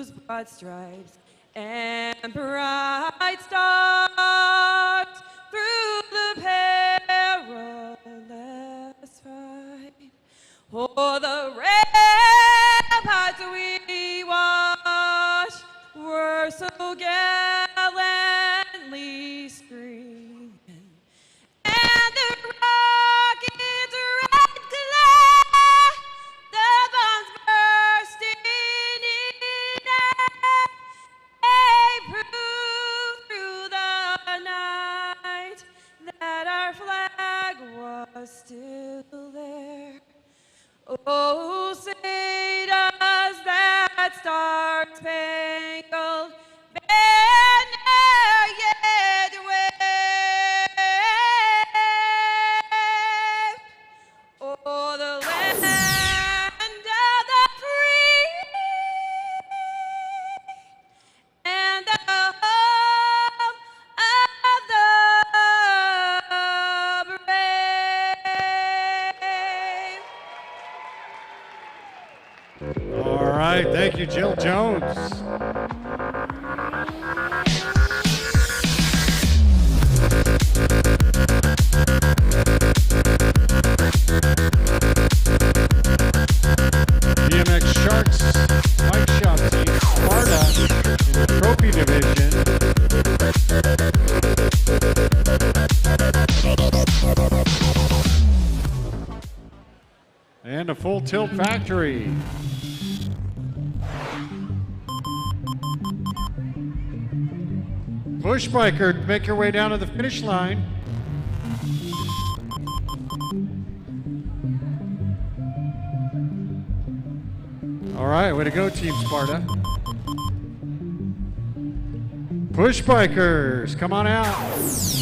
whose broad stripes and bright stars through the perilous fight. Oh, the ramparts we watched were so gallantly screaming, and the rockets' red glare, the bombs bursting in air, they proved through the night that our flag was still there. Oh, say does that star-spangled banner yet wave? Oh, the land of the free and the home of the brave. All right, thank you, Jill Jones. BMX Sharks, Bike Shop Team, Sparta in the Trophy Division. And a Full Tilt Factory. Push biker, make your way down to the finish line. All right, way to go, Team Sparta. Push bikers, come on out.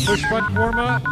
Push button warm up.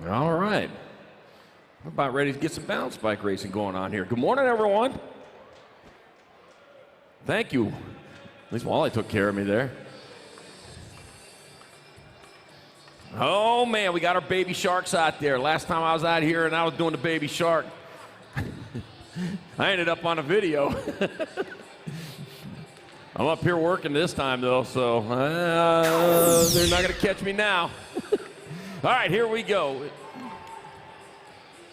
All right. We're about ready to get some balance bike racing going on here. Good morning, everyone. Thank you. At least Wally took care of me there. Oh, man, we got our baby sharks out there. Last time I was out here and I was doing the baby shark, I ended up on a video. I'm up here working this time, though, so they're not going to catch me now. All right, here we go.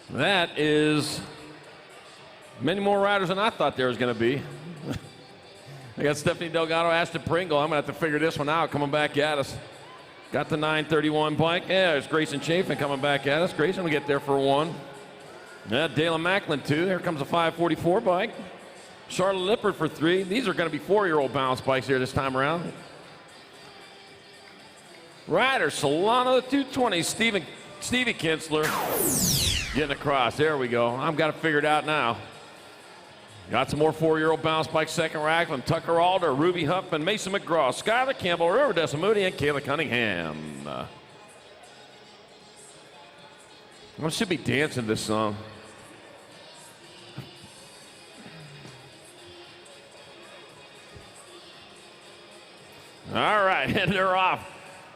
That is many more riders than I thought there was going to be. I got Stephanie Delgado, Ashton Pringle. I'm going to have to figure this one out coming back at us. Got the 931 bike. Yeah, there's Grayson Chafin coming back at us. Grayson will get there for one. Yeah, Dalen Macklin, too. Here comes a 544 bike. Charlotte Lippert for three. These are going to be 4-year-old balance bikes here this time around. Rider, Solano 220, Stevie Kinsler getting across. There we go. I've got it figured out now. Got some more 4-year-old balance bike second rack from Tucker Alder, Ruby Huffman, Mason McGraw, Skylar Campbell, River Desamoody, and Kayla Cunningham. I should be dancing this song. All right, and they're off.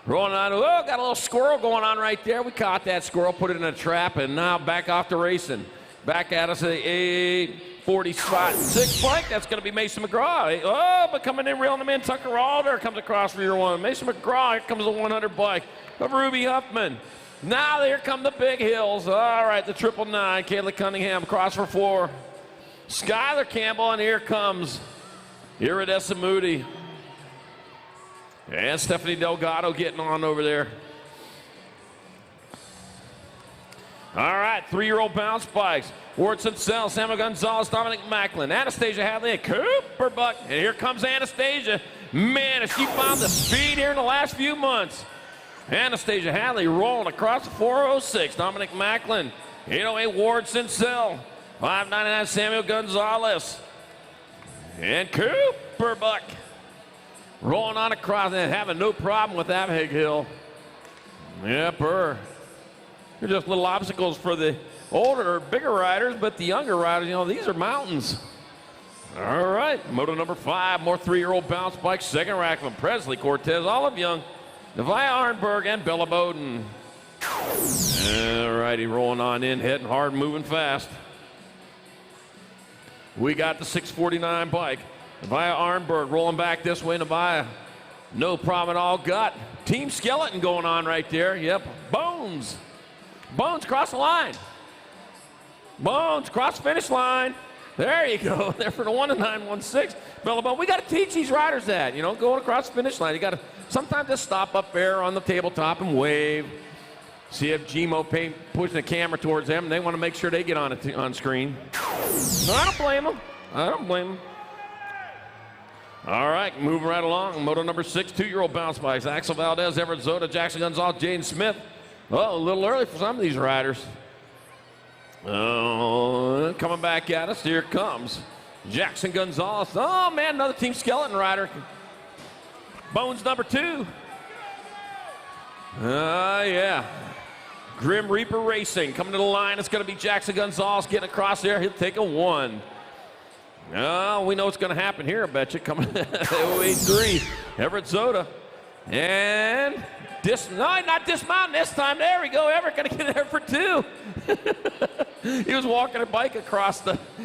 Rolling on. Oh, got a little squirrel going on right there. We caught that squirrel, put it in a trap, and now back off to racing. Back at us at the 840 spot. 6 bike, that's going to be Mason McGraw. Oh, but coming in, reeling him in. Tucker Alder comes across rear one. Mason McGraw, here comes the 100 bike of Ruby Huffman. Now here come the big hills. All right, the 999. Kayla Cunningham across for 4. Skylar Campbell, and here comes Iridessa Moody. And Stephanie Delgado getting on over there. All right, 3-year-old bounce bikes. Wardson Sell, Samuel Gonzalez, Dominic Macklin, Anastasia Hadley, and Cooper Buck. And here comes Anastasia. Man, if she found the speed here in the last few months. Anastasia Hadley rolling across the 406. Dominic Macklin, 808 Wardson Sell, 599 Samuel Gonzalez. And Cooper Buck rolling on across and having no problem with that big hill. Yep, They're just little obstacles for the older, bigger riders, but the younger riders, these are mountains. All right, moto number 5, more 3-year-old bounce bikes. Second rack from Presley, Cortez, Olive Young, Nevaeh Arnberg, and Bella Bowden. All righty, rolling on in, heading hard, moving fast. We got the 649 bike. Nevaeh Arnberg rolling back this way. Nevaeh, no problem at all. Got Team Skeleton going on right there. Yep, Bones. Bones cross the line. Bones cross the finish line. There you go. There for the 1-916. Bella Bowden. We got to teach these riders that. Going across the finish line. You got to sometimes just stop up there on the tabletop and wave. See if Gmo pushing the camera towards them. They want to make sure they get on screen. No, I don't blame them. All right, moving right along. Moto number 6, 2-year-old bounce bikes. Axel Valdez, Everett Zota, Jackson Gonzalez, Jaden Smith. Oh, a little early for some of these riders. Oh, coming back at us. Here comes Jackson Gonzalez. Oh, man, another Team Skeleton rider. Bones number 2. Yeah. Grim Reaper Racing coming to the line. It's going to be Jackson Gonzalez getting across there. He'll take a 1. Oh, we know what's going to happen here, I bet you. Coming 083, Everett Zota. And not dismounting this time. There we go. Everett going to get there for 2. He was walking a bike across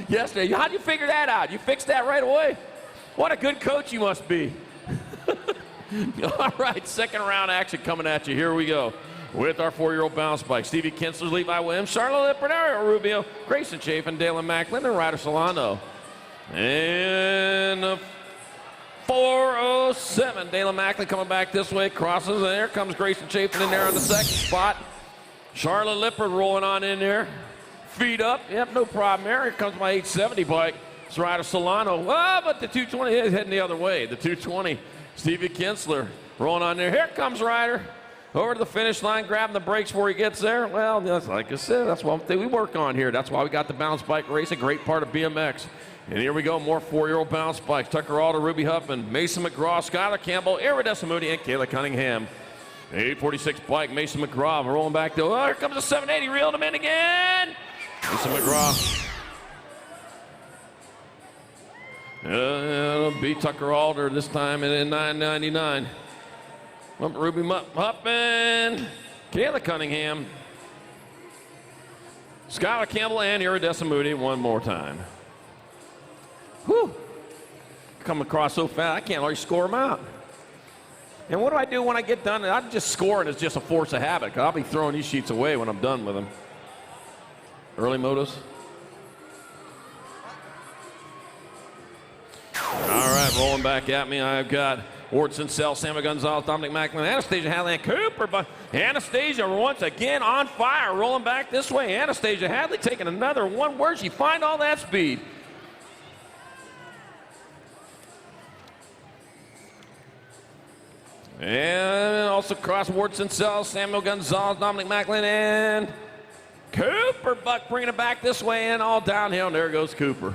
yesterday. How'd you figure that out? You fixed that right away? What a good coach you must be. All right, second round action coming at you. Here we go. With our 4-year-old bounce bike. Stevie Kinsler, Levi Williams, Charlotte Lippert, Ariel Rubio, Grayson Chafin, Dalen Macklin, and Ryder Solano. And 407. Dalen Macklin coming back this way, crosses, and there comes Grayson Chafin in there on the second spot. Charlotte Lippert rolling on in there. Feet up. Yep, no problem there. Here comes my 870 bike. It's Ryder Solano. Oh, but the 220 is heading the other way. The 220. Stevie Kinsler rolling on there. Here comes Ryder. Over to the finish line, grabbing the brakes before he gets there. Well, that's, like I said, that's what we work on here. That's why we got the bounce bike race, a great part of BMX. And here we go, more 4-year-old bounce bikes. Tucker Alder, Ruby Huffman, Mason McGraw, Skylar Campbell, Iridessa Moody, and Kayla Cunningham. 846 bike, Mason McGraw rolling back to, oh, here comes the 780, reeled him in again. Mason McGraw. It'll be Tucker Alder this time in 999. Ruby Huffman, Kayla Cunningham, Skylar Campbell, and Iridessa Moody one more time. Whew. Come across so fast, I can't already score them out. And what do I do when I get done? I'm just scoring is just a force of habit, because I'll be throwing these sheets away when I'm done with them. Early motos. All right, rolling back at me, I've got Wardson Sell, Samuel Gonzalez, Dominic Macklin, Anastasia Hadley, and Cooper. But Anastasia once again on fire, rolling back this way. Anastasia Hadley taking another one. Where'd she find all that speed? And also cross Wardson Sell, Samuel Gonzalez, Dominic Macklin, and Cooper Buck bringing it back this way and all downhill. And there goes Cooper.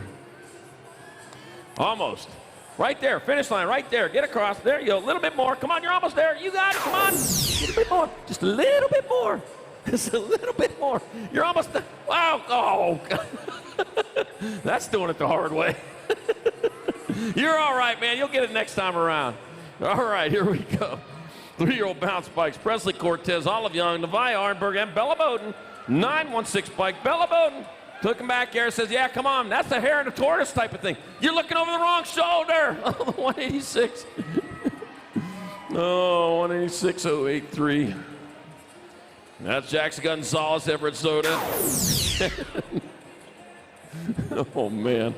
Almost. Right there, finish line, right there. Get across. There you go. A little bit more. Come on, you're almost there. You got it. Come on. A little bit more. Just a little bit more. Just a little bit more. You're almost there. Wow. Oh. That's doing it the hard way. You're all right, man. You'll get it next time around. All right, here we go. 3-year-old bounce bikes. Presley Cortez, Olive Young, Nevi Arnberg, and Bella Bowden. 916 bike. Bella Bowden took him back there and says, yeah, come on. That's the hare and the tortoise type of thing. You're looking over the wrong shoulder. 186. Oh, 186.083. That's Jackson Gonzalez, Everett Soda. Oh, man.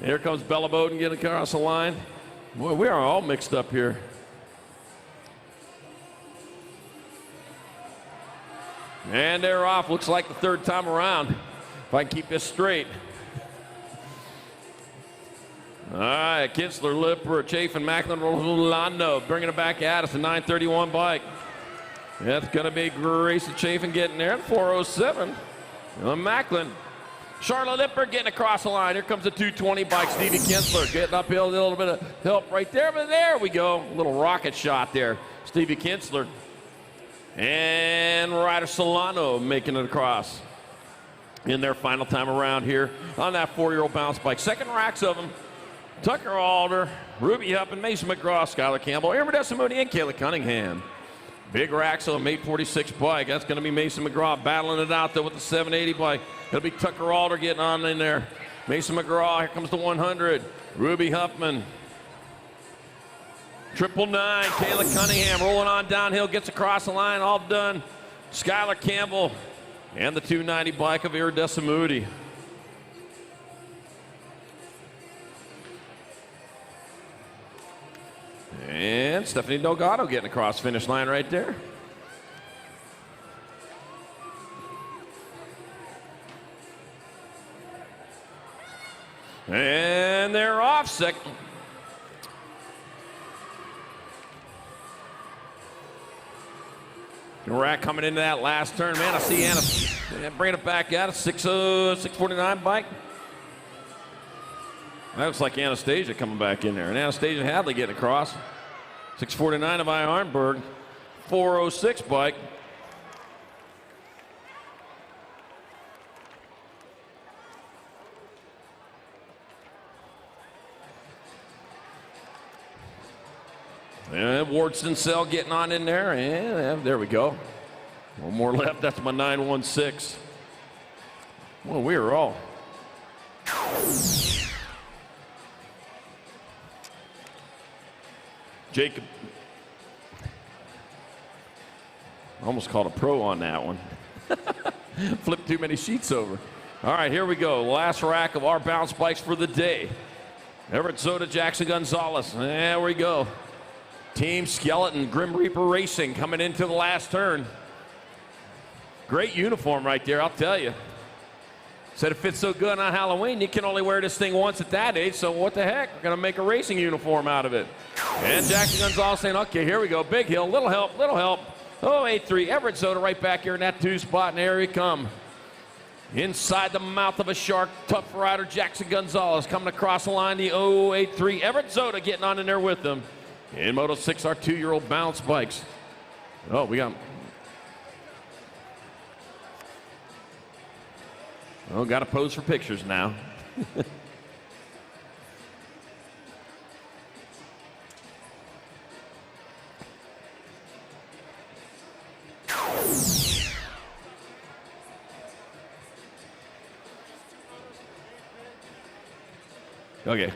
Here comes Bella Bowden getting across the line. Boy, we are all mixed up here. And they're off. Looks like the third time around. If I can keep this straight. All right, Kinsler, Lipper, Chafin, Macklin, Rolando bringing it back at us, a 931 bike. That's going to be Grayson Chafin getting there at 407. Macklin. Charlotte Lipper getting across the line. Here comes the 220 bike. Stevie Kinsler getting uphill. A little bit of help right there, but there we go. A little rocket shot there. Stevie Kinsler. And Ryder Solano making it across in their final time around here on that 4-year-old bounce bike. Second racks of them. Tucker Alder, Ruby Huppin, Mason McGraw, Skylar Campbell, Iridescent Mooney, and Kayla Cunningham. Big racks on 846 bike. That's going to be Mason McGraw battling it out there with the 780 bike. It'll be Tucker Alder getting on in there. Mason McGraw, here comes the 100. Ruby Huffman. 999, Kayla Cunningham rolling on downhill, gets across the line, all done. Skylar Campbell and the 290 bike of Iridescent Moody. And Stephanie Delgado getting across the finish line right there. And they're off second. Rack coming into that last turn. Man, I see Anna bringing it back out. A 649 bike. That looks like Anastasia coming back in there. And Anastasia Hadley getting across. 649 of Arnberg. 406 bike. And Wardson Cell getting on in there. And there we go. One more left. That's my 916. Well, we are all. Jacob. Almost called a pro on that one. Flipped too many sheets over. All right, here we go. Last rack of our bounce bikes for the day. Everett Soda, Jackson Gonzalez. There we go. Team Skeleton, Grim Reaper Racing coming into the last turn. Great uniform right there, I'll tell you. Said it fits so good on Halloween, you can only wear this thing once at that age, so what the heck? We're going to make a racing uniform out of it. And Jackson Gonzalez saying, okay, here we go. Big hill, little help, little help. Oh, 8-3. Everett Soda right back here in that 2 spot, and there he come. Inside the mouth of a shark, tough rider Jackson Gonzalez coming across the line, the 083. Everett Soda getting on in there with them. In Moto 6, our 2-year-old bounce bikes. Oh, we got. Oh, got to pose for pictures now. Okay.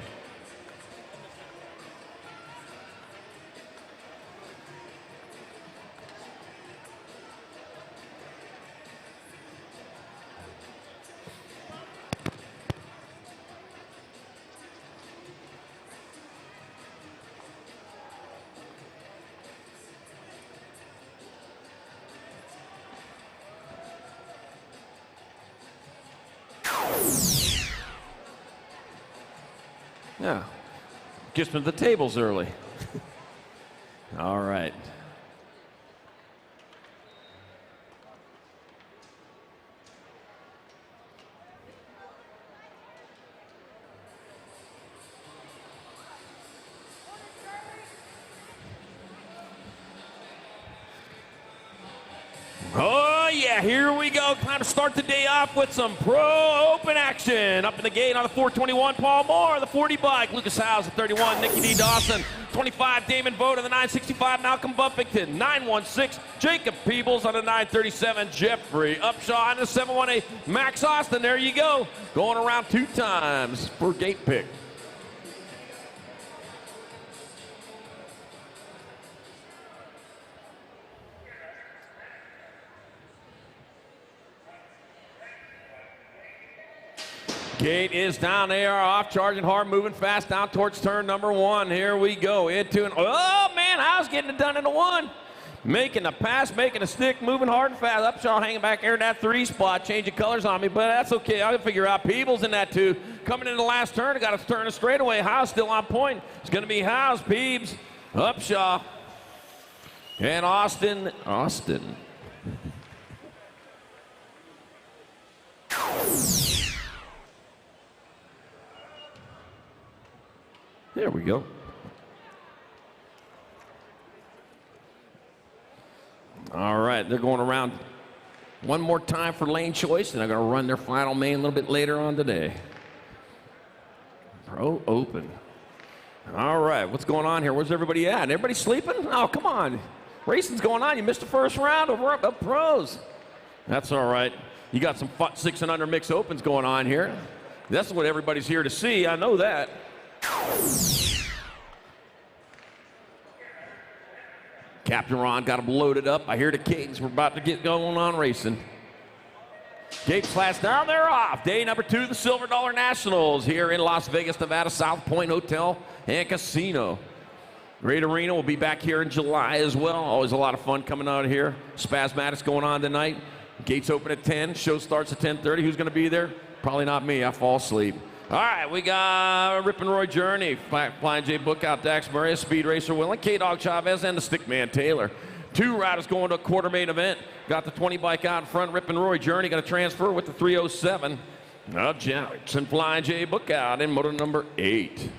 Yeah, gets me to the tables early. All right. Oh, yeah. yeah, here we go. Time to start the day off with some pro open action. Up in the gate on the 421, Paul Moore, the 40 bike. Lucas Howes, the 31, Nicky D. Dawson. 25, Damon Voda, the 965, Malcolm Buffington. 916, Jacob Peebles on the 937, Jeffrey Upshaw on the 718, Max Austin. There you go. Going around 2 times for gate pick. Gate is down. They are off, charging hard, moving fast down towards turn number 1. Here we go. Into an, oh man, I was getting it done in the 1. Making a pass, making a stick, moving hard and fast. Upshaw hanging back there in that 3 spot, changing colors on me, but that's okay. I'll figure out. Peebles in that 2. Coming in the last turn, I got to turn a straightaway. Howes still on point. It's going to be Howes, Peebs, Upshaw, and Austin. There we go. All right, they're going around one more time for lane choice, and they're going to run their final main a little bit later on today. Pro Open. All right, what's going on here? Where's everybody at? Everybody sleeping? Oh, come on. Racing's going on. You missed the first round of pros. That's all right. You got some 6 and under mix opens going on here. That's what everybody's here to see. I know that. Captain Ron got them loaded up. I hear the Kings. We're about to get going on racing. Gates last down, they're off. Day number 2, the Silver Dollar Nationals here in Las Vegas, Nevada, South Point Hotel and Casino. Great Arena will be back here in July as well. Always a lot of fun coming out here. Spasmatics going on tonight. Gates open at 10. Show starts at 10:30. Who's going to be there? Probably not me. I fall asleep. All right, we got Rip and Roy Journey, Flying J Bookout, Dax Murray, Speed Racer Willen, K-Dog Chavez, and the Stickman Taylor. 2 riders going to a quarter main event. Got the 20 bike out in front. Rip and Roy Journey going to transfer with the 307 of Jackson Flying J Bookout in motor number 8.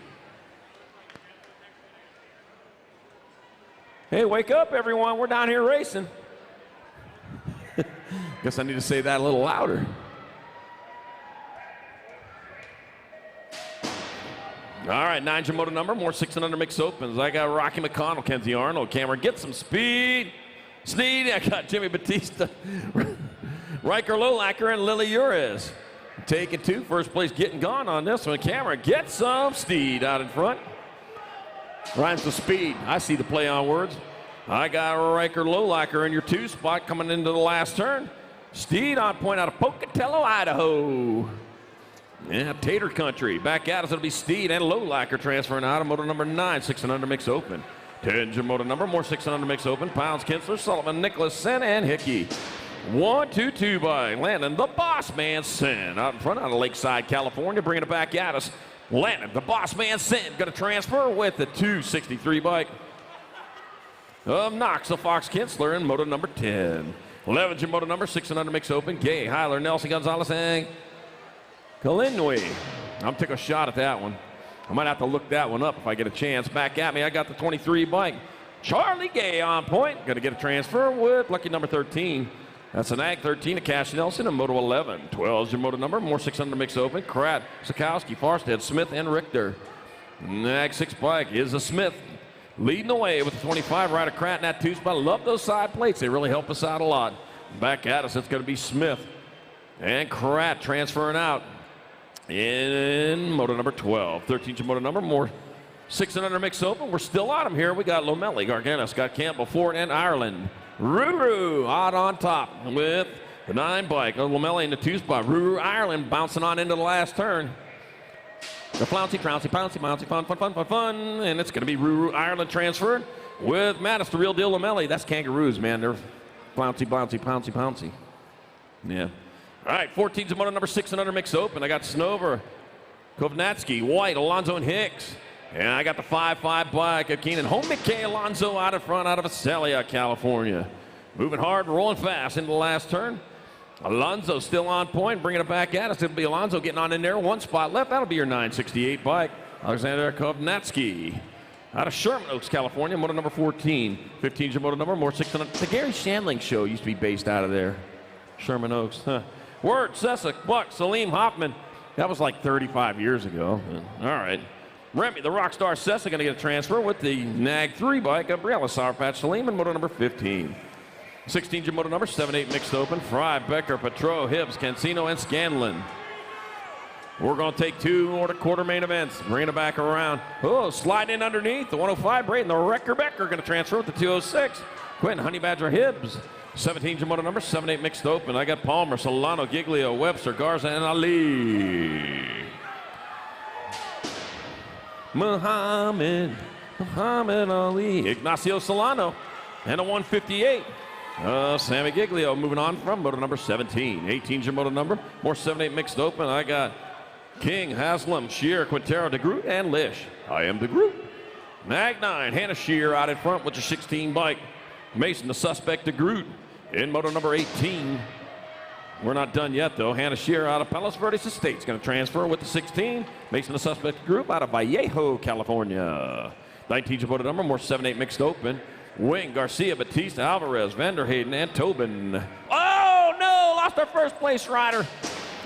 Hey, wake up, everyone. We're down here racing. Guess I need to say that a little louder. All right, 9's your motor number, more 6 and under mix opens. I got Rocky McConnell, Kenzie Arnold, Cameron, get some speed. Sneed, I got Jimmy Batista, Riker Lolacker, and Lily Ures. Taking 2, first place getting gone on this one. Cameron, get some speed out in front. Rhymes with speed. I see the play on words. I got Riker Lolacker in your 2 spot coming into the last turn. Steed on point out of Pocatello, Idaho. Yeah, Tater Country. Back at us, it'll be Steed and Lowlacker transferring out of motor number 9, 6 and under mix open. 10's your motor number, more 6 and under mix open. Pounds, Kinsler, Sullivan, Nicholas, Sen, and Hickey. 1-2-2 by Landon, the Boss Man Sen. Out in front out of Lakeside, California, bringing it back at us. Landon, the Boss Man Sen, going to transfer with the 263 bike of Knox, the Fox Kinsler, in motor number 10. 11's your motor number, 6 and under mix open. Gay, Heiler, Nelson, Gonzalez, and Kalinui. I'll take a shot at that one. I might have to look that one up if I get a chance. Back at me, I got the 23 bike. Charlie Gay on point. Going to get a transfer with lucky number 13. That's an Ag 13 of Cash Nelson and Moto 11. 12 is your motor number. More 600 mix open. Krat, Sikowski, Farstead, Smith, and Richter. Ag 6 bike is a Smith. Leading the way with the 25 right of Krat in that 2 spot. Love those side plates. They really help us out a lot. Back at us, it's going to be Smith. And Krat transferring out in motor number 12. 13's your motor number. More 6 and under mix open. We're still on them here. We got Lomelli, Gargano, Scott Campbell, Ford, and Ireland. Ruru out on top with the 9 bike. Lomelli in the 2 spot. Ruru, Ireland bouncing on into the last turn. The flouncy, trouncy, pouncy, mouncy, fun. And it's going to be Ruru, Ireland transferred with Mattis, the real deal Lomelli. That's kangaroos, man. They're flouncy, bouncy, pouncy. Yeah. All right, 14's motor number 6 and under mix open. I got Snover, Kovnatsky, White, Alonzo, and Hicks. And I got the 5-5 bike of Keenan. Home McKay Alonzo out in front out of Visalia, California. Moving hard, rolling fast into the last turn. Alonzo still on point, bringing it back at us. It'll be Alonzo getting on in there. 1 spot left. That'll be your 968 bike. Alexander Kovnatsky out of Sherman Oaks, California. Motor number 14. 15's your motor number. More 6 and under. The Gary Shandling show used to be based out of there. Sherman Oaks. Huh. Word, Sessa, Buck, Salim Hoffman. That was like 35 years ago. All right. Remy, the Rockstar Sessa, going to get a transfer with the Nag 3 bike. Gabriela Sour Patch Salim and moto number 15. 16 your moto number, 7-8 mixed open. Fry, Becker, Petro, Hibbs, Cancino, and Scanlon. We're going to take 2 more to quarter main events. Bring it back around. Oh, sliding in underneath. The 105 Braden, the Wrecker Becker going to transfer with the 206. Quentin Honey Badger Hibbs. 17 your moto number, 7-8 mixed open. I got Palmer, Solano, Giglio, Webster, Garza, and Ali. Muhammad Ali. Ignacio Solano. And a 158. Sammy Giglio moving on from moto number 17. 18's your moto number. More 7-8 mixed open. I got King, Haslam, Shear, Quintero, DeGroot, and Lish. I am DeGroot. Mag 9, Hannah Shear out in front with your 16 bike. Mason, the suspect, DeGroot in moto number 18. We're not done yet, though. Hannah Shear out of Palos Verdes Estates going to transfer with the 16. Mason, the suspect, group out of Vallejo, California. 19's your moto number. More 7-8 mixed open. Wing, Garcia, Batista, Alvarez, Vanderhayden, and Tobin. Oh, no! Lost our first place rider.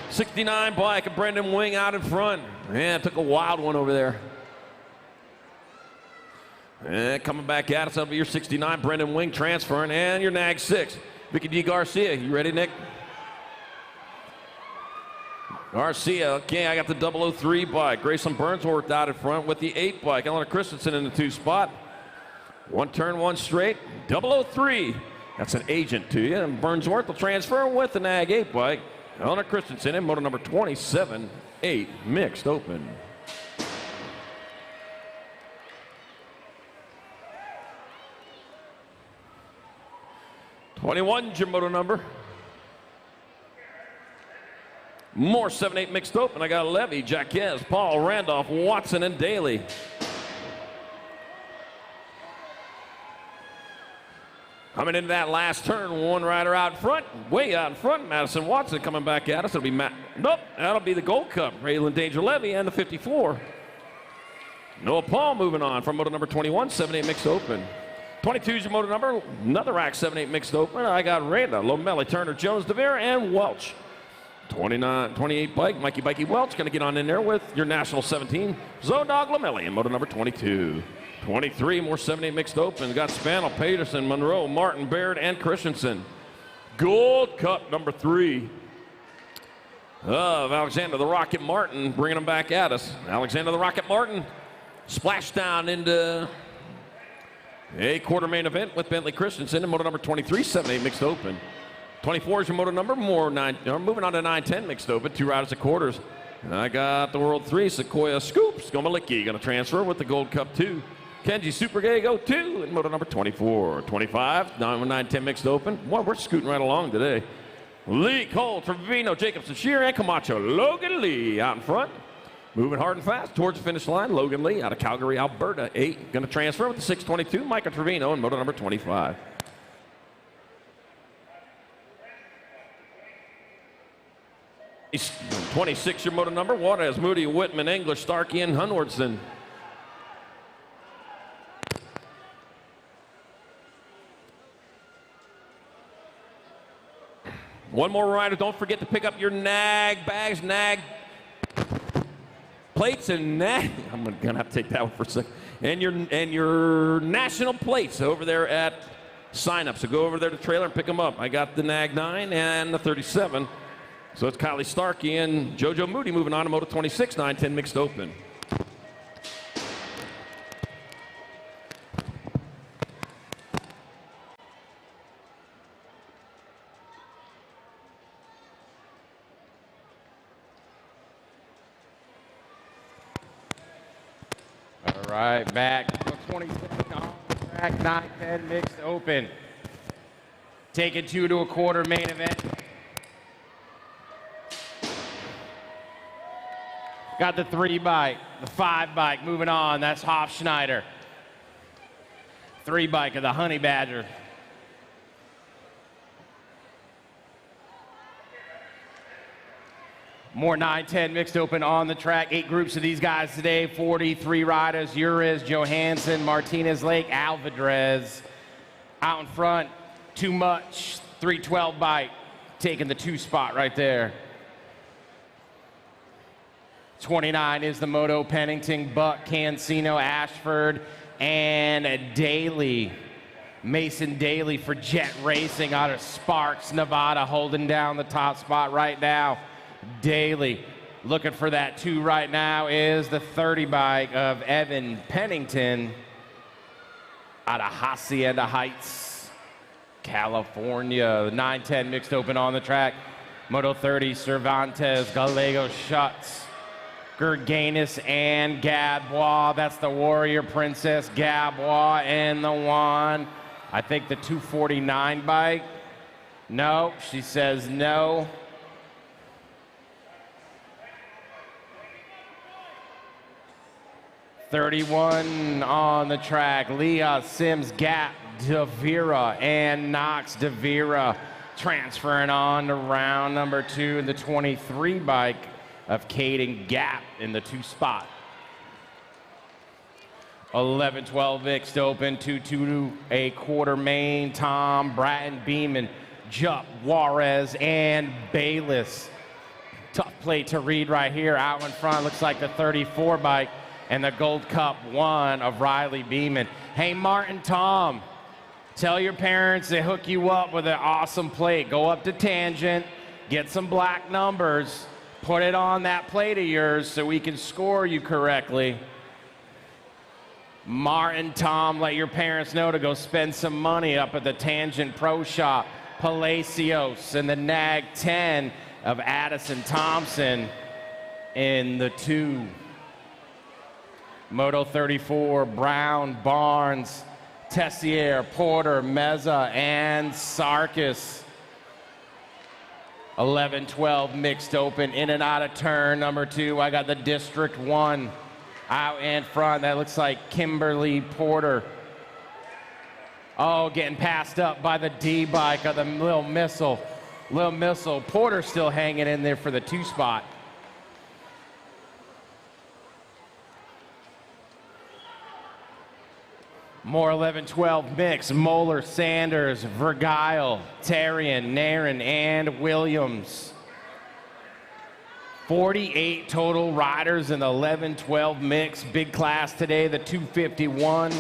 69 bike of Brendan Wing out in front. Man, took a wild one over there. And coming back at us, that'll be your 69, Brendan Wing transferring, and your Nag 6, Vicky D. Garcia. You ready, Nick? Garcia, okay, I got the 003 bike. Grayson Burnsworth out in front with the 8 bike. Eleanor Christensen in the 2 spot. 1 turn, 1 straight. 003. That's an agent to you. And Burnsworth will transfer with the Nag 8 bike. Eleanor Christensen in moto number 27, 8 mixed open. '21's your moto number. More 7-8 mixed open. I got Levy, Jaquez, Paul, Randolph, Watson, and Daly. Coming into that last turn, 1 rider out front, way out in front. Madison Watson coming back at us. It'll be nope, that'll be the Gold Cup. Raylan Danger Levy and the 54. Noah Paul moving on from moto number 21, 7-8 mixed open. 22's your moto number, another rack 7-8 mixed open. I got Randa, Lomelli, Turner, Jones, DeVere, and Welch. 28 bike, Mikey Bikey Welch going to get on in there with your national 17. Zodog Lomelli in moto number 22. 23, more 7-8 mixed open. Got Spanel, Peterson, Monroe, Martin, Baird, and Christensen. Gold Cup number 3 of Alexander the Rocket Martin, bringing them back at us. Alexander the Rocket Martin splashed down into a quarter main event with Bentley Christensen in moto number 23, 7-8 mixed open. 24 is your moto number, moving on to 9-10 mixed open, 2 riders at quarters. And I got the World 3, Sequoia Scoops, Gomalicki, going to transfer with the Gold Cup 2. Kenji Supergay go 2 in moto number 24. 25, 9-10 mixed open. Boy, we're scooting right along today. Lee, Cole, Trevino, Jacobson, Shear, and Camacho. Logan Lee out in front. Moving hard and fast towards the finish line. Logan Lee out of Calgary, Alberta, 8. Going to transfer with the 622, Micah Trevino in moto number 25. He's 26 your moto number. Juarez, Moody, Whitman, English, Starkey, and Hunwardson. One more rider. Don't forget to pick up your Nag bags, Nag plates, and Nag. I'm gonna have to take that one for a second. And your national plates over there at sign up. So go over there to the trailer and pick them up. I got the Nag 9 and the 37. So it's Kylie Starkey and JoJo Moody moving on to moto 26, 9-10 mixed open. All right, back 26 on track, 9-10 mixed open. Taking 2 to a quarter main event. Got the 3 bike, the 5 bike moving on. That's Hofschneider. 3 bike of the Honey Badger. More 9-10 mixed open on the track. 8 groups of these guys today. 43 riders. Uriz, Johansson, Martinez Lake, Alvarez. Out in front, Too Much. 312 bike. taking the 2 spot right there. 29 is the Moto Pennington, Buck, Cancino, Ashford, and Daly. Mason Daly for Jet Racing out of Sparks, Nevada, holding down the top spot right now. Daly looking for that 2 right now is the 30 bike of Evan Pennington out of Hacienda Heights, California. The 910 mixed open on the track. Moto 30, Cervantes, Gallego, Schutz, Gerganis, and Gadbois. That's the Warrior Princess Gadbois and the one, I think the 249 bike. No, she says no. '31 on the track. Leah Sims, Gap, Davira, and Knox Davira transferring on to round number 2 in the 23 bike of Caden Gap in the 2 spot. 11-12 mixed open, 2-2 a quarter main. Tom, Bratton, Beeman, Jupp, Juarez, and Bayless. Tough plate to read right here. Out in front looks like the 34 bike and the Gold Cup 1 of Riley Beeman. Hey, Martin, Tom, tell your parents they hook you up with an awesome plate. Go up to Tangent, get some black numbers, put it on that plate of yours so we can score you correctly. Martin, Tom, let your parents know to go spend some money up at the Tangent Pro Shop. Palacios and the Nag 10 of Addison Thompson in the 2. Moto 34, Brown, Barnes, Tessier, Porter, Meza, and Sarkis. 11-12 mixed open, in and out of turn number 2. I got the District 1 out in front. That looks like Kimberly Porter. Oh, getting passed up by the D bike of the Little Missile. Little Missile. Porter still hanging in there for the 2 spot. More 11-12 mix. Moeller, Sanders, Vergile, Tarian, Nairn, and Williams. 48 total riders in the 11-12 mix. Big class today, the 251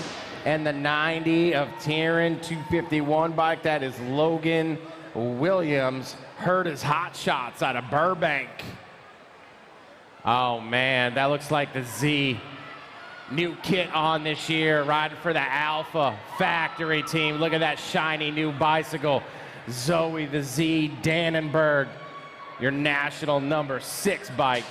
and the 90 of Taryn 251 bike. That is Logan Williams. Heard his hot shots out of Burbank. Oh man, that looks like the Z. New kit on this year, riding for the Alpha Factory team. Look at that shiny new bicycle. Zoe the Z Dannenberg, your national number 6 bike.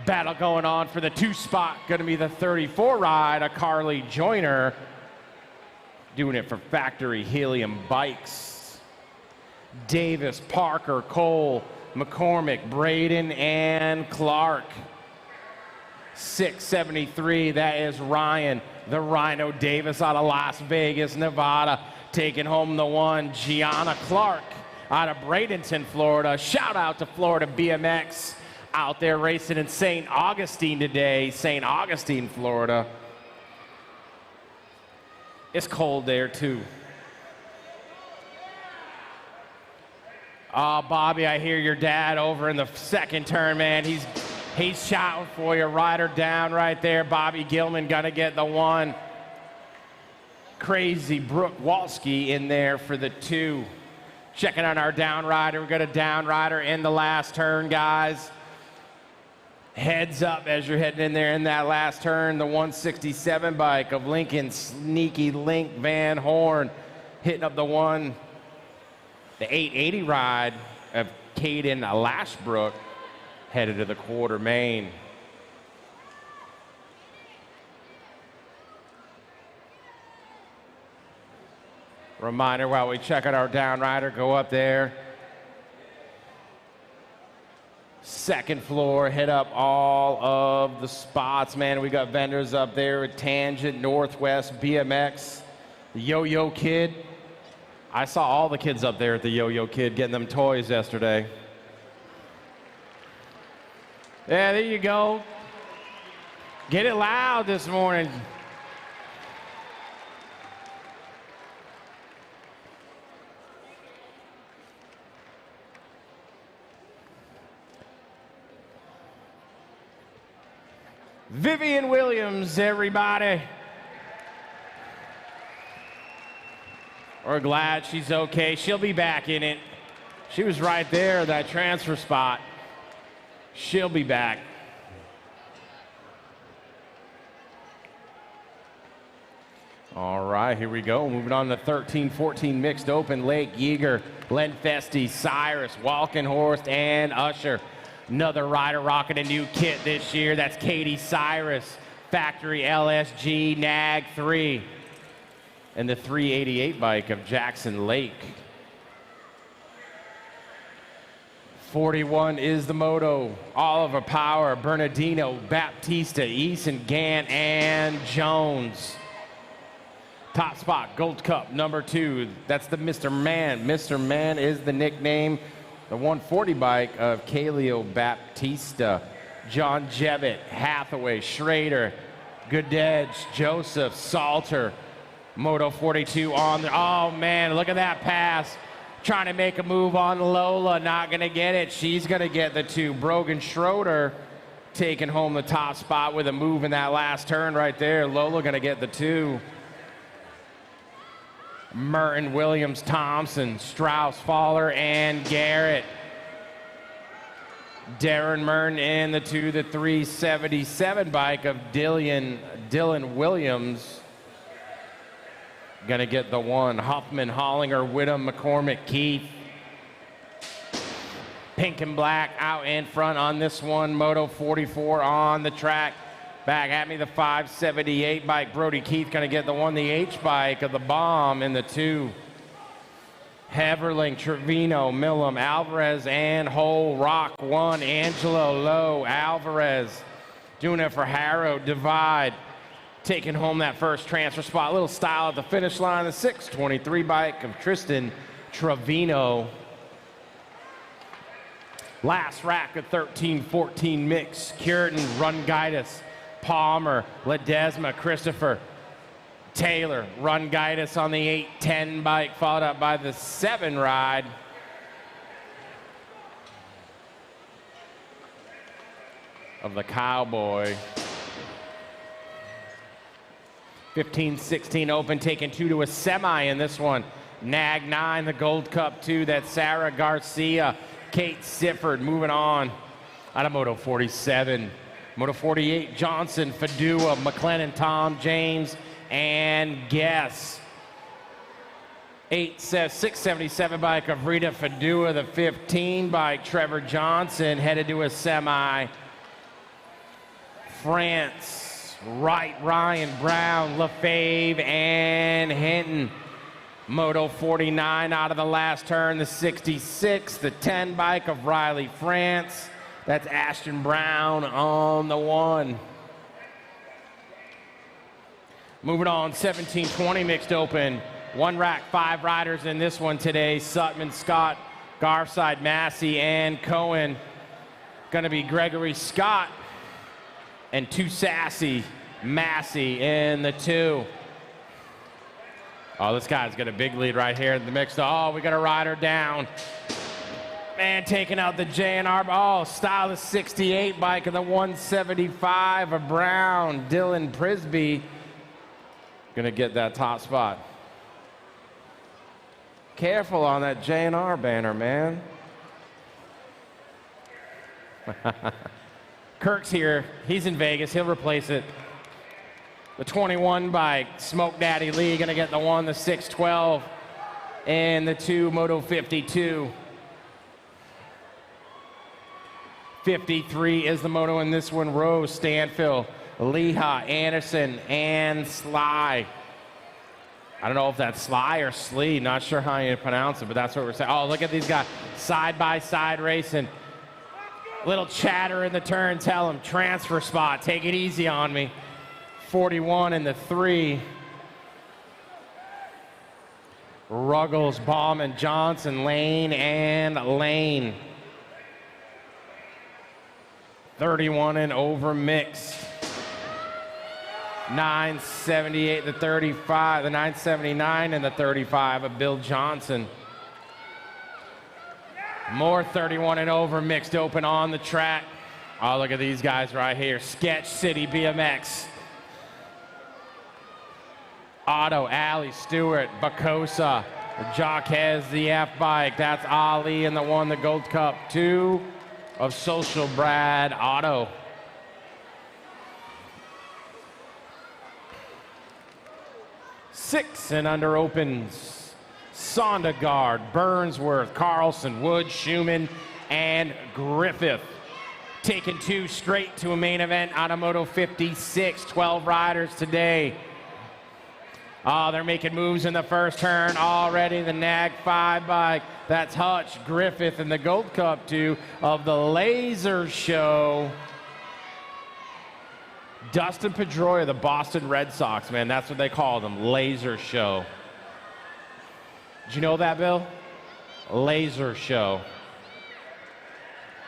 Battle going on for the 2 spot. Gonna be the 34 ride of Carly Joyner. Doing it for Factory Helium Bikes. Davis, Parker, Cole, McCormick, Braden, and Clark. 673, that is Ryan, the Rhino Davis out of Las Vegas, Nevada, taking home the 1. Gianna Clark out of Bradenton, Florida. Shout out to Florida BMX out there racing in St. Augustine today, St. Augustine, Florida. It's cold there too. Oh, Bobby, I hear your dad over in the 2nd turn, man. He's shouting for you. Rider down right there. Bobby Gilman gonna get the 1. Crazy Brooke Walski in there for the 2. Checking on our down rider. We got a down rider in the last turn, guys. Heads up as you're heading in there in that last turn. The 167 bike of Lincoln Sneaky Link Van Horn hitting up the 1. The 880 ride of Caden Lashbrook headed to the quarter main. Reminder while we check out our down rider, go up there. 2nd floor, hit up all of the spots, man. We got vendors up there at Tangent, Northwest, BMX, the Yo-Yo Kid. I saw all the kids up there at the Yo-Yo Kid getting them toys yesterday. Yeah, there you go. Get it loud this morning. Vivian Williams, everybody. We're glad she's okay. She'll be back in it. She was right there, that transfer spot. She'll be back. All right, here we go. Moving on to 13-14 mixed open. Lake, Yeager, Len Festi, Cyrus, Walkenhorst, and Usher. Another rider rocking a new kit this year. That's Katie Cyrus, Factory LSG Nag 3. And the 388 bike of Jackson Lake. 41 is the moto. Oliver Power, Bernardino, Baptista, Eason, Gant, and Jones. Top spot, Gold Cup, number 2. That's the Mr. Man. Mr. Man is the nickname. The 140 bike of Kaleo Baptista. John Jevitt, Hathaway, Schrader, Goodedge, Joseph, Salter. Moto 42 on there. Oh, man, look at that pass. Trying to make a move on Lola. Not going to get it. She's going to get the 2. Brogan Schroeder taking home the top spot with a move in that last turn right there. Lola going to get the 2. Merton, Williams, Thompson, Strauss, Fowler, and Garrett. Darren Merton in the 2, the 377 bike of Dylan Williams. Gonna get the 1. Huffman, Hollinger, Whittam, McCormick, Keith. Pink and black out in front on this one. Moto 44 on the track. Back at me, the 578 bike. Brody Keith gonna get the 1. The H bike of the Bomb in the 2. Heverling, Trevino, Millam, Alvarez, and Hole. Rock 1. Angelo, Lowe, Alvarez. Doing it for Harrow. Divide. Taking home that first transfer spot. Little style at the finish line. The 623 bike of Tristan Trevino. Last rack of 13-14 mix. Curtin, Rungaitis, Palmer, Ledesma, Christopher, Taylor, Rungaitis on the 810 bike, followed up by the 7 ride. Of the Cowboy. 15-16 open, taking 2 to a semi in this one. Nag 9, the Gold Cup 2. That's Sarah Garcia, Kate Sifford moving on out of Moto 47. Moto 48, Johnson, Fadua, McLennan, Tom, James, and Guess. 677 bike of Rita Fadua, the 15 bike, Trevor Johnson, headed to a semi. France, Wright, Ryan, Brown, LaFave, and Hinton. Moto 49 out of the last turn, the 66, the 10 bike of Riley France. That's Ashton Brown on the 1. Moving on, 17-20 mixed open. 1 rack, 5 riders in this one today. Sutman, Scott, Garside, Massey, and Cohen. Gonna be Gregory Scott and 2 Sassy, Massey in the 2. Oh, this guy's got a big lead right here in the mix. Oh, we got a rider down. Man, taking out the J&R. Oh, style of 68 bike of the 175 of Brown. Dylan Prisby gonna get that top spot. Careful on that J&R banner, man. Kirk's here. He's in Vegas. He'll replace it. The 21 bike, Smoke Daddy Lee, gonna get the 1, the 612, and the 2, Moto 52. 53 is the moto in this one. Rose, Stanfield, Leha, Anderson, and Sly. I don't know if that's Sly or Slee. Not sure how you pronounce it, but that's what we're saying. Oh, look at these guys side-by-side racing. Little chatter in the turn. Tell them, transfer spot. Take it easy on me. 41 in the 3. Ruggles, Bauman, Johnson, Lane, and Lane. 31 and over mixed. 978, the 35, the 979 and the 35 of Bill Johnson. More 31 and over mixed open on the track. Oh, look at these guys right here. Sketch City BMX. Otto, Alley, Stewart, Bacosa, Jaquez, the F bike. That's Ali in the one, the Gold Cup. 2 of Social Brad Otto. Six and under opens. Sondergaard, Burnsworth, Carlson, Wood, Schumann, and Griffith. Taking 2 straight to a main event on a Moto 56. 12 riders today. Oh, they're making moves in the first turn already. The Nag 5 bike. That's Hutch, Griffith, and the Gold Cup 2 of the Laser Show. Dustin Pedroia, the Boston Red Sox, man. That's what they call them, Laser Show. Did you know that, Bill? Laser Show.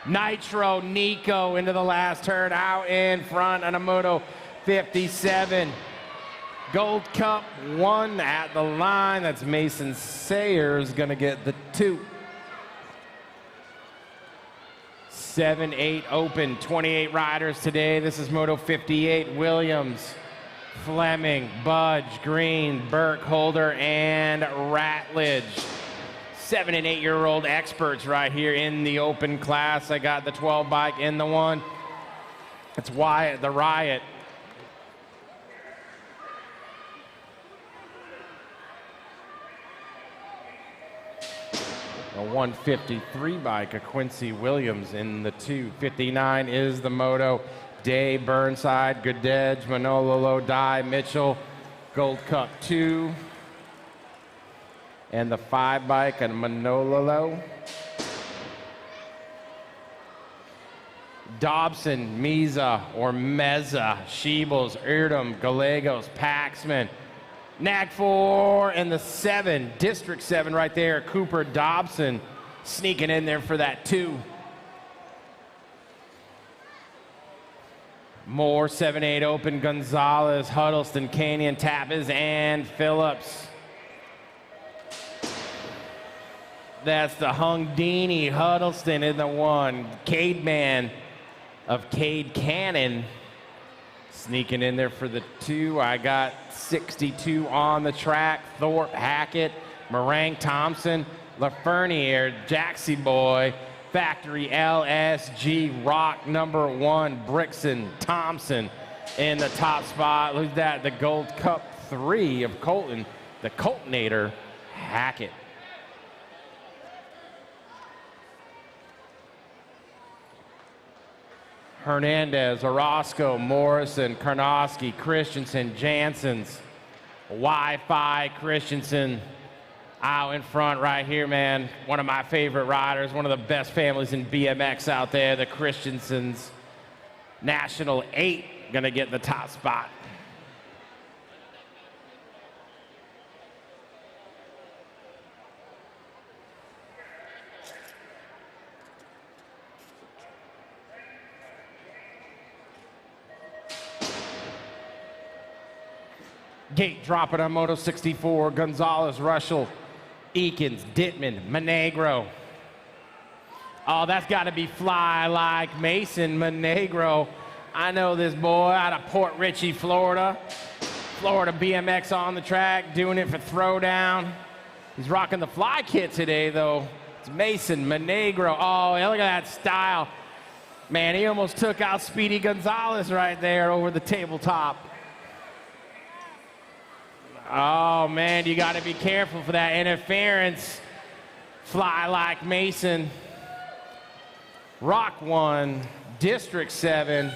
Nitro Nico into the last turn, out in front on a Moto 57. Gold Cup 1 at the line. That's Mason Sayers going to get the 2. 7-8 open, 28 riders today. This is Moto 58. Williams, Fleming, Budge, Green, Burke, Holder, and Ratledge. 7 and 8-year-old experts right here in the open class. I got the 12 bike in the one. It's Wyatt, the Riot. A 153 bike, a Quincy Williams in the 259 is the Moto. Day, Burnside, Goodedge, Manololo, Dye, Mitchell, Gold Cup 2. And the 5 bike and Manololo. Dobson, Meza or Meza, Sheebles, Erdem, Gallegos, Paxman. Nag 4 and the 7, District 7 right there. Cooper Dobson sneaking in there for that 2. More 7-8 open. Gonzalez, Huddleston, Canyon, Tappas, and Phillips. That's the Hungdini, Huddleston in the 1. Cade Man of Cade Cannon sneaking in there for the 2. I got 62 on the track. Thorpe, Hackett, Meringue, Thompson, Laferniere, Jaxie Boy, Factory, LSG, Rock number 1, Brixton, Thompson in the top spot. Who's that? The Gold Cup 3 of Colton, the Coltonator, Hackett. Hernandez, Orozco, Morrison, Karnowski, Christensen, Janssens, Wi-Fi, Christensen out in front right here, man. One of my favorite riders, one of the best families in BMX out there, the Christensens. National 8 gonna get the top spot. Gate dropping on Moto 64. Gonzalez, Russell, Eakins, Dittman, Monegro. Oh, that's got to be Fly Like Mason Monegro. I know this boy out of Port Richey, Florida. Florida BMX on the track, doing it for throwdown. He's rocking the fly kit today, though. It's Mason Monegro. Oh, look at that style. Man, he almost took out Speedy Gonzalez right there over the tabletop. Oh, man, you got to be careful for that interference. Fly Like Mason. Rock 1, District 7.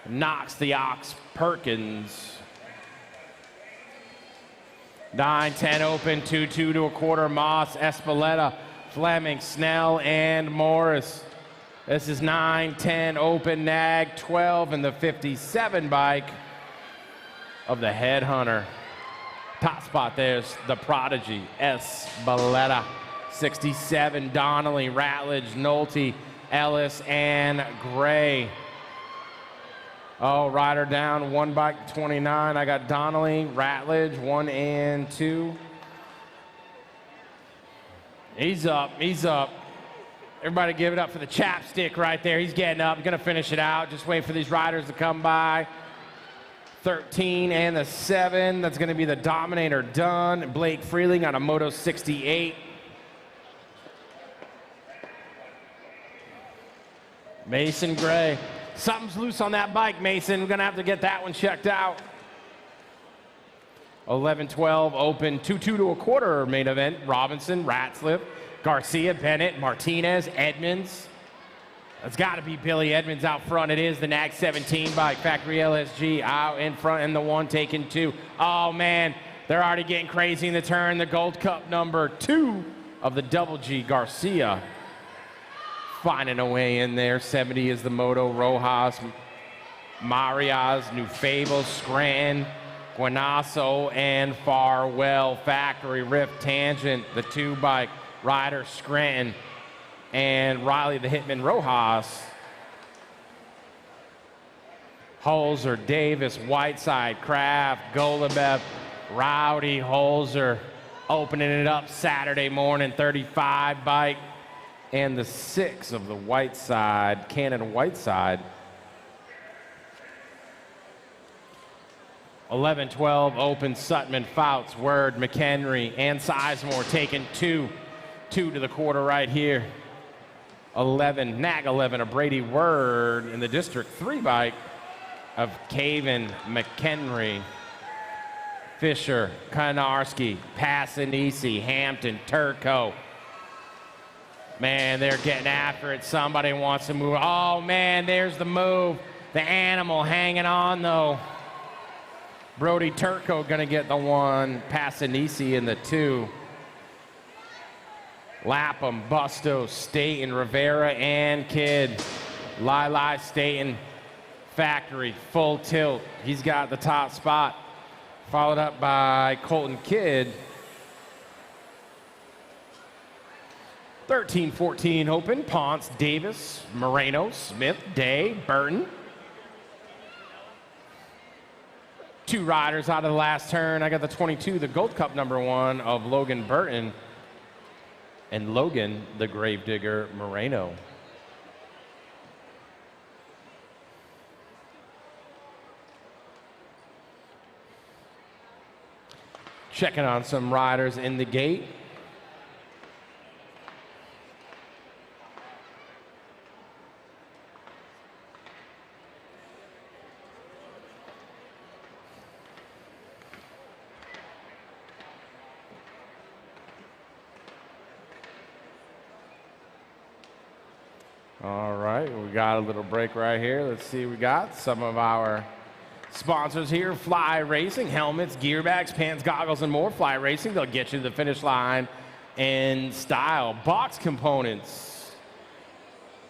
Knocks the Ox Perkins. 9-10 open, 2-2 to a quarter. Moss, Espeleta, Fleming, Snell, and Morris. This is 9-10 open. Nag 12 and the 57 bike of the Headhunter. Top spot there's the Prodigy, Espeleta. 67, Donnelly, Ratledge, Nolte, Ellis, and Gray. Oh, rider down, 1 bike 29. I got Donnelly, Ratledge, 1 and 2. He's up, he's up. Everybody give it up for the chapstick right there. He's getting up, going to finish it out. Just wait for these riders to come by. 13 and the 7. That's going to be the Dominator Dunn. Blake Freeling on a Moto 68. Mason Gray. Something's loose on that bike, Mason. We're going to have to get that one checked out. 11-12 open 2-2 to a quarter main event. Robinson, Ratzliff, Garcia, Bennett, Martinez, Edmonds. That's got to be Billy Edmonds out front. It is the NAG 17 bike. Factory LSG out in front and the 1 taking 2. Oh, man, they're already getting crazy in the turn. The Gold Cup number 2 of the Double G, Garcia. Finding a way in there. 70 is the Moto, Rojas, Marias, New Fables, Scranton, Guanasso, and Farwell. Factory, Rift, Tangent, the 2 bike, Ryder, Scranton, and Riley the Hitman Rojas. Holzer, Davis, Whiteside, Kraft, Golubev, Rowdy, Holzer, opening it up Saturday morning, 35 bike, and the 6 of the Whiteside, Canada Whiteside. 11-12 open, Sutman, Fouts, Word, McHenry, and Sizemore taking 2 to the quarter right here. 11, NAG 11 of Brady Word in the District 3 bike of Caven, McHenry, Fisher, Konarski, Passanisi, Hampton, Turco. Man, they're getting after it. Somebody wants to move. Oh, man, there's the move. The animal hanging on, though. Brody Turco going to get the 1. Passanisi in the 2. Lapham, Bustos, Staten, Rivera, and Kidd. Lili, Staten, Factory, full tilt. He's got the top spot. Followed up by Colton Kidd. 13-14 open, Ponce, Davis, Moreno, Smith, Day, Burton. 2 riders out of the last turn. I got the 22, the Gold Cup number 1 of Logan Burton, and Logan, the Gravedigger Moreno. Checking on some riders in the gate. All right, we got a little break right here. Let's see, we got some of our sponsors here. Fly Racing, helmets, gear bags, pants, goggles, and more. Fly Racing, they'll get you to the finish line in style. Box Components.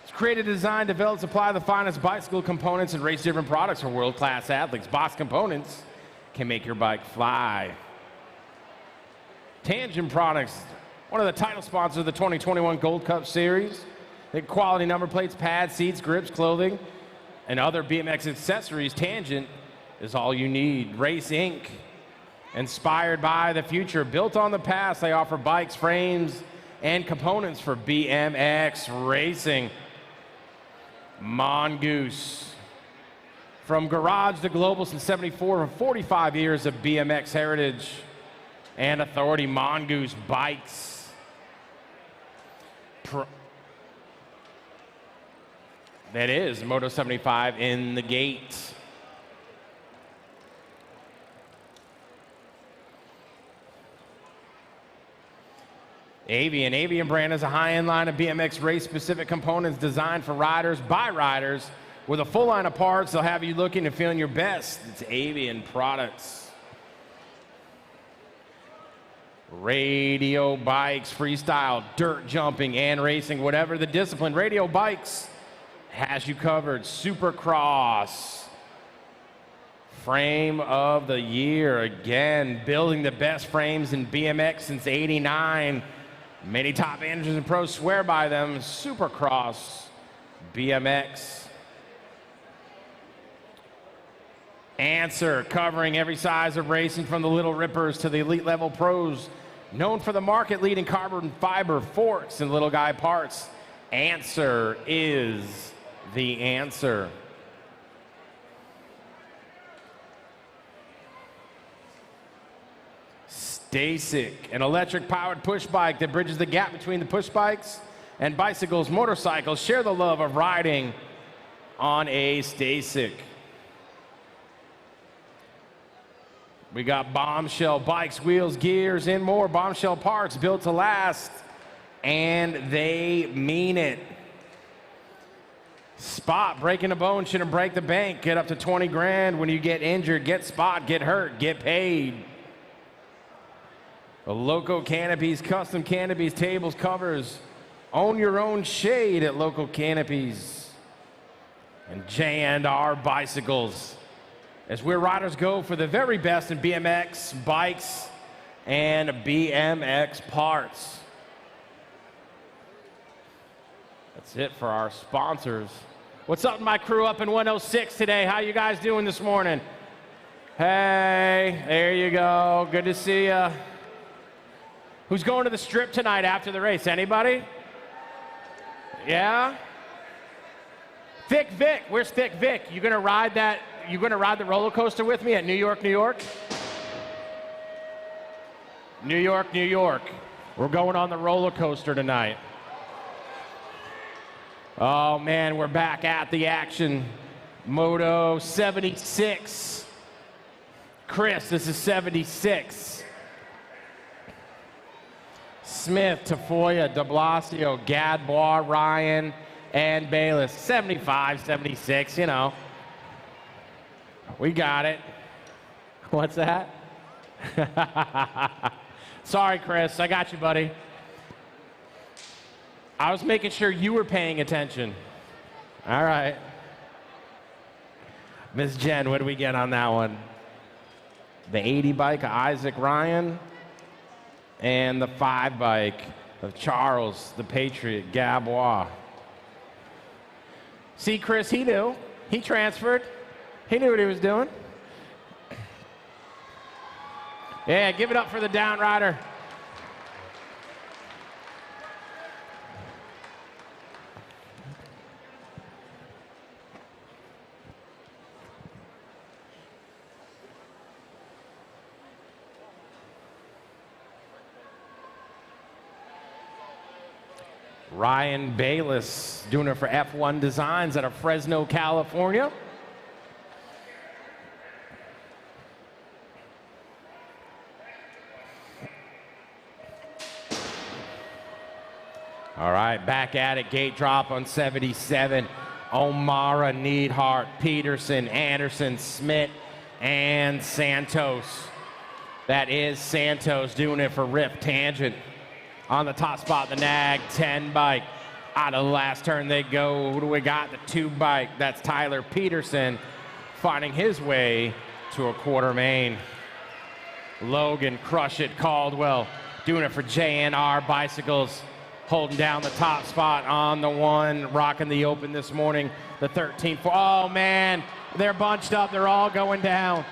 It's created, designed, developed, supply the finest bicycle components and race-different products for world-class athletes. Box Components can make your bike fly. Tangent Products, one of the title sponsors of the 2021 Gold Cup Series. They quality number plates, pads, seats, grips, clothing, and other BMX accessories. Tangent is all you need. Race Inc., inspired by the future, built on the past. They offer bikes, frames, and components for BMX racing. Mongoose. From garage to global since '74, for 45 years of BMX heritage and authority. Mongoose bikes. That is Moto 75 in the gate. Avian brand is a high-end line of BMX race-specific components designed for riders by riders. With a full line of parts, they'll have you looking and feeling your best. It's Avian products. Radio Bikes, freestyle, dirt jumping, and racing, whatever the discipline. Radio Bikes has you covered. Supercross. Frame of the year. Again, building the best frames in BMX since '89. Many top managers and pros swear by them. Supercross BMX. Answer, covering every size of racing from the Little Rippers to the elite level pros. Known for the market leading carbon fiber forks and little guy parts. Answer is the answer. Stasic, an electric-powered push bike that bridges the gap between the push bikes and bicycles, motorcycles. Share the love of riding on a Stasic. We got Bombshell bikes, wheels, gears, and more. Bombshell parts built to last, and they mean it. Spot, breaking a bone shouldn't break the bank. Get up to 20 grand when you get injured. Get Spot, get hurt, get paid. The Loco Canopies, custom canopies, tables, covers. Own your own shade at Local Canopies. And J&R Bicycles. As where riders go for the very best in BMX, bikes, and BMX parts. That's it for our sponsors. What's up, my crew up in 106 today? How you guys doing this morning? Hey, there you go. Good to see ya. Who's going to the strip tonight after the race? Anybody? Yeah? Thick Vic, where's Thick Vic? You gonna ride that? You gonna ride the roller coaster with me at New York, New York? New York, New York. We're going on the roller coaster tonight. Oh man, we're back at the action. Moto 76. Chris, this is 76. Smith, Tafoya, de Blasio, Gadbois, Ryan, and Bayless. 75, 76, you know. We got it. What's that? Sorry, Chris. I got you, buddy. I was making sure you were paying attention. All right. Miss Jen, what do we get on that one? The 80 bike of Isaac Ryan and the 5 bike of Charles, the Patriot, Gadbois. See, Chris, he knew. He transferred. He knew what he was doing. Yeah, give it up for the down rider. Ryan Bayless doing it for F1 Designs out of Fresno, California. All right, back at it. Gate drop on 77. O'Mara, Neidhart, Peterson, Anderson, Smith, and Santos. That is Santos doing it for Rip Tangent. On the top spot, the Nag 10 bike. Out of the last turn they go. Who do we got? The 2 bike. That's Tyler Peterson finding his way to a quarter main. Logan, Crush It, Caldwell doing it for J&R Bicycles. Holding down the top spot on the 1, rocking the open this morning. The 13. Oh man, they're bunched up. They're all going down.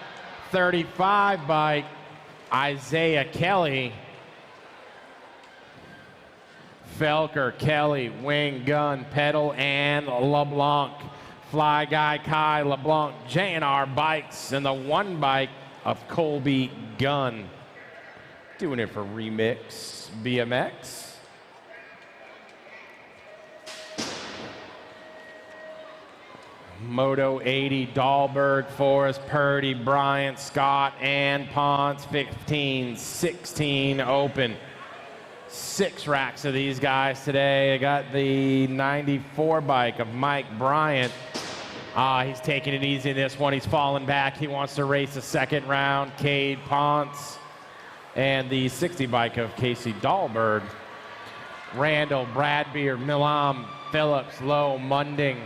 35 bike, Isaiah Kelly. Felker, Kelly, Wing, Gun, Pedal, and LeBlanc. Fly Guy, Kai, LeBlanc, J&R Bikes, and the 1 bike of Colby Gunn. Doing it for Remix BMX. Moto 80, Dahlberg, Forrest, Purdy, Bryant, Scott, and Ponce. 15, 16 open. 6 racks of these guys today. I got the 94 bike of Mike Bryant. He's taking it easy in this one. He's falling back. He wants to race the second round. Cade Ponce. And the 60 bike of Casey Dahlberg. Randall, Bradbeer, Milam, Phillips, Lowe, Munding.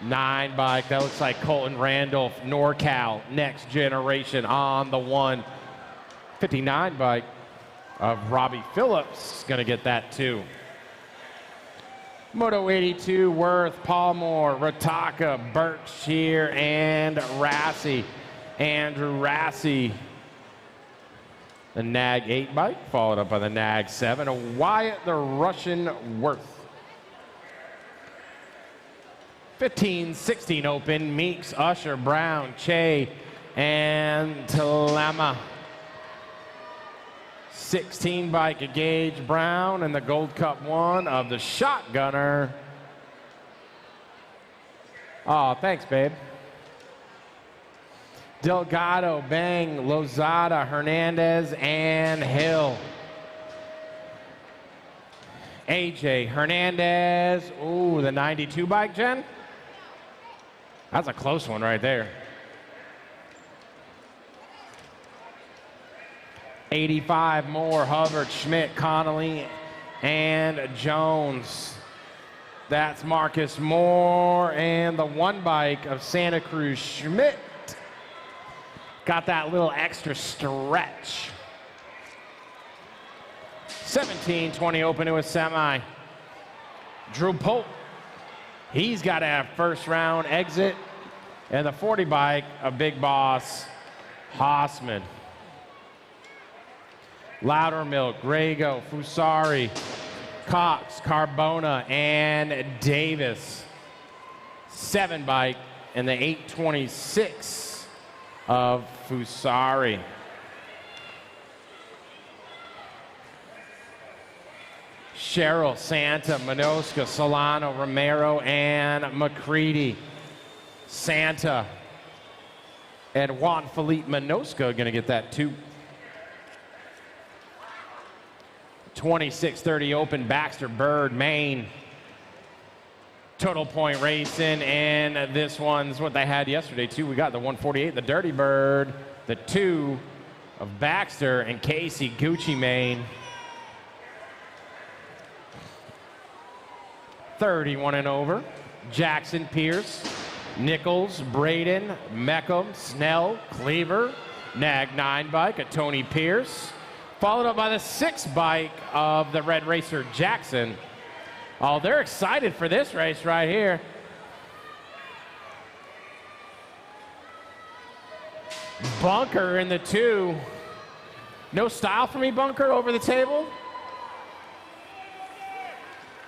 9 bike. That looks like Colton Randolph, NorCal, Next Generation on the 1. 59 bike of Robbie Phillips. Going to get that too. Moto 82, Worth, Palmore, Rataka, Berkshire, and Rassi. Andrew Rassi. The Nag 8 bike, followed up by the Nag 7. A Wyatt the Russian Worth. 15-16 open, Meeks, Usher, Brown, Che, and Telema. 16 bike, Gage Brown, and the Gold Cup 1 of the Shotgunner. Oh, thanks, babe. Delgado, Bang, Lozada, Hernandez, and Hill. AJ Hernandez. Ooh, the 92 bike, Jen. That's a close one right there. 85 more, Hubbard, Schmidt, Connolly, and Jones. That's Marcus Moore, and the 1 bike of Santa Cruz, Schmidt. Got that little extra stretch. 17-20 open to a semi. Drew Pope. He's got a first round exit. And the 40 bike of Big Boss Hossman. Loudermilk, Grego, Fusari, Cox, Carbona, and Davis. 7 bike and the 826 of Fusari. Cheryl, Santa, Minoska, Solano, Romero, and McCready. Santa and Juan Felipe Minoska going to get that 2. 26-30 open, Baxter, Bird, Maine. Total Point Racing, and this one's what they had yesterday too. We got the 148, the Dirty Bird, the 2 of Baxter and Casey, Gucci, Maine. 31 and over, Jackson, Pierce, Nichols, Braden, Meckham, Snell, Cleaver, Nag 9 bike, a Tony Pierce, followed up by the 6 bike of the Red Racer Jackson. Oh, they're excited for this race right here. Bunker in the 2. No style for me, Bunker, over the table.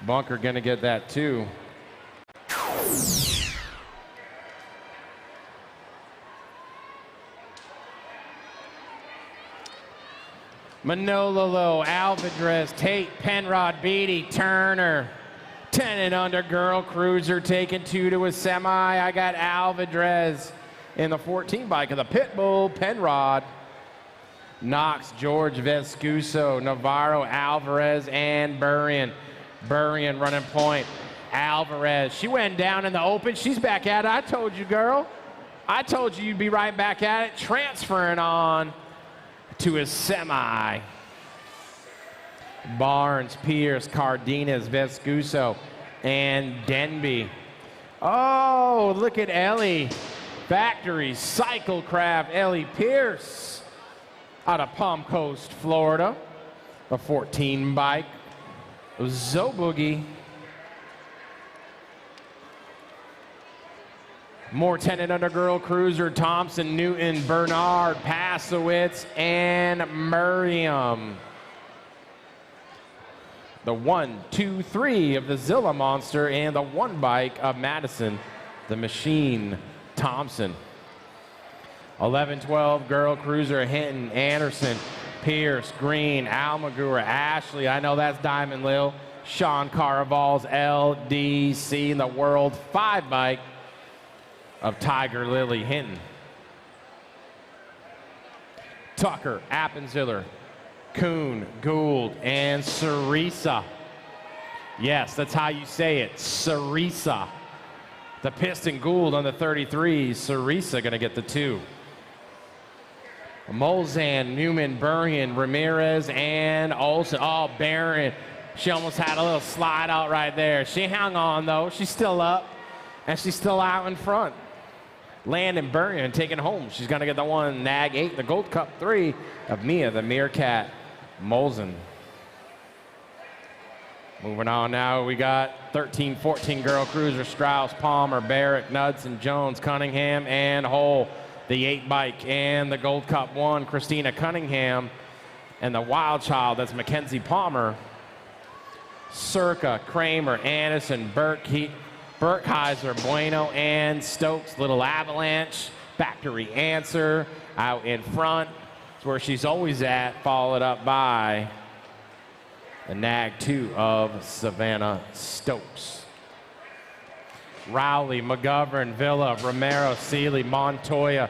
Bunker gonna get that 2. Manolo, Alvidrez, Tate, Penrod, Beatty, Turner. 10 and under girl cruiser taking 2 to a semi. I got Alvidrez in the 14 bike of the Pitbull, Penrod. Knox, George, Vescuso, Navarro, Alvarez, and Burrion. Burrion running point. Alvarez, she went down in the open. She's back at it. I told you, girl. I told you you'd be right back at it. Transferring on to his semi. Barnes, Pierce, Cardenas, Vescuso, and Denby. Oh, look at Ellie. Factory Cyclecraft, Ellie Pierce out of Palm Coast, Florida. A 14 bike. Zoboogie. More 10 and under girl cruiser, Thompson, Newton, Bernard, Pasowitz, and Miriam. The 1, 2, 3 of the Zilla Monster, and the 1 bike of Madison, the Machine, Thompson. 11-12 girl cruiser, Hinton, Anderson, Pierce, Green, Almaguer, Ashley, I know that's Diamond Lil, Sean Caraval's LDC, and the World 5 bike of Tiger Lily Hinton. Tucker, Appenziller, Kuhn, Gould, and Cerisa. Yes, that's how you say it, Cerisa. The Piston Gould on the 33, Cerisa gonna get the 2. Molzan, Newman, Burrion, Ramirez, and Olsen. Oh, Barron. She almost had a little slide out right there. She hung on, though. She's still up, and she's still out in front. Landon Burrion taking home. She's going to get the 1, Nag 8, the Gold Cup 3 of Mia, the Meerkat, Molzen. Moving on now, we got 13-14 girl cruiser, Strauss, Palmer, Barrett, Knudsen, Jones, Cunningham, and Hull. The 8 bike and the Gold Cup 1, Christina Cunningham, and the Wild Child, that's Mackenzie Palmer. Circa, Kramer, Anderson, Burke, Burkheiser, Bueno, and Stokes. Little Avalanche, Factory Answer out in front. It's where she's always at, followed up by the Nag 2 of Savannah Stokes. Rowley, McGovern, Villa, Romero, Seeley, Montoya.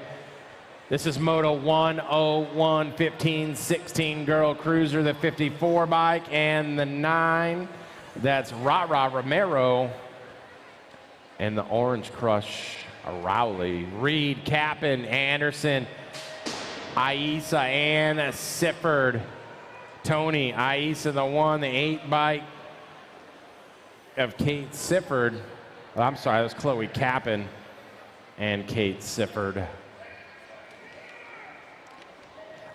This is Moto 101 15-16 girl cruiser, the 54 bike, and the 9. That's Rara Romero. And the Orange Crush, Rowley. Reed, Kappen, Anderson, Aisa, and Sifford. Tony, Aisa, the 1, the 8 bike of Kate Sifford. Oh, I'm sorry, that was Chloe Kappen and Kate Sifford.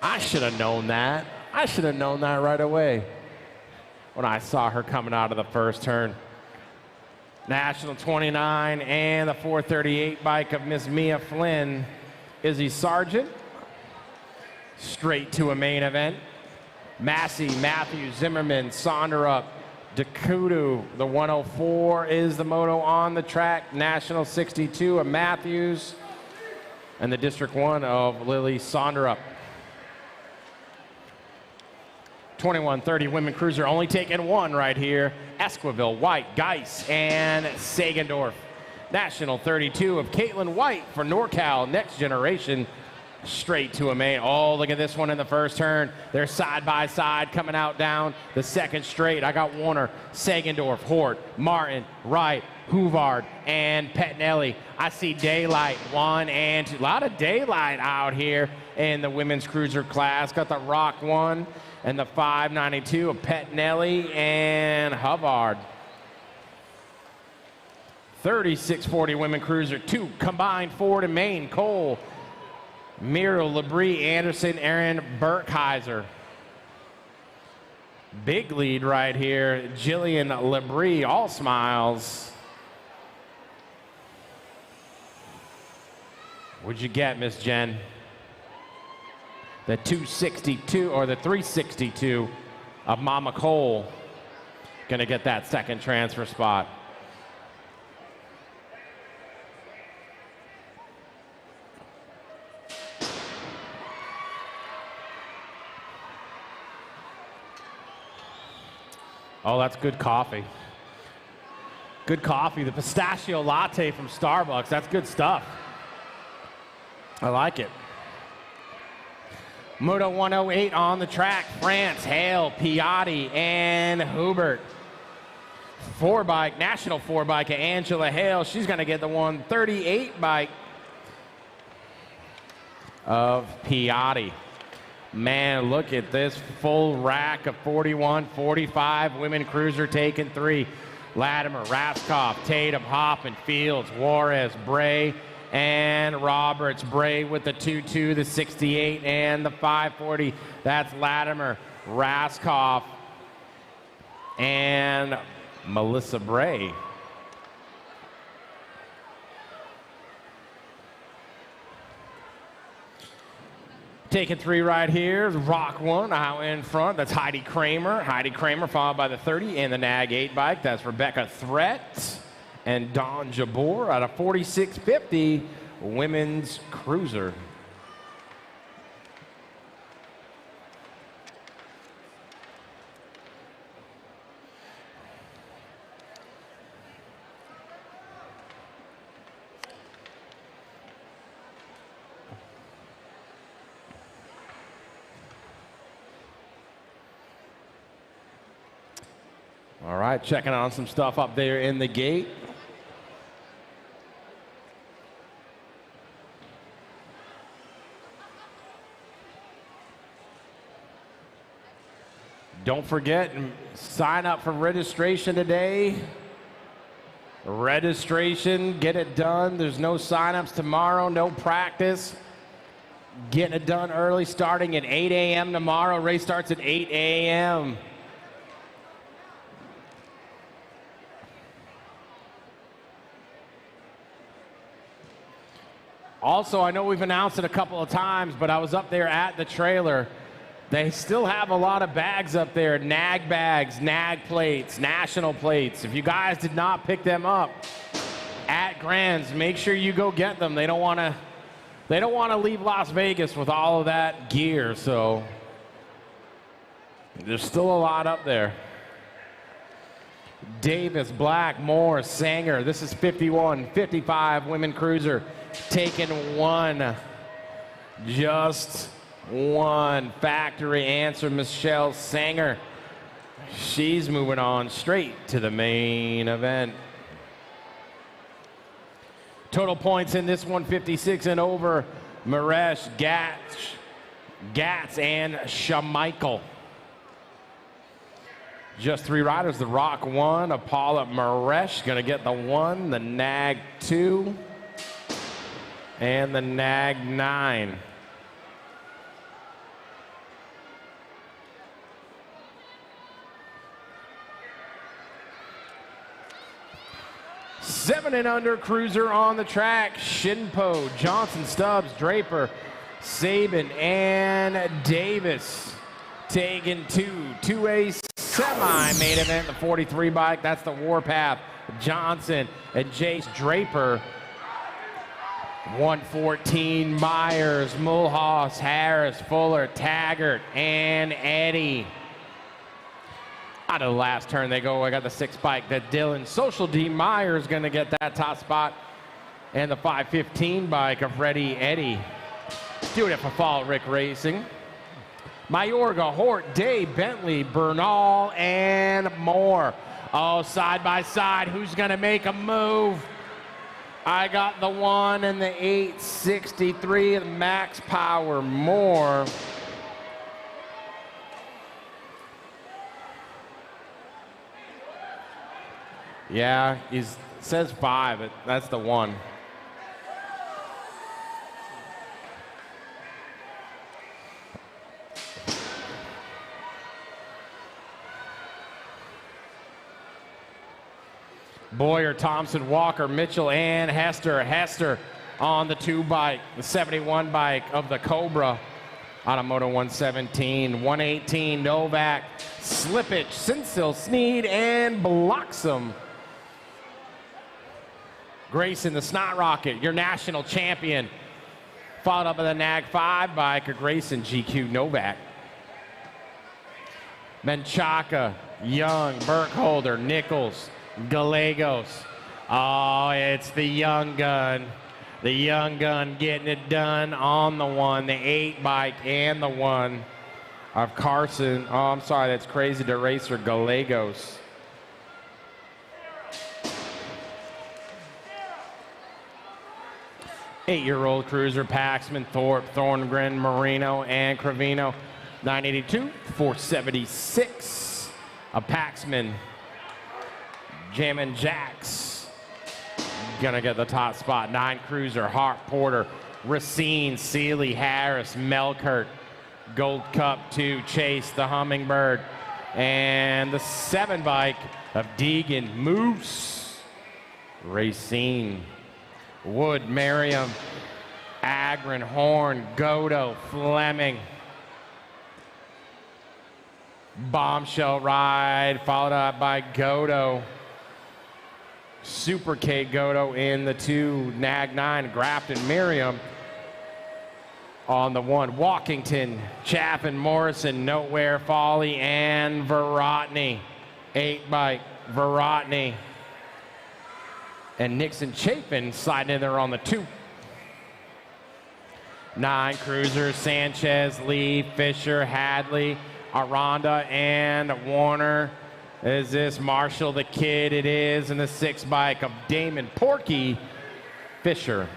I should have known that. I should have known that right away when I saw her coming out of the first turn. National 29 and the 438 bike of Miss Mia Flynn. Izzy Sargent, straight to a main event. Massey, Matthews, Zimmerman, Sonderup, Dakudu. The 104 is the moto on the track. National 62 of Matthews. And the District 1 of Lily Sonderup. 21-30 women cruiser, only taking one right here. Esquivel, White, Geis, and Sagendorf. National 32 of Caitlin White for NorCal Next Generation. Straight to a main. Oh, look at this one in the first turn. They're side by side coming out down the second straight. I got Warner, Sagendorf, Hort, Martin, Wright, Huvard, and Pettinelli. I see daylight, 1 and 2. A lot of daylight out here in the women's cruiser class. Got the Rock 1 and the 592 of Pettinelli and Hubbard. 36-40 women cruiser, 2 combined forward and main. Cole, Miro, Labrie, Anderson, Aaron, Burkheiser. Big lead right here. Jillian Labrie, all smiles. What'd you get, Miss Jen? The 262 or the 362 of Mama Cole. Gonna get that second transfer spot. Oh, that's good coffee. Good coffee. The pistachio latte from Starbucks. That's good stuff. I like it. Moto 108 on the track. France, Hale, Piatti, and Hubert. 4-bike, national 4-bike of Angela Hale. She's going to get the 138 bike of Piatti. Man, look at this full rack of 41, 45. Women cruiser taking 3. Latimer, Raskoff, Tatum, Hoffman, Fields, Juarez, Bray, and Roberts. Bray with the 2-2, the 68, and the 540. That's Latimer, Raskoff, and Melissa Bray. Taking 3 right here, Rock 1 out in front. That's Heidi Kramer. Heidi Kramer followed by the 30 and the Nag 8 bike. That's Rebecca Threat and Dawn Jabor out of 4650 women's cruiser. All right, checking on some stuff up there in the gate. Don't forget, sign up for registration today. Registration, get it done. There's no sign-ups tomorrow, no practice. Getting it done early, starting at 8 a.m. tomorrow. Race starts at 8 a.m. Also, I know we've announced it a couple of times, but I was up there at the trailer They still have a lot of bags up there, nag bags, nag plates, national plates. If you guys did not pick them up at Grands, make sure you go get them. They don't want to leave Las Vegas with all of that gear, so there's still a lot up there. Davis, Black, Moore, Sanger. This is 51, 55 women cruiser, taking one. Just one. Factory answer, Michelle Sanger. She's moving on straight to the main event. Total points in this one, 56 and over. Maresh, Gatz, and Shamichael. Just three riders. The Rock 1, Apollo Maresh going to get the 1, the Nag 2, and the Nag 9. Seven and under cruiser on the track. Shinpo, Johnson, Stubbs, Draper, Sabin, and Davis taking two. 2A semi-main event, the 43 bike. That's the Warpath. Johnson and Jace Draper. 114 Myers, Mulhouse, Harris, Fuller, Taggart, and Eddie. Out of the last turn they go. I got the 6 bike that Dylan Social D Myers going to get that top spot. And the 515 bike of Freddie Eddie. Doing it for Fall Rick Racing. Mayorga, Hort, Day, Bentley, Bernal, and more. Oh, side by side. Who's going to make a move? I got the 1 and the 863, the Max Power Moore. Yeah, he says 5, but that's the 1. Boyer, Thompson, Walker, Mitchell, and Hester. Hester on the 2 bike, the 71 bike of the Cobra. On a Moto 117, 118, Novak, Slippage, Sinsil, Sneed, and Bloxham. Grayson, the Snot Rocket, your national champion. Followed up by the Nag 5 bike of Grayson, GQ Novak. Menchaca, Young, Burkholder, Nichols, Gallegos. Oh, it's the young gun. The young gun getting it done on the 1, the 8 bike, and the 1 of Carson. Oh, I'm sorry, that's Crazy to Racer Gallegos. Eight-year-old cruiser, Paxman, Thorpe, Thorngren, Marino, and Cravino. 982, 476. A Paxman. Jammin' Jacks. Gonna get the top spot. 9 cruiser, Hart, Porter, Racine, Seeley, Harris, Melkert. Gold Cup 2, Chase, the Hummingbird. And the 7 bike of Deegan, Moose. Racine. Wood, Merriam, Agron, Horn, Godo, Fleming. Bombshell ride, followed up by Godo. Super K Godo in the 2, Nag 9, Grafton, Miriam on the 1. Walkington, Chaffin, Morrison, Nowhere, Folly, and Verotny. 8 bike, Verotny. And Nixon Chapin sliding in there on the 2. 9 cruisers, Sanchez, Lee, Fisher, Hadley, Aranda, and Warner. Is this Marshall the Kid? It is. And the 6 bike of Damon Porky Fisher.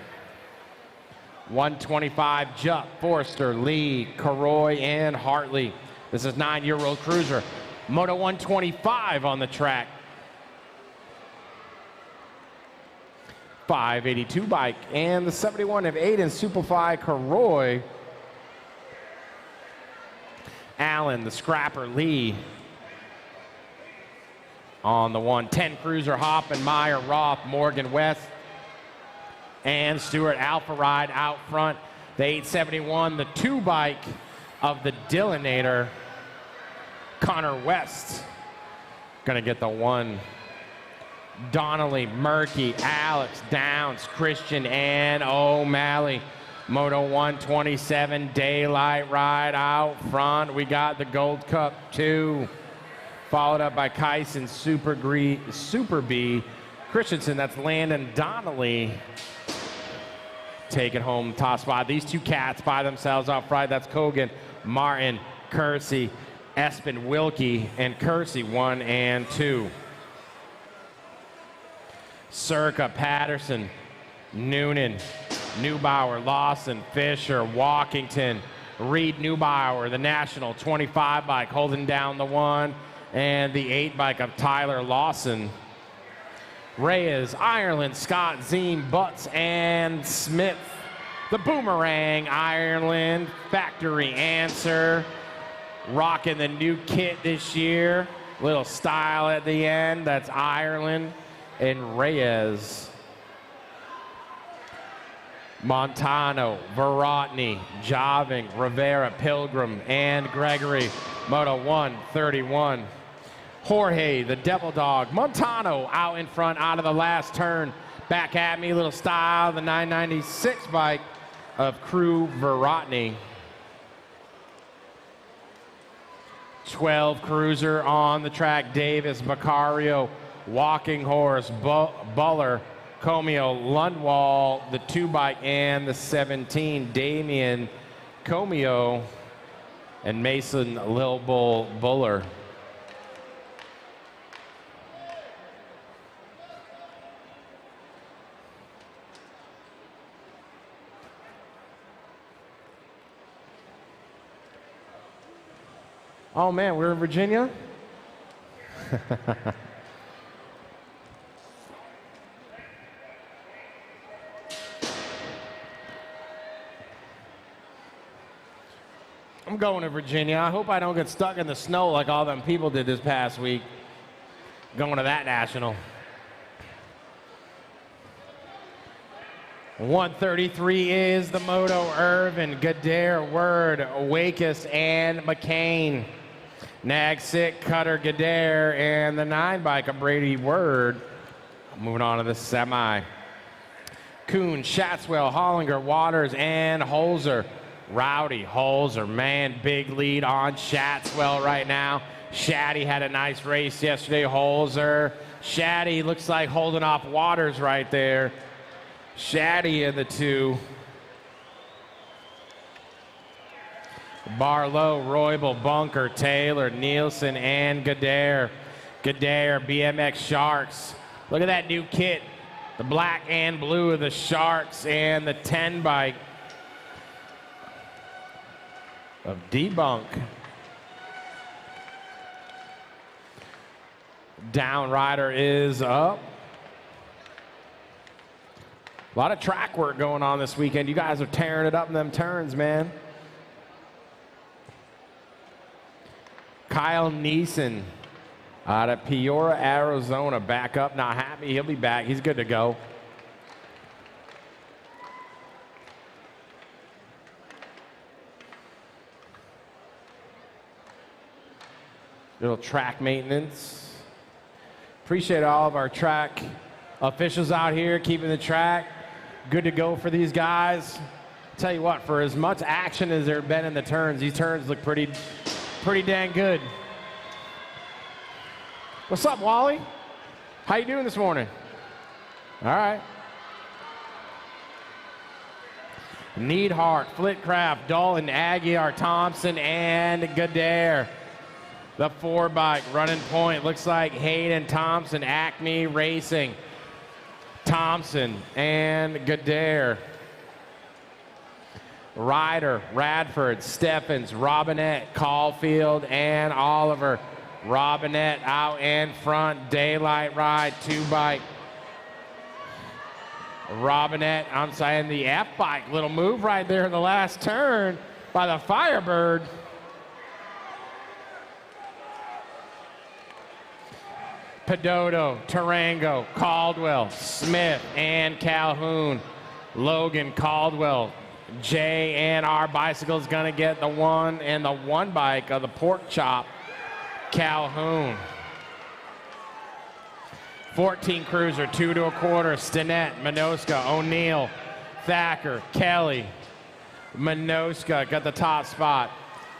125 Jupp, Forrester, Lee, Caroy, and Hartley. This is 9-year-old cruiser. Moto 125 on the track. 582 bike, and the 71 of Aiden Superfly Caroy. Allen, the Scrapper, Lee. On the 110 cruiser, Hoffman, Meyer, Roth, Morgan, West, and Stewart. Alpha Ride out front. The 871, the 2 bike of the Dillinator, Connor West, gonna get the 1. Donnelly, Murky, Alex, Downs, Christian, and O'Malley. Moto 127 Daylight Ride out front. We got the Gold Cup 2, followed up by Kyson, Super B, Christensen. That's Landon Donnelly taking home top spot. These 2 cats by themselves out front. That's Kogan, Martin, Kersey, Espen, Wilkie, and Kersey 1 and 2. Circa, Patterson, Noonan, Neubauer, Lawson, Fisher, Walkington, Reed, Neubauer, the National 25 bike holding down the 1, and the 8 bike of Tyler Lawson. Reyes, Ireland, Scott, Zine, Butts, and Smith. The Boomerang, Ireland, factory answer. Rocking the new kit this year. Little style at the end. That's Ireland and Reyes. Montano, Verotny, Joving, Rivera, Pilgrim, and Gregory. Moto 131. Jorge, the Devil Dog. Montano out in front, out of the last turn. Back at me, little style, the 996 bike of Crew Verotny. 12 Cruiser on the track. Davis, Bacario, Walking Horse, Buller, Comio, Lundwall, the 2 bike, and the 17. Damian, Comio, and Mason, Lil Bull, Buller. Oh man, we're in Virginia? I'm going to Virginia. I hope I don't get stuck in the snow like all them people did this past week. Going to that national. 133 is the moto. Irvin, Gadare, Word, Wakis, and McCain. Nag Sick, Cutter, Gadare, and the 9 bike of Brady Word. Moving on to the semi. Kuhn, Shatswell, Hollinger, Waters, and Holzer. Rowdy, Holzer, man, big lead on Shatswell right now. Shaddy had a nice race yesterday. Holzer. Shaddy looks like holding off Waters right there. Shaddy in the 2. Barlow, Roybal, Bunker, Taylor, Nielsen, and Gadare. Gadare, BMX Sharks. Look at that new kit. The black and blue of the Sharks and the 10 bike of Debunk. Downrider is up. A lot of track work going on this weekend. You guys are tearing it up in them turns, man. Kyle Neeson out of Peoria, Arizona. Back up, not happy. He'll be back. He's good to go. Little track maintenance. Appreciate all of our track officials out here keeping the track good to go for these guys. Tell you what, for as much action as there have been in the turns, these turns look pretty dang good. What's up, Wally? How you doing this morning? All right. Neidhart, Flitcraft, Dolan, Aguiar, Thompson, and Gadare. The 4 bike running point looks like Hayden Thompson, Acme Racing. Thompson and Gadare. Ryder, Radford, Steffens, Robinette, Caulfield, and Oliver. Robinette out in front, Daylight Ride, 2 bike. Robinette, I'm saying the F bike, little move right there in the last turn by the Firebird. Pedoto, Tarango, Caldwell, Smith, and Calhoun. Logan, Caldwell, J&R Bicycle's gonna get the one and the one bike of the Pork Chop, Calhoun. 14 Cruiser, 2 2/4, Stinnett, Minoska, O'Neill, Thacker, Kelly. Minoska got the top spot.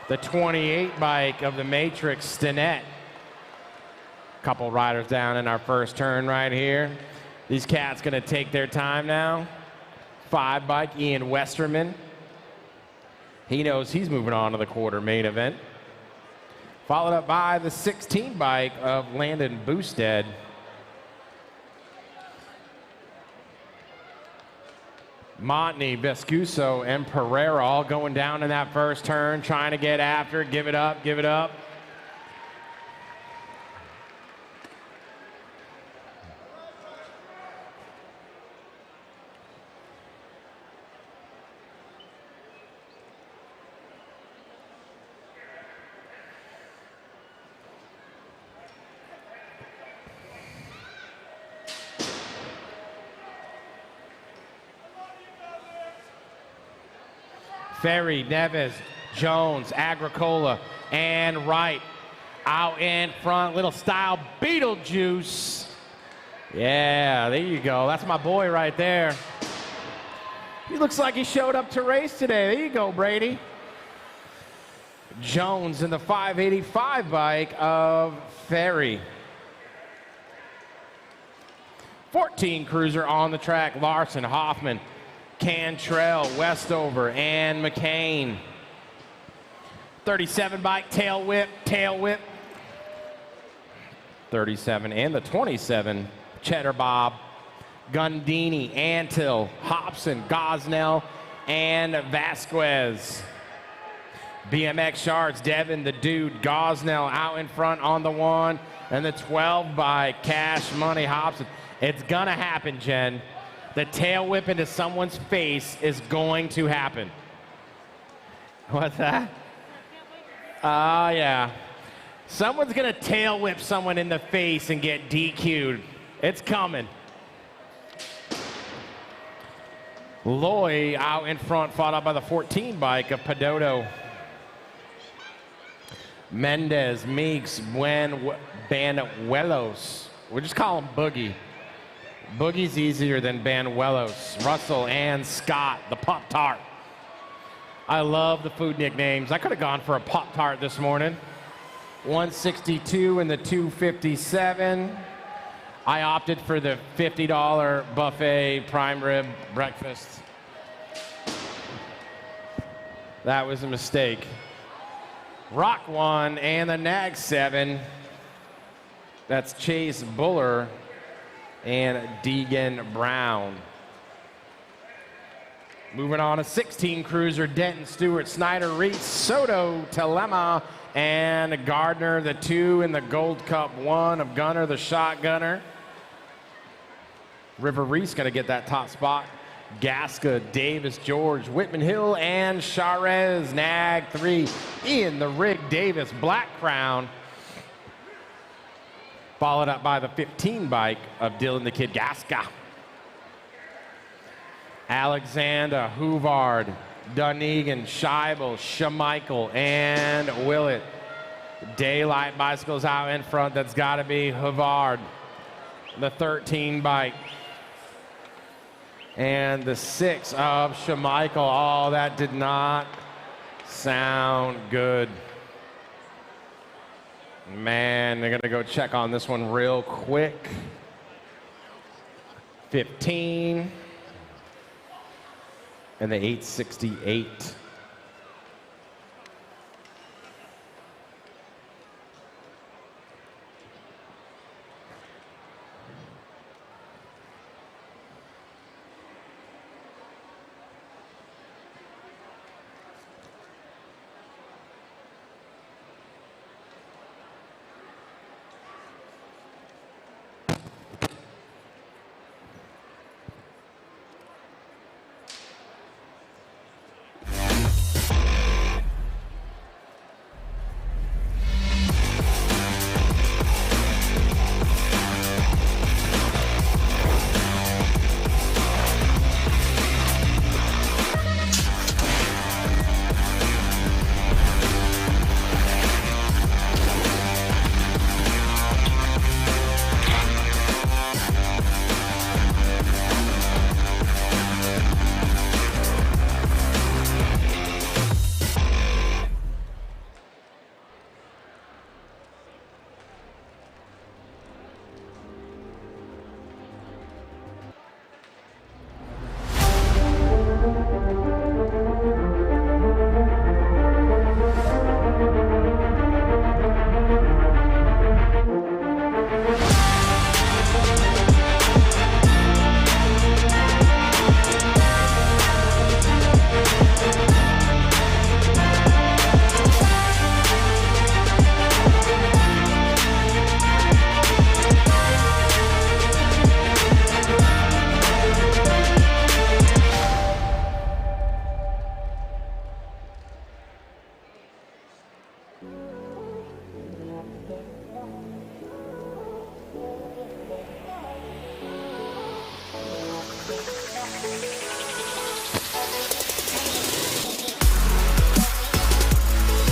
The 28 bike of the Matrix, Stinnett. Couple riders down in our first turn right here. These cats gonna take their time now. 5 bike, Ian Westerman. He knows he's moving on to the quarter main event. Followed up by the 16 bike of Landon Boosted. Montney, Vescuso, and Pereira all going down in that first turn, trying to get after it, give it up, give it up. Ferry, Neves, Jones, Agricola, and Wright. Out in front, little style Beetlejuice. Yeah, there you go. That's my boy right there. He looks like he showed up to race today. There you go, Brady. Jones in the 585 bike of Ferry. 14 Cruiser on the track, Larson, Hoffman, Cantrell, Westover, and McCain. 37 bike, tail whip, tail whip. 37 and the 27, Cheddar Bob, Gundini, Antill, Hobson, Gosnell, and Vasquez. BMX Shards, Devin, the Dude, Gosnell out in front on the 1, and the 12 bike, Cash Money, Hobson. It's gonna happen, Jen. The tail whip into someone's face is going to happen. What's that? Oh, yeah. Someone's going to tail whip someone in the face and get DQ'd. It's coming. Loy out in front, fought up by the 14 bike of Pedoto. Mendez, Meeks, Banuelos. We'll just call him Boogie. Boogie's easier than Banuelos. Russell and Scott, the Pop-Tart. I love the food nicknames. I could have gone for a Pop-Tart this morning. 162 and the 257. I opted for the $50 buffet prime rib breakfast. That was a mistake. Rock 1 and the Nag 7. That's Chase Buller and Deegan Brown. Moving on to 16 Cruiser, Denton, Stewart, Snyder, Reese, Soto, Telema, and Gardner, the 2 in the Gold Cup 1 of Gunner, the shotgunner. River Reese gonna get that top spot. Gasca, Davis, George, Whitman Hill, and Charez, Nag 3, Ian, the Rig, Davis, Black Crown. Followed up by the 15 bike of Dylan the Kid Gasca. Alexander, Hoovard, Dunnegan, Scheibel, Schmeichel, and Willett. Daylight Bicycles out in front. That's got to be Hoovard. The 13 bike. And the 6 of Schmeichel. Oh, that did not sound good. Man, they're going to go check on this one real quick. 15. And the 868.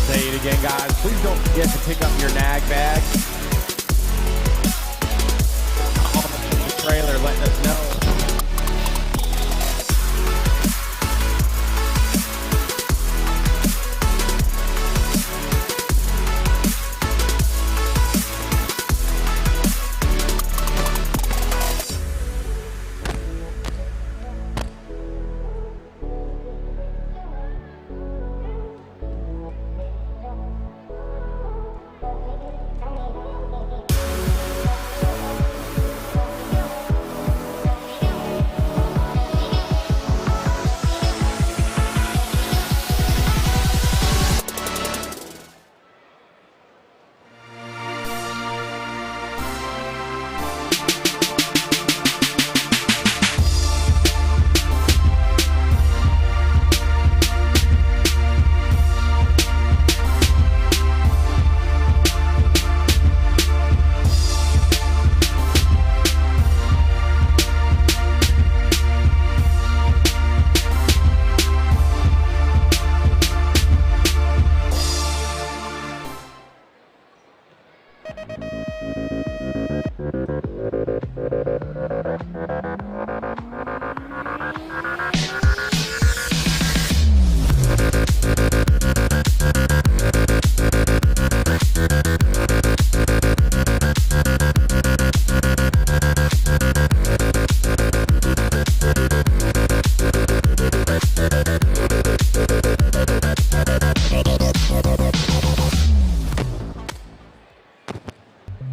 Say it again, guys. Please don't forget to pick up your nag bag. On the trailer, letting us know.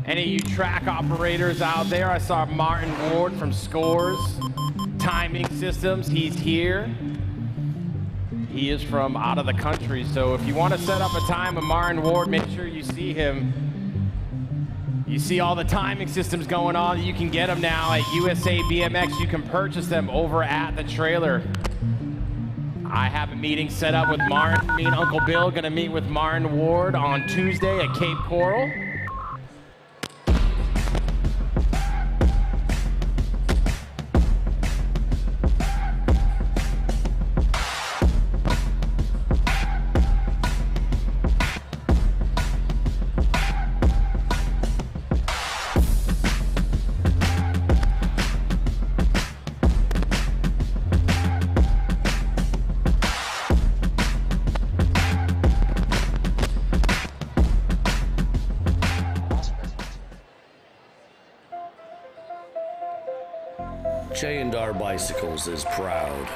Any of you track operators out there, I saw Martin Ward from Scores Timing Systems. He's here. He is from out of the country, so if you want to set up a time with Martin Ward, make sure you see him. You see all the timing systems going on. You can get them now at USA BMX. You can purchase them over at the trailer. I have a meeting set up with Martin. Me and Uncle Bill going to meet with Martin Ward on Tuesday at Cape Coral. J&R Bicycles is proud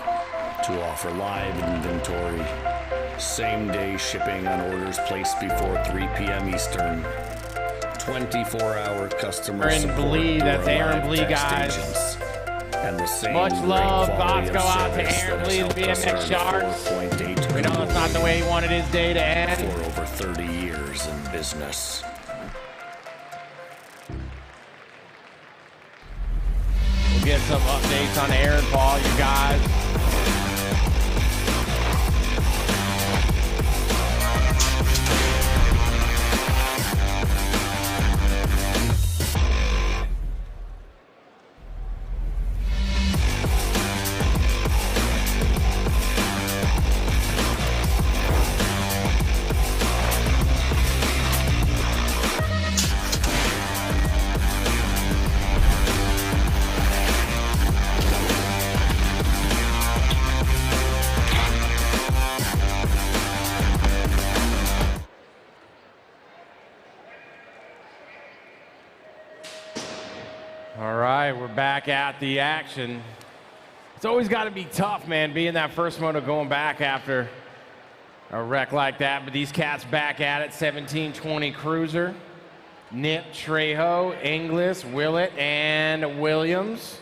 to offer live inventory, same-day shipping on orders placed before 3 p.m. Eastern, 24-hour customer Aaron support. Blee, that's Aaron Blee, guys. Agents, and the same Much great love, quality thoughts go of out to service Aaron that Blee, has the helped us BMX earn Sharks. 4.8 We know that's not the way he wanted his day to end. for over 30 years in business. We'll get some updates on Aaron Paul, you guys. All right, we're back at the action. It's always got to be tough, man, being that first moto going back after a wreck like that. But these cats back at it, 1720 Cruiser. Nip, Trejo, Inglis, Willett, and Williams.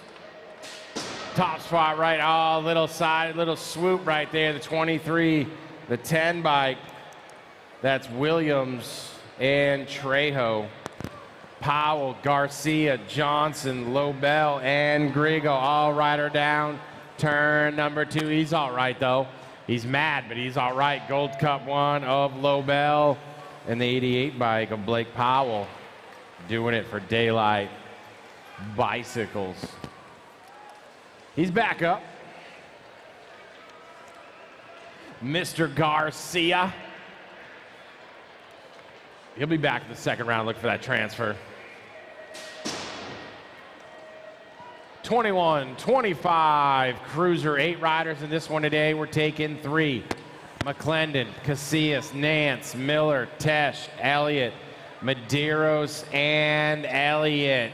Top spot right, oh, little side, little swoop right there, the 23, the 10 bike. That's Williams and Trejo. Powell, Garcia, Johnson, Lobel, and Grigo all right her down. Turn number 2. He's all right, though. He's mad, but he's all right. Gold Cup 1 of Lobel. And the 88 bike of Blake Powell doing it for Daylight Bicycles. He's back up. Mr. Garcia. He'll be back in the second round looking for that transfer. 21-25 Cruiser, 8 riders in this one today. We're taking 3. McClendon, Casillas, Nance, Miller, Tesh, Elliott, Medeiros, and Elliott.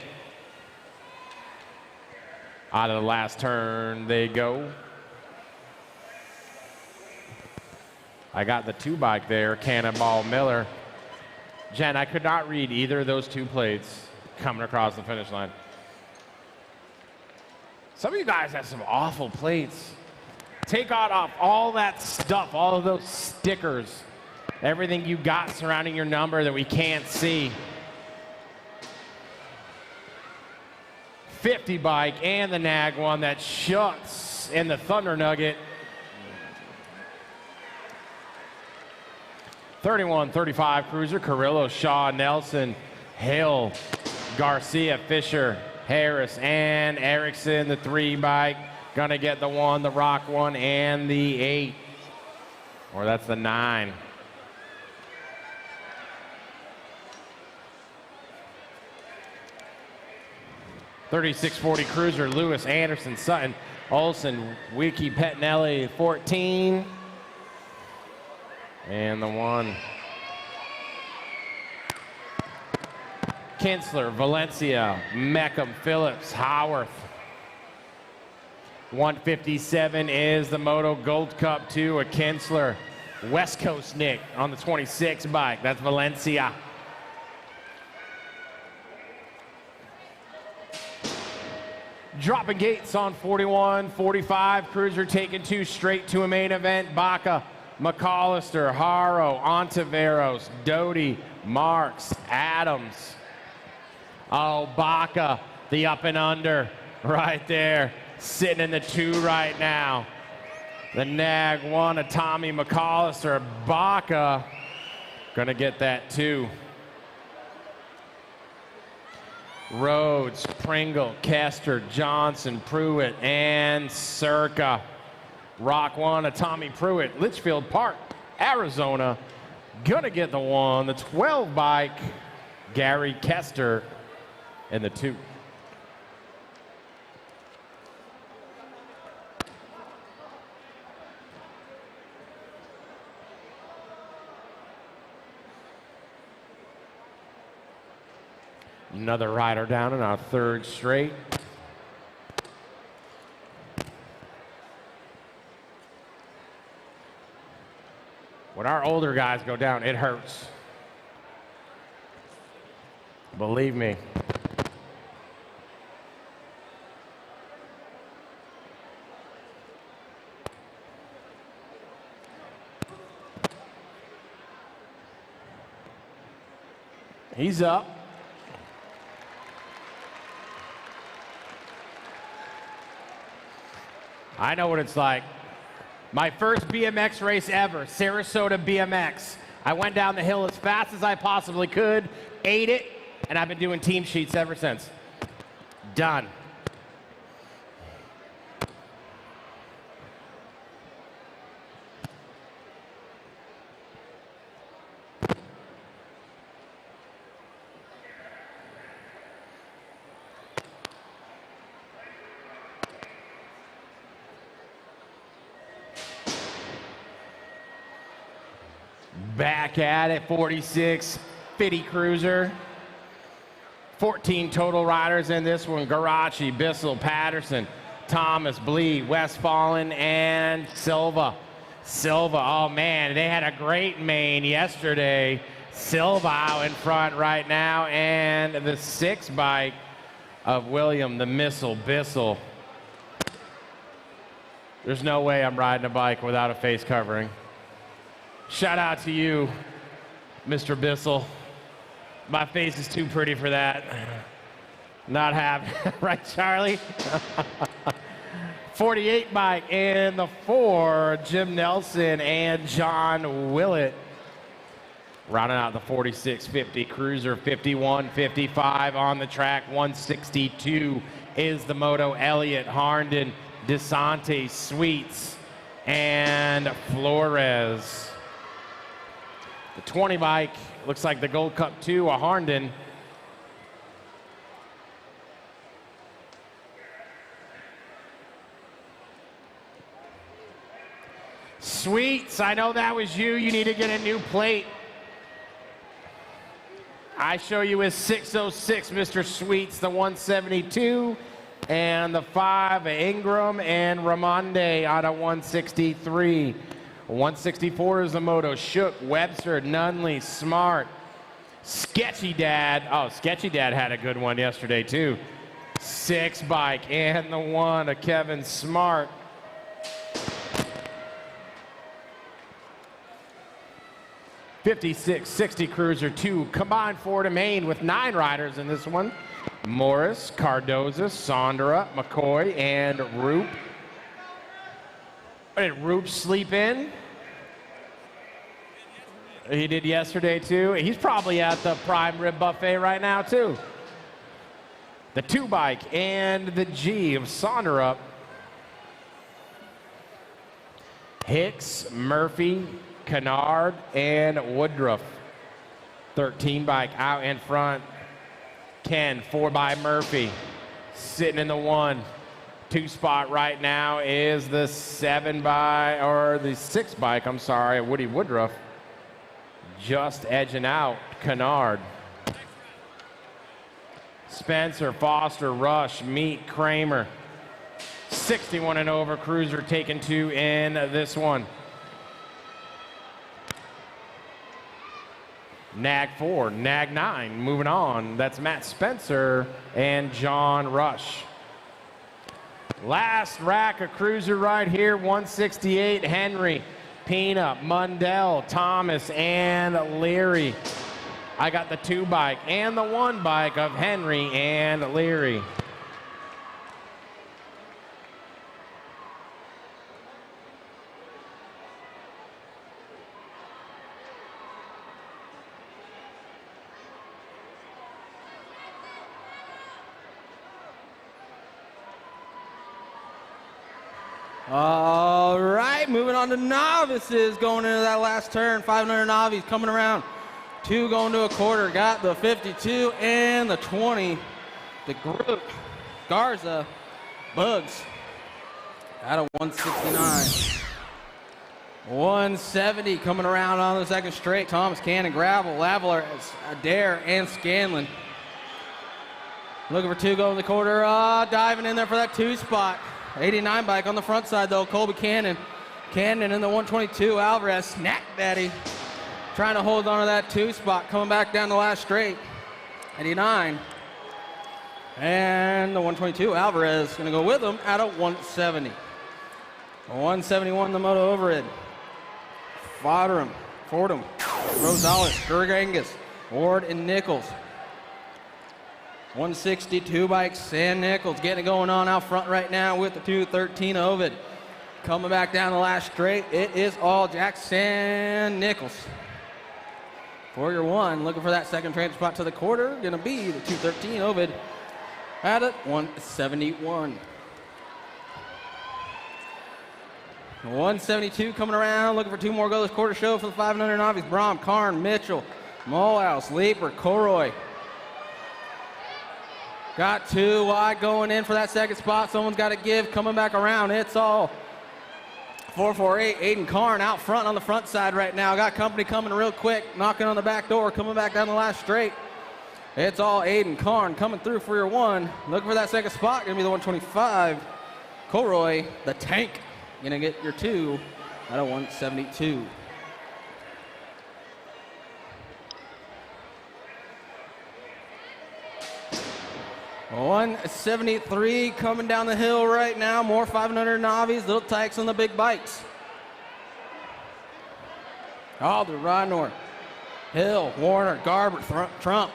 Out of the last turn they go. I got the 2 bike there, Cannonball Miller. Jen, I could not read either of those 2 plates coming across the finish line. Some of you guys have some awful plates. Take off all that stuff, all of those stickers, everything you got surrounding your number that we can't see. 50 bike and the nag one that shuts in the Thunder Nugget. 31-35 Cruiser, Carrillo, Shaw, Nelson, Hill, Garcia, Fisher, Harris, and Erickson, the 3 bike. Gonna get the 1, the Rock 1, and the 8. Or that's the 9. $36.40 Cruiser, Lewis, Anderson, Sutton, Olson, Wiki, Pettinelli, 14. And the 1. Kinsler, Valencia, Meckham, Phillips, Howarth. 157 is the Moto Gold Cup 2, a Kinsler. West Coast Nick on the 26 bike. That's Valencia. Dropping gates on 41-45. Cruiser taking 2 straight to a main event. Baca, McAllister, Haro, Ontiveros, Doty, Marks, Adams. Oh, Baca, the up and under right there. Sitting in the 2 right now. The nag 1 of Tommy McAllister. Baca gonna get that 2. Rhodes, Pringle, Kester, Johnson, Pruitt, and Circa. Rock 1 of Tommy Pruitt. Litchfield Park, Arizona. Gonna get the 1. The 12 bike, Gary Kester, and the 2. Another rider down in our 3rd straight. When our older guys go down, it hurts. Believe me. He's up. I know what it's like. My first BMX race ever, Sarasota BMX. I went down the hill as fast as I possibly could, ate it, and I've been doing team sheets ever since. Done. Back at it, 46, Fitty Cruiser. 14 total riders in this one. Garachi, Bissell, Patterson, Thomas, Bleed, Westfallen, and Silva. Silva, oh man, they had a great main yesterday. Silva out in front right now, and the 6 bike of William, the Missile, Bissell. There's no way I'm riding a bike without a face covering. Shout out to you, Mr. Bissell. My face is too pretty for that. Not happening, right, Charlie? 48 bike and the 4, Jim Nelson and John Willett. Rounding out the 46-50 cruiser, 51-55 on the track. 162 is the moto. Elliott, Harnden, DeSante, Sweets, and Flores. The 20 bike looks like the Gold Cup 2, a Harnden. Sweets, I know that was you. You need to get a new plate. I show you his 606, Mr. Sweets, the 172, and the 5, Ingram and Ramonde out of 163. 164 is the moto. Shook, Webster, Nunley, Smart, Sketchy Dad. Oh, Sketchy Dad had a good one yesterday, too. 6 bike and the 1 of Kevin Smart. $56.60 cruiser, 2 combined Ford and Main with 9 riders in this one. Morris, Cardoza, Sondra, McCoy, and Roop. Did Roop sleep in? He did yesterday too. He's probably at the prime rib buffet right now too. The 2 bike and the G of Sondra. Hicks, Murphy, Kennard, and Woodruff. 13 bike out in front. Ken, 4 by Murphy. Sitting in the 1. 2 spot right now is the 7 by, or the 6 bike, I'm sorry, Woody Woodruff. Just edging out Kennard. Spencer, Foster, Rush, Meat, Kramer. 61 and over cruiser taking 2 in this one. Nag 4, Nag 9, moving on. That's Matt Spencer and John Rush. Last rack of cruiser right here, 168, Henry, Pina, Mundell, Thomas, and Leary. I got the 2 bike and the 1 bike of Henry and Leary. All right, moving on to novices going into that last turn. 500 novices coming around. 2 going to a quarter. Got the 52 and the 20. The group, Garza, Bugs, out of 169. 170 coming around on the second straight. Thomas, Cannon, Gravel, Lavler, Adair, and Scanlon. Looking for 2 going to the quarter. Diving in there for that 2 spot. 89 bike on the front side though, Colby Cannon. Cannon in the 122, Alvarez, Snack Daddy. Trying to hold on to that 2 spot, coming back down the last straight. 89. And the 122, Alvarez, gonna go with him out of 170. 171, the moto overhead. Fodrum, Fordham, Rosales, Gergangus, Ward, and Nichols. 162 bikes, San Nichols getting it going on out front right now with the 213 Ovid. Coming back down the last straight, it is all Jackson Nichols. For your 1, looking for that second transfer spot to the quarter, gonna be the 213 Ovid at it, 171. 172 coming around, looking for 2 more go this quarter show for the 500 novice. Brom, Karn, Mitchell, Mohouse, Leaper, Coroy. Got 2 wide going in for that second spot. Someone's got to give, coming back around. It's all 448, Aiden Karn out front on the front side right now. Got company coming real quick, knocking on the back door, coming back down the last straight. It's all Aiden Karn coming through for your 1. Looking for that second spot, gonna be the 125. Coroy, the tank, gonna get your 2 out of 172. 173 coming down the hill right now. More 500 novies, little tykes on the big bikes. Alder, Rodnor, Hill, Warner, Garber, Trump.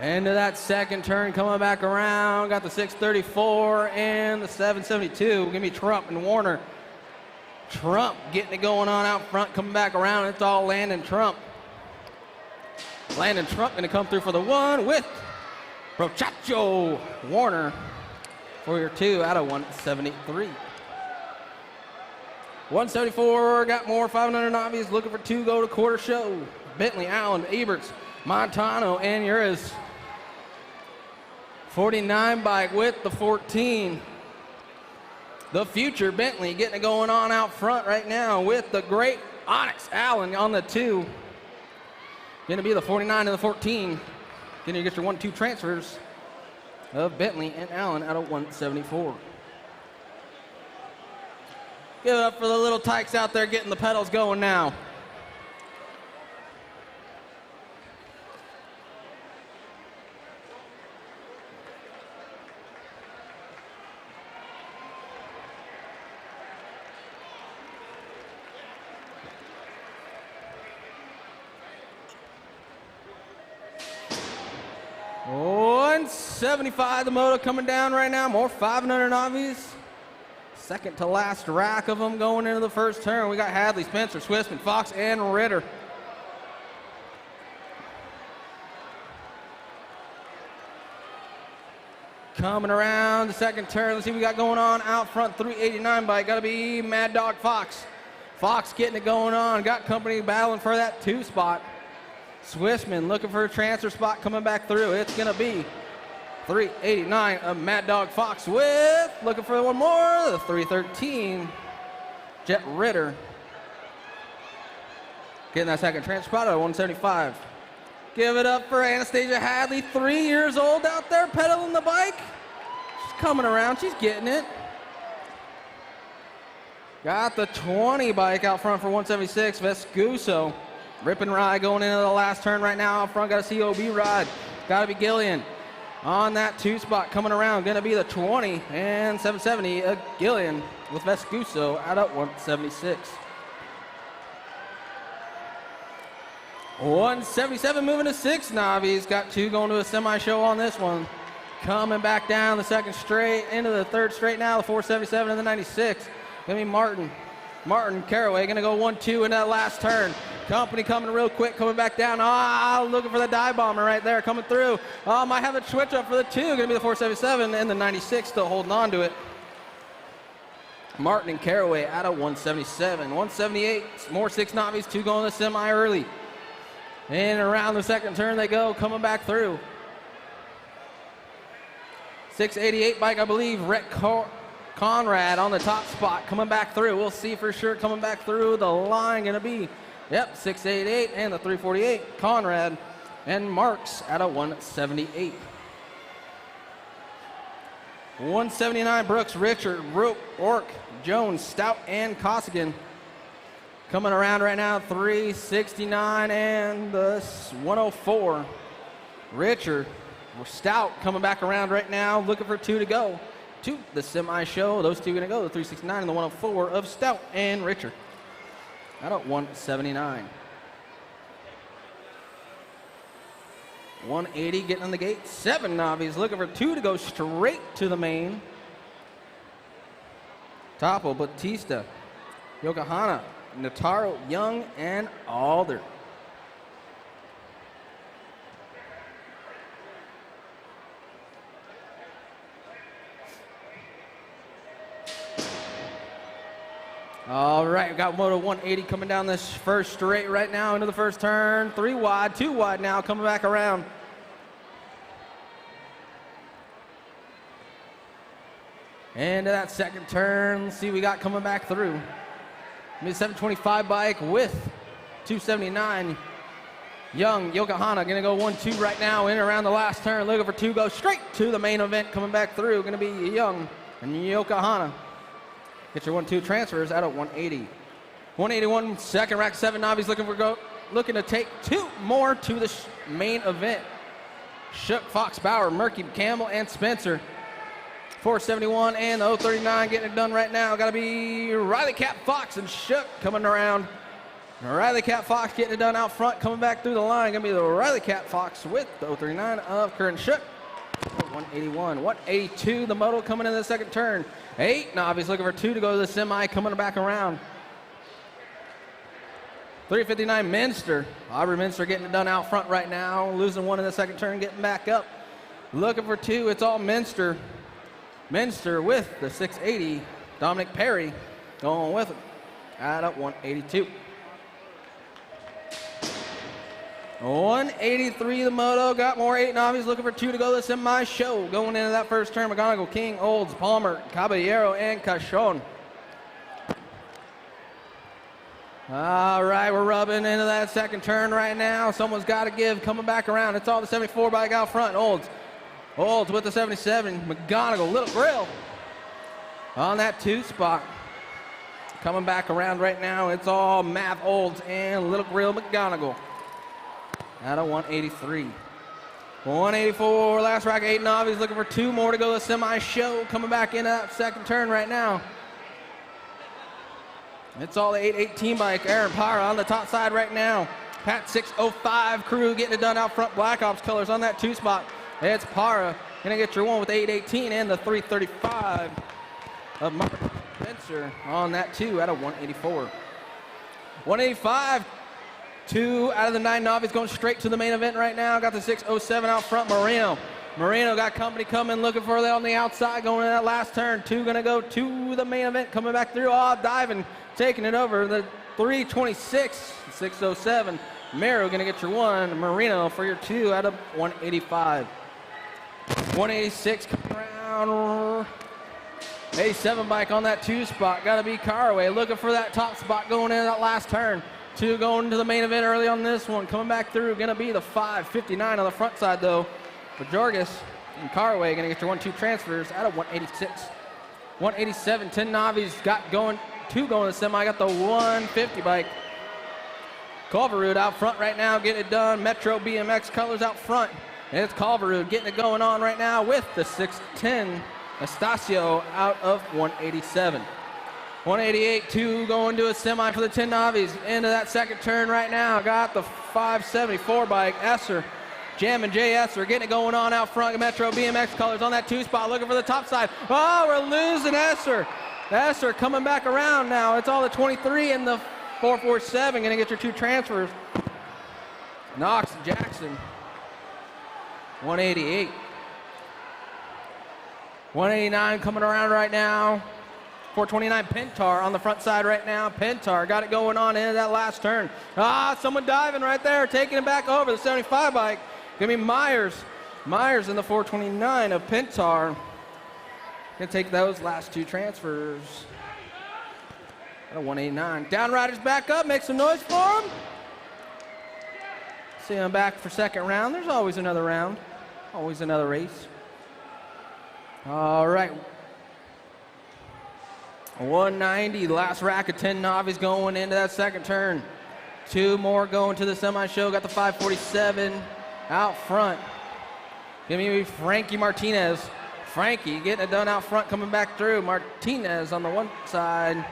Into that second turn, coming back around. Got the 634 and the 772. Give me Trump and Warner. Trump getting it going on out front, coming back around. It's all Landon Trump. Landon Trump going to come through for the 1 with Brochacho Warner for your 2 out of 173. 174, got more 500 obvious, looking for 2, go to quarter show. Bentley, Allen, Eberts, Montano, and yours. 49 bike with the 14. The future Bentley getting it going on out front right now with the great Onyx Allen on the 2. Going to be the 49 and the 14. Going to get your 1-2 transfers of Bentley and Allen out of 174. Give it up for the little tykes out there getting the pedals going now. Oh, 175, the moto coming down right now. More 500 obvious. Second to last rack of them going into the first turn. We got Hadley, Spencer, Swissman, Fox, and Ritter. Coming around the second turn. Let's see what we got going on out front. 389 bike. Got to be Mad Dog Fox. Fox getting it going on. Got company battling for that 2 spot. Swissman looking for a transfer spot coming back through. It's going to be 389 of Mad Dog Fox with, looking for one more, the 313, Jet Ritter. Getting that second transfer spot at 175. Give it up for Anastasia Hadley, 3 years old out there pedaling the bike. She's coming around, she's getting it. Got the 20 bike out front for 176, Vescuso. Rip and ride going into the last turn right now. Out front, got a COB ride. Got to be Gillian. On that 2 spot coming around, going to be the 20 and 770, Gillian with Vescuso out at 176. 177 moving to 6 Navi's. Got 2 going to a semi-show on this one. Coming back down the second straight, into the third straight now, the 477 and the 96. Going to be Martin Caraway going to go 1-2 in that last turn. Company coming real quick, coming back down. Looking for the dive bomber right there, coming through. Might have a switch up for the 2. Going to be the 477 and the 96 still holding on to it. Martin and Caraway out of 177. 178, more 6 Navis, 2 going to semi early. And around the second turn they go, coming back through. 688 bike, I believe, Rhett Conrad on the top spot, coming back through. We'll see for sure coming back through the line. Going to be, 688 and the 348, Conrad and Marks out of 178. 179, Brooks, Richard, Roop, Ork, Jones, Stout, and Costigan. Coming around right now, 369 and the 104. Richard, Stout coming back around right now, looking for 2 to go. To the semi-show, those 2 going to go, the 369 and the 104 of Stout and Richard. Out at 179. 180 getting on the gate. 7 Navis looking for 2 to go straight to the main. Topo, Batista, Yokohama, Nataro, Young, and Alder. All right, we got Moto 180 coming down this first straight right now into the first turn. 3 wide, 2 wide now, coming back around. Into that second turn, let's see what we got coming back through. Mid 725 bike with 279. Young, Yokohama, gonna go 1-2 right now in around the last turn, looking for 2, go straight to the main event, coming back through, gonna be Young and Yokohama. Get your 1-2 transfers out of 180. 181, second rack, 7 Navis looking to take 2 more to the main event. Shook, Fox, Bauer, Murky, Campbell, and Spencer. 471 and the 039 getting it done right now. Got to be Riley Cap, Fox, and Shook coming around. Riley Cap, Fox getting it done out front, coming back through the line. Going to be the Riley Cap, Fox with the 039 of Curran Shook. 181, 182, the moto coming in the second turn. 8 Navis looking for 2 to go to the semi, coming back around. 359 Minster. Aubrey Minster getting it done out front right now. Losing one in the second turn, getting back up. Looking for two. It's all Minster. Minster with the 680. Dominic Perry going with it at a 182. 183 the moto. Got more 8 novices looking for two to go. The semi-show going into that first turn. McGonigal, King, Olds, Palmer, Caballero, and Cachon. All right, we're rubbing into that second turn right now. Someone's got to give, coming back around. It's all the 74 bike out front. Olds with the 77. McGonigal, Little Grill on that 2 spot. Coming back around right now, it's all Matt Olds and Little Grill McGonigal at a 183. 184, last rack, 8 novices looking for 2 more to go. The semi-show coming back into that second turn right now. It's all the 818 bike. Aaron Parra on the top side right now. Pat 605 crew getting it done out front. Black Ops colors on that 2 spot. It's Parra gonna get your 1 with the 818 and the 335 of Mark Spencer on that 2 at a 184. 185, 2 out of the 9 novices going straight to the main event right now. Got the 607 out front. Moreno got company coming, looking for that on the outside, going in that last turn. 2 gonna go to the main event, coming back through, diving, taking it over. The 326, 607. Mero gonna get your 1. Moreno for your 2 out of 185. 186 coming around. 87 bike on that 2 spot. Gotta be Caraway, looking for that top spot going into that last turn. 2 going to the main event early on this one. Coming back through, gonna be the 559 on the front side though. But Jorgis and Caraway gonna get your 1-2 transfers out of 186. 187, 10 novices got going, 2 going to the semi. Got the 150 bike. Culverwood out front right now, getting it done. Metro BMX colors out front. And it's Culverwood getting it going on right now with the 610. Estacio out of 187. 188, 2 going to a semi for the 10 novices. Into that second turn right now. Got the 574 bike. Esser, Jam and Jay Esser getting it going on out front. Metro BMX colors on that 2 spot, looking for the top side. Oh, we're losing Esser. Esser coming back around now. It's all the 23 and the 447. Gonna get your 2 transfers. Knox and Jackson. 188. 189 coming around right now. 429 Pentar on the front side right now. Pentar got it going on into that last turn. Someone diving right there, taking it back over the 75 bike. Gonna be Myers. Myers in the 429 of Pentar. Gonna take those last 2 transfers. At a 189. Downriders back up, make some noise for them. See them back for second round. There's always another round. Always another race. All right. 190, last rack of 10 novices going into that second turn. 2 more going to the semi-show. Got the 547 out front. Give me Frankie Martinez. Frankie getting it done out front, coming back through. Martinez on the one side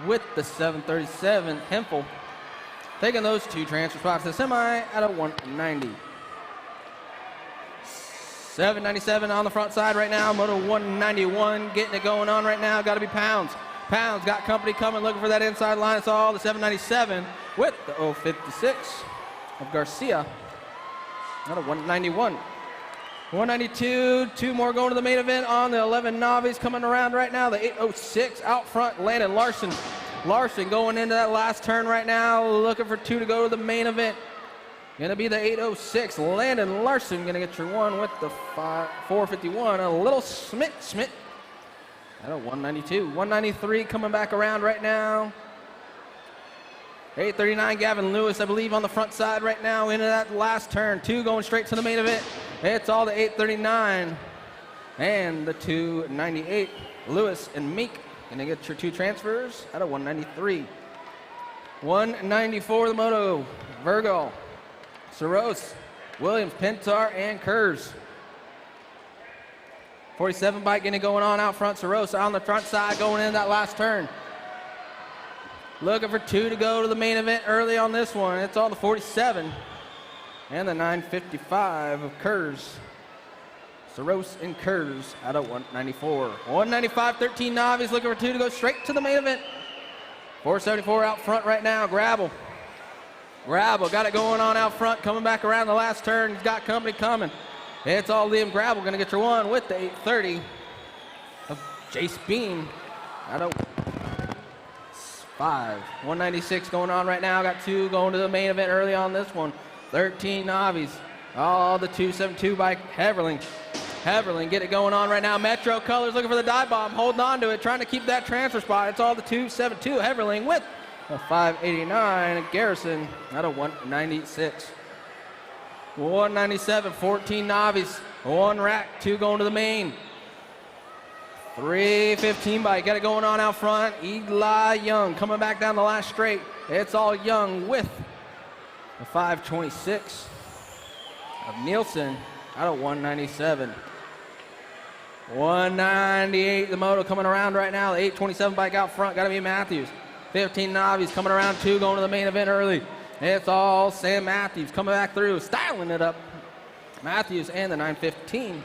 with the 737. Hempel taking those 2 transfer spots to the semi at a 190. 797 on the front side right now. Moto 191 getting it going on right now. Got to be Pounds. Pounds got company coming, looking for that inside line. It's all the 797 with the 056 of Garcia. Not a 191. 192, 2 more going to the main event on the 11 novices coming around right now. The 806 out front, Landon Larson. Larson going into that last turn right now, looking for 2 to go to the main event. Gonna be the 806, Landon Larson gonna get your 1 with the 451. A little Schmidt at a 192. 193 coming back around right now. 839, Gavin Lewis, I believe, on the front side right now into that last turn. 2 going straight to the main event. It's all the 839 and the 298. Lewis and Meek gonna get your 2 transfers at a 193. 194 the moto, Virgo, Soros, Williams, Pentar, and Kurz. 47 bike getting it going on out front. Soros on the front side going in that last turn. Looking for 2 to go to the main event early on this one. It's all the 47 and the 955 of Kurz. Soros and Kurz out of 194. 195, 13 novices looking for 2 to go straight to the main event. 474 out front right now. Gravel. Gravel got it going on out front, coming back around the last turn. He's got company coming. It's all Liam Gravel going to get your one with the 830 of Jace Beam. I don't. 5. 196 going on right now. Got 2 going to the main event early on this one. 13 Navis. All the 272 by Heverling. Heverling get it going on right now. Metro Colors looking for the dive bomb. Holding on to it. Trying to keep that transfer spot. It's all the 272. Heverling with a 589. Garrison out of 196. 197. 14 Navis. 1 rack. 2 going to the main. 315 bike, got it going on out front. Eli Young coming back down the last straight. It's all Young with the 526 of Nielsen out of 197. 198, the moto coming around right now. The 827 bike out front, got to be Matthews. 15 Navis coming around 2, going to the main event early. It's all Sam Matthews coming back through, styling it up. Matthews and the 915.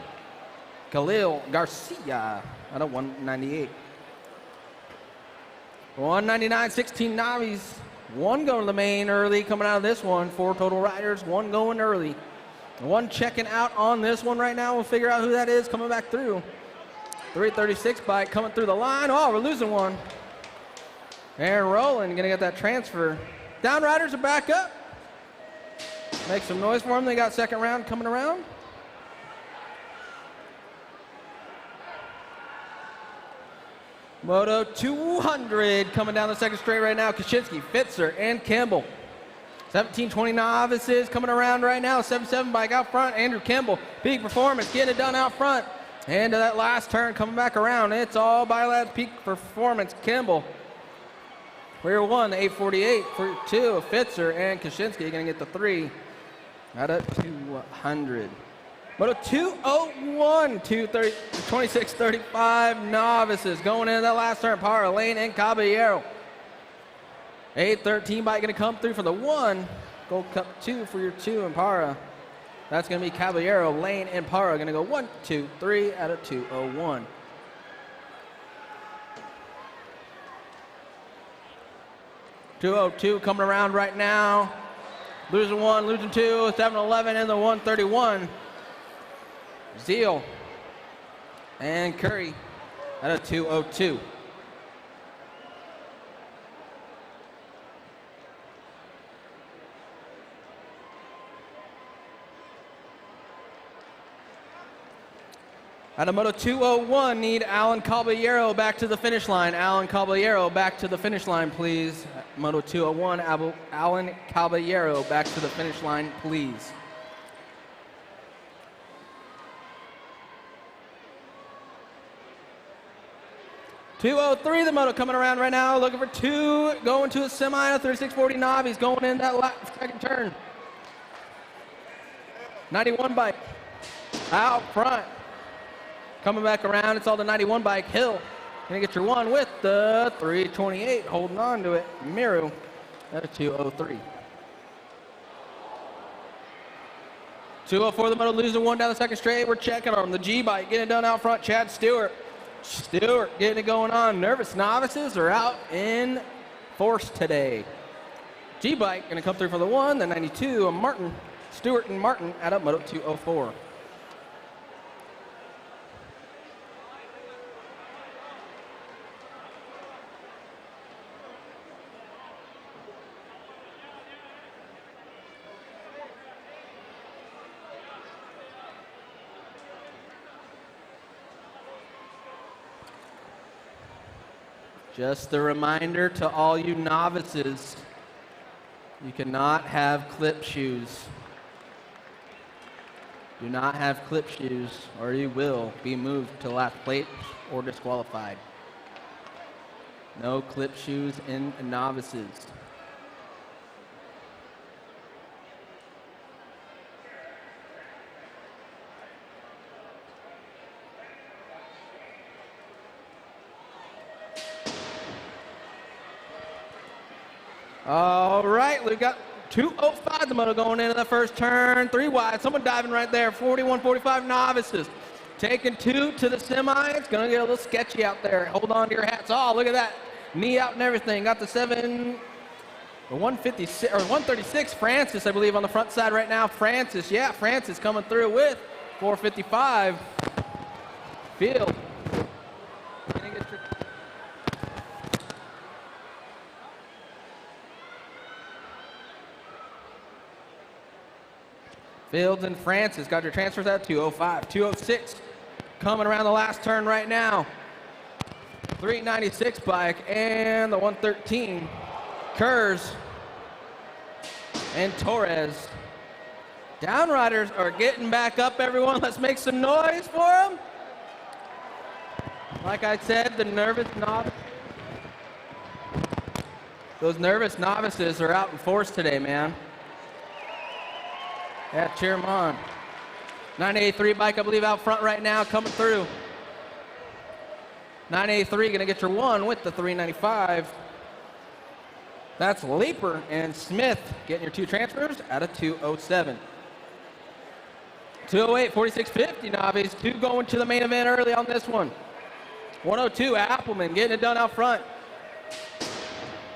Khalil Garcia out of 198. 199, 16 Navis. 1 going to the main early coming out of this one. 4 total riders, 1 going early. 1 checking out on this one right now. We'll figure out who that is coming back through. 336 bike coming through the line. Oh, we're losing one. Aaron Rowland going to get that transfer. Down riders are back up. Make some noise for them. They got second round coming around. Moto 200 coming down the second straight right now. Kaczynski, Fitzer, and Kimball. 1720 novices coming around right now. 77 bike out front. Andrew Kimball, Peak Performance, getting it done out front. And to that last turn coming back around. It's all Biolabs Peak Performance. Kimball. Rear 1, the 848. For 2, Fitzer and Kaczynski going to get the 3 out of 200. Moto 201, 2635 novices going into that last turn. Power Lane and Caballero. 813 bike going to come through for the 1. Gold Cup 2 for your 2 and Para. That's going to be Caballero, Lane, and Para. Going to go 1, 2, 3 out of 201. .202 coming around right now. Losing 1, losing 2, 711 in the 131. Zeal and Curry out of 202. Out of Moto 201, need Alan Caballero back to the finish line. Alan Caballero back to the finish line, please. Moto 201, Alan Caballero back to the finish line, please. .203, the moto coming around right now, looking for 2, going to a semi, a 3640 knob. He's going in that second turn. 91 bike out front. Coming back around, it's all the 91 bike. Hill, gonna get your 1 with the 328, holding on to it. Miru, at a 203. 204, the moto losing 1 down the second straight. We're checking on him. The G bike getting it done out front. Chad Stewart. Stewart getting it going on. Nervous novices are out in force today. G-Bike going to come through for the 1, the 92, Martin. Stewart and Martin out of Moto 204. Just a reminder to all you novices, you cannot have clip shoes. Do not have clip shoes or you will be moved to last place or disqualified. No clip shoes in novices. All right, we've got 205, the moto going into the first turn, 3 wide. Someone diving right there, 41, 45 novices. Taking 2 to the semi. It's going to get a little sketchy out there. Hold on to your hats. Oh, look at that. Knee out and everything. Got the 7 The 156 or 136, Francis, I believe, on the front side right now. Francis coming through with 455. Field. Fields and Francis got your transfers at 205, 206. Coming around the last turn right now. 396 bike and the 113. Kurz and Torres. Downriders are getting back up, everyone. Let's make some noise for them. Like I said, those nervous novices are out in force today, man. Yeah, cheer them on. 983 bike, I believe, out front right now, coming through. 983 gonna get your one with the 395. That's Leaper and Smith getting your two transfers out of 207. 208, 4650 novice, two going to the main event early on this one. 102, Appleman getting it done out front.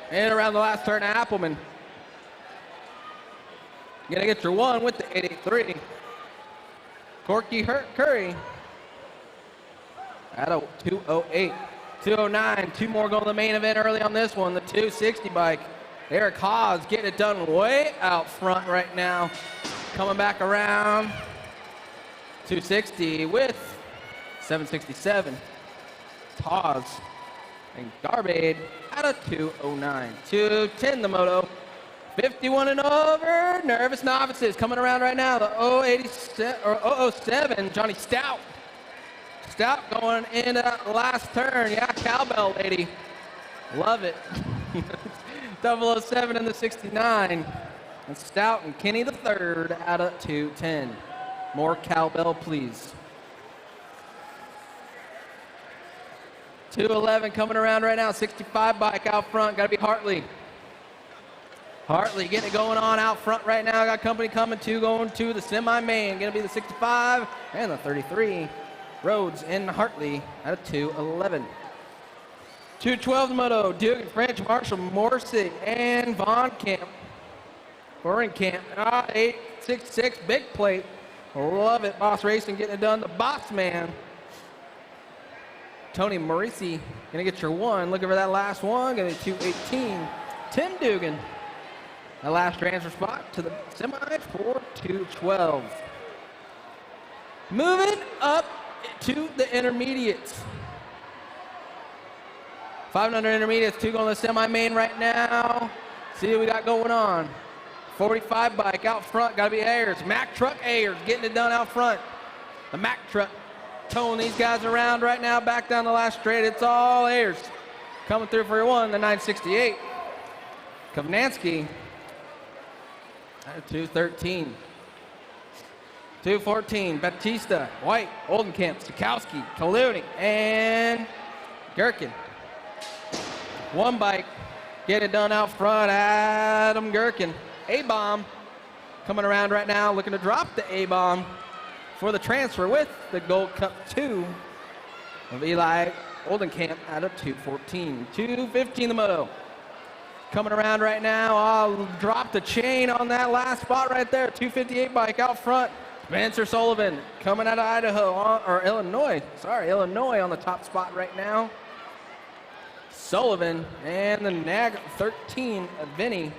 And around the last turn, Appleman. Gonna get your one with the 883. Corky Curry at a 208. 209, two more going to the main event early on this one, the 260 bike. Eric Haas getting it done way out front right now. Coming back around. 260 with 767. Haas and Garbade at a 209. 210 the moto. 51 and over, nervous novices coming around right now. The 007, Johnny Stout. Stout going in last turn. Yeah, cowbell lady. Love it. 007 and the 69. And Stout and Kenny the third out of 210. More cowbell, please. 211 coming around right now. 65 bike out front. Got to be Hartley. Hartley getting it going on out front right now. Got company coming to going to the semi-main. Going to be the 65 and the 33. Rhodes and Hartley at a 211. 212 the moto. Dugan, French, Marshall, Morrissey, and Von Camp. Camp. 866 big plate. Love it. Boss Racing getting it done. The boss man. Tony Morrissey going to get your one. Looking for that last one. Going to be 218. Tim Dugan. The last transfer spot to the semi for 212. Moving up to the intermediates. 500 intermediates, two going to the semi-main right now. See what we got going on. 45 bike out front, got to be Ayers. Mack Truck Ayers getting it done out front. The Mack Truck towing these guys around right now, back down the last straight. It's all Ayers. Coming through for your one, the 968. Kovnansky. 213. 214, Batista, White, Oldenkamp, Stokowski, Kaluni, and Gherkin. One bike, get it done out front, Adam Gherkin. A-bomb coming around right now, looking to drop the A-bomb for the transfer with the Gold Cup 2 of Eli Oldenkamp out of 214. 215 the moto. Coming around right now, I'll drop the chain on that last spot right there. 258 bike out front. Spencer Sullivan coming out of Illinois on the top spot right now. Sullivan and the NAG 13 of Vinny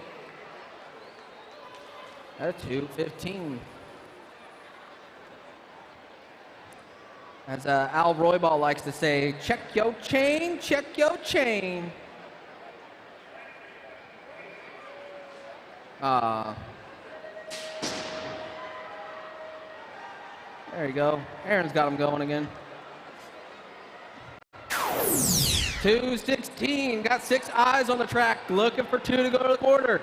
at 215. As Al Roybal likes to say, check your chain, check your chain. There you go. Aaron's got him going again. 216, got 6 eyes on the track, looking for 2 to go to the quarter.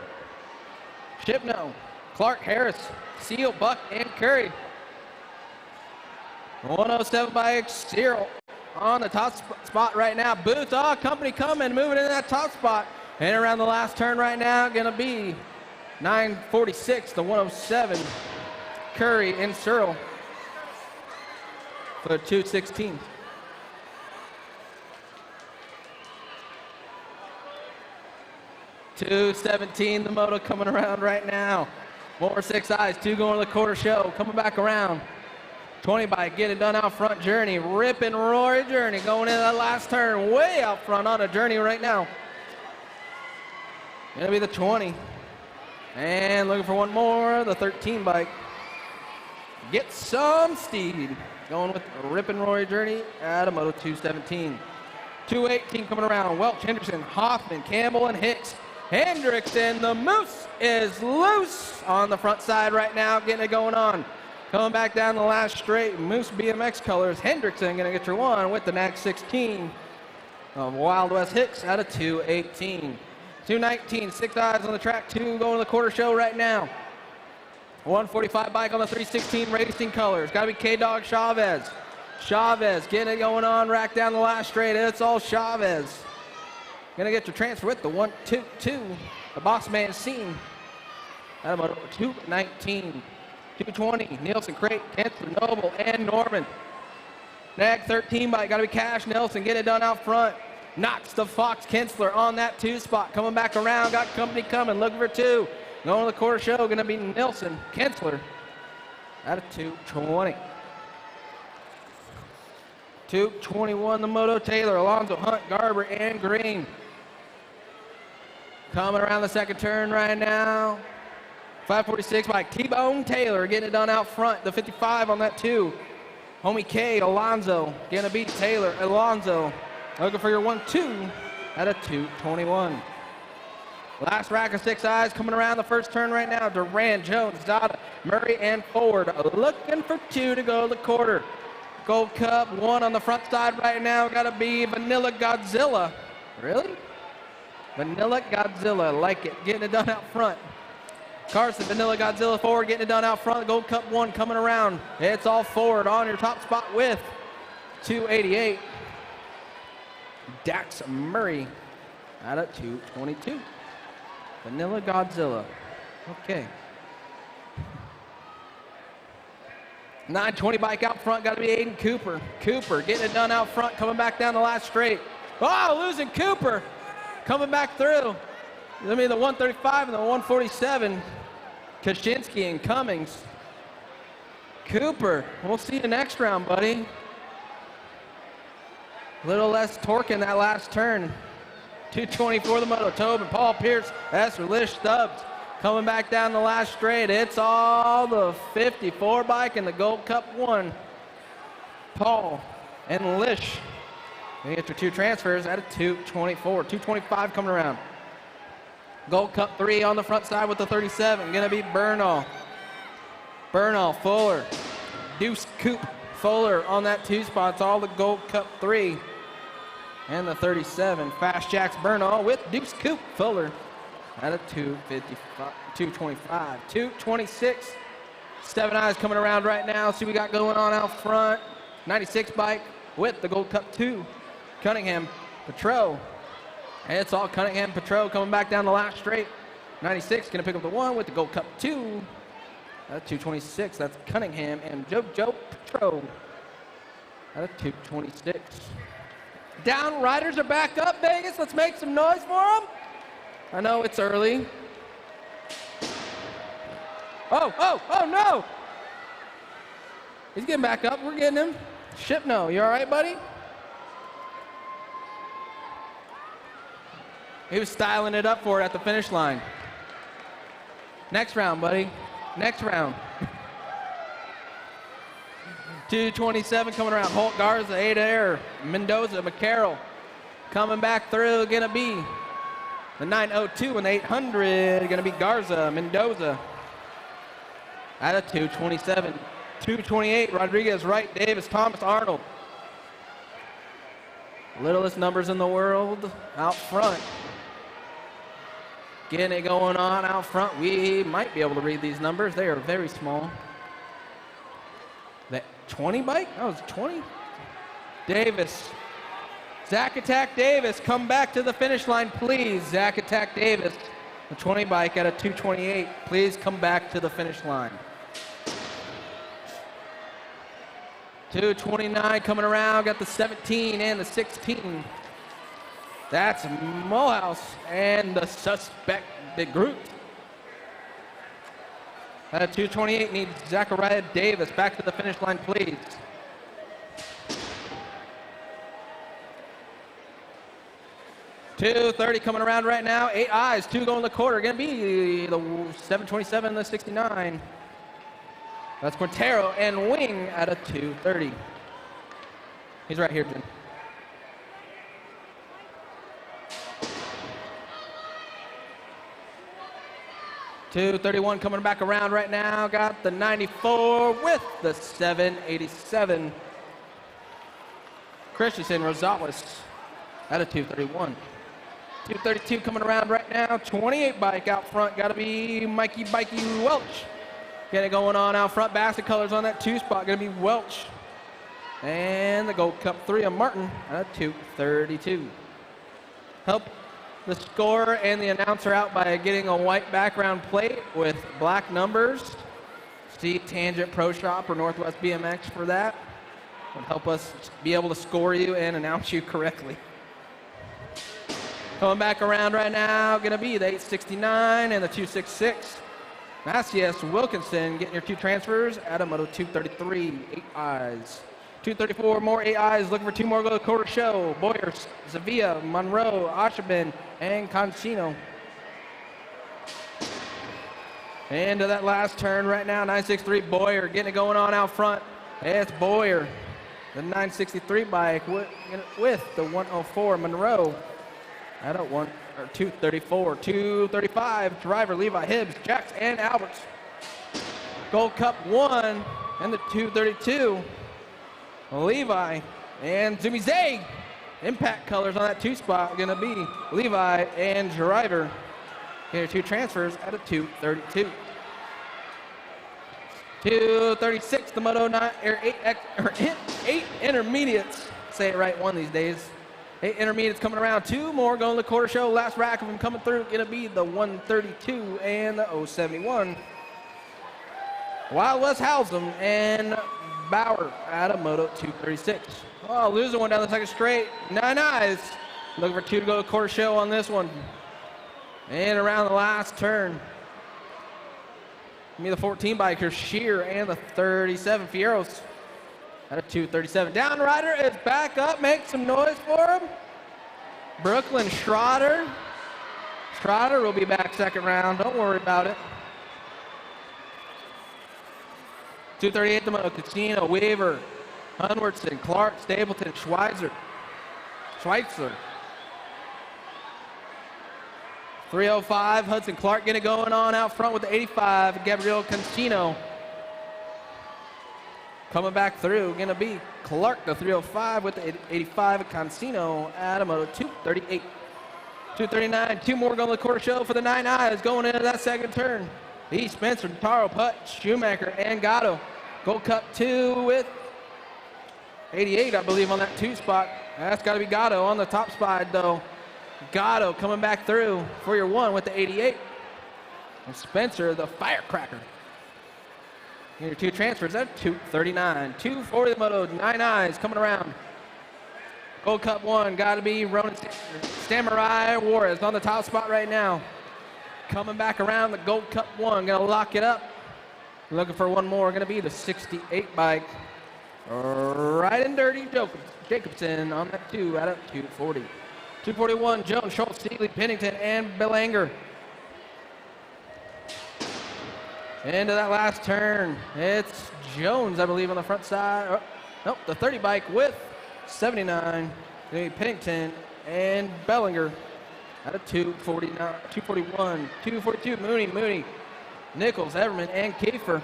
Shipno, Clark, Harris, Seal, Buck, and Curry. 107 by Cyril on the top spot right now. Booth, company coming, moving into that top spot. And around the last turn right now, gonna be 946, the 107. Curry and Cyril for 216. 2:17, the moto coming around right now. More 6 eyes, 2 going to the quarter show, coming back around. 20 bike, getting it done out front, Journey, Rip and Rory Journey, going in that last turn, way out front on a Journey right now. Gonna be the 20. And looking for one more, the 13 bike. Get some speed. Going with Rip and Rory Journey out of Moto 217. 218 coming around, Welch, Henderson, Hoffman, Campbell, and Hicks. Hendrickson, the Moose is loose on the front side right now, getting it going on. Coming back down the last straight, Moose BMX colors. Hendrickson gonna get your one with the NAG 16 of Wild West Hicks out of 218. 219, 6 eyes on the track, 2 going to the quarter show right now. 145 bike on the 316 racing colors. Gotta be K-Dog Chavez. Chavez getting it going on, rack down the last straight. It's all Chavez. Gonna get your transfer with the 122. The boss man seen. Out of 219. 220, Nielsen, Crate, Kensler, Noble, and Norman. NAG 13 bike, gotta be Cash Nelson, get it done out front. Knocks the Fox Kensler on that 2 spot. Coming back around, got company coming, looking for 2. Going to the quarter show, gonna be Nelson, Kensler. Out of 220. 221, the Moto Taylor, Alonzo, Hunt, Garber, and Green. Coming around the second turn right now. 546 by T-Bone Taylor, getting it done out front. The 55 on that 2. Homie K, Alonzo, gonna beat Taylor, Alonzo. Looking for your 1-2 out of 221. Last rack of 6 eyes coming around the first turn right now. Duran, Jones, Dada, Murray, and Ford looking for 2 to go to the quarter. Gold Cup, 1 on the front side right now. Gotta be Vanilla Godzilla. Really? Vanilla Godzilla, like it. Getting it done out front. Carson, Vanilla Godzilla forward, getting it done out front. Gold Cup 1 coming around. It's all forward on your top spot with 288. Dax Murray out of 222. Vanilla Godzilla. Okay. 920 bike out front, got to be Aiden Cooper. Cooper getting it done out front, coming back down the last straight. Oh, losing Cooper. Coming back through. Let me the 135 and the 147. Kaczynski and Cummings. Cooper, we'll see you next round, buddy. A little less torque in that last turn. 224 the moto. Tobin, Paul Pierce, Esser, Lish, Stubbs. Coming back down the last straight. It's all the 54 bike in the Gold Cup 1. Paul and Lish. You get your 2 transfers out of 224. 225 coming around. Gold Cup 3 on the front side with the 37. Gonna be Bernal. Bernal, Fuller. Deuce Coop, Fuller on that 2 spot. It's all the Gold Cup 3. And the 37. Fast Jacks Bernal with Deuce Coop, Fuller. Out of 255, 225, 226. 7 eyes coming around right now. See what we got going on out front. 96 bike with the Gold Cup 2. Cunningham, Petro. And it's all Cunningham, Petro coming back down the last straight. 96 gonna pick up the 1 with the Gold Cup 2. At 226, that's Cunningham and Joe Petro. At 226. Down riders are back up, Vegas. Let's make some noise for them. I know it's early. Oh no! He's getting back up. We're getting him. Shipno, you all right, buddy? He was styling it up for it at the finish line. Next round, buddy. Next round. 227 coming around. Holt, Garza, Ada Air, Mendoza, McCarroll. Coming back through, gonna be the 902 and the 800, gonna be Garza, Mendoza. Out of 227. 228, Rodriguez, Wright, Davis, Thomas, Arnold. Littlest numbers in the world out front. Getting it going on out front. We might be able to read these numbers. They are very small. That 20 bike? That was 20. Davis. Zach Attack Davis, come back to the finish line, please. Zach Attack Davis, the 20 bike at a 228. Please come back to the finish line. 229 coming around, got the 17 and the 16. That's Mohouse and the suspect, Big Groot. At 2:28 needs Zachariah Davis back to the finish line, please. .230 coming around right now. 8 eyes, 2 going to the quarter. Going to be the 7:27 and the 69. That's Quintero and Wing at a 2:30. He's right here, Jim. .231 coming back around right now. Got the 94 with the 787. Christensen Rosales at a 2:31. 2:32 coming around right now. 28 bike out front. Got to be Mikey Bikey Welch. Get it going on out front. Basket colors on that 2 spot. Going to be Welch. And the Gold Cup 3 of Martin at 2:32. Help the scorer and the announcer out by getting a white background plate with black numbers. See Tangent Pro Shop or Northwest BMX for that. Would help us be able to score you and announce you correctly. Coming back around right now, gonna be the 869 and the 266. Macias Wilkinson getting your 2 transfers at a moto 233, 8 eyes. 234 more 8 eyes, looking for 2 more go to quarter show. Boyer, Sevilla, Monroe, Ashabin, and Concino. Into that last turn right now, 963 Boyer getting it going on out front. It's Boyer, the 963 bike with the 104 Monroe. At a 234, 235 driver Levi Hibbs, Jacks, and Alberts. Gold Cup 1 and the 232. Levi and Zumi Zay. Impact colors on that 2 spot gonna be Levi and Driver. Here are 2 transfers at a 232. 236, the Moto 9 or 8 intermediates. Say it right one these days. 8 intermediates coming around. 2 more going to the quarter show. Last rack of them coming through. Gonna be the 132 and the 071. Wild West Halsem and Bauer at a moto 236. Oh, losing one down the second straight. 9 eyes. Looking for 2 to go to the quarter show on this one. And around the last turn. Give me the 14 biker, Shear, and the 37, Fieros. At a 237. Down rider is back up. Make some noise for him. Brooklyn Schroeder. Schroeder will be back second round. Don't worry about it. 238, the Moto Casino, Weaver, Hunwardson, Clark, Stapleton, Schweitzer. 305, Hudson Clark getting it going on out front with the 85, Gabriel Cancino. Coming back through, gonna be Clark, the 305 with the 85, Cancino, Adamo, 238. 239, 2 more going to the quarter show for the 9 eyes going into that second turn. E. Spencer, Taro, Putt, Schumacher, and Gatto. Gold Cup 2 with 88, I believe, on that 2 spot. That's got to be Gatto on the top spot, though. Gatto coming back through for your 1 with the 88. And Spencer, the firecracker. Your 2 transfers at 239. 240 the Moto, 9 eyes coming around. Gold Cup 1, got to be Ronan Samurai Juarez on the top spot right now. Coming back around the Gold Cup 1, gonna lock it up. Looking for 1 more, gonna be the 68 bike. Right and dirty Jacobson on that 2 out of 240. 241, Jones, Schultz, Seeley, Pennington, and Belanger. Into that last turn, it's Jones, I believe, on the front side. Oh, nope, the 30 bike with 79, Pennington, and Bellinger at a 249, 241, 242, Mooney, Nichols, Everman, and Kiefer.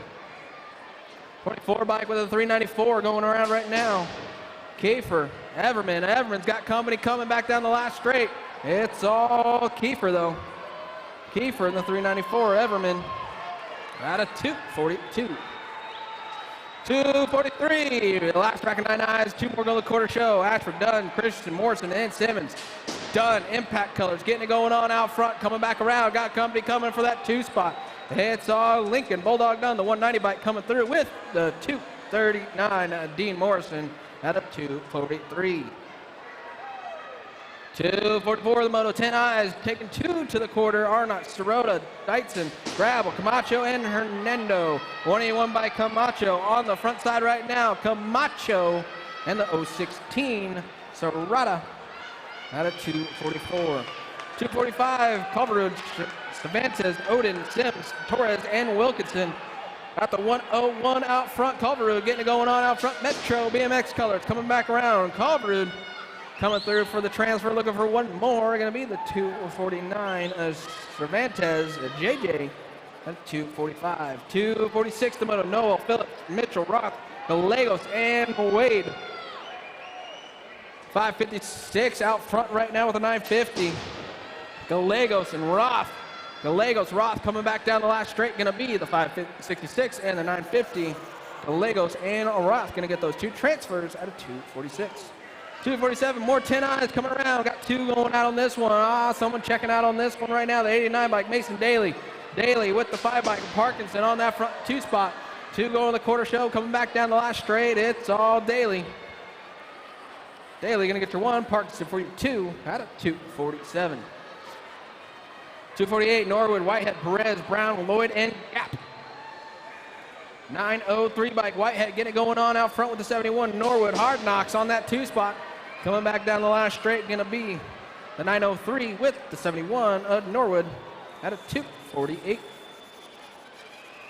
24 bike with a 394 going around right now. Kiefer, Everman's got company coming back down the last straight. It's all Kiefer, though. Kiefer in the 394, Everman at a 242. 243, the last track of 9 eyes, 2 more go to the quarter show. Ashford, Dunn, Christensen, Morrison, and Simmons. Dunn, impact colors, getting it going on out front, coming back around. Got company coming for that 2 spot. It's all Lincoln, Bulldog Dunn, the 190 bike coming through with the 239, Dean Morrison at a 243. 2:44 the moto, 10 eyes, taking 2 to the quarter. Arnott, Sirota, Deitzen, Gravel, Camacho, and Hernando. 181 by Camacho on the front side right now. Camacho and the 016, Sirota out of 2:44. 2:45, Culverwood, Cervantes, Odin, Sims, Torres, and Wilkinson. Got the 101 out front. Culverwood getting it going on out front. Metro BMX colors coming back around. Culverwood coming through for the transfer, looking for one more. Going to be the 2:49 as Cervantes, JJ at 2:45. 2:46 the moto. Noel, Phillips, Mitchell, Roth, Gallegos, and Wade. 5:56 out front right now with a 950. Gallegos and Roth. Gallegos, Roth coming back down the last straight, gonna be the 5:66 and the 950. Gallegos and Roth gonna get those 2 transfers out of 2:46. 2:47, more 10 eyes coming around. Got 2 going out on this one. Someone checking out on this one right now. The 89 bike, Mason Daly. Daly with the 5 bike, Parkinson on that front 2 spot. 2 going the quarter show, coming back down the last straight. It's all Daly. Daly gonna get your 1, Parkinson for your 2 out of 2:47. 2:48, Norwood, Whitehead, Perez, Brown, Lloyd, and Gap. 9:03 bike, Whitehead getting it going on out front with the 71. Norwood, Hard Knocks on that 2 spot. Coming back down the last straight, gonna be the 9:03 with the 71 of Norwood at a 2:48.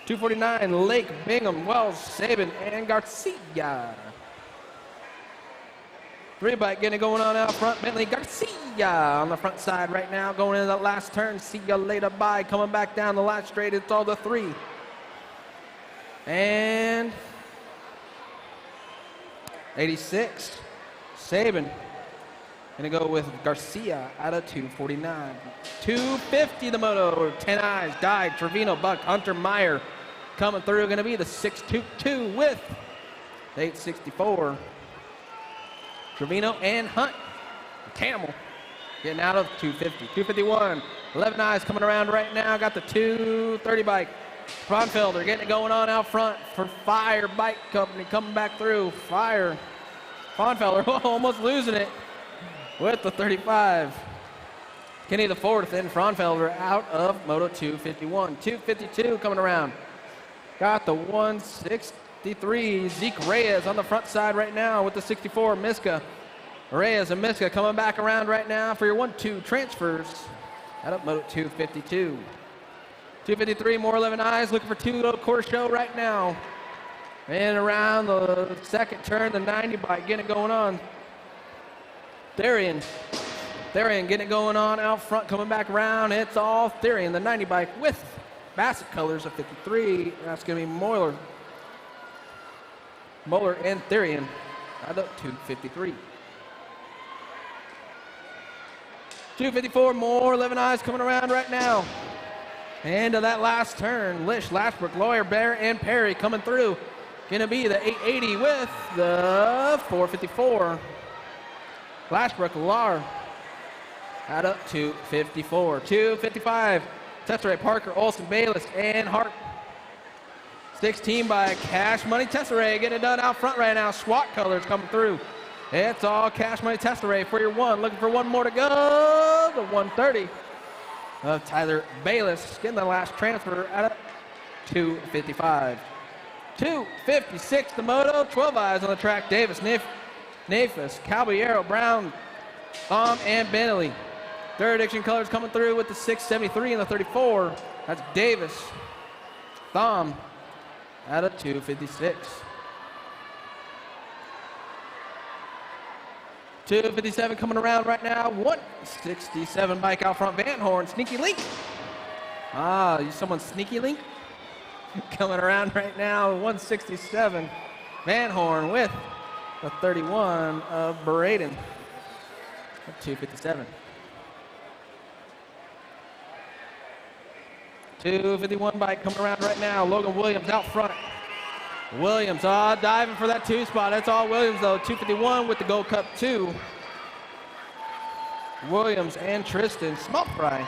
2:49, Lake, Bingham, Wells, Sabin, and Garcia. 3 bike getting it going on out front. Bentley Garcia on the front side right now. Going into that last turn. See you later. Bye. Coming back down the last straight. It's all the 3. And 86. Sabin. Gonna go with Garcia out of 2:49. 2:50 the moto. 10 eyes. Died. Trevino, Buck, Hunter, Meyer. Coming through. Gonna be the 622 with the 864. Trevino and Hunt. Camel getting out of 250. 251. 11 eyes coming around right now. Got the 230 bike. Fraunfelder getting it going on out front for Fire Bike Company coming back through. Fire. Fraunfelder almost losing it with the 35. Kenny the 4th and Fraunfelder out of Moto 251. 252 coming around. Got the 163. Zeke Reyes on the front side right now with the 64. Miska. Reyes and Miska coming back around right now for your 1-2 transfers out of Moto 252. 253, more 11 eyes looking for 2 quarter show right now. And around the second turn, the 90 bike getting it going on. Therian getting it going on out front, coming back around. It's all Therian, the 90 bike with Bassett colors of 53. That's going to be Moeller and Therian out of 253. 254, more 11 eyes coming around right now. And to that last turn, Lish, Lashbrook, Lawyer, Bear, and Perry coming through. Gonna be the 880 with the 454. Lashbrook, Lar out of 254. 255, Tesserae, Parker, Olson, Bayless, and Hart. 16 by Cash Money Tesserae getting it done out front right now. SWAT colors coming through. It's all Cash Money Tesserae for your 1. Looking for 1 more to go. The 130 of Tyler Bayless getting the last transfer out of 255. 256 the moto. 12 eyes on the track. Davis, Nafis, Caballero, Brown, Thom, and Bentley. Third addiction colors coming through with the 673 and the 34. That's Davis, Thom out of 256. 257 coming around right now. 167 bike out front. Van Horn, Sneaky Link. Someone Sneaky Link coming around right now. 167. Van Horn with the 31 of Braden at 257. 251 bike coming around right now. Logan Williams out front. Williams, diving for that 2 spot. That's all Williams though. 251 with the Gold Cup 2. Williams and Tristan Small Fry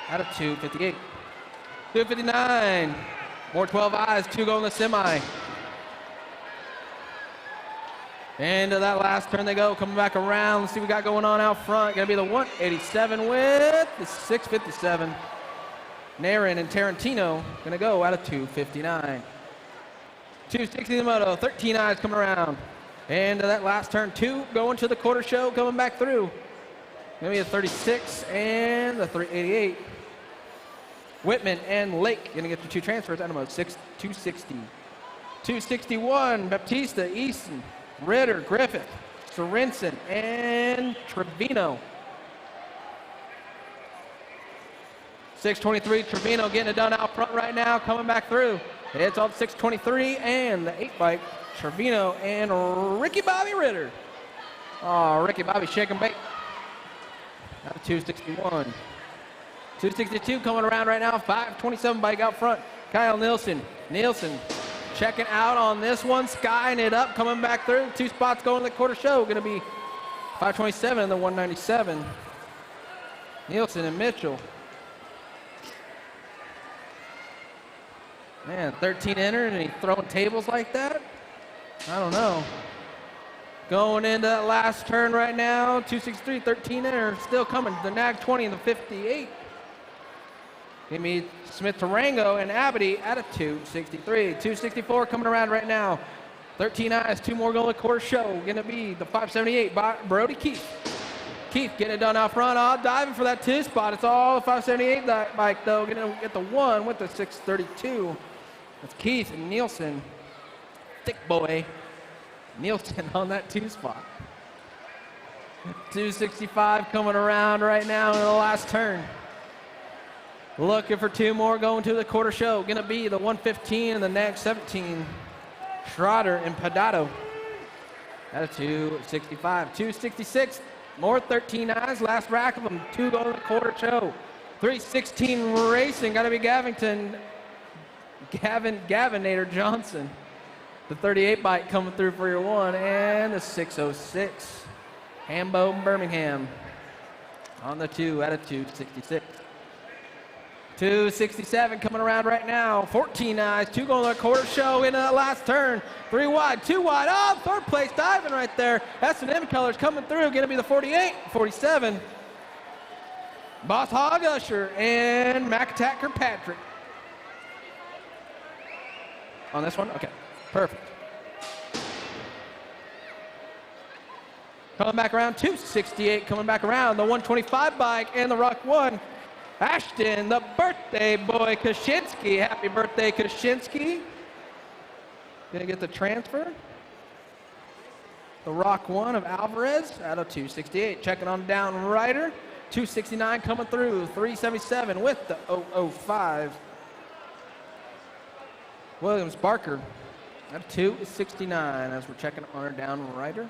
out of 258. 259. More 12 eyes. 2 go in the semi. Into that last turn they go, coming back around. Let's see what we got going on out front. Gonna be the 187 with the 657. Naren and Tarantino gonna go out of 259. 260 the moto, 13 eyes coming around. Into that last turn, 2 going to the quarter show, coming back through. Gonna be a 36 and the 388. Whitman and Lake gonna get the 2 transfers out of mode 260. 261, Baptista, Easton, Ritter, Griffith, Sorensen, and Trevino. 623, Trevino getting it done out front right now, coming back through. It's on 623 and the 8 bike, Trevino and Ricky Bobby Ritter. Oh, Ricky Bobby shaking bait. Out of 261. 262 coming around right now, 527 bike out front. Kyle Nielsen. Nielsen checking out on this one, skying it up, coming back through. 2 spots going to the quarter show. Going to be 527 and the 197. Nielsen and Mitchell. Man, 13 entered and he's throwing tables like that? I don't know. Going into that last turn right now, 263, 13 entered, still coming. The Nag 20 and the 58. Give me Smith Tarango and Abity at a 263. 264 coming around right now. 13 eyes, 2 more going to quarter show. Gonna be the 578 by Brody Keith. Keith getting it done out front, diving for that 2 spot. It's all the 578 bike though. Gonna get the 1 with the 632. That's Keith and Nielsen. Thick boy. Nielsen on that 2 spot. 265 coming around right now in the last turn. Looking for 2 more going to the quarter show. Gonna be the 115 and the Nag 17. Schroeder and Padato. At a 265. 266. More 13 eyes. Last rack of them. 2 going to the quarter show. 316 racing. Gotta be Gavinator Johnson. The 38 bike coming through for your 1 and the 606. Hambo Birmingham on the 2 at a 266. 267 coming around right now. 14 eyes, 2 going to the quarter show into that last turn. 3 wide, 2 wide. Oh, 3rd place diving right there. S&M colors coming through. Going to be the 48, 47. Boss Hog Usher and Mac Attacker Patrick. On this one? Okay, perfect. Coming back around, 268 coming back around. The 125 bike and the Rock 1. Ashton, the birthday boy, Kaczynski. Happy birthday, Kaczynski. Gonna get the transfer. The Rock 1 of Alvarez out of 268. Checking on down Ryder. 269 coming through. 377 with the 005. Williams Barker at 269 as we're checking on her down Ryder.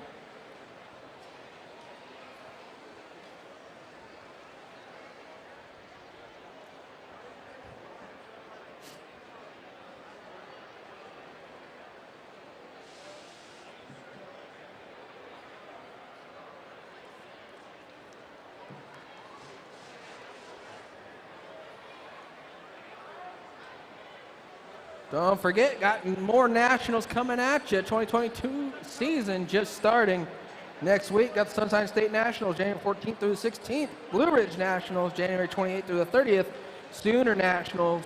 Don't forget, got more nationals coming at you. 2022 season just starting next week. Got the Sunshine State Nationals January 14th through the 16th. Blue Ridge Nationals January 28th through the 30th. Sooner Nationals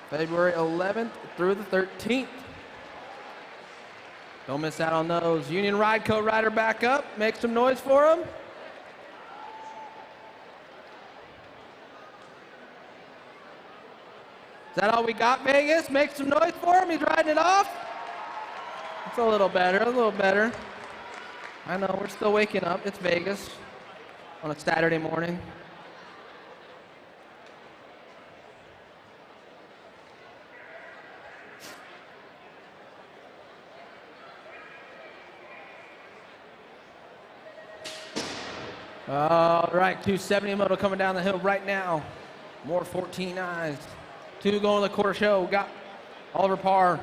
February 11th through the 13th. Don't miss out on those. Union Ride Co rider back up. Make some noise for him. Is that all we got, Vegas? Make some noise for him. He's riding it off. It's a little better, a little better. I know, we're still waking up. It's Vegas on a Saturday morning. All right, 270 moto coming down the hill right now. More 14 eyes. 2 going to the quarter show. We got Oliver Parr,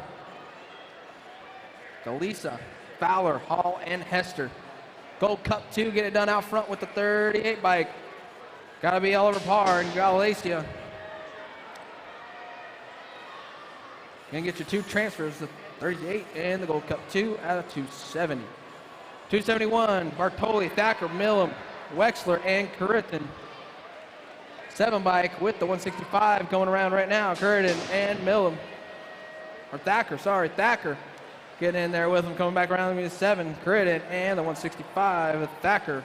Delisa, Fowler, Hall, and Hester. Gold Cup 2, get it done out front with the 38 bike. Got to be Oliver Parr and Galacia. Gonna get you 2 transfers, the 38 and the Gold Cup 2 out of 270. 271, Bartoli, Thacker, Millam, Wexler, and Curriton. 7 bike with the 165 going around right now. Curriton and Millam. Or Thacker, sorry, Thacker. Getting in there with him, coming back around to 7. Curriton and the 165 with Thacker.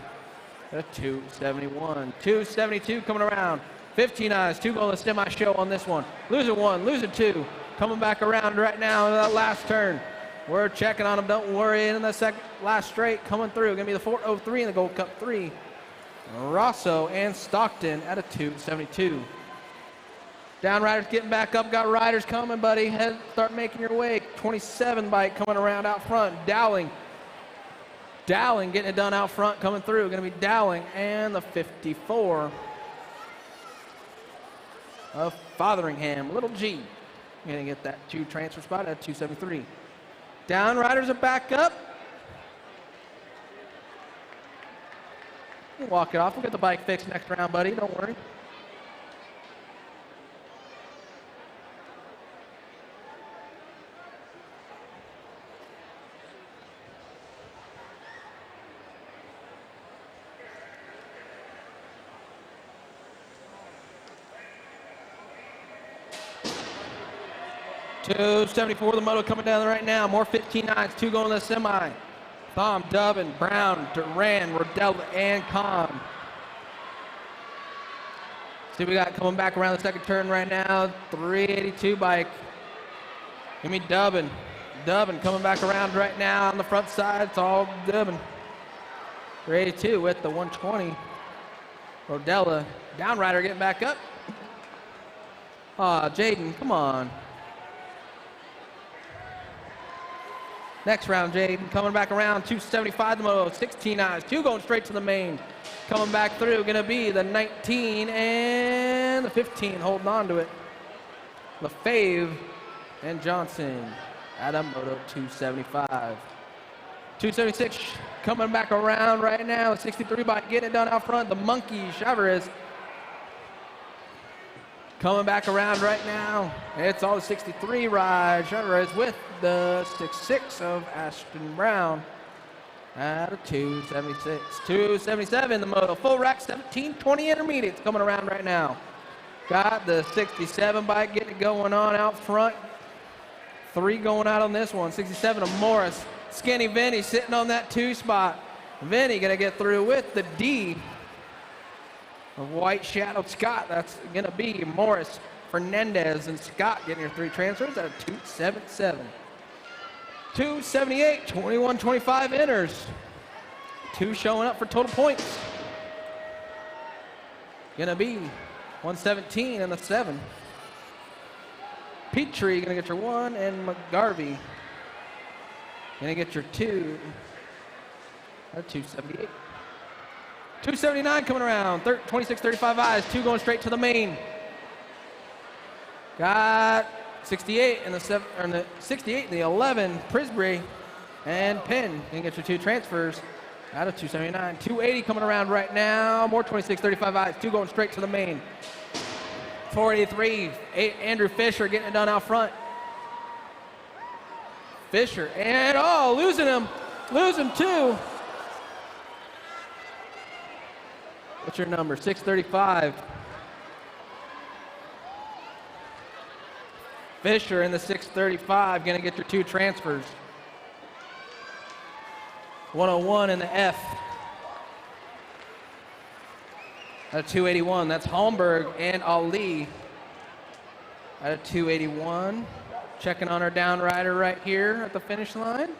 A 271. 272 coming around. 15 eyes, 2 going to semi show on this one. Losing 1, losing 2. Coming back around right now in that last turn. We're checking on him, don't worry. In the second last straight coming through. Gonna be the 403 in the Gold Cup 3. Rosso and Stockton at a 272. Down riders getting back up. Got riders coming, buddy. Start making your way. 27 bike coming around out front. Dowling getting it done out front, coming through. Gonna be Dowling and the 54 of Fotheringham, little G. Gonna get that 2 transfer spot at 273. Down riders are back up. We'll walk it off. We'll get the bike fixed next round, buddy. Don't worry. .274 the moto coming down right now. More 15.9s, 2 going to the semi. Thom, Dubbin, Brown, Duran, Rodella, and Kahn. See what we got coming back around the second turn right now. 382 bike. Give me Dubbin. Dubbin coming back around right now on the front side. It's all Dubbin. 382 with the 120. Rodella. Downrider getting back up. Aw, Jaden, come on. Next round, Jaden coming back around, 275 the moto, 16 eyes, 2 going straight to the main. Coming back through, gonna be the 19 and the 15, holding on to it. LaFave and Johnson at a moto 275. 276 coming back around right now, 63 bike getting it done out front. The Monkey, Chavez. Coming back around right now. It's all the 63 ride. Chavez with the 66 of Ashton Brown at a 276. 277 the moto. Full rack 1720 intermediates coming around right now. Got the 67 bike getting it going on out front. 3 going out on this one. 67 of Morris. Skinny Vinny sitting on that 2 spot. Vinny gonna get through with the D of White Shadowed Scott. That's gonna be Morris, Fernandez, and Scott getting your 3 transfers at a 277. 278, 21-25 enters. 2 showing up for total points. Gonna be 117 and the 7. Petrie gonna get your 1, and McGarvey gonna get your 2 at 278. 279 coming around, 26, 35 eyes, 2 going straight to the main. Got 68 and the 7, or the 68 and the 11, Prisbury and Penn. Gonna get your 2 transfers out of 279. 280 coming around right now, more 26, 35 eyes, 2 going straight to the main. 483, Andrew Fisher getting it done out front. Fisher, and losing him, losing 2. What's your number? 635. Fisher in the 635, gonna get your 2 transfers. 101 in the F. At a 281, that's Holmberg and Ali. At a 281. Checking on our down rider right here at the finish line.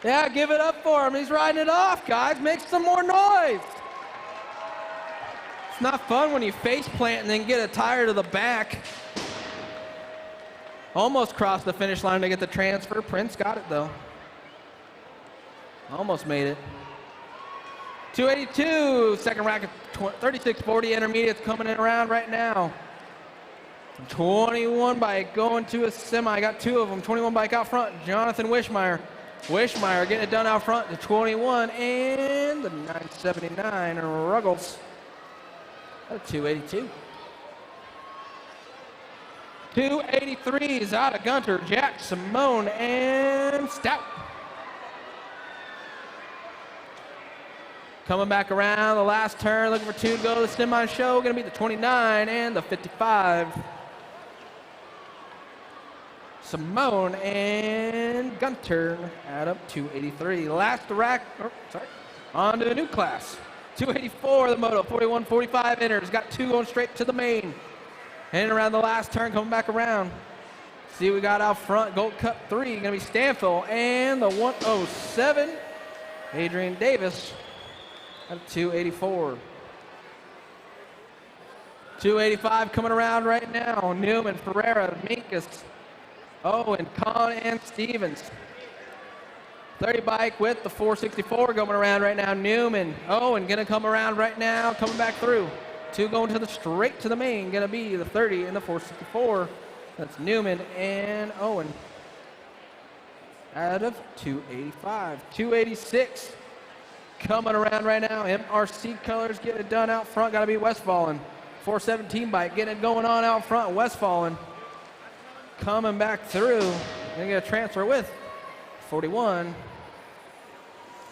Yeah, give it up for him. He's riding it off, guys. Make some more noise. It's not fun when you face plant and then get a tire to the back. Almost crossed the finish line to get the transfer. Prince got it, though. Almost made it. 282, second rack of 3640 intermediates coming in around right now. 21 bike going to a semi. Got 2 of them. 21 bike out front. Jonathan Wishmeyer. Wishmeyer getting it done out front to 21, and the 979 Ruggles at 282. 283 is out of Gunter, Jack, Simone, and Stout. Coming back around the last turn, looking for 2 to go. The semi show going to be the 29 and the 55. Simone and Gunter add up 283. Last rack, on to a new class. 284, the Moto 41-45 enters. Got 2 going straight to the main. And around the last turn, coming back around. See, we got out front, Gold Cup 3, going to be Stanfield, and the 107, Adrian Davis at 284. 285 coming around right now. Newman, Ferreira, Minkus, Owen, Kahn, and Stevens. 30 bike with the 464 going around right now. Newman, Owen going to come around right now, coming back through. 2 going to the straight to the main, going to be the 30 and the 464. That's Newman and Owen. Out of 285. 286 coming around right now. MRC Colors getting it done out front, got to be Westfallen. 417 bike getting it going on out front, Westfallen. Coming back through, gonna get a transfer with 41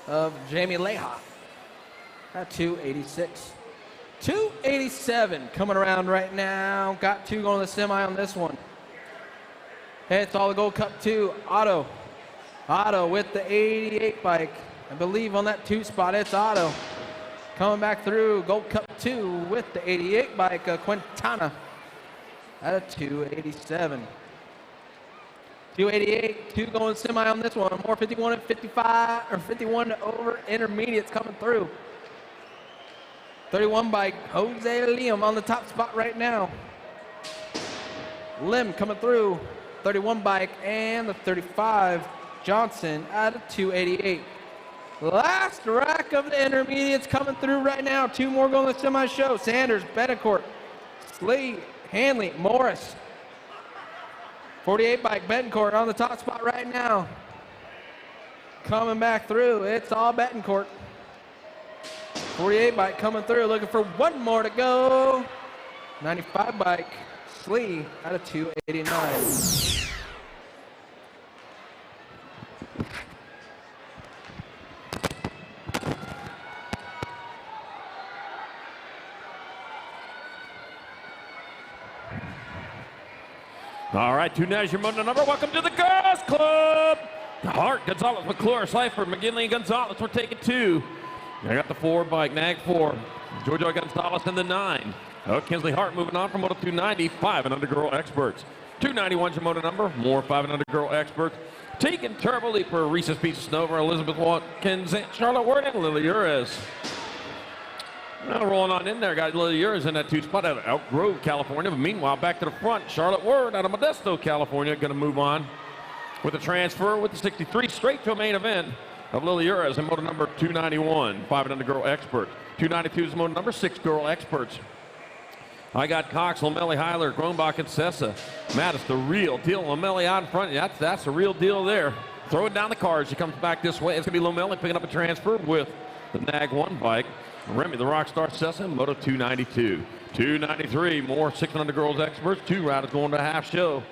of Jamie Leha at 286. 287 coming around right now. Got 2 going to the semi on this one. Hey, it's all the Gold Cup 2. Otto with the 88 bike. I believe on that 2 spot, it's Otto. Coming back through, Gold Cup 2 with the 88 bike, Quintana at a 287. 288, 2 going semi on this one. More 51 and 55, or 51 over intermediates coming through. 31 bike, Jose Liam on the top spot right now. Lim coming through, 31 bike, and the 35, Johnson at a 288. Last rack of the intermediates coming through right now. 2 more going to the semi-show. Sanders, Betancourt, Slade, Hanley, Morris. 48 bike, Betancourt on the top spot right now. Coming back through, it's all Betancourt. 48 bike coming through, looking for 1 more to go. 95 bike, Slee out of 289. All right, 29 is your Moto number. Welcome to the Girls Club. Hart, Gonzalez, McClure, Seifert, McGinley, and Gonzalez. We're taking 2. I got the 4 bike, Nag 4. Giorgio Gonzalez in the 9. Kinsley Hart moving on from Moto 290, 5 and under girl experts. 291 is your Moto number. More 5 and under girl experts. Taking Turbo Leaper, Reese's Pieces Snover, Elizabeth Watkins, Charlotte Ward, and Lily Ures. Now rolling on in there, got Lily Ures in that 2 spot out of Elk Grove, California. But meanwhile, back to the front, Charlotte Ward out of Modesto, California, going to move on with a transfer with the 63 straight to a main event of Lily Ures in Moto number 291, 5 and under girl experts. 292 is Moto number 6 girl experts. I got Cox, Lomelli, Heiler, Groenbach, and Sessa. Mattis, the real deal. Lomelli out in front. That's the real deal there. Throw it down the cards. He comes back this way. It's going to be Lomelli picking up a transfer with the Nag 1 bike. Remy, the Rockstar Sessa, Moto 292. 293, more 6 and under girls experts. 2 riders going to half show.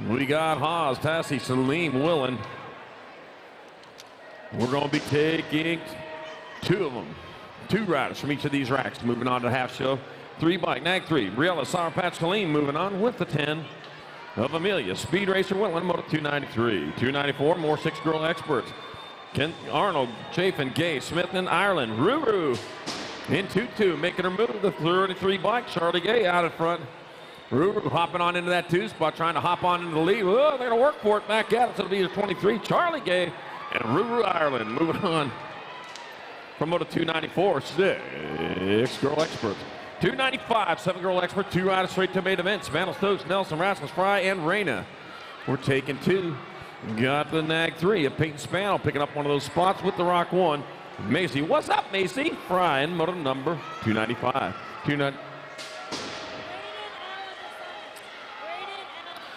We got Haas, Tassie, Salim, Willen. We're going to be taking 2 of them. 2 riders from each of these racks moving on to half show. 3 bike, Nag 3, Briella, Sour Patch, Salim moving on with the 10 of Amelia. Speed Racer, Willen, Moto 293. 294, more 6 girl experts. Ken Arnold, Chafin, Gay, Smith, and Ireland. Ruru in 2-2, making her move. The 33 bike, Charlie Gay out in front. Ruru hopping on into that 2 spot, trying to hop on into the lead. Oh, they're going to work for it back at it. So it'll be the 23, Charlie Gay, and Ruru Ireland moving on from Moto 294, 6 girl experts. 295, 7 girl expert, 2 riders straight to main event. Savannah Stokes, Nelson, Rasmus Fry, and Reyna. We're taking 2. Got the Nag 3 of Peyton Spano picking up one of those spots with the Rock 1. Macy, what's up, Macy? Fry in Moto number 295.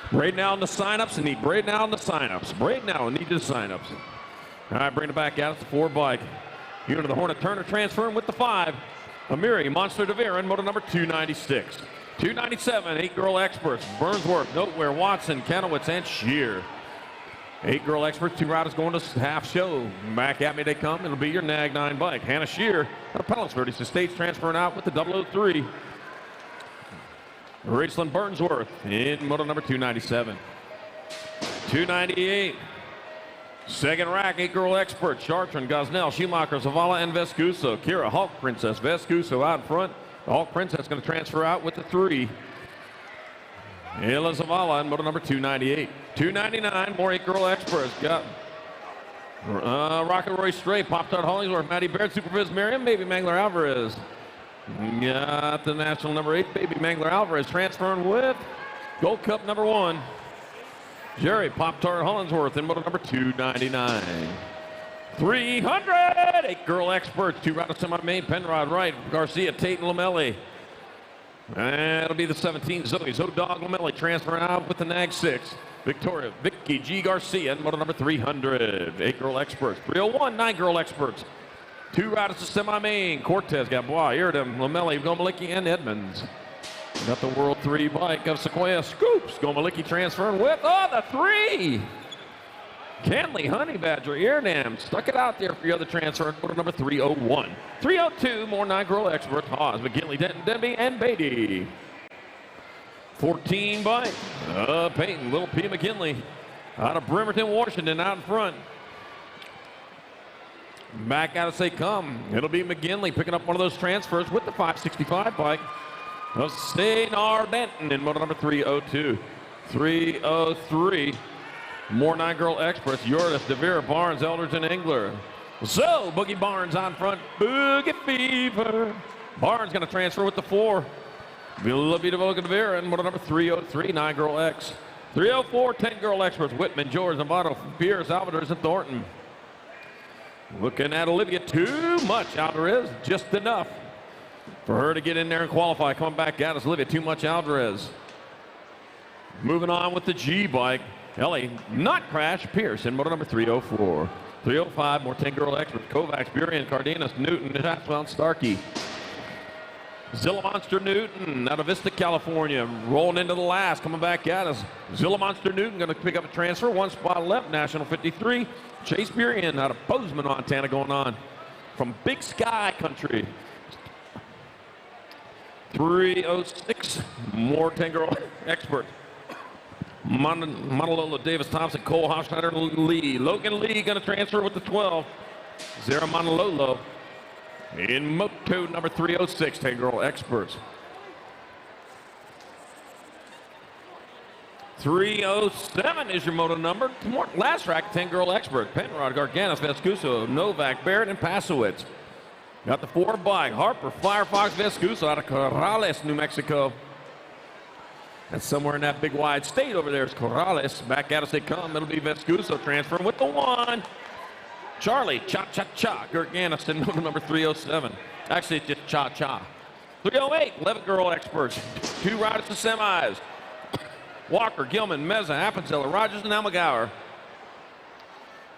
Braden out in the signups and need Braden out in the signups. Braden out and need the signups. All right, bring it back out. It's the 4 bike. Here to the Hornet Turner transferring with the 5. Amiri Monster DeVere moto number 296. 297, 8 girl experts. Burnsworth, Noteware, Watson, Kenowitz, and Shear. 8 girl experts, 2 riders going to half show. Back at me they come. It'll be your Nag 9 bike. Hannah Shear out of Penalsford. He's the stage transferring out with the 003. Raceland Burnsworth in moto number 297. 298. Second rack, 8 girl expert. Chartrand, Gosnell, Schumacher, Zavala, and Vescuso. Kira, Hulk Princess, Vescuso out in front. The Hulk Princess going to transfer out with the 3. Ella Zavala in moto number 298. 299, more 8 girl experts. Got Rocket Roy Stray, Pop Tart Hollingsworth, Maddie Baird, Superviz Miriam, Baby Mangler Alvarez. Got the national number 8, Baby Mangler Alvarez, transferring with Gold Cup number 1. Jerry Pop Tart Hollingsworth in moto number 299. 300, 8 girl experts, 2 riders semi-main, Penrod Wright, Garcia, Tate, and Lamelli. And it'll be the 17, Zoe Dog Lamelli transferring out with the Nag 6. Victoria, Vicky G. Garcia in moto number 300. 8 girl experts. 301, 9 girl experts. 2 riders to semi-main. Cortez, Gabois, Iridem, Lamelli, Gomalicki, and Edmonds. Got the World 3 bike of Sequoia Scoops. Gomalicki transferring with, the 3. Canley, Honey Badger, Eardam. Stuck it out there for your other transfer. Moto number 301. 302, more 9 girl experts. Haas, McGinley, Denton, Denby, and Beatty. 14 bike. Peyton, Little P. McKinley out of Bremerton, Washington, out in front. Back out as they come. It'll be McGinley picking up one of those transfers with the 565 bike of Steinar Benton in moto number 302. 303. More 9 girl experts. Yordis, DeVere, Barnes, Elderton, Engler. So, Boogie Barnes on front. Boogie Fever. Barnes going to transfer with the 4. Villa Vita DeVere in moto number 303, 9 girl X. 304, 10 girl experts. Whitman, George, Novato, Pierce, Alvarez, and Thornton. Looking at Olivia, too much Alvarez, just enough for her to get in there and qualify. Coming back at us, Olivia, too much Alvarez. Moving on with the G bike. Ellie, not crash, Pierce in moto number 304. 305, more 10 girl experts. Kovacs, Burian, Cardenas, Newton, Hatchwell, Starkey. Zilla Monster Newton out of Vista, California, rolling into the last, coming back at us. Zilla Monster Newton going to pick up a transfer, 1 spot left, National 53. Chase Burian out of Bozeman, Montana, going on from Big Sky Country. 306, more 10 girl expert. Monolola, Davis Thompson, Cole Hofschneider, Lee. Logan Lee going to transfer with the 12. Zara Monololo. In moto number 306, 10 girl experts. 307 is your moto number. Last rack, 10 girl expert. Penrod, Garganis, Vescuso, Novak, Barrett, and Pasowitz. Got the 4 bike. Harper, Firefox, Vescuso out of Corrales, New Mexico. That's somewhere in that big wide state over there is Corrales. Back at us they come. It'll be Vescuso transferring with the 1. Charlie, cha-cha-cha, Gerganis in moto number 307. Actually, it's just cha-cha. 308, 11 girl experts. 2 riders to semis. Walker, Gilman, Meza, Appenzeller, Rogers, and Almagauer.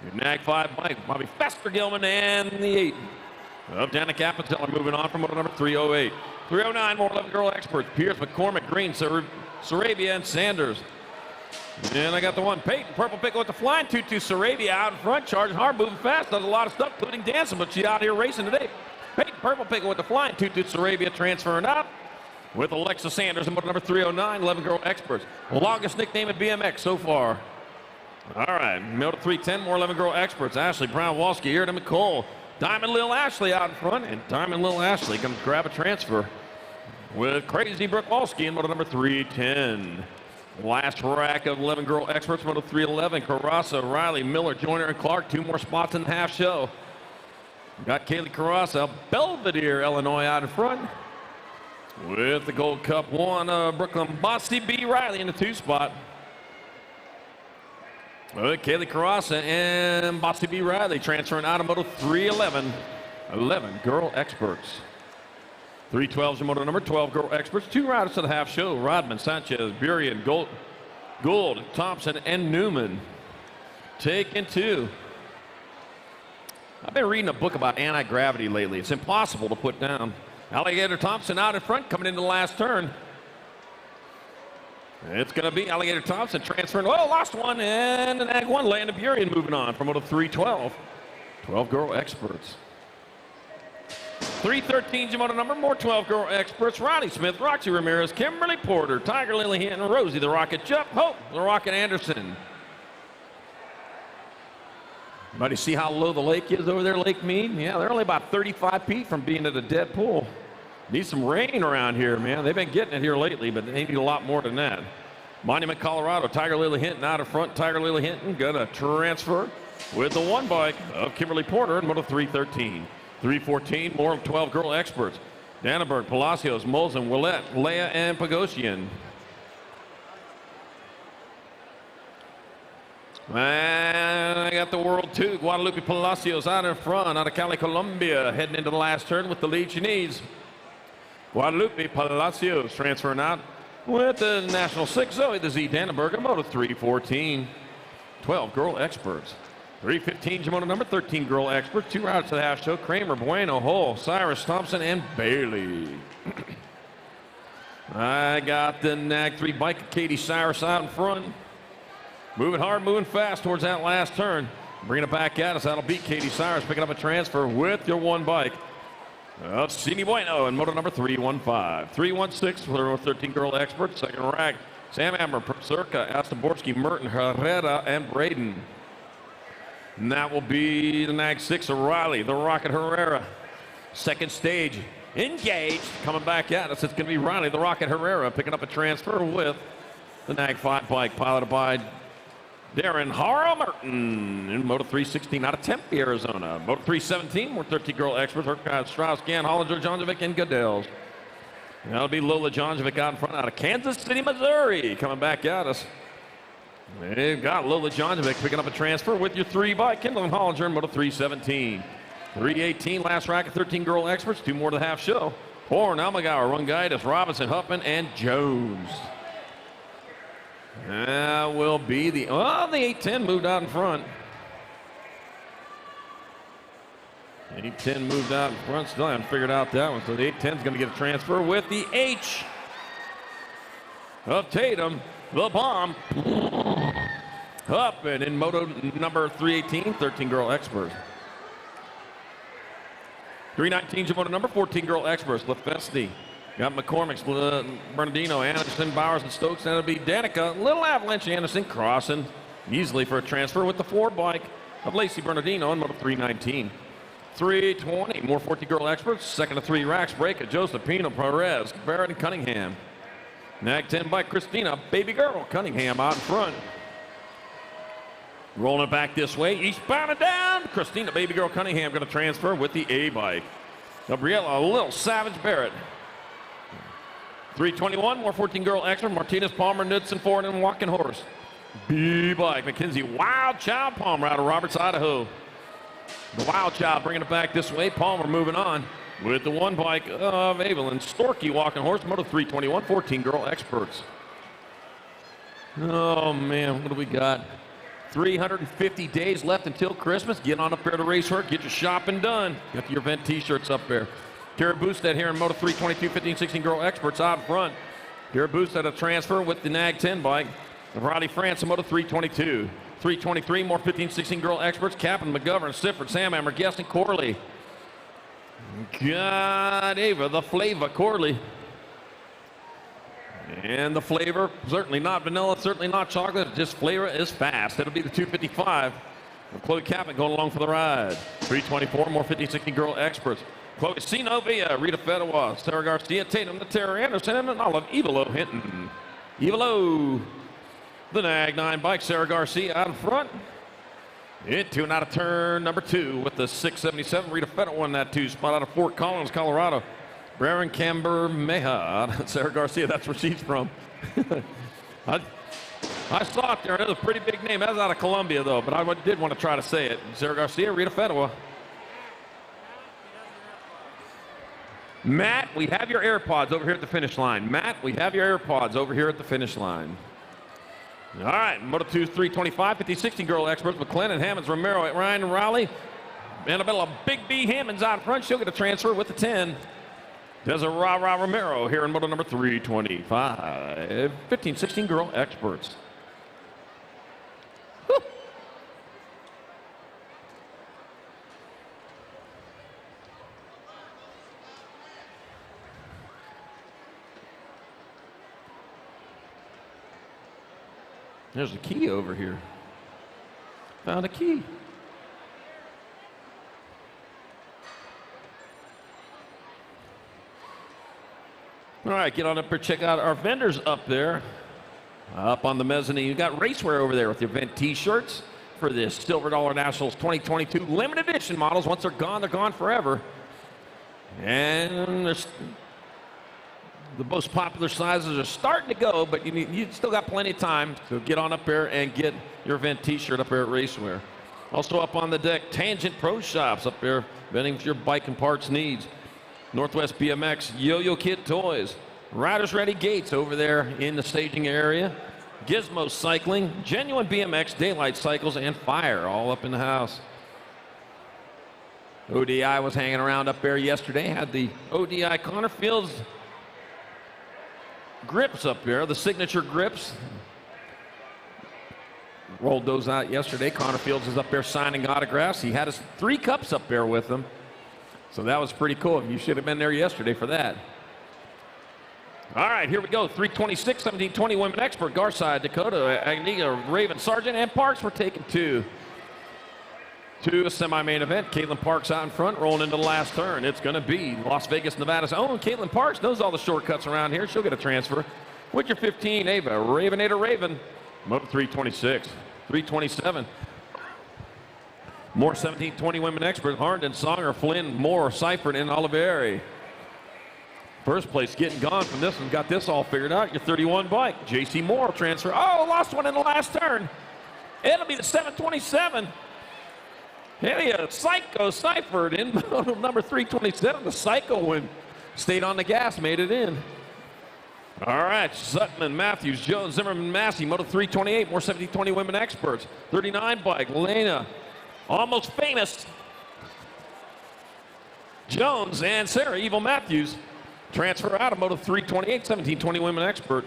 Your Nag 5 bike, Bobby Fester, Gilman, and the 8 of Danica Appenzeller moving on from moto number 308. 309, more 11 girl experts. Pierce, McCormick, Green, Sarabia, and Sanders. And I got the 1, Peyton, Purple Pickle with the flying 2-2, Sarabia out in front, charging hard, moving fast, does a lot of stuff, including dancing, but she's out here racing today. Peyton, Purple Pickle with the flying 2-2, Sarabia transferring up with Alexa Sanders in moto number 309, 11 girl experts. Longest nickname at BMX so far. All right, moto 310, more 11 girl experts. Ashley Brown, Walski, Airden McCole, Diamond Lil Ashley out in front, and Diamond Lil Ashley going to grab a transfer with Crazy Brooke Walski in moto number 310. Last rack of 11 girl experts, moto 311, Carrasa, Riley, Miller, Joyner, and Clark. 2 more spots in the half show. Got Kaylee Carrasa, Belvedere, Illinois out in front. With the Gold Cup 1, Brooklyn Bossy B. Riley in the 2 spot. Kaylee Carrasa and Bossy B. Riley transferring out of moto 311. 11 girl experts. 312 is your moto number, 12 girl experts. 2 riders to the half show. Rodman, Sanchez, Burian, Gould, Thompson, and Newman. Taking 2. I've been reading a book about anti-gravity lately. It's impossible to put down. Alligator Thompson out in front, coming into the last turn. It's going to be Alligator Thompson transferring. Oh, lost one, and an Ag 1. Landon Burien moving on from 312. 12-girl experts. 313 Jamoto number, more 12-girl experts. Ronnie Smith, Roxy Ramirez, Kimberly Porter, Tiger Lily Hinton, Rosie the Rocket Jupp, Hope the Rocket Anderson. Everybody see how low the lake is over there, Lake Mead? Yeah, they're only about 35 feet from being at a dead pool. Need some rain around here, man. They've been getting it here lately, but they need a lot more than that. Monument, Colorado, Tiger Lily Hinton out in front. Tiger Lily Hinton gonna transfer with the one bike of Kimberly Porter in Moto 313. 314, more 12-girl experts. Dannenberg, Palacios, Molson, Willette, Leia, and Pagosian. And I got the World 2, Guadalupe Palacios out in front, out of Cali, Colombia, heading into the last turn with the lead she needs. Guadalupe Palacios transferring out with the National 6, Zoe the Z Dannenberg, Moto 314. 12-girl experts. 315 Jamoto number, 13-girl experts. 2 routes to the half show. Kramer, Bueno, Hull, Cyrus Thompson, and Bailey. I got the NAG 3 bike of Katie Cyrus out in front. Moving hard, moving fast towards that last turn. Bringing it back at us. That'll beat Katie Cyrus, picking up a transfer with your one bike. Cini Bueno in Moto number 315. 316 for 13-girl experts. Second rack, Sam Amber, Circa, Astaborski, Merton, Herrera, and Braden. And that will be the NAG 6 O'Reilly, the Rocket Herrera. Second stage, engaged, coming back at us. It's going to be Riley, the Rocket Herrera, picking up a transfer with the NAG 5 bike, piloted by Darren Hara Merton in Moto 316 out of Tempe, Arizona. Moto 317, more 13-girl experts, Urquhart, Strauss, Gann, Hollinger, Jonjovic, and Goodell. That'll be Lola Jonjovic out in front out of Kansas City, Missouri, coming back at us. They've got Lola Jonjovic picking up a transfer with your 3 bike, Kendall and Hollinger in Moto 317. 318, last rack of 13-girl experts, 2 more to the half show. Horn, Almagauer, Rungaitis, Robinson, Huffman, and Jones. That will be the 810 moved out in front. 810 moved out in front. Still haven't figured out that one. So the 810 is going to get a transfer with the H of Tatum, the bomb. Up and in Moto number 318, 13-girl experts. 319 Moto number 14-girl experts. Lefesti. Got McCormick's, Bernardino, Anderson, Bowers, and Stokes. That'll be Danica, Little Avalanche, Anderson crossing easily for a transfer with the 4 bike of Lacey Bernardino on Moto 319. 320, more 14-girl experts. Second of 3 racks, Breaka, Joseph, Pino, Perez, Barrett, and Cunningham. NAG 10 bike, Christina, Baby Girl, Cunningham out in front. Rolling it back this way, eastbound and down. Christina, Baby Girl, Cunningham going to transfer with the A bike. Gabriella, Little Savage, Barrett. 321, more 14-girl expert, Martinez, Palmer, Knudsen, Ford, and Walking Horse. B-bike, McKenzie, Wild Child Palmer out of Roberts, Idaho. The Wild Child bringing it back this way. Palmer moving on with the 1 bike of Evelyn. Storky, Walking Horse, Moto 321, 14-girl experts. Oh, man, what do we got? 350 days left until Christmas. Get on up there to Racework. Get your shopping done. Get your event T-shirts up there. Tara Boosted here in Moto 322, 15, 16-girl experts out in front. Tara Boosted a transfer with the NAG 10 bike. Roddy France in Moto 322. 323, more 15, 16-girl experts. Captain, McGovern, Sifford, Sam Hammer, Guest, and Corley. God, Ava, the Flava, Corley. And the flavor, certainly not vanilla, certainly not chocolate, just flavor is fast. It'll be the 255. Chloe Captain going along for the ride. 324, more 15, 16-girl experts. Chloe Sinovia, Rita Fedwa, Sarah Garcia, Tatum, the Tara Anderson, and Olive Evelo Hinton. Evelo, the NAG 9 bike, Sarah Garcia out in front. Into and out of turn number 2 with the 677. Rita Fedwa in that 2 spot out of Fort Collins, Colorado. Braren Camber Meha, Sarah Garcia, that's where she's from. I saw it there. It was a pretty big name. That was out of Colombia, though, but I did want to try to say it. Sarah Garcia, Rita Fedwa. Matt, we have your AirPods over here at the finish line. Matt, we have your AirPods over here at the finish line. All right, Moto 2, 325, 50, 16-girl experts, McLennan, Hammonds, Romero, Ryan, Rowley, Annabella Big B Hammonds out front. She'll get a transfer with the 10. There's a Ra Romero here in model number 325. 15-16 girl experts. Whew. There's a key over here. Found a key. All right, get on up here, check out our vendors up there. Up on the mezzanine, you got racewear over there with the event t-shirts for this Silver Dollar Nationals 2022 limited edition models. Once they're gone forever. And there's the most popular sizes are starting to go, but you still got plenty of time. So get on up there and get your event t-shirt up there at Racewear. Also up on the deck, Tangent Pro Shops up there, vending for your bike and parts needs. Northwest BMX, Yo-Yo Kid Toys. Riders Ready Gates over there in the staging area. Gizmo Cycling, Genuine BMX, Daylight Cycles, and Fire all up in the house. ODI was hanging around up there yesterday. Had the ODI Connor Fields grips up there, the signature grips. Rolled those out yesterday. Connor Fields is up there signing autographs. He had his 3 cups up there with him. So that was pretty cool. You should have been there yesterday for that. All right, here we go. 326, 1720 women expert. Garside, Dakota, Agniga, Raven, Sargent, and Parks were taking 2. To a semi-main event. Caitlin Parks out in front, rolling into the last turn. It's going to be Las Vegas, Nevada's own Caitlin Parks. Knows all the shortcuts around here. She'll get a transfer. With your 15, Ava, Ravenator Raven. Moto 326, 327. More 1720 women experts. Harnden, Songer, Flynn, Moore, Seifert, and Oliveri. First place getting gone from this one. Got this all figured out. Your 31 bike. JC Moore transfer. Oh, lost one in the last turn. It'll be the 727. Hey, Psycho Seifert in number 327. The Psycho one stayed on the gas, made it in. All right, Sutman, Matthews, Jones, Zimmerman, Massey, Moto 328, more 70-20 women experts. 39 bike, Lena, almost famous. Jones and Sarah Evil Matthews transfer out of Moto 328, 17-20 women expert.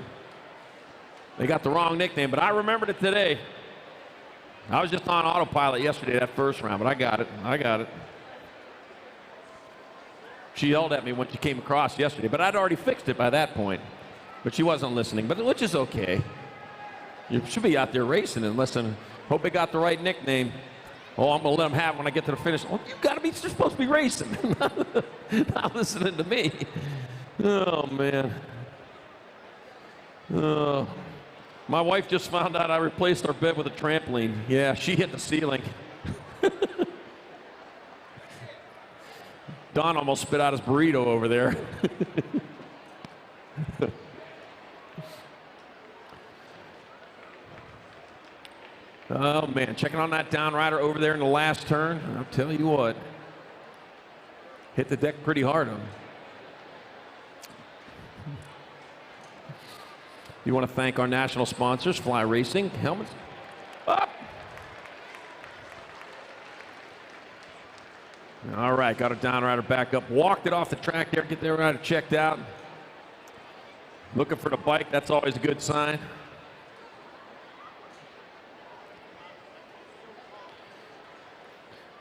They got the wrong nickname, but I remembered it today. I was just on autopilot yesterday, that first round, but I got it. She yelled at me when she came across yesterday, but I'd already fixed it by that point. But she wasn't listening, which is okay. You should be out there racing and listen. Hope they got the right nickname. Oh, I'm going to let them have it when I get to the finish. Oh, you're supposed to be racing, not listening to me. Oh, man. Oh. My wife just found out I replaced our bed with a trampoline. Yeah, she hit the ceiling. Don almost spit out his burrito over there. Oh, man, checking on that downrider over there in the last turn. I'll tell you what, hit the deck pretty hard on him. You want to thank our national sponsors, Fly Racing, helmets up. All right, got a downrider back up, walked it off the track there, get the rider checked out. Looking for the bike, that's always a good sign.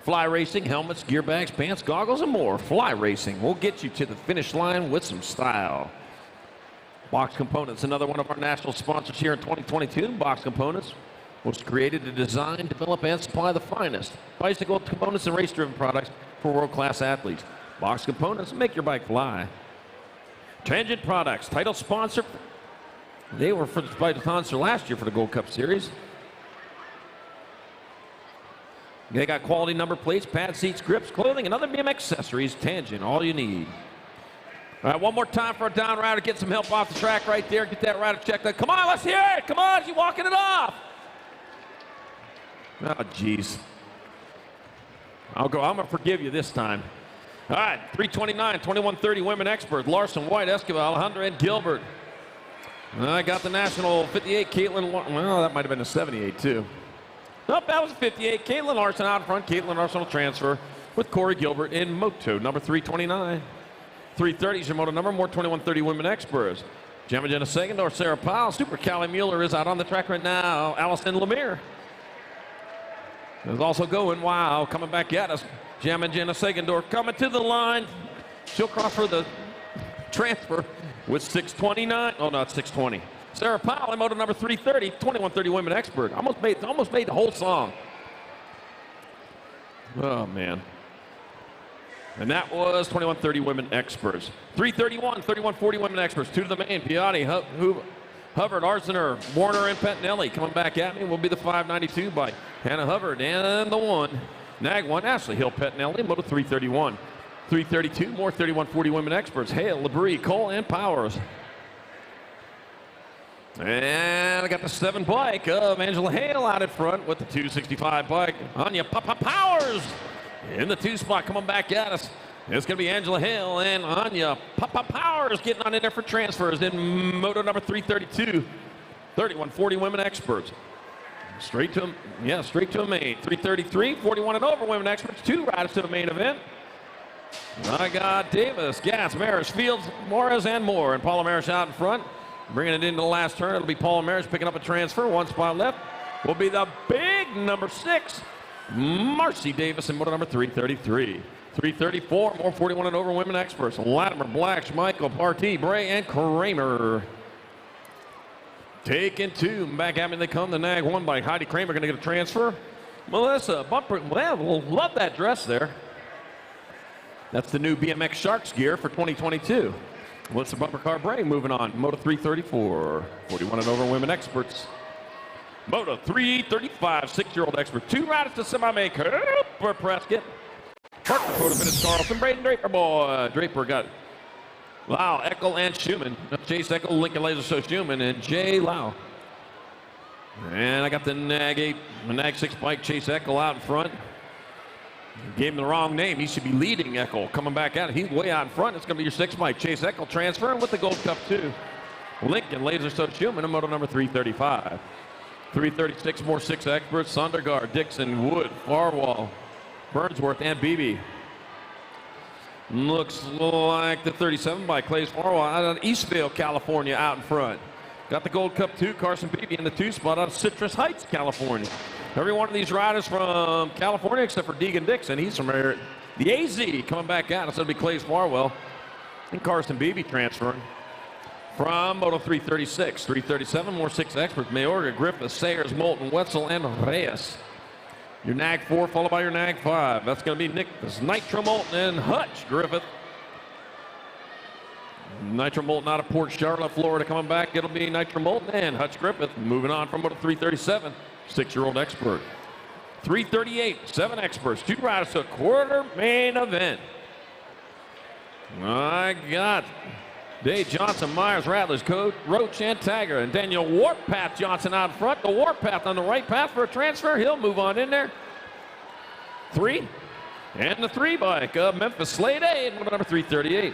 Fly Racing, helmets, gear bags, pants, goggles, and more. Fly Racing will get you to the finish line with some style. Box Components, another one of our national sponsors here in 2022. Box Components was created to design, develop, and supply the finest bicycle components and race-driven products for world-class athletes. Box Components, make your bike fly. Tangent Products, title sponsor. They were for the title sponsor last year for the Gold Cup Series. They got quality number plates, pad seats, grips, clothing, and other BMX accessories. Tangent, all you need. All right, one more time for a down rider. Get some help off the track right there. Get that rider checked out. Come on, let's hear it. Come on, she's walking it off. Oh, jeez. I'm going to forgive you this time. All right, 329, 2130 women expert. Larson, White, Escobar, Alejandro, and Gilbert. I got the national 58, Caitlin. Well, that might have been a 78, too. Nope, that was a 58. Caitlin Larson out front. Caitlin Larson will transfer. with Corey Gilbert in Moto number 329. 330 is your moto number, more 2130 women experts. Gemma Jenna Segendorf, Sarah Powell, Super Callie Mueller is out on the track right now. Allison Lemire is also going. Wow, coming back at us. Gemma Jenna Segendorf coming to the line. She'll cross for the transfer with 629. Oh, no, it's 620. Sarah Powell in moto number 330, 2130 women expert. Almost made the whole song. Oh, man. And that was 2130 women experts. 331, 3140 women experts. Two to the main. Piatti, Hubbard, Arsener, Warner, and Pettinelli coming back at me. Will be the 592 by Hannah Hubbard. And the one, Nag one, Ashley Hill Pettinelli, moto 331. 332, more 3140 women experts. Hale, Labrie, Cole, and Powers. And I got the 7 bike of Angela Hale out in front with the 265 bike. Anya Powers in the 2 spot coming back at us. It's going to be Angela Hale and Anya Powers getting on in there for transfers in moto number 332. 3140 women experts. Straight to a main. 333, 41 and over women experts. 2 riders to the main event. I got Davis, Gatz, Maris, Fields, Morris, and Moore. And Paula Maris out in front. Bringing it into the last turn. It'll be Paula Maris picking up a transfer. 1 spot left. Will be the big number 6, Marcy Davis in moto number 333. 334, more 41 and over women experts. Latimer, Black, Schmeichel, Partee, Bray, and Kramer. Taking 2. Back at me they come. The Nag 1 by Heidi Kramer going to get a transfer. Melissa Bumper, well, we'll love that dress there. That's the new BMX Sharks gear for 2022. Melissa Bumper Car Bray moving on. Moto 334, 41 and over women experts. Moto 335, 6-year-old expert. 2 riders to semi-main. Cooper Prescott. Parker photo finish Carlson. Braden Draper boy. Draper got Lau, Eckel, and Schumann. Chase Eckel, Lincoln Laser Show Schumann, and Jay Lau. And I got the Nag 8, the Nag 6 bike, Chase Eckel out in front. Gave him the wrong name. He should be leading Eckel. Coming back out. He's way out in front. It's going to be your 6 bike, Chase Eckel, transferring with the Gold Cup 2. Lincoln Laser Show Schumann in moto number 335. 336, more 6 experts. Sondergaard, Dixon, Wood, Farwell, Burnsworth, and Beebe. Looks like the 37 by Clays Farwell out of Eastvale, California, out in front. Got the Gold Cup 2, Carson Beebe in the 2 spot out of Citrus Heights, California. Every one of these riders from California except for Deegan Dixon. He's from the AZ coming back out. It's going to be Clays Farwell and Carson Beebe transferring from Moto 336. 337, more 6 experts. Mayorga, Griffith, Sayers, Moulton, Wetzel, and Reyes. Your Nag 4 followed by your Nag 5. That's going to be Nicholas, Nitro Moulton, and Hutch Griffith. Nitro Moulton out of Port Charlotte, Florida coming back. It'll be Nitro Moulton and Hutch Griffith. Moving on from Moto 337, 6-year-old expert. 338, 7 experts. 2 riders to a quarter main event. I got Dave Johnson, Myers, Rattlers, Code, Roach, and Tiger. And Daniel Warpath Johnson out front. The Warpath on the right path for a transfer. He'll move on in there. 3. And the 3 bike of Memphis Slade A in number 338.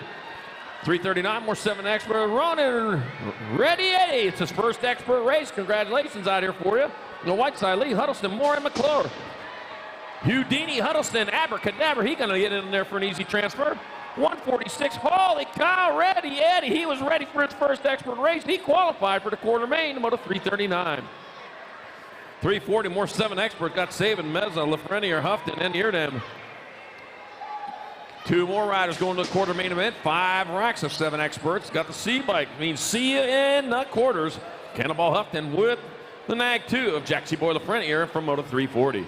339, more 7 expert. Ronan Ready Eddie. It's his first expert race. Congratulations out here for you. The white side, Lee Huddleston, Moore, and McClure. Houdini, Huddleston, Abracadabra. He's going to get in there for an easy transfer. 146, holy cow, Ready Eddie. He was ready for his first expert race. He qualified for the quarter main, Moto 339. 340, more 7 expert. Got Saban, Meza, Lafreniere, Houghton, and Eardem. 2 more riders going to the quarter main event. 5 racks of 7 experts. Got the C bike, means see you in the quarters. Cannonball Houghton with the Nag 2 of Jaxie Boy Lafreniere from Moto 340.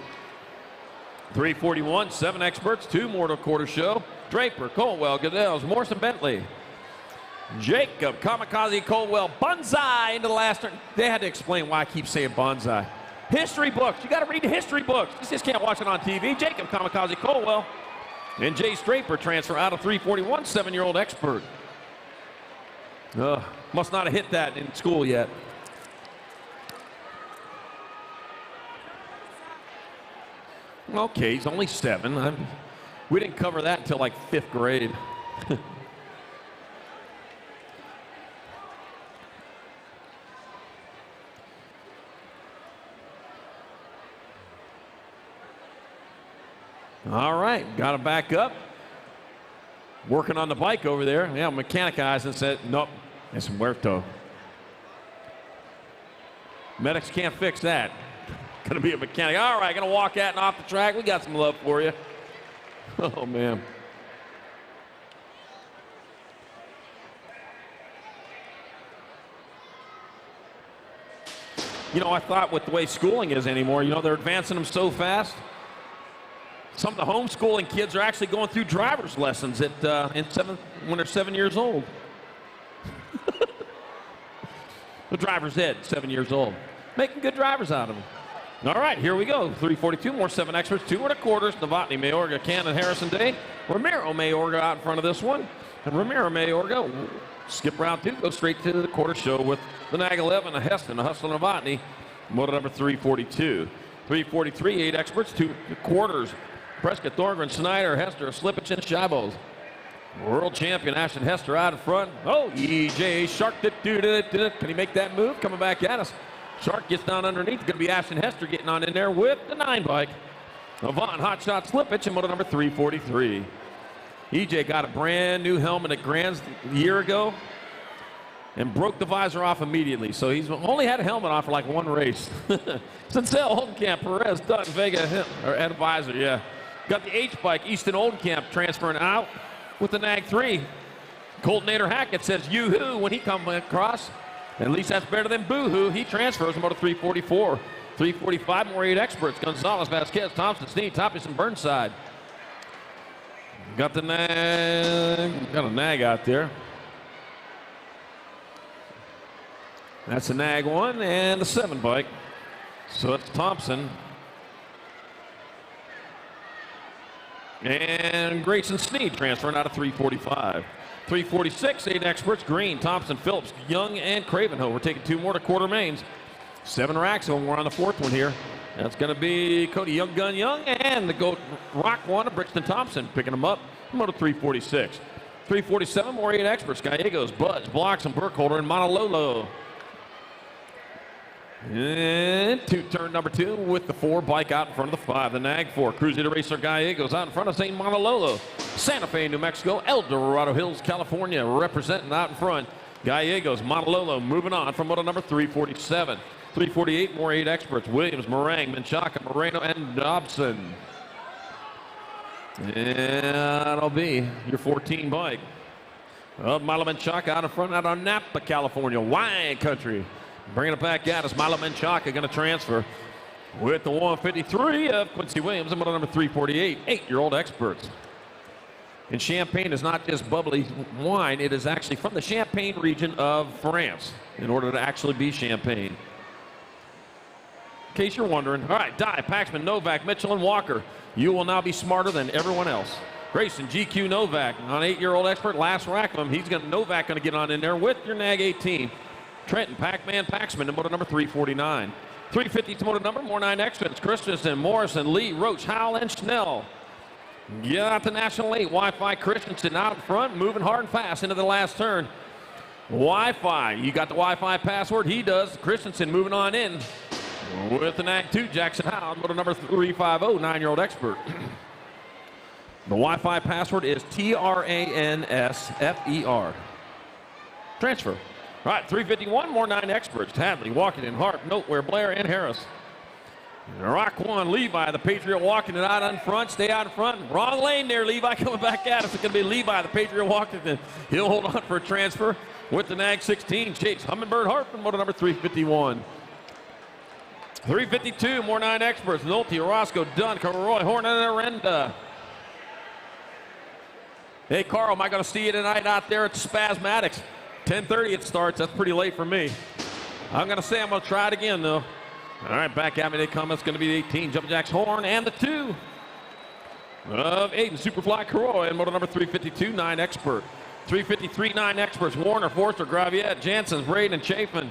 341, 7 experts, 2 more to quarter show. Draper, Colwell, Goodell's, Morrison, Bentley. Jacob, Kamikaze, Colwell, Bonsai into the last turn. They had to explain why I keep saying Bonsai. History books, you got to read the history books. You just can't watch it on TV. Jacob, Kamikaze, Colwell. And Jay Draper transfer out of 341, 7-year-old expert. Must not have hit that in school yet. Okay, he's only 7. We didn't cover that until like 5th grade. All right, got to back up. Working on the bike over there. Yeah, mechanic eyes and said, nope, it's muerto. Medics can't fix that. Gonna be a mechanic. All right, gonna walk at and off the track. We got some love for you. Oh, man. You know, I thought with the way schooling is anymore, you know, they're advancing them so fast. Some of the homeschooling kids are actually going through driver's lessons when they're 7 years old. The driver's ed, 7 years old. Making good drivers out of them. All right, here we go. 3:42, more 7 experts, 2 1/4. Novotny, Mayorga, Cannon, Harrison Day. Ramiro Mayorga out in front of this one. And Ramiro Mayorga skip round 2, go straight to the quarter show with the Nag 11, a Heston, a Hustle Novotny. Moto number 342. 3:43, 8 experts, 2 1/4. Prescott, Thorngren, Snyder, Hester, Slipich, and Shabos. World champion Ashton Hester out in front. Oh, EJ Shark. Can he make that move? Coming back at us. Shark gets down underneath. Going to be Ashton Hester getting on in there with the 9 bike. Avant Hotshot Slipich in moto number 343. EJ got a brand new helmet at Grand's a year ago and broke the visor off immediately. So he's only had a helmet on for like 1 race. Sincel, Holdenkamp, Perez, Dutton, Vega, or at a visor, yeah. Got the H bike, Easton Oldenkamp transferring out with the Nag 3. Colton Nader Hackett says yoo-hoo when he comes across. At least that's better than boo-hoo. He transfers to moto 344. 345, more 8 experts. Gonzalez, Vasquez, Thompson, Sneed, Toppis, and Burnside. Got the Nag, got a Nag out there. That's the Nag 1 and the 7 bike. So it's Thompson. And Grayson Sneed transferring out of 345. 346, 8 experts. Green, Thompson, Phillips, Young, and Cravenho. We're taking 2 more to quarter mains. 7 racks, and we're on the 4th one here. That's going to be Cody Young, Gun Young, and the GOAT Rock one of Brixton Thompson picking them up. Moto 346. 347, more 8 experts. Gallegos, Budge, Blocks, and Burkholder, and Monololo. And turn number 2 with the 4 bike out in front of the 5. The Nag 4, Cruzeiro Racer Gallegos out in front of St. Monololo. Santa Fe, New Mexico, El Dorado Hills, California, representing out in front. Gallegos, Monololo moving on from moto number 347. 348, more 8 experts. Williams, Morang, Menchaca, Moreno, and Dobson. And that'll be your 14 bike. Well, Milo Menchaca out in front out on Napa, California, wine country. Bringing it back at us, Milo Menchaca going to transfer with the 153 of Quincy Williams and moto number 348, 8-year-old experts. And Champagne is not just bubbly wine, it is actually from the Champagne region of France in order to actually be Champagne. In case you're wondering. All right, Dye, Paxman, Novak, Mitchell, and Walker. You will now be smarter than everyone else. Grayson, GQ Novak, on 8-year-old expert, last rack of him. Novak going to get on in there with your Nag 18. Trenton, Pac-Man, Paxman, to moto number 349. 350 to moto number, more 9 experts. Christensen, Morrison, Lee, Roach, Howell, and Schnell. Got the National 8, Wi-Fi Christensen out in front, moving hard and fast into the last turn. Wi-Fi, you got the Wi-Fi password, he does. Christensen moving on in with the Nag 2, Jackson Howell, moto number 350, 9-year-old expert. The Wi-Fi password is TRANSFER. Transfer. All right, 351, more 9 experts. Hadley, Walkington, Hart, Noteware, Blair, and Harris. Rock 1, Levi, the Patriot walking it out in front. Stay out in front. Wrong lane there, Levi coming back at us. It's going to be Levi, the Patriot Walkington. He'll hold on for a transfer with the Nag 16. Chase Humminbird Hartman, moto number 351. 352, more 9 experts. Nolte, Orozco, Dunn, Roy, Horn, and Arenda. Hey, Carl, am I going to see you tonight out there at the Spasmatics? 10:30 it starts. That's pretty late for me. I'm going to say I'm going to try it again, though. All right, back at me they come. It's going to be the 18, Jumpin' Jacks Horn, and the 2 of Aiden, Superfly Caroy, and moto number 352, 9 expert. 353, 9 experts. Warner, Forster, Graviette, Jansen, Braden, and Chafin.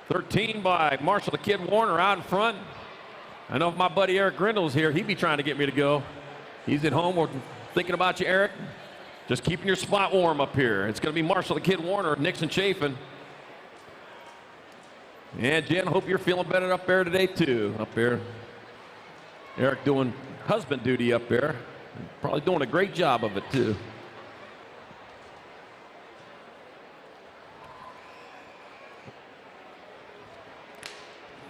13 by Marshall the Kid Warner out in front. I know if my buddy Eric Grindle's here, he'd be trying to get me to go. He's at home. We're thinking about you, Eric. Just keeping your spot warm up here. It's going to be Marshall the Kid Warner, Nixon Chafin. And Jen, hope you're feeling better up there today too. Up there, Eric doing husband duty up there. Probably doing a great job of it, too.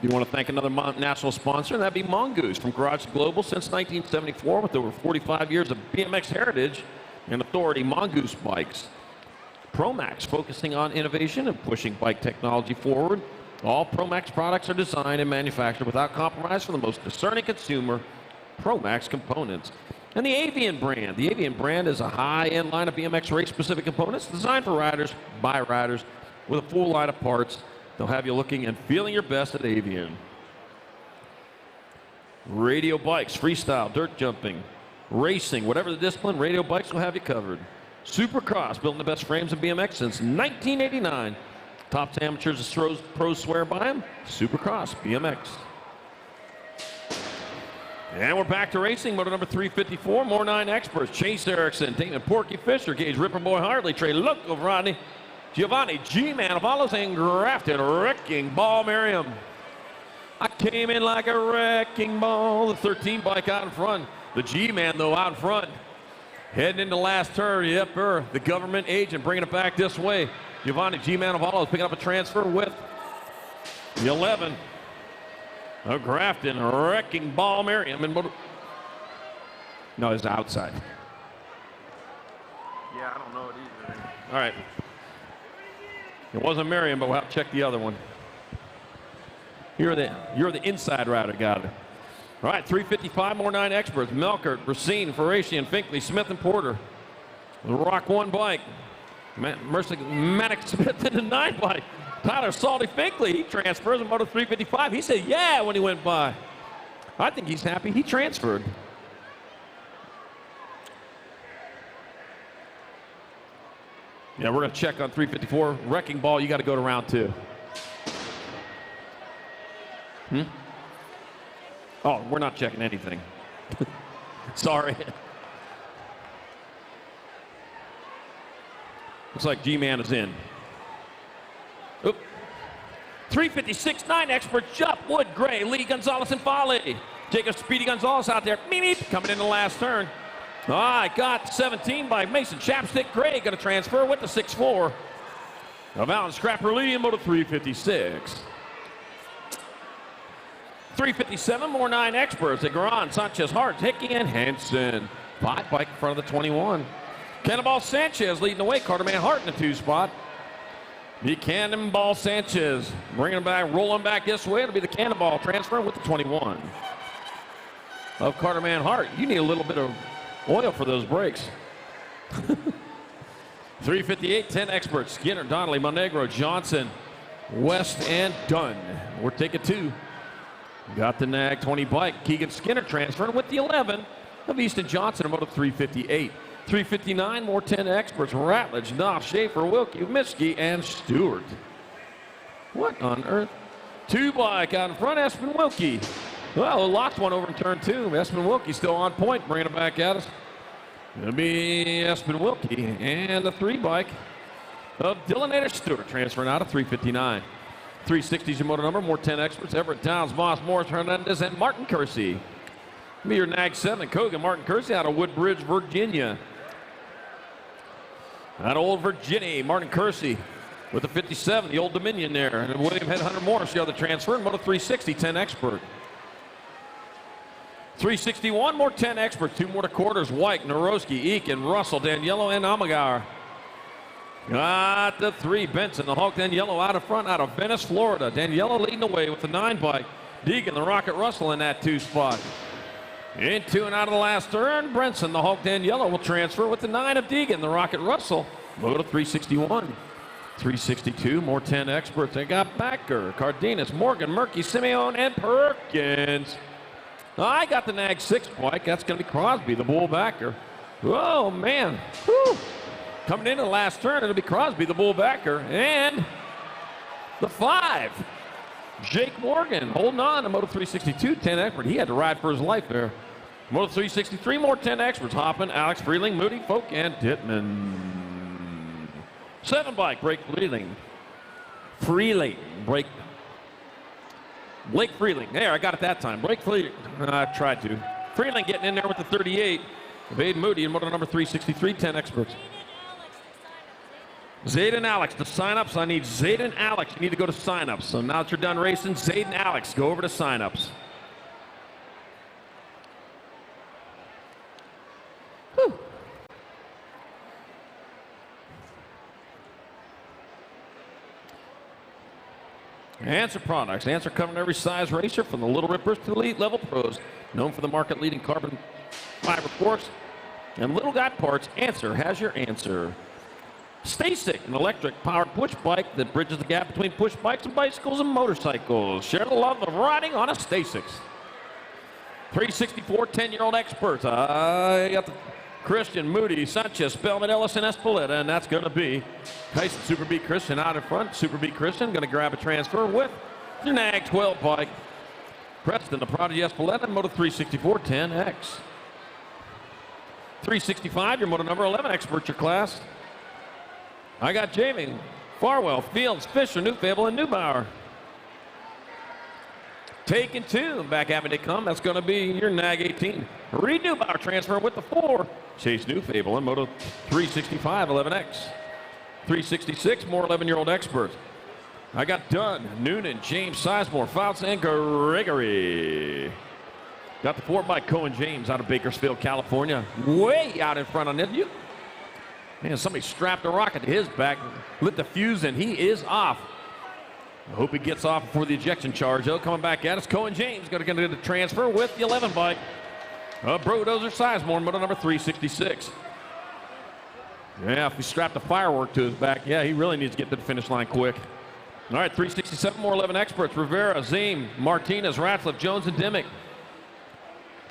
You want to thank another national sponsor, and that'd be Mongoose from Garage Global since 1974 with over 45 years of BMX heritage and authority. Mongoose bikes. Promax, focusing on innovation and pushing bike technology forward. All Promax products are designed and manufactured without compromise for the most discerning consumer. Promax components. And the Avian brand. The Avian brand is a high-end line of BMX race-specific components designed for riders, by riders, with a full line of parts. They'll have you looking and feeling your best at Avian. Radio bikes, freestyle, dirt jumping, racing, whatever the discipline, radio bikes will have you covered. Supercross, built in the best frames of BMX since 1989. Top amateurs and pros swear by them. Supercross, BMX. And we're back to racing. Motor number 354, more 9 experts. Chase Erickson, Damon Porky Fisher, Gage Ripper Boy Hartley, Trey Loco, Rodney, Giovanni G-Man of Olives, and Grafton Wrecking Ball Merriam. I came in like a wrecking ball. The 13 bike out in front. The G-Man, though, out in front. Heading into last turn. Yep, the government agent bringing it back this way. Giovanni G-Man of Olives picking up a transfer with the 11. of Grafton Wrecking Ball Merriam. And no, it's outside. Yeah, I don't know it either. All right. It wasn't Merriam, but we'll have to check the other one. You're the inside rider, got it. All right, 355, more 9 experts. Melkert, Racine, Ferratian, Finkley, Smith, and Porter. The Rock 1 bike. Manic Smith in the 9 bike. Tyler Salty Finkley, he transfers in Moto 355. He said, yeah, when he went by. I think he's happy he transferred. Yeah, we're going to check on 354. Wrecking Ball, you got to go to round 2. Oh, we're not checking anything. Sorry. Looks like G-Man is in. Oop. 356, 9 experts, Jupp, Wood, Gray, Lee, Gonzalez, and Foley. Jacob Speedy Gonzalez out there. Meep, meep, coming in the last turn. I got 17 by Mason Chapstick Gray, going to transfer with the 6'4 of Alan Scrapper Lee in Moto 356. 357, more 9 experts. Agron, Sanchez, Hart, Hickey, and Hansen. 5 bike in front of the 21. Cannonball Sanchez leading the way. Carterman Hart in the 2 spot. The Cannonball Sanchez bringing him back, rolling back this way. It'll be the Cannonball transferring with the 21 of Carterman Hart. You need a little bit of oil for those brakes. 358, 10 experts. Skinner, Donnelly, Monegro, Johnson, West, and Dunn. We're taking 2. Got the Nag 20 bike. Keegan Skinner transferring with the 11 of Easton Johnson in Moto 358. 359, more 10 experts. Ratledge, Knopf, Schaefer, Wilkie, Miskey, and Stewart. What on earth? 2 bike out in front, Espen Wilkie. Well, locked one over in turn 2. Espen Wilkie still on point, bringing it back at us. It'll be Espen Wilkie and the 3 bike of Dylan Stewart transferring out of 359. 360's your motor number, more 10 experts. Everett Downs, Moss, Morris, Hernandez, and Martin Kersey. Be your Nag 7, Kogan, Martin Kersey out of Woodbridge, Virginia. Out of Old Virginia, Martin Kersey with the 57, the Old Dominion there. And William Headhunter Morris, the other transfer, in Moto 360, 10 expert. 361, more 10 experts. 2 more to quarters. White, Narowski, Eakin, Russell, Daniello, and Amagar. Got the 3, Benson, the Hulk Daniello out of front, out of Venice, Florida. Daniello leading the way with the 9 bike. Deegan, the Rocket Russell in that 2 spot. Into and out of the last turn, Brenson, the Hulk Daniello will transfer with the 9 of Deegan, the Rocket Russell. Moto 361. 362, more 10 experts. They got Backer, Cardenas, Morgan, Murky, Simeon, and Perkins. I got the Nag 6 bike. That's going to be Crosby, the Bull Backer. Oh, man. Whew. Coming into the last turn, it'll be Crosby, the Bull Backer. And the 5. Jake Morgan holding on to Moto 362, 10 expert. He had to ride for his life there. Moto 363, more 10 experts. Hoppin, Alex Freeling, Moody, Folk, and Dittman. 7 bike, Blake Freeling. Blake Freeling. There, I got it that time. Blake Freeling. I tried to. Freeland getting in there with the 38. Vade Moody and motor number 363, 10 experts. Zayd and Alex, the sign-ups. I need Zayd and Alex. You need to go to sign-ups. So now that you're done racing, Zayd and Alex, go over to sign-ups. Whew. Answer products. Answer covering every size racer from the Little Rippers to the elite level pros. Known for the market-leading carbon fiber force and little guy parts, Answer has your answer. StaySick, an electric-powered push bike that bridges the gap between push bikes and bicycles and motorcycles. Share the love of riding on a StaySick. 364 10-year-old experts. I got the Christian, Moody, Sanchez, Spellman, Ellison, Espoleta, and that's going to be Tyson Super B Christian out in front. Super B Christian going to grab a transfer with the Nag 12 bike. Preston, the Prodigy Espoleta, Moto 364 10X. 365, your moto number 11 expert, your class. I got Jamie, Farwell, Fields, Fisher, Newfable, and Neubauer. Taking two, back at me they come. That's going to be your Nag 18. Reed Neubauer transfer with the 4. Chase Newfable in Moto 365 11X. 366, more 11-year-old experts. I got Dunn, Noonan, James Sizemore, Fouts, and Gregory. Got the 4 by Cohen James out of Bakersfield, California. Way out in front on it. Man, somebody strapped a rocket to his back, lit the fuse, and he is off. I hope he gets off before the ejection charge, though. Coming back at us, Cohen James going to get a transfer with the 11 bike. Brodozer Sizemore, motor number 366. Yeah, if he strapped a firework to his back, yeah, he really needs to get to the finish line quick. All right, 367, more 11 experts. Rivera, Ziem, Martinez, Ratzliff, Jones, and Dimmick.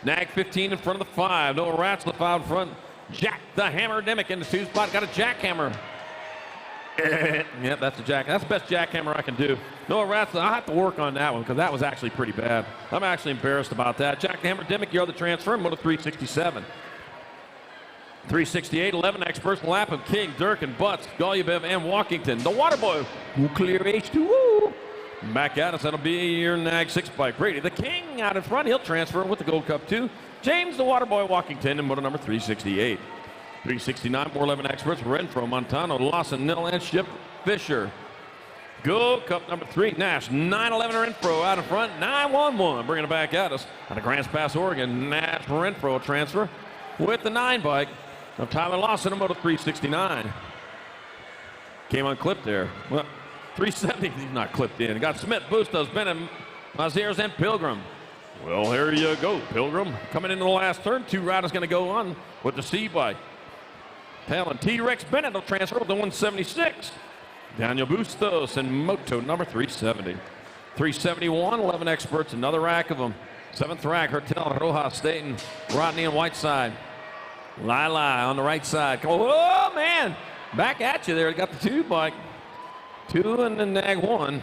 Nag 15 in front of the 5. Noah Ratzliff out in front. Jack the Hammer Dimmick in the 2 spot. Got a jackhammer. Yep, that's a jack. That's the best jackhammer I can do. Noah Ratzliff, I'll have to work on that one because that was actually pretty bad. I'm actually embarrassed about that. Jack the Hammer Dimmick, you're the transfer. Moto 367. 368, 11 experts. Lapham, King, Durkin, Butts, Golubov, and Walkington. The Waterboy will clear H2. Woo! Back at us, that'll be your Nag 6 bike. Brady, the King, out in front. He'll transfer with the Gold Cup 2. James, the Waterboy, Walkington, in moto number 368. 369, more 11 experts. Renfro, Montano, Lawson, Nil, and Ship Fisher. Gold Cup number 3, Nash. 911 Renfro out in front. 911 bringing it back at us. Out of Grants Pass, Oregon. Nash Renfro transfer with the 9 bike of Tyler Lawson in moto 369. Came unclipped there. Well, 370, he's not clipped in. Got Smith, Bustos, Bennett, Maziers, and Pilgrim. Well, here you go, Pilgrim. Coming into the last turn, 2 riders going to go on with the C bike. Talon, T-Rex Bennett will transfer with the 176. Daniel Bustos and moto number 370. 371, 11 experts, another rack of them. 7th rack, Hertel, Rojas, Staten, Rodney, and Whiteside. Lila on the right side. Oh, man. Back at you there. Got the 2 bike. 2 and then Nag 1.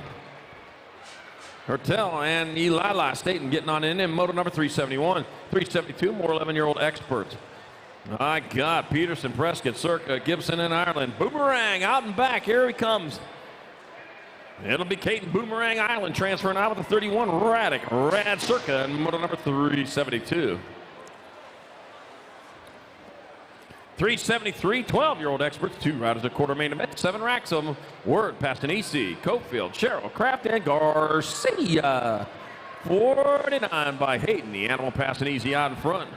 Hertel and Eli Staten getting on in moto number 371. 372, more 11-year-old experts. I got Peterson, Prescott, Circa, Gibson, and Ireland. Boomerang out and back. Here he comes. It'll be Caden Boomerang Island transferring out with the 31. Rad Circa, and moto number 372. 373, 12-year-old experts. 2 riders at quarter main event. 7 racks of them. Word, Pastanisi, Cofield, Sherrill, Kraft, and Garcia. 49 by Hayden. The animal passing easy out in front.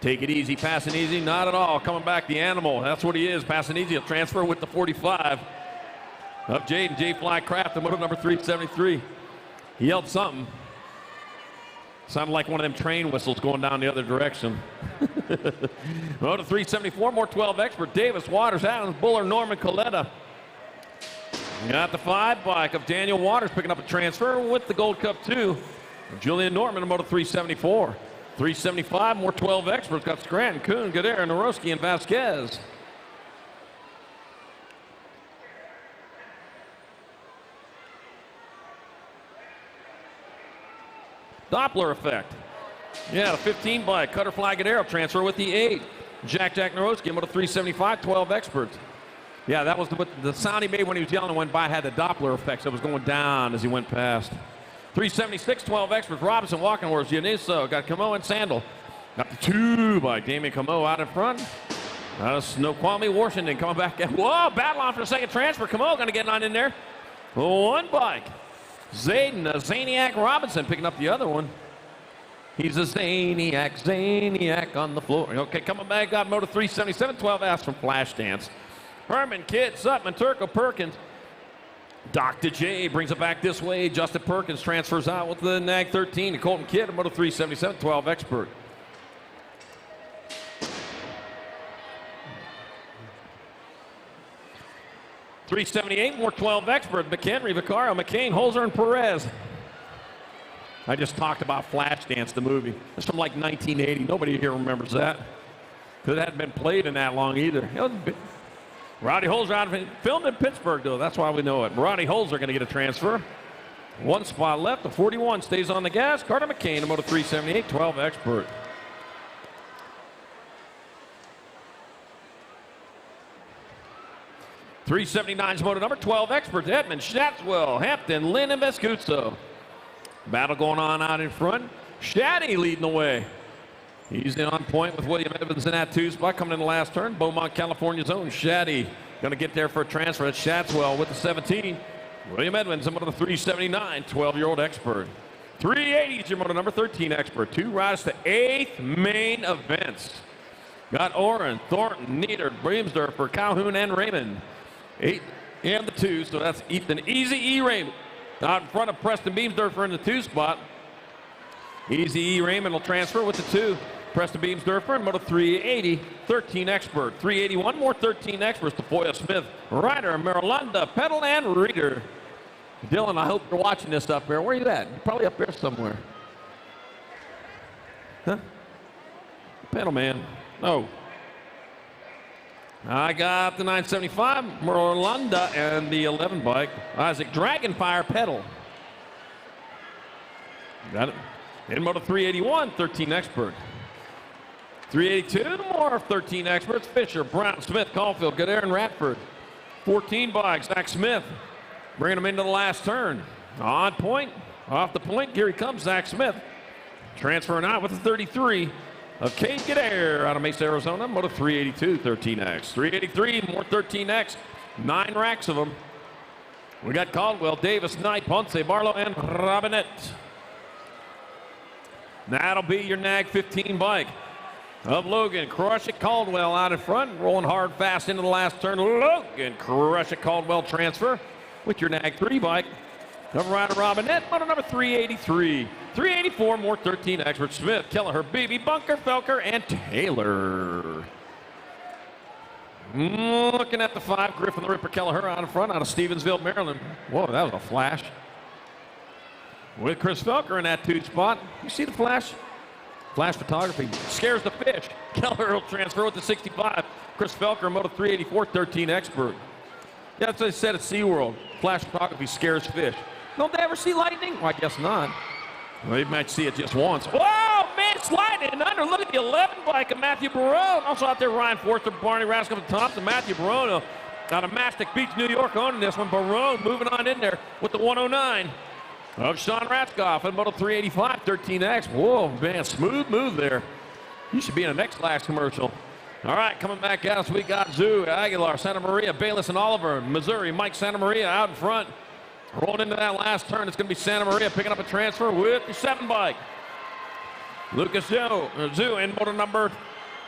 Take it easy, passing easy. Not at all. Coming back, the animal. That's what he is. Passing easy. He'll transfer with the 45. Up Jaden, J-Fly Kraft, the motor number 373. He yelled something. Sounded like one of them train whistles going down the other direction. Moto 374, more 12 expert. Davis, Waters, Adams, Buller, Norman, Coletta. Got the 5 bike of Daniel Waters picking up a transfer with the Gold Cup 2. Julian Norman in moto 374. 375, more 12 experts. Got Scranton, Kuhn, Godair, Naroski, and Vasquez. Doppler effect. Yeah, the 15 bike. Cutterfly Godair transfer with the 8. Jack Naroski, moto 375, 12 experts. Yeah, that was the sound he made when he was yelling and went by, had the Doppler effect, so it was going down as he went past. 376, 12 experts. Robinson, Walkenhorst, Yaniso. Got Camo and Sandal. Got the 2 by Damien Camo out in front. Snoqualmie, Washington coming back. Whoa, battle on for the second transfer. Camo going to get on in there. 1 bike. Zaniac Robinson picking up the other one. He's a Zaniac on the floor. Okay, coming back, got Moto 377, 12 asks from Flashdance. Herman, Kidd, Sutman, Turco, Perkins. Dr. J brings it back this way. Justin Perkins transfers out with the Nag 13 to Colton Kidd, Moto 377, 12 expert. .378, more 12 expert. McHenry, Vaccaro, McCain, Holzer, and Perez. I just talked about Flashdance, the movie. It's from like 1980. Nobody here remembers that. Because it hadn't been played in that long either. Roddy Holzer out of it. Filmed in Pittsburgh, though. That's why we know it. Roddy Holzer going to get a transfer. 1 spot left. The 41 stays on the gas. Carter McCain, Moto 378, 12 expert. .379's moto number 12 experts. Edmund, Shatswell, Hampton, Lynn, and Vescuzzo. Battle going on out in front. Shaddy leading the way. He's on point with William Evans in that 2 spot coming in the last turn. Beaumont, California's own Shaddy going to get there for a transfer. That's Shatswell with the 17. William Edmonds, moto 379, 12-year-old expert. 380 is your moto number 13 expert. 2 rides to 8th main events. Got Oren, Thornton, Nieder, Breemsdorfer, Calhoun, and Raymond. 8 and the 2, so that's Ethan Easy E. Raymond. Out in front of Preston Beamsdorfer in the 2 spot. Easy E. Raymond will transfer with the 2. Preston Beamsdorfer in moto 380, 13 expert. 381 more 13 experts to Foya Smith, Ryder, Marilanda, Pedal, and Reader. Dylan, I hope you're watching this up there. Where are you at? You're probably up there somewhere. Huh? Pedal man. Oh. I got the 975, Merlanda, and the 11 bike, Isaac Dragonfire Pedal. Got it. In moto 381, 13 expert. 382, more 13 experts. Fisher, Brown, Smith, Caulfield, Goodere, and Radford. 14 bikes, Zach Smith, bringing them into the last turn. On point, off the point, here he comes, Zach Smith. Transferring out with the 33. Of Cade Goodere out of Mesa, Arizona, moto 382, 13X. 383, more 13X, 9 racks of them. We got Caldwell, Davis, Knight, Ponce, Barlow, and Robinette. That'll be your Nag 15 bike of Logan. Crush it, Caldwell out in front, rolling hard, fast into the last turn. Logan, Crush it, Caldwell transfer with your Nag 3 bike. Cover rider Robinette, moto number 383. 384, more 13 expert. Smith, Kelleher, Beebe, Bunker, Felker, and Taylor. Looking at the 5, Griffin the Ripper Kelleher out in front, out of Stevensville, Maryland. Whoa, that was a flash. With Chris Felker in that 2 spot. You see the flash? Flash photography. Scares the fish. Kelleher will transfer with the 65. Chris Felker, moto 384, 13 expert. Yeah, that's what I said at SeaWorld. Flash photography scares fish. Don't they ever see lightning? Well, I guess not. Well, you might see it just once. Whoa, man, sliding and under. Look at the 11 bike of Matthew Barone. Also out there, Ryan Forster, Barney Rascal Thompson, Matthew Barone out of Mastic Beach, New York, owning this one. Barone moving on in there with the 109 of Sean Ratzkoff in moto 385, 13X. Whoa, man, smooth move there. You should be in a next class commercial. All right, coming back at us, we got Zoo, Aguilar, Santa Maria, Bayless, and Oliver. Missouri, Mike Santa Maria out in front. Rolling into that last turn, it's going to be Santa Maria picking up a transfer with the 7 bike. Lucas Zoo in moto number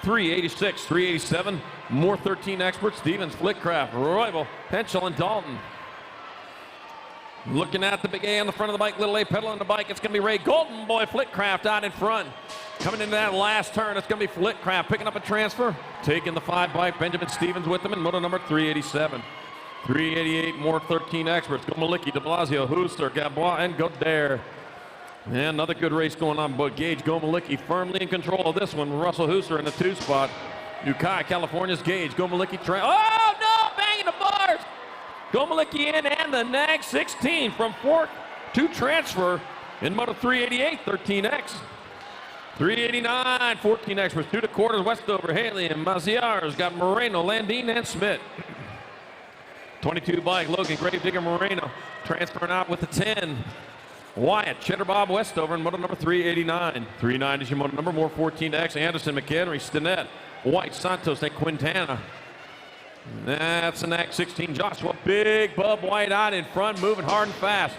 386, 387. More 13 experts. Stevens, Flickcraft, Roybal, Henschel, and Dalton. Looking at the big A on the front of the bike, little A pedal on the bike. It's going to be Ray Golden Boy Flickcraft out in front. Coming into that last turn, it's going to be Flickcraft picking up a transfer. Taking the 5 bike, Benjamin Stevens with them in moto number 387. 388, more 13 experts. Gomalicki, de Blasio, Hooster, Gabois, and Godere. And another good race going on, but Gage Gomalicki firmly in control of this one. Russell Hooster in the 2 spot. Ukiah, California's Gage. Gomalicki, oh no, banging the bars. Gomalicki in and the Nag 16 from 4th to transfer in moto 388, 13X. 389, 14 experts. 2 quarters, Westover, Haley, and Maziar's got Moreno, Landine, and Smith. 22 bike, Logan Gravedigger Moreno transferring out with the 10. Wyatt, Cheddar Bob Westover in moto number 389. 390 is your moto number, more 14X. Anderson, McHenry, Stinnett, White, Santos, and Quintana. That's an Act 16. Joshua, Big Bub White out in front, moving hard and fast.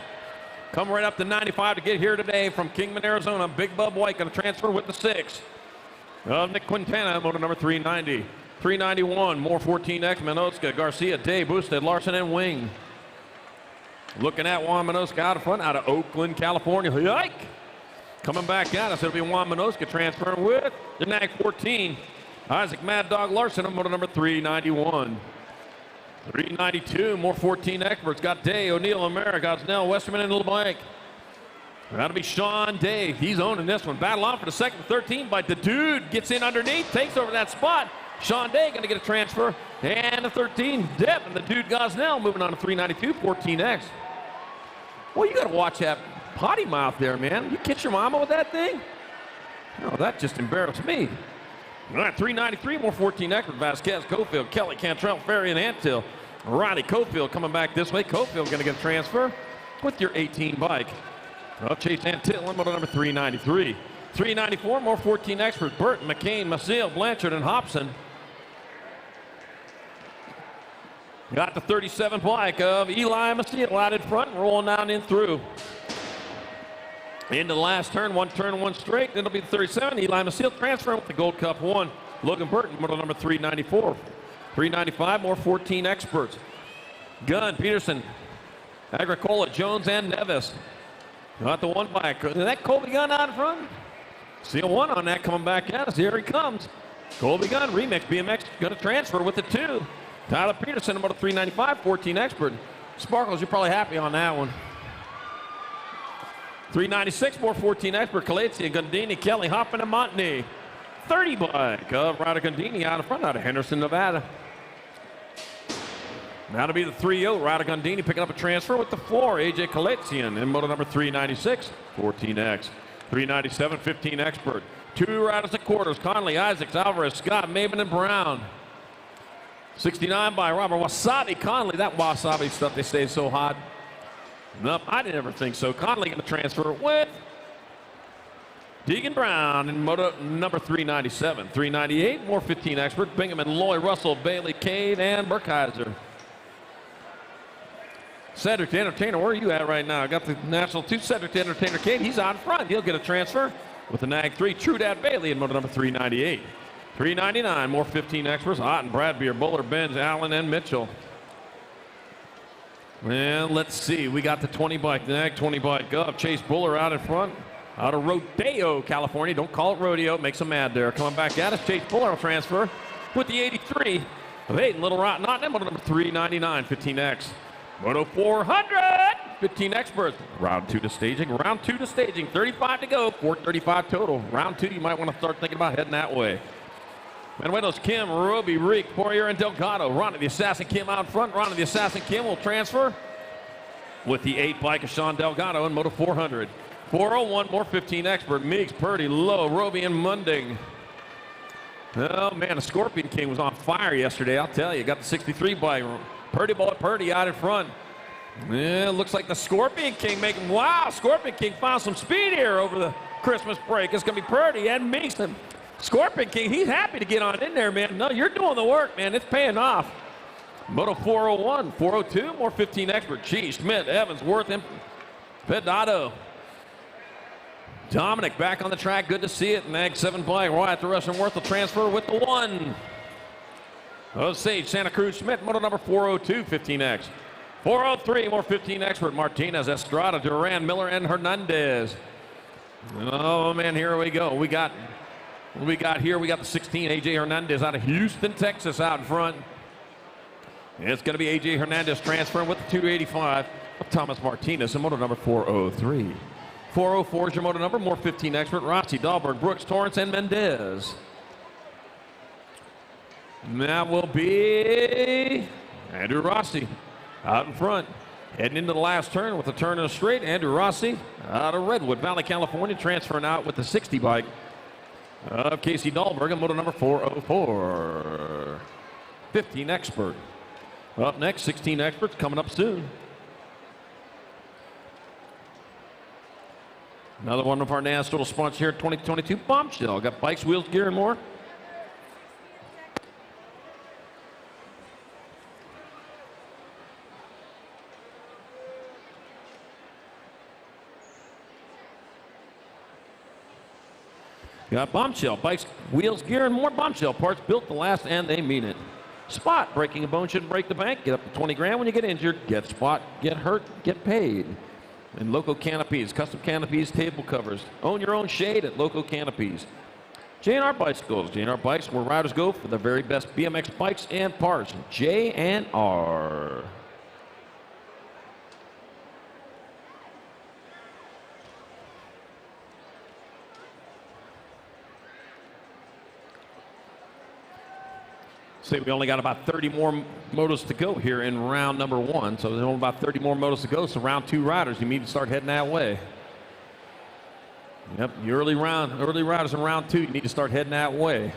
Come right up to 95 to get here today from Kingman, Arizona. Big Bub White going to transfer with the 6. Nick Quintana, motor number 390. 391, more 14X, Minoska, Garcia, Day, Boosted, Larson, and Wing. Looking at Juan Minoska out in front, out of Oakland, California. Yike! Coming back at us, it'll be Juan Minoska transferring with the NAG 14. Isaac Mad Dog Larson on motor number 391. 392, more 14 experts. Got Day, O'Neill, America, Gosnell, Westerman, and Little Blank. That'll be Sean Day. He's owning this one. Battle on for the second 13, but the dude gets in underneath, takes over that spot. Sean Day going to get a transfer. And the 13, Deb, and the dude Gosnell moving on to 392, 14X. Well, you got to watch that potty mouth there, man. You kiss your mama with that thing? Oh, that just embarrassed me. All right, 393, more 14X with Vasquez, Cofield, Kelly, Cantrell, Ferry, and Antill. Riley Cofield coming back this way. Cofield going to get a transfer with your 18 bike. Well, Chase Antill in motor number 393. 394, more 14X with Burton, McCain, Maciel, Blanchard, and Hobson. Got the 37 bike of Eli Maciel out in front, rolling down in through. Into the last turn, one straight. Then it'll be the 37. Eli Maciel transferring with the Gold Cup 1. Logan Burton, model number 394. 395, more 14 experts. Gunn, Peterson, Agricola, Jones, and Nevis. Got the one bike. Is that Colby Gunn out in front? Seal 1 on that coming back at us. Here he comes. Colby Gunn, Remix, BMX, going to transfer with the 2. Tyler Peterson, about a 395, 14 expert. Sparkles, you're probably happy on that one. 396, more 14 expert. Calazia, Gundini, Kelly, Hoffman, and Montney. 30 bike of Ryder Gundini out in front, out of Henderson, Nevada. That'll be the 3-0. Ryder Gundini picking up a transfer with the 4. AJ Kaletsian in motor number 396, 14X. 397, 15 expert. 2 riders at quarters. Conley, Isaacs, Alvarez, Scott, Maven, and Brown. 69 by Robert Wasabi Conley. That wasabi stuff, they stay so hot. Nope, I didn't ever think so. Conley going to transfer with Deegan Brown in motor number 397. 398, more 15 expert. Bingham and Loy, Russell, Bailey, Cade, and Burkheiser. Cedric the Entertainer, where are you at right now? I got the National 2. Cedric the Entertainer, Cade, he's out front. He'll get a transfer with the NAG 3. True Dad Bailey in motor number 398. 399, more 15 experts. Otten, Bradbeer, Buller, Benz, Allen, and Mitchell. Well, let's see. We got the 20 bike, the NAG 20 bike up. Chase Buller out in front. Out of Rodeo, California. Don't call it rodeo. It makes them mad there. Coming back at us. Chase Buller will transfer with the 83 of Hayden Little Rotten Nottingham. Moto number 399, 15X. Moto 400, 15 experts. Round 2 to staging. Round 2 to staging. 35 to go. 435 total. Round 2, you might want to start thinking about heading that way. Manuelos, Kim, Roby, Reek, Poirier, and Delgado. Ronnie the Assassin Kim out front. Ronnie the Assassin Kim will transfer with the 8 bike of Sean Delgado in Moto 400. 401, more 15 expert. Meeks, Purdy, Lowe, Roby, and Munding. Oh, man, the Scorpion King was on fire yesterday, I'll tell you. Got the 63 bike. Purdy Boy Purdy out in front. Yeah, looks like the Scorpion King making, wow, Scorpion King found some speed here over the Christmas break. It's going to be Purdy and Meeks. Scorpion King, he's happy to get on in there, man. No, you're doing the work, man. It's paying off. Moto 401, 402, more 15 expert. G, Schmidt, Evans, Worth, and Pedado. Dominic back on the track. Good to see it. NAG 7 bike. Wyatt, the Russian Worth will transfer with the 1. Osage, Santa Cruz, Schmidt, moto number 402, 15X. 403, more 15 expert. Martinez, Estrada, Duran, Miller, and Hernandez. Oh, man, here we go. We got here? We got the 16, AJ Hernandez out of Houston, Texas out in front. It's going to be AJ Hernandez transferring with the 285 of Thomas Martinez in moto number 403. 404 is your moto number, more 15 expert. Rossi, Dahlberg, Brooks, Torrance, and Mendez. And that will be Andrew Rossi out in front. Heading into the last turn with a turn and a straight. Andrew Rossi out of Redwood Valley, California, transferring out with the 60 bike of Casey Dahlberg and moto number 404. 15 expert. Up next, 16 experts coming up soon. Another one of our national sponsors here, 2022 Bombshell. Got bikes, wheels, gear, and more. Got Bombshell, bikes, wheels, gear, and more. Bombshell parts built to last, and they mean it. Spot, breaking a bone shouldn't break the bank. Get up to 20 grand when you get injured. Get Spot, get hurt, get paid. And Loco Canopies, custom canopies, table covers. Own your own shade at Loco Canopies. J&R Bicycles, J&R Bikes, where riders go for the very best BMX bikes and parts. J&R. Say we only got about 30 more motos to go here in round number 1. So there's only about 30 more motos to go. So round 2 riders, you need to start heading that way. Yep, the early riders in round 2, you need to start heading that way.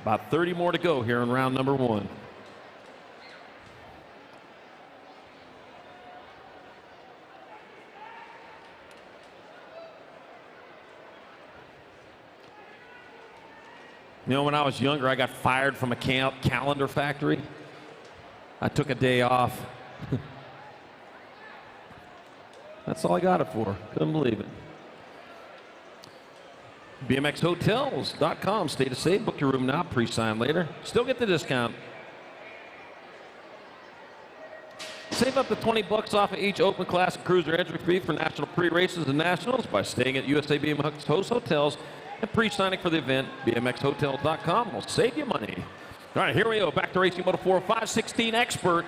About 30 more to go here in round number 1. You know, when I was younger, I got fired from a calendar factory. I took a day off. That's all I got it for. Couldn't believe it. BMXHotels.com. Stay to save. Book your room now. Pre-sign later. Still get the discount. Save up to $20 off of each open class and cruiser entry fee for national pre-races and nationals by staying at USA BMX Host Hotels and pre-signing for the event. BMXHotels.com will save you money. All right, here we go. Back to Racing Moto 405, 16 expert.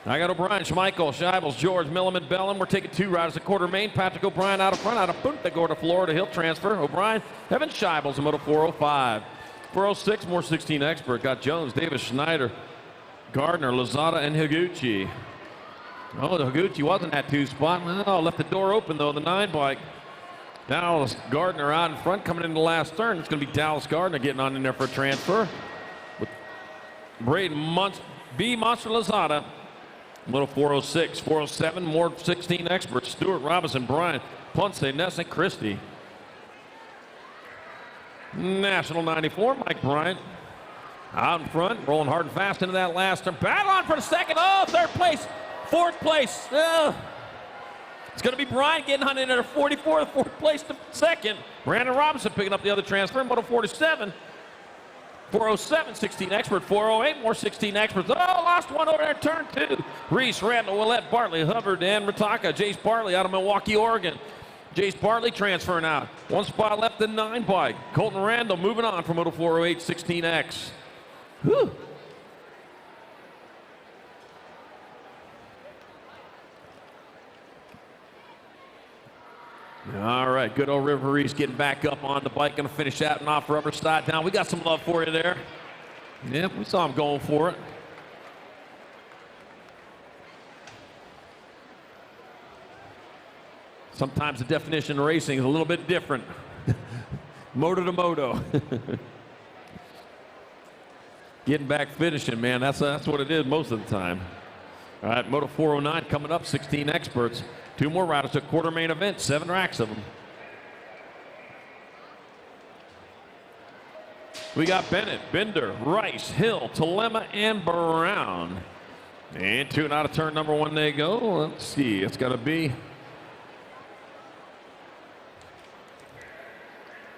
I got O'Brien, Schmeichel, Scheibels, George, Milliman, Bellin. We're taking 2 riders at quarter main. Patrick O'Brien out of front, out of Punta Gorda, Florida. He'll transfer. O'Brien, Evan Scheibels in Moto 405. 406, more 16 expert. Got Jones, Davis, Schneider, Gardner, Lozada, and Higuchi. Oh, the Higuchi wasn't that 2 spot. Oh, left the door open, though, the 9 bike. Dallas Gardner out in front, coming into the last turn. It's going to be Dallas Gardner getting on in there for a transfer. With Braden B. Monster Lozada. Little 406, 407, more 16 experts. Stewart, Robinson, Bryant, Ponce, Ness, Christie. National 94, Mike Bryant. Out in front, rolling hard and fast into that last turn. Battle on for the second. Oh, 3rd place, 4th place. It's going to be Bryant getting on in at a 44th, 4th place to 2nd. Brandon Robinson picking up the other transfer. Moto 47. 407, 16 expert. 408, more 16 experts. Oh, lost one over there, turn 2. Reese, Randall, Willette, Bartley, Hubbard, and Ritaka. Jace Bartley out of Milwaukee, Oregon. Jace Bartley transferring out. 1 spot left in 9 bike. Colton Randall moving on from Moto 408, 16X. Whew. All right, good old River Reese getting back up on the bike. Going to finish that and off rubber slide down. We got some love for you there. Yep, we saw him going for it. Sometimes the definition of racing is a little bit different. Moto to moto. Getting back finishing, man. That's what it is most of the time. All right, Moto 409 coming up, 16 experts. 2 more riders at quarter main event, 7 racks of them. We got Bennett, Bender, Rice, Hill, Telema, and Brown. And 2 out of turn number 1 they go. Let's see, it's going to be.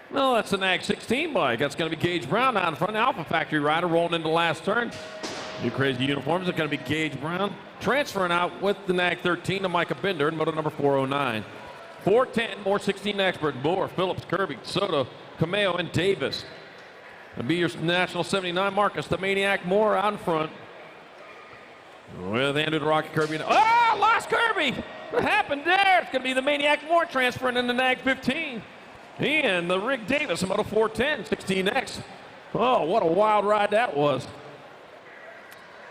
No, that's the NAG 16 bike. That's going to be Gage Brown out in front. Alpha Factory rider rolling into the last turn. New crazy uniforms. It's going to be Gage Brown transferring out with the NAG 13 to Micah Bender in moto number 409. 410, more 16 expert. Moore, Phillips, Kirby, Soto, Cameo, and Davis. It'll be your National 79 Marcus, the Maniac Moore out in front. With Andrew the Rocket Kirby. Oh, lost Kirby! What happened there? It's going to be the Maniac Moore transferring in the NAG 15. And the Rick Davis in moto 410, 16X. Oh, what a wild ride that was.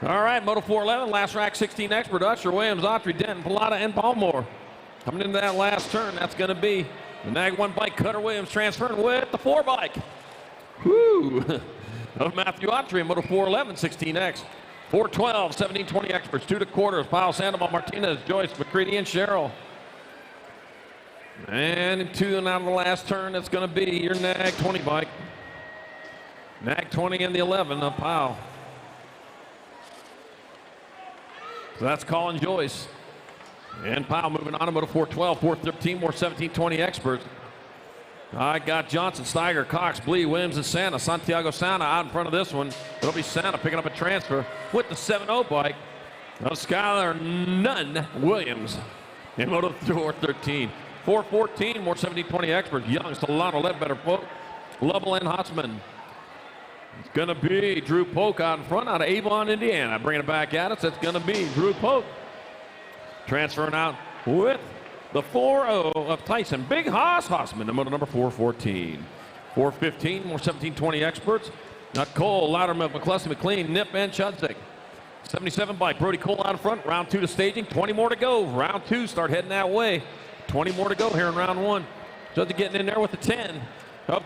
All right, Moto 411, last rack 16 expert. Usher, Williams, Autry, Denton, Pilata, and Palmore. Coming into that last turn, that's going to be the NAG 1 bike, Cutter Williams transferring with the 4 bike. Woo! Of Matthew Autry in Moto 411, 16X. 412, 1720 experts, 2 to quarters. Pyle, Sandoval, Martinez, Joyce, McCready, and Sherrill. And into and out of the last turn, that's going to be your Nag 20 bike. Nag 20 and the 11 of Powell. So that's Colin Joyce. And Powell moving on to moto 412, 413, more 1720 experts. I got Johnson, Steiger, Cox, Blee, Williams, and Santa. Santiago Santa out in front of this one. It'll be Santa picking up a transfer with the 7-0 bike of Skylar Nunn Williams in moto 413. 414, more 1720 experts. Young, Solano, Ledbetter, Polk, Lovell, and Hotzman. It's going to be Drew Polk out in front out of Avon, Indiana. Bringing it back at us, it's going to be Drew Polk. Transferring out with the 4-0 of Tyson. Big Haas Hossman, moto number 414. 415, more 1720 experts. Not Cole, Loudermilk, McCluskey, McLean, Nip, and Chudzik. 77 bike, Brody Cole out in front. Round 2 to staging, 20 more to go. Round 2, start heading that way. 20 more to go here in round 1. Chudzik getting in there with the 10.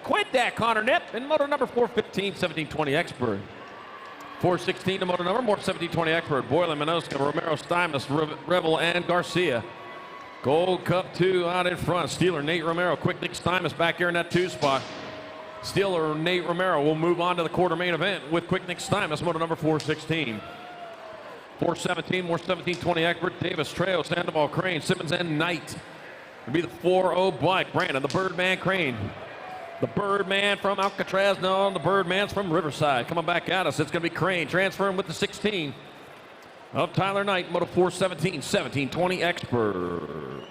Quit that, Connor Nip, and moto number 415, 1720 expert. 416 to moto number, more 1720 expert. Boylan, Minoska, Romero, Stymus, Rebel, and Garcia. Gold Cup 2 out in front. Steeler, Nate Romero. Quick Nick Stymus back here in that 2 spot. Steeler, Nate Romero will move on to the quarter main event with Quick Nick Stymus, moto number 416. 417, more 1720 expert. Davis, Trejo, Sandoval, Crane, Simmons, and Knight. It'll be the 4-0 bike. Brandon, the Birdman Crane. The Birdman from Alcatraz. No, the Birdman's from Riverside. Coming back at us, it's going to be Crane. Transferring with the 16 of Tyler Knight, moto 417, 1720 expert.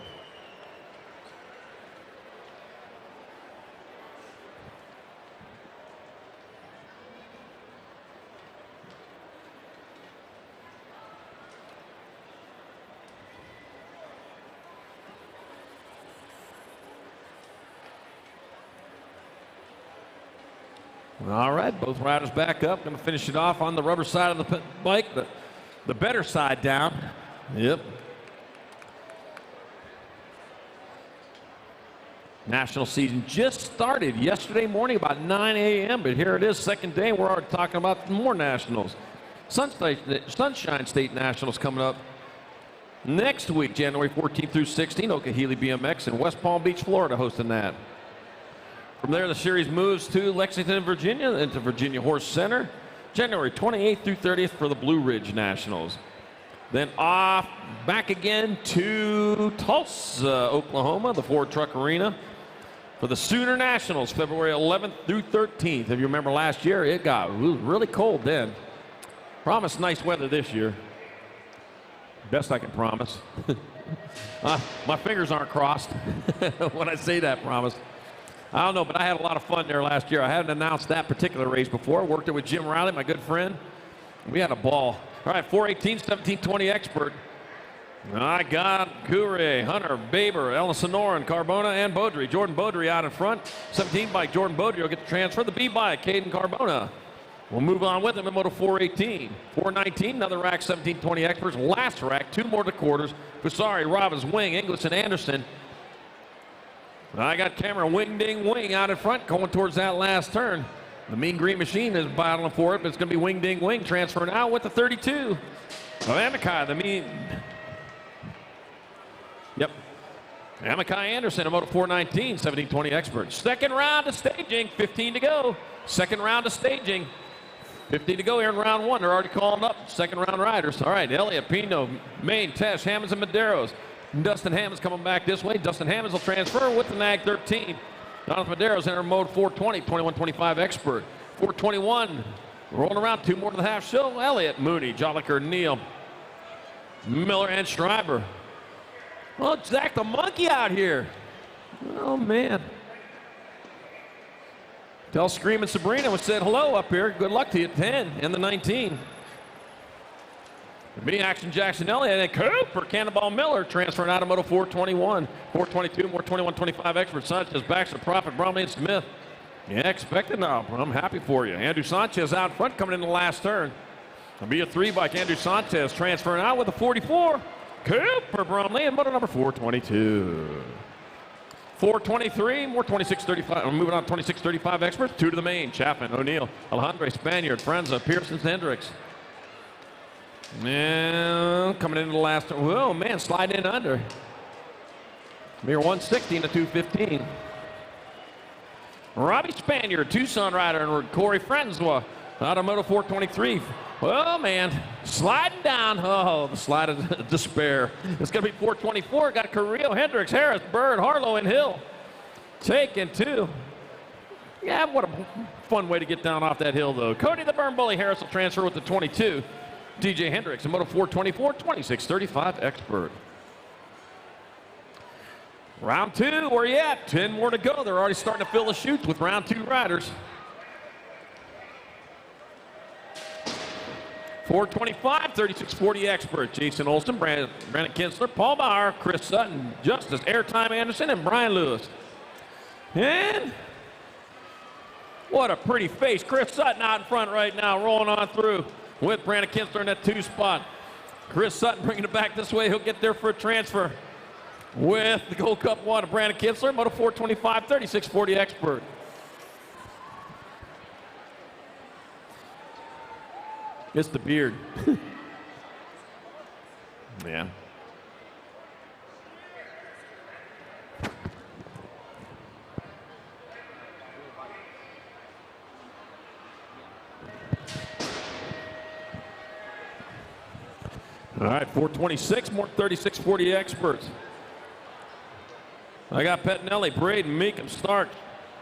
All right, both riders back up. Going to finish it off on the rubber side of the bike, the better side down. Yep. National season just started yesterday morning about 9 a.m., but here it is, second day. We're already talking about more nationals. Sunshine State Nationals coming up next week, January 14th through 16th. Okehili BMX in West Palm Beach, Florida, hosting that. From there, the series moves to Lexington, Virginia, into Virginia Horse Center, January 28th through 30th for the Blue Ridge Nationals. Then off back again to Tulsa, Oklahoma, the Ford Truck Arena for the Sooner Nationals, February 11th through 13th. If you remember last year, it got really cold then. Promised nice weather this year. Best I can promise. My fingers aren't crossed when I say that promise. I don't know, but I had a lot of fun there last year. I hadn't announced that particular race before. Worked it with Jim Riley, my good friend. We had a ball. All right, 418, 1720 expert. I got Courier, Hunter, Baber, Ellen Sonoran, Carbona, and Beaudry. Jordan Beaudry out in front. 17 bike, Jordan Beaudry will get the transfer. The B bike, Caden Carbona. We'll move on with him in moto 418. 419, another rack, 1720 experts. Last rack, 2 more to quarters. Fusari, Robbins, Wing, Inglis, and Anderson. I got Cameron Wing Ding Wing out in front going towards that last turn. The Mean Green Machine is battling for it, but it's going to be Wing Ding Wing transferring out with the 32 of Amakai. The Mean. Yep. Amakai Anderson, a moto 419, 1720 experts. Second round of staging, 15 to go. Second round of staging, 50 to go here in round 1. They're already calling up second round riders. All right, Elliott, Pino, Maine, Tesh, Hammonds, and Maderos. Dustin Hammonds coming back this way. Dustin Hammonds will transfer with the Nag 13. Jonathan Madero's enter mode 420, 2125 expert. 421, rolling around, 2 more to the half show. Elliott, Mooney, Jolliker, Neal, Miller, and Schreiber. Well, Zach the Monkey out here. Oh, man. Tell Screaming Sabrina we said hello up here. Good luck to you at 10 and the 19. Me Action Jackson Elliott and Cooper Cannonball Miller transferring out of moto 421. 422, more 2125 expert. Sanchez, Baxter, Prophet, Bromley, and Smith. Yeah, expected now. I'm happy for you. Andrew Sanchez out front coming in the last turn. It'll be a 3 bike. Andrew Sanchez transferring out with a 44. Cooper Bromley and moto number 422. 423, more 2635. I'm moving on 2635 experts. 2 to the main. Chapman, O'Neill, Alejandro, Spaniard, Frenza, Pearson, Hendricks. And coming into the last turn. Whoa, man, sliding in under. Mere 160 to 215. Robbie Spaniard, Tucson rider, and Corey Francois out of Moto 423. Well, man, sliding down. Oh, the slide of despair. It's going to be 424. Got Carrillo, Hendricks, Harris, Bird, Harlow, and Hill. Taking 2. Yeah, what a fun way to get down off that hill, though. Cody the Burn Bully Harris will transfer with the 22. DJ Hendricks in Moto 424, 26:35 expert. Round 2, where you at? 10 more to go. They're already starting to fill the chutes with round 2 riders. 425, 36:40 expert. Jason Olson, Brandon Kinsler, Paul Bauer, Chris Sutton, Justice, Airtime Anderson, and Brian Lewis. And what a pretty face. Chris Sutton out in front right now, rolling on through with Brandon Kinsler in that 2 spot. Chris Sutton bringing it back this way. He'll get there for a transfer with the Gold Cup 1 of Brandon Kinsler, Moto 425, 36:40 expert. It's the beard. Yeah. All right, 426, more 36:40 experts. I got Pettinelli, Braden, Meekum, Stark,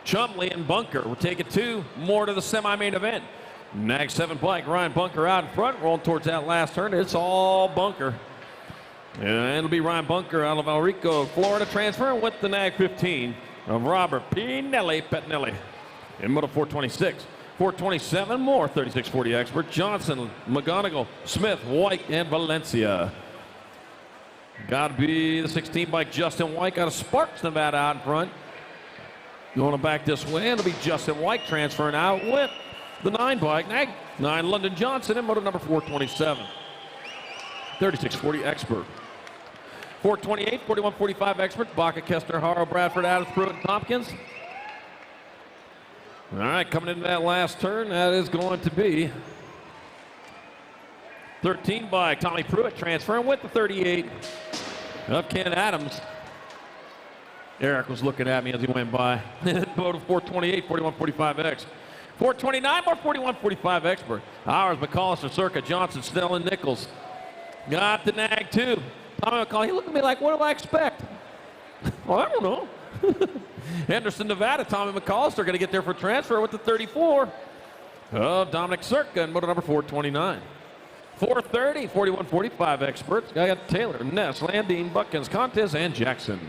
Chumley, and Bunker. We're taking 2 more to the semi-main event. Nag 7 bike, Ryan Bunker out in front, rolling towards that last turn. It's all Bunker. And it'll be Ryan Bunker out of El Rico, Florida, transferring with the Nag 15 of Robert Pettinelli in Moto 426. 427 more, 36:40 expert. Johnson, McGonigal, Smith, White, and Valencia. Got to be the 16 bike Justin White out of Sparks, Nevada out in front. Going back this way, it'll be Justin White transferring out with the 9 bike. 9 London Johnson in Moto number 427. 36:40 expert. 428, 41:45 expert. Baca, Kester, Haro, Bradford, Adams, Pruitt, and Tompkins. All right, coming into that last turn, that is going to be 13 bike Tommy Pruitt transferring with the 38 of Ken Adams. Eric was looking at me as he went by. Moto 428, 41:45X. 429 more 41:45 expert. Ours, McCallister, Circa, Johnson, Snell, and Nichols. Got the Nag 2. Tommy McCall, he looked at me like, what do I expect? Well, I don't know. Henderson, Nevada, Tommy McCallister going to get there for transfer with the 34 of Dominic Circa in Moto number 429. 430, 41:45 experts. I got Taylor, Ness, Landine, Buckins, Contes, and Jackson.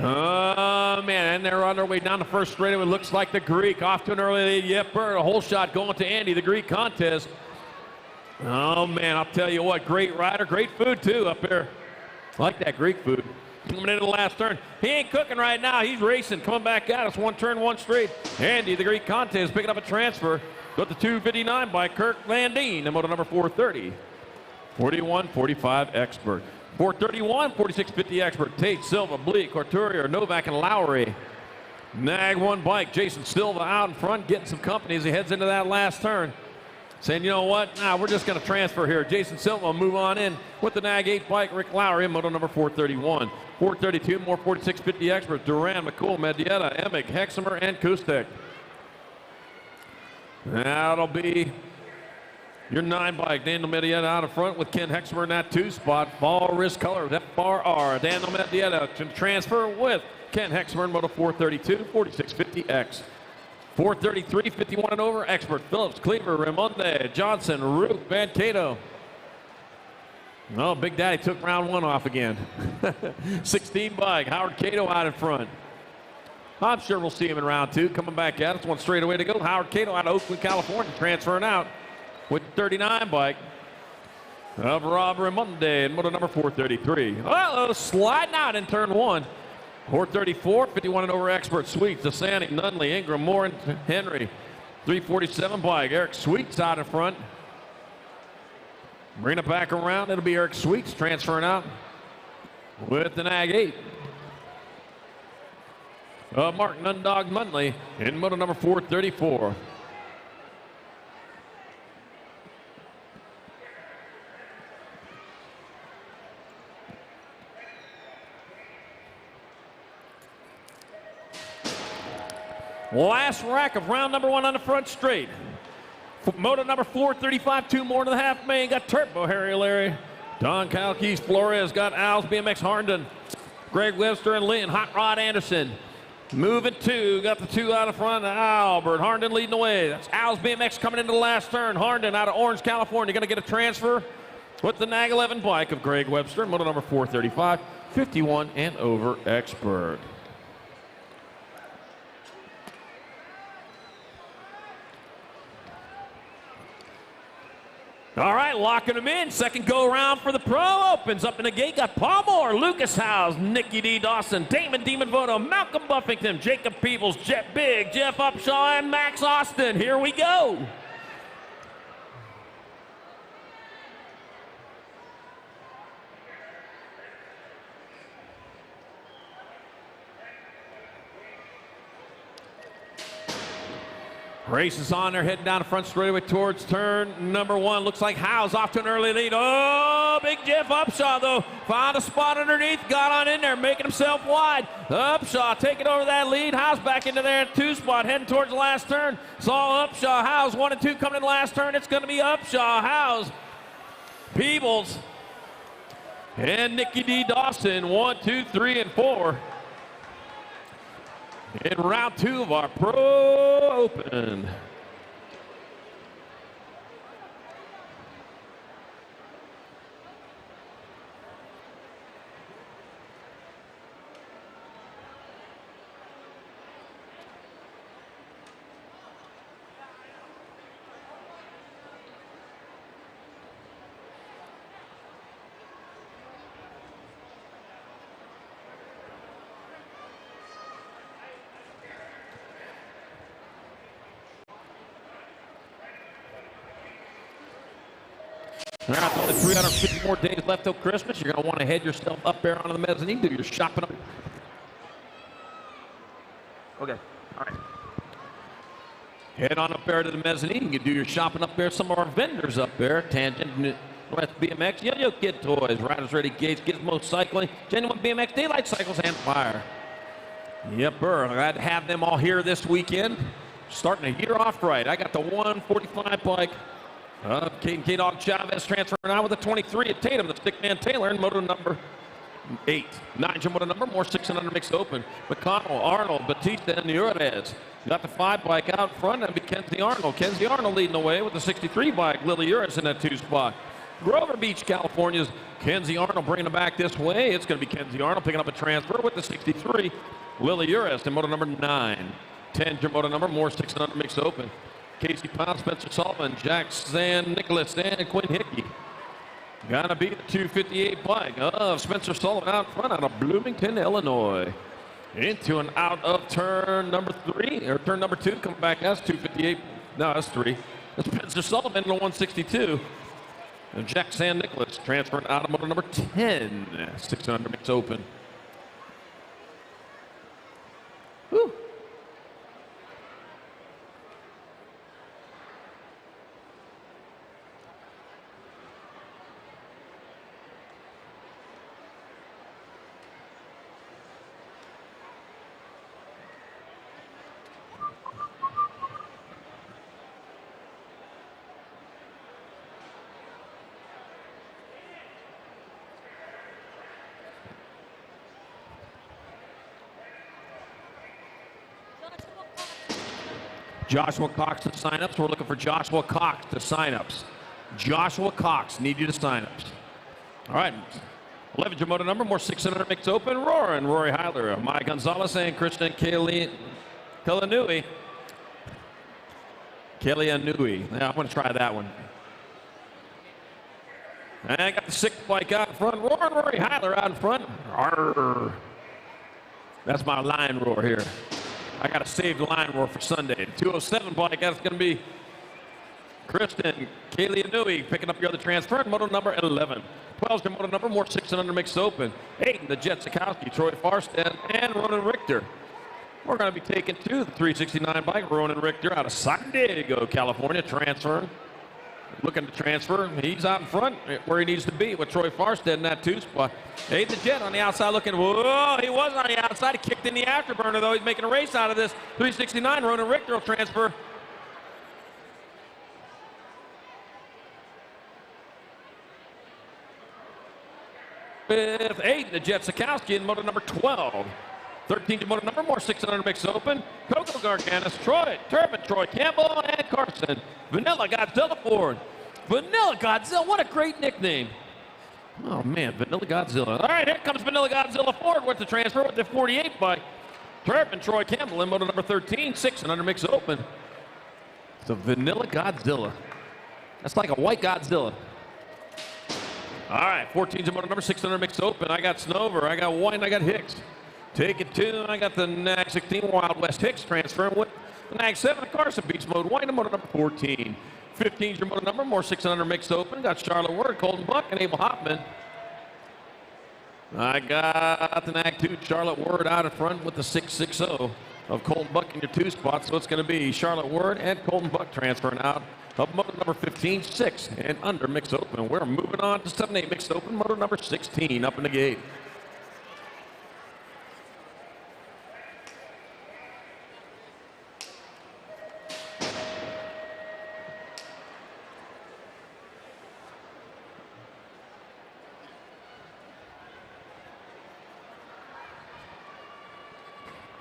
Oh, man, and they're on their way down the first straightaway. Looks like the Greek off to an early lead. Yep, Bird, a whole shot going to Andy, the Greek contest. Oh, man, I'll tell you what, great rider, great food, too, up there. I like that Greek food. Coming into the last turn. He ain't cooking right now. He's racing, coming back at us. 1 turn, 1 straight. Andy, the Greek contest, picking up a transfer. Got the 259 by Kirk Landine in Moto number 430. 41:45 expert. 431, 46:50 expert. Tate, Silva, Bleak, Couturier, Novak, and Lowry. Nag 1 bike. Jason Silva out in front, getting some company as he heads into that last turn. Saying, you know what? Nah, we're just going to transfer here. Jason Silva will move on in with the Nag 8 bike. Rick Lowry in Moto number 431. 432, more 46:50 expert. Duran, McCool, Medieta, Emig, Hexamer, and Kustek. That'll be your 9 bike, Daniel Medieta out in front with Ken Hexamer in that 2 spot. Fall wrist color, FRR. Daniel Medieta to transfer with Ken Hexamer in Moto 432, 46:50X. 433, 51 and over, expert. Phillips, Cleaver, Raimonde, Johnson, Root, Van Cato. Oh, Big Daddy took round 1 off again. 16 bike, Howard Cato out in front. I'm sure we'll see him in round 2. Coming back at us, 1 straight away to go. Howard Cato out of Oakland, California, transferring out with 39 bike of Rob Raimonde in Moto number 433. Uh-oh, sliding out in turn 1. 434, 51 and over expert. Sweets, DeSanti, Nunley, Ingram, Moore, and Henry. 347 bike. Eric Sweets out in front. Bring it back around. It'll be Eric Sweets transferring out with the Nag 8. Mark Nundog Munley in moto number 434. Last rack of round number 1 on the front straight. Moto number 435, 2 more to the half main. Got Turbo Harry Larry. Don Calquise Flores got Al's BMX Harnden. Greg Webster and Lynn Hot Rod Anderson. Moving 2, got the 2 out of front. Albert Harnden leading the way. That's Al's BMX coming into the last turn. Harnden out of Orange, California, going to get a transfer with the NAG 11 bike of Greg Webster. Moto number 435, 51 and over expert. All right, locking them in. Second go around for the pro. Opens up in the gate. Got Paul Moore, Lucas Howes, Nikki D. Dawson, Damon Voto, Malcolm Buffington, Jacob Peebles, Jet Big, Jeff Upshaw, and Max Austin. Here we go. Race is on. They're heading down the front straightaway towards turn number 1. Looks like Howes off to an early lead. Oh, big Jeff Upshaw, though. Found a spot underneath. Got on in there, making himself wide. Upshaw taking over that lead. Howes back into there at 2 spot, heading towards the last turn. Saw Upshaw, Howes 1 and 2 coming in the last turn. It's going to be Upshaw, Howes, Peebles, and Nikki D. Dawson. 1, 2, 3, and 4. In round 2 of our Pro Open. Now, it's only 350 more days left till Christmas. You're going to want to head yourself up there onto the mezzanine, do your shopping up. Okay, all right. Head on up there to the mezzanine. You can do your shopping up there. Some of our vendors up there, Tangent, West BMX, Yo-Yo Kid Toys, Riders Ready Gates, Gizmo Cycling, Genuine BMX, Daylight Cycles, and Fire. Yep, glad to have them all here this weekend. Starting the year off right. I got the 145 bike. K-Dog Chavez transferring out with a 23 at Tatum, the Stickman Taylor, and moto number 8. 9 moto number, more 6 and under mixed open. McConnell, Arnold, Batista, and Urias. Got the 5 bike out front, and Kenzie Arnold. Kenzie Arnold leading the way with the 63 bike. Lily Urias in that 2 spot. Grover Beach, California's Kenzie Arnold bringing it back this way. It's going to be Kenzie Arnold picking up a transfer with the 63. Lily Urias in moto number 9. 10 moto number, more 6 and under mixed open. Casey Pound, Spencer Sullivan, Jack San Nicholas, and Quinn Hickey. Gonna be the 258 bike of Spencer Sullivan out front out of Bloomington, Illinois. Into and out of turn number 3, or turn number 2, come back, that's 258. No, that's 3. That's Spencer Sullivan in the 162. And Jack San Nicholas transferring out of motor number 10. 600 mix open. Whew. Joshua Cox to sign-ups. We're looking for Joshua Cox to sign-ups. Joshua Cox, need you to sign-ups. All right. 11 moto number, more 600 mix open. Rory Heiler, Mike Gonzalez, and Kristen Kalianui. Yeah, I'm going to try that one. And I got the 6th bike out in front. Rory Heiler out in front. Arr. That's my line roar here. I got to save the line roar for Sunday. 207 bike, that's going to be Kristen Kalianui picking up your other transfer. Moto number 11. 12's your moto number, more 6 and under mixed open. 8, the Jet Sikowski, Troy Farstead, and Ronan Richter. We're going to be taking to the 369 bike, Ronan Richter out of San Diego, California, transferring. Looking to transfer. He's out in front where he needs to be with Troy Farstead in that 2 spot. Aiden the Jet on the outside looking. Whoa, he was on the outside. He kicked in the afterburner, though. He's making a race out of this. 369, Ronan Richter will transfer. With Aiden the Jet Sikowski in motor number 12. 13 to motor number, more 600 mix open. Coco Garganis, Troy, Turbin, Troy Campbell, and Carson. Vanilla Godzilla Ford. Vanilla Godzilla, what a great nickname. Oh man, Vanilla Godzilla. All right, here comes Vanilla Godzilla Ford with the transfer with the 48 bike. Turbin, Troy Campbell in motor number 13, 600 mix open. The Vanilla Godzilla. That's like a white Godzilla. All right, 14's in motor number 600 mix open. I got Snover, I got White, and I got Hicks. Take it to, I got the NAG 16 Wild West Hicks transferring with the NAG 7 Carson Beats mode. White in motor number 14. 15's your motor number, more 600 mixed open. Got Charlotte Ward, Colton Buck, and Abel Hoffman. I got the NAG 2 Charlotte Ward out in front with the 660 of Colton Buck in your 2 spots. So it's going to be Charlotte Ward and Colton Buck transferring out of motor number 15, 6 and under mixed open. We're moving on to 7-8 mixed open, motor number 16 up in the gate.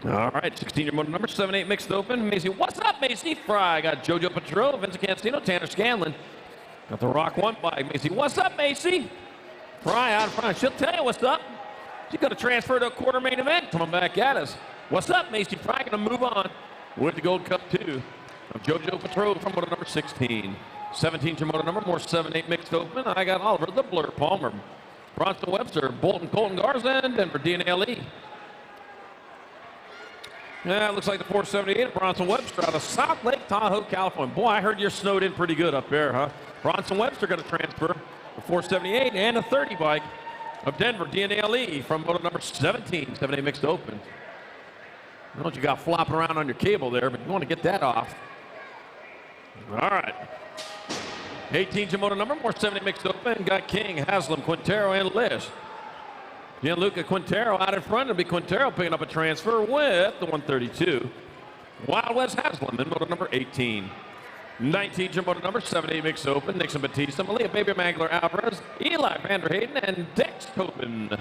All right, 16-year motor number 7-8 mixed open. Macy, what's up, Macy? Fry got JoJo Petro, Vincent Cancino, Tanner Scanlon. Got the Rock 1 bike. Macy, what's up, Macy? Fry out in front. She'll tell you what's up. She's going to transfer to a quarter main event. Coming back at us. What's up, Macy? Fry going to move on with the Gold Cup 2 of JoJo Petro from motor number 16. 17's your motor number, more 7-8 mixed open. I got Oliver the Blur Palmer, Bronson Webster, Bolton Colton Garza, and Denver DNA Lee. Yeah, it looks like the 478 Bronson Webster out of South Lake Tahoe, California. Boy, I heard you're snowed in pretty good up there, huh? Bronson Webster going to transfer the 478 and a 30 bike of Denver DNA Lee from motor number 17, 7-8 mixed open. I don't know what you got flopping around on your cable there, but you want to get that off. All right. 18's your motor number, more 7-8 mixed open. Got King, Haslam, Quintero, and Lish. Gianluca Quintero out in front. It'll be Quintero picking up a transfer with the 132. Wild West Haslam in motor number 18. 19's your motor number, 7-8 mixed open. Nixon Batista, Malia Baby Mangler Alvarez, Eli Vander Hayden, and Dex Tobin.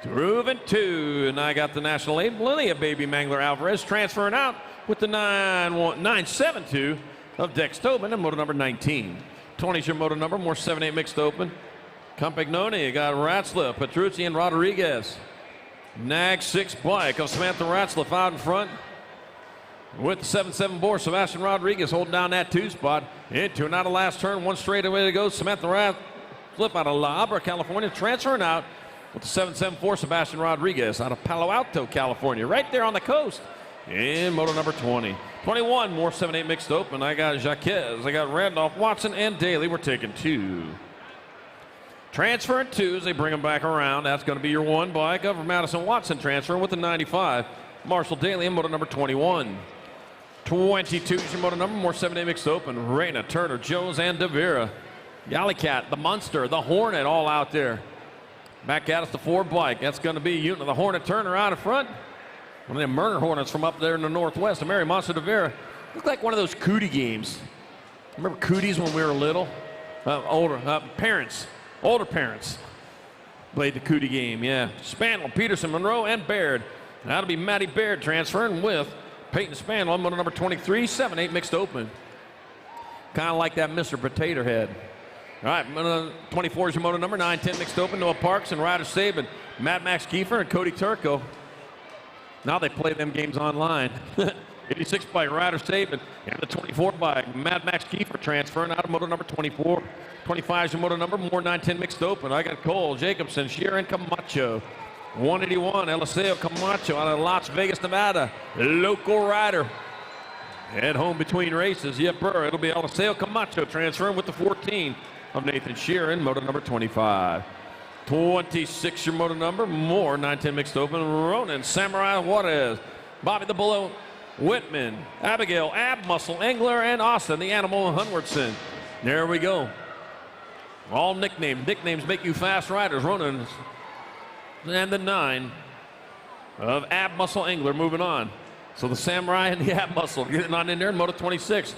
Groove and 2, and I got the national 8, Malia Baby Mangler Alvarez transferring out with the 972 of Dex Tobin and motor number 19. 20's your motor number, more 7-8 mixed open. Campagnoni, you got Ratzlaff, Petrucci, and Rodriguez. NAG 6 bike of Samantha Ratzlaff out in front. With the 7-7 bore, Sebastian Rodriguez holding down that 2 spot. Into and out of last turn, one straight away to go. Samantha Ratzlaff out of La Habra, California, transferring out with the 774 Sebastian Rodriguez out of Palo Alto, California, right there on the coast. In motor number 20. 21, more 7-8 mixed open. I got Jaquez, I got Randolph, Watson, and Daly. We're taking 2. Transferring 2 as they bring them back around. That's going to be your 1 bike of Madison Watson transferring with the 95. Marshall Daly in motor number 21. 22 is your motor number, more 7-8 mixed open. Reyna, Turner, Jones, and Devera. Yalicat, the Monster, the Hornet all out there. Back at us, the 4 bike. That's going to be the Hornet Turner out in front. One of them Murner Hornets from up there in the Northwest. The Mary Monster Devera. Looked like one of those cootie games. Remember cooties when we were little? Older parents played the cootie game, yeah. Spaniel, Peterson, Monroe, and Baird. That'll be Matty Baird transferring with Peyton Spaniel on motor number 23, 7-8 mixed open. Kind of like that Mr. Potato Head. All right, 24 is your motor number, 9-10 mixed open. Noah Parks and Ryder Saban, Matt Max Kiefer and Cody Turco. Now they play them games online. 86 by Ryder Saban and the 24 by Mad Max Kiefer transferring out of motor number 24. 25 is your motor number, more 9-10 mixed open. I got Cole, Jacobson, Sheeran, and Camacho. 181, Eliseo Camacho out of Las Vegas, Nevada. Local rider. Head home between races. Yep, it'll be Eliseo Camacho transferring with the 14 of Nathan Sheeran, motor number 25. 26 your motor number, more 9-10 mixed open. Ronan, Samurai Juarez, Bobby the Bullet Whitman, Abigail, Ab Muscle, Engler, and Austin, the Animal Hunwardson. There we go. All nicknames. Nicknames make you fast riders. Ronan and the 9 of Ab Muscle Engler moving on. So the Samurai and the Ab Muscle getting on in there in Moto 26.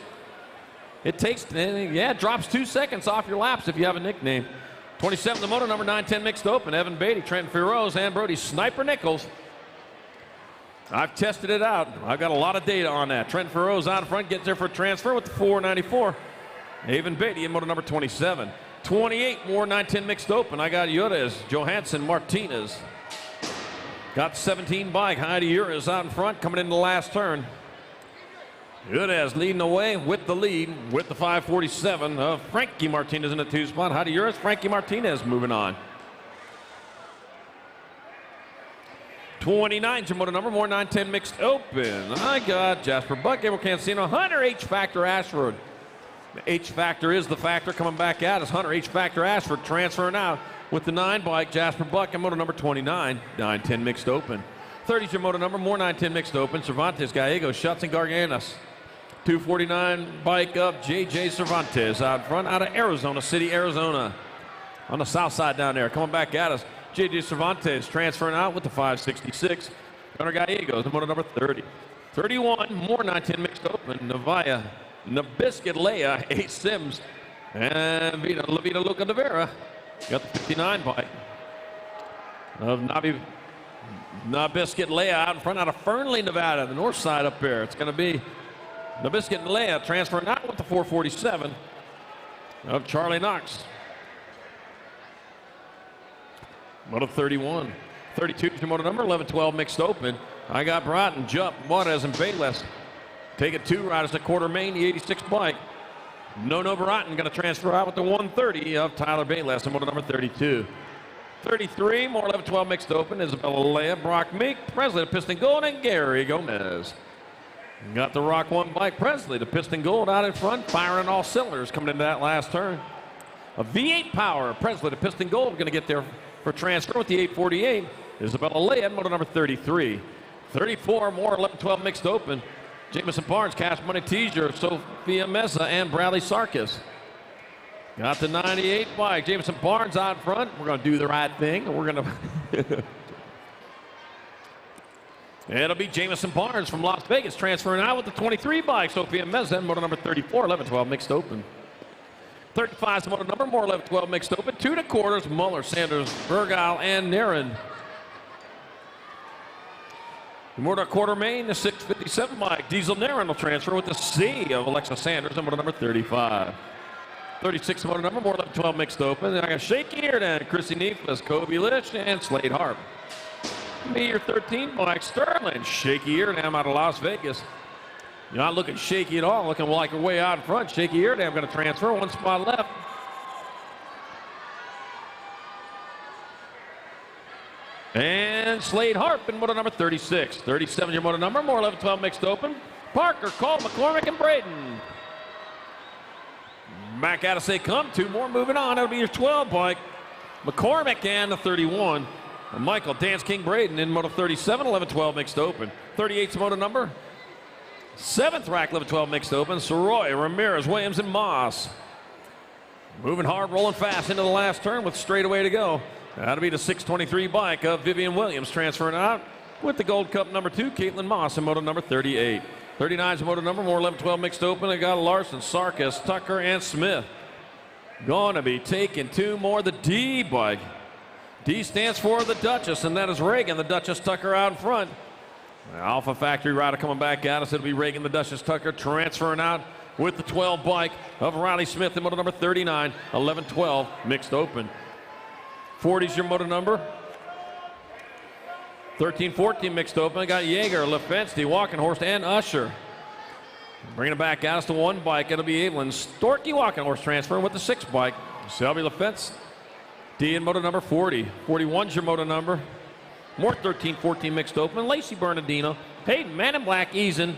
It takes, it drops 2 seconds off your laps if you have a nickname. 27, the moto number 9-10 mixed open. Evan Beatty, Trenton Feroz, and Brody Sniper Nichols. I've tested it out. I've got a lot of data on that. Trenton Feroz out in front, gets there for a transfer with the 494. Evan Beatty in moto number 27. 28, more 9-10 mixed open. I got Yurez, Johansson, Martinez. Got 17 bike. Heidi Yurez out in front, coming into the last turn. Yurez leading the way with the lead with the 547 of Frankie Martinez in the 2 spot. Heidi Yurez, Frankie Martinez moving on. 29 your moto number, more 9-10 mixed open. I got Jasper Buck, Gabriel Cancino, Hunter H. Factor Ashford. The H Factor is the factor coming back at us. Hunter H. Factor Ashford transferring out with the 9 bike. Jasper Buck and moto number 29, 9-10 mixed open. 30 your moto number, more 9-10 mixed open. Cervantes, Gallegos, Schutz, and Garganas. 249 bike of J.J. Cervantes out front out of Arizona City, Arizona. On the south side down there. Coming back at us, J.J. Cervantes transferring out with the 566. Gunnar Gallegos, the moto number 30. 31, more 9-10 mixed open. Navia, Nabiscuit Leia, Ace Sims, and La Vida Luca de Vera. Got the 59 bike of Nabiscuit Leia out in front out of Fernley, Nevada, the north side up there. It's going to be Nabiscuit and Leia transferring out with the 447 of Charlie Knox. Moto 31. 32 is your moto number, 11-12 mixed open. I got Broughton, Jupp, Juarez, and Bayless. Taking 2 riders to quarter main, the 86 bike. No Broughton going to transfer out with the 130 of Tyler Bayless in moto number 32. 33, more 11-12 mixed open. Isabella Leia, Brock Meek, Presley to Piston Gold, and Gary Gomez. Got the Rock 1 bike, Presley to Piston Gold out in front, firing all cylinders coming into that last turn. A V8 power, Presley to Piston Gold, going to get there for transfer with the 848. Isabella Leia, moto number 33. 34, more 11-12 mixed open. Jameson Barnes, Cash Money Teaser, Sophia Mesa, and Bradley Sarkis. Got the 98 bike. Jameson Barnes out front. We're going to do the right thing. We're going to. It'll be Jameson Barnes from Las Vegas transferring out with the 23 bike. Sophia Mesa, moto number 34, 11-12 mixed open. 35 is the moto number, more 11-12 mixed open. 2 2/4, Muller, Sanders, Bergile, and Naren. Motor quarter main, the 657 bike. Diesel Naren will transfer with the C of Alexa Sanders and motor number 35. 36 motor number, more 11-12 mixed open. Then I got Shaky Airdan, Chrissy Neefus, Kobe Lish, and Slade Harp. Be your 13 bike, Sterling. Shaky Airdan out of Las Vegas. You're not looking shaky at all, looking like a way out in front. Shaky Airdan going to transfer, 1 spot left. And Slade Harp in moto number 36. 37 your moto number, more 11-12 mixed open. Parker, Cole, McCormick, and Braden. Back out of say come, 2 more moving on. That'll be your 12 bike. McCormick and the 31. And Michael, Dance King Braden in moto 37, 11-12 mixed open. 38's moto number. 7th rack, 11-12 mixed open. Soroy, Ramirez, Williams, and Moss. Moving hard, rolling fast into the last turn with straightaway to go. That'll be the 623 bike of Vivian Williams transferring out with the Gold Cup number 2, Caitlin Moss in moto number 38. 39's moto number, more 11-12 mixed open. I got Larson, Sarkis, Tucker, and Smith. Going to be taking 2 more, the D bike. D stands for the Duchess, and that is Reagan, the Duchess Tucker out in front. Alpha Factory rider coming back at us. It'll be Reagan, the Duchess Tucker, transferring out with the 12 bike of Riley Smith in moto number 39, 11-12 mixed open. 40's your moto number. 13-14 mixed open. I got Yeager, Lefensky, Walking Horse, and Usher. Bringing it back out to 1 bike. It'll be Evelyn Storky Walking Horse transferring with the 6 bike. Shelby Lefense. D in moto number 40. 41's your moto number. More 13-14 mixed open. Lacey Bernardino. Peyton, Man in Black, Eason.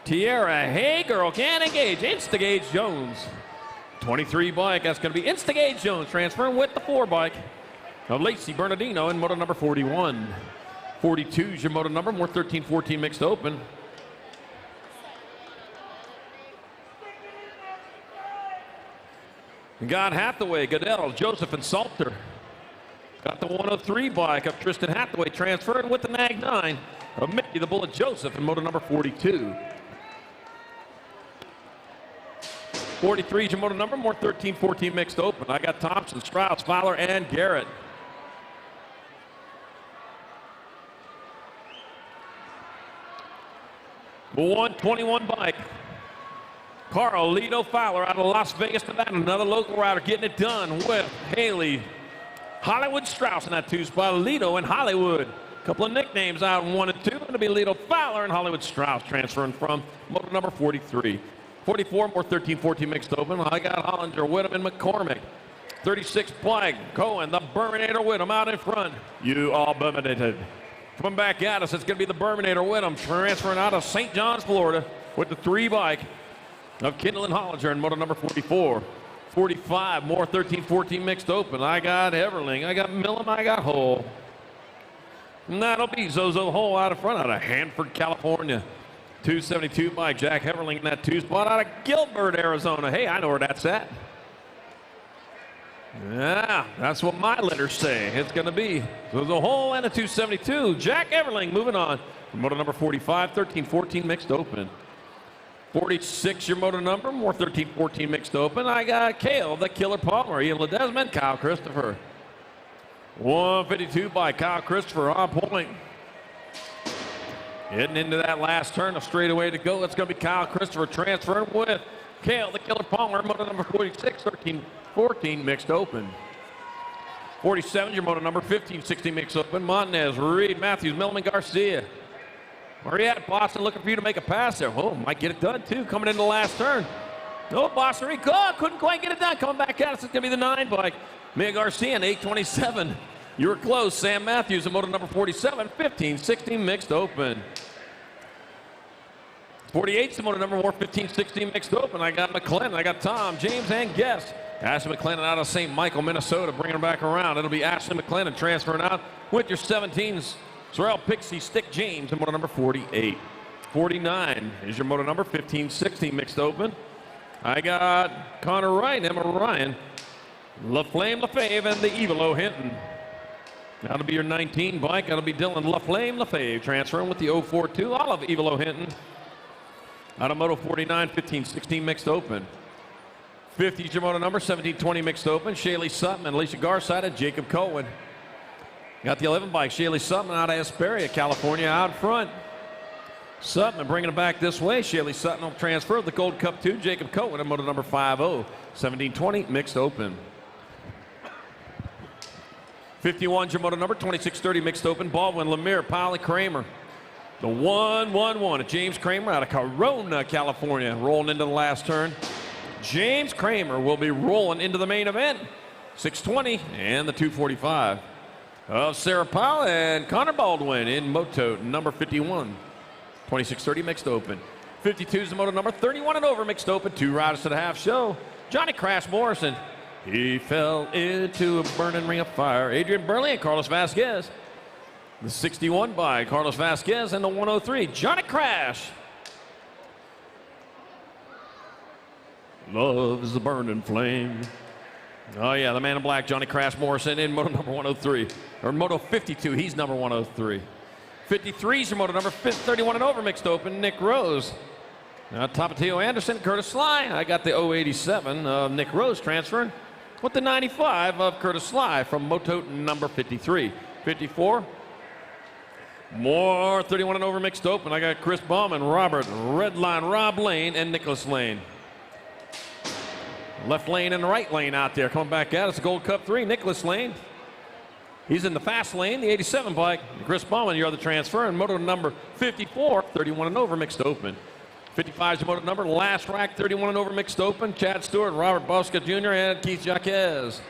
Tierra, Hey Girl, Can't Engage, Instigate Jones. 23 bike, that's going to be Instigate Jones transferring with the 4 bike of Lacey Bernardino in moto number 41. 42 is your moto number, more 13-14 mixed open. Got Hathaway, Goodell, Joseph, and Salter. Got the 103 bike of Tristan Hathaway transferring with the Nag 9 of Mickey the Bullet Joseph in moto number 42. 43 is your moto number, more 13-14 mixed open. I got Thompson, Strauss, Fowler, and Garrett. The 121 bike. Carlito Fowler out of Las Vegas, Nevada. Another local rider getting it done with Haley Hollywood Strauss in that 2 spot. Lido and Hollywood. A couple of nicknames out in 1 and 2. Going to be Lido Fowler and Hollywood Strauss transferring from moto number 43. 44, more 13-14 mixed open. I got Hollinger, Whittam, and McCormick. 36 Plague, Cohen, the Berminator Whittam out in front. You all Berminated. Coming back at us, it's going to be the Berminator Whittam transferring out of St. John's, Florida with the 3 bike of Kindle and Hollinger in moto number 44. 45, more 13-14 mixed open. I got Everling, I got Millum, I got Hull. And that'll be Zozo Hull out of front out of Hanford, California. 272 by Jack Everling in that 2 spot out of Gilbert, Arizona. Hey, I know where that's at. Yeah, that's what my letters say. It's going to be Zozo Hull and a 272. Jack Everling moving on. Moto number 45, 13-14 mixed open. 46, your moto number, more 13-14 mixed open. I got Cale, the Killer Palmer, Ian Ledesma, Kyle Christopher. 152 by Kyle Christopher on point. Heading into that last turn, a straightaway to go. It's going to be Kyle Christopher transferring with Cale, the Killer Palmer, moto number 46, 13-14 mixed open. 47, your moto number, 15-16 mixed open. Montanez, Reed, Matthews, Millman, Garcia. Where are you at, Boston? Looking for you to make a pass there. Oh, might get it done, too, coming into the last turn. Oh, Boston Reed, couldn't quite get it done. Coming back at us, it's going to be the 9 bike. Mia Garcia in 827. You were close. Sam Matthews in moto number 47, 15-16 mixed open. 48's the moto number, more 15-16 mixed open. I got McClellan, I got Tom, James, and Guest. Ashley McClellan out of St. Michael, Minnesota, bringing her back around. It'll be Ashley McClellan transferring out with your 17s. Sorrel Pixie, Stick James in moto number 48. 49 is your moto number, 15-16 mixed open. I got Connor Ryan, Emma Ryan, LaFlame LaFave, and the Evil O'Hinton. That'll be your 19 bike. That'll be Dylan LaFlame LaFave transferring with the 042. Olive Evil O'Hinton. Out of moto 49, 15-16 mixed open. 50 is your moto number, 17-20 mixed open. Shaylee Sutton and Alicia Garside and Jacob Cohen. Got the 11 bike, Shaylee Sutton out of Hesperia, California, out front. Sutton bringing it back this way. Shaylee Sutton will transfer the Gold Cup 2. Jacob Cohen in moto number 50, 17-20 mixed open. 51's your moto number, 26-30 mixed open. Baldwin, Lemire, Polly, Kramer. The 1-1-1 of James Kramer out of Corona, California, rolling into the last turn. James Kramer will be rolling into the main event. 620 and the 245 of Sarah Powell and Connor Baldwin in moto number 51. 26-30 mixed open. 52 is the moto number, 31 and over mixed open. 2 riders to the half show. Johnny Crash Morrison. He fell into a burning ring of fire. Adrian Burley and Carlos Vasquez. The 61 by Carlos Vasquez and the 103, Johnny Crash. Love is a burning flame. Oh, yeah, the man in black, Johnny Crash Morrison in moto number 103. Or moto 52, he's number 103. 53 is your moto number, 31 and over mixed open, Nick Rose. Now, Tapatio Anderson, Curtis Sly. I got the 087 of Nick Rose transferring with the 95 of Curtis Sly from moto number 53. 54. More 31 and over mixed open. I got Chris Bauman, Robert, Redline, Rob Lane, and Nicholas Lane. Left lane and right lane out there. Coming back at us, Gold Cup 3, Nicholas Lane. He's in the fast lane, the 87 bike. Chris Bauman, you're the transfer, and moto number 54, 31 and over mixed open. 55 is the moto number, last rack, 31 and over mixed open. Chad Stewart, Robert Bosca Jr., and Keith Jaquez.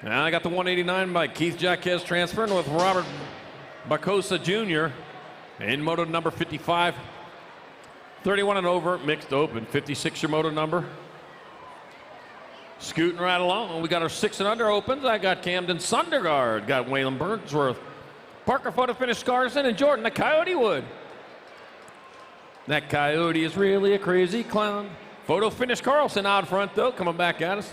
Now I got the 189 by Keith Jaquez transferring with Robert Bacosa Jr. in moto number 55. 31 and over, mixed open. 56 your moto number. Scooting right along. We got our 6 and under opens. I got Camden Sundergaard. Got Waylon Burnsworth. Parker photo finish Scarson and Jordan the Coyote Wood. That Coyote is really a crazy clown. Photo finish Carlson out front though, coming back at us.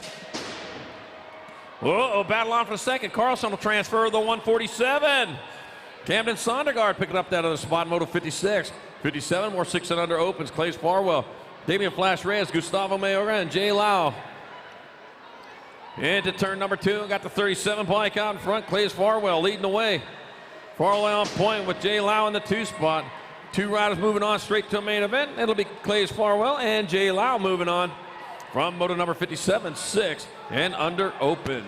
Whoa, battle on for a second. Carlson will transfer the 147. Camden Sondergaard picking up that other spot, Moto 56. 57, more 6 and under opens. Clays Farwell, Damian Flash Reyes, Gustavo Mayorga, and Jay Lau. Into turn number 2, got the 37 bike out in front. Clays Farwell leading the way. Farwell on point with Jay Lau in the 2 spot. 2 riders moving on straight to a main event. It'll be Clays Farwell and Jay Lau moving on from moto number 57, 6 and under open.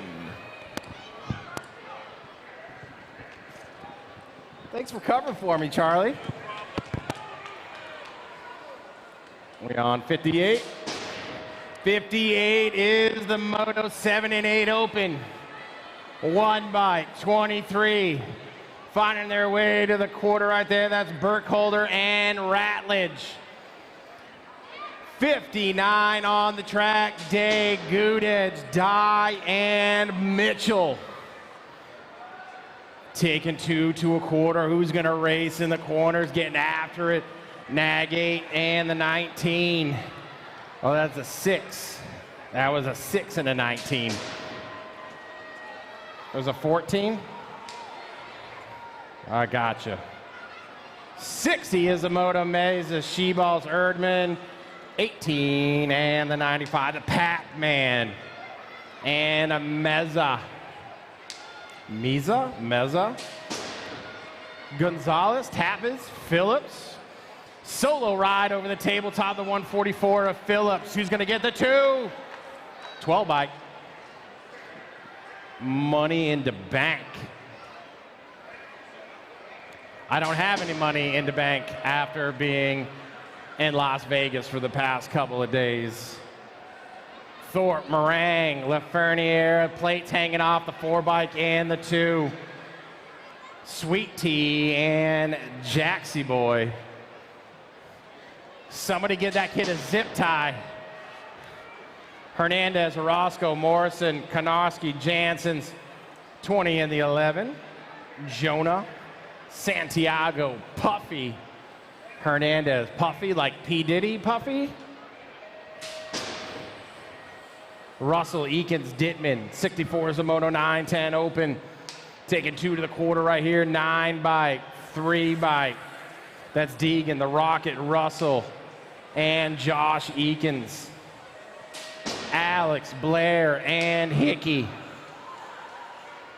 Thanks for covering for me, Charlie. We on 58. 58 is the Moto 7 and 8 Open. 1 bike, 23. Finding their way to the quarter right there. That's Burkholder and Ratledge. 59 on the track. Day, Gudage, Dye, and Mitchell. Taking 2 to a quarter. Who's going to race in the corners? Getting after it. Nag 8 and the 19. Oh, that's a 6. That was a 6 and a 19. It was a 14? I gotcha. 60 is the Moto Mesa, Sheballs, Erdman. 18 and the 95, the Pac-Man. And a Meza. Meza? Gonzalez, Tappes, Phillips. Solo ride over the tabletop, the 144 of Phillips. Who's going to get the 2? 12 bike. Money in the bank. I don't have any money in the bank after being in Las Vegas for the past couple of days. Thorpe, Meringue, Laferniere, plates hanging off the 4 bike and the 2. Sweet Tea and Jaxie Boy. Somebody give that kid a zip tie. Hernandez, Orozco, Morrison, Konarski, Janssens, 20 in the 11. Jonah, Santiago, Puffy, Hernandez. Puffy like P. Diddy Puffy. Russell, Eakins, Dittman. 64 is a Moto 910 Open. Taking 2 to the quarter right here. 9 bike, 3 bike. That's Deegan, the Rocket, Russell, and Josh Eakins. Alex, Blair, and Hickey.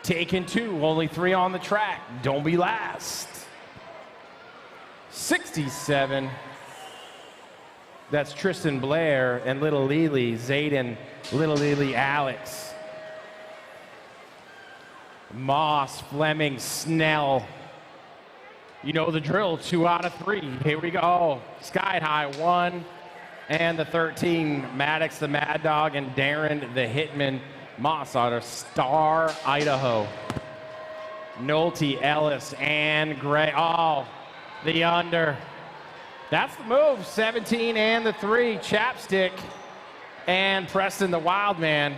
Taking 2, only 3 on the track. Don't be last. 67. That's Tristan Blair and Little Lily, Zayden, Little Lily, Alex. Moss, Fleming, Snell. You know the drill, 2 out of 3. Here we go. Sky High, 1. And the 13, Maddox, the Mad Dog, and Darren, the Hitman. Moss out of Star, Idaho. Nolte, Ellis, and Gray. Oh, the under. That's the move. 17 and the 3. Chapstick and Preston, the Wild Man.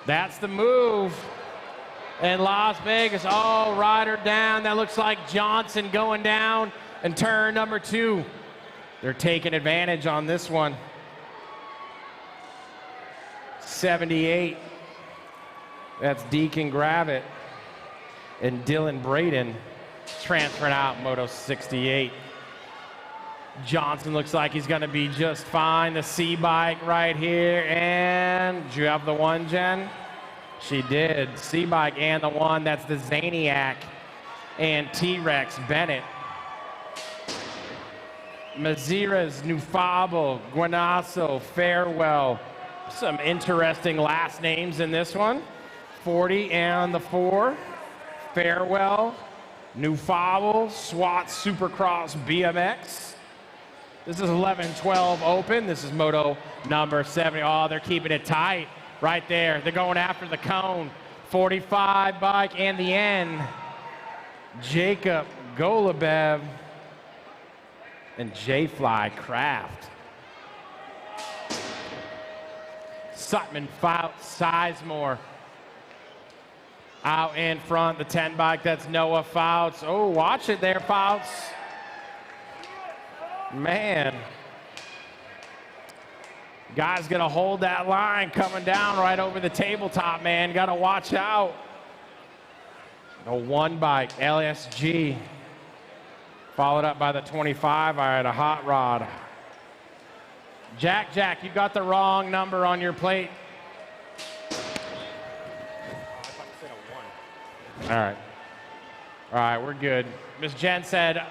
That's the move. And Las Vegas, oh, rider down. That looks like Johnson going down in turn number 2. They're taking advantage on this one. 78. That's Deacon Gravitt. And Dylan Braden transferring out Moto 68. Johnson looks like he's going to be just fine. The C-Bike right here. And did you have the 1, Jen? She did. C-Bike and the 1. That's the Zaniac and T-Rex Bennett. Maziras, Nufabo, Guanasso, Farewell. Some interesting last names in this one. 40 and the 4. Farewell, Nufabo, SWAT Supercross BMX. This is 11-12 Open. This is Moto number 70. Oh, they're keeping it tight right there. They're going after the cone. 45 bike and the N. Jacob Golubev. and J-Fly Craft. Sutman, Fouts, Sizemore. Out in front, the 10 bike, that's Noah Fouts. Oh, watch it there, Fouts. Man. Guy's gonna hold that line coming down right over the tabletop, man. Gotta watch out. The 1 bike, LSG. Followed up by the 25 iron, a hot rod. Jack, you got the wrong number on your plate. All right, we're good. Miss Jen said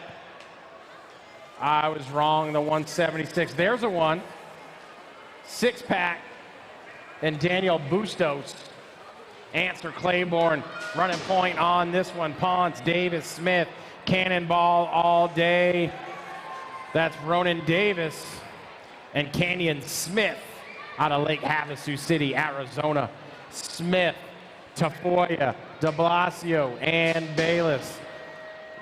I was wrong, the 176. There's a 1. 6-pack, and Daniel Bustos. Answer Claiborne running point on this one. Ponce, Davis, Smith, Cannonball all day. That's Ronan Davis and Canyon Smith out of Lake Havasu City, Arizona. Smith, Tafoya, de Blasio, and Bayless.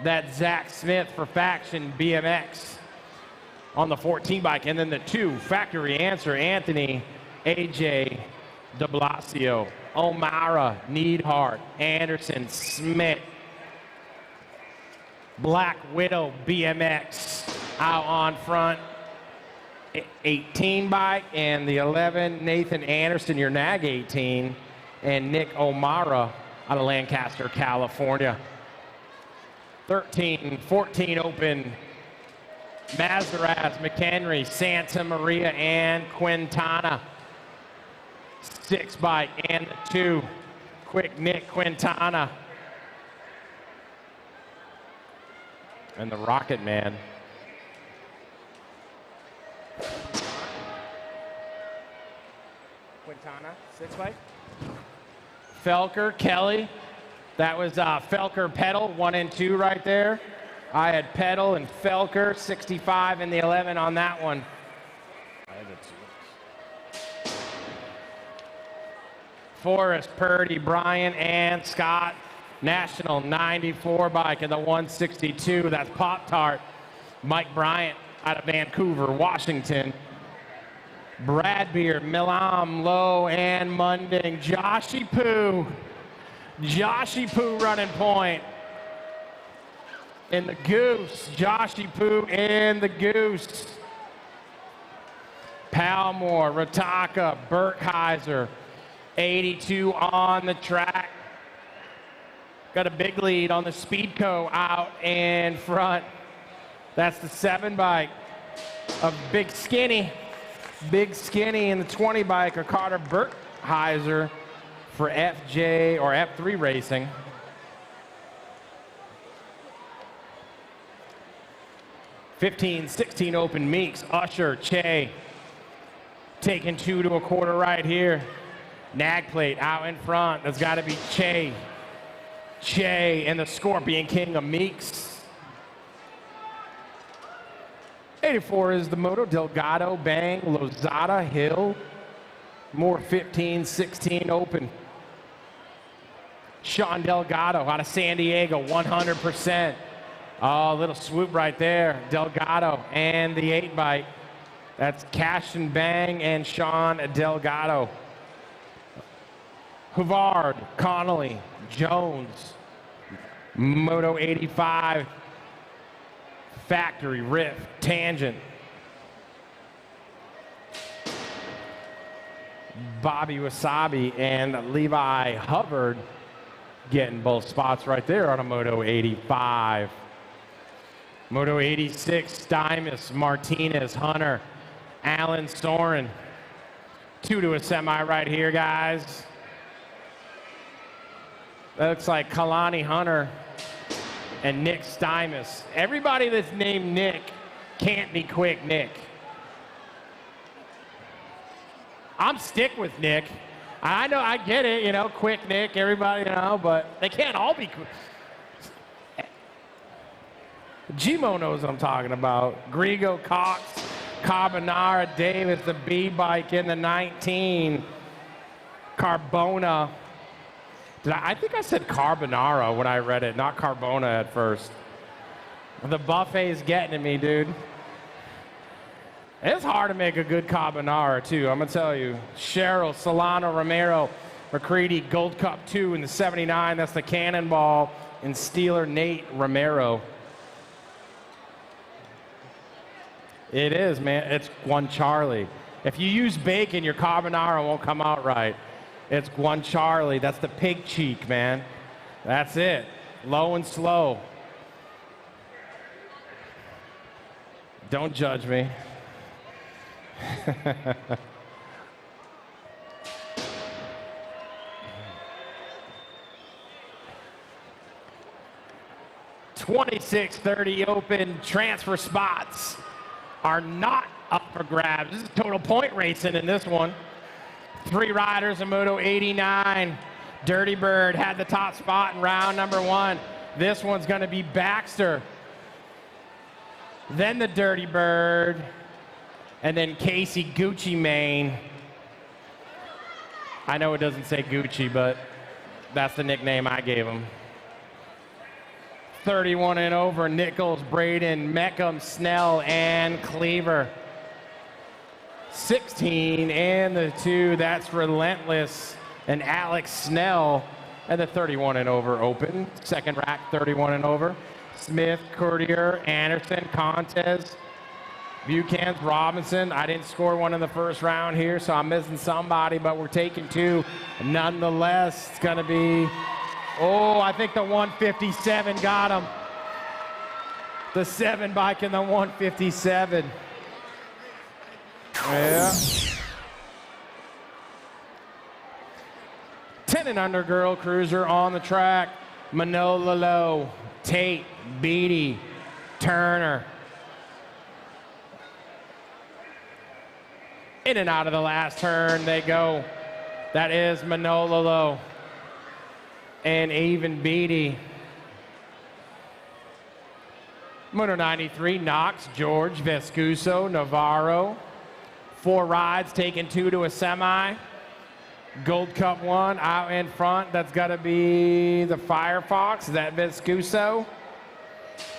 That's Zach Smith for Faction BMX on the 14 bike. And then the 2, factory answer, Anthony, AJ, de Blasio, O'Mara, Needhart, Anderson, Smith. Black Widow BMX out on front. 18 bike, and the 11, Nathan Anderson, your NAG 18, and Nick O'Mara out of Lancaster, California. 13, 14 open, Mazeraz, McHenry, Santa Maria, and Quintana. 6 bike and the 2, quick Nick Quintana. And the Rocket Man. Quintana, 6 bike. Felker, Kelly. That was Felker Pedal, 1 and 2 right there. I had Pedal and Felker, 65 and the 11 on that one. Forrest, Purdy, Bryan, and Scott. National 94 bike in the 162. That's Pop-Tart. Mike Bryant out of Vancouver, Washington. Brad Beer, Milam, Lowe, and Munding. Joshy Poo running point. And the Goose. Joshy Poo and the Goose. Palmore, Rataka, Burkheiser. 82 on the track. Got a big lead on the Speedco out in front. That's the 7 bike of Big Skinny in the 20 bike of Carter Burkheiser for FJ or F3 Racing. (15, 16 open Meeks, Usher, Che. Taking 2 to a quarter right here. Nag plate out in front. That's got to be Che and the Scorpion King of Meeks. 84 is the Moto, Delgado, Bang, Lozada, Hill. More 15, 16 open. Sean Delgado out of San Diego, 100%. Oh, little swoop right there. Delgado and the 8 bike. That's Cash and Bang and Sean Delgado. Havard, Connolly, Jones, Moto 85, Factory, Riff, Tangent. Bobby Wasabi and Levi Hubbard getting both spots right there on a Moto 85. Moto 86, Stymus, Martinez, Hunter, Alan Soren. 2 to a semi right here, guys. That looks like Kalani Hunter and Nick Stymus. Everybody that's named Nick can't be Quick Nick. I'm stick with Nick. I know, I get it, you know, Quick Nick, everybody, you know, but they can't all be quick. Gmo knows what I'm talking about. Grigo, Cox, Carbonara, Davis, the B bike in the 19. Carbona. I think I said Carbonara when I read it, not Carbona at first. The buffet's getting to me, dude. It's hard to make a good carbonara, too. I'm going to tell you. Cheryl, Solano, Romero, McCready, Gold Cup 2 in the 79. That's the Cannonball. And Steeler, Nate Romero. It is, man. It's guanciale. If you use bacon, your carbonara won't come out right. It's guanciale. That's the pig cheek, man. That's it. Low and slow. Don't judge me. $26.30 open. Transfer spots are not up for grabs. This is total point racing in this one. 3 riders in Moto 89. Dirty Bird had the top spot in round number 1. This one's going to be Baxter. Then the Dirty Bird. And then Casey Gucci Mane. I know it doesn't say Gucci, but that's the nickname I gave him. 31 and over, Nichols, Braden, Meckham, Snell, and Cleaver. 16 and the 2, that's Relentless and Alex Snell. And the 31 and over open. Second rack, 31 and over. Smith, Courtier, Anderson, Contes, Buchan's, Robinson. I didn't score one in the first round here, so I'm missing somebody, but we're taking 2. Nonetheless, it's going to be, oh, I think the 157 got him. The 7 bike in the 157. Yeah. 10 and under girl cruiser on the track. Manola Lowe, Tate, Beatty, Turner. In and out of the last turn they go. That is Manolo and even Beatty. Moto 93, Knox, George, Vescuso, Navarro. 4 rides, taking 2 to a semi. Gold Cup 1 out in front. That's got to be the Firefox. Is that Vescuso?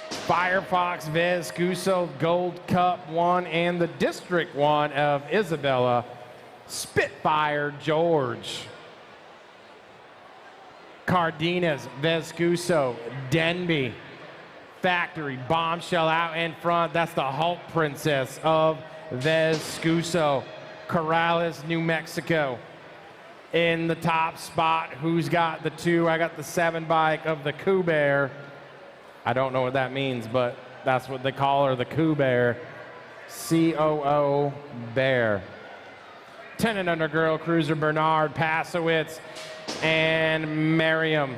Firefox, Vescuso, Gold Cup 1, and the District 1 of Isabella. Spitfire, George. Cardenas, Vescuso, Denby. Factory, Bombshell out in front. That's the Hulk Princess of Vescuso. Corrales, New Mexico. In the top spot, who's got the 2? I got the 7 bike of the Coo Bear. I don't know what that means, but that's what they call her, the Coo Bear. COO Bear. 10 and under girl cruiser, Bernard, Pasowitz, and Merriam.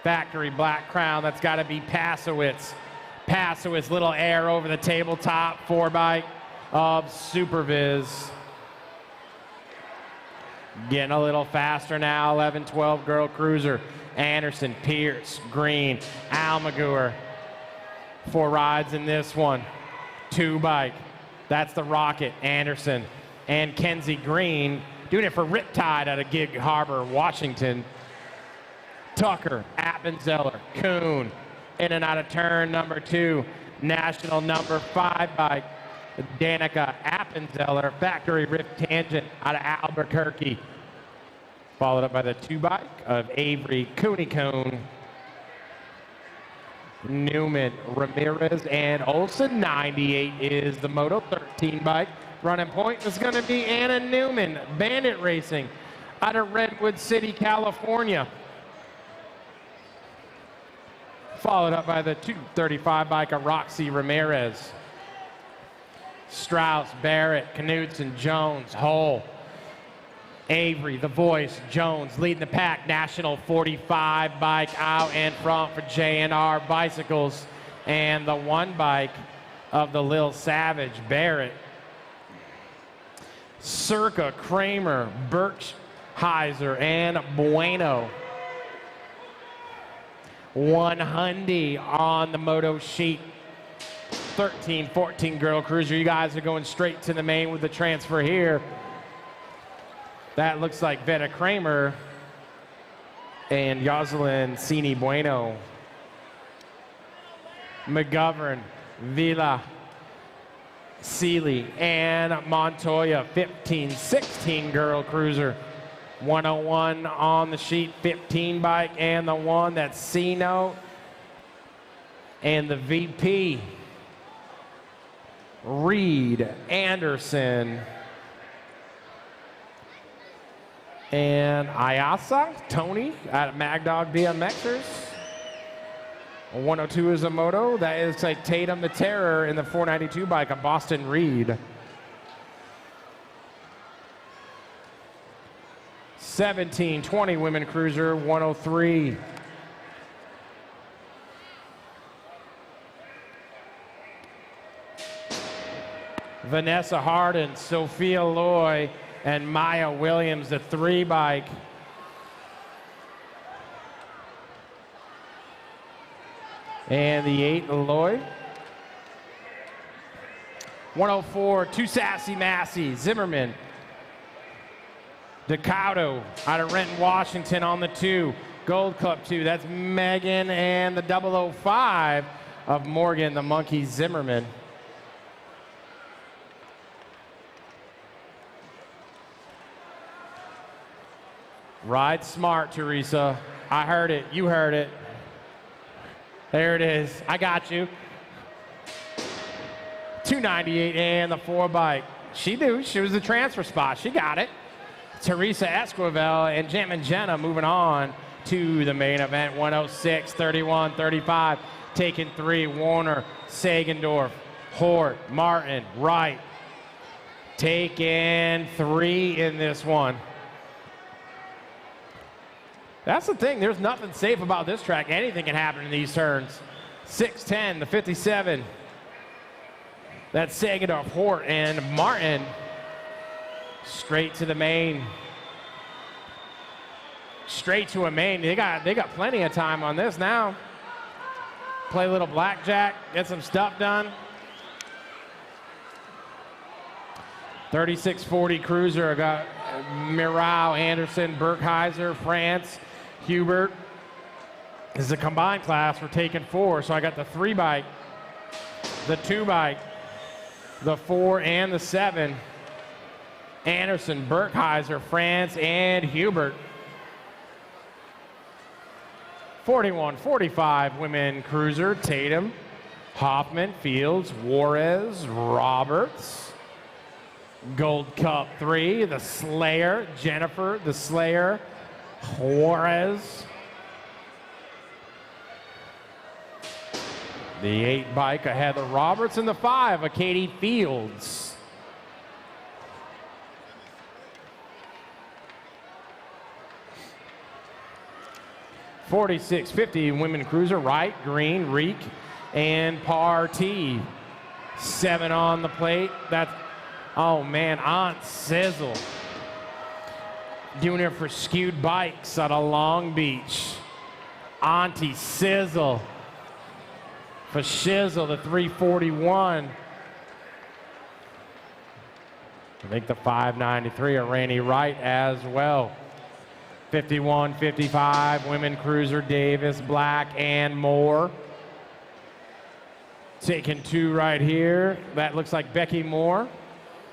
Factory, Black Crown, that's got to be Pasowitz. Pasowitz, little air over the tabletop, 4 bike of Superviz. Getting a little faster now, 11-12 girl cruiser. Anderson, Pierce, Green, Almaguer. 4 rides in this one. 2 bike. That's the Rocket, Anderson, and Kenzie Green. Doing it for Riptide out of Gig Harbor, Washington. Tucker, Appenzeller, Kuhn. In and out of turn number 2. National number 5 bike. Danica Appenzeller, Factory Rift Tangent out of Albuquerque. Followed up by the 2 bike of Avery Cooney-Coon. Newman, Ramirez, and Olson. 98 is the Moto 13 bike. Running point is going to be Anna Newman, Bandit Racing out of Redwood City, California. Followed up by the 235 bike of Roxy Ramirez. Strauss, Barrett, Knudsen, Jones, Hull. Avery, The Voice, Jones leading the pack. National 45 bike out in front for J&R Bicycles. And the 1 bike of the Lil Savage, Barrett. Circa, Kramer, Birchheiser, and Bueno. 100 on the moto sheet. 13-14 girl cruiser. You guys are going straight to the main with the transfer here. That looks like Veta Kramer and Jocelyn Cini Bueno. McGovern, Vila, Seeley and Montoya, 15-16 girl cruiser. 101 on the sheet, 15 bike, and the one that's C-Note. And the VP, Reed Anderson. And Ayasa, Tony out of Mad Dog BMXers. 102 is a moto. That is like Tatum the Terror in the 492 bike, a Boston Reed. 17-20 women cruiser, 103. Vanessa Harden, Sophia Loy, and Maya Williams, the 3 bike. And the 8, Loy. 104, Too Sassy Massey, Zimmerman. Decaudo out of Renton, Washington on the 2. Gold Cup 2, that's Megan, and the 005 of Morgan, the Monkey Zimmerman. Ride smart, Teresa. I heard it. You heard it. There it is. I got you. 298 and the 4 bike. She knew. She was the transfer spot. She got it. Teresa Esquivel and Jammin Jenna moving on to the main event. 106, 31, 35. Taking 3. Warner, Sagendorf, Hort, Martin, Wright. Taking 3 in this one. That's the thing. There's nothing safe about this track. Anything can happen in these turns. 6'10", the 57. That's Sagendorf, Hort, and Martin. Straight to the main. Straight to a main. They got plenty of time on this now. Play a little blackjack, get some stuff done. 36-40 cruiser. I got Mirau, Anderson, Berkheiser, France, Hubert. This is a combined class. We're taking 4. So I got the 3 bike, the 2 bike, the 4, and the 7. Anderson, Berkheiser, France, and Hubert. 41-45 women cruiser. Tatum, Hoffman, Fields, Juarez, Roberts. Gold Cup 3, the Slayer, Jennifer, the Slayer, Juarez. The 8 bike ahead of Roberts, and the 5 of Katie Fields. $46.50 women cruiser. Wright, Green, Reek, and Party. 7 on the plate. That's, oh man, Aunt Sizzle. Doing it for Skewed Bikes out of Long Beach. Auntie Sizzle. For Shizzle, the 341. I think the 593 of Rainey Wright as well. 51-55, women cruiser, Davis, Black, and Moore. Taking 2 right here. That looks like Becky Moore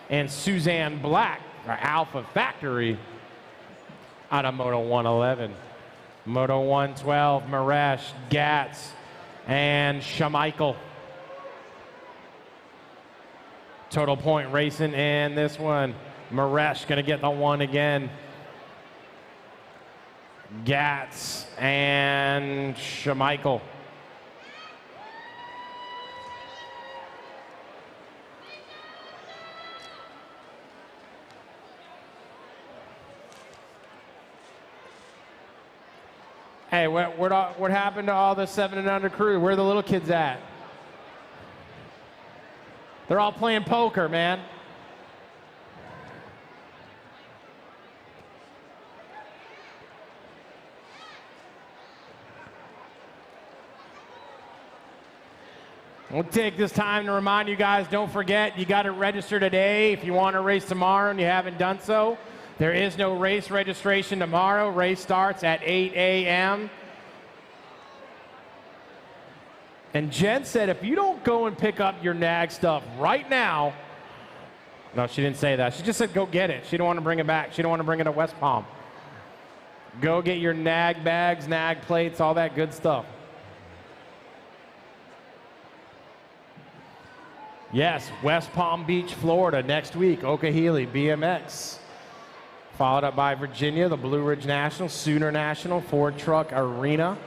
and Suzanne Black, our Alpha Factory, out of Moto 111. Moto 112, Maresh, Gatz, and Shamichael. Total Point Racing in this one. Maresh gonna get the 1 again. Gatz and Shamichael. Hey, what happened to all the 7 and under crew? Where are the little kids at? They're all playing poker, man. We'll take this time to remind you guys, don't forget, you got to register today if you want to race tomorrow and you haven't done so. There is no race registration tomorrow. Race starts at 8 a.m. And Jen said, if you don't go and pick up your nag stuff right now, no, she didn't say that. She just said go get it. She don't want to bring it back. She don't want to bring it to West Palm. Go get your nag bags, nag plates, all that good stuff. Yes, West Palm Beach, Florida, next week, Okahili, BMX. Followed up by Virginia, the Blue Ridge National, Sooner National, Ford Truck Arena.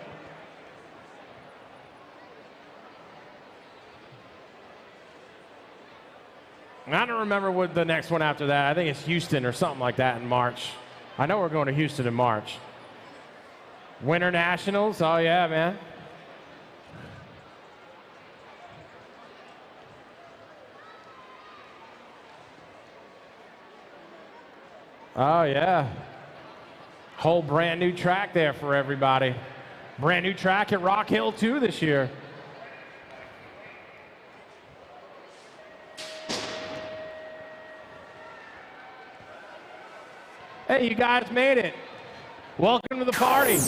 I don't remember what the next one after that. I think it's Houston or something like that in March. I know we're going to Houston in March. Winter Nationals, oh yeah, man. Oh yeah. Whole brand new track there for everybody. Brand new track at Rock Hill too this year. Hey, you guys made it. Welcome to the party.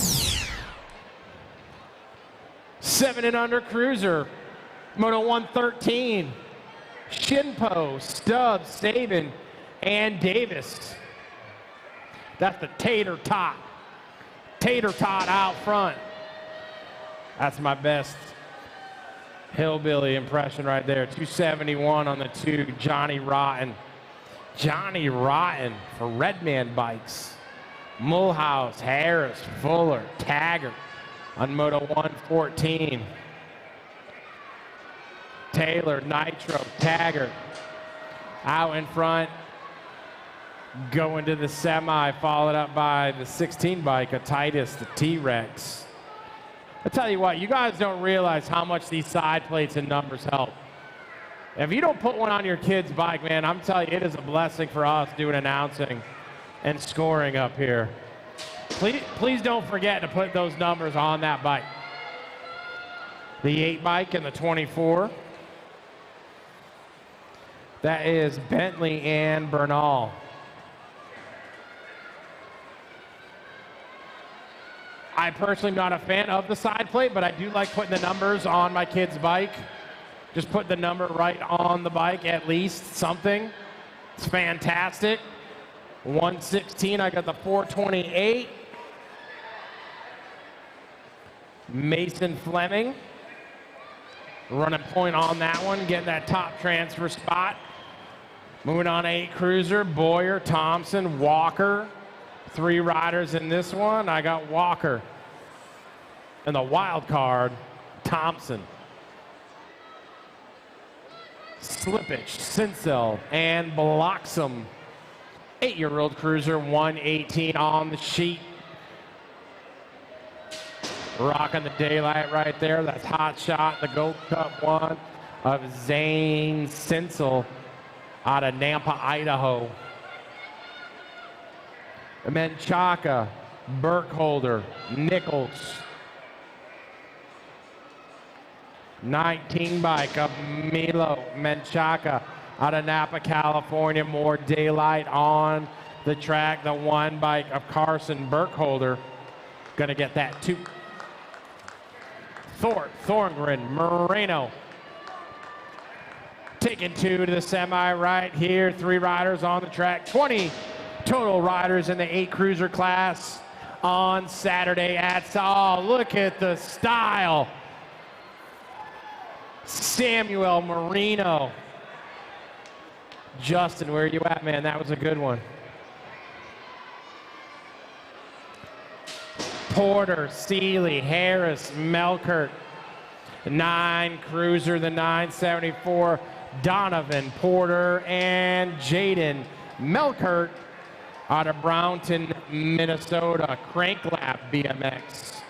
7 and under cruiser, Moto 113, Shinpo, Stubbs, Saban, and Davis. That's the tater tot. Tater tot out front. That's my best hillbilly impression right there. 271 on the 2, Johnny Rotten. Johnny Rotten for Redman Bikes. Mulhouse, Harris, Fuller, Taggart on Moto 114. Taylor, Nitro, Taggart out in front. Going to the semi, followed up by the 16 bike, a Titus, the T-Rex. I tell you what, you guys don't realize how much these side plates and numbers help. If you don't put one on your kid's bike, man, I'm telling you, it is a blessing for us doing announcing and scoring up here. Please don't forget to put those numbers on that bike. The 8 bike and the 24. That is Bentley and Bernal. I personally am not a fan of the side plate, but I do like putting the numbers on my kid's bike. Just put the number right on the bike, at least something. It's fantastic. 116, I got the 428. Mason Fleming. Running point on that one, getting that top transfer spot. Moving on 8 cruiser, Boyer, Thompson, Walker. 3 riders in this one. I got Walker. And the wild card, Thompson. Slippage, Sinsel, and Bloxham. 8-year-old cruiser, 118 on the sheet. Rocking the daylight right there. That's Hot Shot, the Gold Cup one of Zane Sinsel out of Nampa, Idaho. Menchaca, Burkholder, Nichols. 19 bike of Milo Menchaca out of Napa, California. More daylight on the track. The 1 bike of Carson Burkholder. Gonna get that 2. Thorngren, Moreno. Taking 2 to the semi right here. 3 riders on the track. 20 total riders in the 8 cruiser class on Saturday at look at the style. Samuel Marino. Justin, where are you at, man? That was a good one. Porter, Seeley, Harris, Melkert. 9 cruiser, the 974. Donovan, Porter, and Jaden Melkert out of Brownton, Minnesota. Cranklap BMX.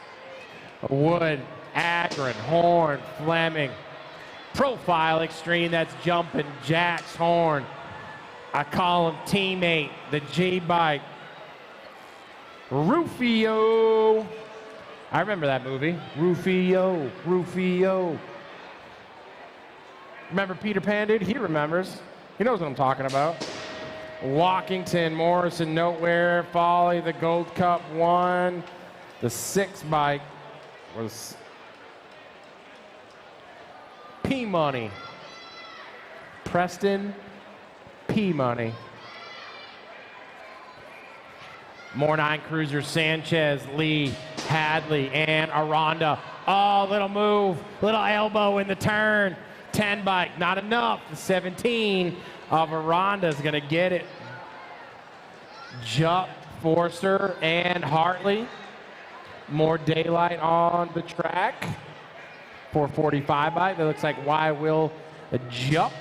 Wood, Akron, Horn, Fleming. Profile Extreme, that's Jumping Jack's Horn. I call him teammate, the J-Bike. Rufio. I remember that movie. Rufio. Remember Peter Pan, dude? He remembers. He knows what I'm talking about. Walkington, Morrison, Noteware, Folly, the Gold Cup one. The 6 bike was P Money. Preston P Money. More 9 cruisers, Sanchez, Lee, Hadley, and Aranda. Oh, little move, little elbow in the turn. 10 bike, not enough. The 17 of Aranda is gonna get it. Jupp, Forster, and Hartley. More daylight on the track. 445 bike, that looks like Y Will Jupp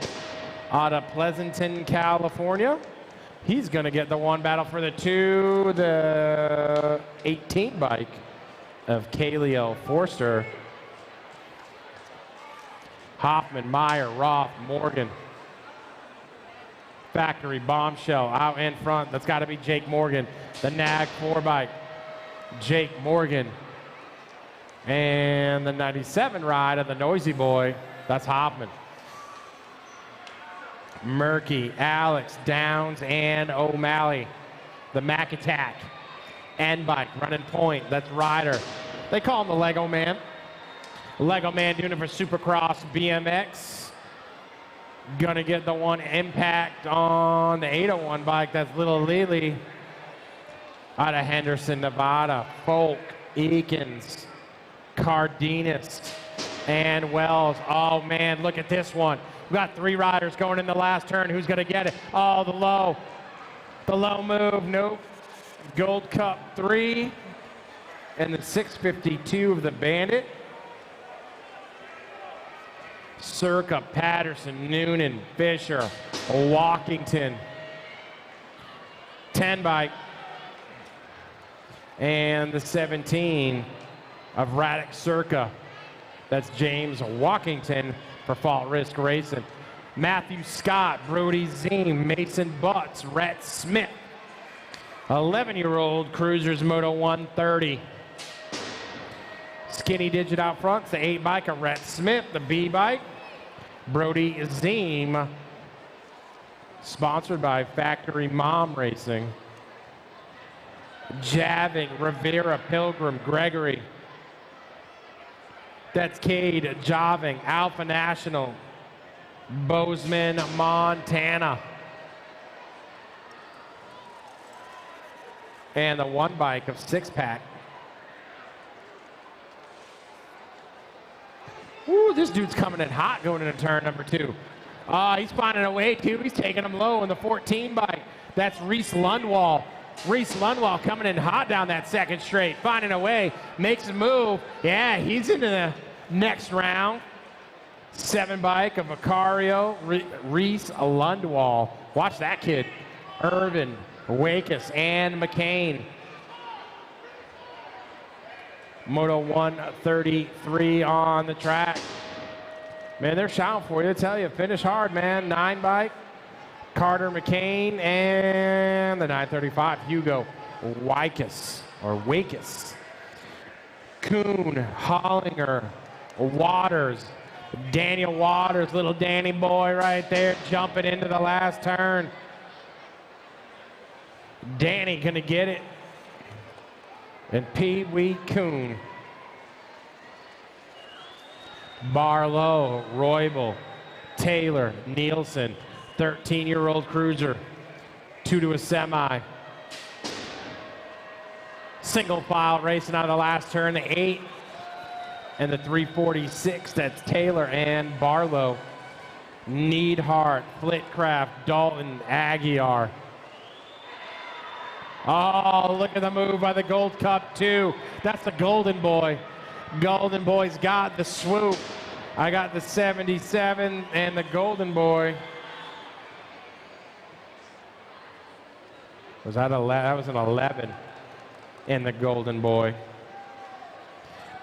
out of Pleasanton, California. He's going to get the 1 battle for the 2, the 18 bike of Kaleo Forster. Hoffman, Meyer, Roth, Morgan. Factory Bombshell out in front. That's got to be Jake Morgan. The Nag 4 bike, Jake Morgan. And the 97 ride of the Noisy Boy, that's Hoffman. Murky, Alex, Downs, and O'Malley. The Mac Attack. N-Bike, running point. That's Ryder. They call him the Lego Man. Lego Man doing it for Supercross BMX. Gonna get the 1 impact on the 801 bike. That's Little Lily out of Henderson, Nevada. Folk, Eakins, Cardenas, and Wells. Oh, man, look at this one. We've got 3 riders going in the last turn. Who's going to get it? Oh, the low move. Nope. Gold Cup 3 and the 652 of the Bandit. Circa, Patterson, Noonan, Fisher, Walkington. 10 bike. And the 17 of Radek Circa. That's James Walkington for Fault Risk Racing. Matthew Scott, Brody Ziem, Mason Butts, Rhett Smith. 11-year-old Cruisers Moto 130. Skinny digit out front, it's the 8 bike of Rhett Smith, the B bike. Brody Ziem, sponsored by Factory Mom Racing. Javing, Rivera, Pilgrim, Gregory. That's Cade, Javing, Alpha National, Bozeman, Montana. And the 1 bike of 6-pack. Ooh, this dude's coming in hot going into turn number 2. He's finding a way too. He's taking him low in the 14 bike. That's Reese Lundwall. Reese Lundwall coming in hot down that 2nd straight, finding a way, makes a move. Yeah, he's into the next round. 7 bike of Vicario, Reese Lundwall. Watch that kid. Irvin, Wakus, and McCain. Moto 133 on the track. Man, they're shouting for you. I tell you, finish hard, man. 9 bike. Carter McCain, and the 935, Hugo Wakus, or Wakus. Kuhn, Hollinger, Waters, Daniel Waters, little Danny boy right there, jumping into the last turn. Danny gonna get it. And Pee Wee Kuhn. Barlow, Roybal, Taylor, Nielsen. 13-year-old Cruiser, 2 to a semi. Single file racing out of the last turn, the 8 and the 346. That's Taylor and Barlow. Neidhart, Flitcraft, Dalton, Aguiar. Oh, look at the move by the Gold Cup 2. That's the Golden Boy. Golden Boy's got the swoop. I got the 77 and the Golden Boy. That was an 11 in the Golden Boy.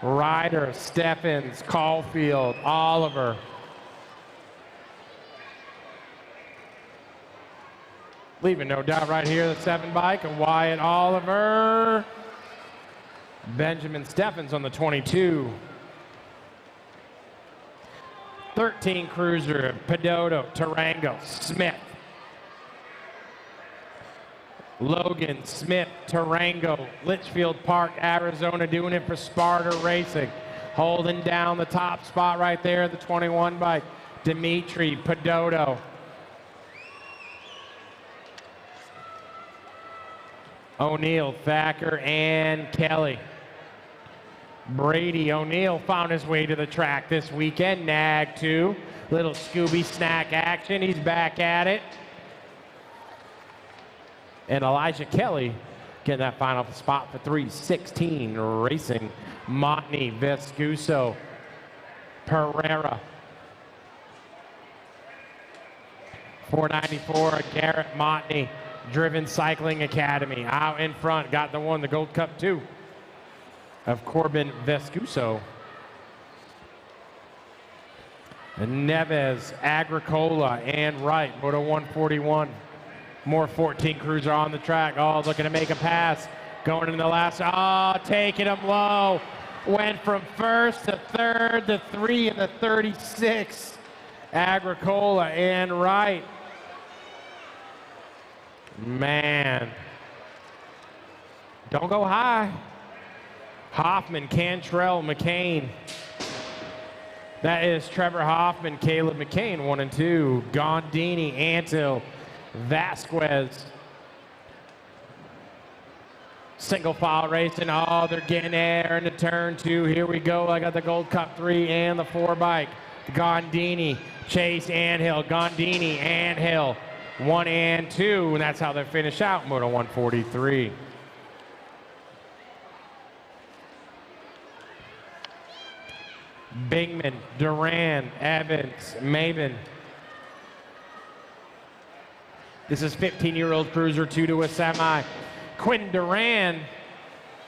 Ryder, Steffens, Caulfield, Oliver. Leaving no doubt right here, the 7 bike of Wyatt Oliver. Benjamin Steffens on the 22. 13 Cruiser, Pedoto, Tarango, Smith. Logan, Smith, Tarango, Litchfield Park, Arizona, doing it for Sparta Racing. holding down the top spot right there, the 21 bike. Dimitri Pedotto. O'Neill, Thacker, and Kelly. Brady O'Neill found his way to the track this weekend. Nag 2. Little Scooby snack action. He's back at it. And Elijah Kelly getting that final spot for 3:16 racing. Montney, Vescuso, Pereira. 494, Garrett Montney, Driven Cycling Academy. Out in front, got the one, the Gold Cup 2 of Corbin Vescuso. And Neves, Agricola, and Wright, Moto 141. More 14 crews are on the track. Oh, looking to make a pass. Going in the last, taking them low. Went from first to third to 3 in the 36. Agricola and Wright. Man. Don't go high. Hoffman, Cantrell, McCain. That is Trevor Hoffman, Caleb McCain, 1 and 2. Gondini, Antil, Vasquez. Single file racing. Oh, they're getting there into turn 2. Here we go. I got the Gold Cup 3 and the 4 bike. Gondini, Chase, Anhill. Gondini, Anhill. 1 and 2. And that's how they finish out Moto 143. Bingman, Duran, Evans, Maven. This is 15-year-old cruiser 2 to a semi. Quinn Duran.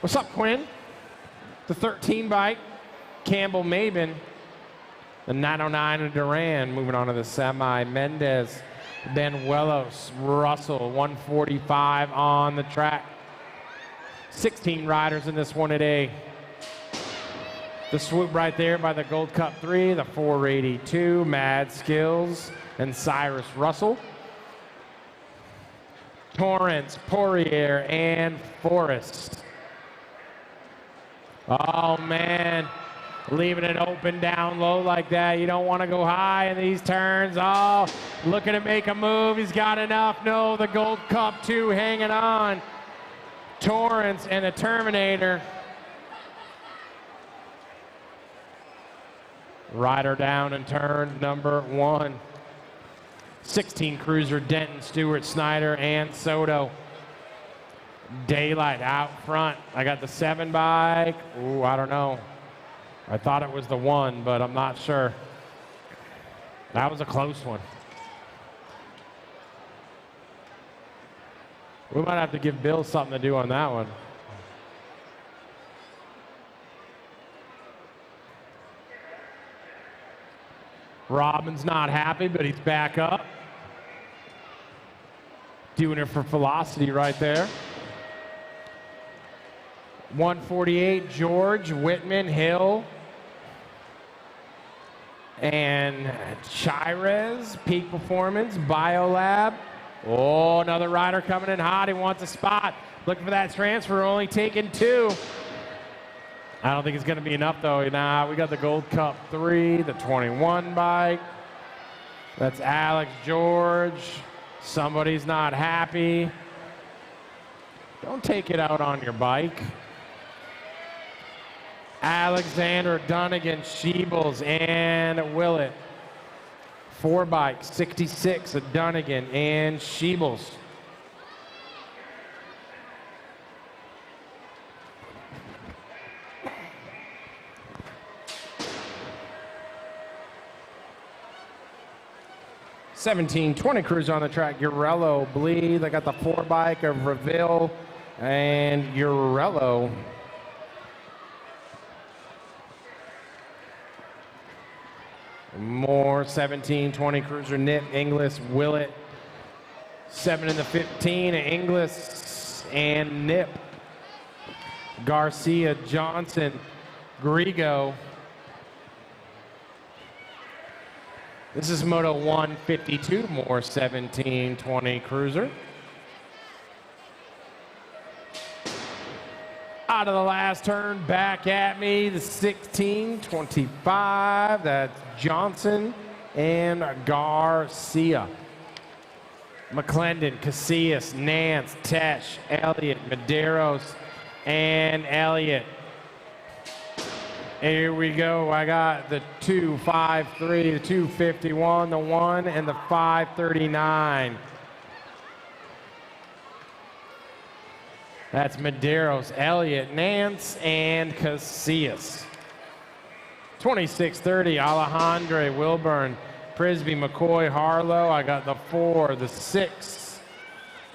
What's up, Quinn? The 13 bike. Campbell Maven. The 909 of Duran. Moving on to the semi. Mendez, Benuelos, Russell. 145 on the track. 16 riders in this one today. The swoop right there by the Gold Cup 3, the 482, Mad Skills, and Cyrus Russell. Torrance, Poirier, and Forrest. Oh, man. Leaving it open down low like that. You don't want to go high in these turns. Oh, looking to make a move. He's got enough. No, the Gold Cup 2 hanging on. Torrance and the Terminator. Rider down in turn number 1. 16 cruiser Denton, Stewart, Snyder, and Soto. Daylight out front. I got the 7 bike. Ooh, I don't know. I thought it was the 1, but I'm not sure. That was a close one. We might have to give Bill something to do on that one. Robin's not happy, but he's back up. Doing it for velocity right there. 148, George, Whitman, Hill, and Chirez, Peak Performance, Biolab. Oh, another rider coming in hot. He wants a spot. Looking for that transfer, only taking 2. I don't think it's going to be enough, though. Nah, we got the Gold Cup 3, the 21 bike. That's Alex George. Somebody's not happy. Don't take it out on your bike. Alexander, Dunnigan, Sheebles, and Willett. 4 bikes, 66 of Dunnigan and Sheebles. $17.20 cruiser on the track. Urello, Bleed. They got the 4 bike of Reville and Urello. More 17-20 cruiser. Nip, Inglis, Willett. 7 in the 15, Inglis and Nip. Garcia, Johnson, Grigo. This is Moto 152, more 17-20 cruiser. Out of the last turn, back at me, the 16-25. That's Johnson and Garcia. McClendon, Casillas, Nance, Tesh, Elliott, Medeiros, and Elliott. Here we go. I got the 253, the 251, the 1, and the 539. That's Medeiros, Elliott, Nance, and Casillas. 2630, Alejandre, Wilburn, Prisby, McCoy, Harlow. I got the 4, the 6,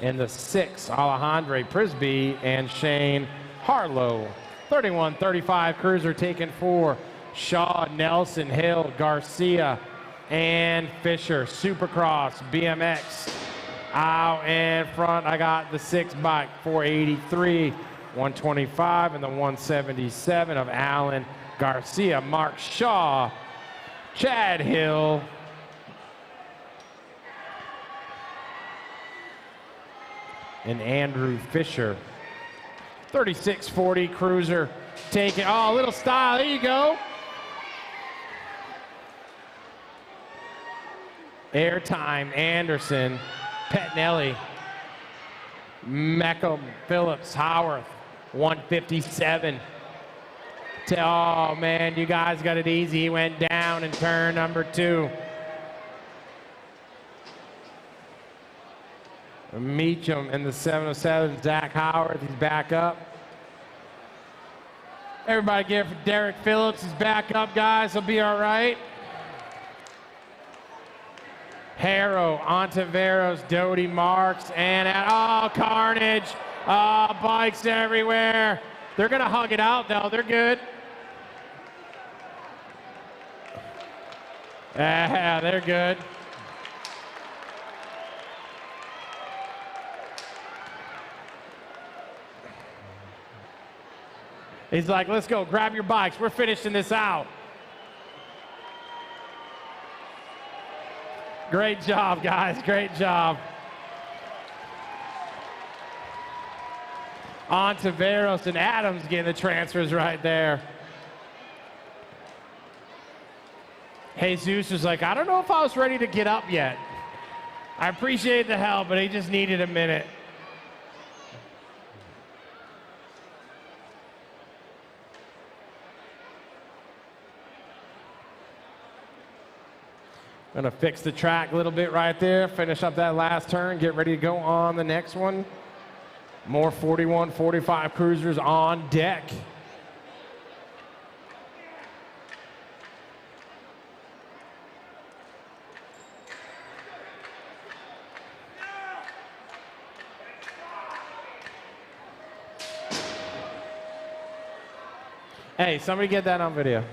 and the 6, Alejandre, Prisby, and Shane Harlow. 31-35 Cruiser taken 4, Shaw, Nelson, Hill, Garcia, and Fisher. Supercross, BMX. Out in front, I got the 6 bike, 483, 125, and the 177 of Alan Garcia, Mark Shaw, Chad Hill, and Andrew Fisher. 3640 Cruiser taking, oh, a little style, there you go. Airtime, Anderson, Pettinelli, Meckham, Phillips, Howarth, 157. Oh man, you guys got it easy. He went down in turn number 2. Meacham in the 707, Zach Howard, he's back up. Everybody give it for Derek Phillips, he's back up, guys, he'll be all right. Harrow, Ontiveros, Doty, Marks, and oh, carnage. Oh, bikes everywhere. They're gonna hug it out though, they're good. Yeah, they're good. He's like, let's go, grab your bikes. We're finishing this out. Great job, guys, great job. Ontiveros and Adams getting the transfers right there. Jesus was like, I don't know if I was ready to get up yet. I appreciate the help, but he just needed a minute. Gonna fix the track a little bit right there, finish up that last turn, get ready to go on the next one. More 41, 45 Cruisers on deck. Hey, somebody get that on video.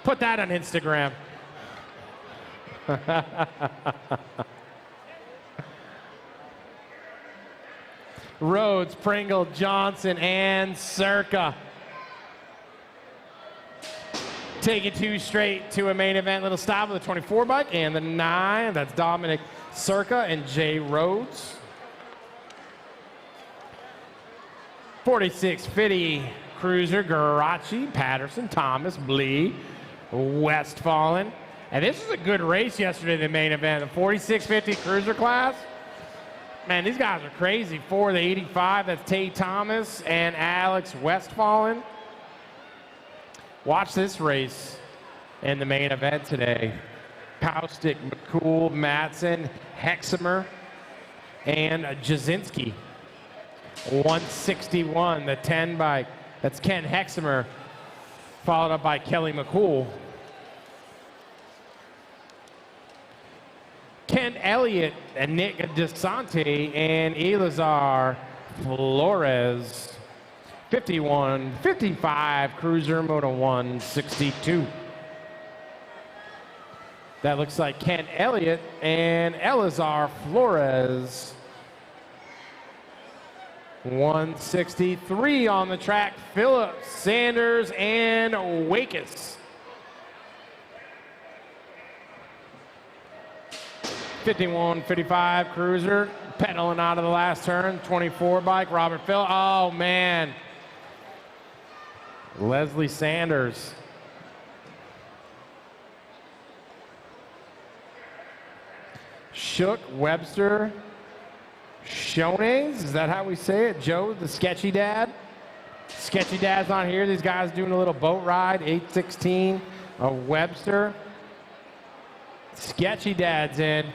Put that on Instagram. Rhodes, Pringle, Johnson, and Circa. Taking 2 straight to a main event little stop with the 24 bike and the 9. That's Dominic Circa and Jay Rhodes. 4650 Cruiser, Garachi, Patterson, Thomas, Blee, Westfallen. And this was a good race yesterday in the main event. The 4650 Cruiser class. Man, these guys are crazy. 4 the 85, that's Tate Thomas and Alex Westfallen. Watch this race in the main event today. Paustick, McCool, Matson, Hexamer, and Jasinski. 161, the 10 bike. That's Ken Hexamer, followed up by Kelly McCool. Ken Elliott and Nick DeSante and Elazar Flores. 51, 55 Cruiser, Moto 162. That looks like Ken Elliott and Elazar Flores. 163 on the track, Phillips, Sanders, and Wakes. 51, 55 Cruiser, pedaling out of the last turn. 24 bike, Robert Phil. Oh, man. Leslie Sanders. Shook, Webster, Shonings. Is that how we say it? Joe, the sketchy dad. Sketchy dad's on here. These guys doing a little boat ride. 816 of Webster. Sketchy dad's in.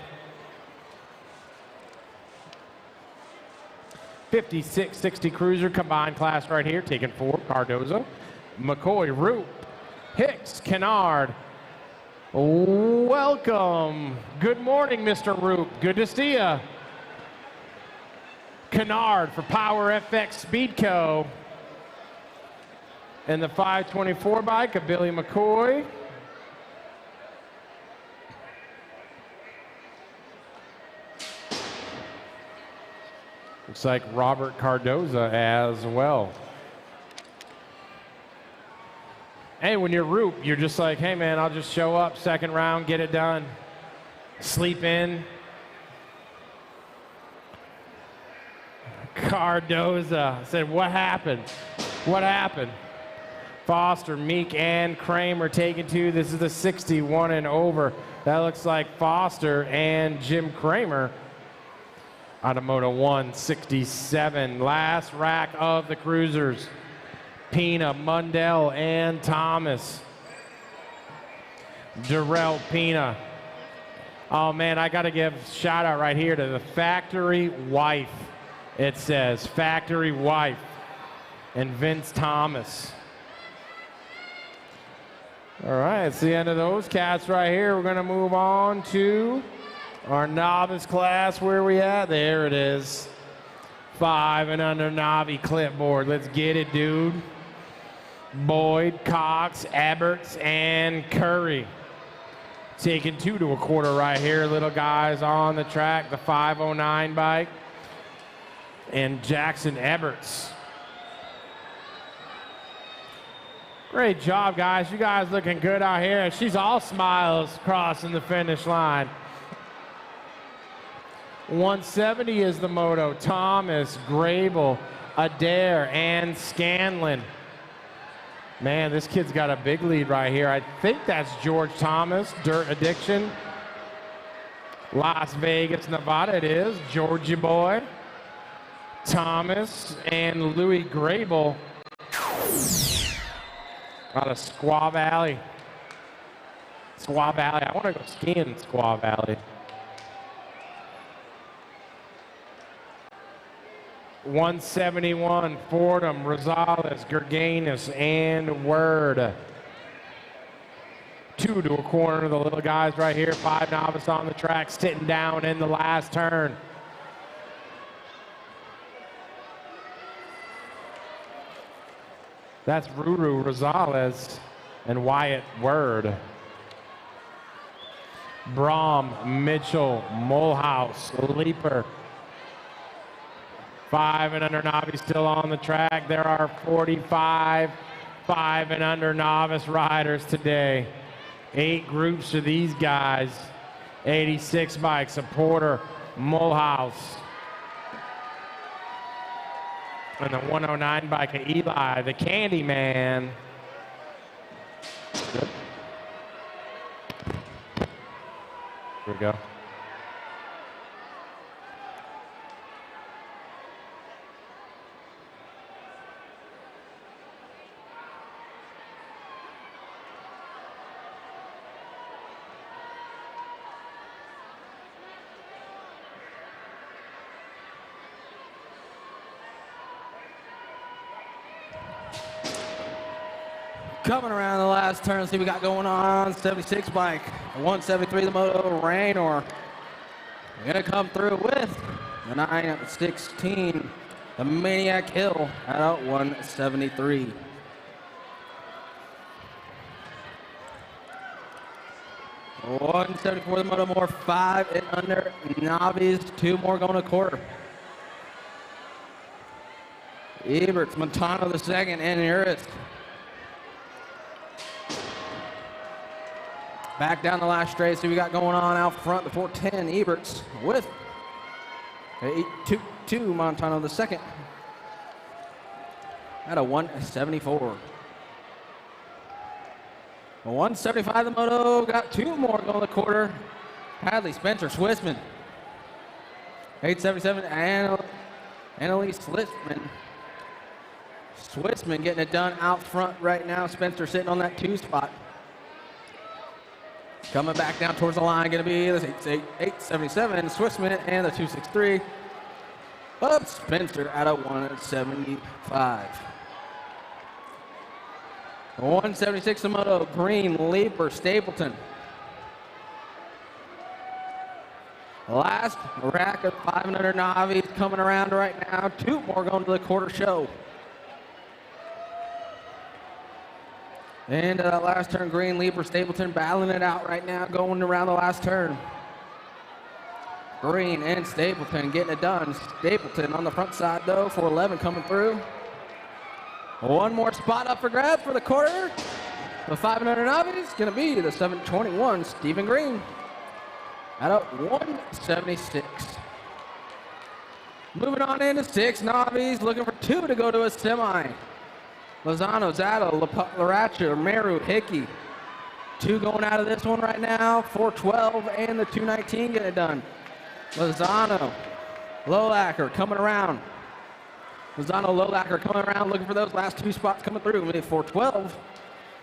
56-60 cruiser combined class right here. Taking 4, Cardozo, McCoy, Roop, Hicks, Kennard. Welcome. Good morning, Mr. Roop. Good to see ya. Kennard for Power FX Speedco. And the 524 bike of Billy McCoy. Looks like Robert Cardoza as well. Hey, when you're Roop, you're just like, hey man, I'll just show up, second round, get it done. Sleep in. Cardoza said, what happened? What happened? Foster, Meek, and Kramer taking 2. This is the 61 and over. That looks like Foster and Jim Kramer. Out of Moto 167. Last rack of the cruisers. Pina, Mundell, and Thomas. Darrell Pina. Oh man, I gotta give a shout out right here to the factory wife. It says factory wife and Vince Thomas. All right, it's the end of those cats right here. We're gonna move on to our novice class. Where are we at? There it is. 5 and under Navi clipboard. Let's get it, dude. Boyd, Cox, Eberts, and Curry. Taking 2 to a quarter right here. Little guys on the track. The 509 bike. And Jackson Eberts. Great job, guys. You guys looking good out here. She's all smiles crossing the finish line. 170 is the moto. Thomas, Grable, Adair, and Scanlon. Man, this kid's got a big lead right here. I think that's George Thomas, Dirt Addiction. Las Vegas, Nevada it is. Georgia boy. Thomas and Louis Grable out of Squaw Valley. Squaw Valley. I want to go skiing in Squaw Valley. 171, Fordham, Rosales, Gerganis, and Word. 2 to a corner of the little guys right here. 5 novice on the track, sitting down in the last turn. That's Ruru Rosales and Wyatt Word. Brom, Mitchell, Mulhouse, Leaper. 5 and under Navi still on the track. There are 45 5 and under novice riders today. 8 groups of these guys. 86 bikes, a Porter, Mulhouse. And the 109 bike of Eli, the Candy Man. Good. Here we go. Coming around the last turn, see what we got going on. 76 bike, 173 the moto, Raynor. We're gonna come through with the 916, the Maniac Hill at 173. $174 the moto, more 5 and under Navis, 2 more going to quarter. Eberts, Montano the second, and Uris. Back down the last straight, see what we got going on out front, the 410, Eberts with 8.22 Montano the second. At a 174. 175 the moto, got 2 more going the quarter. Hadley, Spencer, Swissman. 877, Annalise Swissman. Swissman getting it done out front right now. Spencer sitting on that 2 spot. Coming back down towards the line, going to be the 877, Swissman, and the 263 of Spencer at a 175. 176 the moto, Green, Leaper, Stapleton. Last rack of 500 novices coming around right now. 2 more going to the quarter show. And that last turn, Green, Leaper, Stapleton battling it out right now, going around the last turn. Green and Stapleton getting it done. Stapleton on the front side though, 411 coming through. 1 more spot up for grab for the quarter. The 500 novice going to be the 721 Stephen Green at a 176. Moving on into 6 novice, looking for 2 to go to a semi. Lozano, Zatto, Laracha, Meru, Hickey. 2 going out of this one right now. 412 and the 219 getting it done. Lozano, Lolacker coming around. Lozano, Lolacker coming around, looking for those last 2 spots coming through. Maybe 412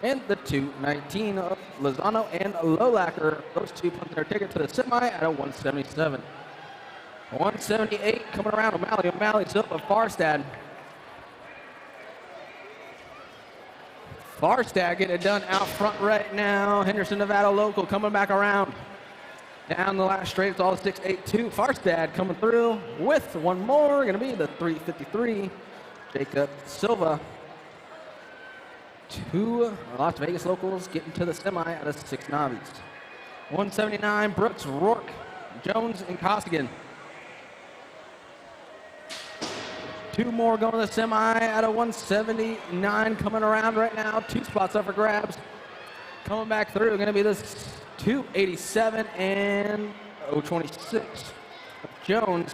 and the 219 of Lozano and Lolacker. Those 2 punch their ticket to the semi at a 177. 178 coming around. O'Malley, Silva, Farstad. Farstad getting it done out front right now. Henderson, Nevada local coming back around. Down the last straight, it's all 682. Farstad coming through with 1 more. Going to be the 353. Jacob Silva. 2 Las Vegas locals getting to the semi out of 6 novices. 179, Brooks, Rourke, Jones, and Costigan. 2 more going to the semi out of 179 coming around right now. 2 spots up for grabs. Coming back through, going to be this 287 and 026. Jones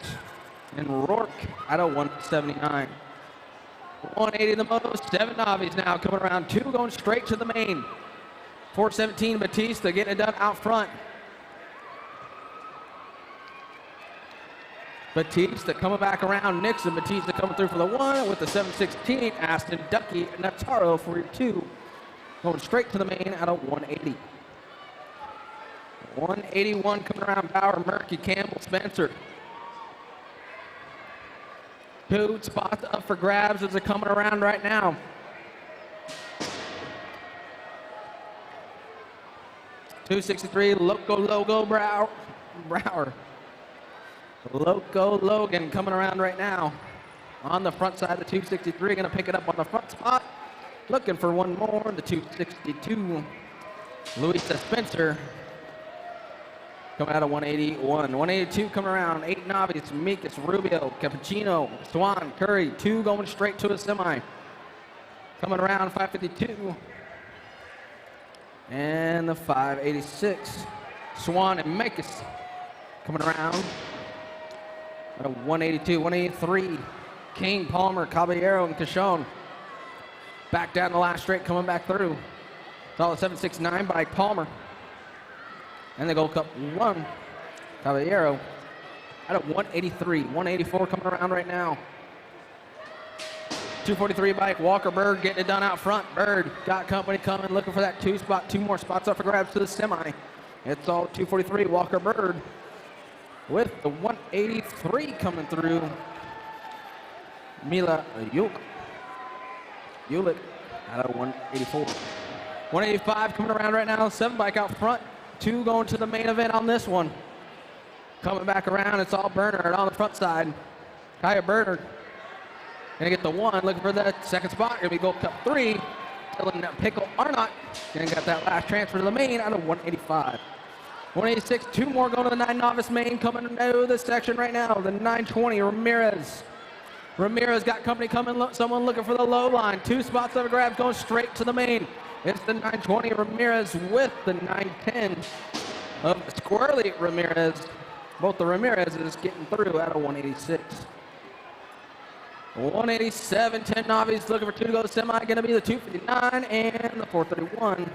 and Rourke out of 179. 180 the most, 7 novices now coming around. 2 going straight to the main. 417 Batista getting it done out front. Batista coming back around. Nixon, Batista coming through for the 1 with the 716. Aston, Ducky, and Nataro for your 2. Going straight to the main out of 180. 181 coming around. Bauer, Murky, Campbell, Spencer. 2 spots up for grabs as they're coming around right now. .263 Logo Brower. Loco Logan coming around right now. On the front side of the 263, going to pick it up on the front spot. Looking for 1 more, the 262. Louisa Spencer coming out of 181. 182 coming around. 8 novices, Mikas, Rubio, Cappuccino, Swan, Curry. 2 going straight to a semi. Coming around 552. And the 586. Swan and Mikas coming around. 182, 183, King, Palmer, Caballero, and Cachon. Back down the last straight, coming back through. It's all a 769 by Palmer. And the Gold Cup 1, Caballero, out of 183, 184 coming around right now. 243 bike, Walker Bird getting it done out front. Bird got company coming, looking for that 2 spot, 2 more spots up for grabs to the semi. It's all 243, Walker Bird. With the 183 coming through, Mila Ulick out of 184. 185 coming around right now, 7 bike out front, 2 going to the main event on this one. Coming back around, it's all Bernard on the front side. Kaya Bernard gonna get the 1, looking for that 2nd spot, gonna be Gold Cup 3. Dylan Pickle Arnott gonna get that last transfer to the main out of 185. 186, 2 more going to the 9 novice main coming into this section right now. The 920, Ramirez. Ramirez got company coming, someone looking for the low line. 2 spots of a grab going straight to the main. It's the 920 Ramirez with the 910 of Squirrely Ramirez Both the Ramirez is getting through at a 186. 187, 10 novices looking for 2 to go to semi. Going to be the 259 and the 431.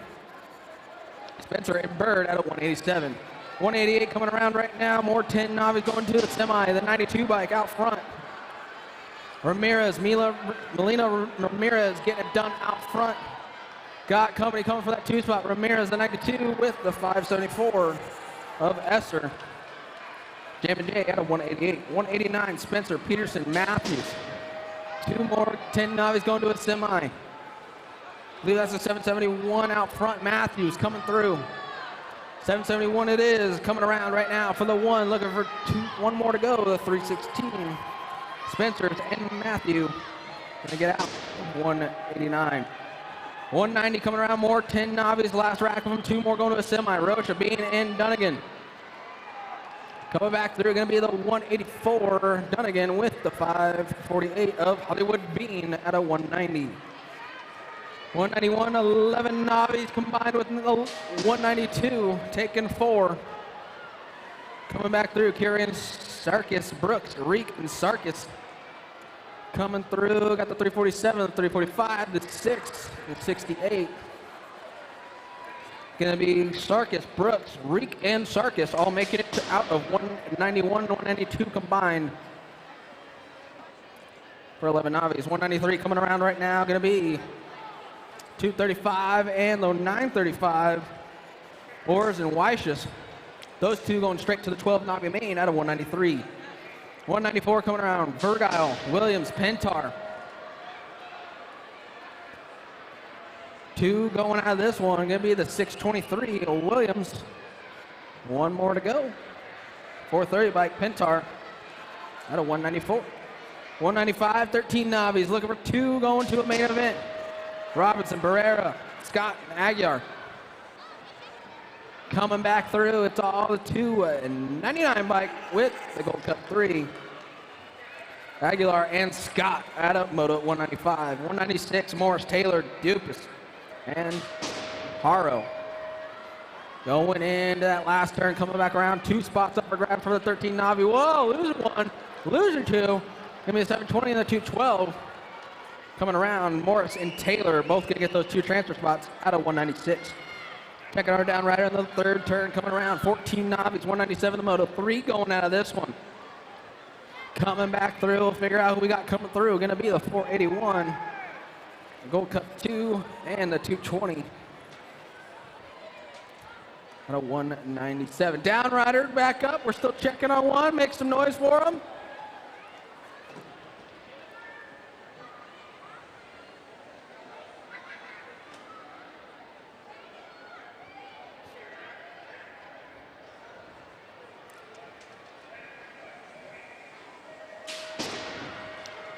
Spencer and Bird at a 187. 188 coming around right now. More 10 novices going to the semi. The 92 bike out front. Ramirez, Melina Ramirez getting it done out front. Got company coming for that 2 spot. Ramirez, the 92 with the 574 of Esser. Jammin' J at a 188. 189, Spencer, Peterson, Matthews. 2 more 10 novices going to a semi. I believe that's a 771 out front. Matthews coming through. 771 it is, coming around right now for the 1, looking for 1 more to go, the 316. Spencer's and Matthew gonna get out. 189. 190 coming around, more 10 novices, last rack of them, 2 more going to a semi. Rocha, Bean, and Dunnigan. Coming back through, going to be the 184 Dunnigan with the 548 of Hollywood Bean at a 190. 191, 11 novices combined with the 192, taking 4. Coming back through, carrying Sarkis, Brooks, Reek, and Sarkis. Coming through, got the 347, the 345, the 6, and 68. Going to be Sarkis, Brooks, Reek, and Sarkis all making it out of 191, 192 combined for 11 novices. 193 coming around right now. Going to be 235 and the 935. Ors and Weisches. Those 2 going straight to the 12 novice main out of 193. 194 coming around. Vergile, Williams, Pentar. 2 going out of this one, going to be the 623 of Williams. 1 more to go. 430 bike, Pentar, at a 194. 195, 13 novices, looking for 2 going to a main event. Robinson, Barrera, Scott, and Aguiar. Coming back through, it's all the 299 bike with the Gold Cup 3. Aguilar and Scott at up moto at 195. 196, Morris, Taylor, Dupas, and Haro. Going into that last turn, coming back around. 2 spots up for grab for the 13 Navi. Whoa, losing 1, losing 2. Give me the 720 and the 212. Coming around, Morris and Taylor both gonna get those 2 transfer spots out of 196. Checking our down rider on the 3rd turn, coming around. 14 Navis, 197 the moto. 3 going out of this one. Coming back through, we'll figure out who we got coming through. Gonna be the 481. Gold Cup 2 and the 220 at a 197. Down rider back up. We're still checking on 1. Make some noise for him.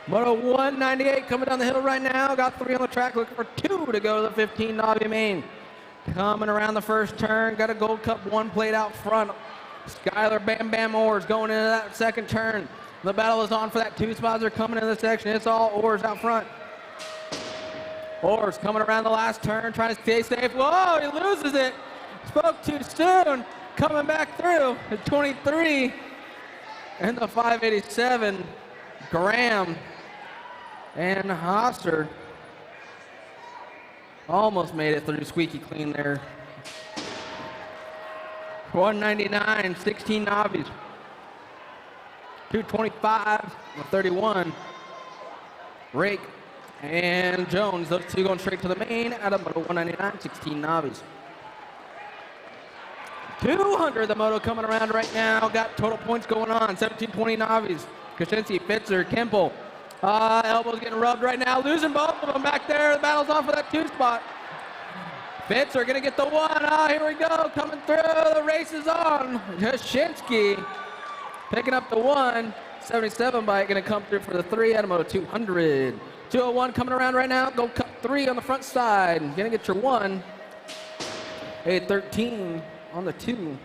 Moto 198 coming down the hill right now. Got 3 on the track, looking for 2 to go to the 15 Navi main. Coming around the first turn, got a Gold Cup 1 plate out front. Skylar Bam Bam Ors going into that 2nd turn. The battle is on for that 2 spots. They're coming into the section. It's all Ors out front. Ors coming around the last turn, trying to stay safe. Whoa, he loses it. Spoke too soon. Coming back through the 23 and the 587. Graham and Hosser almost made it through squeaky clean there. 199, 16 Navis. 225, 31. Rake and Jones, those 2 going straight to the main at a moto 199, 16 Navis. 200 the moto coming around right now. Got total points going on, 1720 Navis. Kaczynski, Fitzer, Kimple. Elbows getting rubbed right now. Losing both of them back there. The battle's on for that 2 spot. Fitzer gonna get the 1. Here we go. Coming through. The race is on. Kaczynski picking up the 1. 77 bike gonna come through for the 3 at a moto 200. 201 coming around right now. Gold Cup 3 on the front side. Gonna get your 1. 813 on the 2.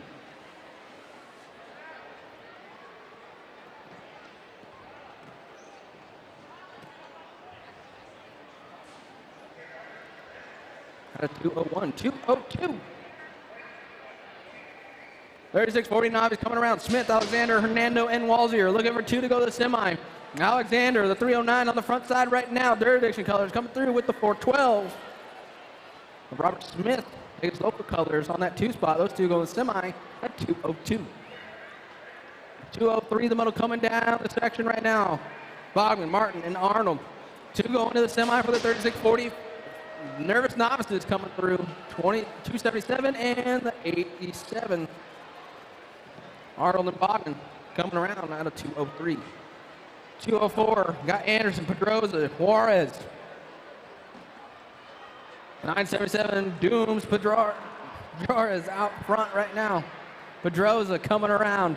At a 201, 202. 36-40 novice coming around. Smith, Alexander, Hernando, and Walzier looking for 2 to go to the semi. Alexander, the 309 on the front side right now. Derediction colors coming through with the 412. Robert Smith, his local colors on that 2 spot. Those 2 go to the semi at 202. 203, the moto coming down the section right now. Bogman, Martin, and Arnold. 2 going to the semi for the 36-40. Nervous novices coming through. 277 and the 87. Arnold and Bogman coming around out of 203. 204, got Anderson, Pedroza, Juarez. 977, Dooms, Juarez out front right now. Pedroza coming around.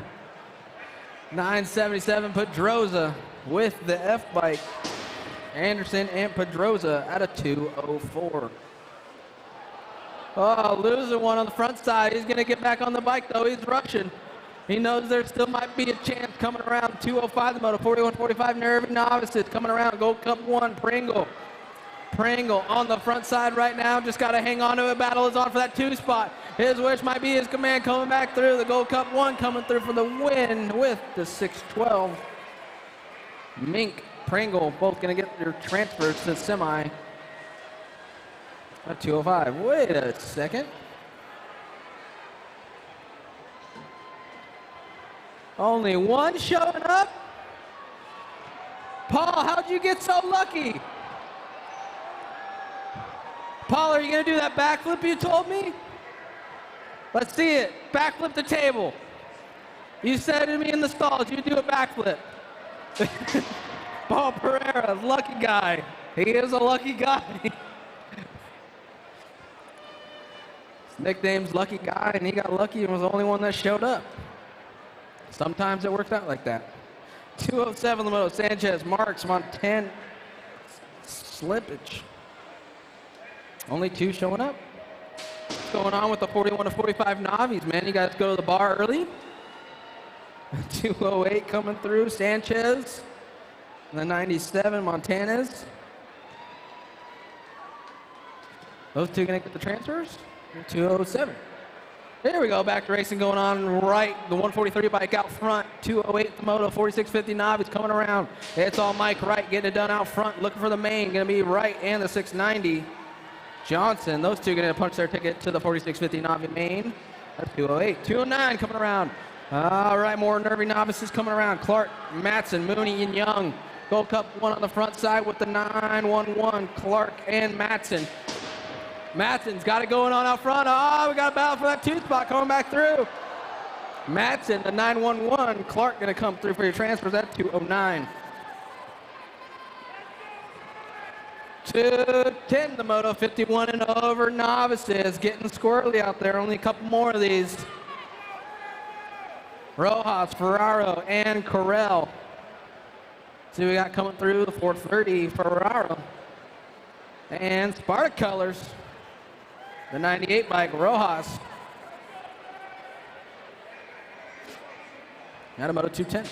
977, Pedroza with the F-bike. Anderson and Pedroza out of 204. Oh, losing one on the front side. He's going to get back on the bike, though. He's rushing. He knows there still might be a chance coming around. 205, the moto, 41-45, Nervy novices coming around. Gold Cup 1, Pringle. Pringle on the front side right now. Just got to hang on to it. Battle is on for that 2 spot. His wish might be his command coming back through. The Gold Cup 1 coming through for the win with the 612. Mink, Pringle, both going to get their transfers to the semi. At 205. Wait a second. Only one showing up? Paul, how'd you get so lucky? Paul, are you going to do that backflip you told me? Let's see it. Backflip the table. You said to me in the stalls, you do a backflip. Paul Pereira, lucky guy. He is a lucky guy. His nickname's Lucky Guy, and he got lucky and was the only one that showed up. Sometimes it works out like that. 207, Lamoto, Sanchez, Marks, Montana, slippage. Only 2 showing up. What's going on with the 41-45 Navis, man? You guys go to the bar early. 208 coming through, Sanchez. And the 97, Montanez. Those 2 gonna get the transfers. 207. There we go, back to racing going on right. The 143 bike out front. 208 the moto, 4650 Navis coming around. It's all Mike Wright getting it done out front. Looking for the main, gonna be Wright and the 690. Johnson, those 2 gonna punch their ticket to the 4650 Navi main. That's 208. 209 coming around. All right, more nervy novices coming around. Clark, Matson, Mooney, and Young. Gold Cup 1 on the front side with the 911. Clark and Matson. Matson's got it going on out front. Oh, we got a battle for that 2 spot coming back through. Matson, the 911. Clark gonna come through for your transfers at 209. 210, the moto, 51 and over novices. Getting squirrely out there. Only a couple more of these. Rojas, Ferraro, and Corral. See what we got coming through the 430, Ferraro. And Sparta colors. The 98 bike, Rojas. Got a moto 210.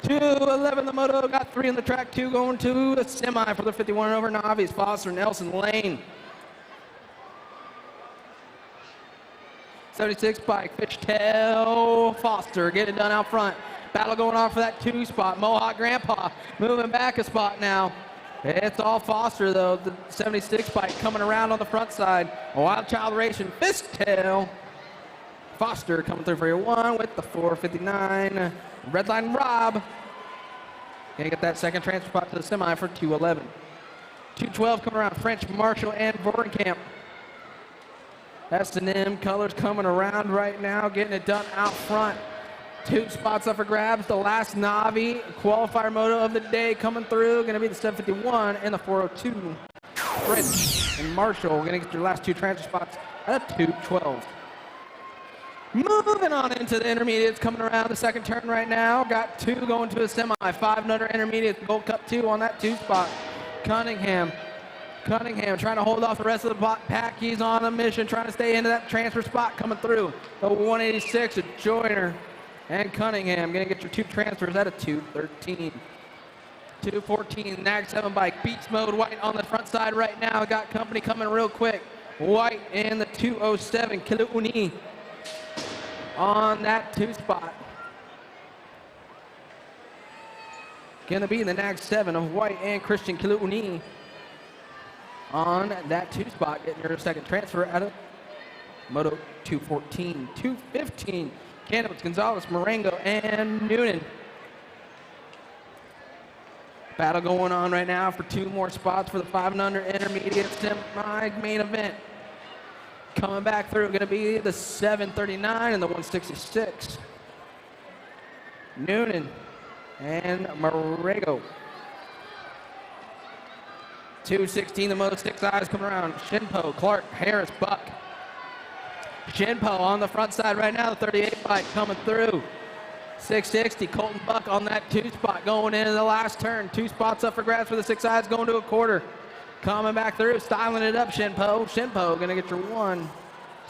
211, the moto got 3 in the track, 2 going to the semi for the 51 and over Navis. Foster, Nelson, Lane. 76 bike, Fishtail, Foster, get it done out front. Battle going on for that 2 spot. Mohawk Grandpa moving back a spot now. It's all Foster, though. The 76 bike coming around on the front side. Wild Child Racing, Fishtail. Foster coming through for your 1 with the 459. Redline Rob. Gonna get that second transfer spot to the semi for 211. 212 coming around. French, Marshall, and Vordenkamp. S&M colors coming around right now, getting it done out front. 2 spots up for grabs. The last Navi qualifier moto of the day coming through. Going to be the 751 and the 402. French and Marshall going to get your last 2 transfer spots at 212. Moving on into the intermediates, coming around the second turn right now. Got 2 going to a semi. 5 and under intermediates. Gold Cup 2 on that 2 spot. Cunningham trying to hold off the rest of the pack. He's on a mission, trying to stay into that transfer spot coming through. The 186 at Joyner. And Cunningham going to get your 2 transfers at a 213. 214, Nag 7 bike, Beats Mode, White on the front side right now. Got company coming real quick. White in the 207, Kiluni. on that 2 spot. Gonna be the next 7 of White and Christian Kiluni on that 2 spot, getting your second transfer out of Moto 214. 215, Cannabis, Gonzalez, Marengo, and Noonan. Battle going on right now for 2 more spots for the 5 and under intermediate semi main event. Coming back through, gonna be the 739 and the 166. Noonan and Marengo. 216, the Moto 6 eyes coming around. Shinpo, Clark, Harris, Buck. Shinpo on the front side right now, the 38 bike coming through. 660, Colton Buck on that 2 spot going into the last turn. 2 spots up for grabs for the 6 eyes going to a quarter. Coming back through, styling it up, Shinpo. Shinpo gonna get your 1.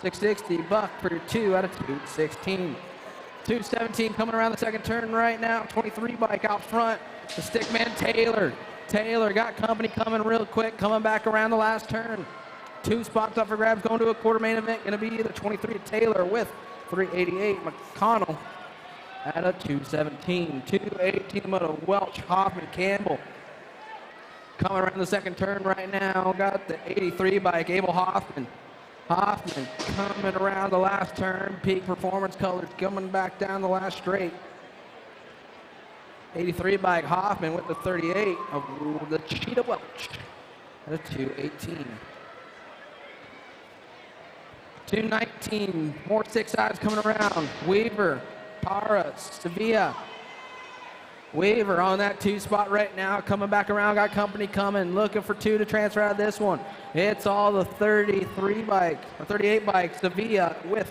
660, Buck for your 2 out of 216. 217 coming around the second turn right now. 23 bike out front. The stickman Taylor. Taylor got company coming real quick, coming back around the last turn. 2 spots up for grabs going to a quarter main event. Gonna be the 23 Taylor with 388 McConnell at a 217. 218 Moto Welch, Hoffman, Campbell. Coming around the second turn right now. Got the 83 bike, Abel Hoffman. Hoffman coming around the last turn. Peak Performance Colors coming back down the last straight. 83 bike Hoffman with the 38 of the Cheetah Welch at a 218. 219, more 6 eyes coming around. Weaver, Para, Sevilla. Weaver on that 2 spot right now, coming back around, got company coming, looking for 2 to transfer out of this one. It's all the 33 bike, or 38 bike, Sevilla with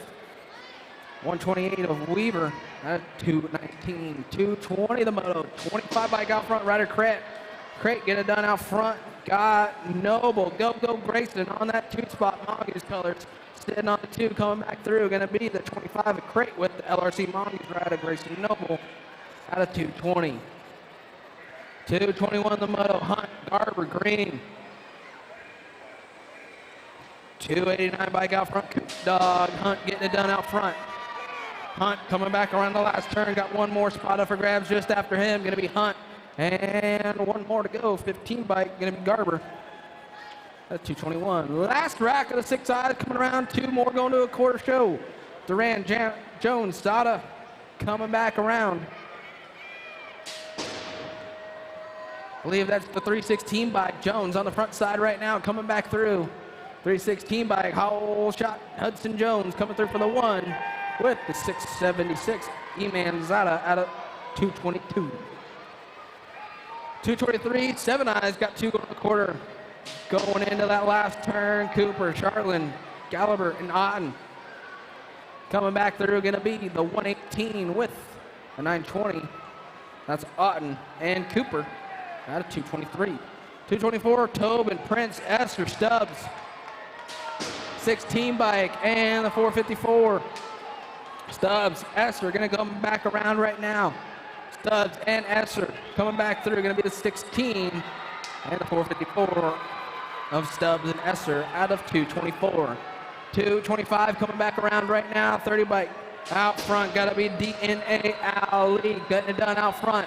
128 of Weaver at 219. 220 the Moto, 25 bike out front, Ryder Crate. Crate get it done out front. Got Noble, go Grayson on that 2 spot, Mongoose Colors. Sitting on the 2, coming back through, gonna be the 25 of Crate with the LRC Mongoose Rider, Grayson Noble out of 220. 221 the Moto, Hunt, Garber, Green. 289 bike out front, Dog, Hunt getting it done out front. Hunt coming back around the last turn, got 1 more spot up for grabs just after him, gonna be Hunt. And 1 more to go, 15 bike, gonna be Garber. That's 221. Last rack of the 6 eyes coming around, 2 more going to a quarter show. Duran, Jones, Sada coming back around. I believe that's the 316 bike. Jones on the front side right now, coming back through. 316 bike, whole shot. Hudson Jones coming through for the 1 with the 676. E-Man Zada out of 222. 223, 7 eyes, got 2 going to the quarter. Going into that last turn, Cooper, Charlin, Gallagher, and Otten. Coming back through, gonna be the 118 with a 920. That's Otten and Cooper out of 223. 224, Tobin, Prince, Esther, Stubbs. 16 bike and the 454. Stubbs, Esther gonna come back around right now. Stubbs and Esther coming back through, gonna be the 16 and the 454 of Stubbs and Esser out of 224. 225 coming back around right now. 30 bike out front. Got to be DNA Ali getting it done out front.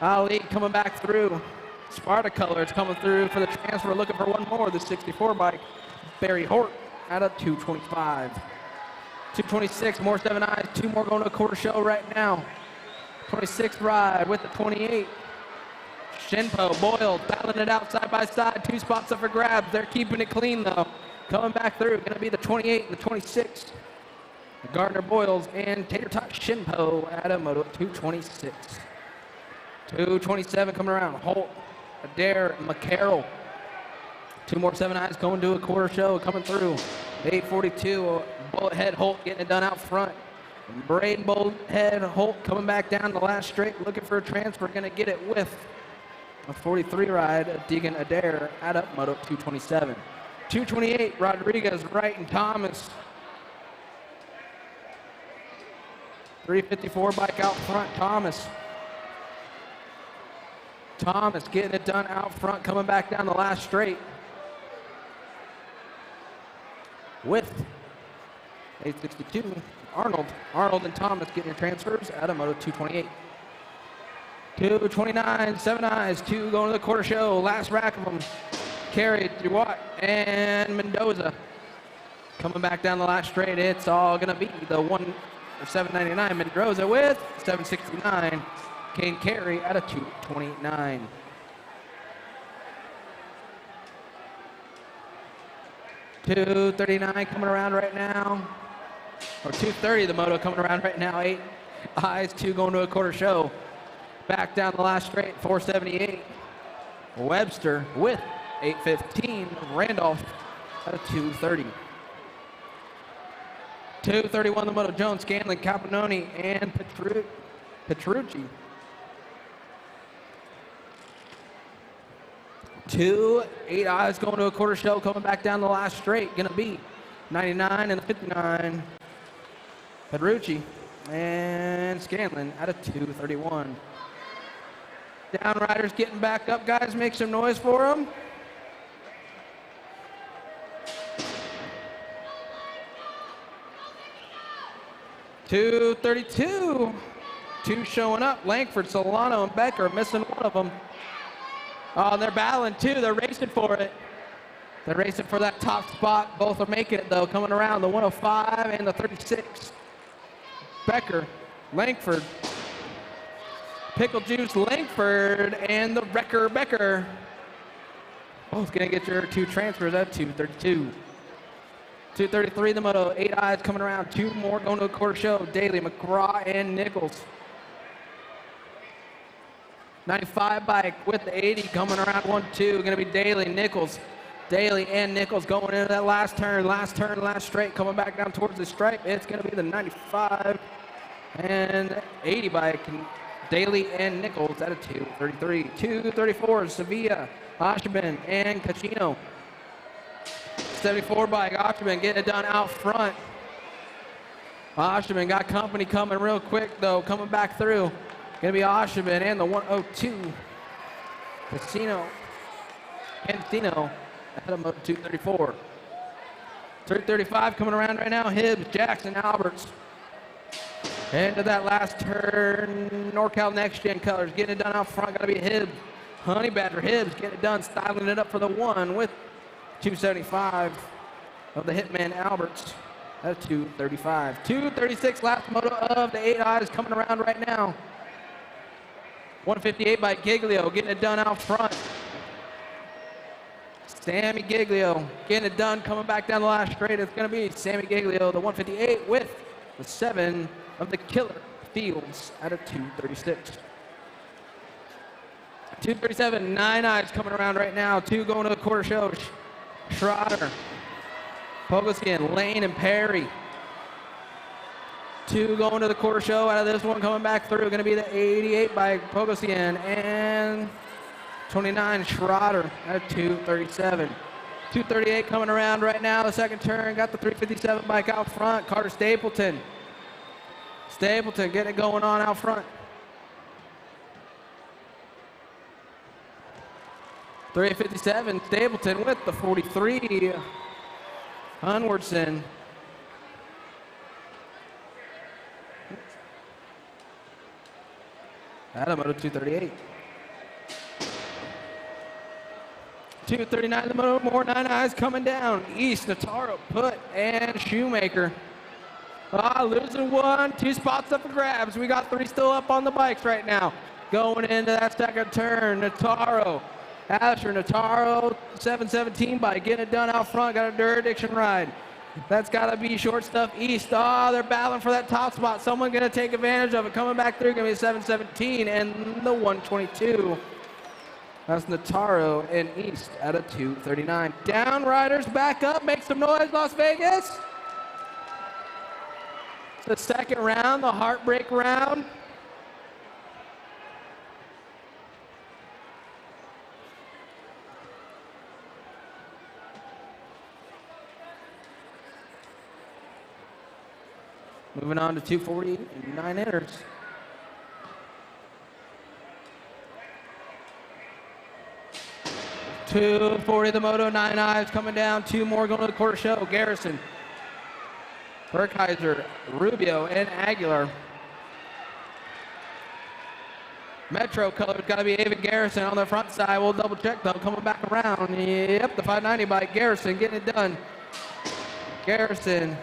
Ali coming back through. Sparta Colors coming through for the transfer. Looking for 1 more. The 64 bike. Barry Hort out of 225. 226. More 7 eyes. 2 more going to a quarter show right now. 26th ride with the 28. Shinpo, Boyle, battling it out side by side. 2 spots up for grabs. They're keeping it clean though. Coming back through, gonna be the 28 and the 26. Gardner Boyles and Tater Tot Shinpo at a Moto 226. 227 coming around. Holt, Adair, McCarroll. 2 more 7 eyes going to a quarter show coming through. 842, Bullet Head Holt getting it done out front. Braden Bullethead Holt coming back down the last straight, looking for a transfer, gonna get it with a 43 ride of Deegan Adair out of Moto 227. 228, Rodriguez, Wright, and Thomas. 354 bike out front, Thomas. Thomas getting it done out front, coming back down the last straight with 862, Arnold. Arnold and Thomas getting your transfers at a Moto 228. 229, Seven Eyes, 2 going to the quarter show. Last rack of them. Carey, Duat, and Mendoza. Coming back down the last straight, it's all going to be the 799 Mendoza with 769. Kane Carey at a 229. $239 coming around right now. Or $230 the moto coming around right now. 8 Eyes, 2 going to a quarter show. Back down the last straight, 478. Webster with 815. Randolph at a 230. 231 the moto. Jones, Scanlon, Capononi, and Petrucci. 8 Eyes going to a quarter show, coming back down the last straight. Gonna be 99 and the 59. Petrucci and Scanlon at a 231. Downriders getting back up, guys. Make some noise for them. $232. 2 showing up. Langford, Solano, and Becker missing one of them. Oh, and they're battling too. They're racing for it. They're racing for that top spot. Both are making it though. Coming around the 105 and the 36. Becker, Langford, Pickle Juice, Langford, and the Wrecker Becker. Both gonna get your 2 transfers at 232. 233 the moto. 8 Eyes coming around. 2 more going to a quarter show. Daly, McGraw, and Nichols. 95 bike with the 80 coming around 1-2. Gonna be Daly, Nichols. Daly and Nichols going into that last turn, last straight, coming back down towards the stripe. It's gonna be the 95 and 80 bike. Daly and Nichols at a 233. 234, Sevilla, Oshman, and Cachino. 74 bike, Oshman getting it done out front. Oshman got company coming real quick though, coming back through. Gonna be Oshman and the 102. Encino at a 234. 335 coming around right now. Hibbs, Jackson, Alberts. Into that last turn. NorCal Next Gen colors getting it done out front. Gotta be Hibbs. Honey Badger Hibbs getting it done, styling it up for the 1 with 275 of the Hitman Alberts. That's 235. 236 last moto of the 8 Eyes coming around right now. 158 by Giglio, getting it done out front. Sammy Giglio getting it done, coming back down the last straight. It's going to be Sammy Giglio, the 158 with the 7 of the Killer Fields at a 236. 237, 9 Eyes coming around right now. 2 going to the quarter show. Schroeder, Pogoskin, Lane, and Perry. 2 going to the quarter show. Out of this one coming back through, going to be the 88 by Pogosyan and 29 Schroeder at 237. 238 coming around right now. The second turn, got the 357 bike out front. Carter Stapleton. Stapleton getting it going on out front. 357, Stapleton with the 43. Unwardson. Adam Moto 238. 239 the moto, more 9 Eyes coming down. East, Nataro, Put, and Shoemaker. Losing 1, 2 spots up for grabs. We got 3 still up on the bikes right now. Going into that second turn, Nataro. Asher, Nataro, 717 bike, getting it done out front. Got a Duradiction ride. That's got to be short stuff east. They're battling for that top spot. Someone going to take advantage of it. Coming back through, going to be 717 and the 122. That's Nataro and East at a 239. Down riders back up. Make some noise, Las Vegas. It's the second round, the heartbreak round. Moving on to 240 and 9 inners. $240 the moto, 9 Eyes coming down. 2 more going to the quarter show. Garrison. Burkheiser, Rubio, and Aguilar. Metro color's got to be Ava Garrison on the front side. We'll double check though, coming back around. Yep, the 590 by Garrison, getting it done. Garrison,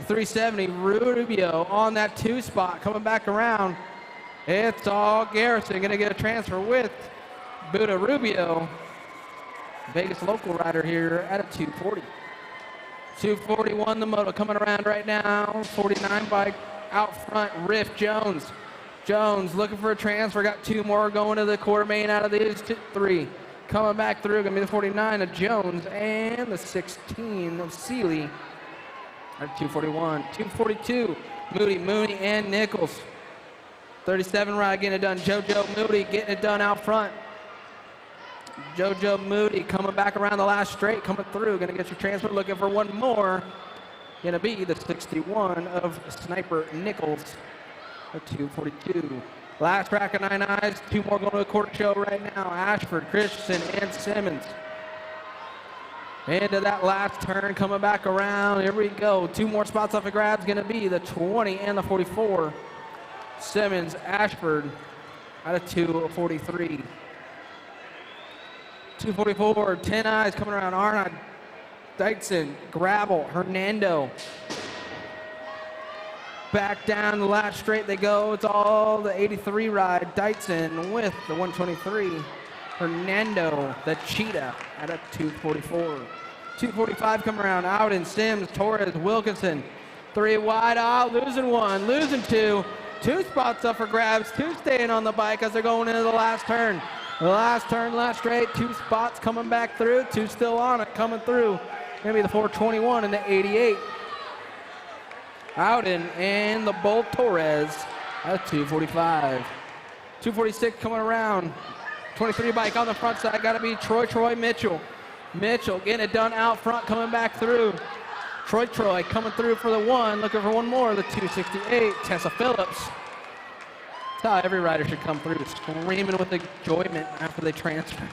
370, Rubio on that 2 spot, coming back around. It's all Garrison, gonna get a transfer with Buda Rubio. Vegas local rider here at a 240. 241 the moto coming around right now. 49 bike out front, Riff Jones. Jones looking for a transfer, got 2 more going to the quarter main out of these 3. Coming back through, gonna be the 49 of Jones and the 16 of Seeley at 241. 242, Moody, and Nichols. 37 ride getting it done. JoJo Moody getting it done out front. JoJo Moody coming back around the last straight, coming through, gonna get your transfer, looking for one more. Gonna be the 61 of Sniper Nichols. 242. Last track of 9 eyes. 2 more going to the quarter show right now. Ashford, Christensen, and Simmons. Into that last turn, coming back around. Here we go. 2 more spots off the grabs. Going to be the 20 and the 44. Simmons, Ashford out of 243. 244. 10 eyes coming around. Arnold, Dyson, Gravel, Hernando. Back down the last straight they go. It's all the 83 ride. Dyson with the 123. Hernando, the Cheetah, at a 244. 245 come around. Out Sims, Torres, Wilkinson. 3 wide. Losing 1, losing 2. 2 spots up for grabs. 2 staying on the bike as they're going into the last turn. The last turn, last straight. 2 spots coming back through. 2 still on it, coming through. Gonna be the 421 and the 88. Out and the Bull Torres at 245. 246 coming around. 23 bike on the front side. Got to be Troy Mitchell. Mitchell getting it done out front, coming back through. Troy coming through for the 1. Looking for one more. The 268. Tessa Phillips. That's how every rider should come through. Screaming with enjoyment after they transfer.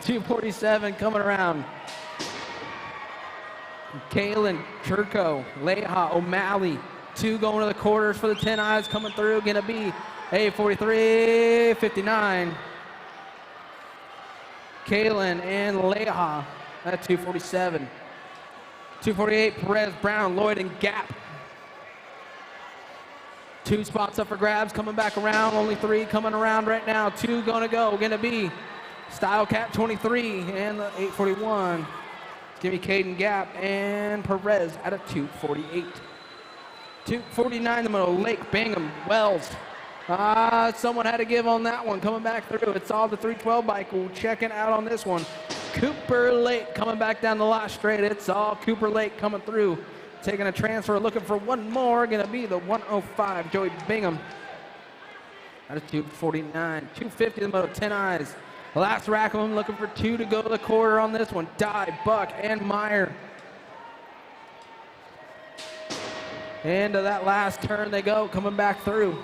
247 coming around. Kalen, Churko, Leha, O'Malley. 2 going to the quarters for the 10 eyes coming through. Gonna be a 43, 59. Kalen and Leha at 247. 248, Perez, Brown, Lloyd, and Gap. 2 spots up for grabs, coming back around. Only 3 coming around right now. 2 gonna go. Gonna be Style Cat 23 and the 841. Give me Caden Gap and Perez at a 248. 249 the middle, Lake, Bingham, Wells. Someone had to give on that one, coming back through. It's all the 312 bike. We'll check it out on this one. Cooper Lake coming back down the last straight. It's all Cooper Lake coming through. Taking a transfer, looking for one more. Gonna be the 105, Joey Bingham at a 249. 250 the middle, 10 eyes. Last rack of them, looking for 2 to go to the quarter on this one. Dye, Buck, and Meyer. Into that last turn they go, coming back through.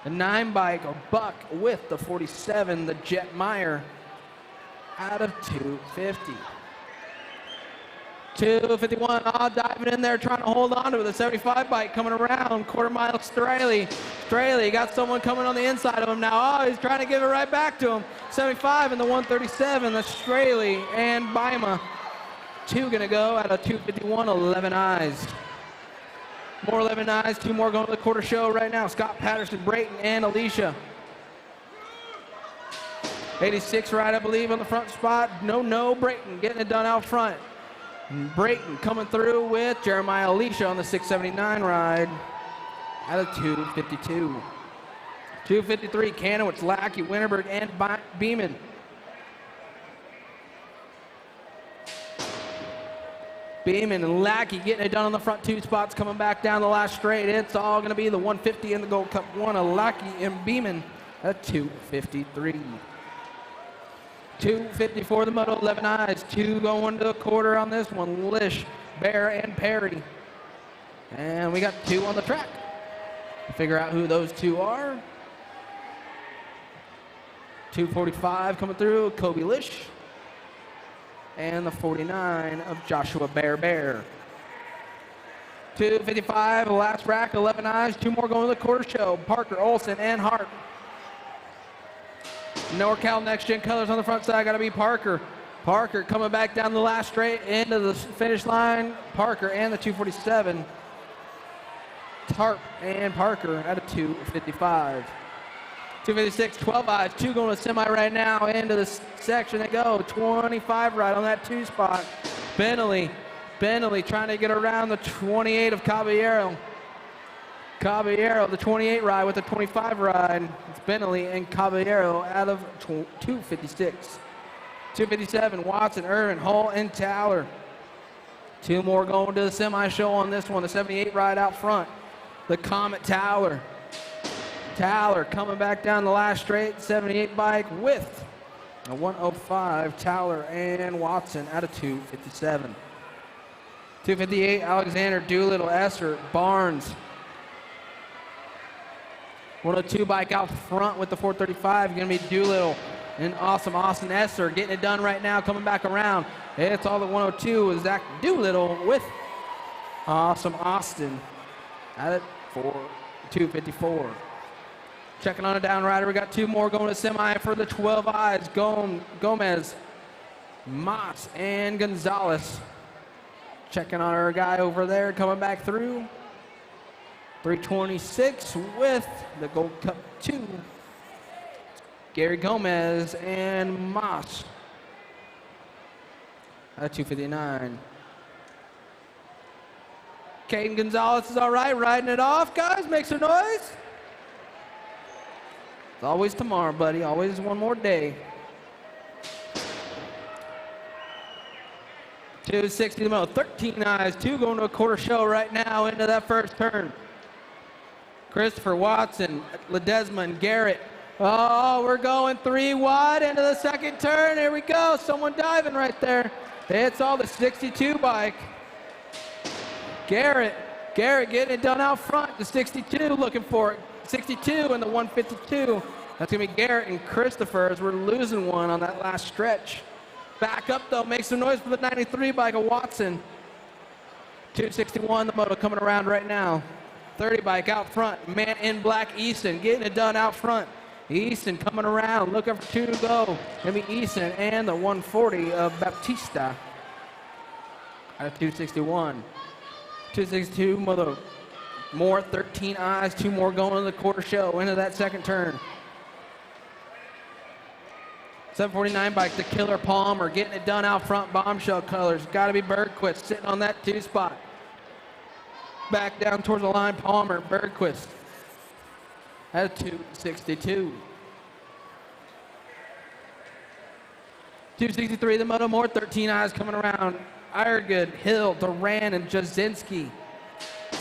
The 9 bike, a Buck with the 47, the Jet Meyer, out of 250. 251, diving in there, trying to hold on to it. The 75 bike coming around, quarter mile Straley. Straley got someone coming on the inside of him now. He's trying to give it right back to him. 75 and the 137, that's Straley and Bima. 2 gonna go at a 251, 11 eyes. More 11 eyes, 2 more going to the quarter show right now. Scott Patterson, Brayton, and Alicia. 86 right, I believe, on the front spot. No, Brayton getting it done out front. Brayton coming through with Jeremiah Alicia on the 679 ride at a 252. 253, Kanowitz, Lackey, Winterberg, and Beeman. Beeman and Lackey getting it done on the front 2 spots, coming back down the last straight. It's all going to be the 150 in the Gold Cup 1 of Lackey and Beeman at 253. 254 the middle, 11 eyes. 2 going to the quarter on this one. Lish, Bear, and Perry. And we got 2 on the track. Figure out who those 2 are. 245 coming through, Kobe Lish. and the 49 of Joshua Bear. 255, last rack, 11 eyes, 2 more going to the quarter show. Parker, Olson, and Hart. NorCal Next Gen colors on the front side, gotta be Parker. Parker coming back down the last straight into the finish line. Parker and the 247. Tarp and Parker at a 255. 256, 12 eyes, 2 going to semi right now. Into the section they go. 25 right on that 2 spot. Bentley trying to get around the 28 of Caballero. Caballero, the 28 ride with the 25 ride. It's Bentley and Caballero out of 256. 257, Watson, Irvin, Hull, and Towler. 2 more going to the semi-show on this one. The 78 ride out front. The Comet Towler. Towler coming back down the last straight. 78 bike with a 105. Towler and Watson out of 257. 258, Alexander, Doolittle, Esser, Barnes. 102 bike out front with the 435. Going to be Doolittle and awesome Austin Esser getting it done right now, coming back around. It's all the 102 with Zach Doolittle with awesome Austin at it for 254. Checking on a down rider. We got 2 more going to semi for the 12 eyes. Gomez, Moss, and Gonzalez. Checking on our guy over there coming back through. 326 with the Gold Cup 2. Gary Gomez and Moss at 259. Caden Gonzalez is all right, riding it off. Guys, make some noise. It's always tomorrow, buddy. Always one more day. 260 to Mo, 13 eyes, 2 going to a quarter show right now into that first turn. Christopher Watson, Ledesma, and Garrett. Oh, we're going 3 wide into the second turn. Here we go. Someone diving right there. It's all the 62 bike. Garrett getting it done out front. The 62 looking for it. 62 and the 152. That's going to be Garrett and Christopher as we're losing one on that last stretch. Back up though, make some noise for the 93 bike of Watson. 261, the moto coming around right now. 30 bike out front, man in black, Easton getting it done out front. Easton coming around, looking for 2 to go. Gonna be Easton and the 140 of Baptista at 261. 262, moto. More 13 eyes, 2 more going to the quarter show into that second turn. 749 bike, the Killer Palmer, getting it done out front, bombshell colors. Got to be Bergquist sitting on that 2 spot. Back down towards the line, Palmer, Bergquist at 262. 263, the Moto More, 13 eyes coming around. Iregood, Hill, Duran, and Jasinski.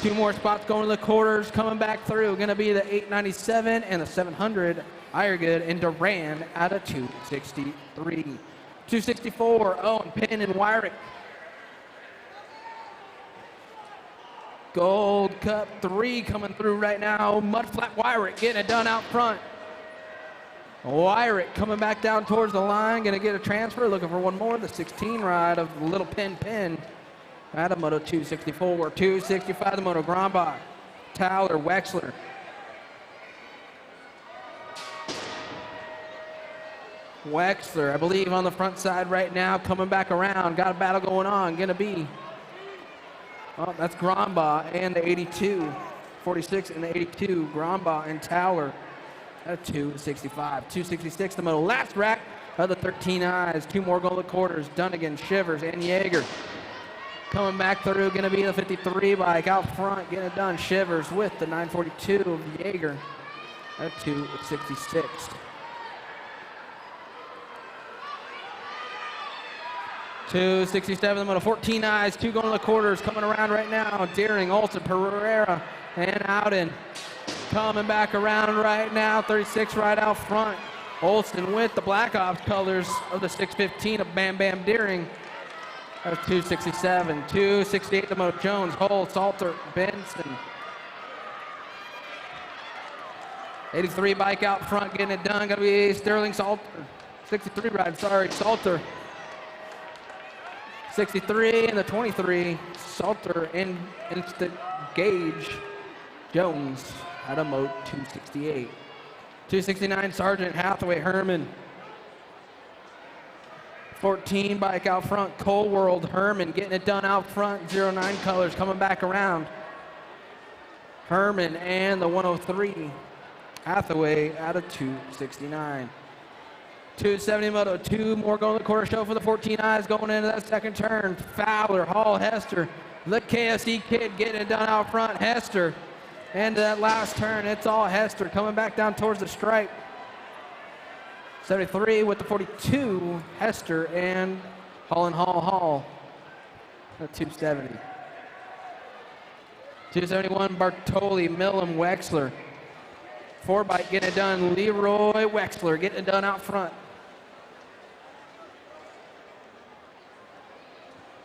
2 more spots going to the quarters, coming back through. Going to be the 897 and the 700. Iregood and Duran out of 263. 264, Owen, Penn, and Wyrick. Gold Cup 3 coming through right now. Mudflat Wyrick getting it done out front. Wyrick coming back down towards the line, going to get a transfer, looking for one more. The 16 ride of Little Penn out of Moto 264. 265, the Moto Grombach. Towler, Wexler. Wexler, I believe, on the front side right now, coming back around. Got a battle going on. Going to be, oh, that's Grombaugh and the 82. 46 and the 82. Grombaugh and Towler at 265. 266, the Moto last rack of the 13 eyes. 2 more goal quarters. Dunnigan, Shivers, and Yeager. Coming back through, going to be the 53 bike out front. Getting it done. Shivers with the 942 of Yeager at 266. 267, the Moto 14 eyes, 2 going to the quarters, coming around right now. Deering, Olsen, Pereira, and Howden. Coming back around right now, 36 right out front. Olsen with the Black Ops colors of the 615 of Bam Bam Deering. That's 267. 268, the Moto Jones, Hull, Salter, Benson. 83 bike out front, getting it done. Got to be Sterling Salter. 63 ride, sorry, Salter. 63 and the 23, Salter and Instant Gauge Jones out of mode 268. 269, Sergeant Hathaway Herman. 14 bike out front, Cole World Herman getting it done out front. 09 colors coming back around. Herman and the 103, Hathaway out of 269. 270 moto, 2 more going to the quarter show for the 14 eyes going into that second turn. Fowler, Hall, Hester, the KSE kid getting it done out front. Hester, and that last turn, it's all Hester coming back down towards the stripe. 73 with the 42, Hester and Hall at 270. 271, Bartoli, Millam, Wexler. 4 bike getting it done, Leroy Wexler getting it done out front.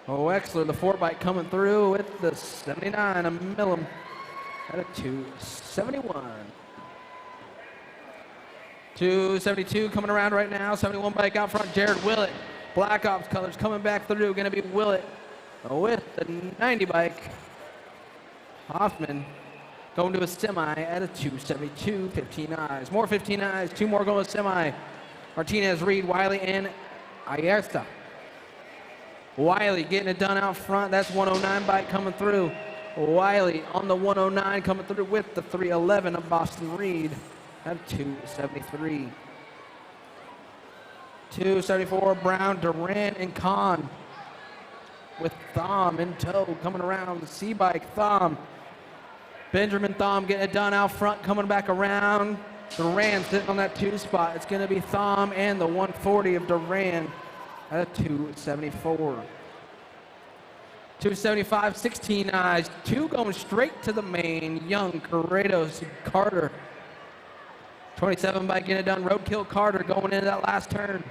Wexler, the 4 bike coming through with the 79 of Millam at a 271. 272 coming around right now, 71 bike out front, Jared Willett. Black Ops colors coming back through, gonna be Willett with the 90 bike. Hoffman going to a semi at a 272, 15 eyes. More 15 eyes, 2 more going to semi. Martinez, Reed, Wiley, and Ayerta. Wiley getting it done out front. That's 109 bike coming through. Wiley on the 109 coming through with the 311 of Boston Reed at 273. 274, Brown, Durant, and Kahn with Thom in tow coming around. The C-bike, Thom. Benjamin Thom getting it done out front, coming back around. Duran sitting on that 2 spot. It's going to be Thom and the 140 of Duran at a 274. 275, 16 eyes. 2 going straight to the main. Young, Corrados, Carter. 27 bike getting it done. Roadkill Carter going into that last turn.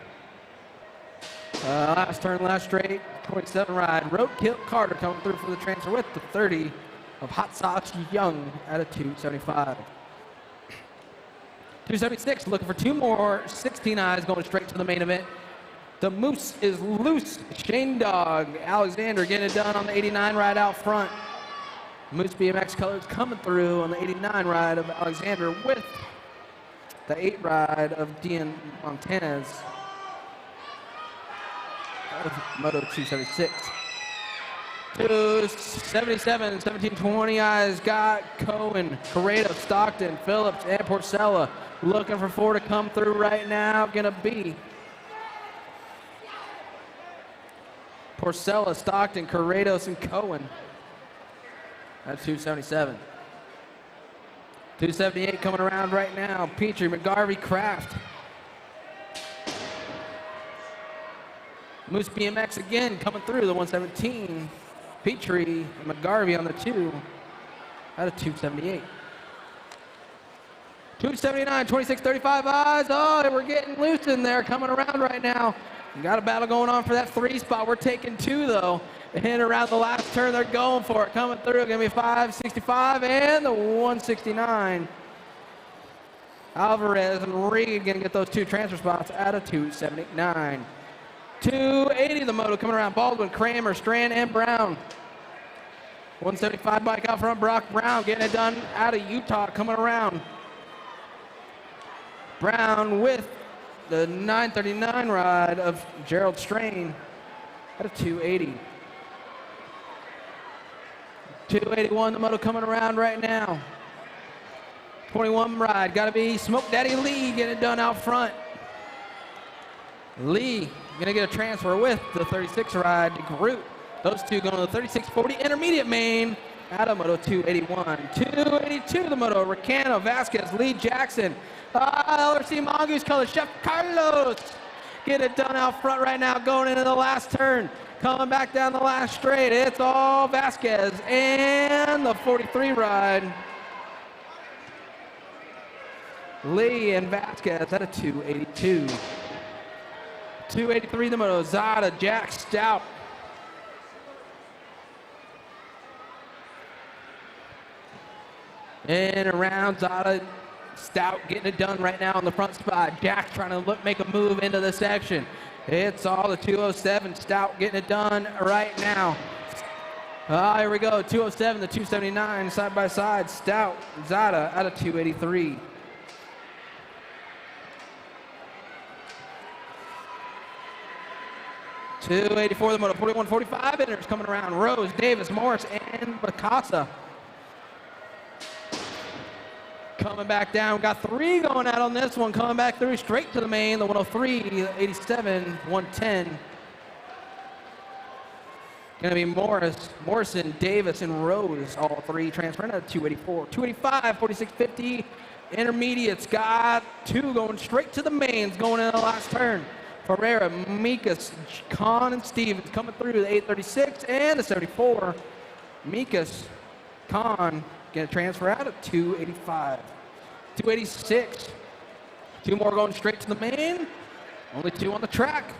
Last turn, last straight. 27 ride. Roadkill Carter coming through for the transfer with the 30 of Hot Sauce Young at a 275. 276, looking for 2 more 16 eyes going straight to the main event. The Moose is loose. Shane Dog, Alexander getting it done on the 89 ride out front. Moose BMX colors coming through on the 89 ride of Alexander with the 8 ride of Dean Montanez of Moto 276. 277, 1720 eyes got Cohen, Corrado, Stockton, Phillips, and Porcella. Looking for 4 to come through right now. Gonna be Porcella, Stockton, Corrados, and Cohen. That's 277. 278 coming around right now. Petrie, McGarvey, Kraft. Moose BMX again coming through the 117. Petrie and McGarvey on the 2 at a 278. 279, 26, 35 eyes. Oh, we're getting loose in there coming around right now. We got a battle going on for that 3 spot. We're taking 2 though. And around the last turn, they're going for it. Coming through, gonna be 565 and the 169. Alvarez and Reed gonna get those 2 transfer spots at a 279. 280 the moto coming around. Baldwin, Kramer, Strand, and Brown. 175 bike out front. Brock Brown getting it done out of Utah coming around. Brown with the 939 ride of Gerald Strain at a 280. 281 the moto coming around right now. 21 ride, gotta be Smoke Daddy Lee getting it done out front. Lee gonna get a transfer with the 36 ride to Groot. Those 2 going to the 3640 intermediate main out of moto 281. 282 the moto, Ricano, Vasquez, Lee Jackson. LRC Mongoose color, Chef Carlos. Get it done out front right now, going into the last turn. Coming back down the last straight, it's all Vasquez and the 43 ride. Lee and Vasquez at a 282. 283 the moto, Zada, Jack Stout. And around Zada, Stout getting it done right now on the front spot. Jack trying to make a move into the section. It's all the 207. Stout getting it done right now. Here we go. 207 to 279 side by side. Stout, Zada out of 283. $284, the moto 41-45 enters coming around. Rose, Davis, Morris, and Bacasa. Coming back down. We got 3 going out on this one. Coming back through straight to the main. The 103, 87, 110. Going to be Morris, Morrison, Davis, and Rose. All 3 transferring out of 284. 285, 46-50. Intermediates got 2 going straight to the mains. Going in the last turn. Ferreira, Mikas, Khan, and Stevens coming through the 836 and the 74. Mikas, Khan, going to transfer out at 285. 286. 2 more going straight to the main. Only 2 on the track.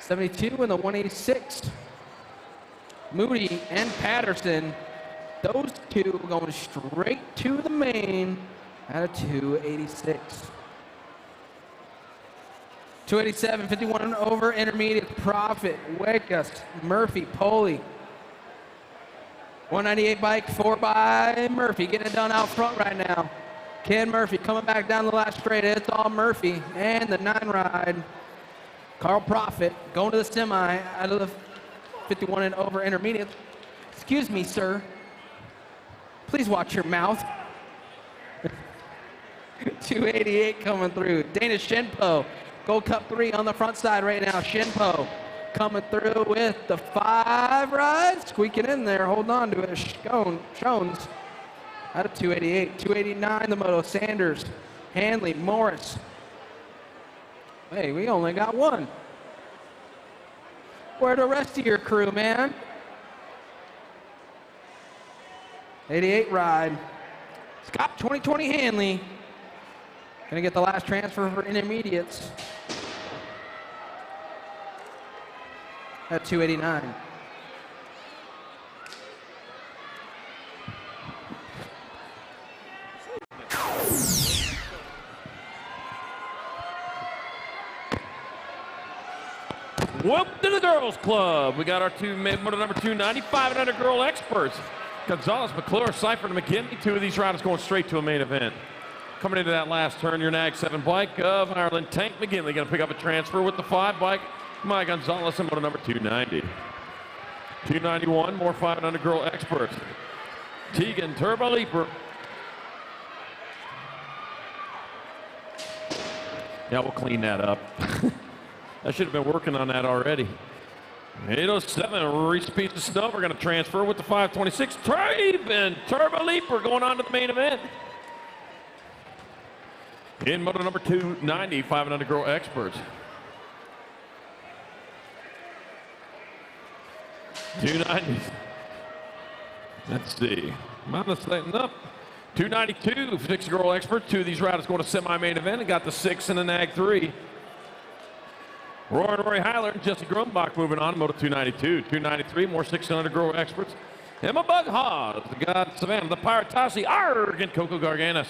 72 and the 186. Moody and Patterson. Those 2 going straight to the main at a 286. 287, 51 and over, intermediate, Profit, Wekas, Murphy, Poley. 198 bike, 4 by Murphy, getting it done out front right now. Ken Murphy coming back down the last straight. It's all Murphy and the 9 ride. Carl Profit going to the semi out of the 51 and over intermediate. Excuse me, sir. Please watch your mouth. 288 coming through. Dana Shinpo. Gold Cup 3 on the front side right now. Shinpo coming through with the 5 ride. Squeaking in there. Holding on to it. Shones out of 288. 289 the moto. Sanders, Hanley, Morris. Hey, we only got 1. Where the rest of your crew, man? 88 ride. Scott 2020 Hanley. Gonna get the last transfer for intermediates at 289. Whoop to the girls club. We got our 2 moto number 295 and under girl experts. Gonzalez, McClure, Seifert, and McKinney. 2 of these riders going straight to a main event. Coming into that last turn, your Nag 7 bike of Ireland, Tank McGinley going to pick up a transfer with the 5 bike. Mike Gonzalez and moto number 290. 291, more 5 and under girl experts. Tegan Turbo Leaper. Yeah, we'll clean that up. I should have been working on that already. 807, Reese Piece of Snow. We're going to transfer with the 526. Traven Turbo Leaper going on to the main event. In moto number 290, 5 and under girl experts. 290. Let's see. Minus lighting up. 292, 6 girl experts. 2 of these riders going to semi-main event and got the 6 in the Nag 3. Rory Heiler and Jesse Grumbach moving on. Moto 292, 293, more 6 and under girl experts. Emma Bug Haas, the God Savannah, the Pirate Tassi, Arg, and Coco Garganis.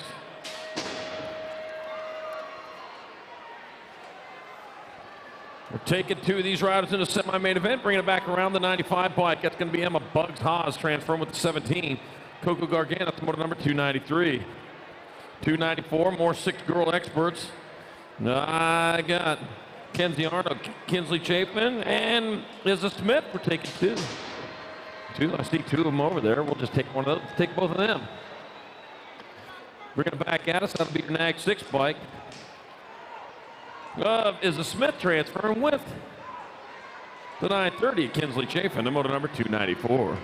We're taking 2 of these riders into semi-main event, bringing it back around the 95 bike. That's going to be Emma Bugs Haas transferring with the 17. Coco Gargano, motor number 293. 294, more 6 girl experts. I got Kenzie Arnold, Kinsley Chapin, and Liza Smith. We're taking 2. I see 2 of them over there. We'll just take one of those, take both of them. Bringing it back at us, that'll be the Nag 6 bike. Is a Smith transferring with the 930 Kinsley Chafin, the motor number 294.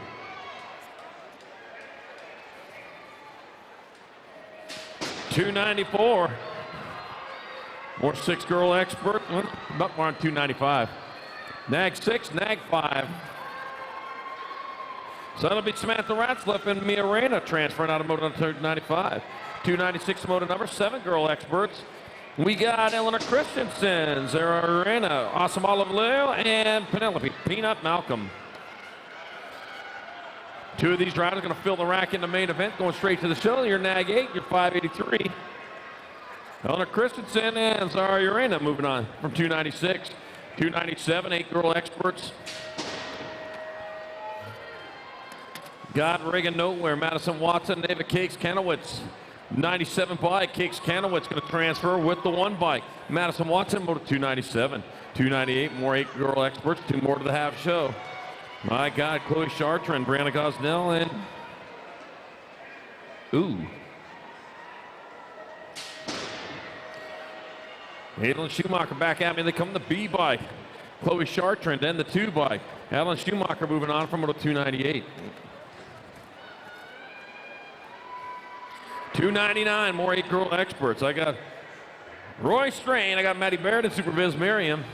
$294. More 6 girl expert. But we're on 295. Nag 6, Nag 5. So that'll be Samantha Ratzlaff and Mia Reyna transferring out of motor number 295. 296 motor number 7 girl experts. We got Eleanor Christensen, Zara Arena, Awesome Olive Leo, and Penelope Peanut Malcolm. 2 of these riders are going to fill the rack in the main event, going straight to the show. Your Nag 8, your 583. Eleanor Christensen and Zara Urena moving on from 296. 297, 8 girl experts. Got Reagan Nowhere, Madison Watson, Ava Cakes Kanowitz. 97 bike, Cakes Kanowitz going to transfer with the 1 bike. Madison Watson, motor 297. 298, more 8 girl experts, 2 more to the half show. My God, Chloe Chartrand, Brianna Gosnell, and Adeline Schumacher back at me. They come the B bike. Chloe Chartrand and the 2 bike. Adeline Schumacher moving on from motor 298. 299, more 8 girl experts. I got Roy Strain, I got Maddie Barrett and Superviz Miriam.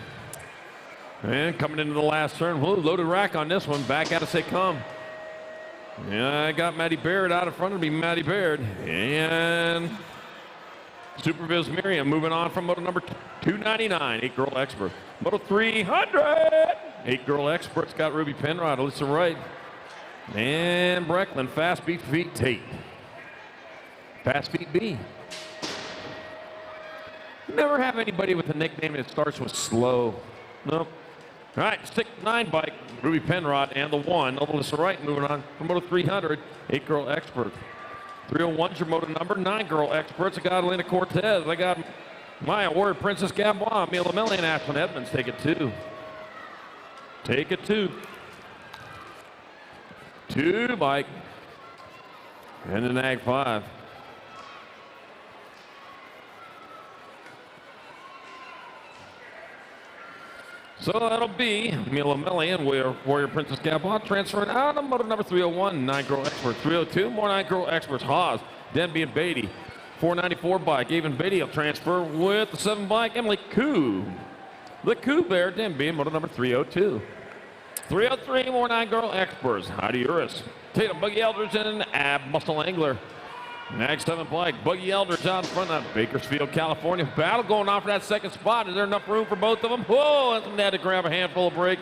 And coming into the last turn, whoa, loaded rack on this one. Back out to say come. Yeah, I got Maddie Barrett out in front of me, Maddie Barrett. And Superviz Miriam moving on from moto number 299, 8 girl expert. Moto 300, 8 girl experts got Ruby Penrod, Alyssa Wright. And Brecklin, Fast Beat Feet Tate. Fast Feet B. Never have anybody with a nickname that starts with slow. Nope. All right, stick 9 bike, Ruby Penrod, and the 1, Alyssa Wright moving on from moto 300, 8 girl expert. 301's your moto number, 9 girl experts. I got Elena Cortez. I got Maya Ward, Princess Gabois, Mila Melly, and Ashlyn Edmonds. Take it 2. Take it 2. 2 bike. And the nag 5. So that'll be Mila Melly and Warrior Princess Gabois transferring out of motor number 301, 9 girl experts. 302, more 9 girl experts. Haas, Denby, and Beatty. 494 bike, even Beatty will transfer with the 7 bike. Emily Koo. The Koo Bear, Denby, motor number 302. 303, more 9 girl experts. Heidi Uris, Tatum, Buggy Eldridge, and Ab Muscle Angler. Nag 7 bike, Buggy Eldridge out in front of Bakersfield, California. Battle going on for that 2nd spot. Is there enough room for both of them? Whoa, that's had to grab a handful of brake.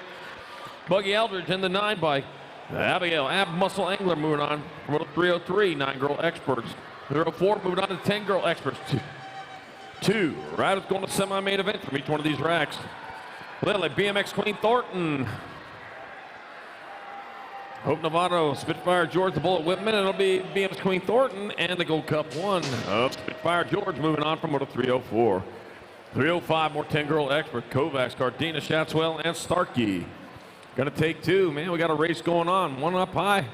Buggy Eldridge in the 9 bike. Abigail, Ab Muscle Angler moving on from 303, 9 girl experts. 304 moving on to 10 girl experts. 2 riders going to semi-main event from each one of these racks. Lily, BMX Queen Thornton. Hope Novato, Spitfire George, the Bullet Whitman, and it'll be BMX Queen Thornton and the Gold Cup 1 of Spitfire George moving on from moto 304. 305, more 10 girl expert. Kovacs, Gardena, Shatswell, and Starkey. Gonna take 2. Man, we got a race going on. 1 up high.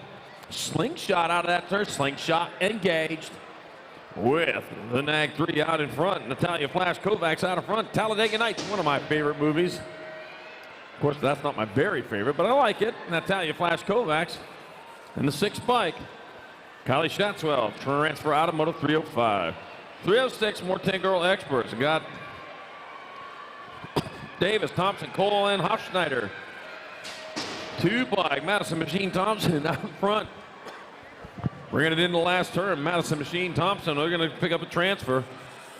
Slingshot out of that turn. Slingshot engaged with the Nag 3 out in front. Natalia Flash Kovacs out in front. Talladega Nights, one of my favorite movies. Of course, that's not my very favorite, but I like it. Natalia Flash Kovacs. And the 6 bike, Kylie Shatswell, transfer out of moto 305. 306, more 10 girl experts. We got Davis, Thompson, Cole, and Hofschneider. 2 bike, Madison Machine Thompson out in front. Bringing it into the last turn, Madison Machine Thompson. They're going to pick up a transfer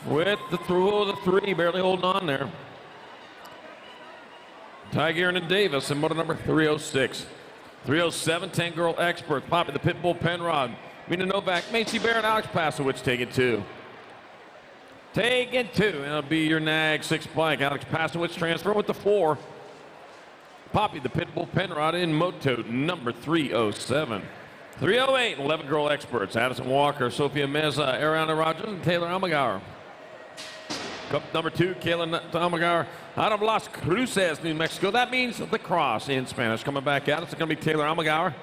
with the 3, barely holding on there. Ty Guerin and Davis in motor number 306. 307, 10 girl expert. Poppy the Pitbull Penrod. Mina Novak, Macy Barrett, Alex Pasowicz take it 2. Take it 2. And it'll be your Nag 6 bike. Alex Pasowicz transfer with the 4. Poppy the Pitbull Penrod in moto number 307. 308, 11 girl experts. Addison Walker, Sophia Meza, Ariana Rogers, and Taylor Almaguer. Cup number 2, Kayla Almaguer out of Las Cruces, New Mexico. That means the cross in Spanish. Coming back out, it's going to be Taylor Almaguer.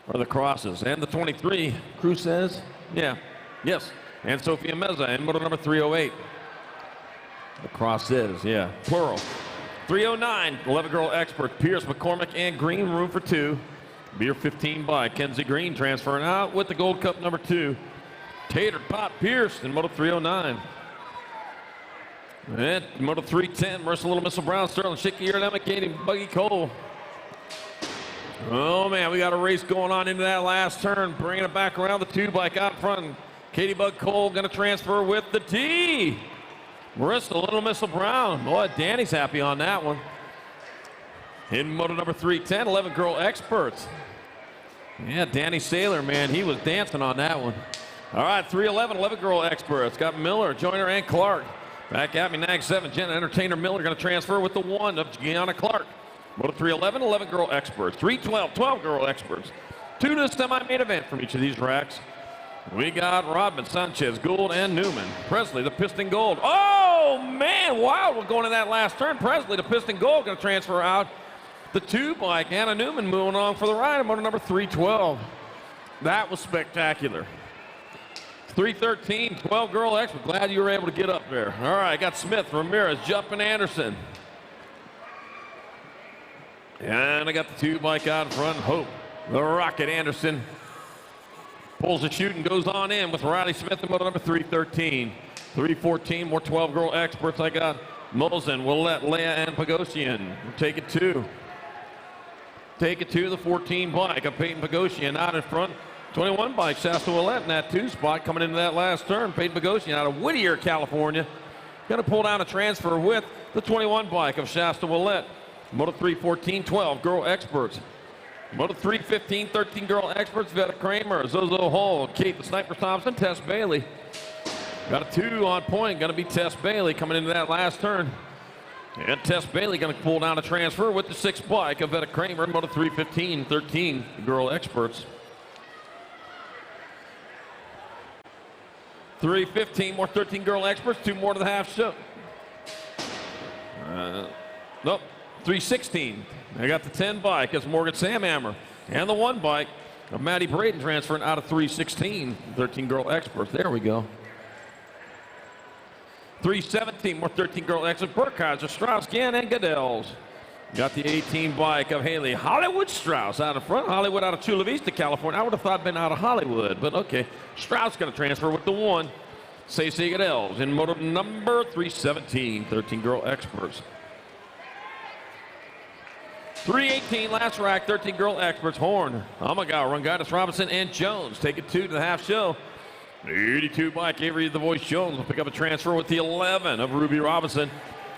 Or the crosses. And the 23, Cruces. Yeah, yes. And Sophia Meza in motor number 308. The crosses, yeah, plural. 309, 11 girl expert. Pierce, McCormick, and Green, room for 2. Beer 15 by Kenzie Green transferring out with the Gold Cup number 2. Tater Pop Pierce in moto 309. And moto 310, Marissa Little Missile Brown, Sterling Shickier, and Emma Katie Buggy Cole. Oh man, we got a race going on into that last turn. Bringing it back around, the 2 bike out front. Katie Bug Cole gonna transfer with the T. Marissa Little Missile Brown. Boy, Danny's happy on that one. In moto number 310, 11 girl experts. Yeah, Danny Saylor, man, he was dancing on that one. All right, 311, 11 girl experts. Got Miller, Joyner, and Clark. Back at me, Nag 7. Jenna Entertainer Miller going to transfer with the 1 of Gianna Clark. Moto 311, 11 girl experts. 312, 12 girl experts. 2 to the semi-main event from each of these racks. We got Rodman, Sanchez, Gould, and Newman. Presley, the Piston Gold. Oh, man, wow, we're going to that last turn. Presley, the Piston Gold, going to transfer out the 2 bike. Anna Newman moving on for the ride. Motor number 312. That was spectacular. 313, 12 girl expert. Glad you were able to get up there. All right, got Smith, Ramirez, Jupp, and Anderson. And I got the 2 bike out in front. Hope, the Rocket Anderson. Pulls the chute and goes on in with Riley Smith in motor number 313. 314, more 12 girl experts. I got Mosen, Willette, Leah, and Pagosian. We'll take it to the 14 bike of Peyton Pagosian out in front. 21 bike, Shasta Willette in that 2 spot coming into that last turn. Peyton Pagosian out of Whittier, California. Going to pull down a transfer with the 21 bike of Shasta Willette. Moto 314, 12 girl experts. Moto 315, 13 girl experts. Vetta Kramer, Zozo Hall, Kate the Sniper Thompson, Tess Bailey. Got a 2 on point. Going to be Tess Bailey coming into that last turn. And Tess Bailey going to pull down a transfer with the 6 bike of Vetta Kramer. Moto 315, 13 girl experts. 315, more 13 girl experts. 2 more to the half show. Nope. 316. I got the 10 bike as Morgan Samhammer. And the 1 bike of Maddie Braden transferring out of 316. 13 girl experts. There we go. 317, more 13 girl experts. Burkheiser, Strauss, Gann, and Goodell's. Got the 18 bike of Haley Hollywood Strauss out in front. Hollywood out of Chula Vista, California. I would have thought been out of Hollywood, but okay. Strauss going to transfer with the 1. Stacey Goodell's in motor number 317. 13 girl experts. 318, last rack, 13 girl experts. Horn, Amagao, Rungatis, Robinson, and Jones. Take it 2 to the half show. The 82 bike, Avery the Voice Jones will pick up a transfer with the 11 of Ruby Robinson.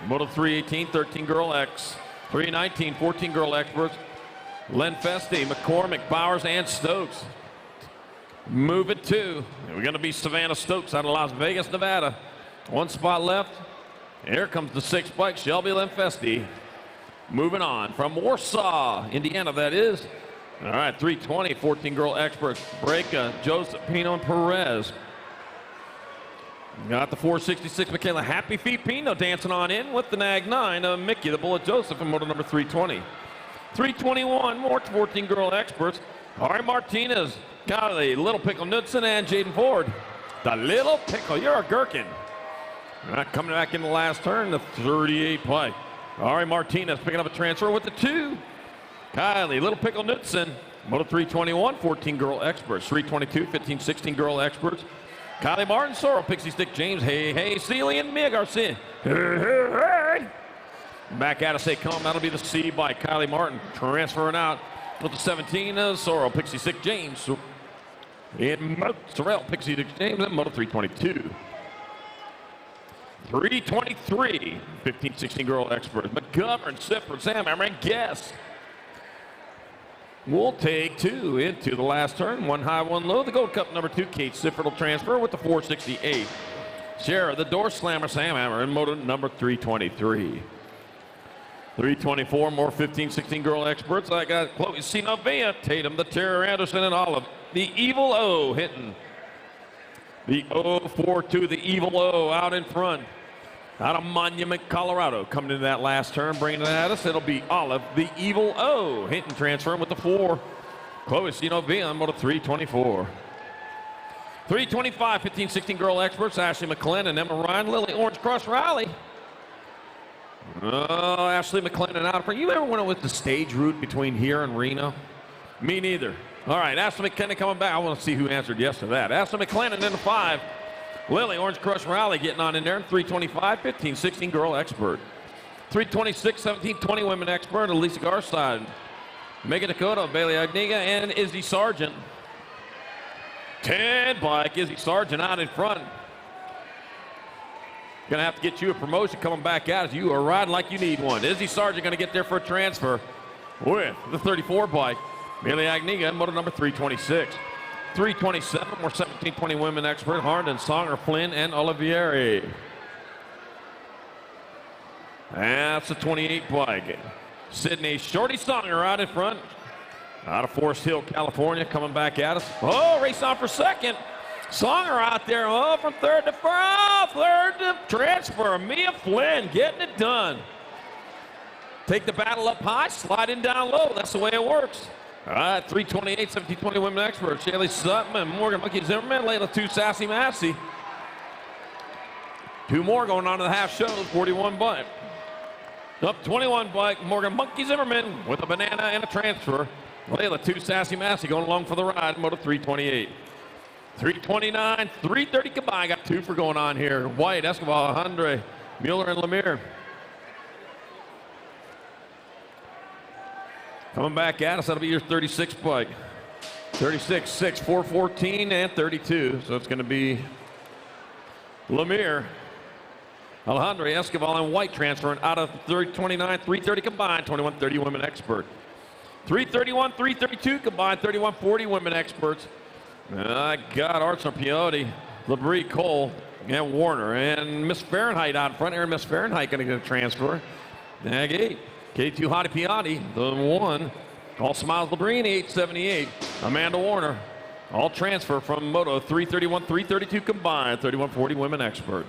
Moto 318, 13 girl X. 319, 14 girl experts. Len Festi, McCormick, Bowers, and Stokes. Move it 2. We're going to be Savannah Stokes out of Las Vegas, Nevada. 1 spot left. Here comes the 6 bike, Shelby Lenfesti. Moving on from Warsaw, Indiana, that is. All right, 320, 14 girl experts. Breaka, Joseph, Pino, and Perez. Got the 466, Michaela Happy Feet Pino dancing on in with the Nag 9 of Mickey, the Bullet Joseph, in motor number 320. 321, more 14 girl experts. Ari Martinez, Kylie, Little Pickle Knudsen, and Jaden Ford. The Little Pickle, you're a gherkin. All right, coming back in the last turn, the 38 bike. Ari Martinez picking up a transfer with the 2. Kylie, Little Pickle Knudsen, moto 321, 14 girl experts. 322, 15, 16 girl experts. Kylie Martin, Sorrel, Pixie Stick, James, hey, Sealy, and Mia Garcia. Hey. Back at us, they come. That'll be the C by Kylie Martin. Transferring out with the 17, Sorrel, Pixie Stick, James. And Sorrel, Pixie Stick, James, and moto 322. 323, 15, 16 girl experts. McGovern, Sifford, Sam, and Guess. We'll take 2 into the last turn. 1 high, 1 low. The Gold Cup number 2, Kate Sifford will transfer with the 468. Shara, the Door Slammer, Sam Hammer, in motor number 323. 324, more 15, 16 girl experts. I got Chloe Sinovia, Tatum, the Terror Anderson, and Olive. The Evil O hitting. The 042, the Evil O out in front. Out of Monument, Colorado. Coming into that last turn, bringing it at us. It'll be Olive, the Evil O, hitting transfer with the 4. Chloe Sinovia on motor 324. 325, 15, 16 girl experts. Ashley McClendon, Emma Ryan, Lily Orange Cross Riley. Oh, Ashley McClendon out in front. You ever went with the stage route between here and Reno? Me neither. All right, Ashley McClendon coming back. I want to see who answered yes to that. Ashley McClendon in the 5. Lily Orange Crush Rally getting on in there. 325, 15, 16 girl expert. 326, 17, 20 women expert. Elisa Garside, Megan Dakota, Bailey Agniga, and Izzy Sargent. 10 bike, Izzy Sargent out in front. Gonna have to get you a promotion coming back out as you are riding like you need one. Izzy Sargent gonna get there for a transfer with the 34 bike. Bailey Agniga, motor number 326. 327, more 1720 women expert, Harnden, Songer, Flynn, and Olivieri. That's a 28 bike. Sydney Shorty Songer out in front. Out of Forest Hill, California, coming back at us. Oh, race on for second. Songer out there, oh, from third to fourth. Third to transfer. Mia Flynn getting it done. Take the battle up high, slide in down low. That's the way it works. All right, 328, 1720 women experts. Shaylee Sutton and Morgan Monkey Zimmerman. Layla 2 Sassy Massey. 2 more going on to the half show. 41 bike. Up 21 bike. Morgan Monkey Zimmerman with a banana and a transfer. Layla 2 Sassy Massey going along for the ride. Moto 328. 329, 330 combined. Got 2 for going on here. White, Escobar, Andre, Mueller, and Lemire. Coming back at us, that'll be your 36 bike. 36, 6, 414, and 32. So it's going to be Lemire, Alejandro, Escobar, and White transferring out of 329, 330 combined, 2130 women expert. 331, 332 combined, 3140 women experts. I got Archer Piotti, Labrie, Cole, and Warner. And Miss Fahrenheit out in front here. Miss Fahrenheit going to get a transfer. Nag 8. K2 Hottie Piotti, the 1. All Smiles Labrini, 878. Amanda Warner. All transfer from Moto 331, 332 combined, 3140 women expert.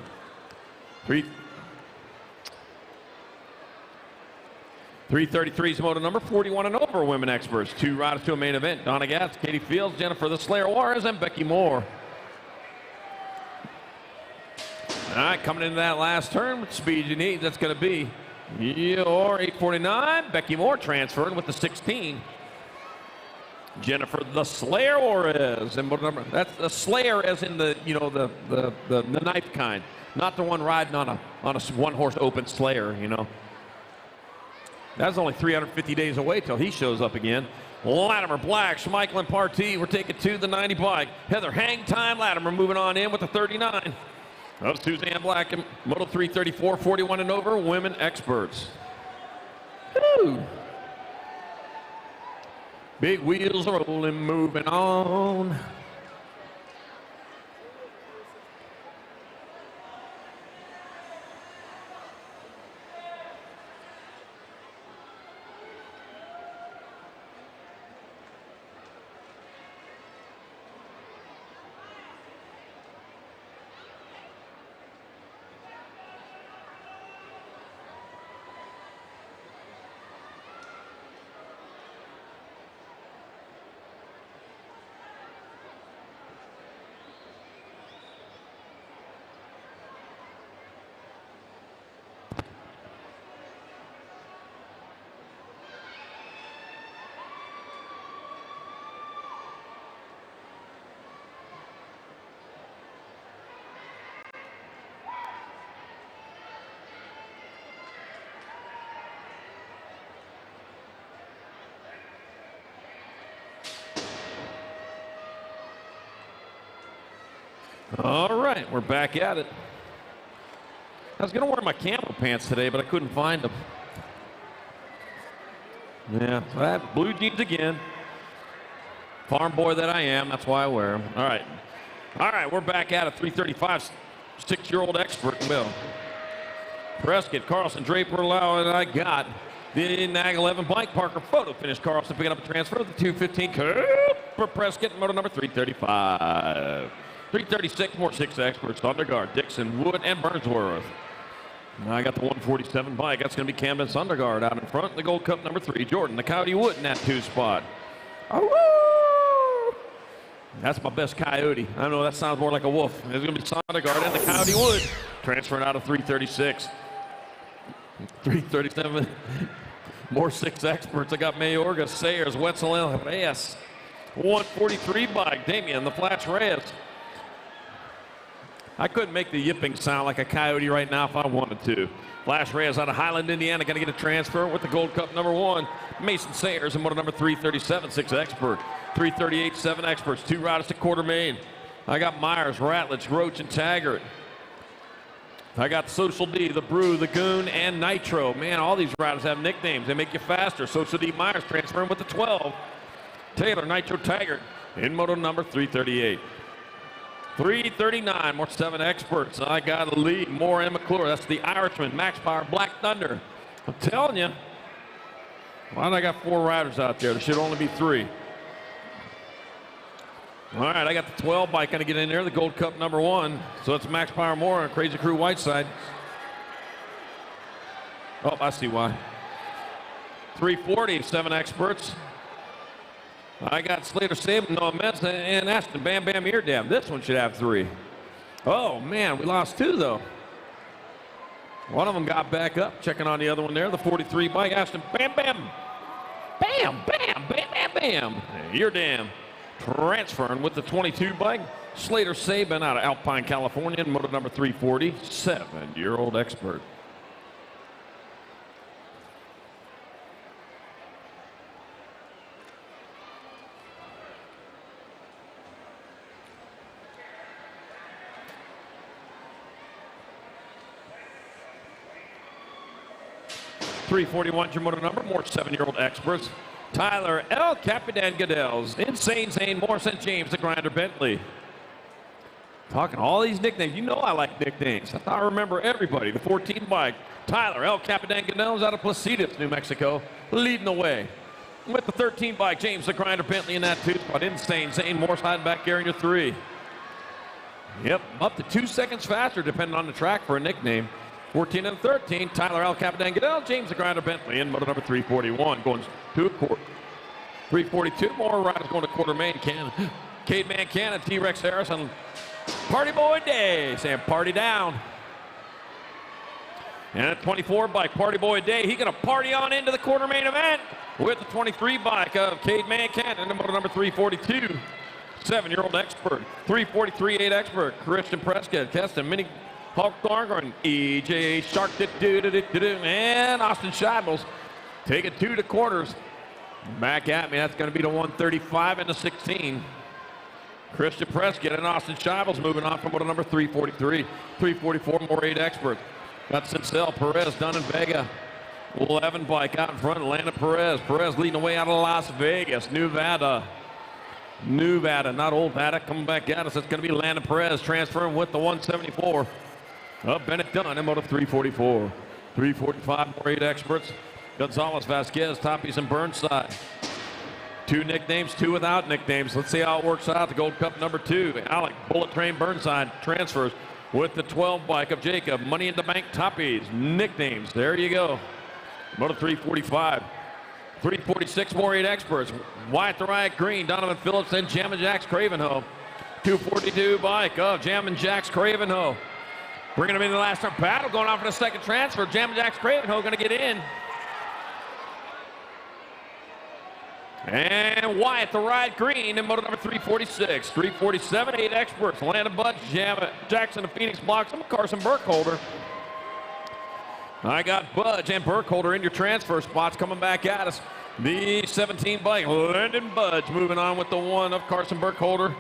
333 is Moto number 41 and over women experts. 2 riders to a main event. Donna Gatz, Katie Fields, Jennifer the Slayer Juarez, and Becky Moore. All right, coming into that last turn with speed you need, that's going to be your 849. Becky Moore transferring with the 16. Jennifer the Slayer Juarez, and what number? That's the Slayer, as in the the knife kind, not the one riding on a one-horse open Slayer. That's only 350 days away till he shows up again. Latimer, Black, Schmeichel, and Partee. We're taking 2 the 90 bike. Heather, hang time. Latimer moving on in with the 39. That was Suzanne Black and Moto 334, 41 and over, women experts. Woo. Big wheels rolling, moving on. All right, we're back at it. I was going to wear my camo pants today, but I couldn't find them. Yeah, I have blue jeans again. Farm boy that I am, that's why I wear them. All right, we're back at it. 335, 6-year-old expert, Will. Prescott, Carlson, Draper, Lau, and I got the Nag 11 bike. Parker photo finish. Carlson picking up a transfer to the 215 for Prescott, motor number 335. 336, more 6 experts. Sundergaard, Dixon, Wood, and Burnsworth. Now I got the 147 bike. That's going to be Camden Sundergaard out in front. The Gold Cup number 3. Jordan, the Coyote Wood in that 2 spot. Oh, that's my best Coyote. I know that sounds more like a wolf. It's going to be Sundergaard and the Coyote Wood. Transferring out of 336. 337. More 6 experts. I got Mayorga, Sayers, Wetzel, and Reyes. 143 bike. Damian, the Flash Reyes. I couldn't make the yipping sound like a coyote right now if I wanted to. Flash Reyes out of Highland, Indiana, going to get a transfer with the Gold Cup number 1. Mason Sayers and motor number 337, 6 expert. 338, 7 experts. 2 riders to quarter main. I got Myers, Ratledge, Roach, and Taggart. I got Social D, the Brew, the Goon, and Nitro. Man, all these riders have nicknames. They make you faster. Social D Myers transferring with the 12. Taylor, Nitro, Taggart. in moto number 338. 339, more 7 experts. I got Lee, Moore, and McClure. That's the Irishman, Max Power, Black Thunder. I'm telling you, why did I got 4 riders out there? There should only be 3. All right, I got the 12 bike going to get in there, the Gold Cup number 1. So it's Max Power, Moore, and Crazy Crew Whiteside. Oh, I see why. 340, 7 experts. I got Slater Saban, Noah Metz, and Ashton Bam Bam Eardam. This one should have 3. Oh, man, we lost 2, though. One of them got back up, checking on the other one there, the 43 bike, Ashton Bam Bam. Bam, bam, bam, bam, bam. Eardam transferring with the 22 bike. Slater Saban out of Alpine, California, motor number 340, 7-year-old expert. .341 your motor number, more 7-year-old experts. Tyler El Capitan Goodell's, Insane Zane Morrison, James the Grinder Bentley. Talking all these nicknames. You know I like nicknames. I remember everybody. The 14 bike, Tyler El Capitan Goodell's out of Placitas, New Mexico, leading the way. With the 13 bike, James the Grinder Bentley in that 2 spot. Insane Zane Morrison hiding back there in your 3. Yep, up to 2 seconds faster depending on the track for a nickname. 14 and 13, Tyler El Capitan Goodell, James the Grinder Bentley in motor number 341, going to a quarter. 342, more riders going to quarter main. Cade Man Cannon, T-Rex Harrison, Party Boy Day, saying party down. And at 24 bike, Party Boy Day, he gonna party on into the quarter main event with the 23 bike of Cade Man Cannon in motor number 342. 7-year-old expert, 343, 8 expert, Christian Prescott, Keston, Mini Hulk Thorngren, EJ Shark, and Austin Scheibels take it 2 to quarters. Back at me, that's going to be the 135 and the 16. Christian Prescott and Austin Scheibels moving on from motor number 343. 344, more 8 experts. Got Cincel, Perez, Dunn, and Vega. 11 bike out in front, Landon Perez. Perez leading the way out of Las Vegas, Nevada. Nevada, not Old Nevada, coming back at us. It's going to be Landon Perez transferring with the 174. Bennett Dunn in motor 344. 345, more 8 experts. Gonzalez, Vasquez, Toppies, and Burnside. 2 nicknames, 2 without nicknames. Let's see how it works out. The Gold Cup number 2. Alec Bullet Train Burnside transfers with the 12 bike of Jacob. Money in the Bank Toppies. Nicknames. There you go. Motor 345. 346, more 8 experts. Wyatt the Riot Green, Donovan Phillips, and Jammin' Jack's Cravenho. 242 bike of Jammin' Jack's Cravenho. Bringing them into the last turn battle, going on for the second transfer. Jammin' Jack's Cravenho going to get in. And Wyatt the Riot Green in motor number 346. 347, 8 experts. Landon Budge, Jackson, the Phoenix Blocks, and Carson Burkholder. I got Budge and Burkholder in your transfer spots coming back at us. The 17 bike, Landon Budge moving on with the 1 of Carson Burkholder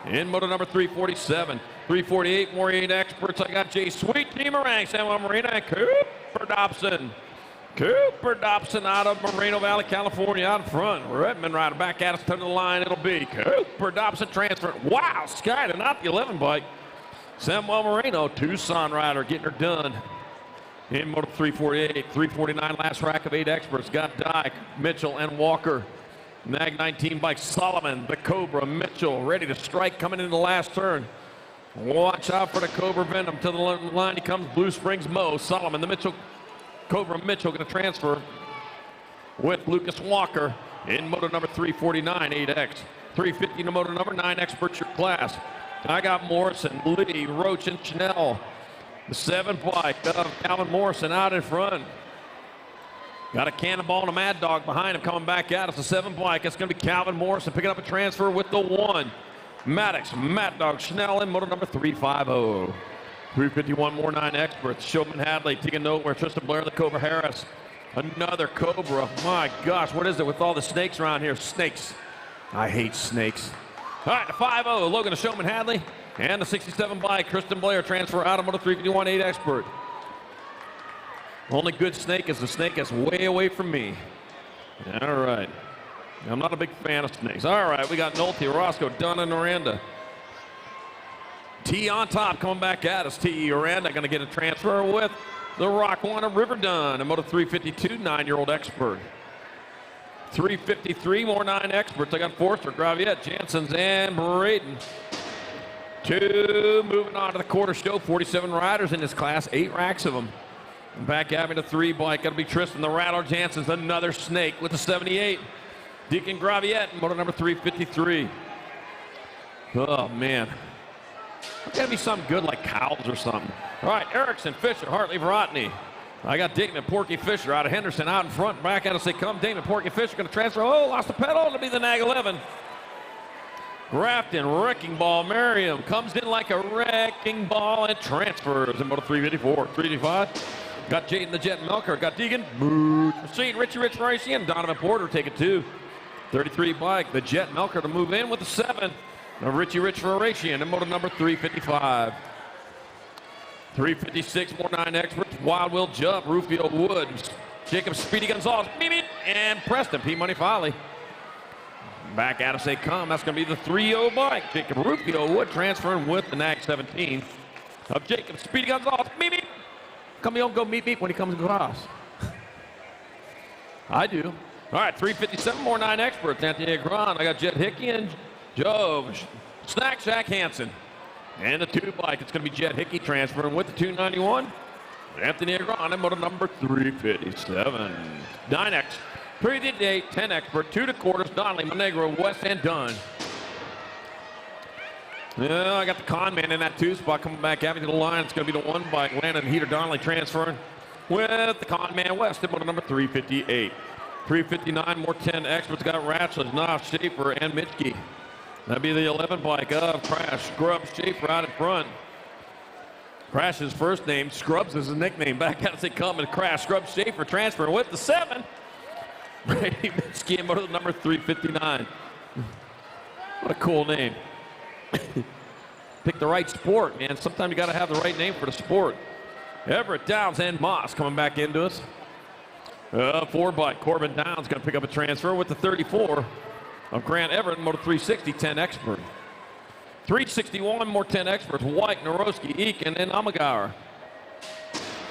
in motor number 347. 348, more 8 experts. I got Jay Sweet, Team Morang, San Juan Marina, and Cooper Dobson. Cooper Dobson out of Moreno Valley, California, out in front. Redmond rider back at us to the line. It'll be Cooper Dobson transfer. Wow, Sky to not the 11 bike. Samuel Moreno, Tucson rider, getting her done. In motor 348, 349, last rack of 8 experts. Got Dyke, Mitchell, and Walker. Nag 19 bike, Solomon, the Cobra, Mitchell, ready to strike coming into the last turn. Watch out for the Cobra Venom. To the line he comes, Blue Springs Mo, Solomon, the Mitchell, Cobra Mitchell going to transfer with Lucas Walker in motor number 349, 8X. 350 to motor number 9, experts your class. I got Morrison, Lee, Roach, and Chanel. The 7 bike of Calvin Morrison out in front. Got a Cannonball and a Mad Dog behind him coming back at us. The 7 bike, it's going to be Calvin Morrison picking up a transfer with the 1. Maddox, Mad Dog, Schnell in motor number 350. 351, more 9 experts. Showman Hadley taking note where Tristan Blair, the Cobra Harris. Another Cobra. My gosh, what is it with all the snakes around here? Snakes. I hate snakes. All right, the 5-0, Logan to Showman Hadley. And the 67 bike, Kristen Blair, transfer out of motor 351, 8 expert. Only good snake is the snake that's way away from me. All right. I'm not a big fan of snakes. All right, we got Nolte, Roscoe, Dunn, and Oranda. T on top, coming back at us. T. Oranda going to get a transfer with the Rock One of River Dunn. A Moto 352, 9-year-old expert. 353, more 9 experts. I got Forster, Graviette, Janssens, and Braden. 2 moving on to the quarter show. 47 riders in this class, 8 racks of them. And back at me to 3 bike. Got to be Tristan the Rattler Janssens, another snake with the 78. Deacon Graviette, moto number 353. Oh, man. It's got to be something good like cows or something. All right, Erickson, Fisher, Hartley, Vrotny. I got Damon Porky Fisher out of Henderson out in front. Back at us they come. Damon Porky Fisher going to transfer. Oh, lost the pedal. It'll be the Nag 11. Grafton, Wrecking Ball, Merriam comes in like a wrecking ball and transfers in moto 354. 355. Got Jaden the Jet Melker. Got Deegan. Machine, Richie Rich Racing, and Donovan Porter take it 2. 33 bike. The Jet Melker to move in with the 7. Richie Rich Horatian in moto number 355. 356, more 9 experts. Wild Will Jump, Rufio Woods, Jacob Speedy Gonzalez, and Preston P. Money Folly. Back at us they come. That's going to be the 3-0 bike. Jacob Rufio Wood transferring with the Nag 17 of Jacob Speedy Gonzalez. Come on, go meet when he comes across. I do. All right, 357, more 9 experts. Anthony Agron. I got Jet Hickey and Joe Snack Shack Hansen. And the 2 bike, it's going to be Jet Hickey transferring with the 291. Anthony Agron in moto number 357. 9X, 3-8, 10 expert, 2 to quarters, Donnelly, Monegro, West, and Dunn. Yeah, I got the con man in that 2 spot coming back at me to the line. It's going to be the 1 bike. Landon Heater Donnelly transferring with the con man West in moto number 358. 359, more 10 experts. Got Ratchlin, Knopf, Schaefer, and Mitchke. That'd be the 11 bike of Crash, Scrubs, Schaefer out in front. Crash's first name, Scrubs is his nickname. Back out as they come and Crash, Scrubs, Schaefer transfer with the 7. Brady Mitchke in moto number 359. What a cool name. Pick the right sport, man. Sometimes you got to have the right name for the sport. Everett, Downs, and Moss coming back into us. 4 bike, Corbin Downs going to pick up a transfer with the 34 of Grant Everett, moto 360, 10 expert. 361, more 10 experts, White, Narowski, Eakin, and Amagauer.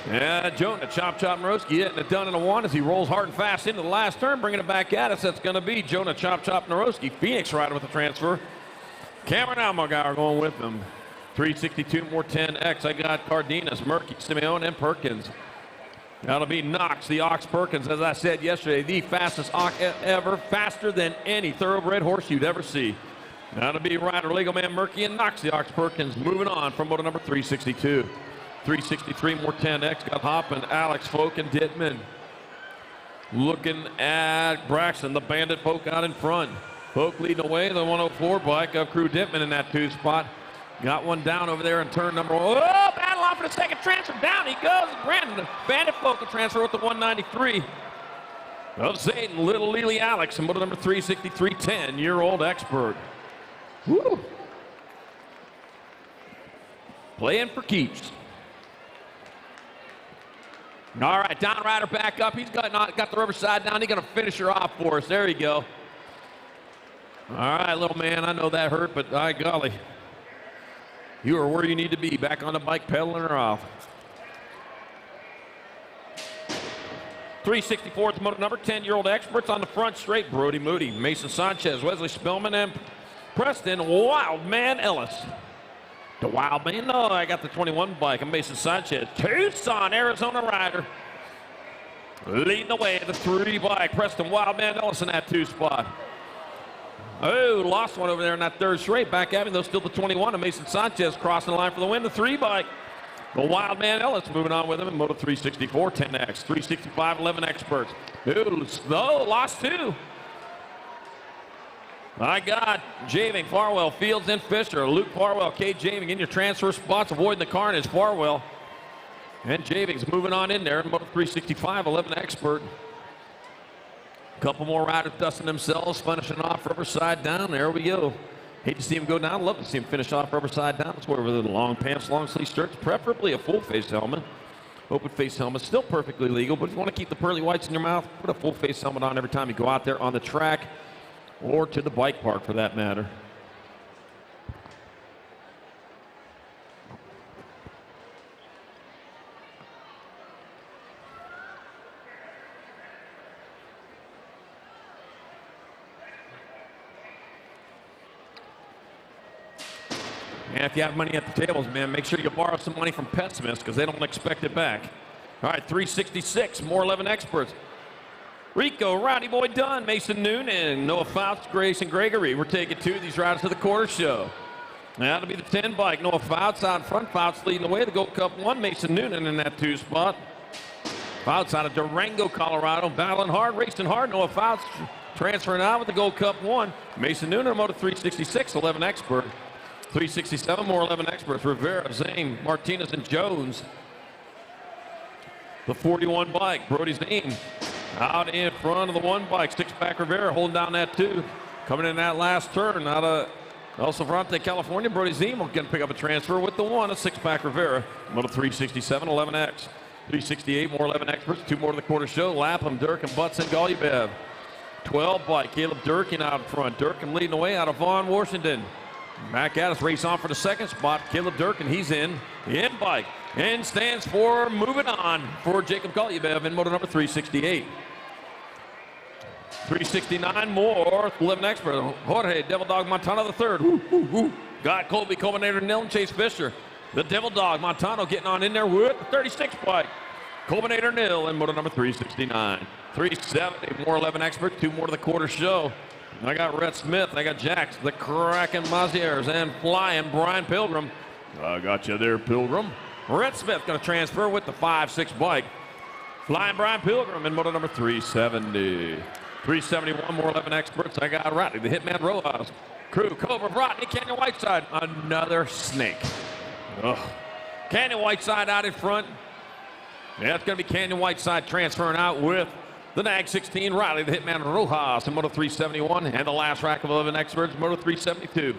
And Jonah, Chop Narowski getting it done in a 1 as he rolls hard and fast into the last turn, bringing it back at us. That's going to be Jonah Chop Narowski, Phoenix rider with the transfer. Cameron Amagauer going with him. 362, more 10X. I got Cardenas, Murky, Simeone, and Perkins. That'll be Knox, the Ox Perkins, as I said yesterday, the fastest Ox ever, faster than any thoroughbred horse you'd ever see. That'll be rider, Lego Man Murky, and Knox, the Ox Perkins, moving on from moto number 362. 363, more 10X, got Hoppin, Alex, Folk, and Dittman. Looking at Braxton, the Bandit Folk out in front. Folk leading away, the 104 bike of Crew Dittman in that 2 spot. Got one down over there in turn number 1. Oh, battle off for the second transfer. Down he goes. Brandon, Bandit Folk will transfer with the 193 of Zayden, Little Lily Alex, and moto number 363, 10-year-old expert. Woo! Playing for keeps. All right, Don Ryder back up. He's got the rubber side down. He's going to finish her off for us. There you go. All right, little man, I know that hurt, but by golly, you are where you need to be, back on the bike, pedaling her off. 364 is moto number, 10-year-old experts on the front straight. Brody Moody, Mason Sanchez, Wesley Spillman, and Preston Wildman Ellis. The Wildman, no, I got the 21 bike of Mason Sanchez. Tucson, Arizona rider. Leading the way, the 3 bike, Preston Wildman Ellis in that 2 spot. Oh, lost one over there in that 3rd straight. Back at him, though, still the 21 of Mason Sanchez crossing the line for the win. The 3 bike. The Wildman Ellis moving on with him in moto 364, 10X, 365, 11 experts. Ooh, slow, lost 2. I got Javing, Farwell, Fields, and Fisher. Luke Farwell, Kate Javing in your transfer spots, avoiding the carnage. Farwell and Javing's moving on in there in moto 365, 11 expert. Couple more riders dusting themselves, finishing off rubber side down. There we go. Hate to see him go down. Love to see him finish off rubber side down. Let's wear with the long pants, long sleeve shirts, preferably a full face helmet. Open face helmet, still perfectly legal, but if you want to keep the pearly whites in your mouth, put a full face helmet on every time you go out there on the track. or to the bike park for that matter. And if you have money at the tables, man, make sure you borrow some money from Pessimists because they don't expect it back. All right, 366, more 11 experts. Rico, Rowdy Boy Dunn, Mason Noonan, Noah Fouts, Grayson Gregory. We're taking 2 of these riders to the quarter show. Now that'll be the 10 bike. Noah Fouts out in front. Fouts leading the way. The Gold Cup 1. Mason Noonan in that 2 spot. Fouts out of Durango, Colorado. Battling hard, racing hard. Noah Fouts transferring out with the Gold Cup 1. Mason Noonan, Moto 366, 11 expert. 367, more 11 experts. Rivera, Zane, Martinez, and Jones. The 41 bike. Brody's name out in front of the 1 bike. 6-pack Rivera holding down that 2. Coming in that last turn out of El Sofrante, California. Brody Zemo going to pick up a transfer with the 1, a 6-pack Rivera. Moto 367, 11X. 368, more 11 experts. 2 more to the quarter show. Lapham, Durkin, Butts, and Golubov. 12 bike. Caleb Durkin out in front. Durkin leading the way out of Vaughn, Washington. Back at us, race on for the 2nd spot. Caleb Durkin, he's in bike. And stands for moving on for Jacob Golubov in moto number 368. 369 more, 11 expert. Jorge, Devil Dog Montano the 3rd. Got Colby Culminator Nil and Chase Fisher. The Devil Dog Montano getting on in there with the 36 bike. Culminator Nil in moto number 369. 370, more 11 expert, 2 more to the quarter show. I got Rhett Smith, I got Jax, the Kraken Maziers, and Flying Brian Pilgrim. I got you there, Pilgrim. Rhett Smith going to transfer with the 5-6 bike. Flying Brian Pilgrim in moto number 370. 371, more 11 experts. I got Rodney, the Hitman Rojas. Crew, Cobra, Rodney, Canyon Whiteside. Another snake. Ugh. Canyon Whiteside out in front. Yeah, it's going to be Canyon Whiteside transferring out with the NAG 16, Riley, the Hitman Rojas in Moto 371, and the last rack of 11 experts, Moto 372.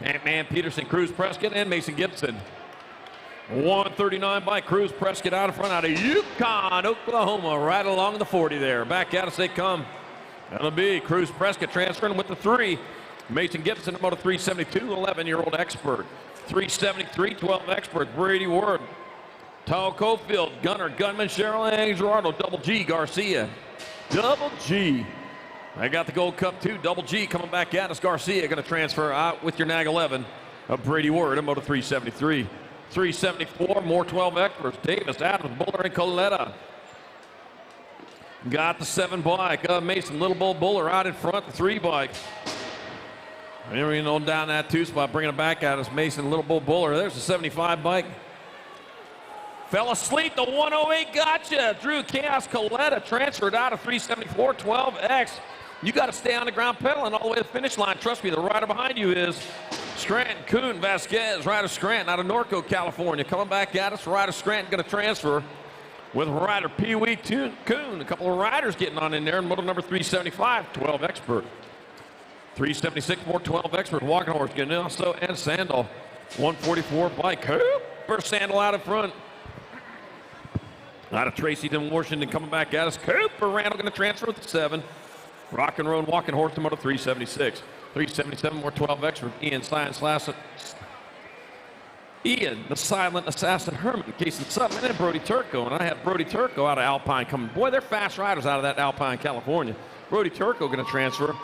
Ant-Man Peterson, Cruz Prescott, and Mason Gibson. 139 by Cruz Prescott out in front out of Yukon, Oklahoma, right along the 40 there. Back at us they come. That'll be Cruz Prescott transferring with the 3. Mason Gibson, Moto 372, 11-year-old expert. 373, 12 expert, Brady Ward. Tall Cofield, Gunner, Gunman, Cheryl, and Gerardo, Double G, Garcia. Double G. I got the Gold Cup 2, Double G coming back at us. Garcia going to transfer out with your NAG 11 of Brady Ward in Moto 373. 374, more 12 experts. Davis, Adams, Buller, and Coletta. Got the 7 bike. Mason, Little Bull Buller out in front, the 3 bike. And we know down that 2 spot, bringing it back at us. Mason, Little Bull Buller. There's the 75 bike. Fell asleep, the 108 gotcha. Drew Chaos Coletta transferred out of 374, 12X. You got to stay on the ground pedaling all the way to the finish line. Trust me, the rider behind you is Scranton, Kuhn, Vasquez, Ryder Scranton out of Norco, California. Coming back at us, Ryder Scranton going to transfer with rider Pee Wee Kuhn. A couple of riders getting on in there in moto number 375, 12 expert. 376, more 12 expert. Walking Horse, Ganelso, and Sandal. 144 bike. Cooper Sandal out in front. Out of Tracyton, Washington, coming back at us. Cooper Randall going to transfer with the 7. Rock and Roll Walking Horse to moto 376. 377, more 12 extra. Ian, the Silent Assassin Herman, Casey Sutton, and Brody Turco. And I have Brody Turco out of Alpine coming. Boy, they're fast riders out of that Alpine, California. Brody Turco going to transfer.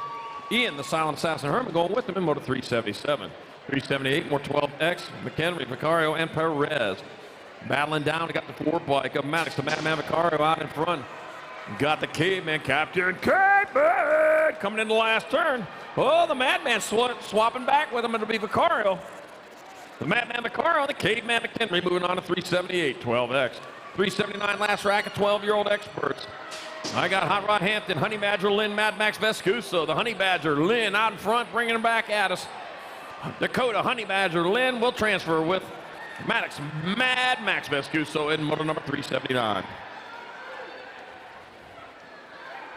Ian, the Silent Assassin Herman, going with them in moto 377. 378, more 12X. McHenry, Vicario, and Perez. Battling down, we got the 4 bike of Maddox, the Madman Vicario out in front. Got the Caveman, Captain Caveman, coming in the last turn. Oh, the Madman swapping back with him. It'll be Vicario. The Madman Vicario, the Caveman McHenry moving on to 378, 12X. 379 last rack of 12-year-old experts. I got Hot Rod Hampton, Honey Badger, Lynn, Mad Max Vescuso. The Honey Badger, Lynn out in front, bringing him back at us. Dakota, Honey Badger, Lynn will transfer with Maddox, Mad Max Vescuso in moto number 379.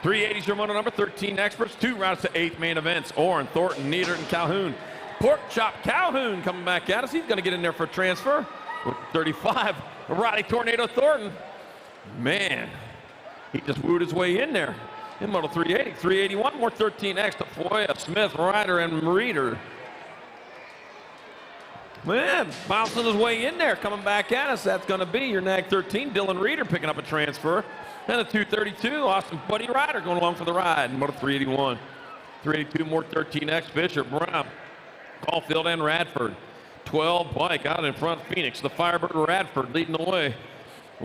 380 is your moto number, 13 experts, 2 routes to 8th main events. Orrin, Thornton, Nieder, and Calhoun. Pork Chop Calhoun coming back at us. He's going to get in there for a transfer with 35. Roddy Tornado Thornton. Man, he just wooed his way in there. In Moto 380, 381, more 13X to Foya, Smith, Ryder, and Reeder. Man, bouncing his way in there, coming back at us. That's going to be your Nag 13, Dylan Reeder, picking up a transfer. And a 232, Austin Buddy Ryder going along for the ride in Moto 381. 382, more 13X, Fisher, Brown, Caulfield, and Radford. 12 bike out in front of Phoenix. The Firebird Radford leading the way.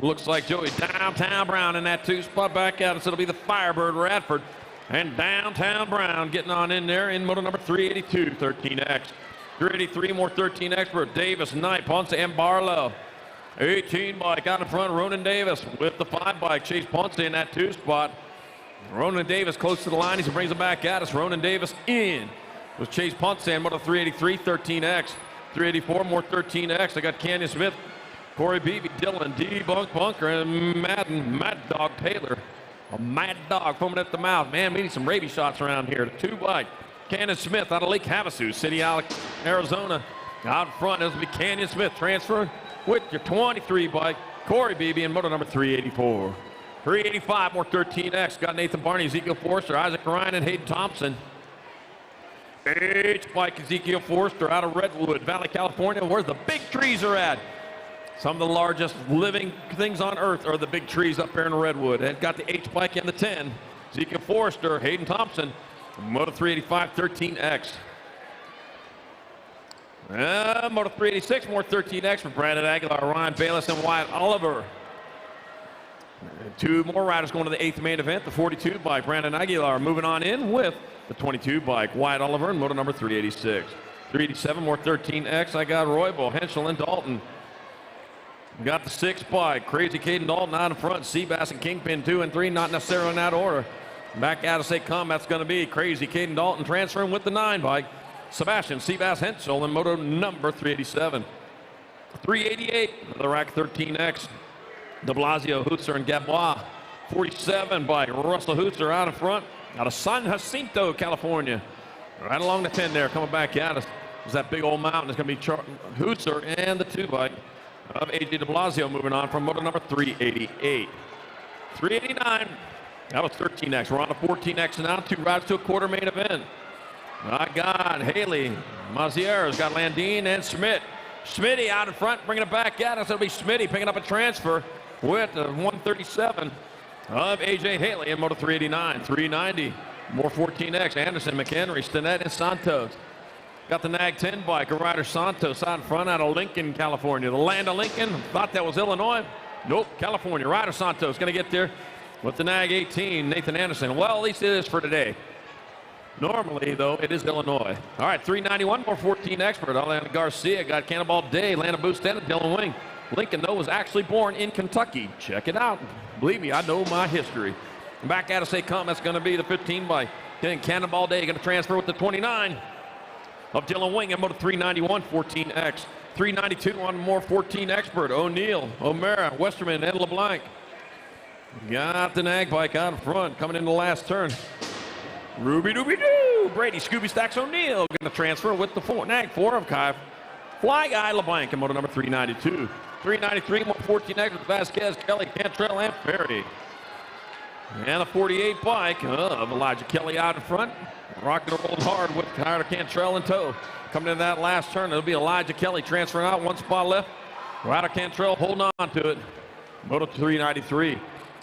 Looks like Joey Downtown Brown in that 2 spot back out. So it'll be the Firebird Radford and Downtown Brown getting on in there in moto number 382, 13X. 383, more 13X for Davis, Knight, Ponce, and Barlow. 18 bike out in front, Ronan Davis with the 5 bike. Chase Ponce in that 2 spot. Ronan Davis close to the line. He brings it back at us. Ronan Davis in with Chase Ponce and moto 383, 13X. 384, more 13X. I got Canyon Smith, Corey Beebe, Dylan, D-Bunk Bunker, and Mad Dog Taylor. A mad dog foaming at the mouth. Man, we need some rabies shots around here. The 2 bike. Canyon Smith out of Lake Havasu, City, Arizona. Out front, this will be Canyon Smith transferring with your 23 bike. Corey Beebe in moto number 384. 385, more 13X. Got Nathan Barney, Ezekiel Forster, Isaac Ryan, and Hayden Thompson. H bike Ezekiel Forster out of Redwood Valley, California, where the big trees are at. Some of the largest living things on earth are the big trees up there in Redwood. And got the H bike in the 10. Ezekiel Forster, Hayden Thompson, moto 385, 13X. Moto 386, more 13X for Brandon Aguilar, Ryan Bayless, and Wyatt Oliver. 2 more riders going to the 8th main event. The 42 bike, Brandon Aguilar, moving on in with the 22 bike, Wyatt Oliver, and moto number 386. 387, more 13X. I got Roybal, Henschel, and Dalton. Got the 6 bike, Crazy Caden Dalton out in front. Seabass and Kingpin 2 and 3, not necessarily in that order. Back out of St. Combat's going to be Crazy Caden Dalton transferring with the 9 bike. Sebastian Seabass Henschel in moto number 387. 388, the rack 13X. De Blasio, Hootser, and Gabois. 47 by Russell Hootser out in front, out of San Jacinto, California. Right along the 10 there, coming back at us. Is that big old mountain. It's going to be Hootser and the 2 bike of AJ De Blasio moving on from moto number 388. 389, that was 13X. We're on to 14X now. 2 rides to a quarter main event. I got Haley, Mazieres, got Landine and Schmidt. Schmitty out in front, bringing it back at us. It'll be Schmitty picking up a transfer with the 137 of AJ Haley in moto 389. 390, more 14X. Anderson, McHenry, Stinnett, and Santos. Got the Nag 10 bike, a rider Santos out in front out of Lincoln, California. The land of Lincoln, thought that was Illinois. Nope, California. Rider Santos going to get there with the Nag 18, Nathan Anderson. Well, at least it is for today. Normally, though, it is Illinois. All right, 391, more 14 expert. Atlanta Garcia got Cannonball Day, Lana Boosted, and Dylan Wing. Lincoln, though, was actually born in Kentucky. Check it out. Believe me, I know my history. Back out of St. Com, that's going to be the 15 by getting Cannonball Day, going to transfer with the 29 of Dylan Wing and moto 391, 14X. 392 on more 14 expert. O'Neill, O'Mara, Westerman, and LeBlanc. Got the Nag bike out in front, coming in the last turn. Ruby Dooby Doo! Brady Scooby Stacks O'Neill going to transfer with the Nag 4 of Kai. Fly Guy LeBlanc in moto number 392. 393, more 14 extras, Vasquez, Kelly, Cantrell, and Ferry. And the 48 bike of Elijah Kelly out in front. Rocking and rolling hard with Tyler Cantrell in tow. Coming in that last turn, it'll be Elijah Kelly transferring out, 1 spot left. Ryder Cantrell holding on to it. Moto 393.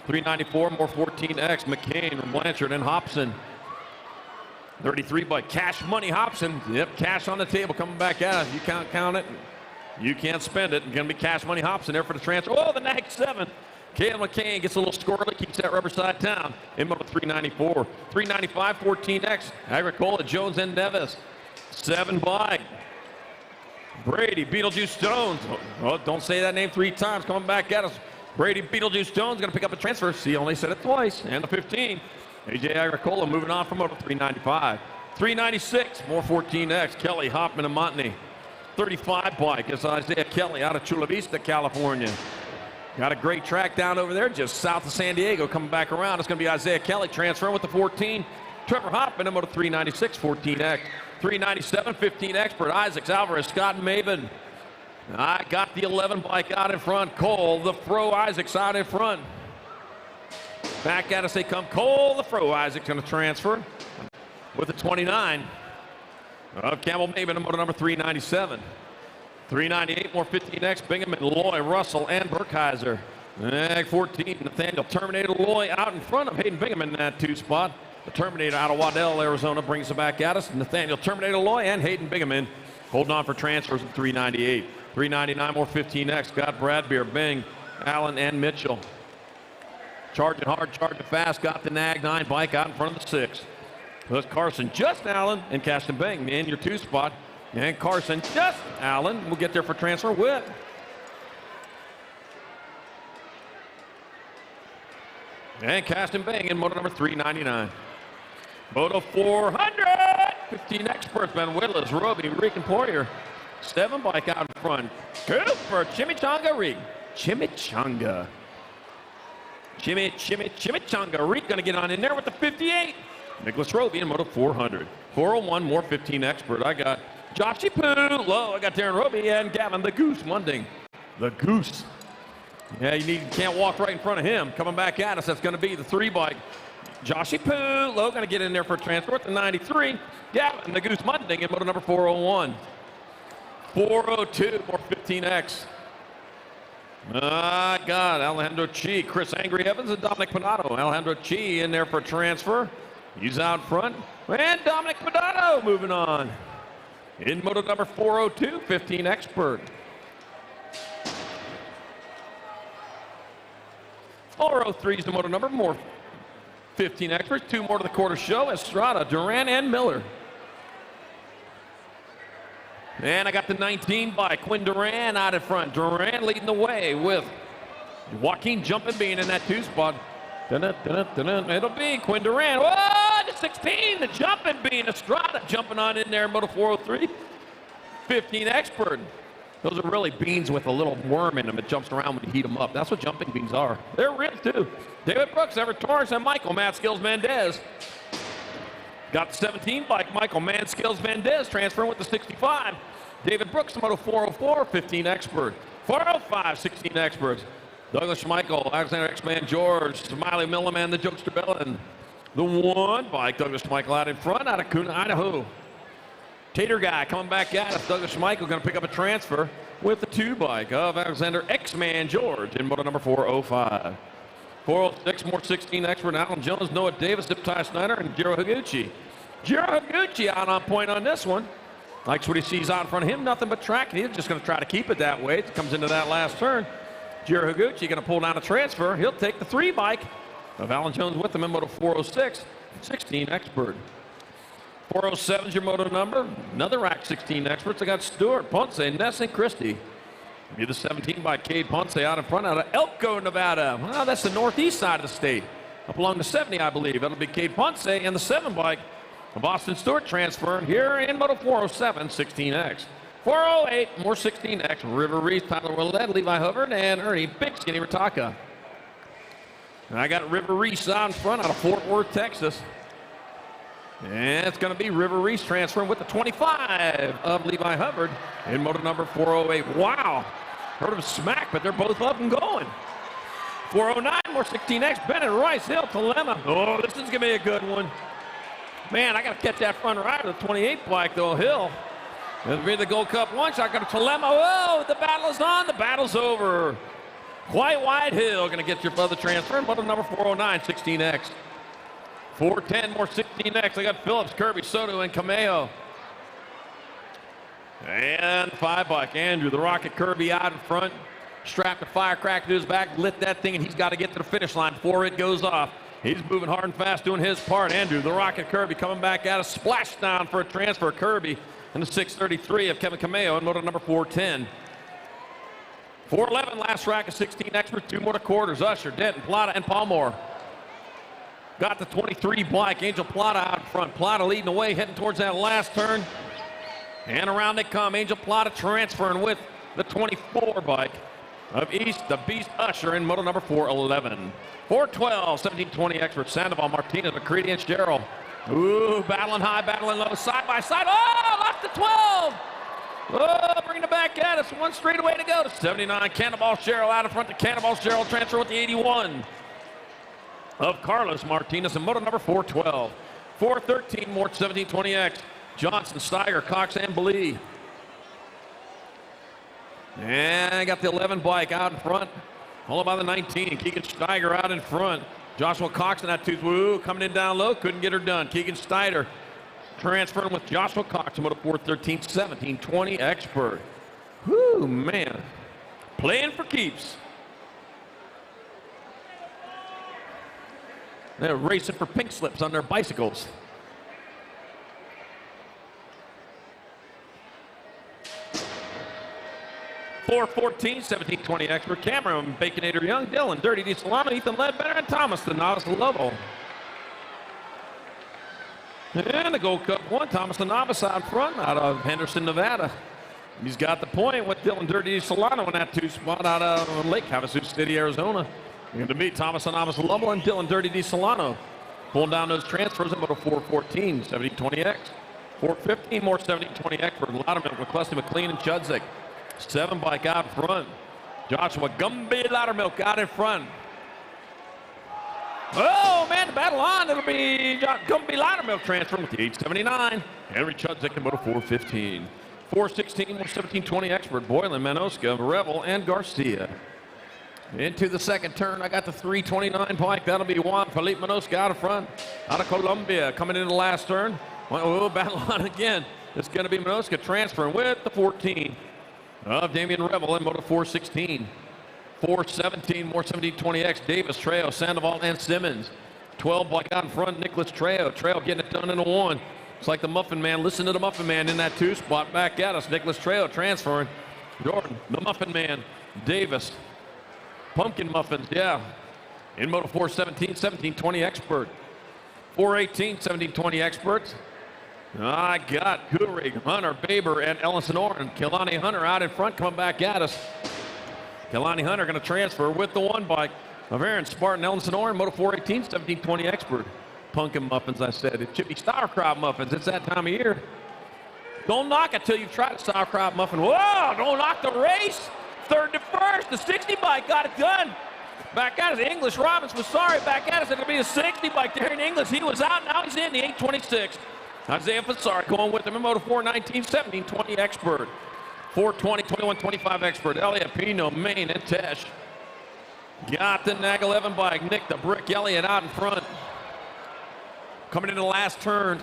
394, more 14X, McCain, Blanchard, and Hobson. 33 by Cash Money Hobson. Yep, cash on the table coming back at us. You can't count it. You can't spend it. Going to be Cash Money Hobson there for the transfer. Oh, the Nag 7. Cale McCain gets a little squirrely, keeps that rubber side down. In moto 394. 395, 14X. Agricola, Jones, and Nevis. 7 by Brady, Beetlejuice Jones. Oh, don't say that name 3 times. Coming back at us. Brady, Beetlejuice Jones going to pick up a transfer. See, only said it twice. And the 15. AJ Agricola moving on from moto 395. 396, more 14X. Kelly, Hoffman, and Montney. 35 bike is Isaiah Kelly out of Chula Vista, California. Got a great track down over there just south of San Diego. Coming back around, it's going to be Isaiah Kelly transferring with the 14. Trevor Hoffman in moto 396, 14X. 397, 15 expert. Isaacs, Alvarez, Scott, and Maven. I got the 11 bike out in front. Cole, the Fro Isaacs out in front. Back at us they come. Cole the Fro Isaac's going to transfer with the 29 of Campbell Maben, moto number 397. 398, more 15X, Bingham, Loy, Russell, and Burkheiser. Ag 14, Nathaniel Terminator Loy out in front of Hayden Bingham in that 2 spot. The Terminator out of Waddell, Arizona brings it back at us. Nathaniel Terminator Loy and Hayden Bingham holding on for transfers at 398. 399, more 15X, got Bradbeer, Bing, Allen, and Mitchell. Charging hard, charging fast, got the Nag 9 bike out in front of the 6. There's Carson, just Allen, and Caston Bing in your 2 spot. And Carson, just Allen, will get there for transfer with. And Caston Bing in moto number 399. Moto 400, 15 experts, Ben Whittless, Roby, Reek, and Poirier. 7 bike out in front. Cooper, Chimichanga, Reek. Chimichanga. Chimichanga. Reek going to get on in there with the 58. Nicholas Roby in moto 400. 401, more 15 expert. I got Joshy Poo, low. I got Darren Roby and Gavin the Goose Munding. The Goose. Yeah, you can't walk right in front of him. Coming back at us, that's going to be the 3 bike. Joshy Poo, low, going to get in there for a transfer with the 93. Gavin the Goose Munding in moto number 401. 402, more 15X. God, Alejandro Chi, Chris Angry Evans, and Dominic Pinato. Alejandro Chi in there for a transfer. He's out front. And Dominic Pinato moving on. In moto number 402, 15 expert. 403 is the moto number, more 15 experts. 2 more to the quarter show. Estrada, Duran, and Miller. And I got the 19 by Quinn Duran out in front. Duran leading the way with Joaquin Jumping Bean in that 2 spot. It'll be Quinn Duran. Whoa, the 16, the Jumping Bean. Estrada jumping on in there in moto 403. 15 expert. Those are really beans with a little worm in them. It jumps around when you heat them up. That's what jumping beans are. They're real too. David Brooks, Everett Torres, and Michael Matskills Mendez. Got the 17 bike, Michael Matskills Mendez transferring with the 65. David Brooks, moto 404, 15 expert. 405, 16 experts. Douglas Schmeichel, Alexander X-Man George, Smiley Milliman, the Jokester Bellin. The 1 bike, Douglas Schmeichel out in front, out of Kuna, Idaho. Tater Guy coming back at us. Douglas Schmeichel going to pick up a transfer with the 2 bike of Alexander X-Man George in moto number 405. 406, more 16 expert, Alan Jones, Noah Davis, Zip Ty Snyder, and Jiro Higuchi. Jiro Higuchi out on point on this one. Likes what he sees out in front of him, nothing but track, and he's just going to try to keep it that way. It comes into that last turn. Jiro Higuchi going to pull down a transfer. He'll take the 3 bike of Alan Jones with him in moto 406, 16 expert. 407 is your moto number. Another rack 16 experts. I got Stewart, Ponce, Ness, and Christie. Be the 17 by Cade Ponce out in front out of Elko, Nevada. Well, that's the northeast side of the state. Up along the 70, I believe. That'll be Cade Ponce and the 7 bike of Austin Stewart transfer here in moto 407, 16X. 408, more 16X. River Reese, Tyler Willett, Levi Hubbard, and Ernie Big Skinny Rataka. And I got River Reese out in front out of Fort Worth, Texas. And it's going to be River Reese transferring with the 25 of Levi Hubbard in moto number 408. Wow. Heard him smack, but they're both up and going. 409, more 16X. Bennett, Rice, Hill, Telema. Oh, this is going to be a good one. Man, I got to catch that front rider, the 28 bike, though, Hill. It'll be the Gold Cup one shot. Got a Telema. Oh, the battle is on. The battle's over. White White Hill going to get your other transfer in moto number 409, 16X. 410, more 16X. I got Phillips, Kirby, Soto, and Cameo. And 5 bike. Andrew, the Rocket Kirby out in front. Strapped a firecracker to his back, lit that thing, and he's got to get to the finish line before it goes off. He's moving hard and fast, doing his part. Andrew, the Rocket Kirby, coming back out of splashdown for a transfer. Kirby and the 633 of Kevin Cameo in moto number 410. 411, last rack of 16 experts, 2 more to quarters. Usher, Denton, Plata, and Palmore. Got the 23 bike, Angel Plata out in front. Plata leading the way, heading towards that last turn. And around they come. Angel Plata transferring with the 24 bike of East, the Beast Usher in moto number 411. 412, 1720 expert. Sandoval, Martinez, McCready, and Sherrill. Ooh, battling high, battling low, side by side. Oh, lost the 12. Oh, bringing it back at us. 1 straightaway to go to 79. Cannonball Sherrill out in front. The Cannonball Sherrill transfer with the 81. of Carlos Martinez and moto number 412. 413 more 1720X. Johnson, Steiger, Cox, and Blee. And I got the 11 bike out in front, followed by the 19. Keegan Steiger out in front. Joshua Cox in that woo, coming in down low, couldn't get her done. Keegan Steiger transferring with Joshua Cox, moto 413, 1720 Expert. Whoo, man, playing for keeps. They're racing for pink slips on their bicycles. .414, 1720 Expert. Cameron, Baconator Young, Dylan, Dirty D. Solano, Ethan Ledbetter, and Thomas the Novice Lovell. And the Gold Cup one, Thomas the Novice out front, out of Henderson, Nevada. He's got the point with Dylan Dirty D. Solano in that 2 spot out of Lake Havasu City, Arizona. Going to meet Thomas the Novice Lovell and Dylan Dirty D. Solano. Pulling down those transfers in moto 414, 1720X. 415 more 1720X for Loudermilk, McCluskey, McLean, and Chudzik. 7 bike out front. Joshua Gumby Loudermilk out in front. Oh, man, the battle on. It'll be Gumby Loudermilk transferring with the 879. Henry Chudzik in moto 415. 416 more 1720 Expert. Boylan, Manoska, Revel, and Garcia. Into the second turn, I got the 329 bike. That'll be Juan Felipe Manoska out in front. Out of Colombia, coming into the last turn. Oh, battle on again. It's going to be Manoska transferring with the 14 of Damian Revel in moto 416. 417 more 1720X. Davis, Trejo, Sandoval, and Simmons. 12 bike out in front. Nicholas Trejo. Trejo getting it done in a 1. It's like the Muffin Man. Listen to the Muffin Man in that 2 spot. Back at us. Nicholas Trejo transferring. Jordan, the Muffin Man. Davis. Pumpkin Muffins, yeah. In moto 417, 1720 Expert. 418, 1720 Experts. I got Gurig, Hunter, Baber, and Ellison Oren. Kilani Hunter out in front, coming back at us. Kilani Hunter going to transfer with the 1 bike of Aaron Spartan, Ellison Oren, moto 418, 1720 Expert. Pumpkin Muffins, I said. It should be sauerkraut muffins. It's that time of year. Don't knock it till you've tried a sauerkraut muffin. Whoa, don't knock the race. 3rd to 1st, the 60 bike got it done. Back at us, English Robbins was sorry. Back at us, it'll be the 60 bike there in English. He was out, now he's in the 826. Isaiah Fassari going with him in moto 419, 1720 Expert. 420, 21, 25 Expert. Elliot Pino, Maine, and Tesh. Got the NAG 11 bike. Nick the Brick Elliott out in front. Coming into the last turn.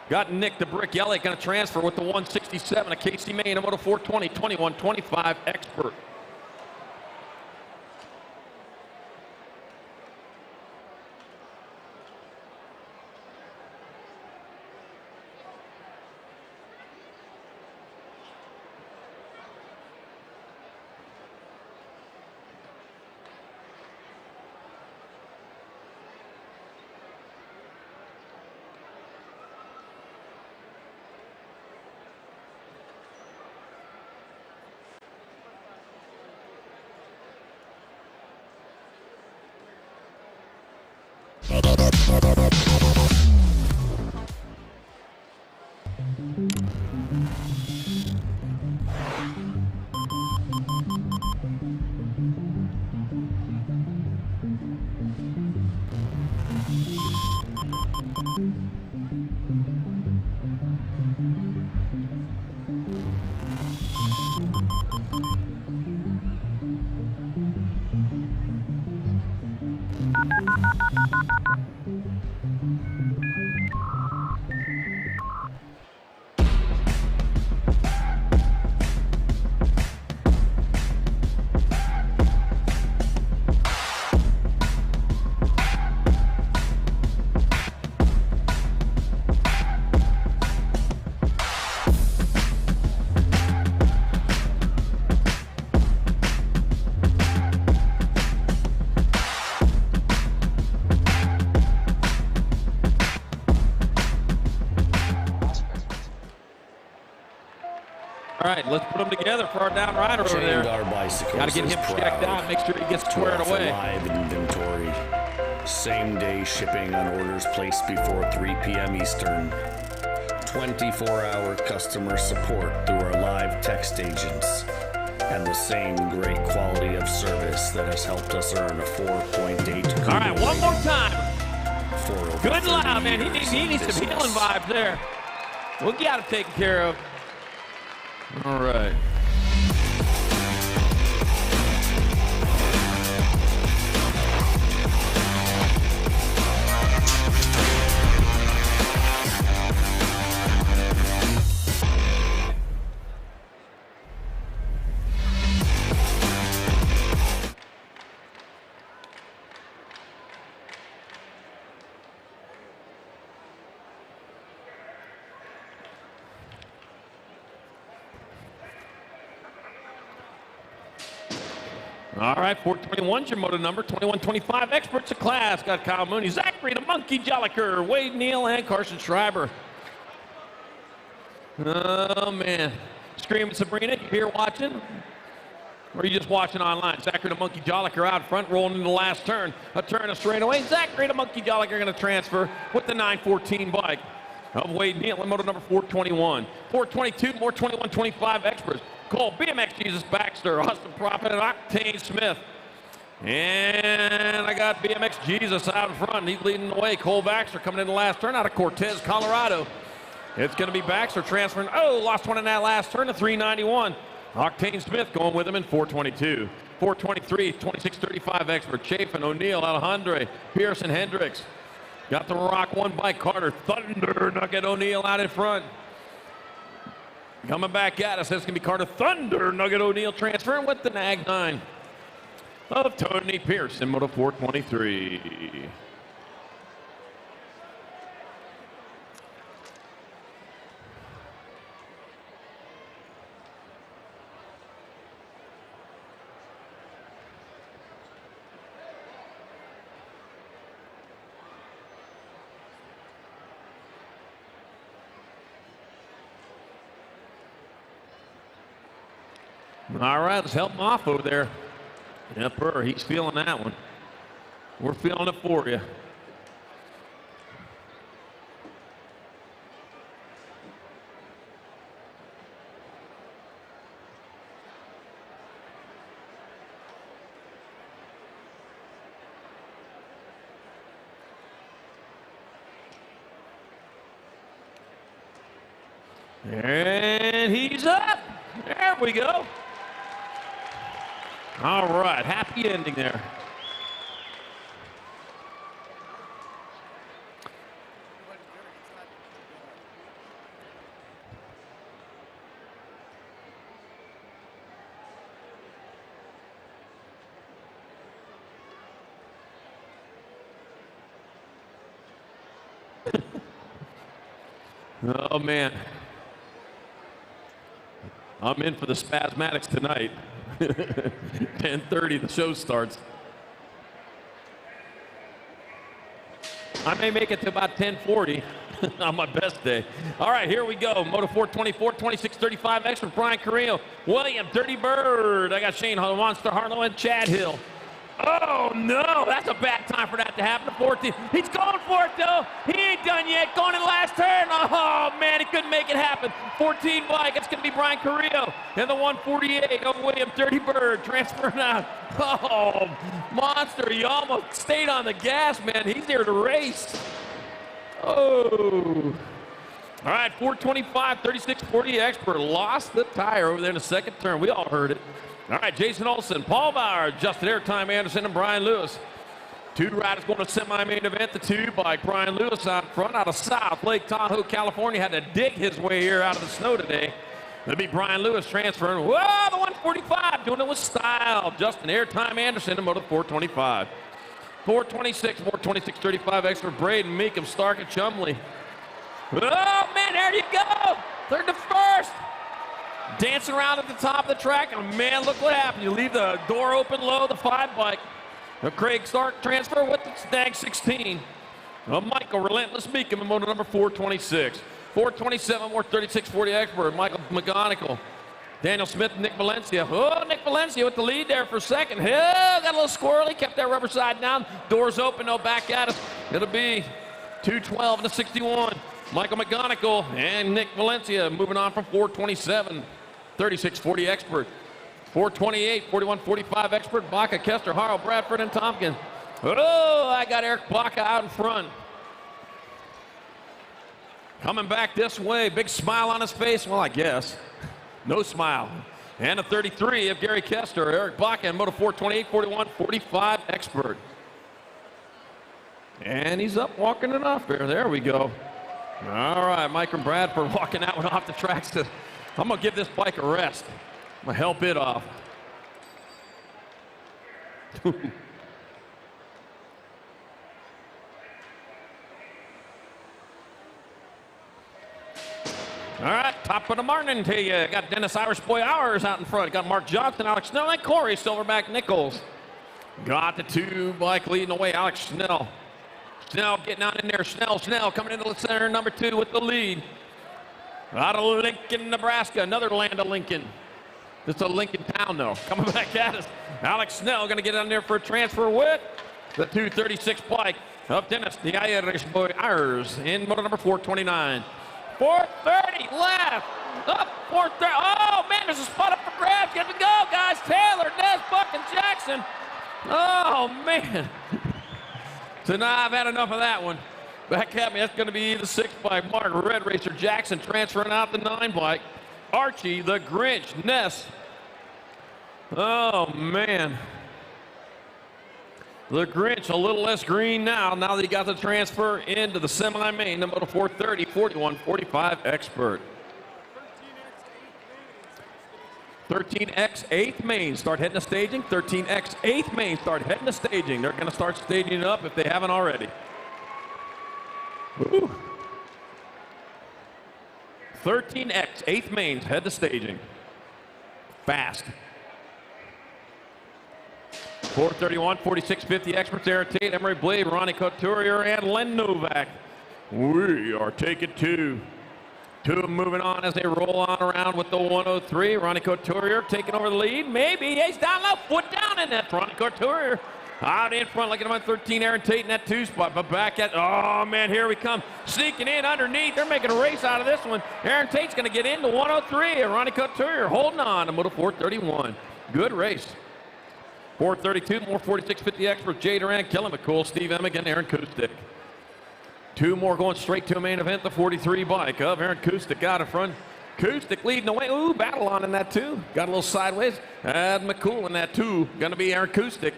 Got Nick the Brick Elliott going to transfer with the 167 of Casey Maine in moto 420, 21, 25 Expert. All right, let's put them together for our down rider over there. Got to get him checked out, make sure he gets squared away. Live inventory. Same day shipping on orders placed before 3 p.m. Eastern. 24-hour customer support through our live text agents. and the same great quality of service that has helped us earn a 4.8. All right, one more time. For over Good and 30 loud, man. He years needs of some healing business. vibes there. We'll get it taken care of. All right. All right, 421's your moto number. 2125 experts of class. Got Kyle Mooney, Zachary the Monkey Jolliker, Wade Neal, and Carson Schreiber. Oh, man. Screaming Sabrina, you here watching? Or are you just watching online? Zachary the Monkey Jolliker out front, rolling into the last turn. A turn, a straightaway. Zachary the Monkey Jolliker going to transfer with the 914 bike of Wade Neal in moto number 421. 422, more 2125 experts. Cole, BMX Jesus Baxter, Austin Prophet, and Octane Smith. And I got BMX Jesus out in front. He's leading the way. Cole Baxter coming in the last turn out of Cortez, Colorado. It's going to be Baxter transferring. Oh, lost one in that last turn to 391. Octane Smith going with him in 422. 423, 2635 expert. Chafin, O'Neill, Alejandre, Pearson, Hendricks. Got the Rock One by Carter. Thunder Nugget O'Neill out in front. Coming back at us, that's going to be Carter Thunder Nugget O'Neill transferring with the Nag 9 of Tony Pearson, Moto 423. All right, let's help him off over there. Yep, he's feeling that one. We're feeling it for you. And he's up. There we go. All right, happy ending there. Oh, man. I'm in for the spasmatics tonight. 10:30, the show starts. I may make it to about 10:40 on my best day. All right, here we go. Moto 424, 2635 X for Brian Carrillo. William, Dirty Bird. I got Shane Monster Harlow and Chad Hill. Oh, no, that's a bad time for that to happen. 14. He's going for it, though. He ain't done yet. Going in the last turn. Oh, man, he couldn't make it happen. 14 bike. It's going to be Brian Carrillo. And the 148 of William Dirty Bird transferring out. Oh, Monster, he almost stayed on the gas, man. He's there to race. Oh. All right, 425, 3640 expert. Lost the tire over there in the second turn. We all heard it. All right, Jason Olson, Paul Bauer, Justin Airtime Anderson, and Brian Lewis. Two riders going to semi-main event. The two by Brian Lewis out front out of South Lake Tahoe, California. Had to dig his way here out of the snow today. That'll be Brian Lewis transferring. Whoa, the 145, doing it with style. Justin Airtime Anderson in Moto 425. 426, 426.35 extra Braden Meek of Stark and Chumley. Oh, man, there you go. Third to first. Dancing around at the top of the track, and man, look what happened. You leave the door open low, the 5 bike. Craig Stark transfer with the Stag 16. Michael Relentless Meekum in moto number 426. 427, more 3640 expert, Michael McGonigal. Daniel Smith and Nick Valencia. Oh, Nick Valencia with the lead there for second. Oh, got a little squirrely, kept that rubber side down. Doors open, no back at us. It'll be 212 to 61. Michael McGonigal and Nick Valencia moving on from 427. 3640 expert. 428, 41, 45 expert. Baca, Kester, Harrell, Bradford, and Tompkins. Oh, I got Eric Baca out in front. Coming back this way, big smile on his face. Well, I guess. No smile. And a 33 of Gary Kester, Eric Baca, and Moto 428, 41, 45 expert. And he's up walking it off there. There we go. All right, Mike and Bradford walking that one off the tracks. I'm going to give this bike a rest. I'm going to help it off. All right, top of the morning to you. Got Dennis Irish Boy Hours out in front. Got Mark Johnson, Alex Snell, and Corey Silverback Nichols. Got the two bike leading the way, Alex Snell. Snell getting out in there. Snell coming into the center, number 2 with the lead. Out of Lincoln, Nebraska, another land of Lincoln. It's a Lincoln town, though. Coming back at us. Alex Snell going to get on there for a transfer with the 236 bike of Dennis, the Irish Boy Hours in motor number 429. 430 left. Up 430. Oh, man, there's a spot up for grabs. Get to go, guys. Taylor, Ness, Buck, and Jackson. Oh, man. So now I've had enough of that one. Back at me, that's going to be the 6 bike. Mark, Red Racer Jackson transferring out the 9 bike. Archie, the Grinch, Ness. Oh, man. The Grinch a little less green now that he got the transfer into the semi-main, the Moto 430, 41, 45 expert. 13X 8th main start heading to staging. 13X 8th main start heading to staging. They're going to start staging up if they haven't already. Woo. 13X 8th mains head to staging. Fast. 431, 4650 experts, Aaron Tate, Emery Blade, Ronnie Couturier, and Len Novak. We are taking 2. 2 moving on as they roll on around with the 103. Ronnie Couturier taking over the lead. Maybe he's down low, foot down in that. Ronnie Couturier out in front, like number 13, Aaron Tate in that 2 spot. But back at, oh man, here we come. Sneaking in underneath. They're making a race out of this one. Aaron Tate's going to get into 103. And Ronnie Couturier holding on to Moto 431. Good race. 432, more 4650 experts, Jay Durant, Kelly McCool, Steve Emick, and Aaron Kustik. 2 more going straight to a main event, the 43 bike of Aaron Kustik out in front. Kustik leading the way. Ooh, battle on in that 2. Got a little sideways. And McCool in that 2. Going to be Aaron Kustik.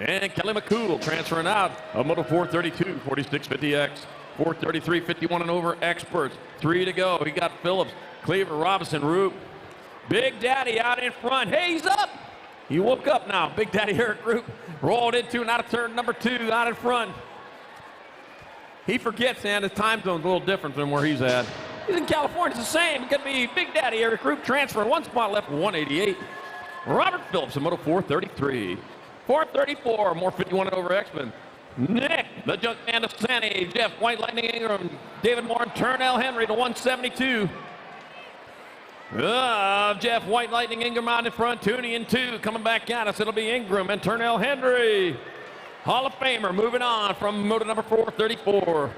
And Kelly McCool transferring out of Moto 432, 4650X. 433, 51 and over experts. 3 to go. He got Phillips, Cleaver, Robinson, Roop. Big Daddy out in front. Hey, he's up. He woke up now. Big Daddy Eric Roop rolled into and out of turn number 2 out in front. He forgets, man, his time zone's a little different than where he's at. He's in California, it's the same. It could be Big Daddy Eric Roop transferring 1 spot left, 188. Robert Phillips in Moto 433. 434, more 51 and over X-Men. Nick, the Junk Man of Sandy, Jeff White, Lightning Ingram, David Moore, and Turnell Henry to 172. Jeff White, Lightning Ingram out in front, Tooney in 2, coming back at us. It'll be Ingram and Turnell Henry. Hall of Famer moving on from moto number 434.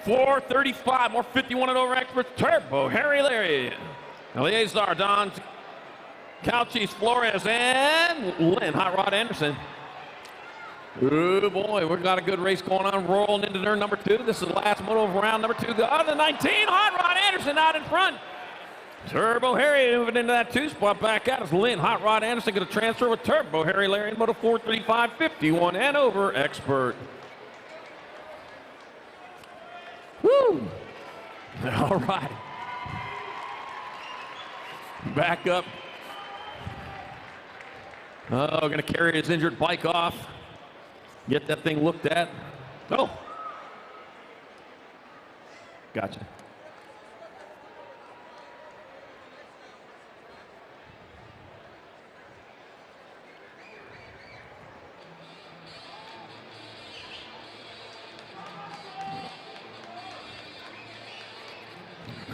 .435, more 51 and over experts, Turbo, Harry Larry. Eleazar, Don, Calchis, Flores, and Lynn Hot Rod Anderson. Oh boy, we've got a good race going on, rolling into turn number 2. This is the last moto of round number 2. Out of the 19, Hot Rod Anderson out in front. Turbo Harry moving into that 2 spot back out as Lynn Hot Rod Anderson going to transfer with Turbo Harry Larry in moto 435, 51 and over expert. Woo! All right. Back up. Oh, going to carry his injured bike off. Get that thing looked at. Oh. Gotcha.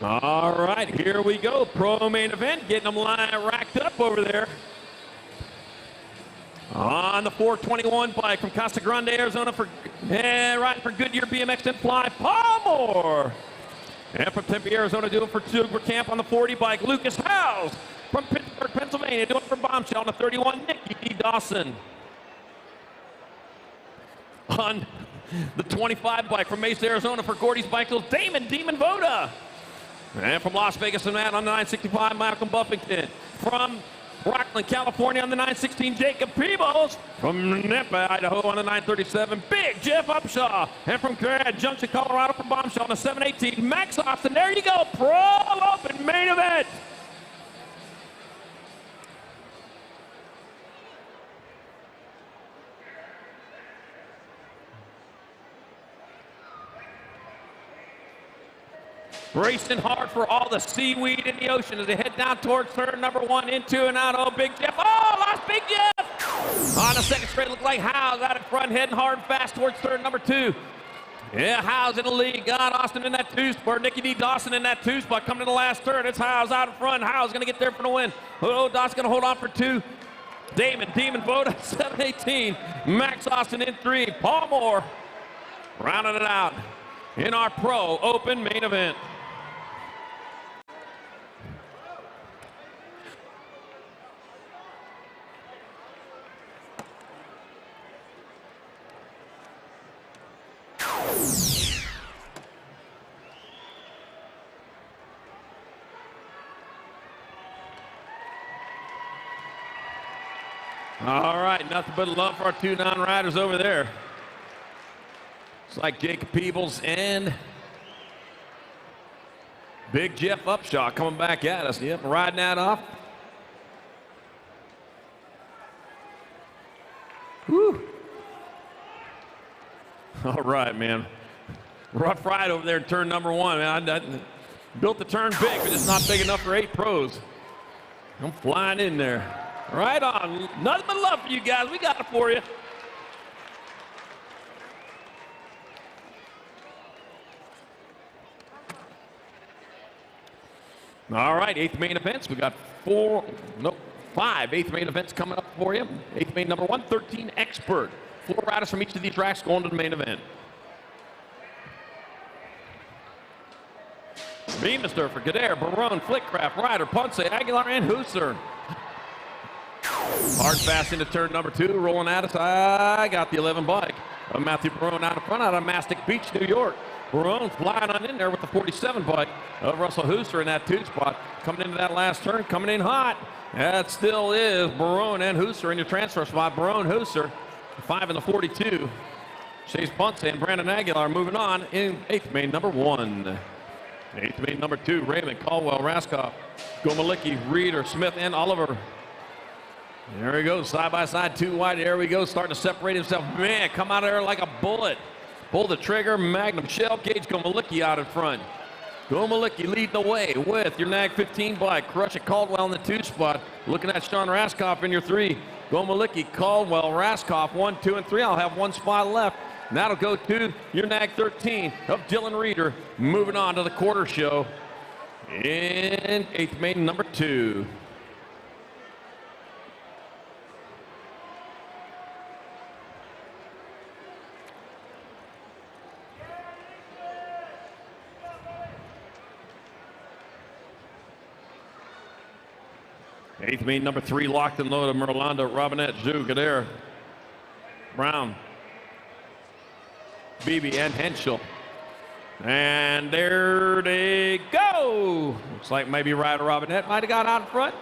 All right, here we go. Pro main event, getting them racked up over there. On on the 421 bike from Casa Grande, Arizona riding for Goodyear BMX and Fly, Palmore. And from Tempe, Arizona, doing for Sugar Camp on the 40 bike, Lucas Howes. From Pittsburgh, Pennsylvania, doing for Bombshell on the 31, Nikki D. Dawson. On the 25 bike from Mesa, Arizona for Gordy's Bicycles, Damon Demon Voda. And from Las Vegas, Nevada on the 965, Malcolm Buffington. From Rockland, California on the 916, Jacob Peebles. From Napa, Idaho on the 937, Big Jeff Upshaw. And from Grand Junction, Colorado for Bombshell on the 718, Max Austin. There you go, Pro Open main event. Racing hard for all the seaweed in the ocean as they head down towards turn number 1, into and out. Oh, Big Jeff. Oh, lost Big Jeff. On the second straight, looked like Howes out in front, heading hard and fast towards turn number 2. Yeah, Howes in the lead. Got Austin in that 2 spot. Nikki D. Dawson in that 2 spot. Coming to the last turn. It's Howes out in front. Howes going to get there for the win. Oh, Dawson's going to hold on for 2. Demon Voda, 718. Max Austin in 3. Paul Moore rounding it out in our Pro Open main event. All right, nothing but love for our 2 non-riders over there. It's like Jacob Peebles and Big Jeff Upshaw coming back at us. Yep, riding that off. Whew. All right, man. Rough ride over there in turn number 1, man. I built the turn big, but it's not big enough for 8 pros. I'm flying in there. Right on. Nothing but love for you guys. We got it for you. All right, 8th main events. We got 5 8th main events coming up for you. 8th main number 1, 13 Expert. 4 riders from each of these racks going to the main event. Beamister for Gadare, Barone, Flickcraft, Ryder, Ponce, Aguilar, and Hooser. Hard fast into turn number 2, rolling at us. I got the 11 bike. Matthew Barone out in front out of Mastic Beach, New York. Barone flying on in there with the 47 bike of Russell Hooser in that 2 spot. Coming into that last turn, coming in hot. That still is Barone and Hooser in your transfer spot. Barone, Hooser, 5 in the 42. Chase Ponce and Brandon Aguilar moving on in 8th main number 1. 8th main number 2, Raymond, Caldwell, Raskoff, Gomalicki, Reeder, Smith, and Oliver. There he goes, side by side, 2 wide. There we go, starting to separate himself. Man, come out of there like a bullet. Pull the trigger, Magnum shell gauge, Gomalicki out in front. Gomalicki leading the way with your Nag 15 bike. Crush it, Caldwell in the 2 spot. Looking at Sean Raskoff in your 3. Gomalicki, Caldwell, Raskoff, 1, 2, and 3. I'll have 1 spot left. And that'll go to your Nag 13 of Dylan Reeder. Moving on to the quarter show in 8th main number 2. Eighth main number 3, locked and loaded. Merlanda, Robinette, Zhu, Gadare, Brown, Beebe, and Henschel. And there they go. Looks like maybe Ryder Robinette might have got out in front.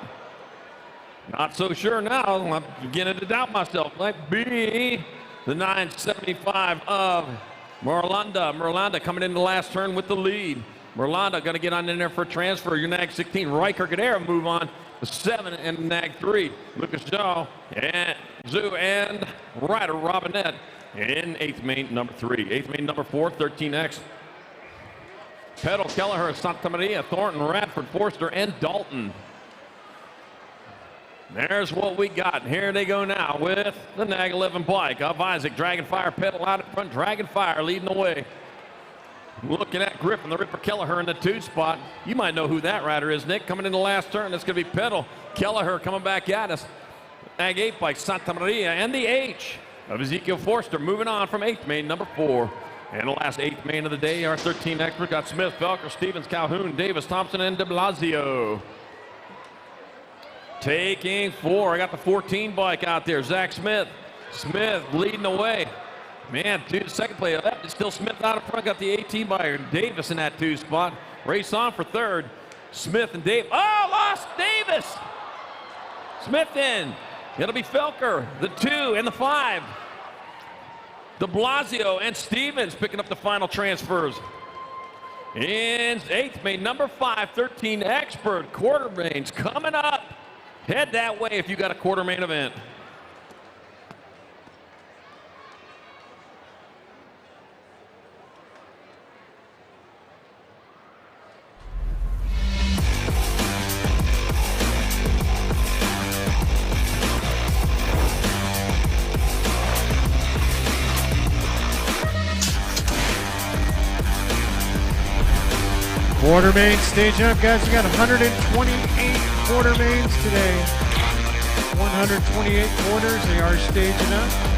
Not so sure now. I'm beginning to doubt myself. Might be the 975 of Merlanda. Merlanda coming in the last turn with the lead. Merlanda going to get on in there for a transfer. Your Nag 16, Riker Gadare move on. 7 and Nag 3. Lucas Shaw and Zoo and Ryder Robinette in 8th main number 3. 8th main number 4, 13X. Petal, Kelleher, Santa Maria, Thornton, Radford, Forster, and Dalton. There's what we got. Here they go now with the Nag 11 bike of Isaac. Dragonfire, Petal out in front. Dragonfire leading the way. Looking at Griffin, the Ripper Kelleher in the 2 spot. You might know who that rider is, Nick. Coming in the last turn, it's going to be Petal. Kelleher coming back at us. Ag 8 by Santa Maria, and the H of Ezekiel Forster moving on from 8th main, number 4. And the last 8th main of the day, our 13 expert got Smith, Felker, Stevens, Calhoun, Davis, Thompson, and de Blasio. Taking 4, I got the 14 bike out there, Zach Smith. Smith leading the way. Man, second play left, it's still Smith out in front, got the 18 by Davis in that 2 spot. Race on for 3rd. Smith and Davis. Oh, lost Davis! Smith in. It'll be Felker, the 2 and the 5. De Blasio and Stevens picking up the final transfers. In 8th main, number 5, 13 expert. Quarter mains coming up. Head that way if you got a quarter main event. Quarter mains staging up, guys. We got 128 quarter mains today. 128 quarters. They are staging up.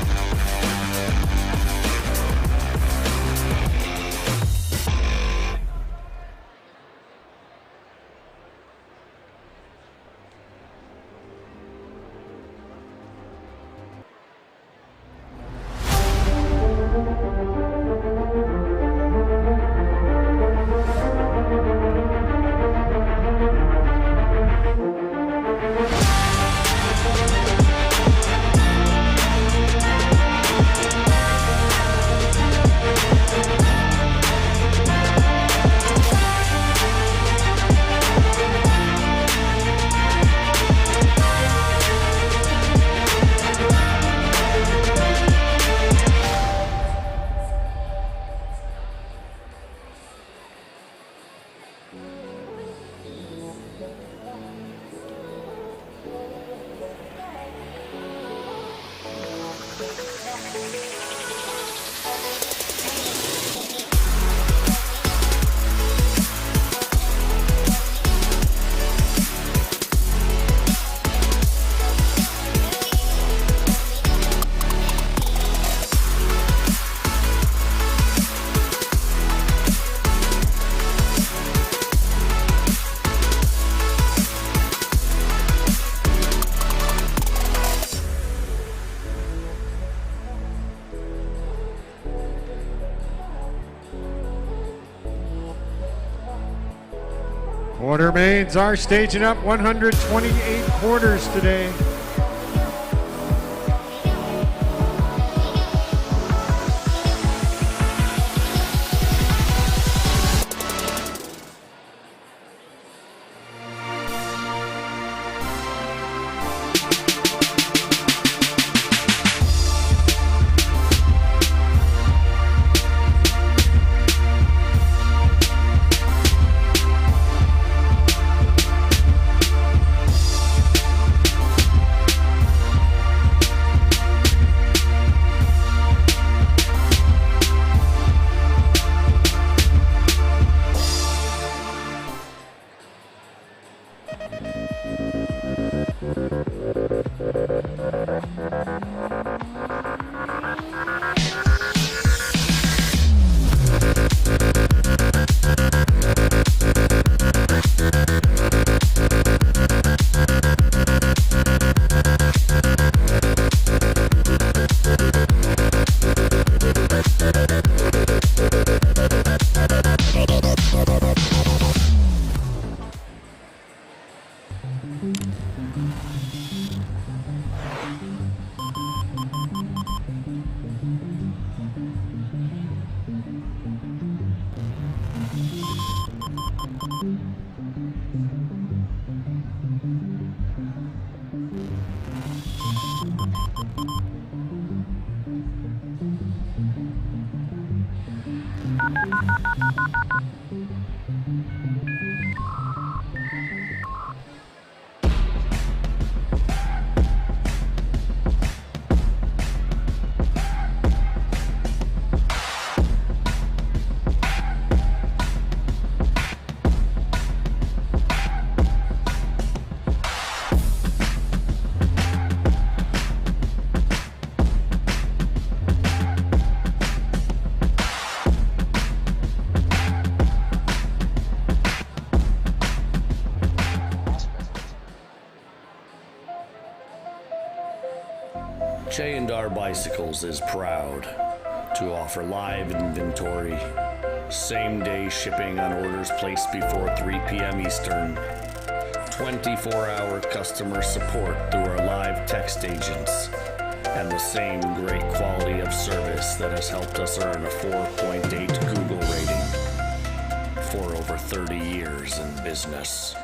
Quarter mains are staging up, 128 quarters today. J&R Bicycles is proud to offer live inventory, same-day shipping on orders placed before 3 p.m. Eastern, 24-hour customer support through our live text agents, and the same great quality of service that has helped us earn a 4.8 Google rating for over 30 years in business.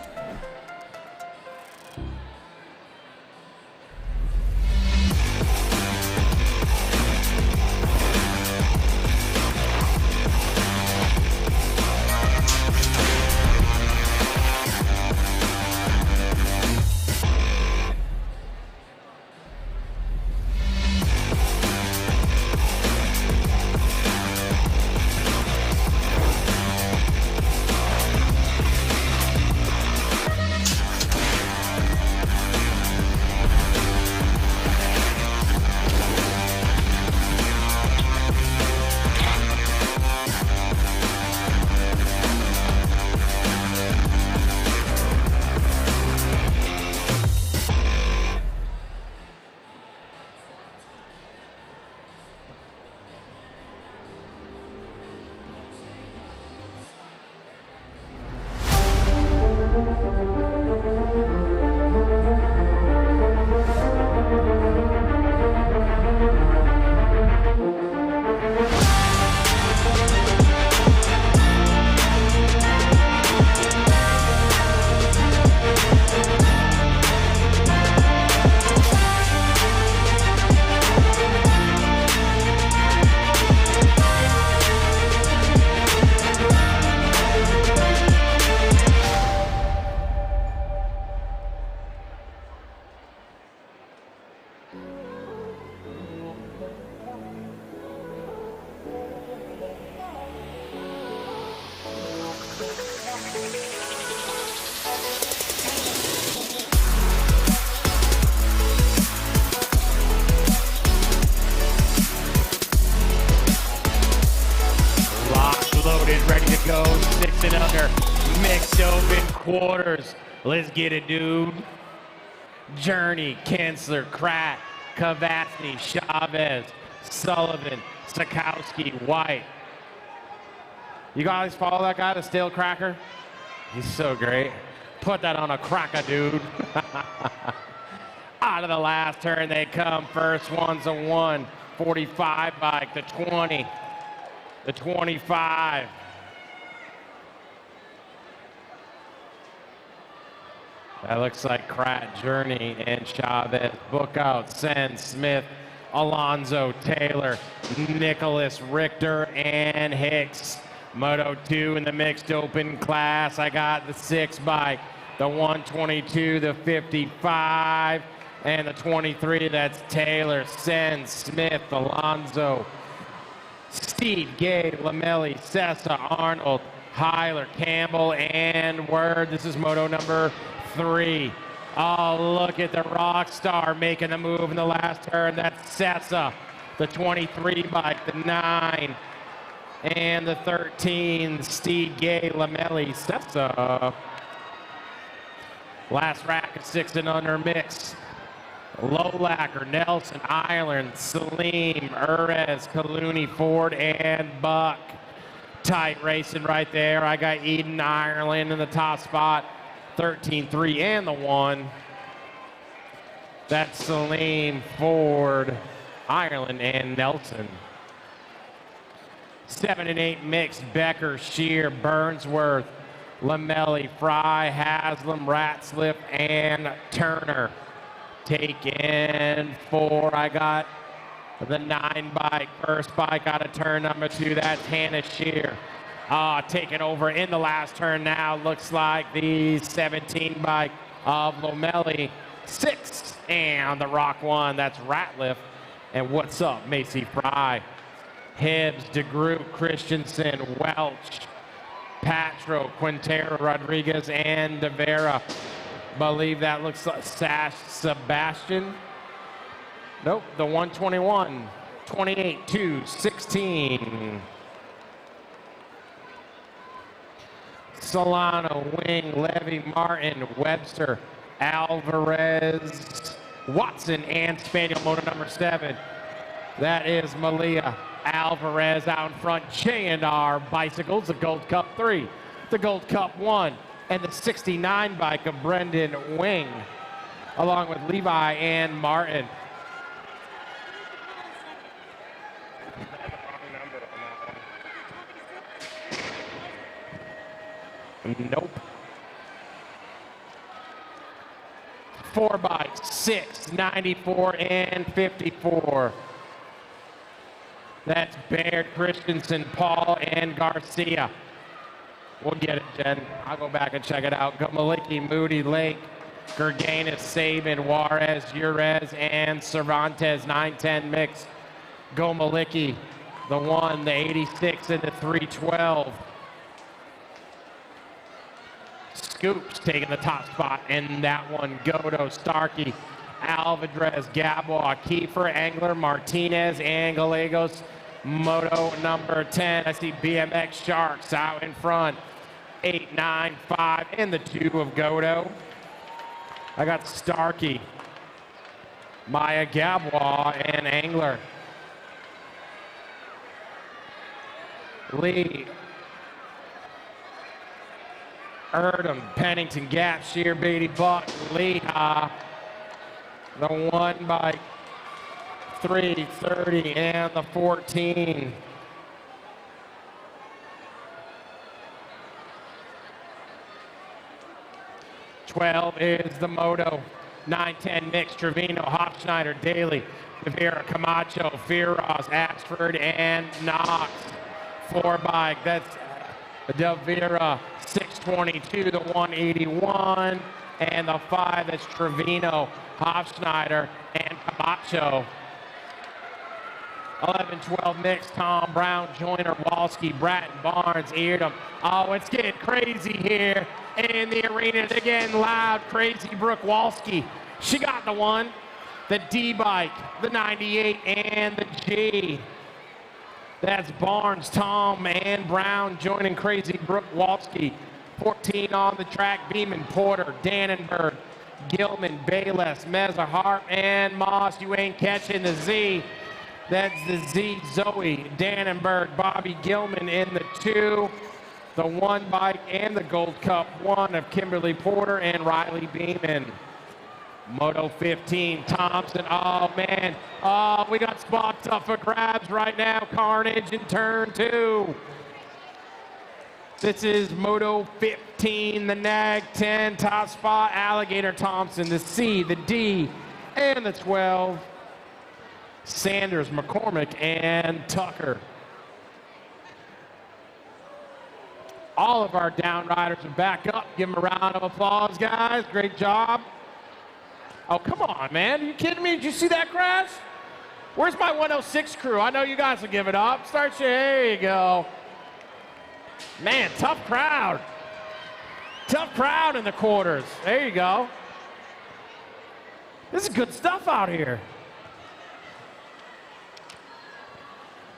Ready to go, 6 and under, mixed open quarters. Let's get it, dude. Journey, Kinsler, Kratt, Cavasny, Chavez, Sullivan, Sikowski, White. You guys follow that guy, the stale cracker? He's so great. Put that on a cracker, dude. Out of the last turn they come. First one's a 1, 45 bike, the 20, the 25. That looks like Kratt, Journey, and Chavez. Book out, Sen, Smith, Alonzo, Taylor, Nicholas, Richter, and Hicks. Moto 2 in the mixed open class. I got the 6 bike, the 122, the 55, and the 23. That's Taylor, Sen, Smith, Alonzo, Steve, Gay, Lamelli, Sessa, Arnold, Hyler, Campbell, and Word. This is moto number 3. Oh, look at the rock star making the move in the last turn. That's Sessa, the 23 bike, the 9, and the 13. Steve, Gay, Lamelli, Sessa. Last rack of 6 and under mix. Lolacker, Nelson, Ireland, Salim, Urez, Kaluni, Ford, and Buck. Tight racing right there. I got Eden, Ireland in the top spot. 13, 3, and the 1. That's Salim, Ford, Ireland, and Nelson. 7 and 8 mixed. Becker, Shear, Burnsworth, Lamelli, Fry, Haslam, Ratzliff, and Turner. Taken 4. I got the 9 bike. First bike out of turn number 2. That's Hannah Shear. Taking over in the last turn now. Looks like the 17 bike of Lamelli. 6. And the Rock 1. That's Ratliff. And what's up, Macy Fry? Hibbs, DeGroot, Christensen, Welch, Patro, Quintero, Rodriguez, and De Vera. Believe that looks like Sebastian. Nope, the 121, 28, 2, 16. Solano, Wing, Levy, Martin, Webster, Alvarez, Watson and Spaniel moto number 7. That is Malia Alvarez out in front. J&R Bicycles, the Gold Cup 3, the Gold Cup 1, and the 69 bike of Brendan Wing, along with Levi and Martin. Nope. 4x6, 94 and 54. That's Baird, Christensen, Paul, and Garcia. We'll get it, Jen. I'll go back and check it out. Gomalicki, Moody, Lake, Gerganis, Sabin, Juarez, Urez, and Cervantes, 910 mix. Gomalicki, the 1, the 86, and the 312. Scoops taking the top spot in that one. Godo, Starkey, Alvarez, Gabo, Kiefer, Angler, Martinez, and Gallegos. Moto number 10. I see BMX Sharks out in front. 8, 9, 5, and the 2 of Godo. I got Starkey, Maya Gabwa, and Angler. Lee, Erdem, Pennington, Gap, Shear, Beatty, Buck, Leha, the 1 by 3, 30, and the 14. Twelve is the Moto. 9-10 mix, Trevino, Hofschneider, Daly, Devera, Camacho, Firas, Ashford, and Knox. 4 bike, that's Devera, 622, the 181, and the 5, that's Trevino, Hofschneider, and Camacho. 11-12 mix, Tom Brown, Joyner, Walski, Bratton, Barnes, Eardham. Oh, it's getting crazy here in the arena. Again, loud, crazy Brooke Walski. She got the 1, the D bike, the 98, and the G. That's Barnes, Tom, and Brown joining crazy Brooke Walski. 14 on the track, Beeman, Porter, Dannenberg, Gilman, Bayless, Mezahart, and Moss. You ain't catching the Z. That's the Z, Zoe, Dannenberg, Bobby Gilman in the 2. The 1 bike and the Gold Cup 1 of Kimberly Porter and Riley Beeman. Moto 15, Thompson. Oh, man. Oh, we got spots up for grabs right now. Carnage in turn 2. This is Moto 15, the Nag 10, top spot, Alligator Thompson, the C, the D, and the 12. Sanders, McCormick, and Tucker. All of our down riders are back up. Give them a round of applause, guys. Great job. Oh, come on, man. Are you kidding me? Did you see that crash? Where's my 106 crew? I know you guys will give it up. Start your, there you go. Man, tough crowd. Tough crowd in the quarters. There you go. This is good stuff out here.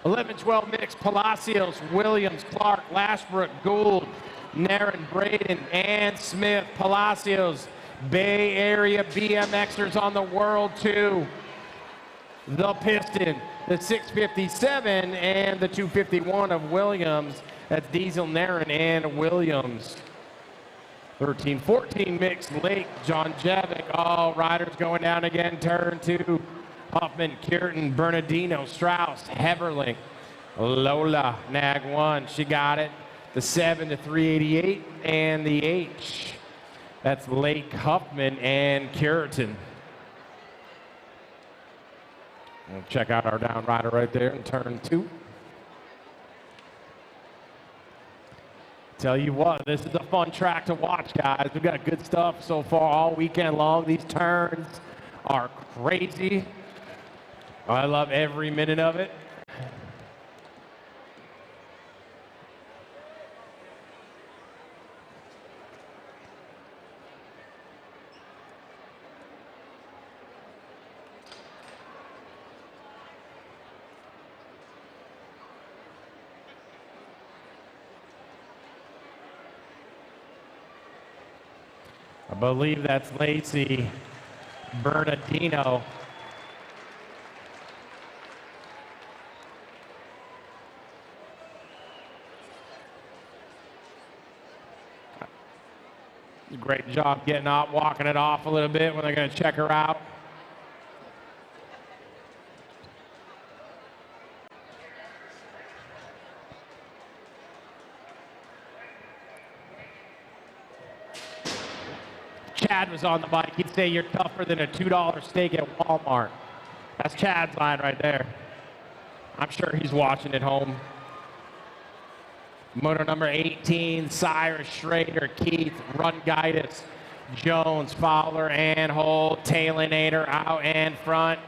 11-12 mix, Palacios, Williams, Clark, Lashbrook, Gould, Naren, Braden, and Smith. Palacios, Bay Area BMXers on the World 2. The Piston, the 657, and the 251 of Williams. That's Diesel, Naren, and Williams. 13-14 mix, Lake, John Javik. All riders going down again, turn 2. Huffman, Kierton, Bernardino, Strauss, Heverling, Lola, Nag 1, she got it. The 7, the 388, and the H. That's Lake, Huffman, and Kierton. We'll check out our down rider right there in turn 2. Tell you what, this is a fun track to watch, guys. We've got good stuff so far all weekend long. These turns are crazy. I love every minute of it. I believe that's Lacey Bernardino. Great job getting up, walking it off a little bit when they're going to check her out. Chad was on the bike. He'd say you're tougher than a $2 steak at Walmart. That's Chad's line right there. I'm sure he's watching at home. Moto number 18, Cyrus, Schrader, Keith, Rungitis, Jones, Fowler, and Holt, Tailinator out and front.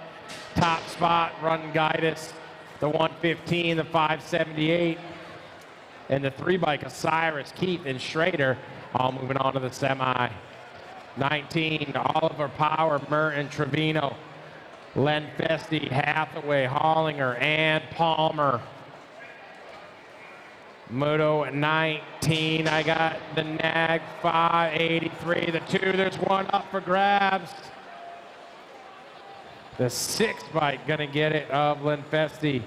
Top spot, Rungitis, the 115, the 578, and the 3-bike of Cyrus, Keith, and Schrader, all moving on to the semi. 19, Oliver Power, Merton, Trevino, Len Festi, Hathaway, Hollinger, and Palmer. Moto 19, I got the Nag 583, the 2, there's one up for grabs. The 6-bike gonna get it of Len Festi.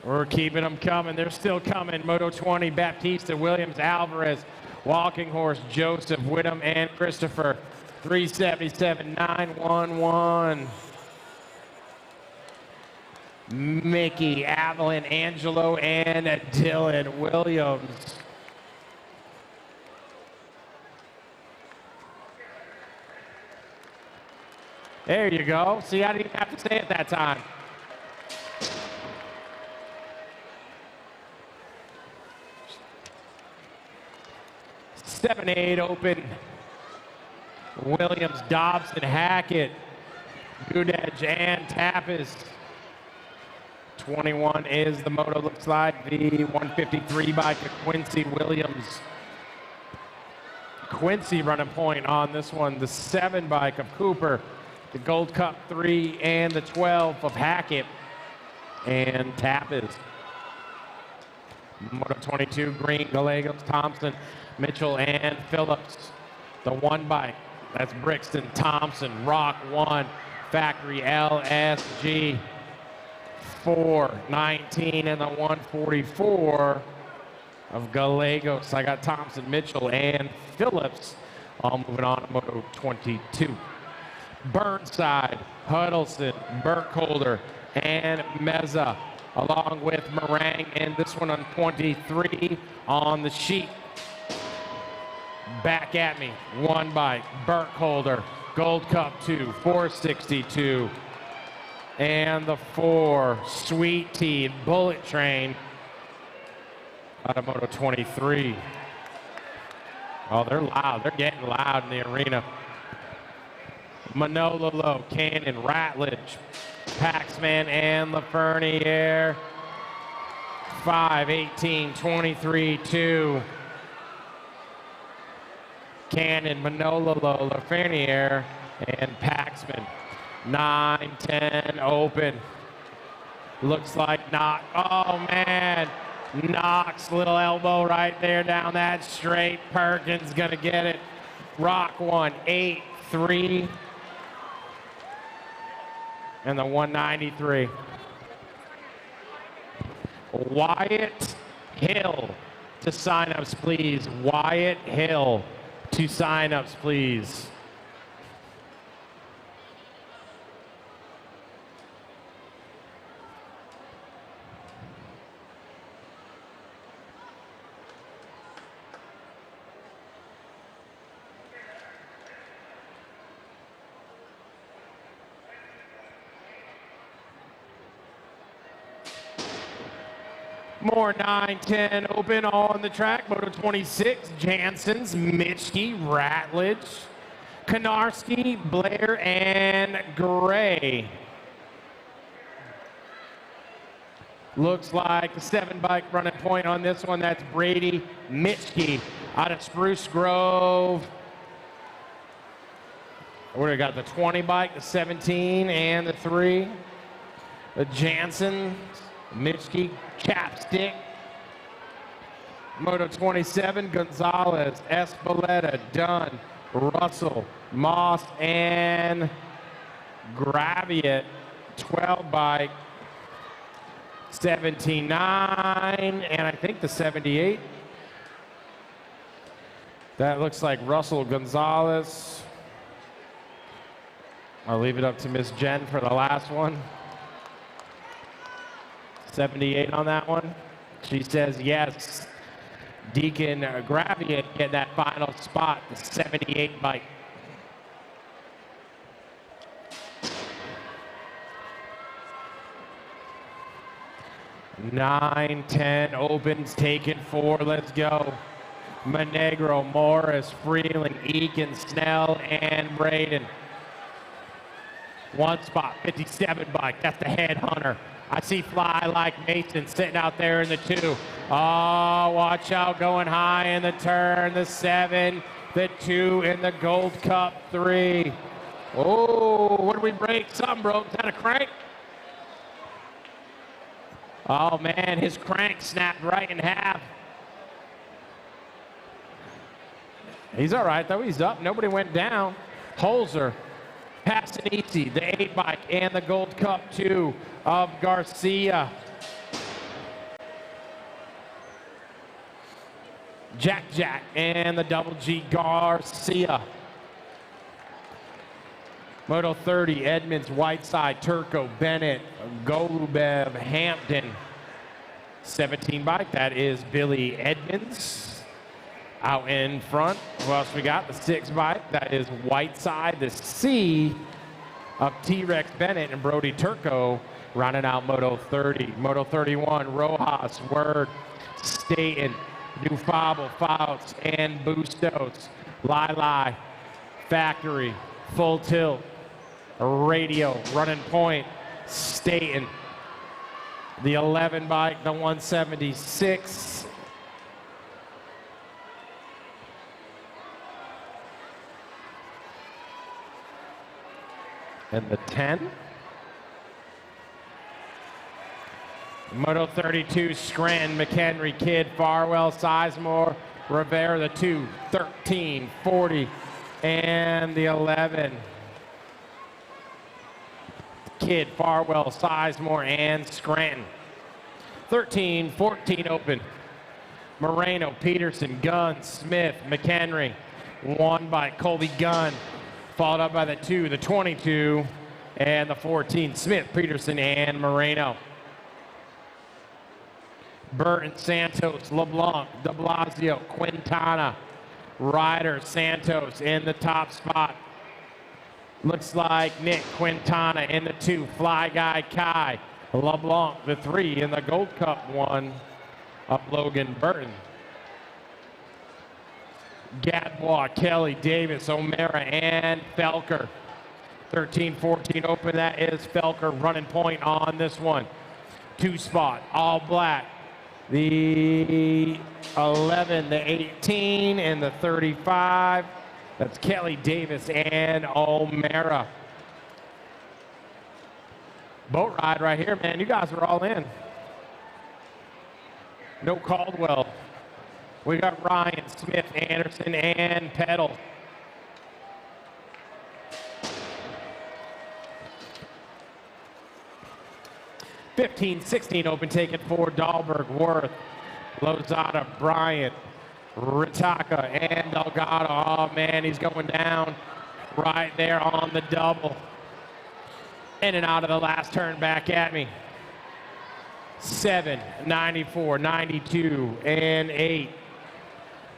We're keeping them coming, they're still coming. Moto 20, Baptista, Williams, Alvarez, Walking Horse, Joseph, Whittam, and Christopher. 377, 911. Mickey, Avalon, Angelo, and Dylan Williams. There you go. See, I didn't even have to say it that time. Seven, 8 open. Williams, Dobson, Hackett, Gudej, and Tapas. 21 is the moto, looks like the 153 bike of Quincy Williams. Quincy running point on this one. The 7 bike of Cooper, the Gold Cup 3, and the 12 of Hackett and Tapas. Moto 22, Green, Gallegos, Thompson, Mitchell, and Phillips. The 1 bike, that's Brixton, Thompson, Rock 1, Factory LSG. 419 and the 144 of Gallegos. I got Thompson, Mitchell, and Phillips all moving on to Moto 22. Burnside, Huddleston, Burkholder, and Meza, along with Meringue, and this one on 23 on the sheet. Back at me, 1 bike, Burkholder, Gold Cup 2, 462. And the 4, Sweet Tea, Bullet Train, out of Moto 23. Oh, they're loud. They're getting loud in the arena. Manolo, Cannon, Ratledge, Paxman, and Laferniere. 5, 18, 23, 2. Cannon, Manolo, Laferniere, and Paxman. 9, 10, open. Looks like Knox. Oh, man. Knox, little elbow right there down that straight. Perkins going to get it. Rock 1, 8, 3. And the 193. Wyatt Hill to signups, please. Wyatt Hill to signups, please. More 9, 10 open on the track. Moto 26, Janssens, Mitchke, Ratledge, Konarski, Blair, and Gray. Looks like the 7 bike running point on this one. That's Brady Mitchke out of Spruce Grove. We got the 20 bike, the 17, and the 3. The Janssen, Mitchke, Chapstick, Moto 27, Gonzalez, Espeleta, Dunn, Russell, Moss, and Graviet. 12 bike, 79, and I think the 78. That looks like Russell Gonzalez. I'll leave it up to Miss Jen for the last one. 78 on that one. She says yes. Deacon Graviet get that final spot, the 78 bike. Nine, 10 opens, taken 4, let's go. Monegro, Morris, Freeling, Eakin, Snell, and Braden. One spot, 57 bike, that's the headhunter. I see Fly Like Mason sitting out there in the 2. Oh, watch out, going high in the turn, the 7, the 2 in the Gold Cup 3. Oh, what did we break? Something broke, is that a crank? Oh man, his crank snapped right in half. He's all right though, he's up, nobody went down. Holzer, Passanisi, the 8 bike and the Gold Cup 2 of Garcia. Jack and the double G Garcia. Moto 30, Edmonds, Whiteside, Turco, Bennett, Golubev, Hampton. 17 bike, that is Billy Edmonds. Out in front, who else we got? The 6 bike, that is Whiteside, the C of T-Rex Bennett and Brody Turco, rounding out Moto 30. Moto 31, Rojas, Word, Staten, Dufable, Fouts, and Bustos. Lai, Factory, Full Tilt, Radio, Running Point, Staten. The 11 bike, the 176. And the 10. Moto 32, Scranton, McHenry, Kidd, Farwell, Sizemore, Rivera, the 2, 13, 40, and the 11. Kidd, Farwell, Sizemore, and Scranton. 13, 14 open. Moreno, Peterson, Gunn, Smith, McHenry. 1 by Colby Gunn, followed up by the 2, the 22, and the 14, Smith, Peterson, and Moreno. Burton, Santos, LeBlanc, de Blasio, Quintana, Ryder, Santos in the top spot. Looks like Nick Quintana in the 2, Fly Guy Kai, LeBlanc the 3 in the Gold Cup 1 of Logan Burton. Gadbois, Kelly, Davis, O'Mara, and Felker. 13, 14 open, that is Felker running point on this one. 2 spot, all black. The 11, the 18, and the 35. That's Kelly, Davis, and O'Mara. Boat ride right here, man. You guys are all in. No Caldwell. We got Ryan, Smith, Anderson, and Peddle. $15, $16 open, taken for Dahlberg, Worth, Lozada, Bryant, Ritaka, and Delgado. Oh man, he's going down right there on the double. In and out of the last turn, back at me. 7, 94, 92, and 8.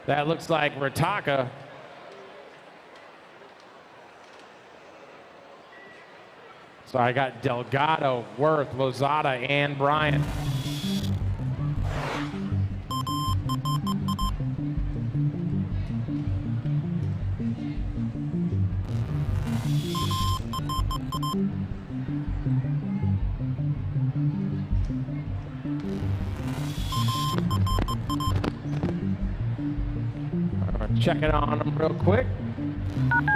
That looks like Ritaka. So I got Delgado, Worth, Lozada, and Bryant. Checking on them real quick.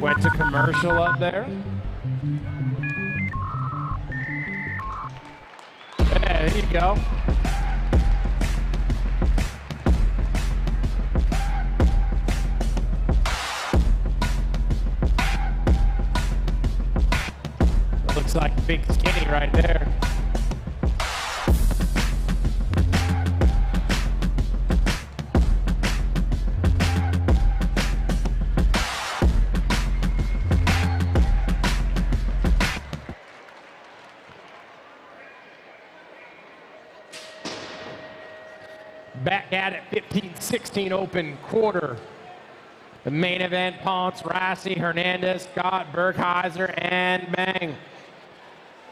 Went to commercial up there. Yeah, there you go. Looks like big skinny right there. Back at it, 15-16 open quarter. The main event, Ponce, Rassi, Hernandez, Scott, Bergheiser, and bang.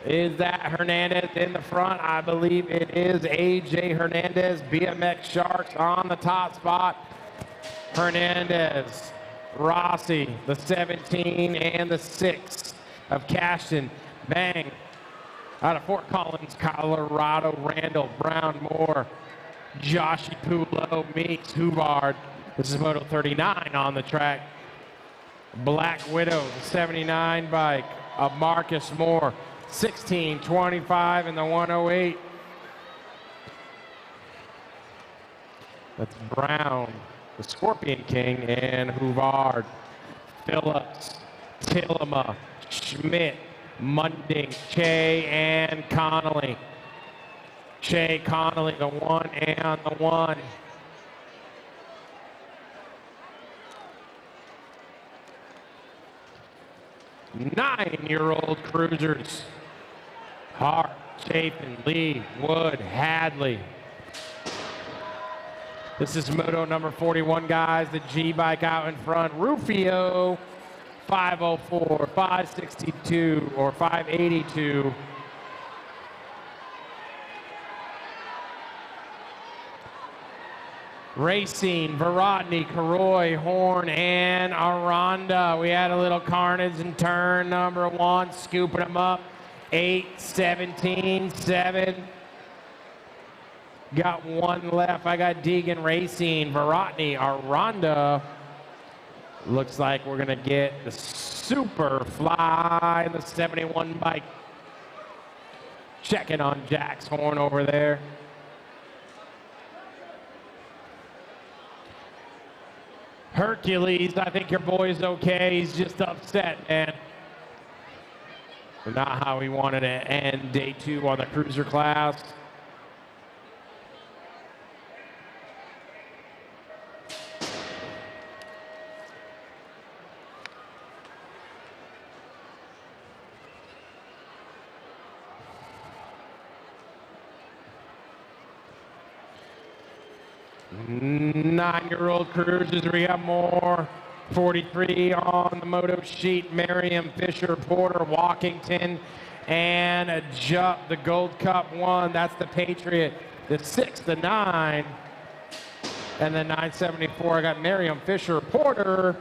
Is that Hernandez in the front? I believe it is AJ Hernandez, BMX Sharks on the top spot. Hernandez, Rossi, the 17 and the 6 of Cashton. Bang. Out of Fort Collins, Colorado, Randall, Brown, Moore, Joshy Pulo, Meeks, Huvard. This is Moto 39 on the track. Black Widow, the 79 bike of Marcus Moore. 16-25 in the 108. That's Brown, the Scorpion King, and Huvard. Phillips, Tillema, Schmidt, Munding, Che, and Connolly. Che, Connolly, the 1 and the 1. Nine-year-old cruisers. Hart, Chapin, Lee, Wood, Hadley. This is Moto number 41, guys. The G-bike out in front. Rufio, 504, 562, or 582. Racing, Varotny, Karoy, Horn, and Aranda. We had a little carnage in turn number 1, scooping them up. 8, 17, 7. Got one left. I got Deegan Racing, Varotny, Aranda. Looks like we're going to get the Super Fly in the 71 bike. Checking on Jack's horn over there. Hercules, I think your boy's okay. He's just upset, man. Not how he wanted to end day 2 on the cruiser class. Nine-year-old cruisers, we got more. 43 on the moto sheet, Merriam, Fisher, Porter, Walkington, and a jump, the Gold Cup 1. That's the Patriot. The 6, the 9, and the 974. I got Merriam, Fisher, Porter,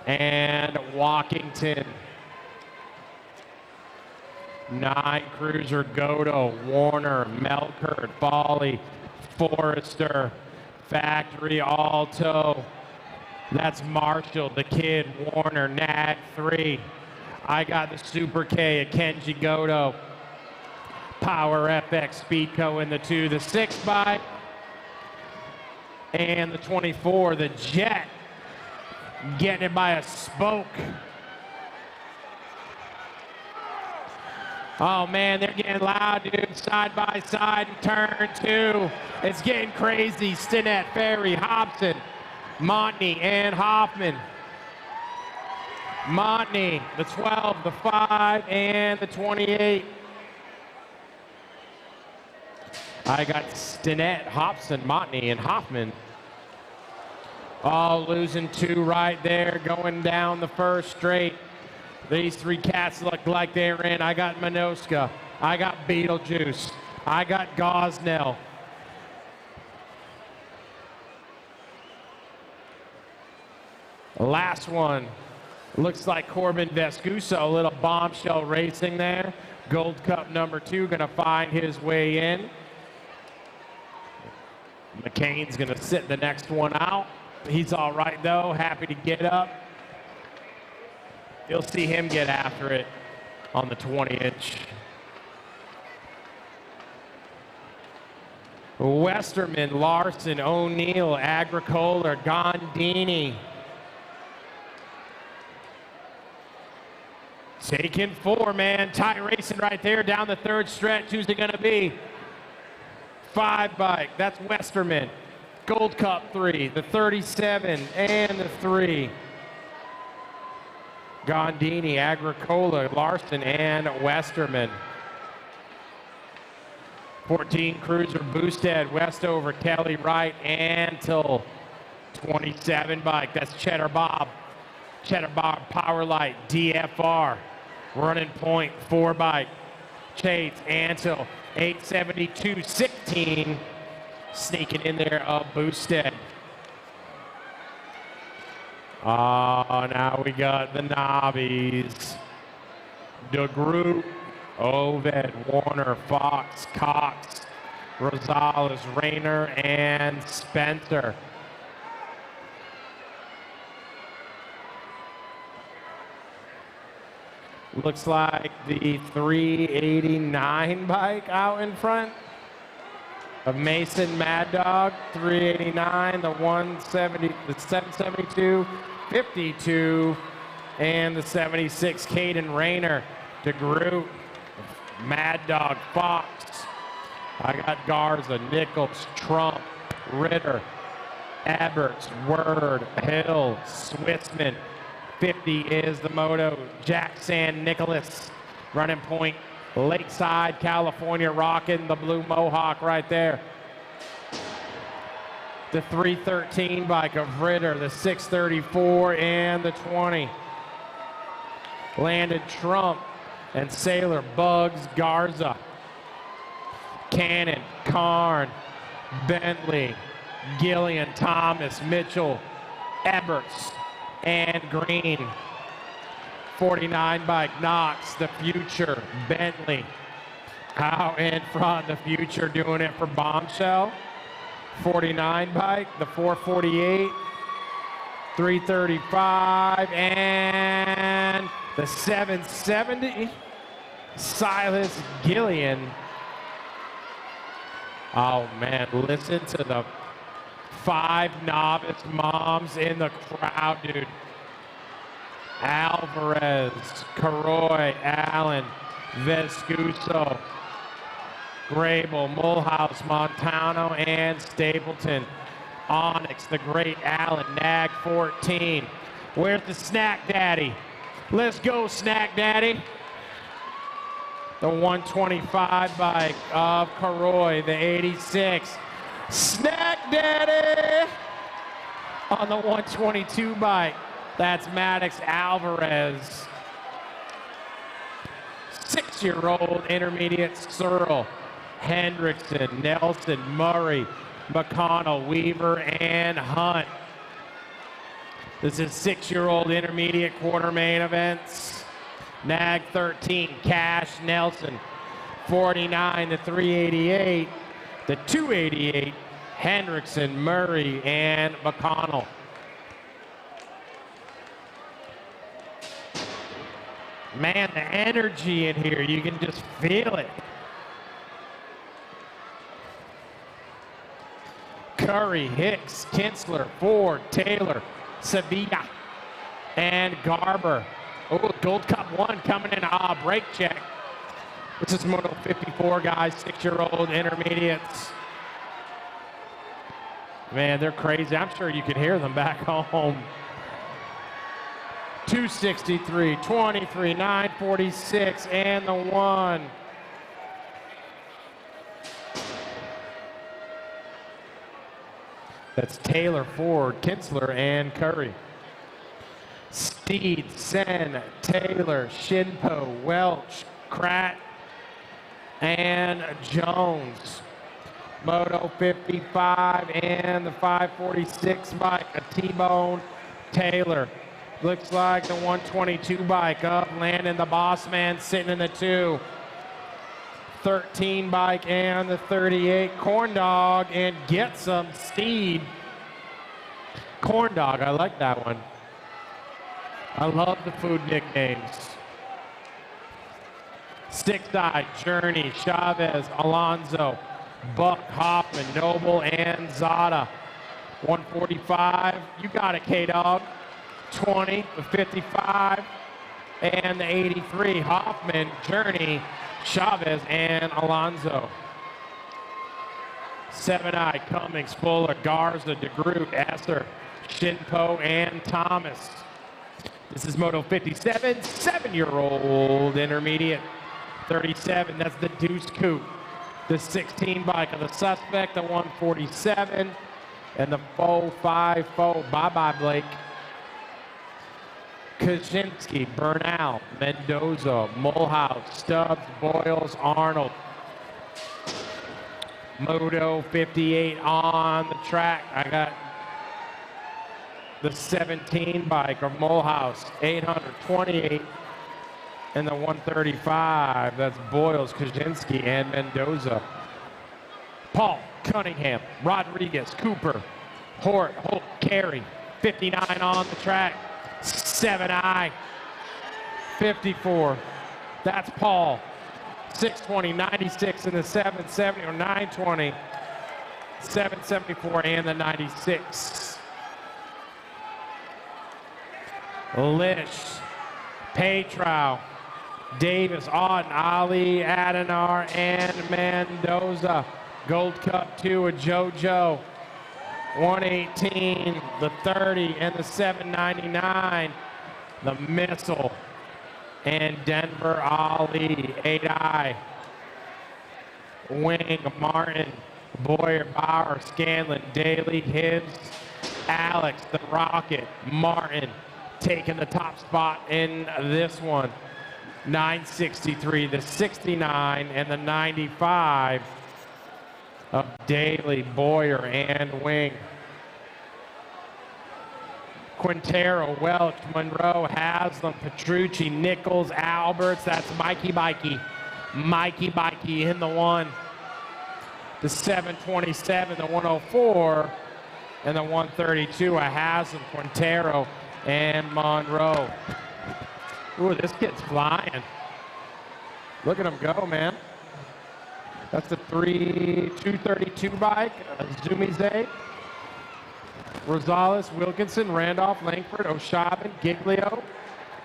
and Walkington. 9 cruiser, Godo, Warner, Melkert, Folly, Forrester, Factory, Alto. That's Marshall, the Kid, Warner, Nag 3. I got the Super K at Kenji Godo. Power FX Speedco in the 2, the 6 bike. And the 24, the Jet. Getting it by a spoke. Oh man, they're getting loud, dude. Side by side in turn 2. It's getting crazy. Stinnett, Ferry, Hobson, Montney, and Hoffman. Montney, the 12, the 5, and the 28. I got Stinnett, Hobson, Montney, and Hoffman. All losing 2 right there, going down the first straight. These 3 cats look like they're in. I got Minoska. I got Beetlejuice. I got Gosnell. Last one. Looks like Corbin Vescuso, a little bombshell racing there. Gold Cup number 2, gonna find his way in. McCain's gonna sit the next one out. He's all right though, happy to get up. You'll see him get after it on the 20-inch. Westerman, Larson, O'Neill, Agricola, Gondini. Taking 4, man. Tie racing right there down the third stretch. Who's it going to be? 5 bike. That's Westerman. Gold Cup 3, the 37, and the 3. Gondini, Agricola, Larson, and Westerman. 14 Cruiser, Boosted, Westover, Kelly, Wright, and till 27 bike. That's Cheddar Bob. Cheddar Bob, Powerlight, DFR. Running Point, 4 bike. Chase, Antil, 872.16. Sneaking in there, Boosted. Oh, now we got the Nobbies. DeGroot, Oved, Warner, Fox, Cox, Rosales, Rayner, and Spencer. Looks like the 389 bike out in front of Mason Mad Dog, 389, the 170, the 772, 52, and the 76 Caden Rayner, DeGroot, Mad Dog, Fox. I got Garza, Nichols, Trump, Ritter, Aberts, Word, Hill, Swissman. 50 is the moto. Jackson Nicholas, Running Point, Lakeside, California, rocking the blue Mohawk right there. The 313 bike of Ritter, the 634 and the 20. Landon Trump and Sailor, Bugs, Garza, Cannon, Karn, Bentley, Gillian, Thomas, Mitchell, Eberts, and Green. 49 bike, Knox, the Future, Bentley. Out in front, the Future doing it for Bombshell. 49 bike, the 448, 335, and the 770, Silas Gillian. Oh man, listen to the 5 novice moms in the crowd, dude. Alvarez, Caroy, Allen, Vescuso, Grable, Mulhouse, Montano, and Stapleton. Onyx, the great Allen, Nag 14. Where's the Snack Daddy? Let's go, Snack Daddy. The 125 bike of Caroy, the 86. Snack Daddy! On the 122 bike, that's Maddox Alvarez. 6-year-old intermediate Searle, Hendrickson, Nelson, Murray, McConnell, Weaver, and Hunt. This is 6-year-old intermediate quarter main events. Nag 13, Cash, Nelson. 49, the 388, the 288, Hendrickson, Murray, and McConnell. Man, the energy in here, you can just feel it. Curry, Hicks, Kinsler, Ford, Taylor, Sevilla, and Garber. Oh, Gold Cup 1 coming in. Brake check. This is Moto 54, guys, 6-year-old intermediates. Man, they're crazy. I'm sure you can hear them back home. 263, 23, 946, and the 1. That's Taylor, Ford, Kinsler, and Curry. Steed, Sen, Taylor, Shinpo, Welch, Kratt, and Jones. Moto 55 and the 546 bike, a T-Bone, Taylor. Looks like the 122 bike up, Landon the Boss Man sitting in the 2. 13 bike and the 38 Corn Dog, and get some Steed. Corn Dog, I like that one. I love the food nicknames. Six Eye, Journey, Chavez, Alonzo, Buck, Hoffman, Noble, and Zada. 145, you got it, K-Dog. 20, the 55, And the 83, Hoffman, Journey, Chavez, and Alonso. 7i, Cummings, Fuller, Garza, DeGroot, Esser, Shinpo, and Thomas. This is Moto 57, 7-year-old intermediate. 37, that's the Deuce Coupe. The 16 bike of the suspect, the 147, and the 454. Bye-bye, Blake. Kaczynski, Bernal, Mendoza, Mulhouse, Stubbs, Boyles, Arnold. Moto 58 on the track. I got the 17 bike of Mulhouse, 828, and the 135. That's Boyles, Kaczynski, and Mendoza. Paul, Cunningham, Rodriguez, Cooper, Hort, Holt, Carey, 59 on the track. 7i, 54. That's Paul. 620, 96 in the 770, or 920, 774, and the 96. Lish, Petrow, Davis, Auden, Ali, Adenar, and Mendoza. Gold Cup 2 with JoJo. 118, the 30, and the 799. The Missile. And Denver, Ali, 8i. Wing, Martin, Boyer, Bauer, Scanlon, Daly, Hibbs, Alex, the Rocket, Martin, taking the top spot in this one. 963, the 69, and the 95 of Daly, Boyer, and Wing. Quintero, Welch, Monroe, Haslam, Petrucci, Nichols, Alberts. That's Mikey Bikey. Mikey Bikey in the 1. The 727, the 104, and the 132 of Haslam, Quintero, and Monroe. Ooh, this kid's flying. Look at him go, man. That's the 232 bike, Zumize. Rosales, Wilkinson, Randolph, Langford, O'Shaughnessy, Giglio.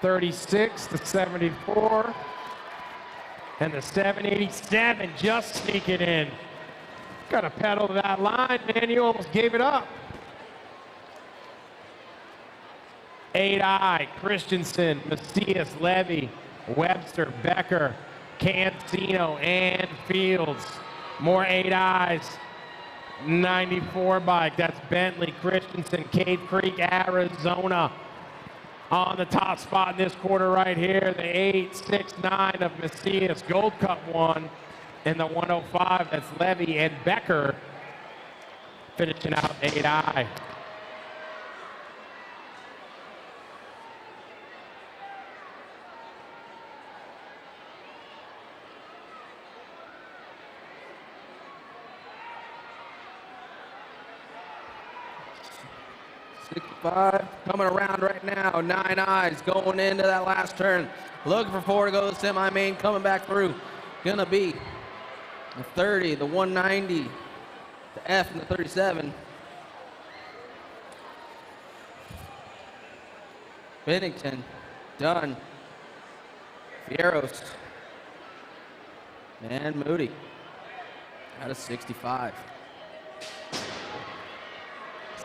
36, the 74, and the 787 just sneaking in. Got to pedal to that line, man. You almost gave it up. 8i, Christensen, Macias, Levy, Webster, Becker, Cancino, and Fields. More 8i's. 94 bike, that's Bentley, Christensen, Cave Creek, Arizona. On the top spot in this quarter right here, the 869 of Macias, Gold Cup 1, and the 105, that's Levy and Becker, finishing out 8i. Coming around right now, 9i's going into that last turn. Looking for 4 to go to the semi-main, coming back through. Gonna be the 30, the 190, the F, and the 37. Bennington, Dunn, Fieros, and Moody out of 65.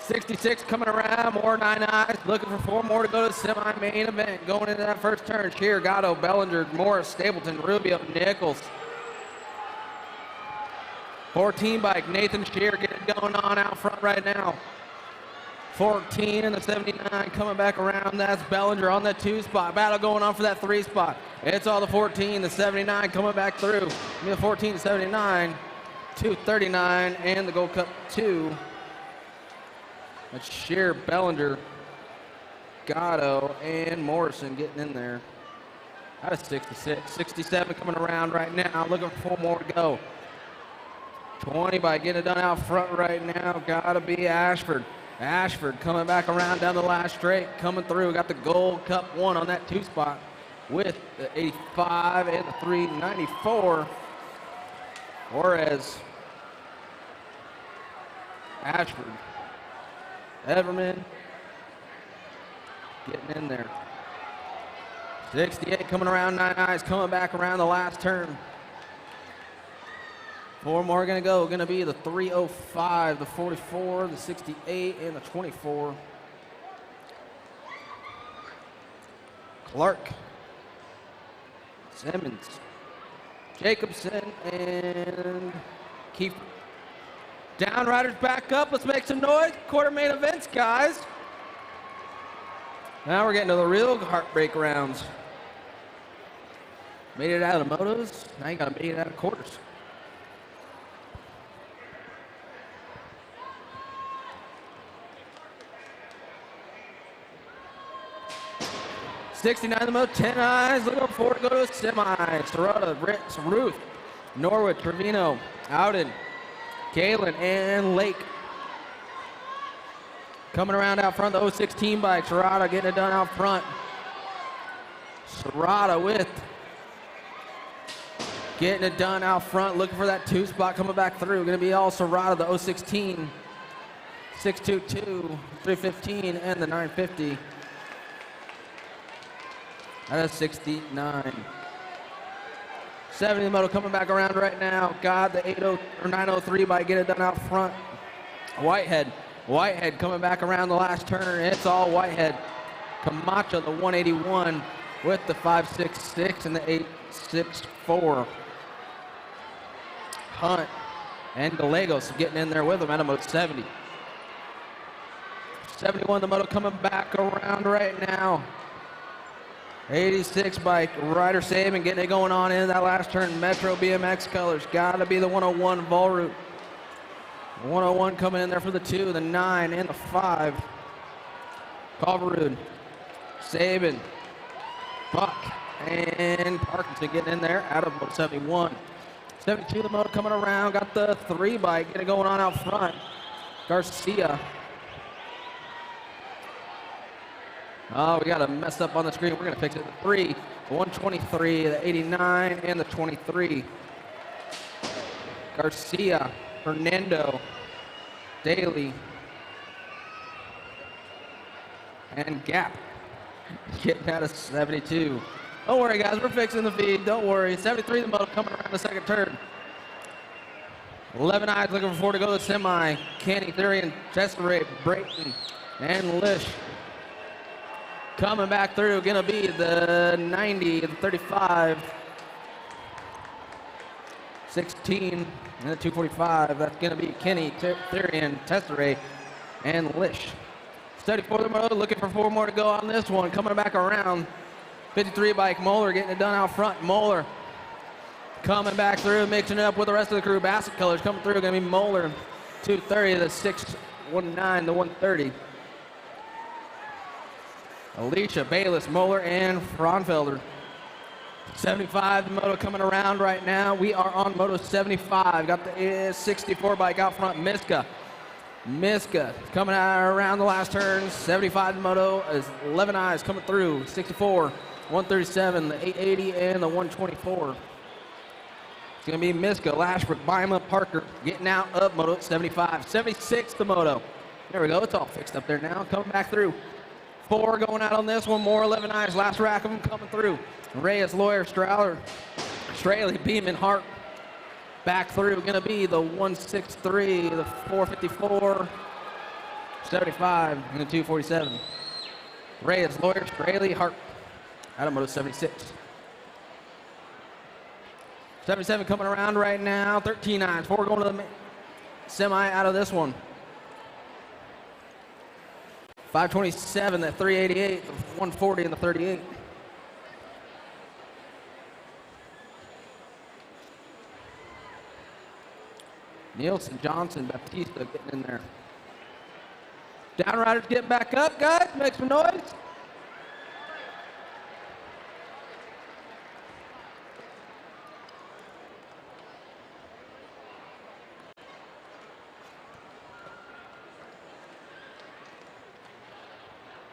66 coming around, more 9i's, looking for 4 more to go to the semi-main event. Going into that first turn, Shear, Gatto, Bellinger, Morris, Stapleton, Rubio, Nichols. 14 bike, Nathan Shear getting it going on out front right now. 14 and the 79 coming back around. That's Bellinger on that 2 spot. Battle going on for that 3 spot. It's all the 14, the 79 coming back through. The 14, 79, 239, and the Gold Cup 2. That's Shear, Bellinger, Gatto, and Morrison getting in there. Out of 66. 67 coming around right now. Looking for 4 more to go. 20 by getting it done out front right now. Gotta be Ashford. Ashford coming back around down the last straight. Coming through. Got the Gold Cup 1 on that 2 spot with the 85 and the 394. Juarez. Ashford. Everman getting in there. 68 coming around, 9 eyes coming back around the last turn. 4 more gonna go. Gonna be the 305, the 44, the 68, and the 24. Clark, Simmons, Jacobson, and Kiefer. Downriders back up. Let's make some noise. Quarter main events, guys. Now we're getting to the real heartbreak rounds. Made it out of motos. Now you gotta make it out of quarters. '69 the moto, 10 eyes. Looking forward to go to a semi. Serrata, Ritz, Ruth, Norwood, Trevino, Howden, Galen, and Lake. Coming around out front, the 016 bike. Serrata getting it done out front. Serrata with getting it done out front. Looking for that 2 spot coming back through. Going to be all Serrata, the 016, 622, 315, and the 950. That is 69. 70 the moto coming back around right now. God, the 80 or 903 bike. Get it done out front. Whitehead coming back around the last turn. It's all Whitehead. Camacho, the 181 with the 566 and the 864. Hunt and Gallegos getting in there with them at a moto 70. 71 the moto coming back around right now. 86 bike, Ryder Saban getting it going on in that last turn. Metro BMX colors, gotta be the 101 Volroot. 101 coming in there for the 2, the 9, and the 5. Calverud, Saban, Buck, and Parkinson getting in there out of moto 71. 72 the moto coming around, got the 3 bike getting it going on out front. Garcia. Oh, we got a mess up on the screen. We're going to fix it. The 3, the 123, the 89, and the 23. Garcia, Fernando, Daly, and Gap getting out of 72. Don't worry, guys. We're fixing the feed. Don't worry. 73 the moto coming around the second turn. 11 eyes looking for 4 to go to the semi. Canny, Thurian, Chesterate, Brayton, and Lish. Coming back through, gonna be the 90, the 35, 16, and the 245. That's gonna be Kenny, Therian, Tesserae, and Lish. 74 the moto, looking for 4 more to go on this one. Coming back around, 53 bike, Moeller getting it done out front. Moeller coming back through, mixing it up with the rest of the crew. Bassett colors coming through, gonna be Moeller, 230, the 619, the 130. Alicia, Bayless, Moeller, and Fraunfelder. 75, the moto coming around right now. We are on moto 75. Got the 64 bike out front, Miska. Miska coming out around the last turn. 75, the moto is 11 eyes coming through. 64, 137, the 880, and the 124. It's going to be Miska, Lashbrook, Bima, Parker getting out of moto 75. 76, the moto. There we go. It's all fixed up there now. Coming back through. 4 going out on this one, more 11 eyes, last rack of them coming through. Reyes, Lawyer, Strahler, Straley, Beeman, Hart, back through, gonna be the 163, the 454, 75, and the 247. Reyes, Lawyer, Straley, Hart, out of moto 76. 77 coming around right now, 13 eyes, 4 going to the semi out of this one. 527, that 388, the 140, and the 38. Nielsen, Johnson, Baptista getting in there. Downriders get back up, guys. Make some noise.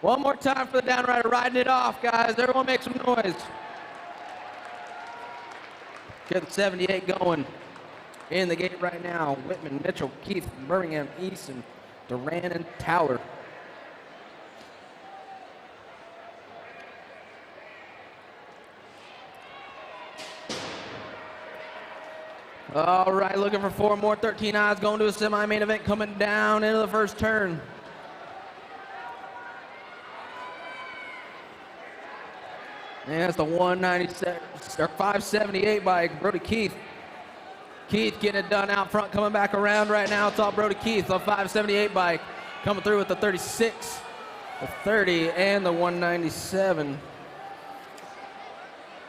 One more time for the downrider, riding it off, guys. Everyone make some noise. Get the 78 going in the gate right now. Whitman, Mitchell, Keith, Birmingham, Easton, Duran, and Towler. All right, looking for 4 more. 13 eyes going to a semi-main event coming down into the first turn. And it's the 197 or 578 by Brody Keith. Keith getting it done out front, coming back around right now. It's all Brody Keith, the 578 bike, coming through with the 36, the 30, and the 197.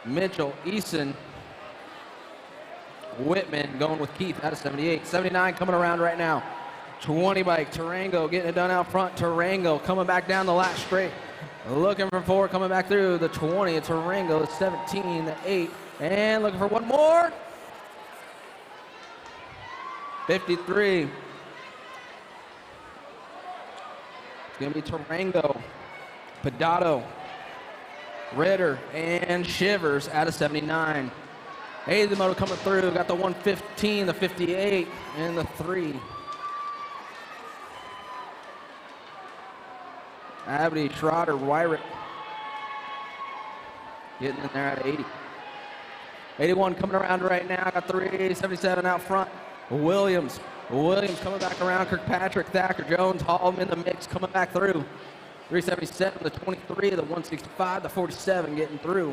Mitchell, Eason, Whitman going with Keith out of 78. 79 coming around right now. 20 bike, Tarango getting it done out front. Tarango coming back down the last straight. Looking for 4, coming back through the 20. It's Tarango, the 17, the 8, and looking for one more. 53. It's going to be Tarango, Pedato, Ritter, and Shivers out of 79. 80 the moto coming through. Got the 115, the 58, and the 3. Abdi, Schroeder, Wyrick getting in there at 80. 81 coming around right now. Got 377 out front. Williams coming back around. Kirkpatrick, Thacker, Jones, Hall in the mix coming back through. 377, the 23, the 165, the 47 getting through.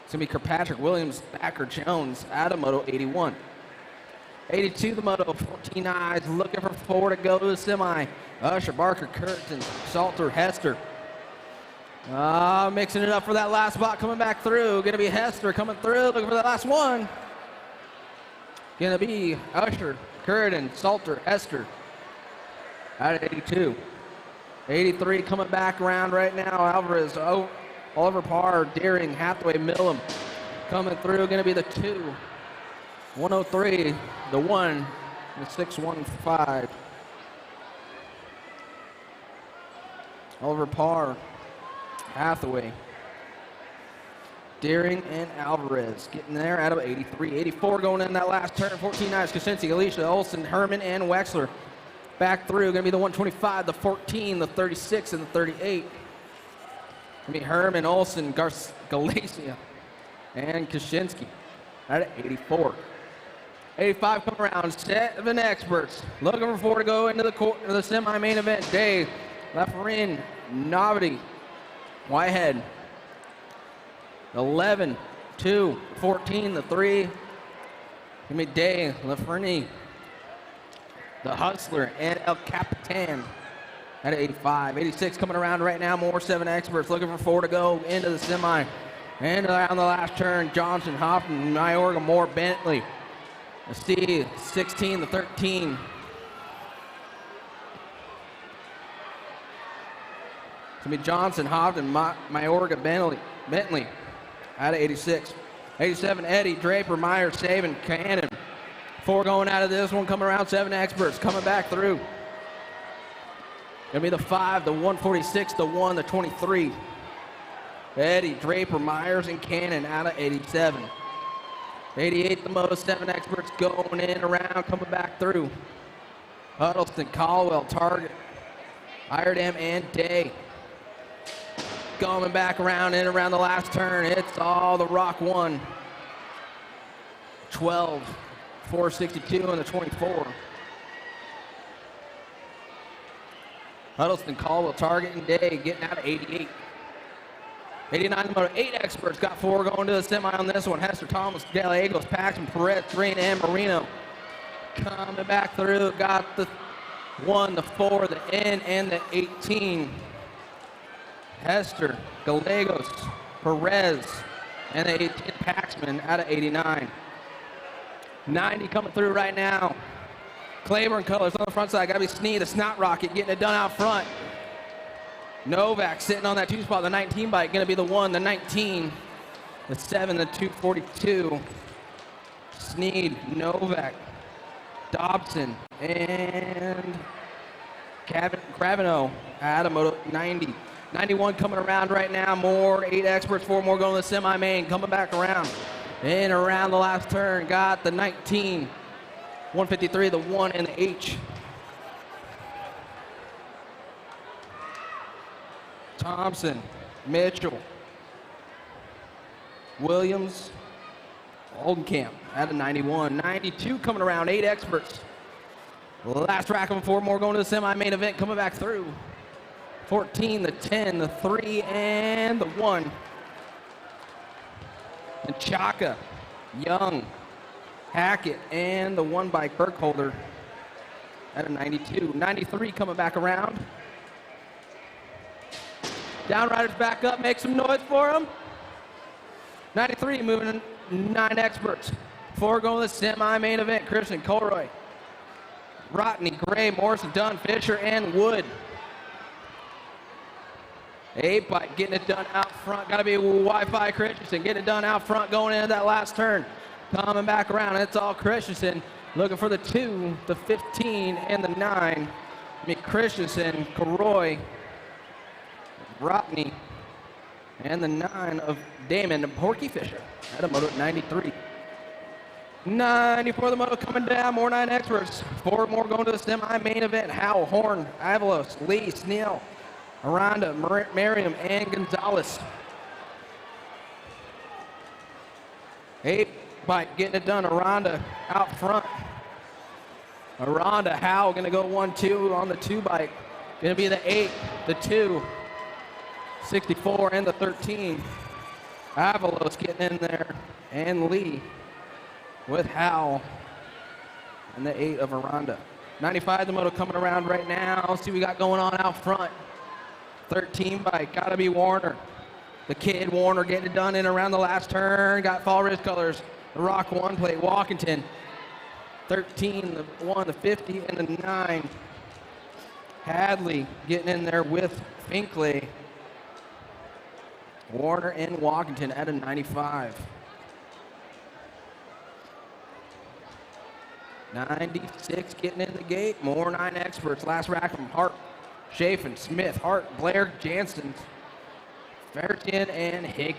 It's going to be Kirkpatrick, Williams, Thacker, Jones, Adamoto, 81. 82 the moto, 14 eyes, looking for 4 to go to the semi. Usher, Barker, Curtin, Salter, Hester. Mixing it up for that last spot, coming back through. Going to be Hester coming through, looking for that last one. Going to be Usher, Curtin, Salter, Hester. Out of 82. 83 coming back around right now. Alvarez, Oliver Parr, Deering, Hathaway, Millam coming through. Going to be the 2. 103, the 1, the 615. Oliver Parr, Hathaway, Deering, and Alvarez getting there out of 83. 84 going in that last turn. 14 eyes, Kaczynski, Alicia, Olsen, Herman, and Wexler. Back through, going to be the 125, the 14, the 36, and the 38. Going to be Herman, Olsen, Galacia, and Kaczynski out of 84. 85 come around, 7 experts. Looking for 4 to go into the semi-main event. Day, Lafrene, Novity, Whitehead. 11, 2, 14, the 3. Give me Day, Lafrene, the Hustler, and El Capitan at 85. 86 coming around right now. More 7 experts looking for 4 to go into the semi. And on the last turn, Johnson, Hoffman, Mayorga, Moore, Bentley. The C, 16, the 13. It's going to be Johnson, Hovden, Mayorga, Bentley out of 86. 87, Eddie, Draper, Meyer, Saban, Cannon. 4 going out of this one, coming around, 7 experts coming back through. Going to be the 5, the 146, the 1, the 23. Eddie, Draper, Myers, and Cannon out of 87. 88, the most 7 experts going in, around, coming back through. Huddleston, Caldwell, Target, Iredam, and Day. Going back around in around the last turn. It's all the Rock 1. 12, 462, and the 24. Huddleston, Caldwell, Target, and Day getting out of 88. 89, the 8 experts got 4 going to the semi on this one. Hester, Thomas, Gallegos, Paxton, Perez, Green, and Marino. Coming back through, got the 1, the 4, the N, and the 18. Hester, Gallegos, Perez, and the 18 Paxman out of 89. 90 coming through right now. Claiborne colors on the front side. Got to be Sneed, the Snot Rocket, getting it done out front. Novak sitting on that 2 spot, the 19 bike, going to be the 1, the 19, the 7, the 242. Sneed, Novak, Dobson, and Cravino, Adamoto, 90. 91 coming around right now. More 8 experts, 4 more going to the semi-main, coming back around. And around the last turn, got the 19, 153, the 1, and the H. Thompson, Mitchell, Williams, Oldenkamp at a 91. 92 coming around, 8 experts. Last rack of 4 more going to the semi-main event, coming back through. 14, the 10, the 3, and the 1. And Chaka, Young, Hackett, and the 1 bike Burkholder at a 92. 93 coming back around. Downriders back up, make some noise for them. 93 moving 9 experts. 4 going to the semi-main event. Christian, Colroy, Rotney, Gray, Morrison, Dunn, Fisher, and Wood. 8 bike getting it done out front. Got to be Wi-Fi Christensen getting it done out front going into that last turn. Coming back around. It's all Christensen looking for the 2, the 15, and the 9. Christensen, Colroy, Rotney, and the 9 of Damon Porky Fisher at a moto 93. 94 the moto coming down, more 9 experts. 4 more going to the semi-main event. Howell, Horn, Avalos, Lee, Sneal, Aranda, Merriam, and Gonzalez. 8 bike getting it done. Aranda out front. Aranda, Howell going to go 1-2 on the 2 bike. Going to be the 8, the 2, 64, and the 13. Avalos getting in there, and Lee with Howell and the 8 of Aranda. 95 the moto coming around right now. Let's see what we got going on out front. 13 bike, gotta be Warner. The kid Warner getting it done in around the last turn. Got Fall Ridge colors. The Rock 1 plate, Walkington. 13, the 1, the 50, and the 9. Hadley getting in there with Finkley. Warner and Walkington at a 95. 96 getting in the gate. More 9 experts. Last rack from Hart, Chafin, Smith, Hart, Blair, Jansen, Ferritin, and Hickey.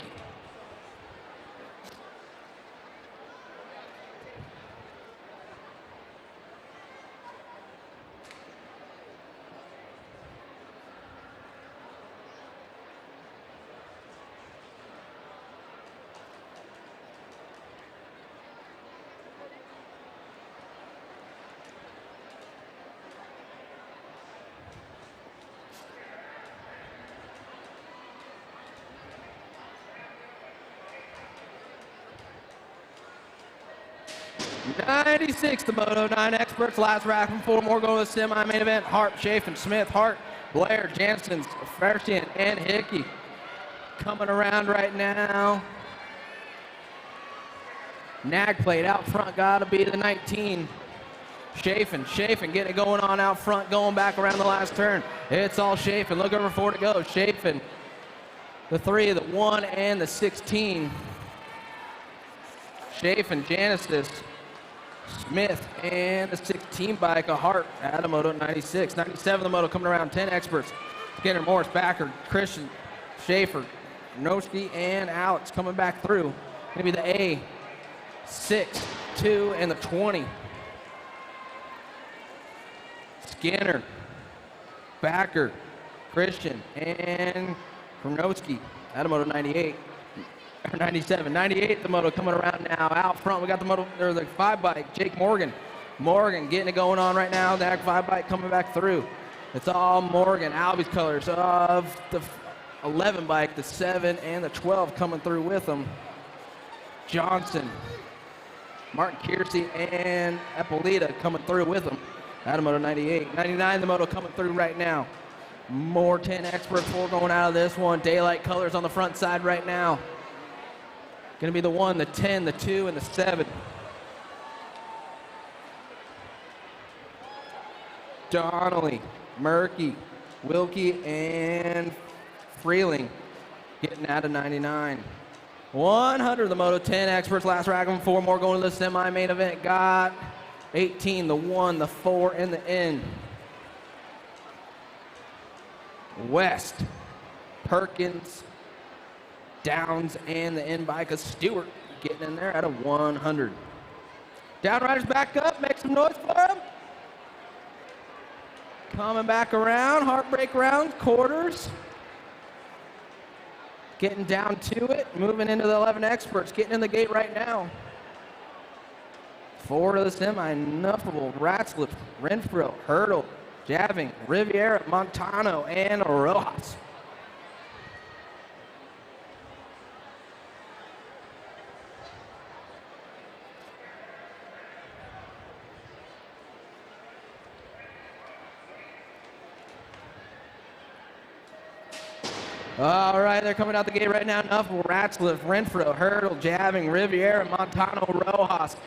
'96, the Moto 9 experts. Last rack from 4 more going to the semi-main event. Hart, Chafin, Smith, Hart, Blair, Jansen, Ferstian, and Hickey. Coming around right now. Nag plate out front, gotta be the 19. Chafin getting it going on out front, going back around the last turn. It's all Chafin, look over 4 to go. Chafin, the 3, the 1, and the 16. Chafin, Genesis, Smith, and the 16 bike, a Hart, at a moto 96. 97, the moto coming around, 10 experts. Skinner, Morris, Backer, Christian, Schaefer, Noski, and Alex coming back through. Maybe the A, 6, 2, and the 20. Skinner, Backer, Christian, and Kronoski, at a moto 98. 97, 98, the moto coming around now. Out front, we got the moto, or the 5 bike, Jake Morgan. Morgan getting it going on right now. That 5 bike coming back through. It's all Morgan. Albie's colors of the 11 bike, the 7, and the 12 coming through with them. Johnson, Martin Kiersey, and Eppolita coming through with them. Out of moto 98. 99, the moto coming through right now. More 10 experts, 4 going out of this one. Daylight colors on the front side right now. Going to be the 1, the 10, the 2, and the 7. Donnelly, Murky, Wilkie, and Freeling getting out of 99. 100, the Moto 10 experts. Last rack of 4 more going to the semi-main event. Got 18, the 1, the 4, and the N. West, Perkins, Downs, and the N bike of Stewart getting in there at a 100. Downriders back up, make some noise for them. Coming back around, heartbreak round, quarters. Getting down to it, moving into the 11 experts, getting in the gate right now. 4 to the semi, Nuffable, Ratslip, Renfro, Hurdle, Javing, Riviera, Montano, and Rojas. All right, they're coming out the gate right now. Nuffle, Ratslip, Renfro, Hurdle, Javing, Riviera, Montano, Rojas.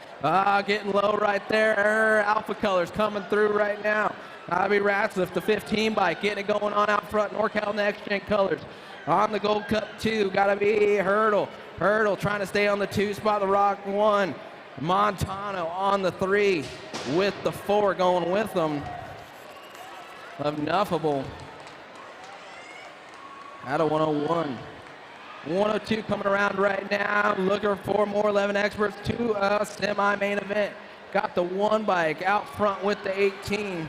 Getting low right there. Alpha Colors coming through right now. Bobby Ratslip, the 15 bike, getting it going on out front. NorCal Next Gen Colors. On the Gold Cup 2, gotta be Hurdle. Hurdle trying to stay on the 2 spot, the Rock 1. Montano on the 3 with the 4 going with them of Nuffable. Out of 101. 102 coming around right now. Looking for more 11 experts to a semi-main event. Got the 1 bike out front with the 18.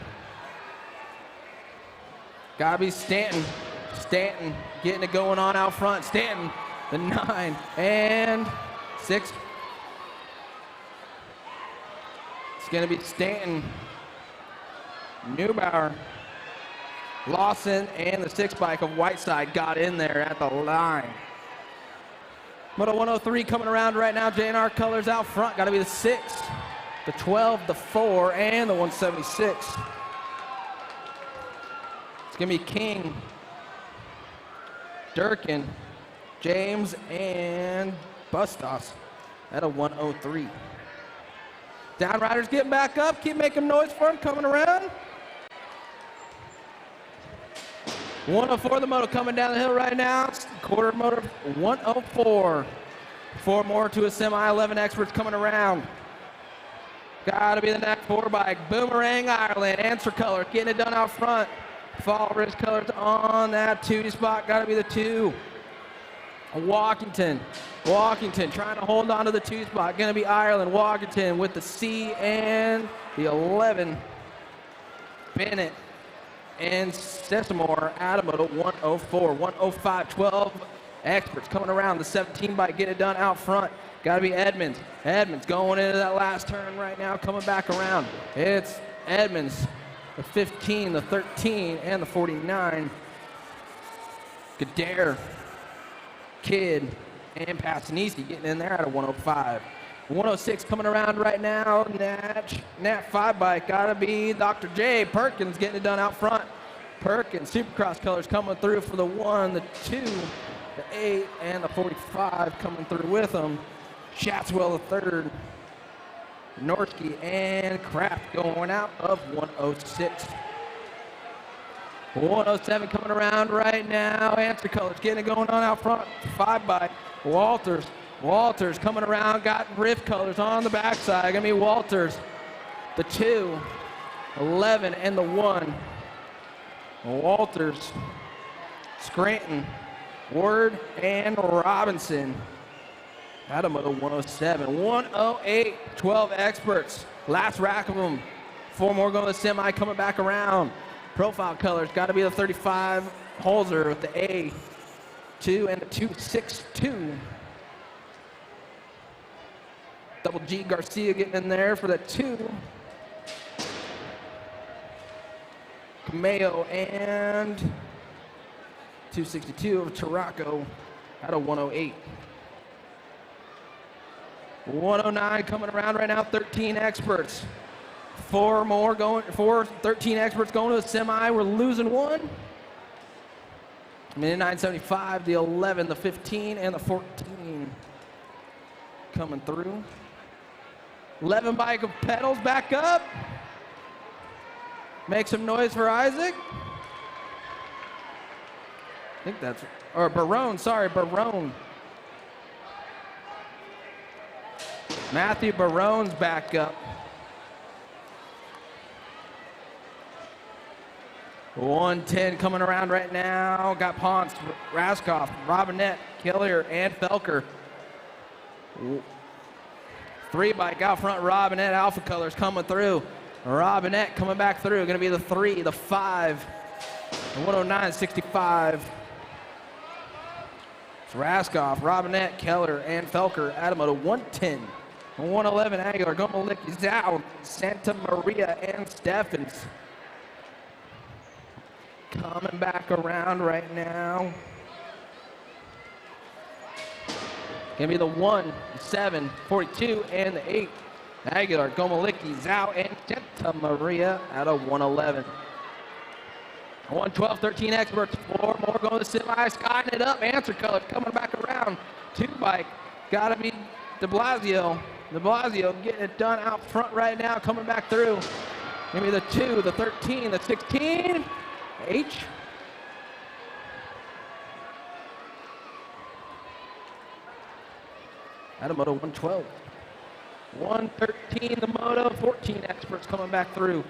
Gotta be Stanton. Stanton getting it going on out front. Stanton, the 9 and 6. It's gonna be Stanton, Neubauer, Lawson, and the 6 bike of Whiteside got in there at the line. Moto 103 coming around right now. JNR Colors out front. Got to be the 6, the 12, the 4, and the 176. It's going to be King, Durkin, James, and Bustos at a 103. Downriders getting back up. Keep making noise for them coming around. 104, the moto coming down the hill right now. Quarter motor 104. 4 more to a semi. 11 experts coming around. Gotta be the next 4 bike. Boomerang Ireland. Answer Color getting it done out front. Fall Ridge Colors on that 2 spot. Gotta be the 2. Walkington trying to hold on to the 2 spot. Gonna be Ireland. Walkington with the C and the 11. Bennett and Sesamore out of moto 104, 105, 12 experts coming around. The 17 bike getting it done out front. Got to be Edmonds. Edmonds going into that last turn right now, coming back around. It's Edmonds, the 15, the 13, and the 49. Gadare, Kidd, and Passanisi getting in there at a 105. 106 coming around right now. Nat 5 bike, gotta be Dr. J. Perkins getting it done out front. Perkins, Supercross Colors coming through for the 1, the 2, the 8, and the 45 coming through with them. Shatswell the 3rd. Norsky and Kraft going out of 106. 107 coming around right now. Answer Colors getting it going on out front. 5 bike. Walters coming around, got Rift Colors on the backside. Gonna be Walters, the 2, 11, and the 1. Walters, Scranton, Ward, and Robinson. Out of moto 107. 108, 12 experts. Last rack of them. 4 more going to the semi, coming back around. Profile Colors, got to be the 35 Holzer with the A2 and the 262. Double G Garcia getting in there for the 2. Cameo and 262 of Taraco out of 108. 109 coming around right now, 13 experts. 13 experts going to a semi. We're losing 1. Minute 975, the 11, the 15, and the 14 coming through. 11 bike of pedals back up. Make some noise for Isaac. I think that's, or Barone, sorry, Barone. Matthew Barone's back up. 110 coming around right now. Got Ponce, Raskoff, Robinette, Killier, and Felker. 3 bike out front, Robinette, Alpha Colors coming through. Robinette coming back through. Going to be the 3, the 5, the 109, 65. It's Raskoff, Robinette, Keller, and Felker. Adamo to 110. 111 Aguilar, Gomalicki's out. Santa Maria and Steffens coming back around right now. Gonna be the 1, 7, 42, and the 8. Aguilar, Gomalicki's out, and Santa Maria out of 111. 112, 13 experts, 4 more going to the semi, skying it up. Answer colors coming back around. 2 bike, gotta be De Blasio. De Blasio getting it done out front right now, coming back through. Maybe the 2, the 13, the 16. H. Out of Moto 112. 113 the Moto, 14 experts coming back through.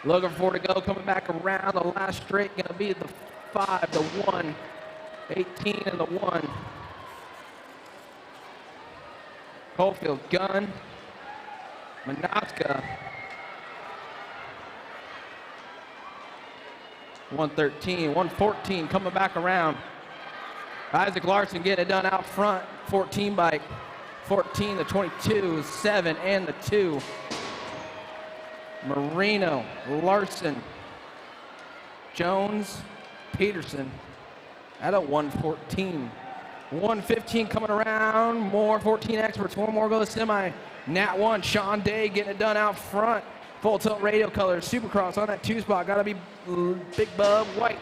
Looking for 4 to go, coming back around the last straight, gonna be the 5, the 1, 18 and the 1. Coalfield, Gunn, Manoska, 113, 114 coming back around. Isaac Larson getting it done out front, 14 bike, 14, the 22, 7, and the 2. Marino, Larson, Jones, Peterson at a 114. 115 coming around, more 14 experts, 1 more go to semi. Nat 1, Sean Day getting it done out front. Full tilt radio colors, Supercross on that 2 spot, gotta be Big Bub White.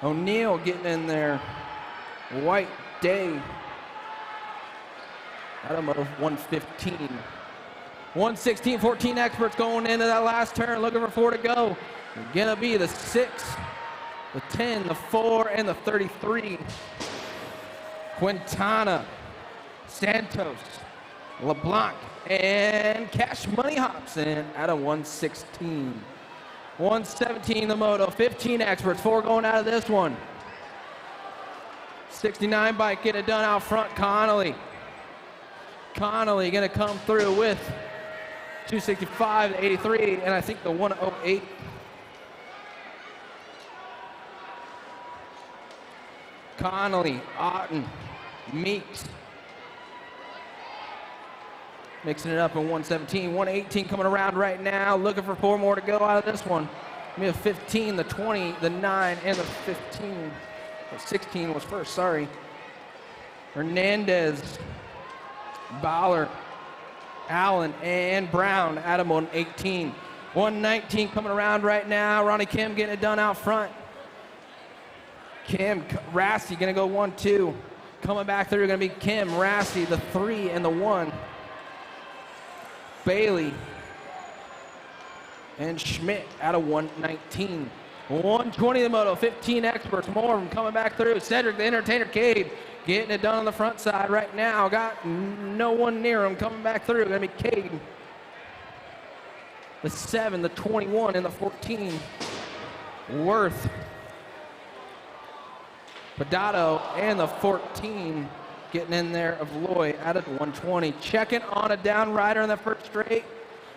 O'Neill getting in there. White, Day. Out of 115. 116, 14 experts going into that last turn, looking for 4 to go. Gonna be the 6, the 10, the 4, and the 33. Quintana, Santos, LeBlanc, and Cash Money Hobson out of 116. 117 the Moto, 15 experts, 4 going out of this one. 69 bike, get it done out front, Connolly. Connolly gonna come through with 265, the 83, and I think the 108. Connolly, Otten, Meeks. Mixing it up in 117, 118 coming around right now. Looking for 4 more to go out of this one. We have 15, the 20, the 9, and the 15. The 16 was first, sorry. Hernandez, Bowler, Allen, and Brown. Adam 118. 119 coming around right now. Ronnie Kim getting it done out front. Kim, Rasty gonna go 1-2. Coming back through gonna be Kim, Rasty, the 3 and the 1. Bailey and Schmidt out of 119. 120 the Moto, 15 experts, more of them coming back through. Cedric the Entertainer Cade getting it done on the front side right now. Got no one near him coming back through. Gonna be Cade. The 7, the 21, and the 14. Worth. Pedato and the 14 getting in there of Loy out of 120. Checking on a down rider in the first straight.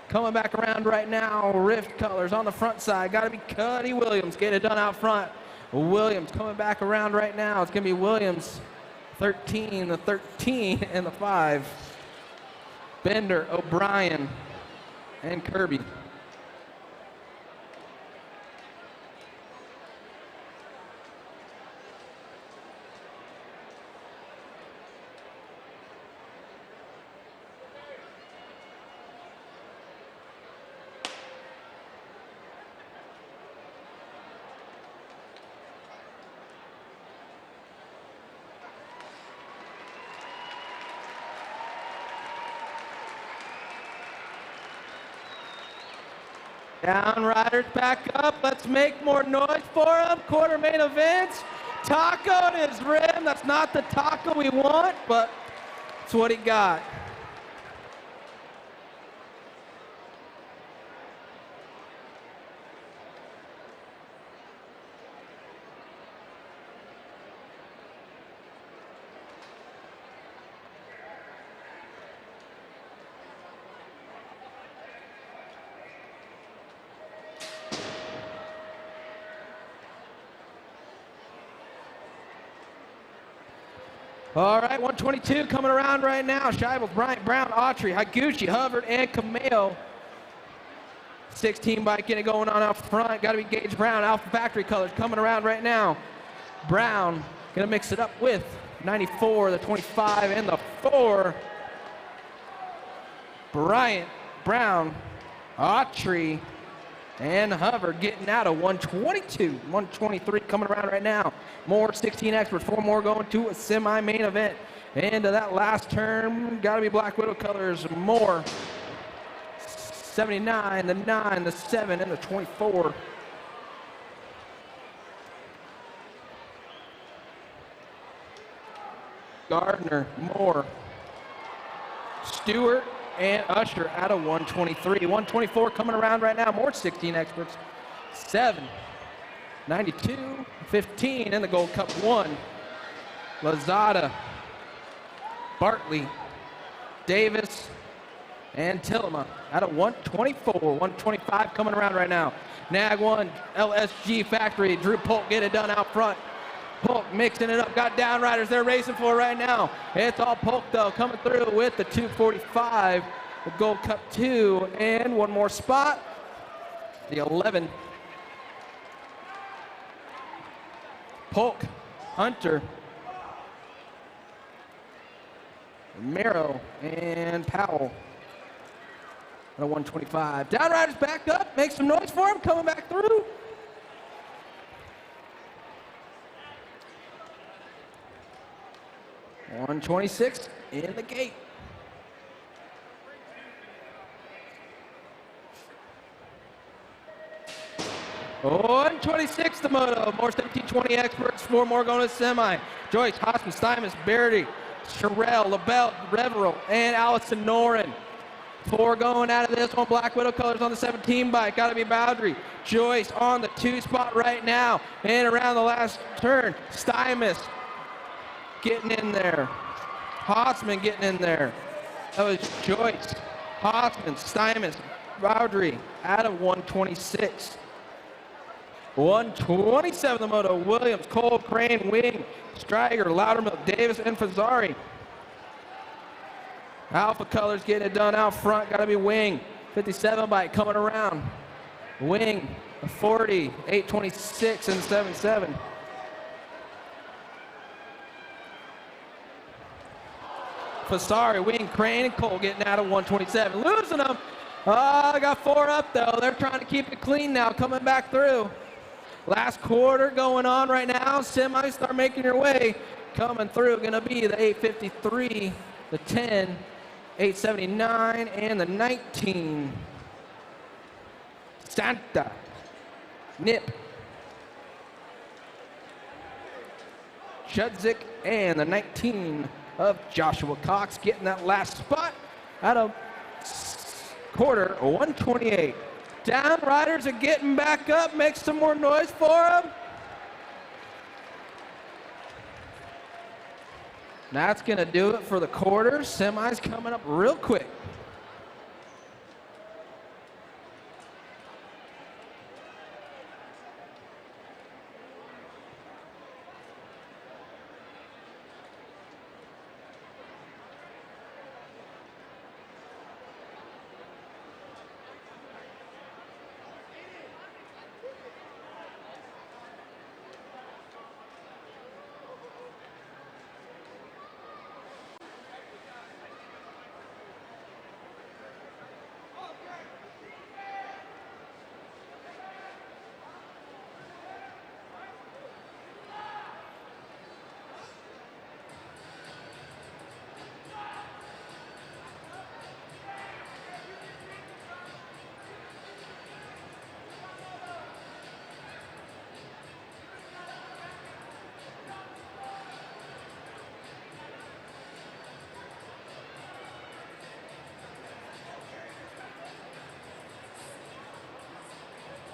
Coming back around right now. Rift colors on the front side. Got to be Cuddy Williams. Get it done out front. Williams coming back around right now. It's going to be Williams. 13, the 13, and the 5. Bender, O'Brien, and Kirby. Down riders back up. Let's make more noise for them. Quarter main events. Taco in his rim. That's not the taco we want, but it's what he got. All right, 122 coming around right now. Scheibel, Bryant, Brown, Autry, Higuchi, Hubbard, and Cameo. 16 bike getting it going on out front. Got to be Gage Brown, Alpha Factory colors coming around right now. Brown gonna mix it up with 94, the 25, and the 4. Bryant, Brown, Autry, and Hubbard getting out of 122. 123 coming around right now. More 16 experts, 4 more going to a semi-main event. And to that last turn, got to be Black Widow colors. More 79, the 9, the 7, and the 24. Gardner, Moore, Stewart, and Usher out of 123. 124 coming around right now. More 16 experts. 7, 92, 15 in the Gold Cup 1. Lazada, Bartley, Davis, and Tillema out of 124. 125 coming around right now. Nag 1, LSG Factory. Drew Polk get it done out front. Polk mixing it up, got downriders they're racing for right now. It's all Polk though, coming through with the 245, the Gold Cup 2, and one more spot, the 11. Polk, Hunter, Merrow, and Powell. At a 125. Downriders back up, make some noise for him, coming back through. .126 in the gate. .126 the moto. More 1720 experts. 4 more going to semi. Joyce, Hoskins, Stymons, Beardy, Sherelle, LaBelle, Reverill, and Allison Noren. 4 going out of this one. Black Widow colors on the 17 bike. Got to be Boundary. Joyce on the 2 spot right now. And around the last turn, Stymons getting in there. Hossman getting in there. That was Joyce, Hoffman, Stymons, Boundary out of 126. 127 the moto. Williams, Cole, Crane, Wing, Striger, Loudermilk, Davis, and Fazzari. Alpha colors getting it done out front. Got to be Wing. 57 bike coming around. Wing, a 40, 826, and 77. Fazzari, Wing, Crane, and Cole getting out of 127. Losing them. I got 4 up though. They're trying to keep it clean now, coming back through. Last quarter going on right now. Semis start making your way. Coming through, gonna be the 853, the 10, 879, and the 19. Santa, Nip, Chudzik, and the 19 of Joshua Cox getting that last spot out of quarter 128. Down riders are getting back up. Make some more noise for them. That's going to do it for the quarter. Semis coming up real quick.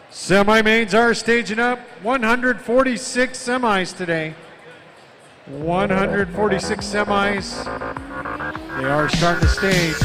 Semi-mains are staging up. 146 semis today. 146 semis. They are starting to stage.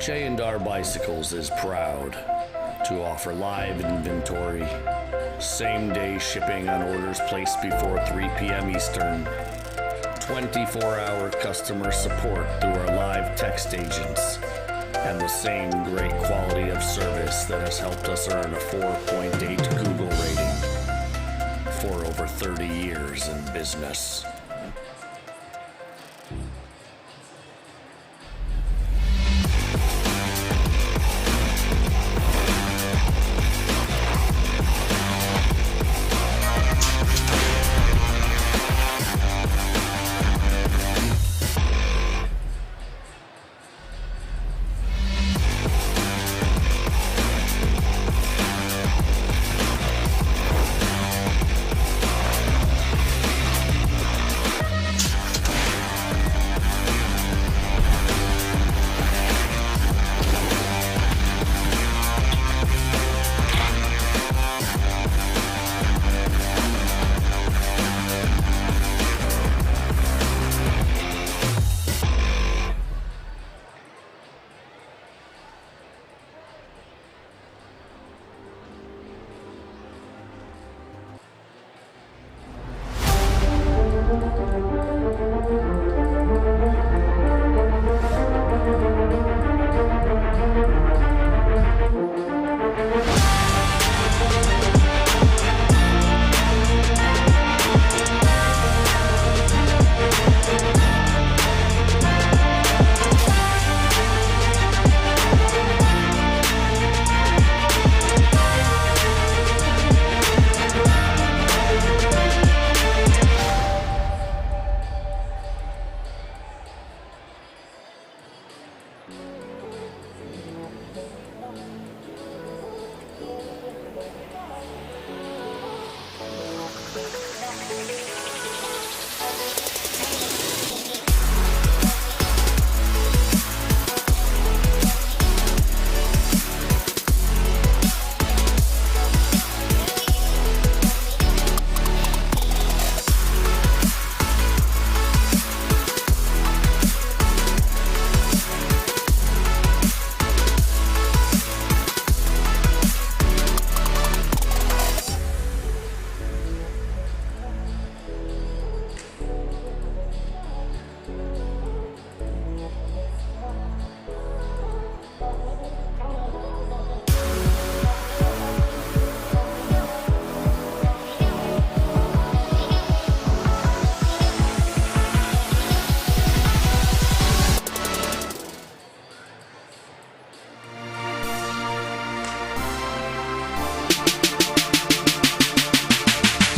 J&R Bicycles is proud to offer live inventory, same-day shipping on orders placed before 3 p.m. Eastern, 24-hour customer support through our live text agents, and the same great quality of service that has helped us earn a 4.8 Google rating for over 30 years in business.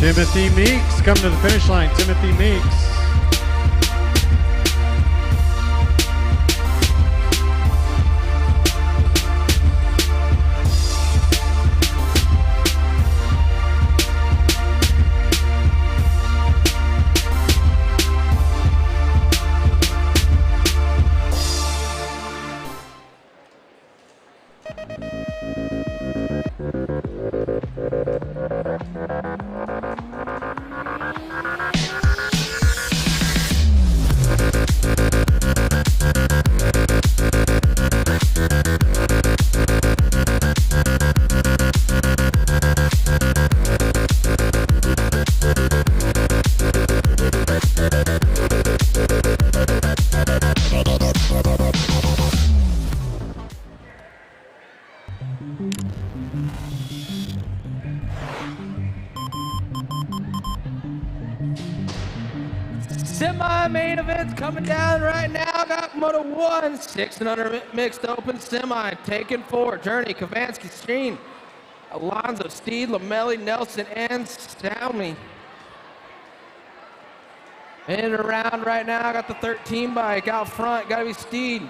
Timothy Meeks coming to the finish line. Timothy Meeks. Semi-main events coming down right now. Got Moto 1, 600 mixed open semi. Taken 4, Journey, Kavansky, Steen, Alonzo, Steed, Lamelli, Nelson, and Stalmy. In around right now, got the 13 bike out front. Got to be Steed.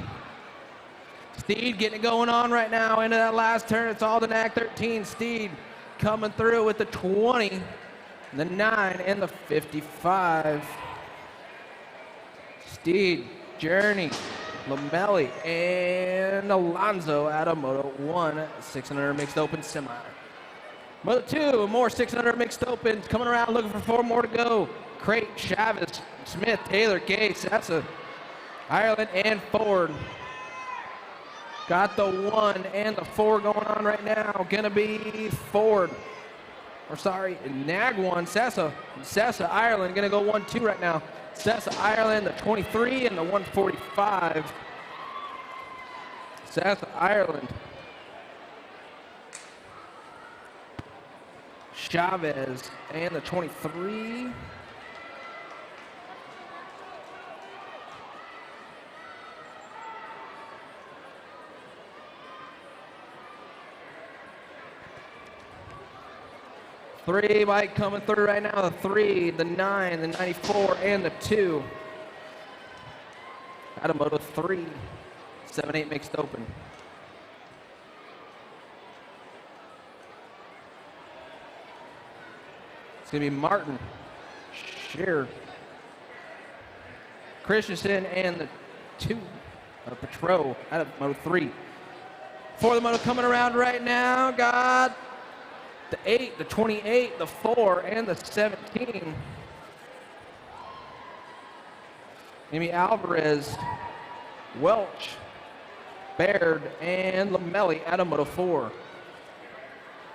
Steed getting it going on right now into that last turn. It's Aldenac 13. Steed coming through with the 20, the 9, and the 55. Steed, Journey, Lamelli, and Alonzo out of Moto 1, 600 mixed open semi. Moto 2, more 600 mixed opens coming around looking for 4 more to go. Crate, Chavez, Smith, Taylor, Gay, Sessa, Ireland, and Ford. Got the 1 and the 4 going on right now. Gonna be Ford. Or sorry, Nagwan, Sessa, Ireland, gonna go 1-2 right now. Sessa, Ireland, the 23 and the 145. Sessa, Ireland. Chavez and the 23. Three bike coming through right now. The 3, the 9, the 94, and the 2. Adamoto 3. 7-8 mixed open. It's going to be Martin, Shearer, Christensen, and the 2 of Petro out of Moto 3. For the Moto coming around right now, got the 8, the 28, the 4, and the 17. Amy Alvarez, Welch, Baird, and Lamelli out of Moto 4.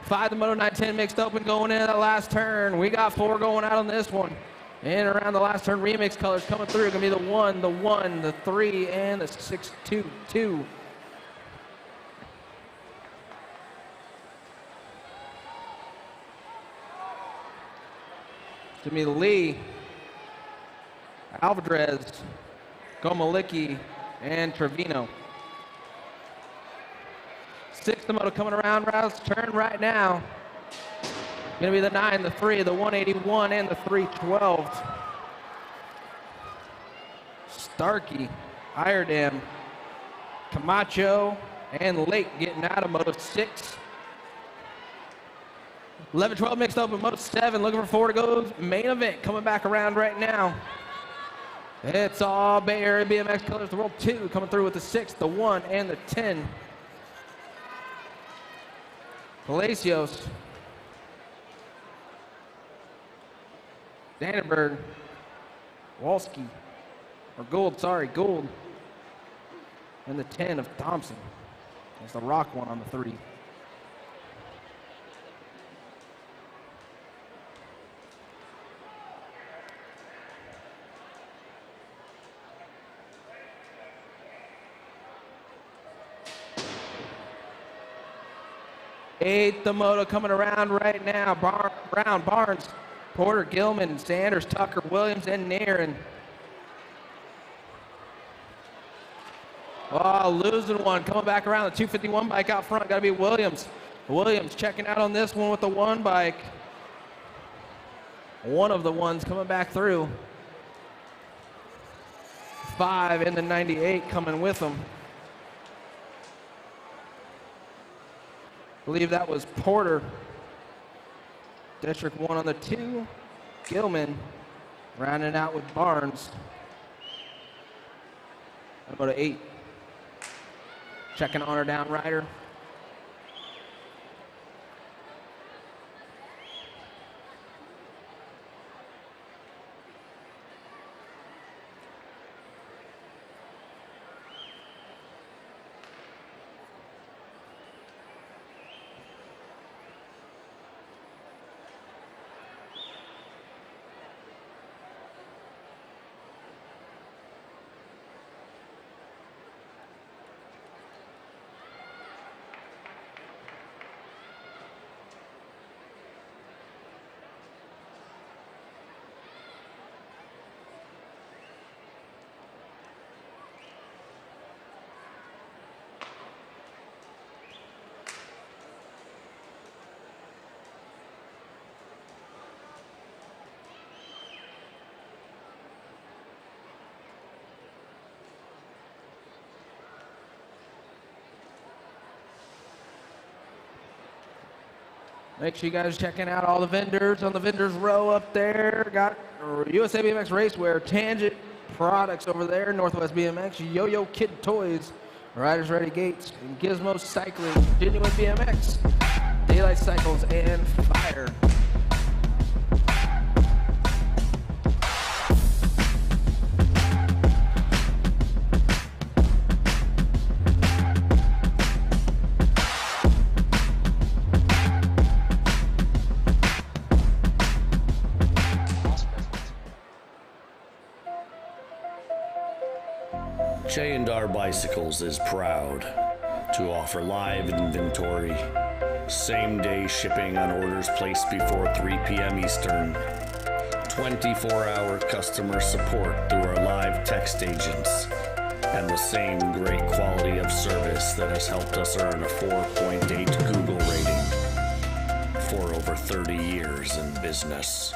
5 the Moto 910 mixed open going into that last turn. We got 4 going out on this one. And around the last turn, remix colors coming through. Gonna be the 1, the 3, and the 6-2-2. It's gonna be Lee, Alvarez, Gomalicki, and Trevino. 6 the Moto coming around Rouse turn right now. Gonna be the 9, the 3, the 181, and the 312. Starkey, Iredam, Camacho, and Lake getting out of Moto 6. 11-12 mixed open, Moto 7 looking for 4 to go. Main event coming back around right now. It's all Bay Area BMX colors. The World 2 coming through with the 6, the 1, and the 10. Palacios, Danenberg, Walski, or Gould, Gould, and the 10 of Thompson. That's the rock one on the 3. Eighth the Moto coming around right now. Brown, Barnes, Porter, Gilman, Sanders, Tucker, Williams, and Nairn. Oh, losing one. Coming back around the 251 bike out front. Got to be Williams. Williams checking out on this one with the 1 bike. One of the ones coming back through. 5 in the 98 coming with them. I believe that was Porter. District 1 on the 2. Gilman rounding out with Barnes. About an 8. Checking on her down rider. Make sure you guys are checking out all the vendors on the vendors row up there. Got USA BMX Racewear, Tangent Products over there, Northwest BMX, Yo-Yo Kid Toys, Riders Ready Gates, and Gizmo Cycling, Genuine BMX, Daylight Cycles, and Fire. J&R Bicycles is proud to offer live inventory, same-day shipping on orders placed before 3 p.m. Eastern, 24-hour customer support through our live text agents, and the same great quality of service that has helped us earn a 4.8 Google rating for over 30 years in business.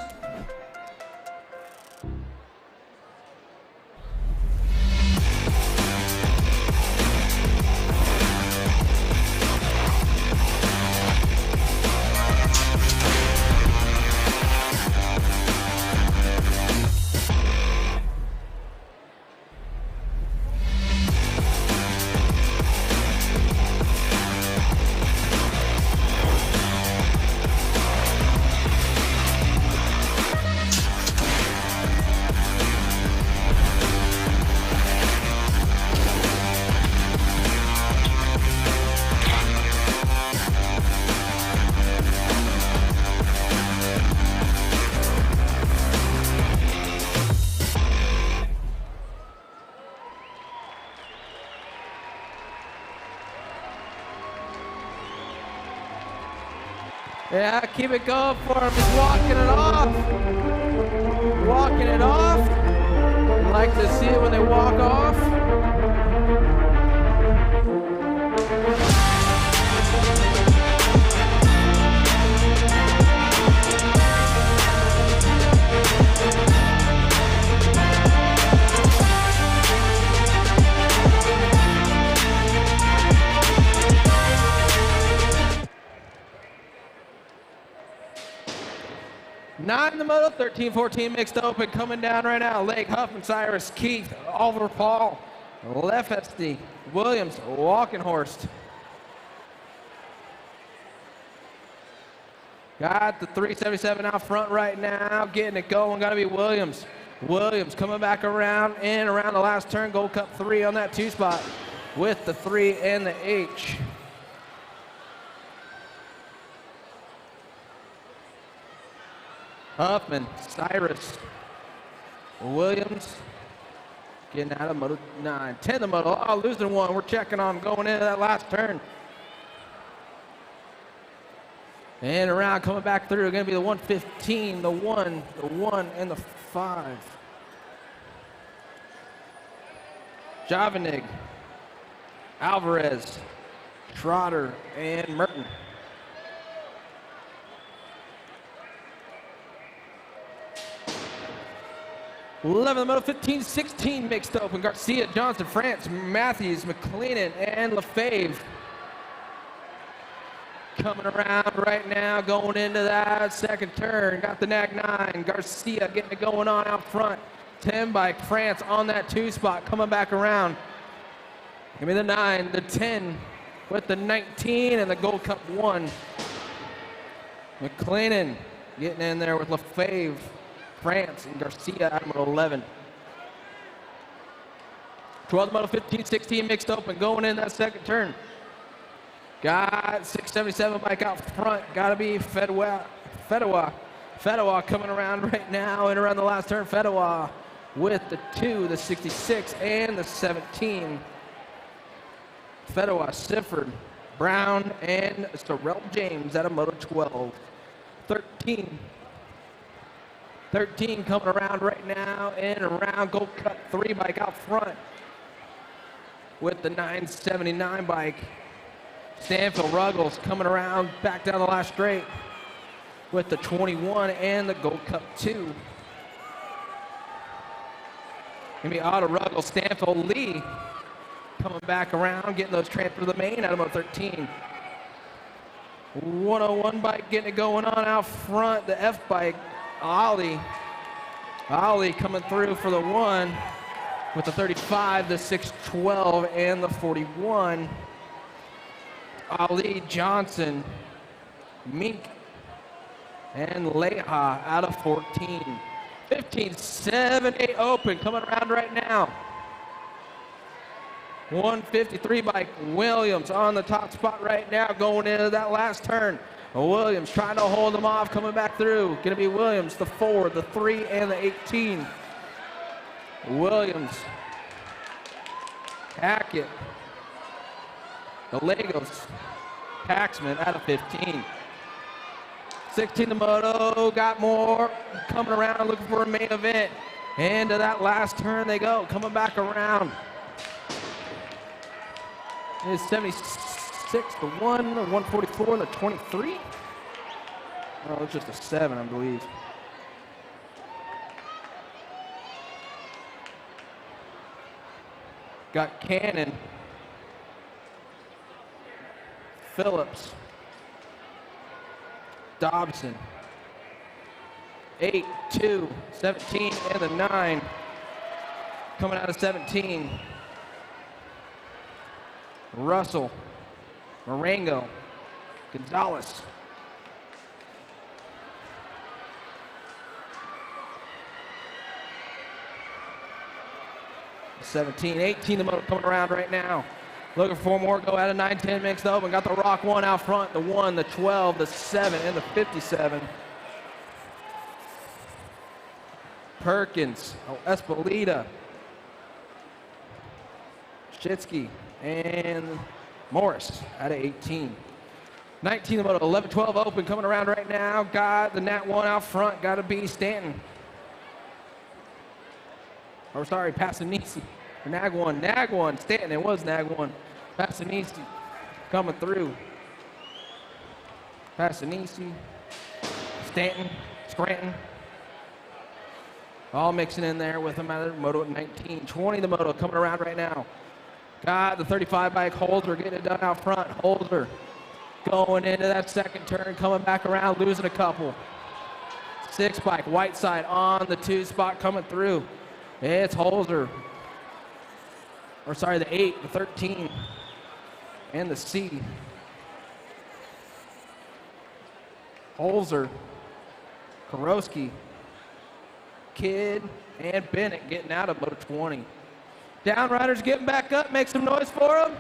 Yeah, keep it going for him. He's walking it off. Walking it off. I like to see it when they walk off. Nine in the moto, 13-14 mixed open, coming down right now. Lake, Huffman, Cyrus, Keith, Oliver, Paul, Lefesty, Williams, Walkenhorst. Got the 377 out front right now, getting it going. Got to be Williams. Williams coming back around and around the last turn. Gold Cup 3 on that 2 spot with the 3 and the H. Huffman, Cyrus, Williams, getting out of Moto 9. 10 the Moto, oh, losing one. We're checking on going into that last turn. And around, coming back through, going to be the 115, the 1, and the 5. Javanig, Alvarez, Trotter, and Merton. 11 of the Moto, 15-16 mixed open. Garcia, Johnson, France, Matthews, McLennan, and Lefebvre. Coming around right now, going into that second turn. Got the Nag 9. Garcia getting it going on out front. 10 by France on that 2 spot, coming back around. Give me the 9, the 10 with the 19 and the Gold Cup 1. McLennan getting in there with Lefebvre, France, and Garcia out of Moto 11. 12 Moto 15-16 mixed open, going in that second turn. Got 677 bike out front. Got to be Fedewa coming around right now and around the last turn. Fedewa with the 2, the 66, and the 17. Fedewa, Sifford, Brown, and Sorrell James out of Moto 12. 13 coming around right now and around. Gold Cup 3 bike out front with the 979 bike. Stanfield Ruggles coming around back down the last straight with the 21 and the Gold Cup 2. Gonna be Otto Ruggles, Stanfield Lee coming back around, getting those transfer to the main out of Moto 13. 101 bike getting it going on out front. The F bike, Ollie coming through for the 1 with the 35, the 612, and the 41. Ali, Johnson, Mink, and Leha out of 14. 15, 7, 8 open, coming around right now. 153 bike, Williams on the top spot right now, going into that last turn. Williams trying to hold them off, coming back through. Gonna be Williams, the 4, the 3, and the 18. Williams Hackett. Gallegos. Paxman out of 15. 16 the moto, got more, coming around looking for a main event. Into that last turn they go, coming back around. It's 76 to 1, 144 to 23. Oh, it's just a 7, I believe. Got Cannon. Phillips. Dobson. 8, 2, 17, and the 9. Coming out of 17. Russell. Marengo. Gonzalez. $17, $18 the motor coming around right now. Looking for more, go out of 9-10 mixed open. Got the Rock 1 out front, the 1, the 12, the 7, and the 57. Perkins, Espolita, Shitsky, and Morris out of 18. 19 the motor, 11-12 open coming around right now. Got the Nat 1 out front, got to be Stanton. Or sorry, Passanisi. Or Nag 1, Stanton, it was Nag 1. Passanisi coming through. Passanisi, Stanton, Scranton. All mixing in there with him out of the moto at 19. 20 the moto coming around right now. Got the 35 bike Holzer getting it done out front. Holzer going into that second turn, coming back around, losing a couple. 6 bike, Whiteside on the 2 spot coming through. It's Holzer. Or sorry, the 8, the 13, and the C. Holzer, Karowski, Kidd, and Bennett getting out of moto 20. Downriders getting back up, make some noise for them.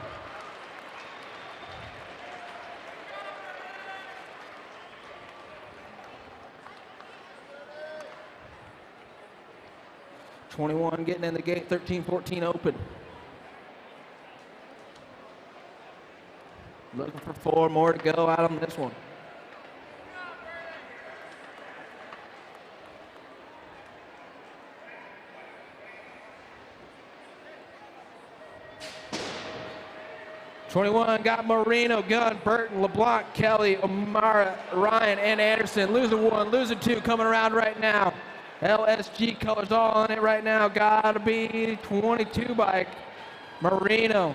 '21 getting in the gate, 13-14 open. Looking for 4 more to go out on this one. '21 got Marino, Gunn, Burton, LeBlanc, Kelly, O'Mara, Ryan, and Anderson. Losing 1, losing 2, coming around right now. LSG colors all on it right now. Gotta be 22 bike. Marino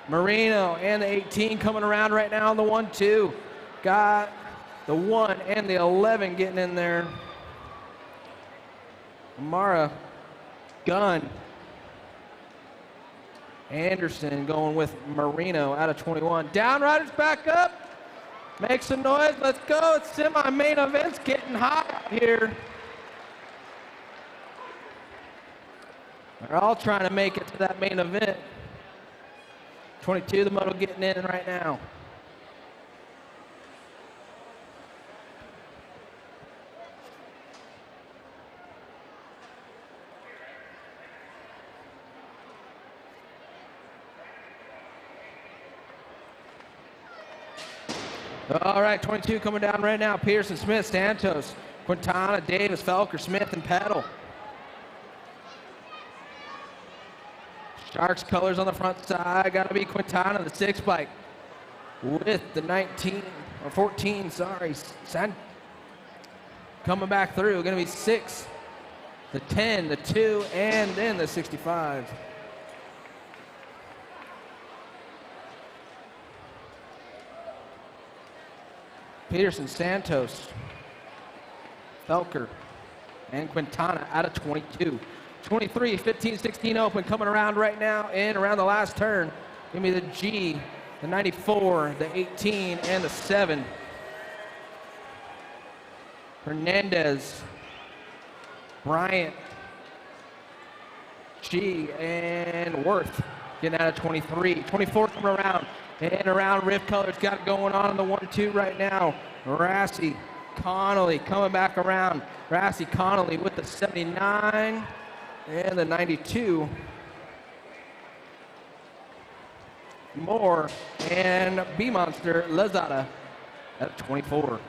and the 18 coming around right now on the 1-2. Got the 1 and the 11 getting in there. Amara, Gunn, Anderson going with Marino out of 21. Downriders back up. Make some noise. Let's go. It's semi-main event's getting hot out here. They're all trying to make it to that main event. 22, the moto getting in right now. All right, 22 coming down right now. Peterson, Smith, Santos, Quintana, Davis, Felker, Smith, and Peddle. Sharks colors on the front side. Got to be Quintana, the 6 bike, with the 19 or 14. Sorry, coming back through. Going to be 6, the 10, the 2, and then the 65. Peterson, Santos, Felker, and Quintana out of 22. 23, 15, 16 open, coming around right now and around the last turn. Give me the G, the 94, the 18, and the 7. Hernandez, Bryant, G, and Worth getting out of 23. 24 coming around. And around Riff Colors got it going on the 1-2 right now. Rassi, Connolly coming back around. Rassi, Connolly with the 79 and the 92. Moore, and B-Monster Lazada at 24.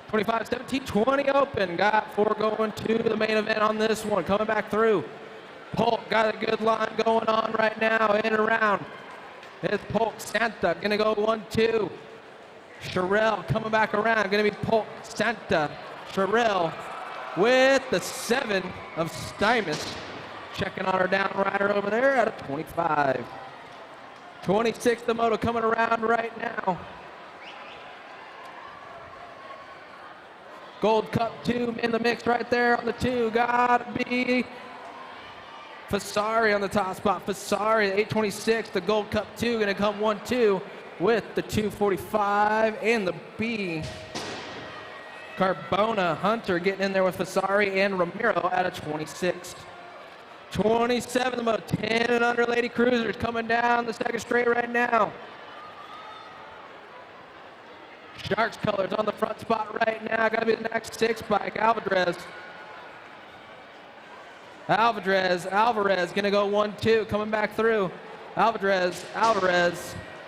25, 17, 20 open. Got 4 going to the main event on this one. Coming back through. Polk got a good line going on right now. In and around. It's Polk Santa. Going to go 1-2. Sherrill coming back around. Going to be Polk Santa. Sherrill with the 7 of Stymus. Checking on her down rider over there at a 25. 26, the moto coming around right now. Gold Cup 2 in the mix right there on the 2. Gotta be Fasari on the top spot. Fasari, 826, the Gold Cup 2, gonna come 1-2 with the 245 and the B. Carbona Hunter getting in there with Fasari and Ramiro at a 26. 27, the moto 10 and under Lady Cruisers coming down the second straight right now. Sharks colors on the front spot right now. Got to be the next 6 bike. Alvarez going to go 1-2. Coming back through. Alvarez,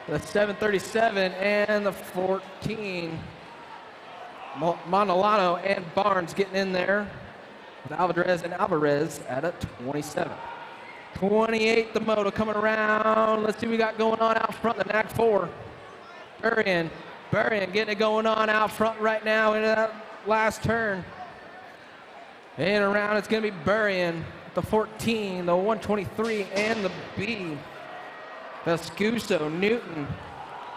the 737 and the 14. Monolano and Barnes getting in there. With Alvarez and Alvarez at a 27. 28, the moto coming around. Let's see what we got going on out front. The NAC 4. Burrion getting it going on out front right now into that last turn. And around it's going to be Burrion, the 14, the 123, and the B. Vescuso, Newton,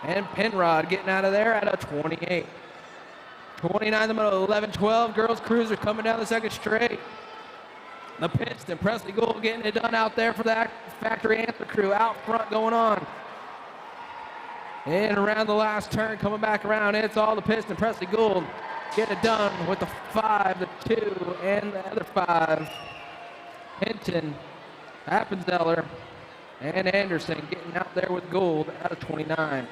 and Penrod getting out of there at a 28. 29, the moto 11-12. Girls Cruiser coming down the second straight. The Piston, Presley Gould getting it done out there for that factory anthem crew out front going on. And around the last turn, coming back around, it's all the Piston, Presley Gould getting it done with the 5, the 2, and the other 5. Hinton, Appenzeller, and Anderson getting out there with Gould out of 29.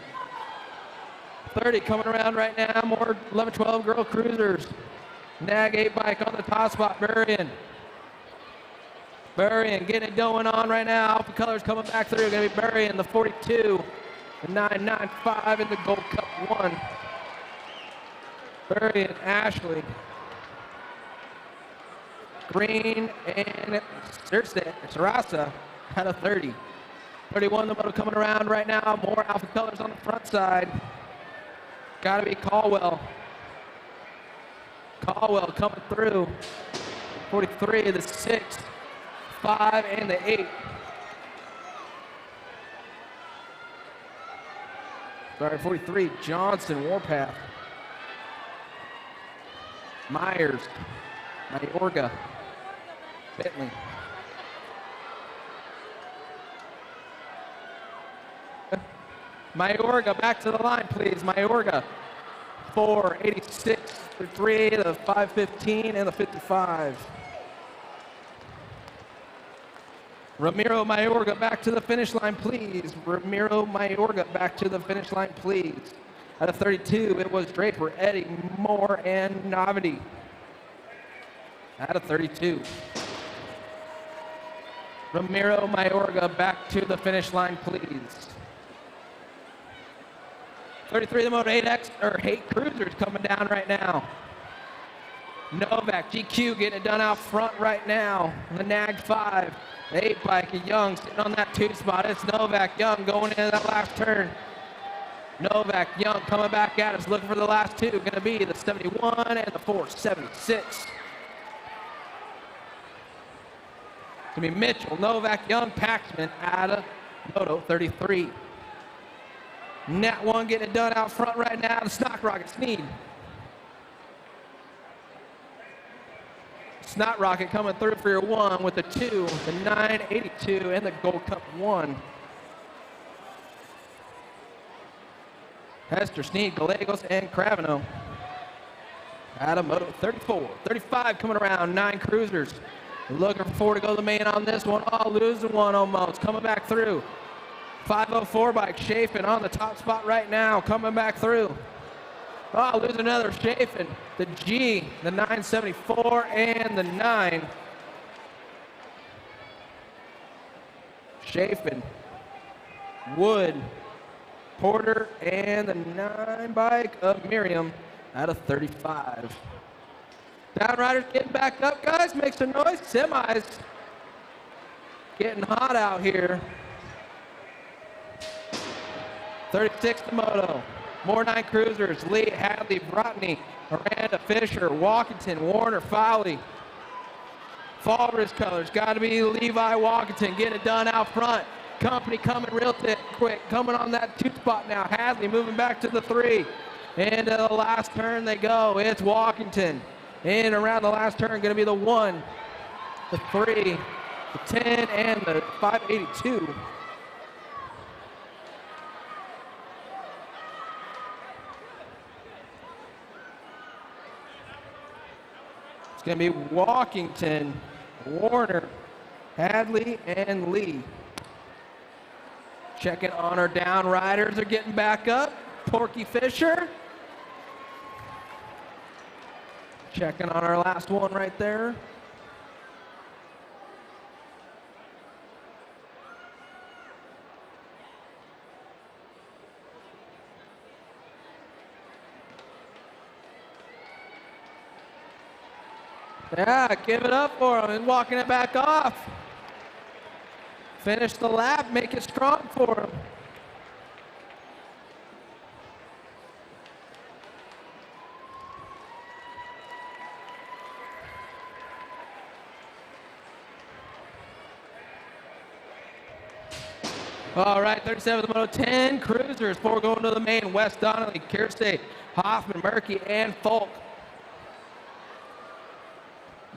30 coming around right now, more 11-12 Girl Cruisers. Nag 8 bike on the top spot, Burrion getting it going on right now. Alpha Colors coming back through, gonna be Burrion, the 42, the 995 in the Gold Cup 1. Burrion, Ashley, Green, and Sarasa had a 30. 31, the moto coming around right now, more Alpha Colors on the front side. Gotta be Caldwell coming through. 43, the 6, 5, and the 8. Sorry, 43, Johnson, Warpath. Myers, Mayorga, Bentley. Mayorga, back to the line, please. Mayorga, 486, the 3, the 515, and the 55. Ramiro Mayorga, back to the finish line, please. Ramiro Mayorga, back to the finish line, please. At a 32, it was Draper, Eddie, Moore, and Navidi. At a 32. Ramiro Mayorga, back to the finish line, please. 33, the Moto 8X, or 8 Cruisers coming down right now. Novak, GQ getting it done out front right now. The Nag 5, the 8 bike, Young sitting on that 2 spot. It's Novak, Young going into that last turn. Novak, Young coming back at us, looking for the last 2. Going to be the 71 and the 476. It's going to be Mitchell, Novak, Young, Paxman, out of Moto 33. Nat 1 getting it done out front right now. The Snot Rocket, Sneed. Snot Rocket coming through for your 1 with the 2, the 982, and the Gold Cup 1. Hester, Sneed, Gallegos, and Cravino. Adam Moto 34. 35 coming around, 9 Cruisers. Looking for 4 to go to the main on this one. Oh, losing 1 almost. Coming back through. 504 bike, Chafin on the top spot right now, coming back through. Oh, losing another Chafin. The G, the 974, and the 9. Chafin. Wood, Porter, and the 9 bike of Miriam out of 35. Downriders getting back up, guys. Make some noise. Semis getting hot out here. 36 the moto. More 9 cruisers. Lee, Hadley, Brotney, Miranda, Fisher, Walkington, Warner, Fowley. Fall Risk colors. Got to be Levi Walkington getting it done out front. Company coming real quick. Coming on that 2 spot now. Hadley moving back to the 3. Into the last turn they go. It's Walkington. In around the last turn, going to be the 1, the 3, the 10, and the 582. It's going to be Walkington, Warner, Hadley, and Lee. Checking on our down riders are getting back up. Porky Fisher. Checking on our last one right there. Yeah, give it up for him and walking it back off. Finish the lap, make it strong for him. All right, 37th Moto, 10 cruisers, 4 going to the main. West Donnelly, Kirsty, Hoffman, Murky, and Folk.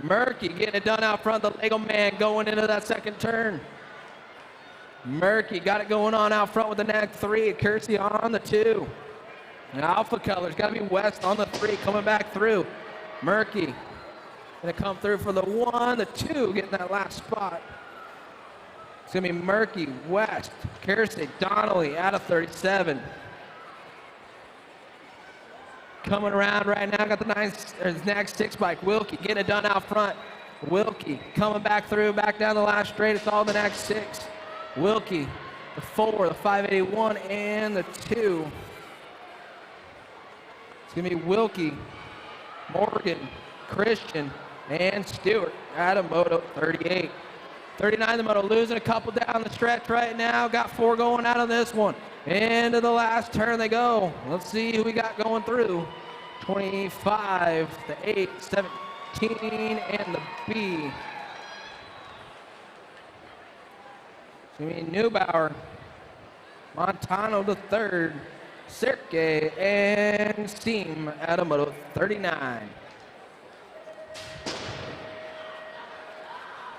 Murky getting it done out front. The Lego man going into that second turn. Murky got it going on out front with the next 3. Kirsty on the 2. Alpha colors, got to be West on the 3, coming back through. Murky gonna come through for the 1, the 2, getting that last spot. It's going to be Murky, West, Kirsty, Donnelly out of 37. Coming around right now, got the next 6 bike. Wilkie getting it done out front. Wilkie coming back through, back down the last straight. It's all the next 6. Wilkie, the 4, the 581, and the 2. It's going to be Wilkie, Morgan, Christian, and Stewart out of Moto 38. 39 the moto, losing a couple down the stretch right now. Got 4 going out of this one. Into the last turn they go. Let's see who we got going through. 25, the 8, 17, and the B. It's going to be Neubauer, Montano the 3rd, Sergey, and Steam out of Moto 39.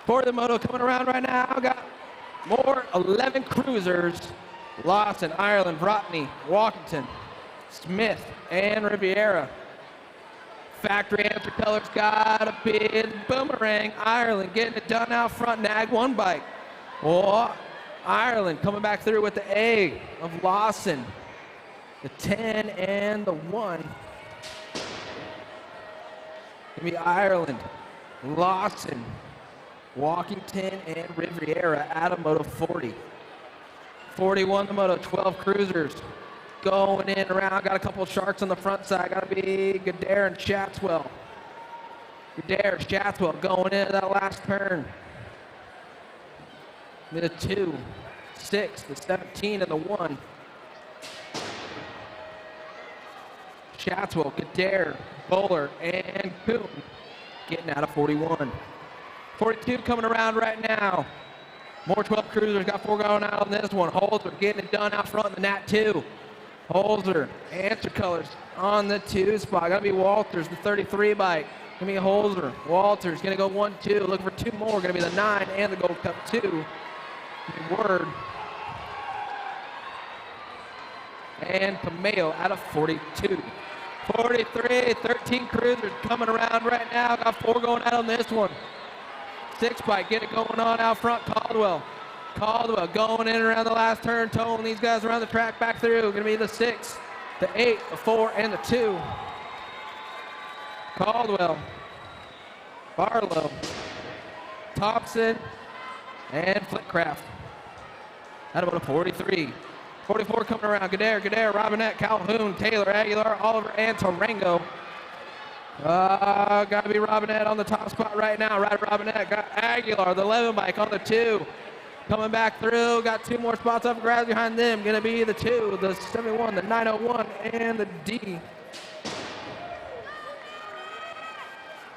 For the moto coming around right now, got more 11 cruisers. Lawson, Ireland, Brotney, Walkington, Smith, and Riviera. Factory answer colors got a big Boomerang. Ireland getting it done out front. Nag 1 bike. Oh, Ireland coming back through with the A of Lawson. The 10 and the 1. Gonna be Ireland, Lawson, Walkington, and Riviera out of Moto 40. 41 the Moto, 12 cruisers. Going in around, got a couple of sharks on the front side. Got to be Gadare and Chatswell. Gadare, Chatswell going into that last turn. The 2, 6, the 17, and the 1. Chatswell, Gadare, Bowler, and Coon getting out of 41. 42 coming around right now. More 12 cruisers, got 4 going out on this one. Holzer getting it done out front in the Nat 2. Holzer, answer colors on the 2 spot. Gotta be Walters, the 33 bike. Gonna be Holzer. Walters gonna go 1, 2. Looking for 2 more. Gonna be the 9 and the Gold Cup 2. Word. And Cameo out of 42. 43, 13 cruisers coming around right now. Got 4 going out on this one. 6 bike, get it going on out front. Caldwell going in around the last turn, towing these guys around the track back through. Gonna be the 6, the 8, the 4, and the 2. Caldwell, Barlow, Thompson, and Flitcraft Out of 43. 44 coming around. Gadare, Robinette, Calhoun, Taylor, Aguilar, Oliver, and Tarango. Gotta be Robinette on the top spot right now. Ryder Robinette got Aguilar, the 11 bike on the 2. Coming back through, got 2 more spots up grass behind them. Gonna be the 2, the 71, the 901, and the D.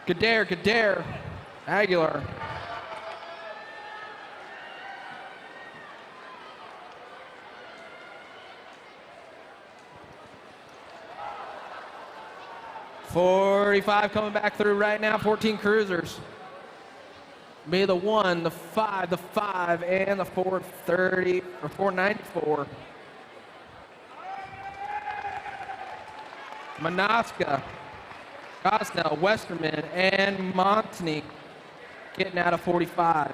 Gadare, Aguilar. .45 coming back through right now, 14 cruisers. Be the 1, the 5, the 5, and the 430 or 494. Manaska, Gosnell, Westerman, and Montney getting out of 45.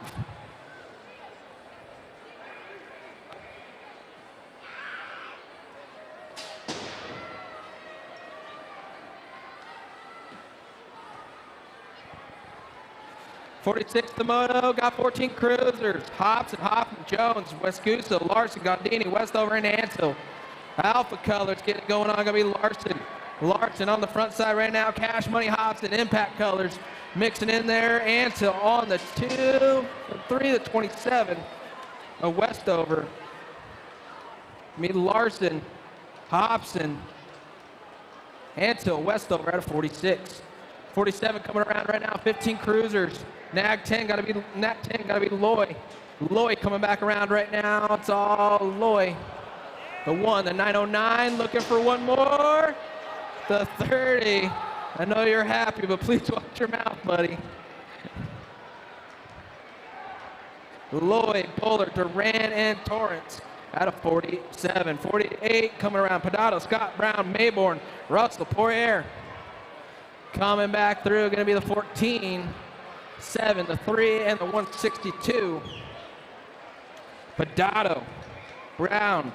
.46 the moto, got 14 cruisers. Hoffman, Jones, Westcusa, Larson, Gondini, Westover, and Ansel. Alpha Colors getting it going on, gonna be Larson. Larson on the front side right now. Cash Money, Hobson, Impact Colors mixing in there. Ansel on the 2, the 3, the 27 of Westover. Larson, Hobson, Ansel, Westover out of 46. 47 coming around right now, 15 cruisers. Nat 10 gotta be Loy. Loy coming back around right now. It's all Loy. The 1, the 909, looking for one more. The 30. I know you're happy, but please watch your mouth, buddy. Lloyd, Buller, Duran, and Torrance out of 47. 48 coming around. Pedato, Scott, Brown, Mayborn, Russell, Poirier. Coming back through, going to be the 14, 7, the 3, and the 162. Pedato, Brown,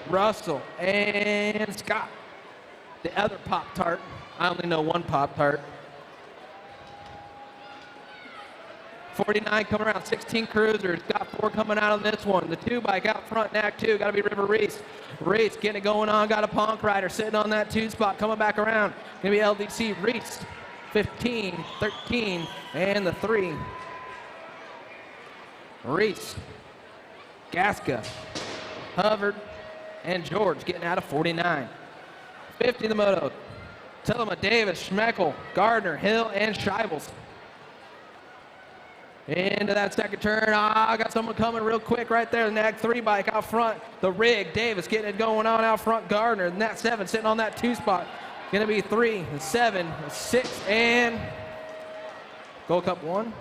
Russell, and Scott. The other Pop-Tart. I only know one Pop-Tart. 49 coming around, 16 cruisers. Got 4 coming out on this one. The 2 bike out front, NAC 2. Got to be River Reese. Reese getting it going on. Got a Punk Rider sitting on that 2 spot. Coming back around. Going to be LDC Reese. 15, 13, and the 3. Reese, Gasca, Hubbard, and George getting out of 49. 50 the moto. Tillema, Davis, Schmeckel, Gardner, Hill, and Scheibels. Into that second turn. Got someone coming real quick right there. The NAG 3 bike out front. The rig, Davis getting it going on out front. Gardner, and that 7 sitting on that 2 spot. Gonna be 3, 7, 6, and Gold Cup 1.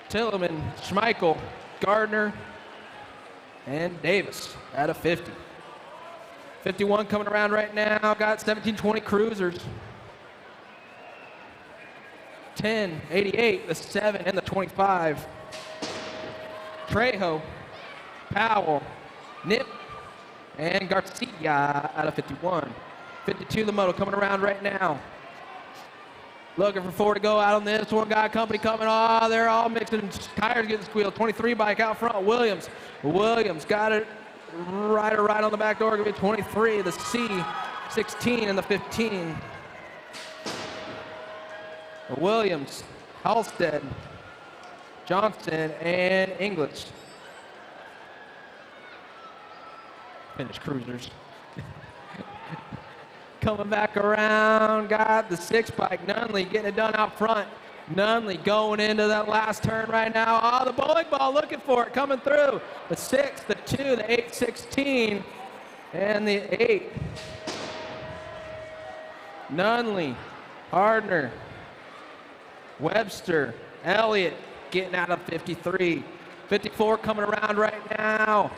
Tillman, Schmeichel, Gardner, and Davis out of 50. 51 coming around right now. Got 1720 cruisers. 10, 88, the 7, and the 25. Trejo, Powell, Nip, and Garcia out of 51. 52 the moto coming around right now. Looking for 4 to go out on this one. Got company coming. They're all mixing. Tires getting squealed. 23 bike out front. Williams got it right on the back door. Gonna be 23, the C, 16, and the 15. Williams, Halstead, Johnson, and English. Finish cruisers. Coming back around, got the 6 bike. Nunley getting it done out front. Nunley going into that last turn right now. The bowling ball looking for it, coming through. The 6, the 2, the 816, and the 8. Nunley, Hardner, Webster, Elliott getting out of 53. 54 coming around right now.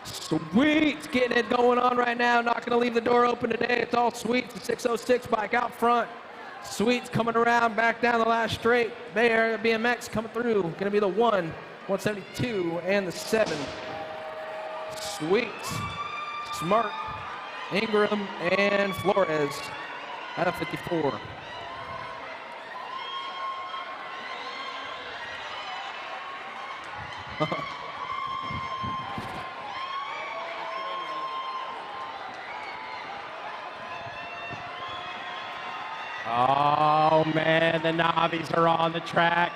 Sweets getting it going on right now. Not going to leave the door open today. It's all Sweets. The 606 bike out front. Sweets coming around back down the last straight. Bay Area BMX coming through. Going to be the 1, 172, and the 7. Sweets, Smart, Ingram, and Flores out of 54. Oh man, the Navis are on the track.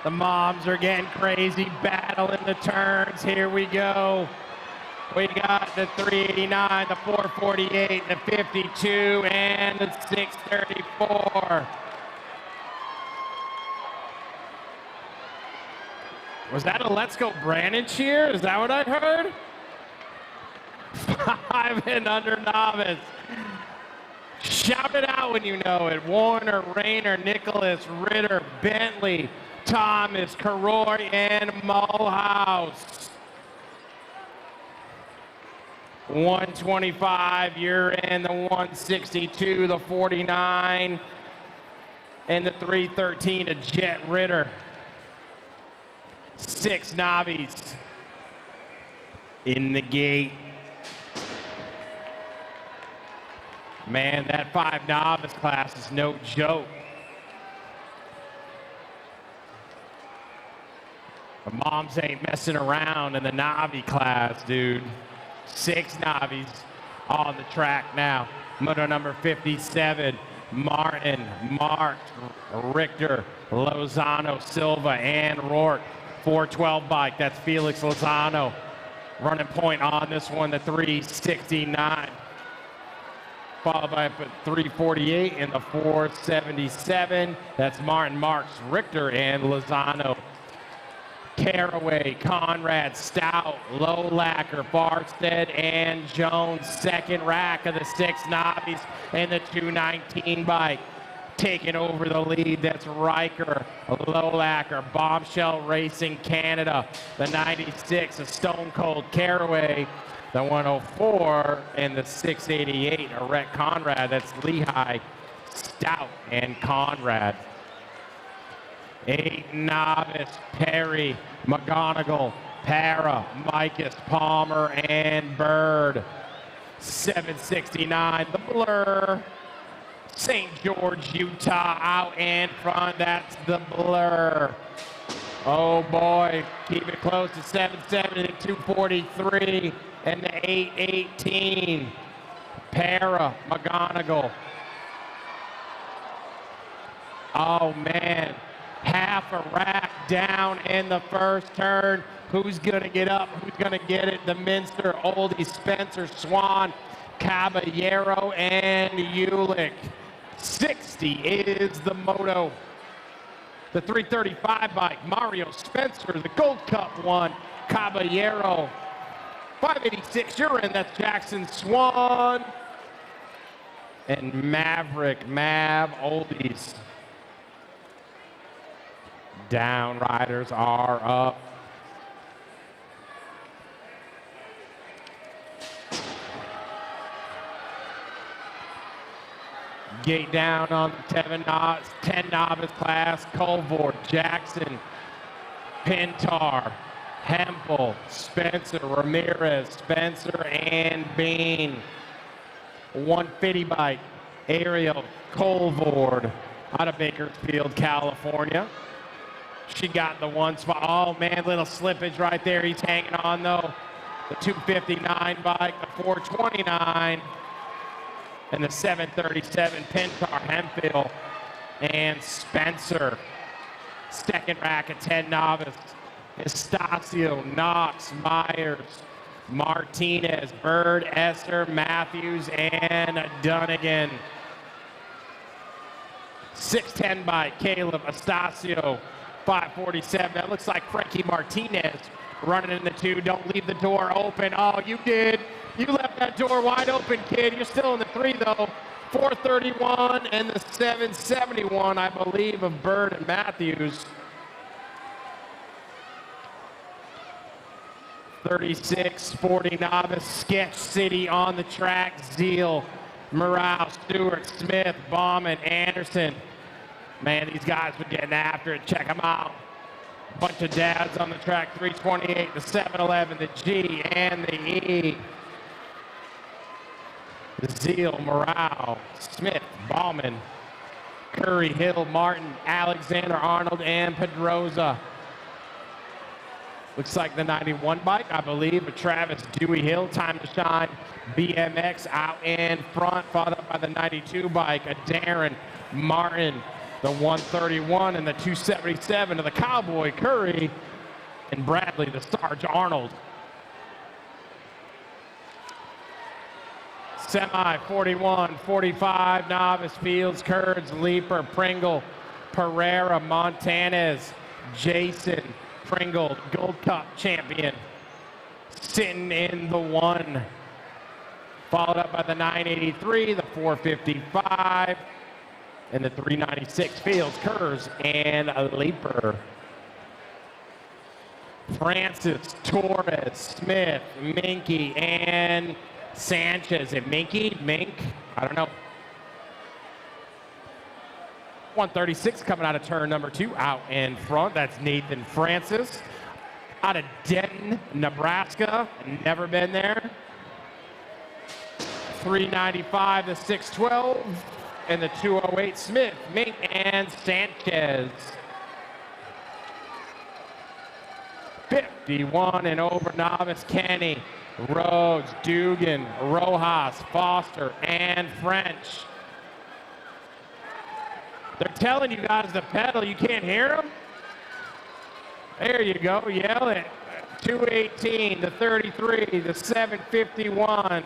The moms are getting crazy, battling the turns. Here we go. We got the 389, the 448, the 52, and the 634. Was that a Let's Go Brandon cheer? Is that what I heard? 5 and under novice. Shout it out when you know it. Warner, Rayner, Nicholas, Ritter, Bentley, Thomas, Karoy, and Mulhouse. 125, you're in the 162, the 49, and the 313 to Jet Ritter. 6 Navis in the gate. Man, that 5 novice class is no joke. The moms ain't messing around in the Navi class, dude. 6 Navis on the track now. Moto number 57, Martin, Mark, Richter, Lozano, Silva, and Rourke. 412 bike, that's Felix Lozano. Running point on this one, the 369. Followed by 348 and the 477. That's Martin, Marks, Richter, and Lozano. Caraway, Conrad, Stout, Lowlacker, Farstead, and Jones. Second rack of the 6 Navis and the 219 bike. Taking over the lead, that's Riker, Lowlacker, Bombshell Racing Canada. The 96, a Stone Cold Caraway. The 104 and the 688, a Rhett Conrad. That's Lehigh, Stout, and Conrad. 8 novice, Perry, McGonigal, Para, Micus, Palmer, and Bird. 769, the Blur. St. George, Utah, out in front. That's the Blur. Oh boy, keep it close to 770, 243, and the 818. Para, McGonigal. Oh man, half a rack down in the first turn. Who's gonna get up? Who's gonna get it? The Minster, Oldie, Spencer, Swan, Caballero, and Ulick. 60 is the moto. The 335 bike, Mario Spencer, the Gold Cup one, Caballero. 586, you're in, that's Jackson Swan. And Maverick, Mav Oldies. Down riders are up. Gate down on the 10 novice class. Colvord, Jackson, Pintar, Hempel, Spencer, Ramirez, Spencer, and Bean. 150 bike, Ariel Colvord out of Bakersfield, California. She got the 1 spot. Oh man, little slippage right there. He's hanging on though. The 259 bike, the 429. And the 737 Pintar, Hemphill, and Spencer. Second rack at 10 novice. Estacio, Knox, Myers, Martinez, Bird, Esther, Matthews, and Dunnigan. 610 by Caleb, Estacio, 547. That looks like Frankie Martinez running in the 2. Don't leave the door open. Oh, you did. You left that door wide open, kid. You're still in the 3, though. 431 and the 771, I believe, of Bird and Matthews. 36-40 novice, Sketch City on the track. Zeal, Morale, Stewart, Smith, Bauman, Anderson. Man, these guys were getting after it. Check them out. Bunch of dads on the track. 328, the 711, the G, and the E. Zeal, Morale, Smith, Bauman, Curry, Hill, Martin, Alexander, Arnold, and Pedroza. Looks like the 91 bike, I believe, but Travis Dewey Hill, Time to Shine, BMX out in front, followed up by the 92 bike, a Darren Martin, the 131 and the 277 of the Cowboy Curry, and Bradley, the Sarge Arnold. Semi 41, 45, novice fields, Kurds, Leaper, Pringle, Pereira, Montanez, Jason, Pringle, Gold Cup champion, sitting in the 1. Followed up by the 983, the 455, and the 396 fields, Kurz and Leaper. Francis, Torres, Smith, Minky, and Sanchez. And Minky? Mink? I don't know. 136 coming out of turn number 2, out in front. That's Nathan Francis. Out of Denton, Nebraska. Never been there. 395, the 612, and the 208, Smith, Mink, and Sanchez. 51 and over, novice, Kenny, Rhodes, Dugan, Rojas, Foster, and French. They're telling you guys to pedal. You can't hear them? There you go. Yell it. 218, the 33, the 751,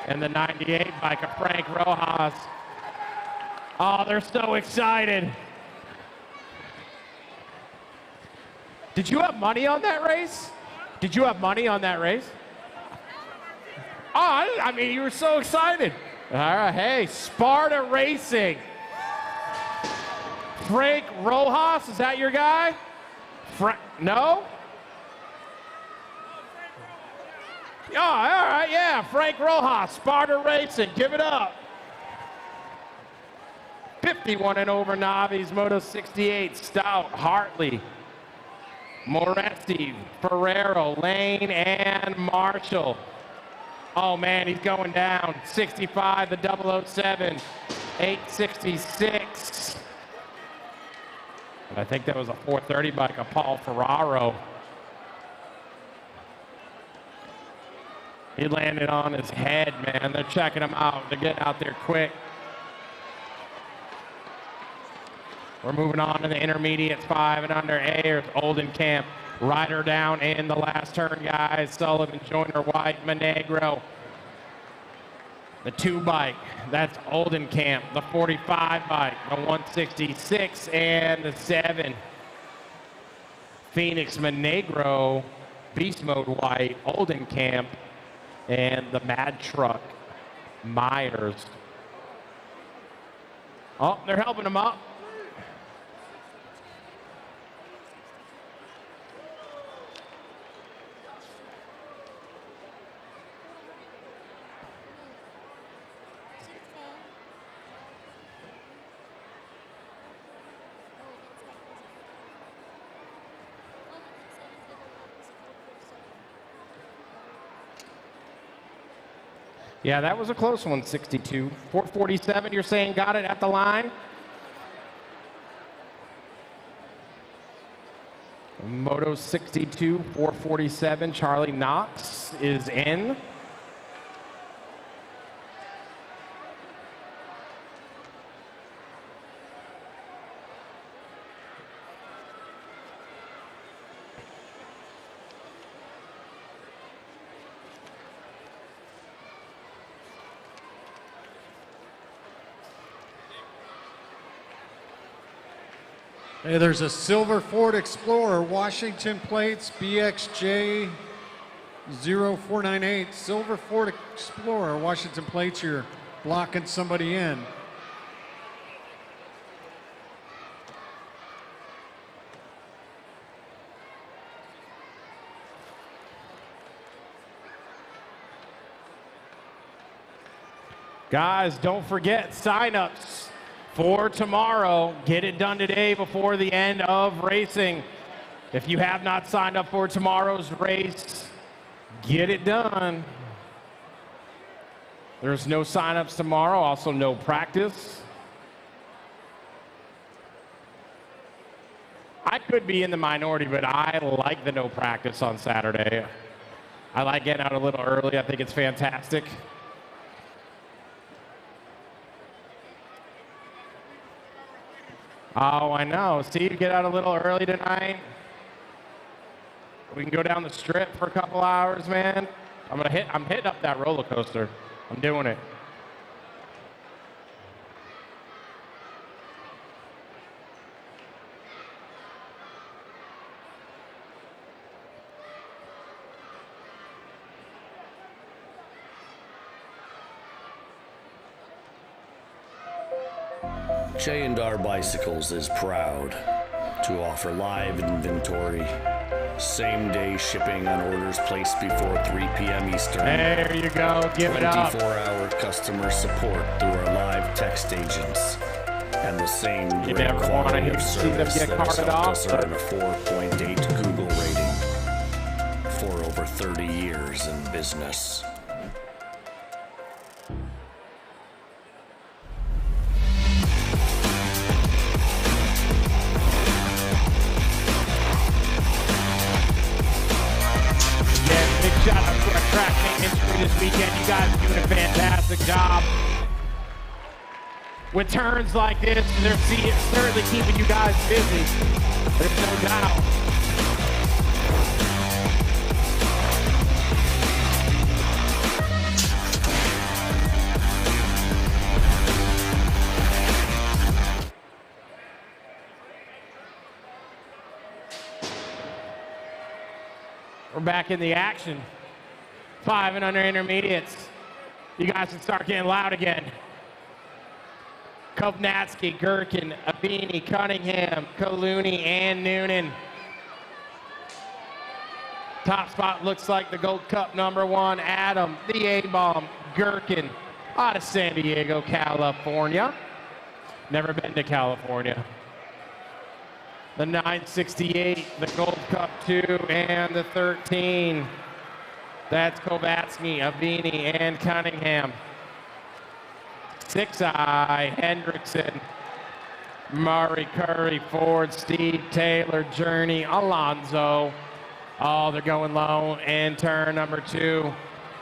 and the 98 bike of Frank Rojas. Oh, they're so excited. Did you have money on that race? Did you have money on that race? Oh, I mean, you were so excited. All right, hey, Sparta Racing. Frank Rojas, is that your guy? No? Oh, all right, yeah, Frank Rojas, Sparta Racing, give it up. 51 and over novice, Moto 68, Stout, Hartley, Moretti, Ferrero, Lane, and Marshall. Oh man, he's going down. 65, the 007, 866. I think that was a 430 bike of Paul Ferraro. He landed on his head, man. They're checking him out. They're getting out there quick. We're moving on to the intermediates, 5 and under. Ayers, Oldenkamp, Ryder down in the last turn, guys. Sullivan, Joyner, White, Monegro. The 2 bike, that's Oldenkamp. The 45 bike, the 166, and the 7. Phoenix, Monegro, Beast Mode White, Oldenkamp, and the Mad Truck, Myers. Oh, they're helping him up. Yeah, that was a close one, 62. 447, you're saying got it at the line? Moto 62, 447, Charlie Knox is in. Hey, there's a silver Ford Explorer, Washington plates, BXJ 0498. Silver Ford Explorer, Washington plates, you're blocking somebody in. Guys, don't forget signups for tomorrow. Get it done today before the end of racing. If you have not signed up for tomorrow's race, get it done. There's no signups tomorrow, also no practice. I could be in the minority, but I like the no practice on Saturday. I like getting out a little early. I think it's fantastic. Oh, I know. Steve, get out a little early tonight. We can go down the strip for a couple hours, man. I'm hitting up that roller coaster. I'm doing it. J&R Bicycles is proud to offer live inventory, same-day shipping on orders placed before 3 p.m. Eastern. There you go. Give it up. 24-hour customer support through our live text agents, and the same You great never want quality to of see them service get that has carted helped off, us earn a 4.8 Google rating for over 30 years in business. Big shout out to our track maintenance crew this weekend. You guys are doing a fantastic job. With turns like this, they're certainly keeping you guys busy. There's no doubt. We're back in the action. 5 and under intermediates. You guys can start getting loud again. Kovnatsky, Gherkin, Abini, Cunningham, Collooney, and Noonan. Top spot looks like the Gold Cup #1, Adam, the A-Bomb, Gherkin, out of San Diego, California. Never been to California. The 968, the Gold Cup 2, and the 13. That's Kovatsky, Avini, and Cunningham. 6i, Hendrickson, Murray, Curry, Ford, Steve, Taylor, Journey, Alonso. Oh, they're going low in turn #2.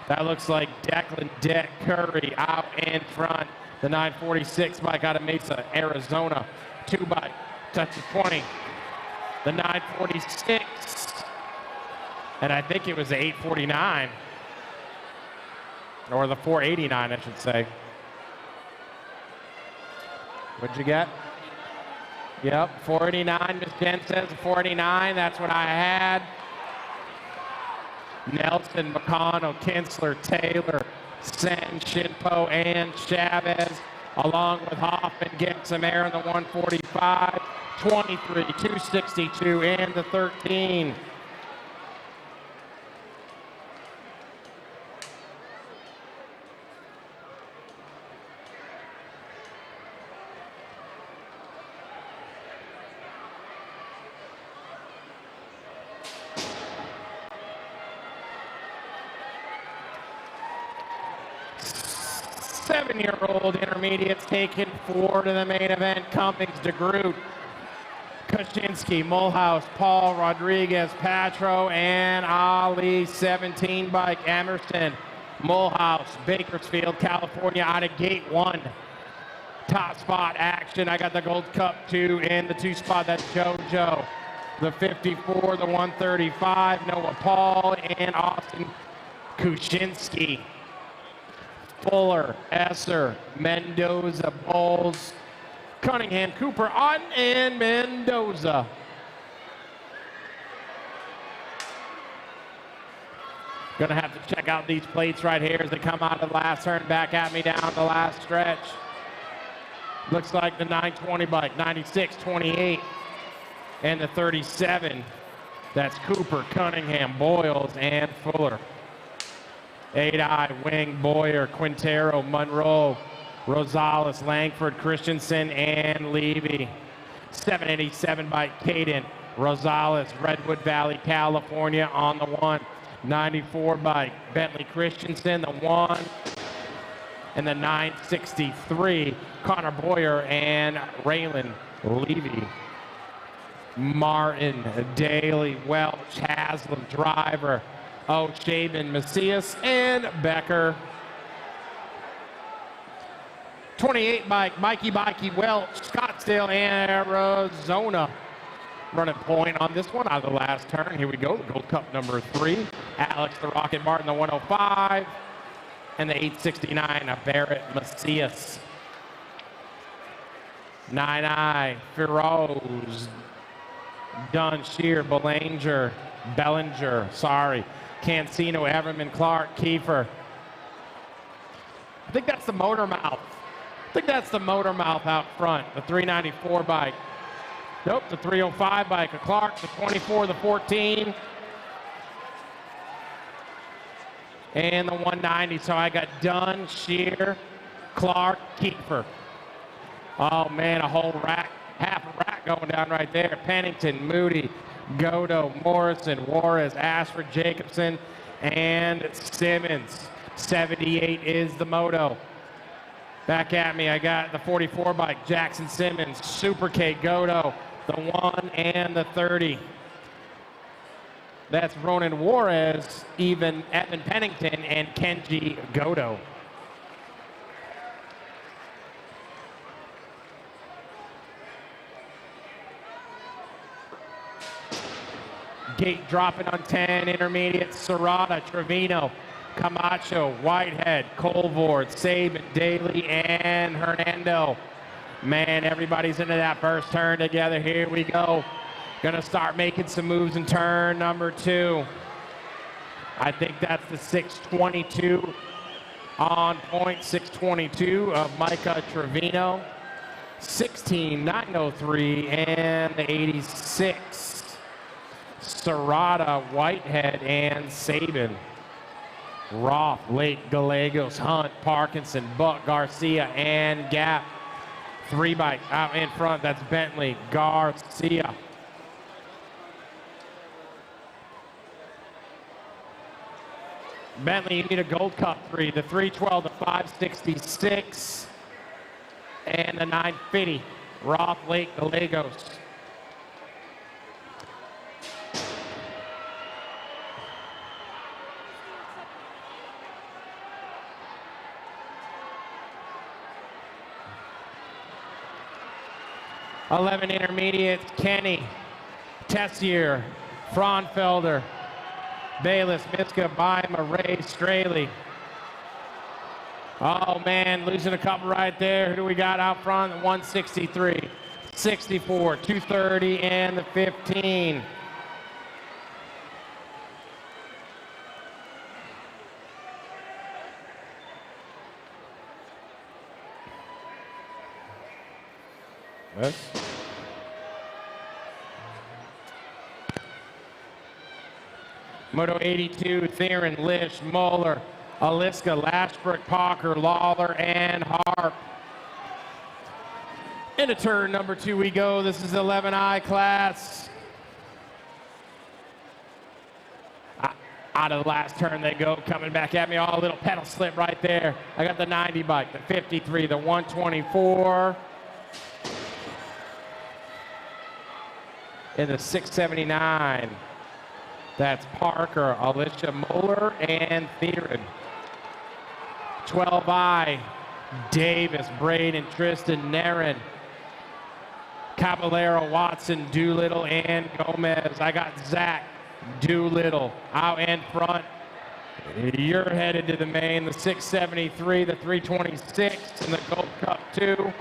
That looks like Declan, Deck, Curry out in front. The 946 bike out of Mesa, Arizona. 2 bike, touches 20. The 946, and I think it was the 849, or the 489, I should say. What'd you get? Yep, 489, Miss Jen says 489, that's what I had. Nelson, McConnell, Kinsler, Taylor, Sen, Shinpo, and Chavez, along with Hoffman, getting some air in the 145. 23, 262, and the 13. Seven-year-old intermediates taking 4 to the main event. Cummings, DeGroot, Kaczynski, Mulhouse, Paul, Rodriguez, Patro, and Ali. 17 bike, Emerson, Mulhouse, Bakersfield, California, out of gate 1. Top spot action. I got the Gold Cup 2 in the 2 spot. That's JoJo. The 54, the 135, Noah Paul, and Austin Kuczynski. Fuller, Esser, Mendoza, Bowles, Cunningham, Cooper, Otten, and Mendoza. Gonna have to check out these plates right here as they come out of the last turn, back at me down the last stretch. Looks like the 920 bike, 96, 28, and the 37. That's Cooper, Cunningham, Boyles, and Fuller. 8i, Wing, Boyer, Quintero, Monroe, Rosales, Langford, Christensen, and Levy. 787 by Caden, Rosales, Redwood Valley, California on the 1. 94 by Bentley Christensen, the 1. And the 963, Connor Boyer and Raylan Levy. Martin, Daly, Welch, Haslam, Driver, O'Shaven, Macias, and Becker. 28 bike, Mikey, Welch, Scottsdale, Arizona. Running point on this one out of the last turn. Here we go, the Gold Cup number 3. Alex the Rocket Martin, the 105. And the 869, Barrett Macias. 9I, Feroz, Dunn, Shear, Bellinger, Cancino, Everman, Clark, Kiefer. I think that's the motor mouth. Out front, the 394 bike. Nope, the 305 bike of Clark, the 24, the 14. And the 190, so I got Dunn, Shear, Clark, Kiefer. Oh man, a whole rack, half a rack going down right there. Pennington, Moody, Godo, Morrison, Juarez, Ashford, Jacobson, and Simmons. 78 is the moto. Back at me, I got the 44 bike, Jackson Simmons, Super K, Godo, the 1 and the 30. That's Ronan Juarez, Evan Pennington, and Kenji Godo. Gate dropping on 10, intermediate, Serrata, Trevino, Camacho, Whitehead, Colvord, Saban, Daly, and Hernando. Man, everybody's into that first turn together. Here we go. Gonna start making some moves in turn number 2. I think that's the 622 on point, 622 of Micah Trevino. 16,903 and the 86. Serrata, Whitehead, and Saban. Roth, Lake, Gallegos, Hunt, Parkinson, Buck, Garcia, and Gap. 3 bike out in front, that's Bentley, Garcia. Bentley, you need a Gold Cup 3, the 312, the 566, and the 950. Roth, Lake, Gallegos. '11 intermediates, Kenny, Tessier, Fraunfelder, Bayless, Miska, Bima, Ray, Straley. Oh man, losing a couple right there. Who do we got out front? 163, 64, 230, and the 15. Yes. Moto 82, Theron, Lish, Moeller, Aliska, Lashbrook, Parker, Lawler, and Harp. Into turn number 2 we go. This is 11I class. Out of the last turn they go, coming back at me. Oh, a little pedal slip right there. I got the 90 bike, the 53, the 124. And the 679. That's Parker, Alicia Moeller, and Theron. 12I, Davis, Braden, Tristan, Naren, Caballero, Watson, Doolittle, and Gomez. I got Zach, Doolittle out in front. You're headed to the main, the 673, the 326, and the Gold Cup 2.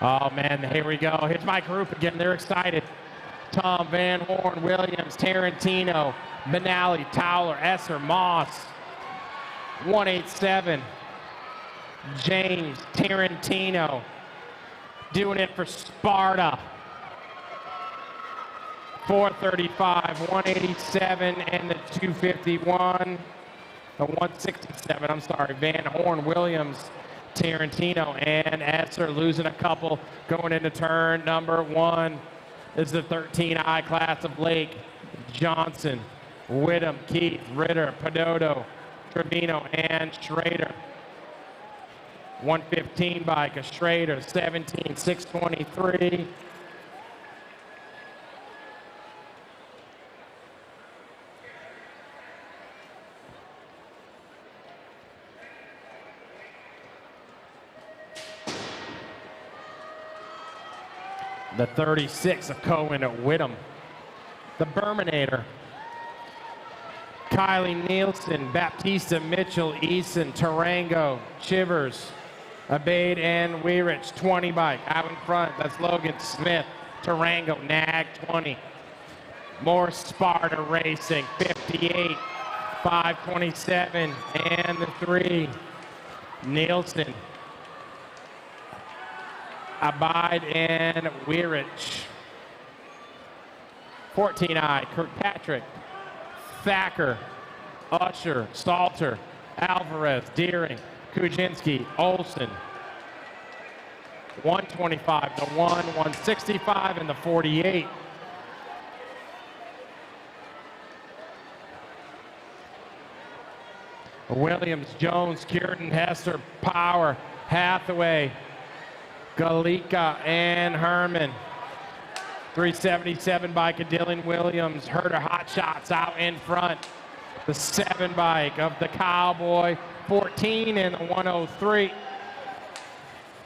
Oh man, here we go. Here's my group again. They're excited. Tom, Van Horn, Williams, Tarantino, Benally, Towler, Esser, Moss. 187. James, Tarantino. Doing it for Sparta. 435, 187, and the 251. The 167, I'm sorry. Van Horn, Williams, Tarantino, and Esser losing a couple going into turn number 1. This is the 13I class of Lake, Johnson, Whittam, Keith, Ritter, Padoto, Trevino, and Schrader. 115 bike, a Schrader, 17,623. The 36 of Cohen at Whittam. The Berminator. Kylie Nielsen, Baptista Mitchell, Eason, Tarango, Chivers, Abade, and Weirich. 20 bike out in front. That's Logan Smith. Tarango, Nag, 20. More Sparta Racing, 58, 527, and the 3. Nielsen, Abide, and Weirich. 14i, Kirkpatrick, Thacker, Usher, Salter, Alvarez, Deering, Kuczynski, Olson. 125, the 165, and the 48. Williams, Jones, Kierton, Hester, Power, Hathaway, Galika, and Herman. 377 bike of Dylan Williams. Herder Hot Shots out in front. The 7 bike of the Cowboy. 14 and the 103.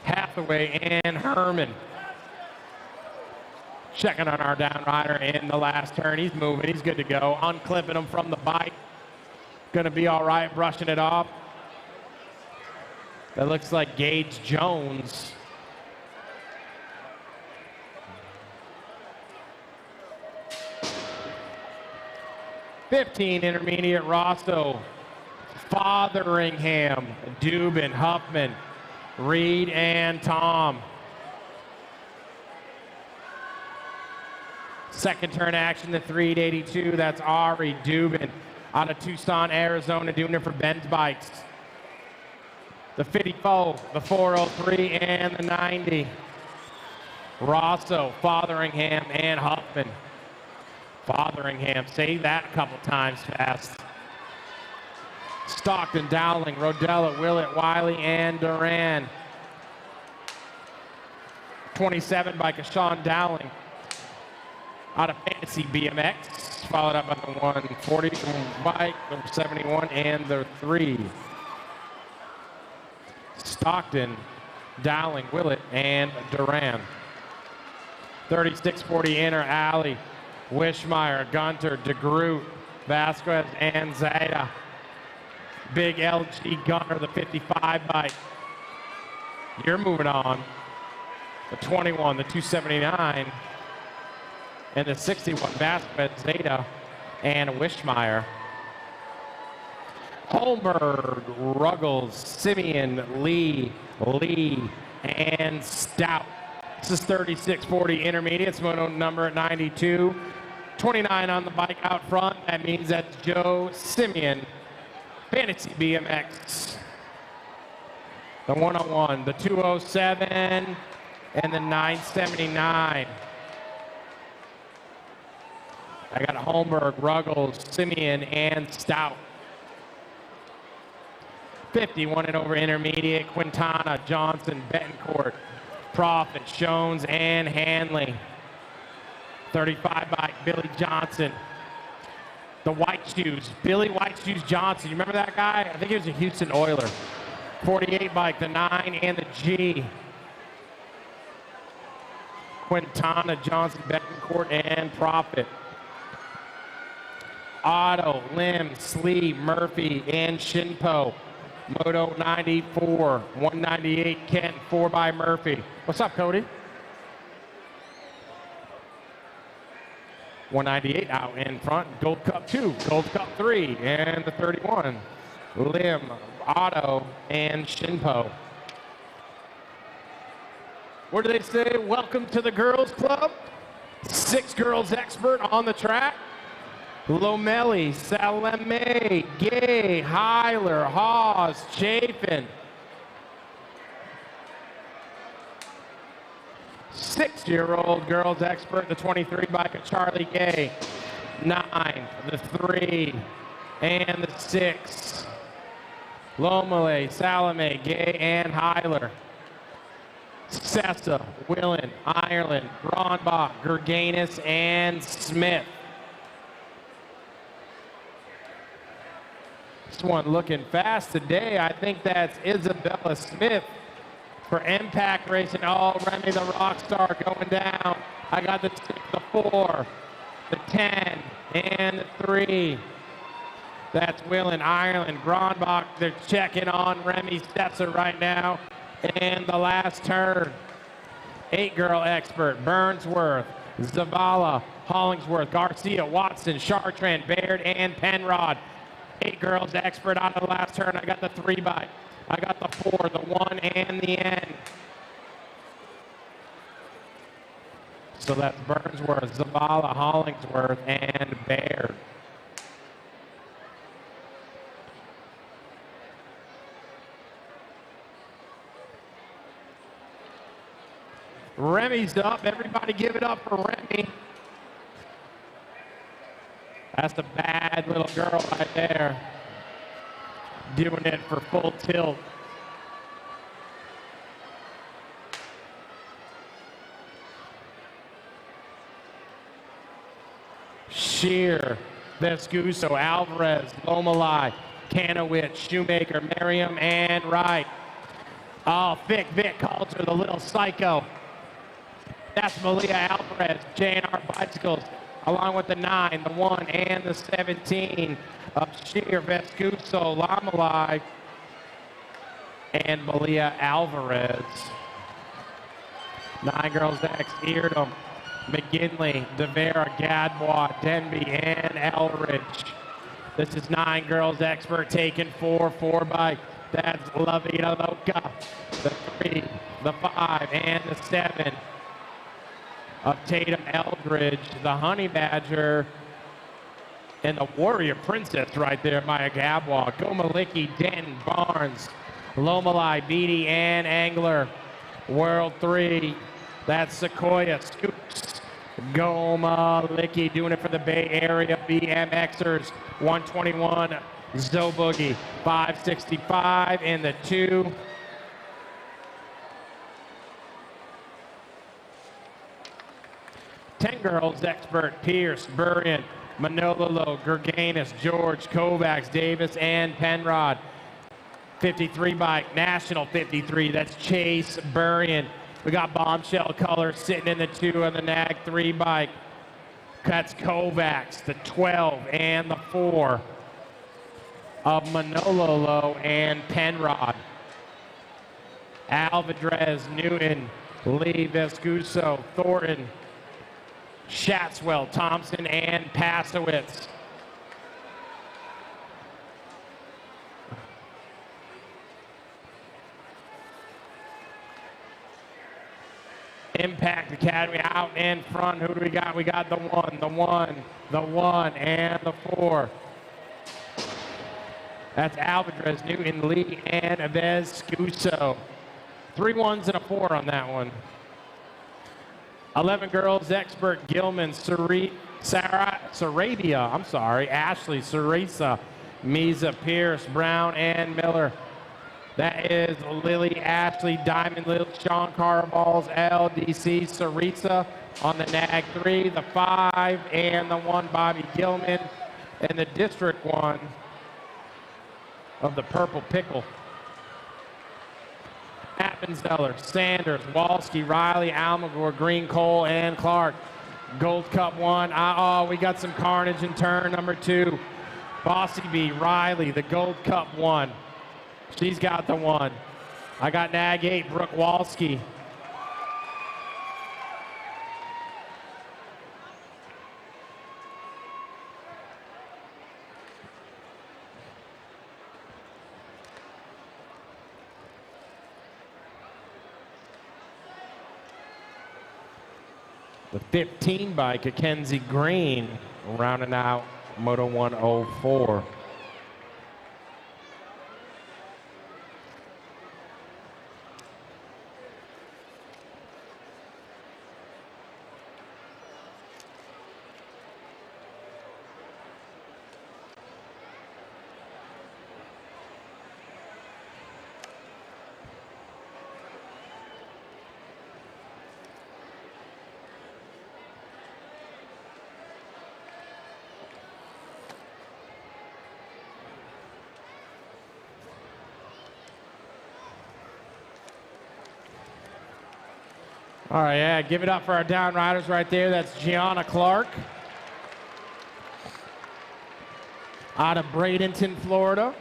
Hathaway and Herman. Checking on our downrider in the last turn. He's moving. He's good to go. Unclipping him from the bike. Going to be all right, brushing it off. That looks like Gage Jones. '15 intermediate Rosso, Fotheringham, Dubin, Huffman, Reed, and Tom. Second turn action, the 382. That's Ari Dubin out of Tucson, Arizona, doing it for Ben's Bikes. The 54, the 403, and the 90. Rosso, Fotheringham, and Huffman. Fotheringham, say that a couple times fast. Stockton, Dowling, Rodella, Willett, Wiley, and Duran. 27 by Kashawn Dowling out of Fantasy BMX, followed up by the 140 bike, the 71, and the 3. Stockton, Dowling, Willett, and Duran. 3640 inner alley. Wishmeyer, Gunter, DeGroot, Vasquez, and Zeta. Big LG Gunter, the 55 bike. You're moving on. The 21, the 279, and the 61, Vasquez, Zeta, and Wishmeyer. Holmberg, Ruggles, Simeon, Lee, and Stout. This is 3640 intermediates, moto number 92. 29 on the bike out front. That means that's Joe Simeon, Fantasy BMX. The 101, the 207, and the 979. I got Holmberg, Ruggles, Simeon, and Stout. 51 and over intermediate, Quintana, Johnson, Betancourt, Profit, Jones, and Hanley. 35 bike, Billy Johnson. The White Shoes, Billy White Shoes Johnson. You remember that guy? I think he was a Houston Oiler. 48 bike, the 9 and the G. Quintana, Johnson, Betancourt, and Profit. Otto, Lim, Slee, Murphy, and Shinpo. Moto 94, 198, Kent, 4 by Murphy. What's up, Cody? 198 out in front. Gold Cup 2, Gold Cup 3, and the 31. Lim, Otto, and Shinpo. What do they say? Welcome to the Girls Club. 6 girls expert on the track. Lomelli, Salome, Gay, Heiler, Hawes, Chafin. 6-year-old girls expert, the 23 bike of Charlie Gay. 9, the 3, and the 6. Lomale, Salome, Gay, and Heiler. Sessa, Willen, Ireland, Ronbach, Gerganis, and Smith. This one looking fast today. I think that's Isabella Smith for Impact Racing. Oh, Remy the Rockstar going down. I got the 6, the 4, the 10, and the 3. That's Willen, Ireland, Gronbach. They're checking on Remy Stetzer right now. And the last turn. 8-girl expert, Burnsworth, Zavala, Hollingsworth, Garcia, Watson, Chartrand, Baird, and Penrod. 8 girls expert on the last turn. I got the 3 bike. I got the 4, the 1, and the N. So that's Burnsworth, Zavala, Hollingsworth, and Baird. Remy's up. Everybody give it up for Remy. That's a bad little girl right there. Doing it for full tilt. Shear, Vescuso, Alvarez, Lomalai, Kanowitz, Shoemaker, Merriam, and Wright. Oh, Vic calls her the little psycho. That's Malia Alvarez, J&R Bicycles, along with the 9, the 1, and the 17 of Shear, Vescuso, Lomalai, and Malia Alvarez. 9 girls next, Eardham, McGinley, DeVera, Gadbois, Denby, and Elridge. This is 9 girls expert taking 4 bike. That's La Vida Loca, the 3, the 5, and the 7 of Tatum Eldridge, the Honey Badger, and the Warrior Princess right there, Maya Gadbois. Gomalicki, Denton, Barnes, Lomalai, Beatty, and Angler. World 3, that's Sequoia, Scoops, Gomalicki doing it for the Bay Area BMXers. 121, Zoboogie, 565 in the 2. Ten girls expert, Pierce, Burrion, Manolo, Gerganis, George, Kovacs, Davis, and Penrod. 53 bike, National 53, that's Chase Burrion. We got Bombshell Color sitting in the 2 of the NAG 3 bike. That's Kovacs, the 12 and the 4 of Manolo and Penrod. Alvarez, Newton, Lee, Vescuso, Thornton, Shatswell, Thompson, and Pasowitz. Impact Academy out in front. Who do we got? We got the 1, the 1, the 1, and the 4. That's Alvarez, Newton, Lee, and Vescuso. 3 1s and a 4 on that one. 11 girls expert, Gilman, Sarabia, Ashley, Sarisa, Misa, Pierce, Brown, and Miller. That is Lily, Ashley, Diamond, Lil, Sean Carval's LDC, Sarisa on the NAG 3, the 5, and the 1, Bobby Gilman, and the District 1 of the Purple Pickle. Appenzeller, Sanders, Walski, Riley, Almagore, Green, Cole, and Clark. Gold Cup 1. We got some carnage in turn number 2. Bossy B, Riley, the Gold Cup 1. She's got the 1. I got NAG 8, Brooke Walski. The 15 bike, Kenzie Green, rounding out Moto 104. All right, yeah, give it up for our down riders right there. That's Gianna Clark out of Bradenton, Florida.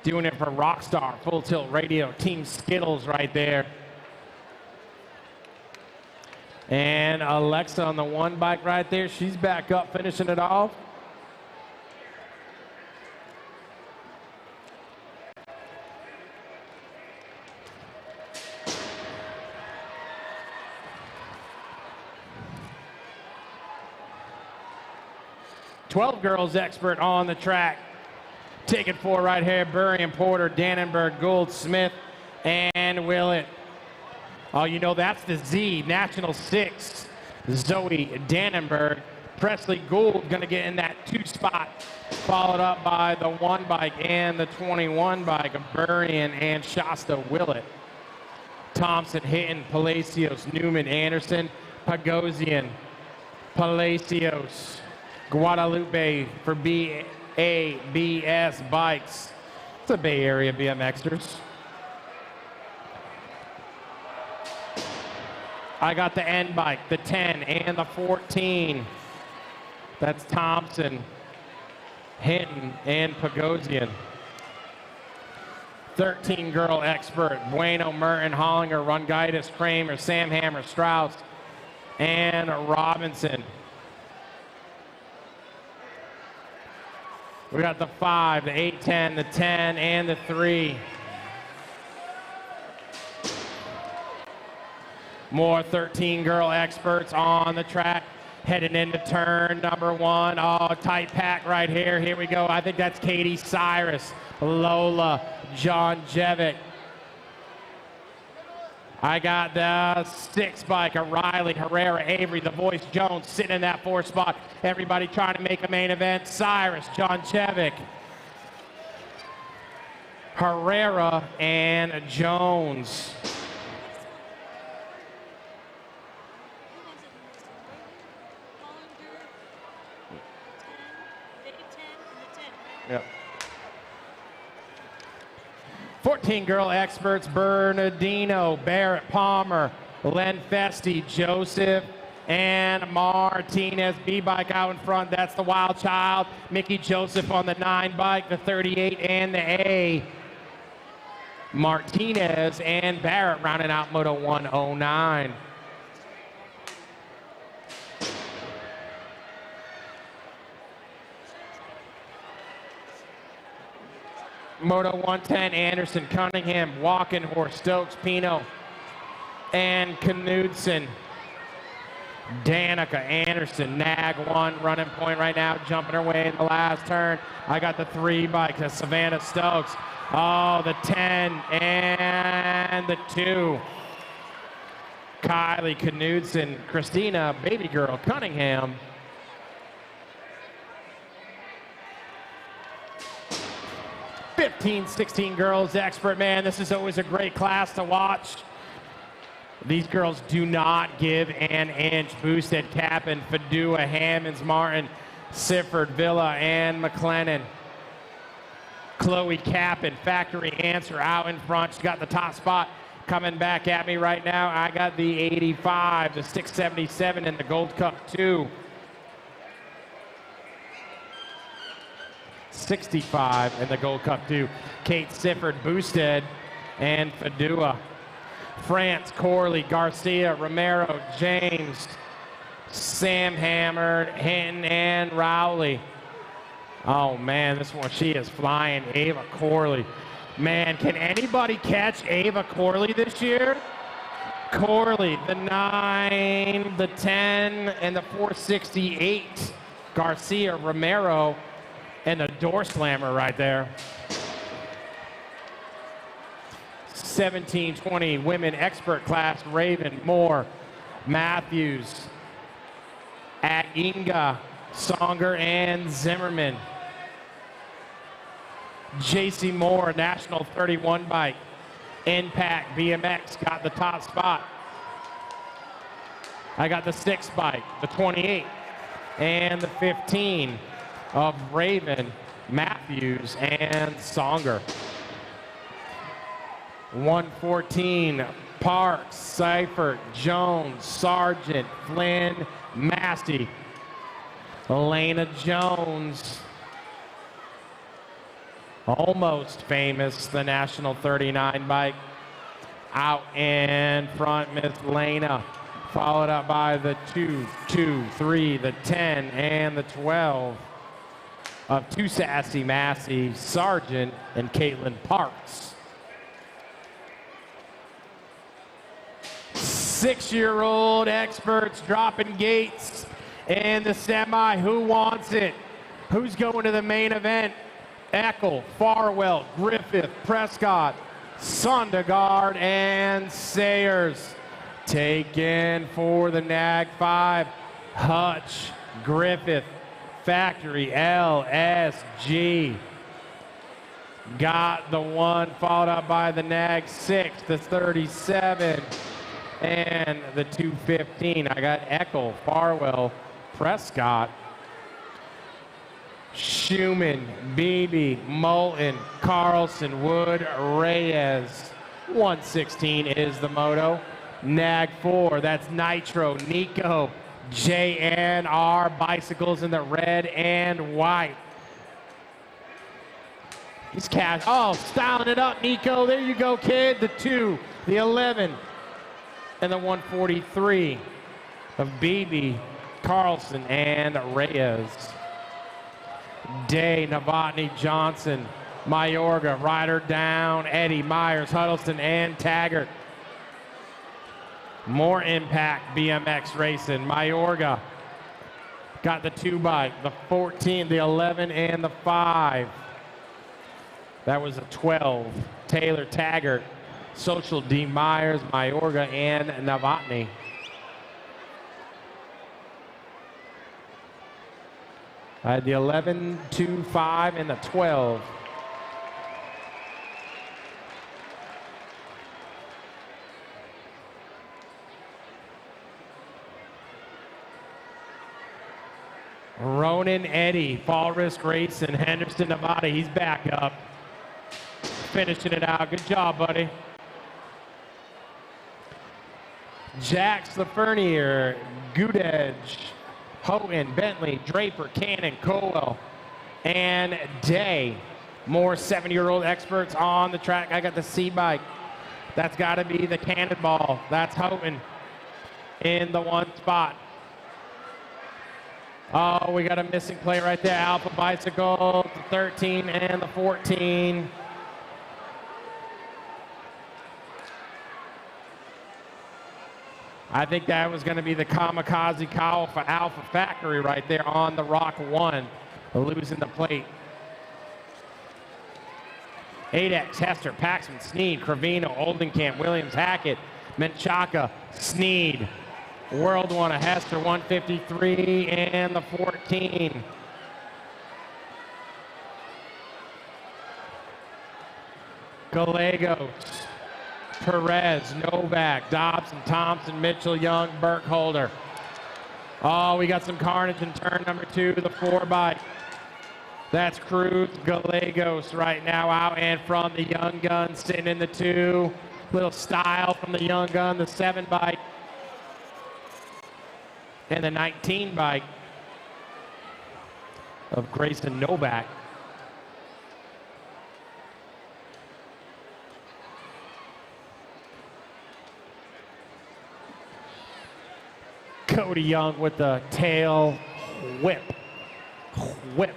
Doing it for Rockstar, Full Tilt Radio, Team Skittles right there. And Alexa on the one bike right there. She's back up, finishing it off. "12 girls expert on the track. Taking 4 right here, Burry and Porter, Dannenberg, Gould, Smith, and Willett. Oh, you know that's the Z, National 6. Zoe Dannenberg, Presley Gould gonna get in that 2 spot, followed up by the 1 bike and the 21 bike of Burrian and Shasta Willett. Thompson, Hitton, Palacios, Newman, Anderson, Pagosian, Palacios, Guadalupe for BABS Bikes. It's a Bay Area BMXers. I got the N bike, the 10 and the 14. That's Thompson, Hinton, and Pagosian. 13 girl expert, Bueno, Merton, Hollinger, Rungitis, Kramer, Samhammer, Strauss, and Robinson. We got the 5, the 8, 10, the 10, and the 3. More 13 girl experts on the track, heading into turn number 1. Oh, tight pack right here. Here we go. I think that's Katie Cyrus, Lola, John Jevick. I got the 6 bike, O'Reilly, Herrera, Avery, the Voice, Jones sitting in that 4 spot. Everybody trying to make a main event. Cyrus, John Jevick, Herrera, and Jones. Yep. 14 girl experts, Bernardino, Barrett, Palmer, Len Festi, Joseph, and Martinez. B bike out in front, that's the Wild Child. Mickey Joseph on the 9 bike, the 38 and the A. Martinez and Barrett rounding out Moto 109. Moto 110, Anderson, Cunningham, Walkenhorst, Stokes, Pino, and Knudsen. Danica, Anderson, Nag 1, running point right now, jumping her way in the last turn. I got the 3 bike, that's Savannah Stokes. Oh, the 10 and the 2. Kylie, Knudsen, Christina, baby girl, Cunningham. 15, 16 girls expert, man, this is always a great class to watch. These girls do not give an inch. Boosted, Kappen, Fadua, Hammonds, Martin, Sifford, Villa, and McLennan. Chloe Kappen, Factory Answer out in front. She's got the top spot coming back at me right now. I got the 85, the 677 in the Gold Cup 2. 65 in the Gold Cup 2. Kate Sifford, Boosted, and Fadua. France, Corley, Garcia, Romero, James, Sam Hammer, Hinton, and Rowley. Oh man, this one, she is flying. Ava Corley. Man, can anybody catch Ava Corley this year? Corley, the 9, the 10, and the 468. Garcia, Romero, and the door slammer right there. 17-20 women expert class, Raven, Moore, Matthews, Inga, Songer, and Zimmerman. JC Moore, National 31 bike. Impact BMX got the top spot. I got the 6 bike, the 28, and the 15 of Raven, Matthews, and Songer. 114, Parks, Seifert, Jones, Sargent, Flynn, Massey. Elena Jones, almost famous, the National 39 bike. Out in front, Miss Lena, followed up by the 2, 2, 3, the 10, and the 12 of Too Sassy Massey, Sargent, and Caitlin Parks. 6-year-old experts dropping gates in the semi. Who wants it? Who's going to the main event? Eckel, Farwell, Griffith, Prescott, Sondergaard, and Sayers. Taken for the NAG 5. Hutch, Griffith, Factory, LSG. Got the 1, followed up by the NAG 6, the 37, and the 215. I got Eckel, Farwell, Prescott, Schumann, Beebe, Moulton, Carlson, Wood, Reyes. 116 is the moto. NAG 4, that's Nitro, Nico, JNR bicycles in the red and white. He's cash. Oh, styling it up, Nico. There you go, kid. The 2, the 11, and the 143 of Beebe, Carlson, and Reyes. Day, Novotny, Johnson, Mayorga, Ryder Down, Eddie, Myers, Huddleston, and Taggart. More impact BMX racing. Mayorga got the 2 bike, the 14, the 11, and the 5. That was a 12. Taylor, Taggart, Social, D. Myers, Mayorga, and Novotny. I had the 11, 2, 5, and the 12. Ronan Eddy, Fall Risk Racing, Henderson, Nevada. He's back up. Finishing it out. Good job, buddy. Jax Lafernier, Gudedge, Houghton, Bentley, Draper, Cannon, Colwell, and Day. More 7-year-old experts on the track. I got the C bike. That's got to be the Cannonball. That's Houghton in the 1 spot. Oh, we got a missing play right there. Alpha Bicycle, the 13 and the 14. I think that was going to be the Kamikaze Cowl for Alpha Factory right there on the Rock 1, losing the plate. 8X, Hester, Paxman, Sneed, Cravino, Oldenkamp, Williams, Hackett, Menchaca, Sneed. World 1 of Hester, 153, and the 14. Gallegos, Perez, Novak, Dobson, Thompson, Mitchell, Young, Burkholder. Oh, we got some carnage in turn number 2, the 4 bike. That's Cruz, Gallegos right now out and from the Young Gun, sitting in the 2. Little style from the Young Gun, the 7 bike. And the 19 bike of Grayson Novak. Cody Young with the tail whip. Whip.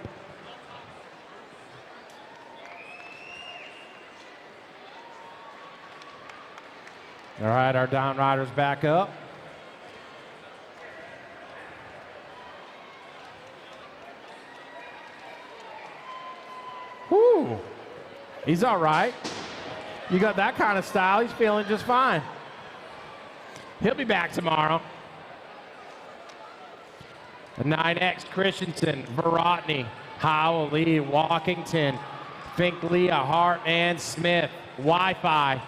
All right, our down riders back up. Whoo, he's all right. You got that kind of style, he's feeling just fine. He'll be back tomorrow. 9X, Christensen, Verotny, Howell, Lee, Walkington, Fink, Leah, Hart, and Smith. Wi-Fi.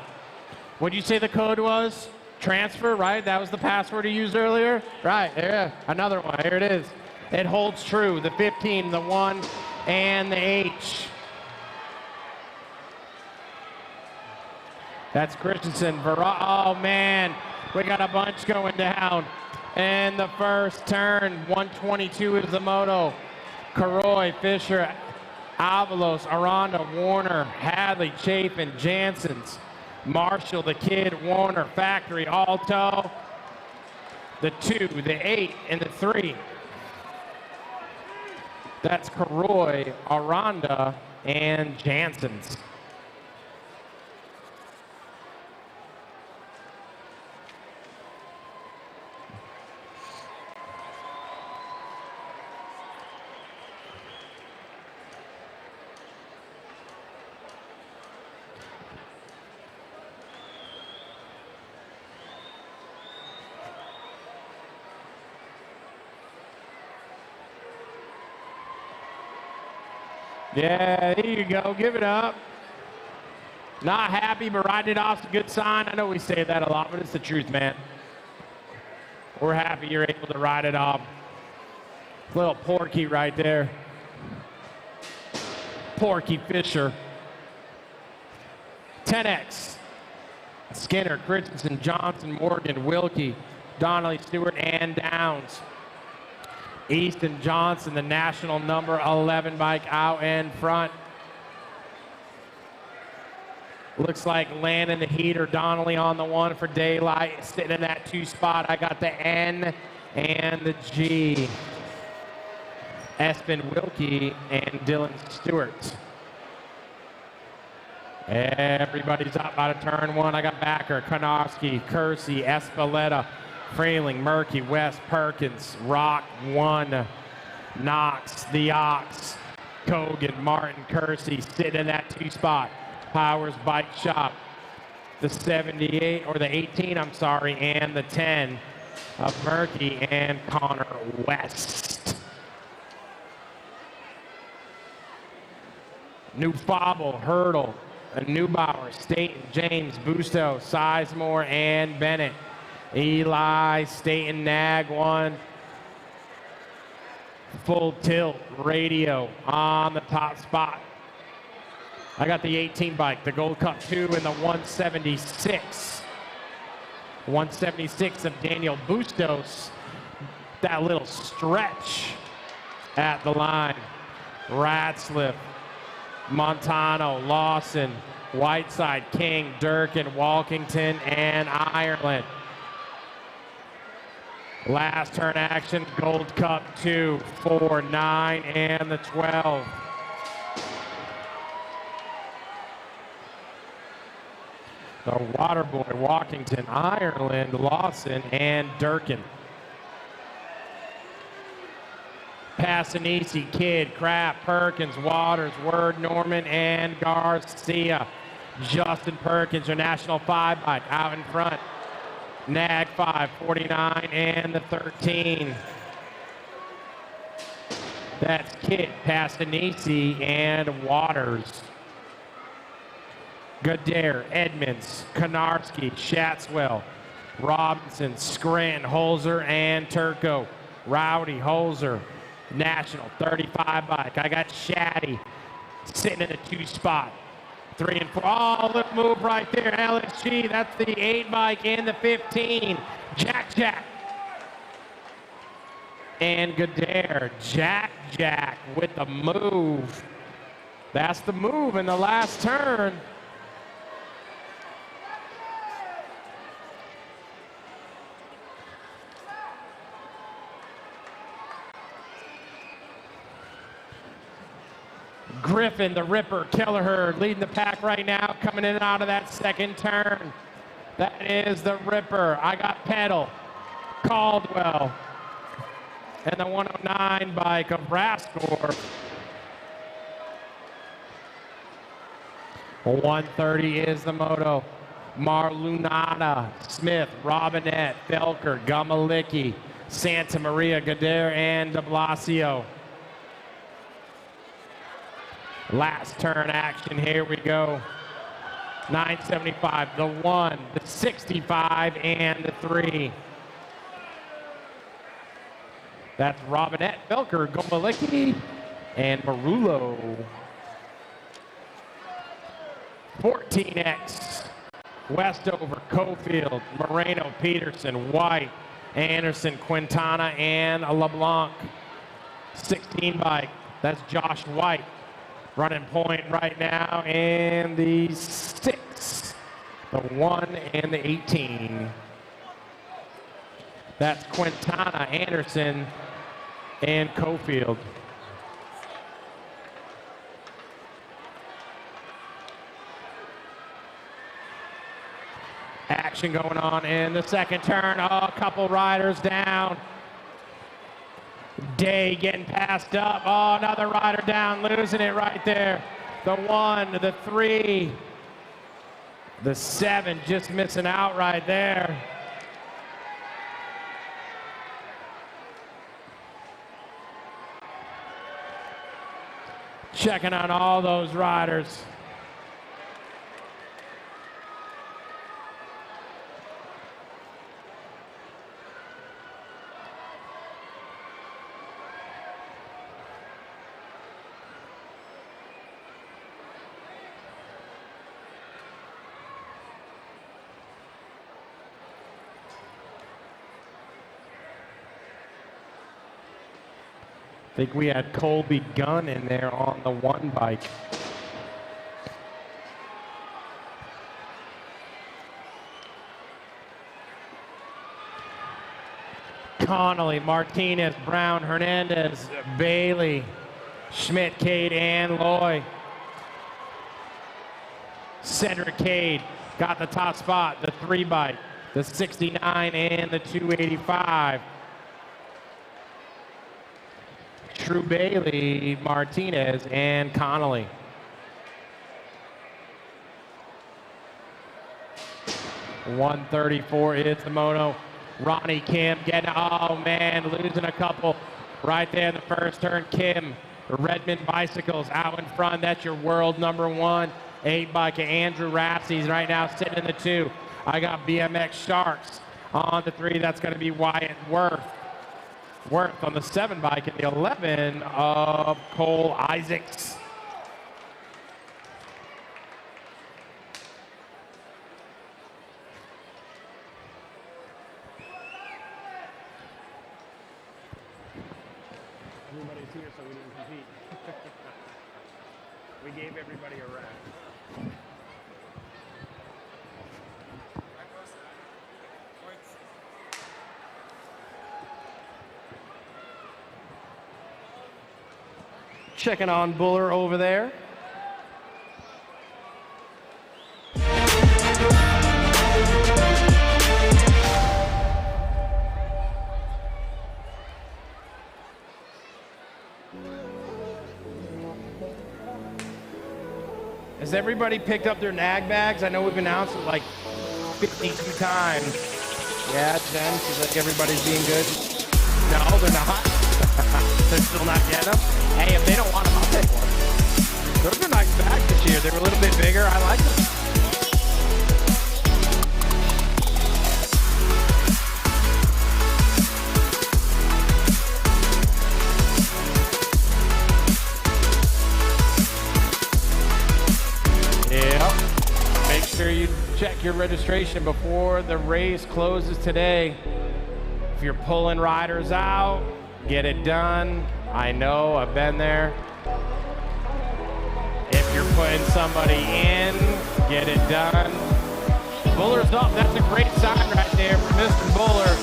What'd you say the code was? Transfer, right? That was the password you used earlier? Right, yeah, another one, here it is. It holds true, the 15, the 1, and the H. That's Christensen. Oh, man. We got a bunch going down. And the first turn, 122 is the moto. Karoy, Fisher, Avalos, Aranda, Warner, Hadley, Chafin, Janssens, Marshall, the Kid, Warner, Factory, Alto, the 2, the 8, and the 3. That's Karoy, Aranda, and Janssens. Yeah, there you go. Give it up. Not happy, but riding it off's a good sign. I know we say that a lot, but it's the truth, man. We're happy you're able to ride it off. Little Porky right there. Porky Fisher. 10X. Skinner, Christensen, Johnson, Morgan, Wilkie, Donnelly, Stewart, and Downs. Easton Johnson, the national number 11 bike out in front. Looks like Landon the Heater, Donnelly on the 1 for Daylight, sitting in that 2 spot. I got the N and the G. Espen Wilkie and Dylan Stewart. Everybody's up out of turn 1. I got Backer, Konofsky, Kersey, Espaleta, Freeling, Murky, West, Perkins, Rock, 1, Knox, the Ox, Kogan, Martin, Kersey, sitting in that 2 spot. Powers Bike Shop, the 78, or the 18, I'm sorry, and the 10 of Murky and Connor West. New Fobble, Hurdle, Neubauer, Staten, James, Busto, Sizemore, and Bennett. Eli, Staten, Nag, 1. Full Tilt, Radio on the top spot. I got the 18 bike, the Gold Cup 2, and the 176. 176 of Daniel Bustos. That little stretch at the line. Ratzliff, Montano, Lawson, Whiteside, King, Durkin, Walkington, and Ireland. Last turn action, Gold Cup 2, 4, 9, and the 12. The Waterboy, Walkington, Ireland, Lawson, and Durkin. Passanisi, Kidd, Kraft, Perkins, Waters, Word, Norman, and Garcia. Justin Perkins, your National 5 bike, out in front. Nag 5, 49, and the 13. That's Kidd, Passanisi, and Waters. Goodare, Edmonds, Konarski, Shatswell, Robinson, Scranton, Holzer, and Turco. Rowdy, Holzer, National 35 bike. I got Shaddy sitting in the 2 spot. 3 and 4. Oh, look, move right there. LSG, that's the 8 bike and the 15. Jack. And Goodare, Jack with the move. That's the move in the last turn. Griffin, the Ripper, Kelleher leading the pack right now, coming in and out of that second turn. That is the Ripper. I got Pedal, Caldwell, and the 109 bike of Rascore. 130 is the moto. Marlunata, Smith, Robinette, Felker, Gumalicki, Santa Maria, Goodare, and de Blasio. Last turn action, here we go. 975, the 1, the 65, and the 3. That's Robinette, Felker, Gomalicki, and Marullo. 14X, Westover, Cofield, Moreno, Peterson, White, Anderson, Quintana, and LeBlanc. 16 bike, that's Josh White. Running point right now, and the 6, the 1, and the 18. That's Quintana, Anderson, and Cofield. Action going on in the second turn. Oh, a couple riders down. Day getting passed up. Oh, another rider down, losing it right there. The 1, the 3, the 7 just missing out right there. Checking on all those riders. I think we had Colby Gunn in there on the 1 bike. Connolly, Martinez, Brown, Hernandez, Bailey, Schmidt, Cade, and Loy. Cedric Cade got the top spot, the 3 bike, the 69 and the 285. True Bailey, Martinez, and Connolly. $134 is the moto. Ronnie Kim getting, oh man, losing a couple right there in the first turn. Kim, Redmond Bicycles out in front. That's your world #1. 8 bike of Andrew Rapsey's right now sitting in the 2. I got BMX Sharks on the 3. That's going to be Wyatt Worth on the 7 bike, and the 11 of Cole Isaacs. Everybody's here, so we didn't compete. We gave everybody a rest. Checking on Buller over there. Has everybody picked up their nag bags? I know we've announced it like 52 times. Yeah, Jen, seems like everybody's being good. No, they're not. They're still not getting them. Hey, if they don't want them, I'll take one. Those are nice bags this year. They were a little bit bigger. I like them. Yeah. Make sure you check your registration before the race closes today. If you're pulling riders out, get it done. I know, I've been there. If you're putting somebody in, get it done. Buller's up. That's a great sign right there for Mr. Buller.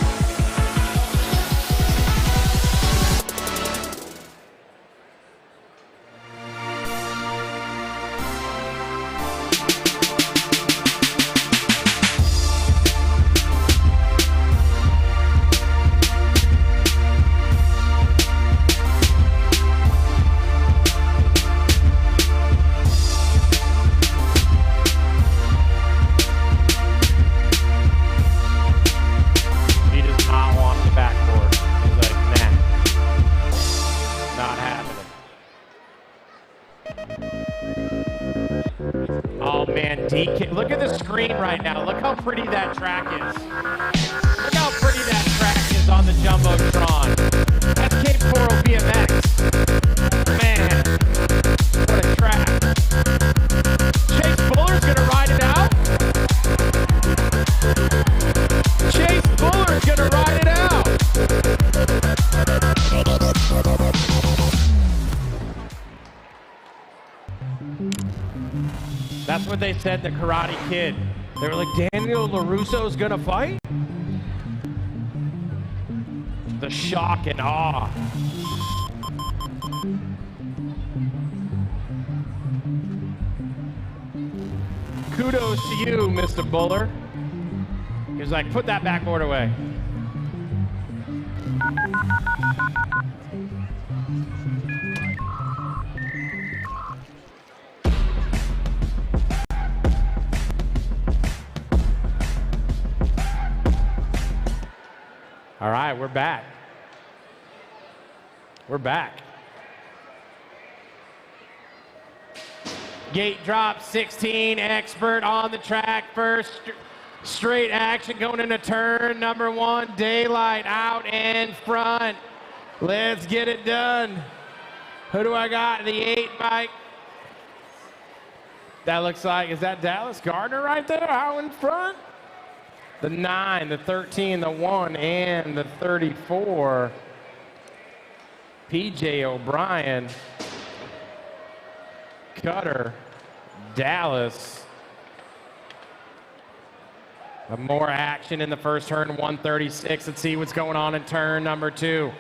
Look at the screen right now. Look how pretty that track is. Look how pretty that track is on the Jumbotron. That's Cape Coral BMX. Man, what a track. Chase Buller's gonna ride it out. what they said in the Karate Kid? They were like, Daniel LaRusso's gonna fight? The shock and awe. Kudos to you, Mr. Buller. He was like, put that backboard away. All right, we're back. We're back. Gate drop 16, expert on the track. First straight action going into turn number 1. Daylight out in front. Let's get it done. Who do I got? The 8 bike. That looks like, is that Dallas Gardner right there out in front? The 9, the 13, the 1, and the 34. PJ O'Brien. Cutter, Dallas. More action in the first turn, 136. Let's see what's going on in turn number 2.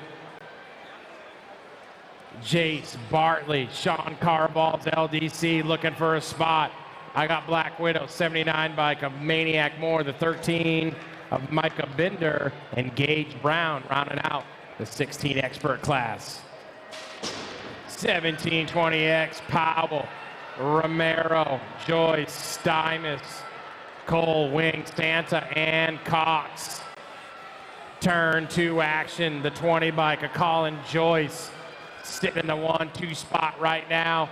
Jace Bartley, Sean Carval's LDC looking for a spot. I got Black Widow, 79 bike of Maniac Moore, the 13 of Micah Binder, and Gage Brown rounding out the 16 expert class. 1720X, Powell, Romero, Joyce, Stymus, Cole, Wing, Santa, and Cox. Turn 2 action, the 20 bike of Colin Joyce, sitting in the 1-2 spot right now.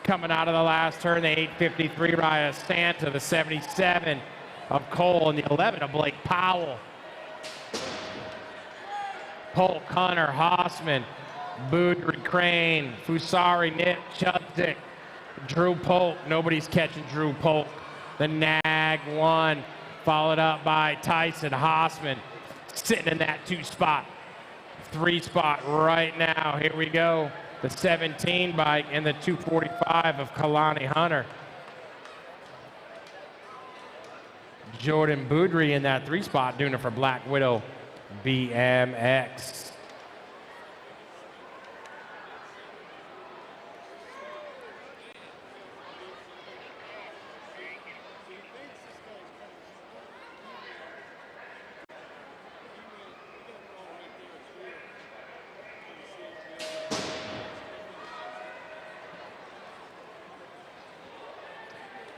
Coming out of the last turn, the 853 Raya Santa, the 77 of Cole, and the 11 of Blake Powell. Polk, Hunter, Hossman, Boudry, Crane, Fusari, Nip, Chudzik, Drew Polk. Nobody's catching Drew Polk. The Nag 1, followed up by Tyson Hossman, sitting in that 2 spot. 3 spot right now. Here we go. The 17 bike and the 245 of Kalani Hunter. Jordan Boudry in that 3 spot doing it for Black Widow BMX.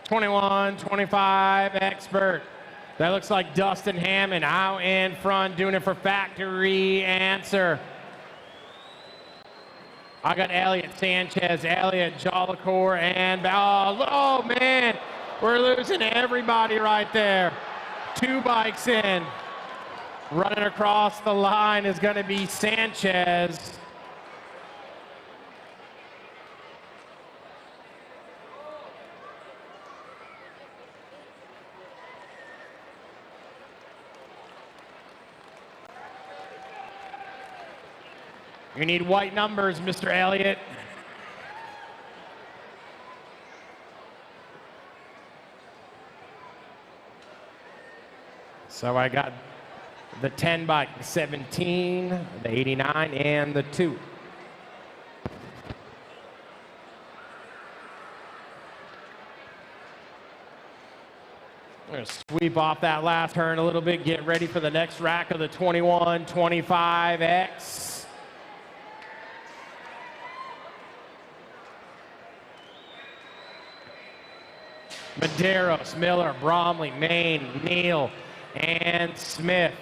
'21, '25 expert. That looks like Dustin Hammond out in front doing it for Factory Answer. I got Elliot Sanchez, Elliot Jolicoeur, and oh man, we're losing everybody right there. 2 bikes in. Running across the line is going to be Sanchez. You need white numbers, Mr. Elliott. So I got the 10 bike, the 17, the 89, and the 2. I'm going to sweep off that last turn a little bit, get ready for the next rack of the 21, 25X. Medeiros, Miller, Bromley, Maine, Neal, and Smith.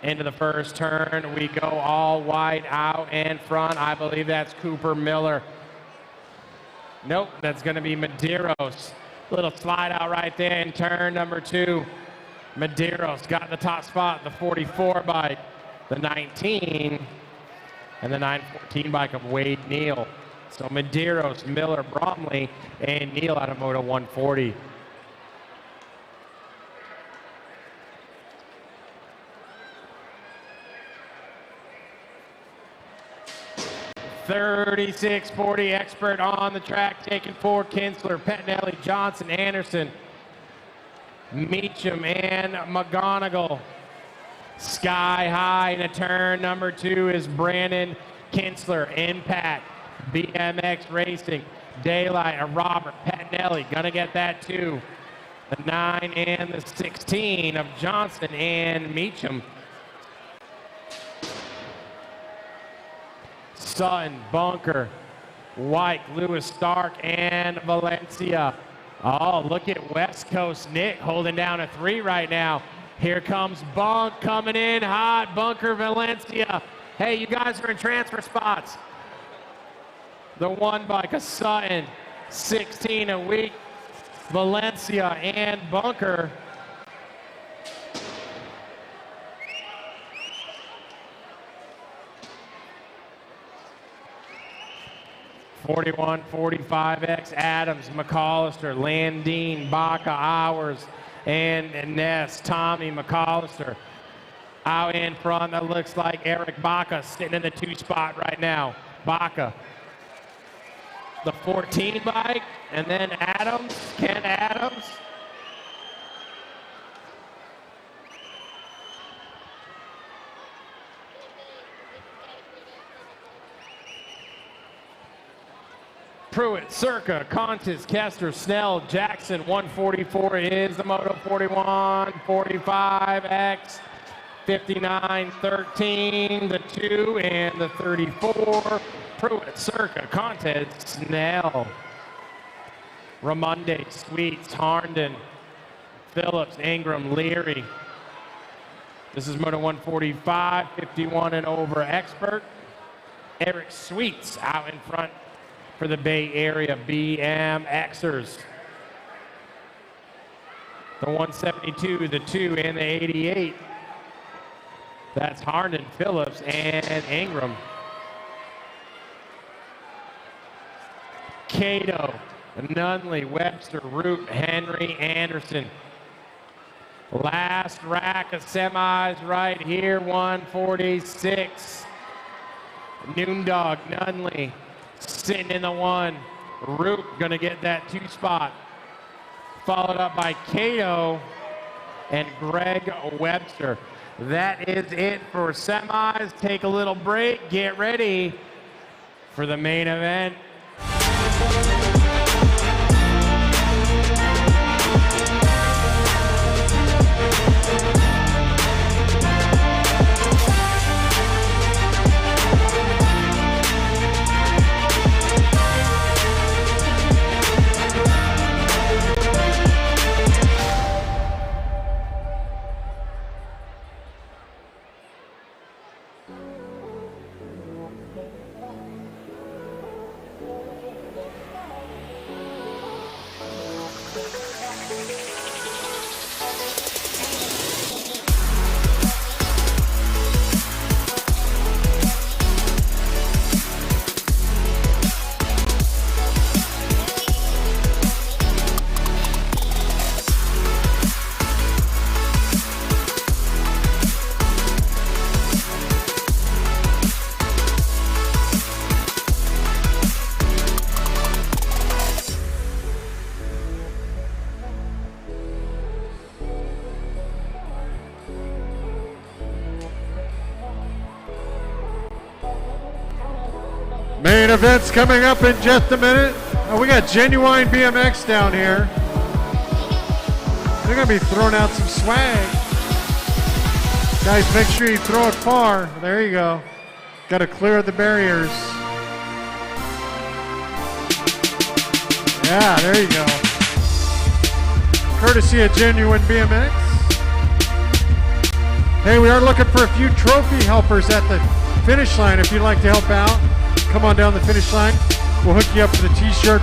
Into the first turn, we go all white out in front. I believe that's Cooper Miller. Nope, that's going to be Medeiros. Little slide out right there in turn number 2. Medeiros got the top spot, the 44 bike, the 19, and the 914 bike of Wade Neal. So Medeiros, Miller, Bromley, and Neal out of Moto 140. 36-40 expert on the track, taking 4. Kinsler, Pettinelli, Johnson, Anderson, Meacham, and McGonigal. Sky high in a turn number 2 is Brandon Kinsler. Impact, BMX Racing, Daylight, Robert Pettinelli, gonna get that too. The 9 and the 16 of Johnson and Meacham. Sutton, Bunker, White, Lewis, Stark, and Valencia. Oh, look at West Coast Nick holding down a 3 right now. Here comes Bunk coming in hot. Bunker, Valencia. Hey, you guys are in transfer spots. The 1 bike of Sutton, 16 a week. Valencia and Bunker. '41, 45X, Adams, McAllister, Landine, Baca, Hours, and Ness. Tommy McAllister out in front. That looks like Eric Baca sitting in the 2 spot right now. Baca, the 14 bike, and then Adams, Ken Adams. Pruitt, Circa, Contis, Kester, Snell, Jackson. 144 is the Moto 41, 45X, 59, 13, the 2, and the 34. Pruitt, Circa, Contis, Snell, Ramonde, Sweets, Harnden, Phillips, Ingram, Leary. This is Moto 145, 51 and over expert. Eric Sweets out in front for the Bay Area BMXers. The 172, the 2, and the 88. That's Harnden, Phillips, and Ingram. Cato, Nunley, Webster, Root, Henry, Anderson. Last rack of semis right here, 146. Noondog, Nunley, sitting in the 1. Root gonna get that 2 spot. Followed up by Cato and Greg Webster. That is it for semis. Take a little break, get ready for the main event. Main event's coming up in just a minute. Oh, we got Genuine BMX down here. They're going to be throwing out some swag. Guys, make sure you throw it far. There you go. Got to clear the barriers. Yeah, there you go. Courtesy of Genuine BMX. Hey, we are looking for a few trophy helpers at the finish line. If you'd like to help out, come on down the finish line. We'll hook you up with a t-shirt.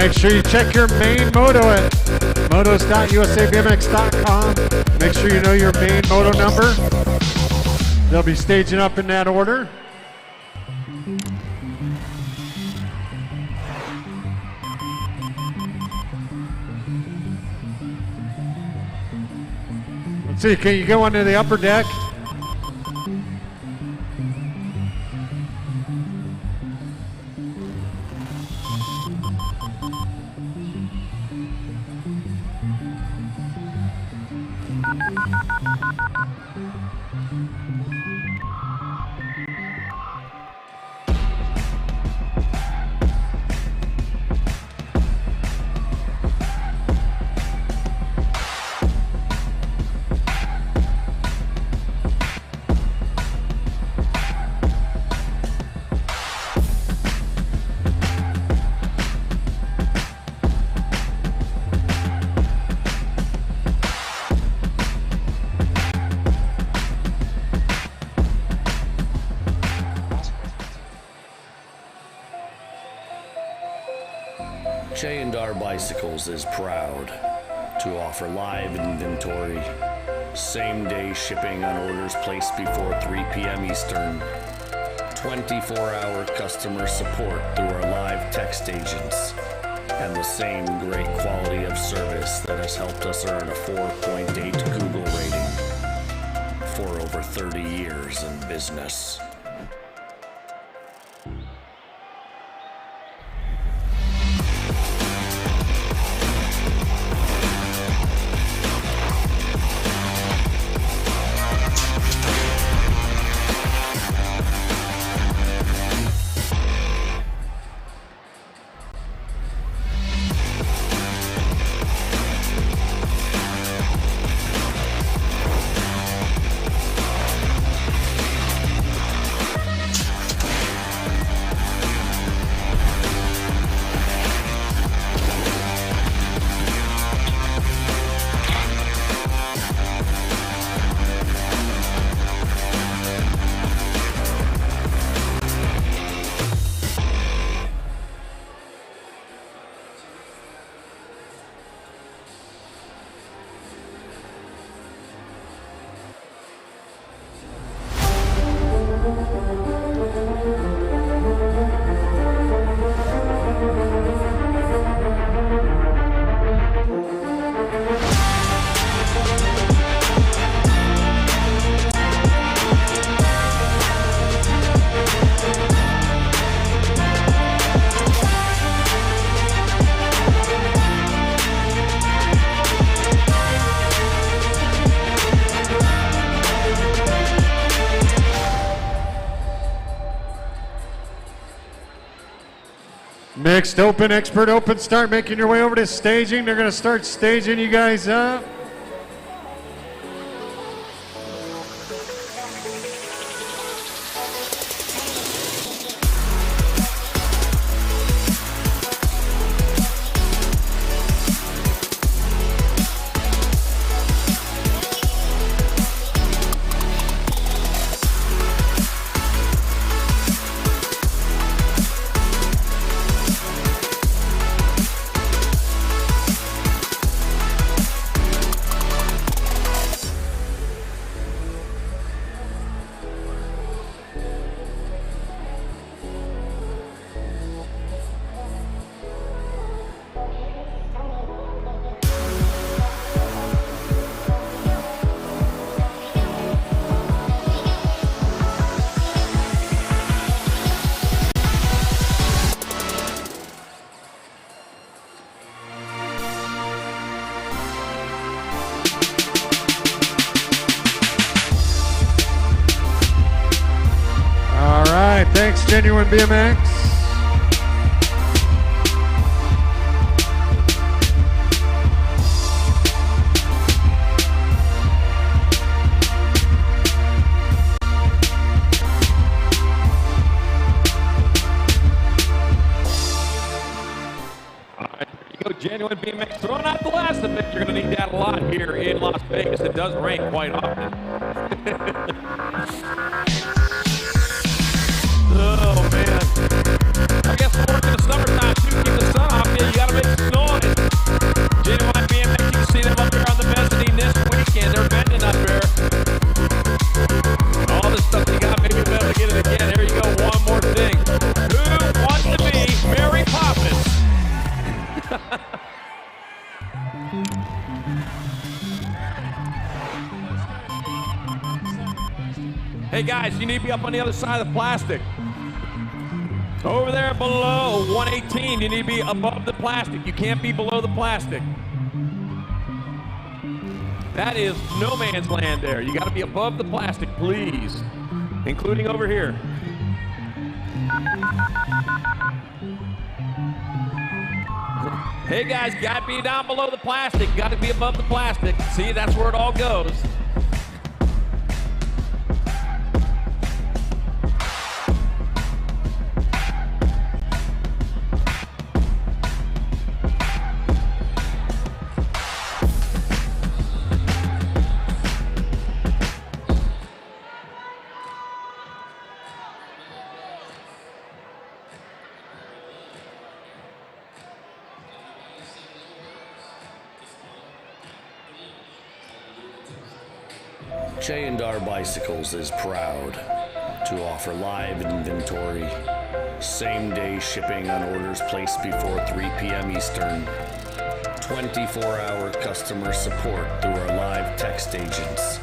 Make sure you check your main moto at motos.usabmx.com. Make sure you know your main moto number. They'll be staging up in that order. Let's see, can you go onto the upper deck? J&R Bicycles is proud to offer live inventory, same-day shipping on orders placed before 3 p.m. Eastern, 24-hour customer support through our live text agents, and the same great quality of service that has helped us earn a 4.8 Google rating for over 30 years in business. Mixed open, expert open, start making your way over to staging. They're going to start staging you guys up. Thanks, Genuine BMX. Genuine BMX throwing out the last of it. You're going to need that a lot here in Las Vegas. It does rain quite often. Oh, man. I guess we're working the summertime too. Keep the sun off you. You got to make Hey guys, you need to be up on the other side of the plastic. Over there below 118, you need to be above the plastic. You can't be below the plastic. That is no man's land there. You got to be above the plastic, please, including over here. Hey guys, got to be down below the plastic. Got to be above the plastic. See, that's where it all goes. J&R Bicycles is proud to offer live inventory, same-day shipping on orders placed before 3 p.m. Eastern, 24-hour customer support through our live text agents,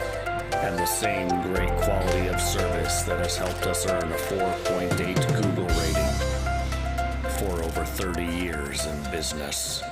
and the same great quality of service that has helped us earn a 4.8 Google rating for over 30 years in business.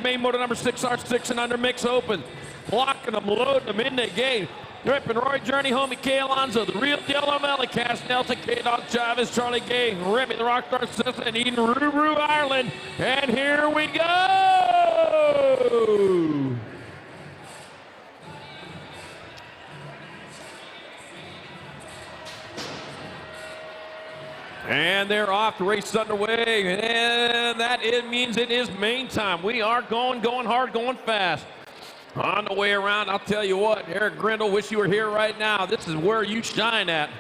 Main motor number 6R6 and under mix open. Blocking them, loading them in the gate. Rip and Roy Journey, homie K. Alonso, the real deal O'Malley, Cash Nelson, K-Dog Chavez, Charlie Gay, Remy the Rockstar Sissa, and Eden Ruru Ireland. And here we go! And they're off. The race underway, and that means it is main time. We are going hard, going fast. On the way around, I'll tell you what, Eric Grindle, wish you were here right now. This is where you shine at.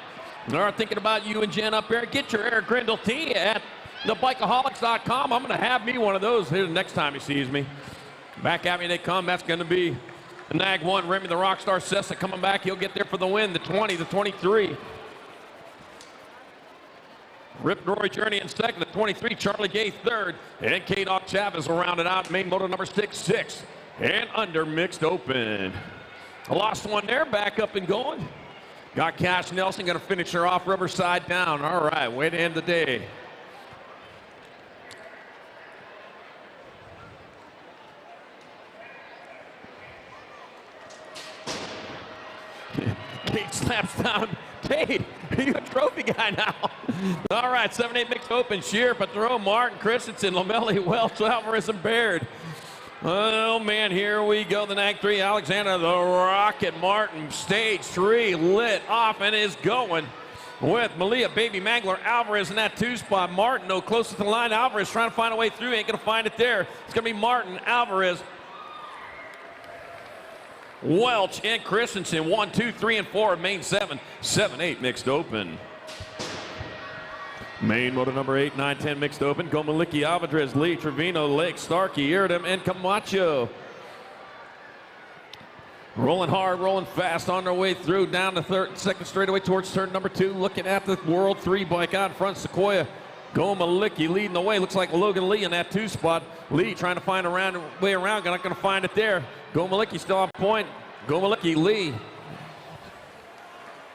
All right, thinking about you and Jen up there. Get your Eric Grindle tee at thebikeaholics.com. I'm going to have me one of those here the next time he sees me. Back at me they come. That's going to be the Nag 1, Remy the Rockstar Sessa coming back. He'll get there for the win, the 20, the 23. Rip Roy Journey in second, the 23, Charlie Gay third, and K-Dog Chavez will round it out. Main moto number 6 and under mixed open. Lost one there, back up and going. Got Cash Nelson, gonna finish her off rubber side down. All right, way to end the day. Kate slaps down. Kate, you're a trophy guy now. All right, 7-8 mixed open. Shear, Patron, Martin, Christensen, Lamelli, Welch, Alvarez, and Baird. Oh, man, here we go. The Nag 3, Alexander, the Rocket Martin, stage 3, lit off and is going with Malia, Baby Mangler, Alvarez in that 2 spot. Martin, though, closest to the line. Alvarez trying to find a way through. Ain't going to find it there. It's going to be Martin, Alvarez, Welch, and Christensen. 1, 2, 3, and 4 in main 7. 7-8 mixed open. Main moto number 8, 9, 10 mixed open. Gomalicki, Alvarez, Lee, Trevino, Lake, Starkey, Iridum, and Camacho. Rolling hard, rolling fast on their way through. Down the second straightaway towards turn number 2. Looking at the World 3 bike out in front. Sequoia, Gomalicki leading the way. Looks like Logan Lee in that 2 spot. Lee trying to find a way around. Not going to find it there. Gomalicki still on point. Gomalicki, Lee,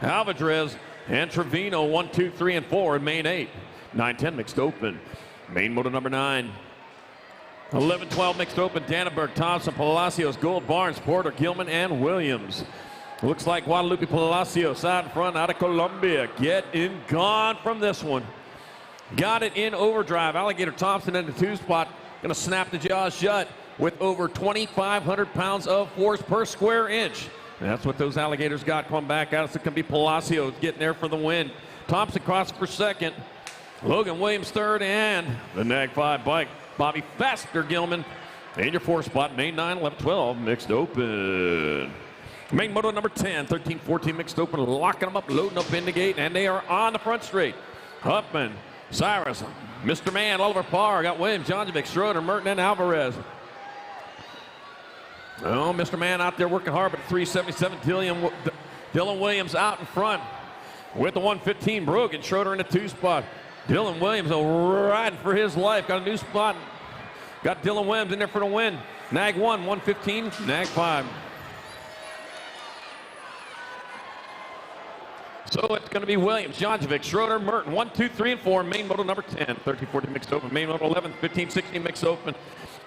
Alvarez, and Trevino, 1, 2, 3, and 4 in main 8. 9, 10 mixed open. Main moto number 9. 11, 12 mixed open. Dannenberg, Thompson, Palacios, Gold, Barnes, Porter, Gilman, and Williams. Looks like Guadalupe Palacios out in front, out of Colombia. Getting gone from this one. Got it in overdrive. Alligator Thompson in the 2 spot. Going to snap the jaws shut with over 2,500 pounds of force per square inch. That's what those alligators got coming back out. It's going to be Palacios getting there for the win. Thompson crossing for second. Logan Williams third, and the Nag 5 bike, Bobby Faster Gilman. And your 4 spot, main 9, 11, 12 mixed open. Main moto number 10, 13, 14 mixed open, locking them up, loading up in the gate, and they are on the front straight. Huffman, Cyrus, Mr. Man, Oliver Parr, got Williams, Jonjovic, Schroeder, Merton, and Alvarez. Oh, Mr. Man out there working hard, but 377, Dylan Williams out in front with the 115, Brogan, Schroeder in the 2 spot. Dylan Williams riding for his life, got a new spot. Got Dylan Williams in there for the win. Nag 1, 115, Nag 5. So it's going to be Williams, Jonjovic, Schroeder, Merton, 1, 2, 3, and 4. Main moto number 10, 13, 14 mixed open. Main moto 11, 15, 16 mixed open.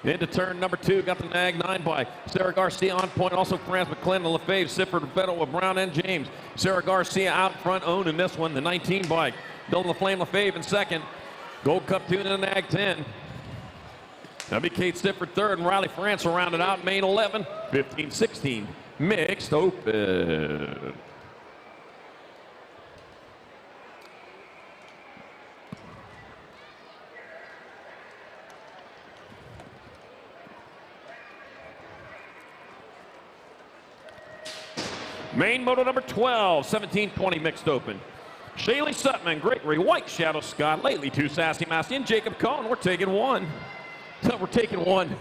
Into turn number 2, got the Nag 9 bike. Sarah Garcia on point, also France McClendon, Lefebvre, Sifford, Vettel with Brown and James. Sarah Garcia out front, owning this one, the 19 bike. Dylan LaFlame Lefebvre in second. Gold Cup 2 in the Nag 10. That'll be Kate Sifford third, and Riley France will round it out. Main 11, 15, 16 mixed open. Main moto number 12, 17-20 mixed open. Shaylee Sutman, Gregory, White Shadow Scott, lately 2 Sassy Massey, and Jacob Cohn. We're taking 1. We're taking 1.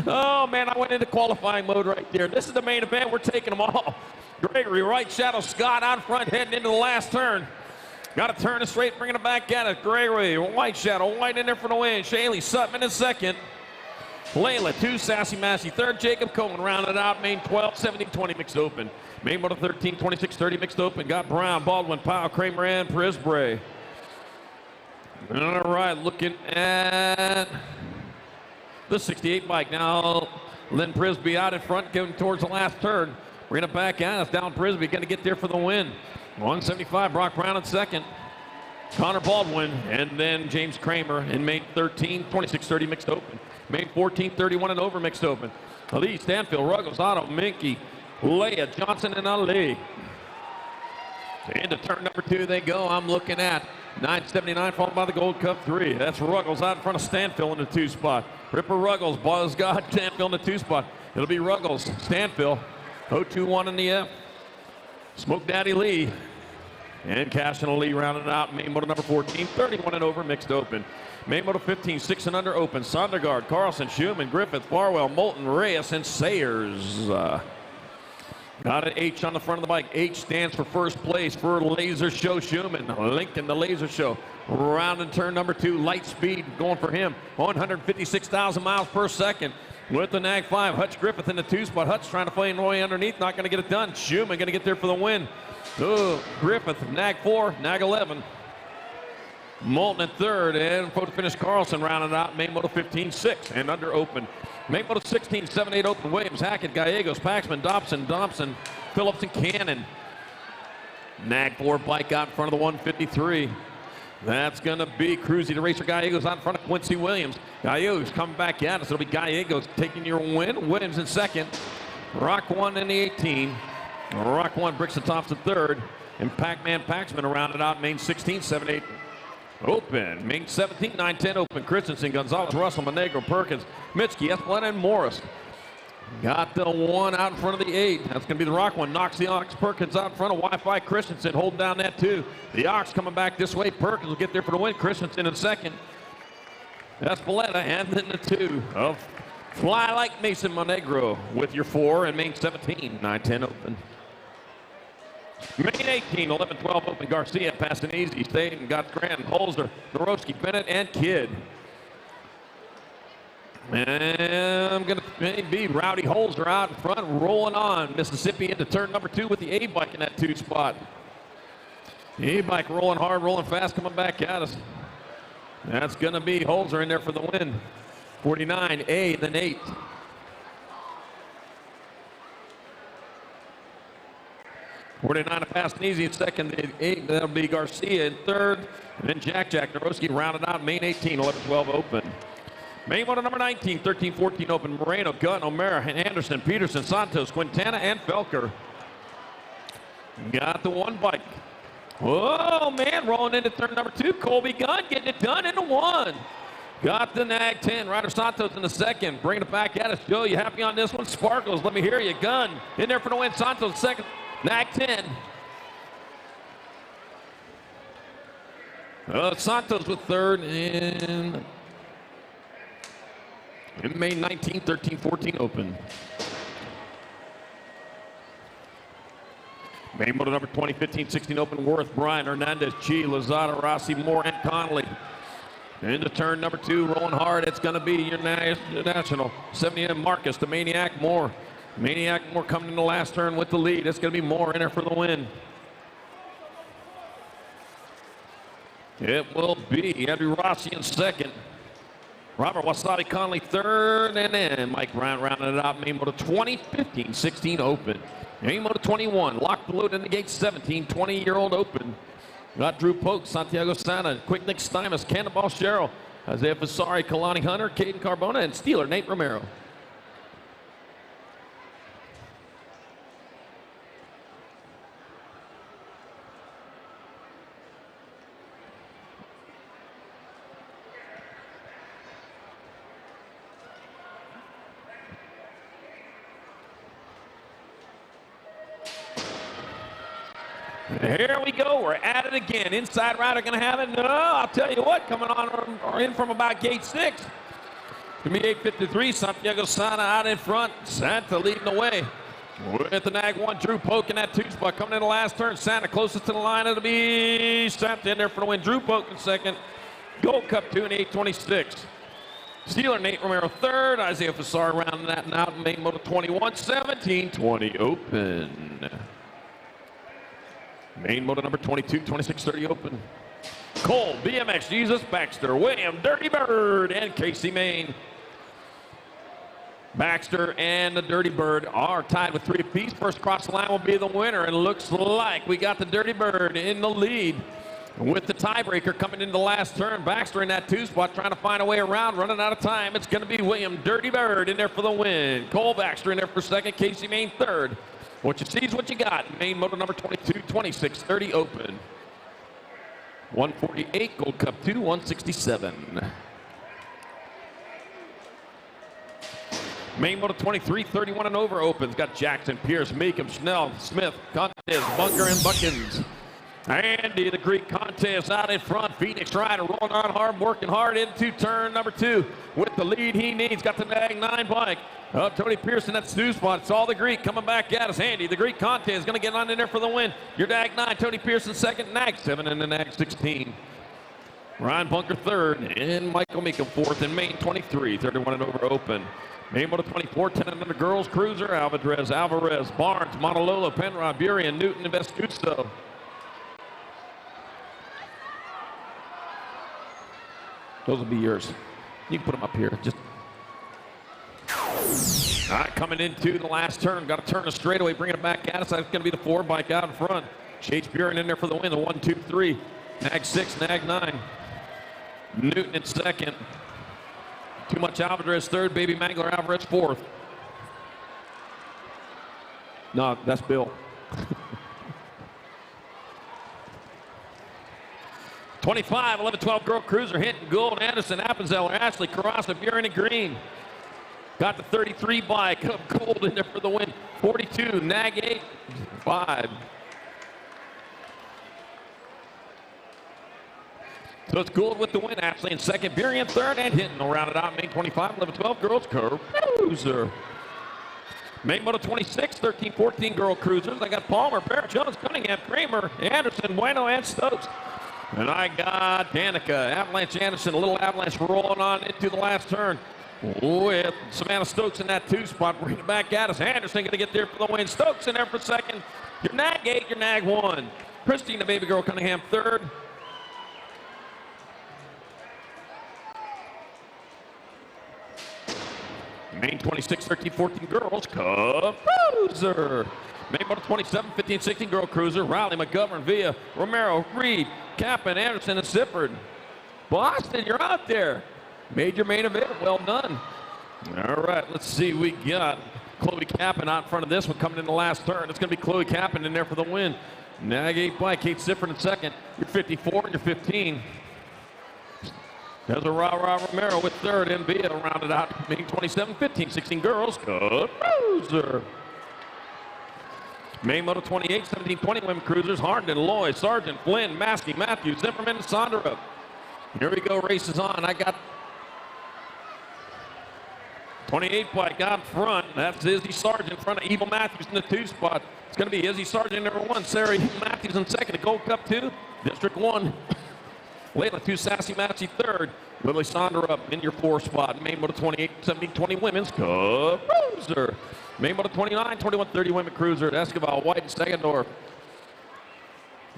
Oh, man, I went into qualifying mode right there. This is the main event. We're taking them all. Gregory, White Shadow Scott out front, heading into the last turn. Got to turn it straight, bringing it back at it. Gregory, White Shadow, White in there for the win. Shaylee Sutman in second. Layla, 2 Sassy Massey, third. Jacob Cohen rounded out. Main 12, 17-20 mixed open. Main moto 13, 26-30 mixed open. Got Brown, Baldwin, Powell, Kramer, and Prisbray. All right, looking at the 68 bike now. Lynn Prisby out in front, going towards the last turn. Bringing it back out. It's down Prisby. Going to get there for the win. 175, Brock Brown in second. Connor Baldwin, and then James Kramer in main 13, 26-30 mixed open. Main 14, 31 and over mixed open. Ali, Stanfield, Ruggles, Otto, Minky, Leia, Johnson, and Ali. Into turn number 2 they go. I'm looking at 979 followed by the Gold Cup 3. That's Ruggles out in front of Stanfield in the 2 spot. Ripper Ruggles, Buzz God, Stanfield in the 2 spot. It'll be Ruggles, Stanfield, 021 in the F. Smoke Daddy Lee. And Cash and Lee rounding out main moto number 14, 31 and over mixed open. Main moto 15, 6 and under open. Sondergaard, Carlson, Schumann, Griffith, Farwell, Moulton, Reyes, and Sayers. Got an H on the front of the bike. H stands for first place for Laser Show Schumann. Lincoln, the Laser Show. Round and turn number 2, light speed going for him. 156,000 miles per second. With the Nag 5, Hutch Griffith in the 2 spot. Hutch trying to play Roy underneath, not going to get it done. Schumann going to get there for the win. Oh, Griffith, Nag 4, Nag 11. Moulton in third, and photo finish Carlson rounded out. Main moto 15, 6 and under open. Main moto 16, 7, 8 open. Williams, Hackett, Gallegos, Paxman, Dobson, Phillips, and Cannon. Nag 4 bike out in front of the 153. That's going to be Cruzy the Racer. Gallegos out in front of Quincy Williams. Gallegos coming back at us. It'll be Gallegos taking your win. Williams in second. Rock 1 in the 18. Rock 1, Brixton Thompson third. And Pac-Man Paxman around it out. Main 16, 7, 8 open. Main 17, 9, 10 open. Christensen, Gonzalez, Russell, Monegro, Perkins, Mitski, Espeleta, and Morris. Got the 1 out in front of the 8. That's going to be the Rock 1. Knocks the Ox. Perkins out in front of Wi-Fi. Christensen holding down that 2. The Ox coming back this way. Perkins will get there for the win. Christensen in second. Espeleta and then the 2 of Fly Like Mason Monegro with your 4 and main 17, 9, 10 open. Main 18, 11, 12 open. Garcia passing easy. Staten got Grant, Holzer, Norowski, Bennett, and Kidd. And I'm going to be Rowdy Holzer out in front, rolling on. Mississippi into turn number 2 with the A-bike in that 2 spot. A-bike rolling hard, rolling fast, coming back at us. That's going to be Holzer in there for the win. 49, A, then 8. '49 to Passanese in second. 8, that'll be Garcia in third. And then Jack Narowski rounded out main 18, 11, 12 open. Main moto number 19, 13, 14 open. Moreno, Gunn, O'Mara, Anderson, Peterson, Santos, Quintana, and Felker. Got the 1 bike. Oh, man, rolling into turn number 2. Colby Gunn getting it done in the 1. Got the Nag 10. Ryder Santos in the second. Bringing it back at us. Joe, you happy on this one? Sparkles, let me hear you. Gunn in there for the win. Santos second. Nag 10. Santos with third. And in May 19, 13, 14 open. Main moto number 20, 15, 16 open. Worth, Bryan, Hernandez, Chi, Lozada, Rossi, Moore, and Connolly. Into turn number 2, rolling hard. It's going to be your national 70 Marcus, the Maniac Moore. Maniac Moore coming in the last turn with the lead. It's going to be Moore in there for the win. It will be Andrew Rossi in second. Robert Wasabi Conley third, and then Mike Brown rounding it out. Main moto 20, 15, 16 open. Main moto 21, locked below in the gate 17, 20-year-old open. Got Drew Polk, Santiago Sana, Quick Nick Stymus, Cannonball Sherrill, Isaiah Fasari, Kalani Hunter, Caden Carbona, and Steeler Nate Romero. Here we go. We're at it again. Inside rider going to have it. No, I'll tell you what. Coming on or in from about gate 6. It's going to be 8:53. Santiago Sana out in front. Santa leading the way. With the Nag 1, Drew Polk in that 2 spot. Coming in the last turn. Santa closest to the line. It'll be Santa in there for the win. Drew Polk in second. Gold Cup 2 and 8:26. Steeler Nate Romero third. Isaiah Fasar rounding that out. Main moto 21, 17, 20 open. Main moto number 22, 26, 30 open. Cole, BMX, Jesus Baxter, William, Dirty Bird, and Casey Main. Baxter and the Dirty Bird are tied with 3 apiece. First across the line will be the winner. And it looks like we got the Dirty Bird in the lead with the tiebreaker coming into the last turn. Baxter in that 2 spot trying to find a way around, running out of time. It's going to be William Dirty Bird in there for the win. Cole Baxter in there for second. Casey Main third. What you see is what you got. Main moto number 22, 26-30 open. 148, Gold Cup 2, 167. Main moto 23, 31 and over opens. Got Jackson, Pierce, Meekum, Schnell, Smith, Contes, Bunker, and Buckins. Andy, the Greek contest out in front. Phoenix Rider rolling on hard, working hard into turn number 2 with the lead he needs. Got the Nag 9 bike. Tony Pearson, that's 2 spot. It's all the Greek coming back at us. Andy, the Greek contest is going to get on in there for the win. Your Nag 9, Tony Pearson second, Nag 7, and the Nag 16. Ryan Bunker third, and Michael Meekum fourth, and Main 23, 31 and over open. Main moto 24, 10 and under girls cruiser. Alvarez, Barnes, Montalolo, Penrod, Burien, Newton, and Vescusto. Those will be yours. You can put them up here. Just. All right, coming into the last turn. Got to turn a straightaway, bringing it back at us. That's going to be the 4 bike out in front. Chase Burien in there for the win. The 1, 2, 3. Nag 6, Nag 9. Newton in second. Too much Alvarez third. Baby Mangler Alvarez fourth. No, that's Bill. 25, 11, 12 girl cruiser hitting Gould, Anderson, Appenzeller, Ashley, Carrasa, Burien, and Green. Got the 33 bike of Gould in there for the win. 42, Nag 8, 5. So it's Gould with the win. Ashley in second, Burien third, and hitting will round it out. Main 25, 11, 12 girls cruiser. Main moto 26, 13, 14 girl cruisers. I got Palmer, Barrett, Jones, Cunningham, Kramer, Anderson, Bueno, and Stokes. And I got Danica, Avalanche Anderson, a little Avalanche rolling on into the last turn with Savannah Stokes in that 2 spot. Bring it back at us. Anderson going to get there for the win. Stokes in there for second. Your Nag 8, your Nag 1. Christine, the baby girl, Cunningham third. Main 26, 13, 14 girls cruiser. Main moto 27, 15, 16 girl cruiser. Riley, McGovern, Villa, Romero, Reed, Kappen, Anderson, and Sifford. Boston, you're out there. Made your main event. Well done. All right, let's see. We got Chloe Kappen out in front of this one coming in the last turn. It's going to be Chloe Kappen in there for the win. Nag 8 bike, Kate Sifford in second. You're 54 and you're 15. There's a Romero with third, and Villa rounded out. Main 27, 15, 16 girls cruiser. Main moto 28, 17, 20 women cruisers. Harden, Lloyd, Sargent, Flynn, Maskey, Matthews, Zimmerman, and Sondra. Here we go, races on. I got 28 bike out front. That's Izzy Sargent in front of Evil Matthews in the 2 spot. It's going to be Izzy Sargent number 1, Sarah Matthews in second. The Gold Cup 2, District 1. Layla 2, Sassy Matsy third. Lily Sondra up in your 4 spot. Main moto 28, 17, 20 women's cruiser. Main moto 29, 21, 30 women cruiser. Escobar, White, and Stegendorf.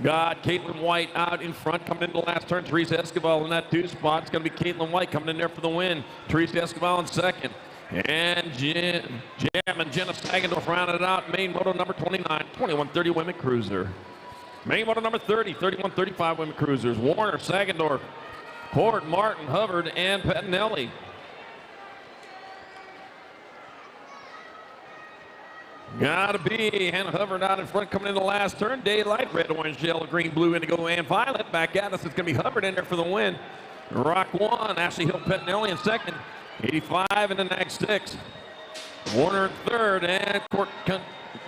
Got Caitlin White out in front coming into the last turn. Teresa Escobar in that 2 spot. It's going to be Caitlin White coming in there for the win. Teresa Escobar in second. And Jam and Jenna Stegendorf rounded it out. Main moto number 29, 21, 30 women cruiser. Main moto number 30, 31, 35 women cruisers. Warner, Sagendorf, Hort, Martin, Hubbard, and Pettinelli. Gotta be Hannah Hubbard out in front coming in the last turn. Daylight, red, orange, yellow, green, blue, indigo, and violet. Back at us, it's gonna be Hubbard in there for the win. Rock 1, Ashley Hill, Pettinelli in second. 85 in the next 6. Warner in third, and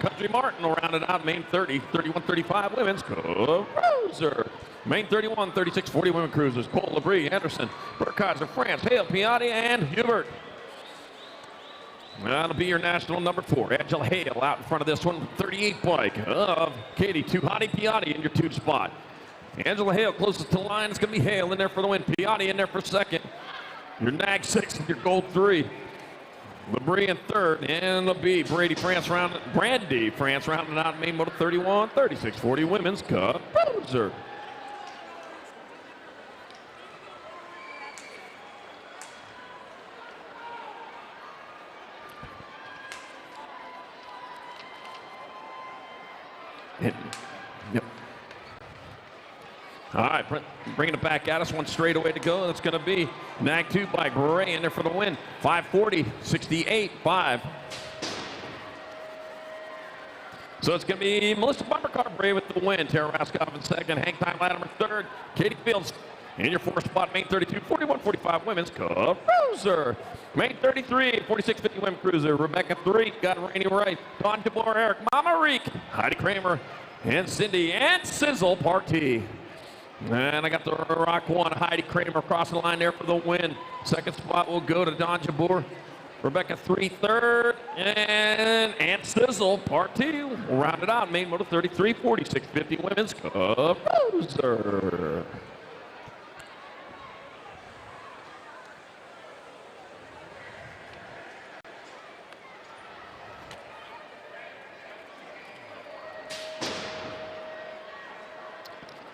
Country Martin will round it out. Main 30, 31, 35 women's cruiser. Main 31, 36, 40 women cruisers. Cole, Labrie, Anderson, Burkheiser, France, Hale, Piatti, and Hubert. That'll be your national number 4. Angela Hale out in front of this one. 38 bike of Katie Tuhati Piatti in your 2 spot. Angela Hale closest to the line. It's going to be Hale in there for the win. Piatti in there for second. Your Nag 6 and your Gold 3. Labrie in third, and it'll be Brandy France rounding out main moto 31, 36, 40 women's cruiser. Yep. All right, bringing it back at us. One straightaway to go. That's going to be Nag 2 by Bray in there for the win. 5:40, 68.5. So it's going to be Melissa Bumpercar Bray with the win. Tara Raskoff in second. Hang Time Latimer third. Katie Fields in your fourth spot. Main 32, 41.45 women's cruiser. Main 33, 46.50 women's cruiser. Rebecca 3 got Rainey Wright. Dawn DeBoer, Eric Mama Reek, Heidi Kramer, and Cindy and Sizzle Party. And I got the Rock 1, Heidi Kramer crossing the line there for the win. Second spot will go to Dawn Jabor. Rebecca 3 third, and Sizzle Part 2 will round it out. Main moto 33, 46.50 women's cruiser.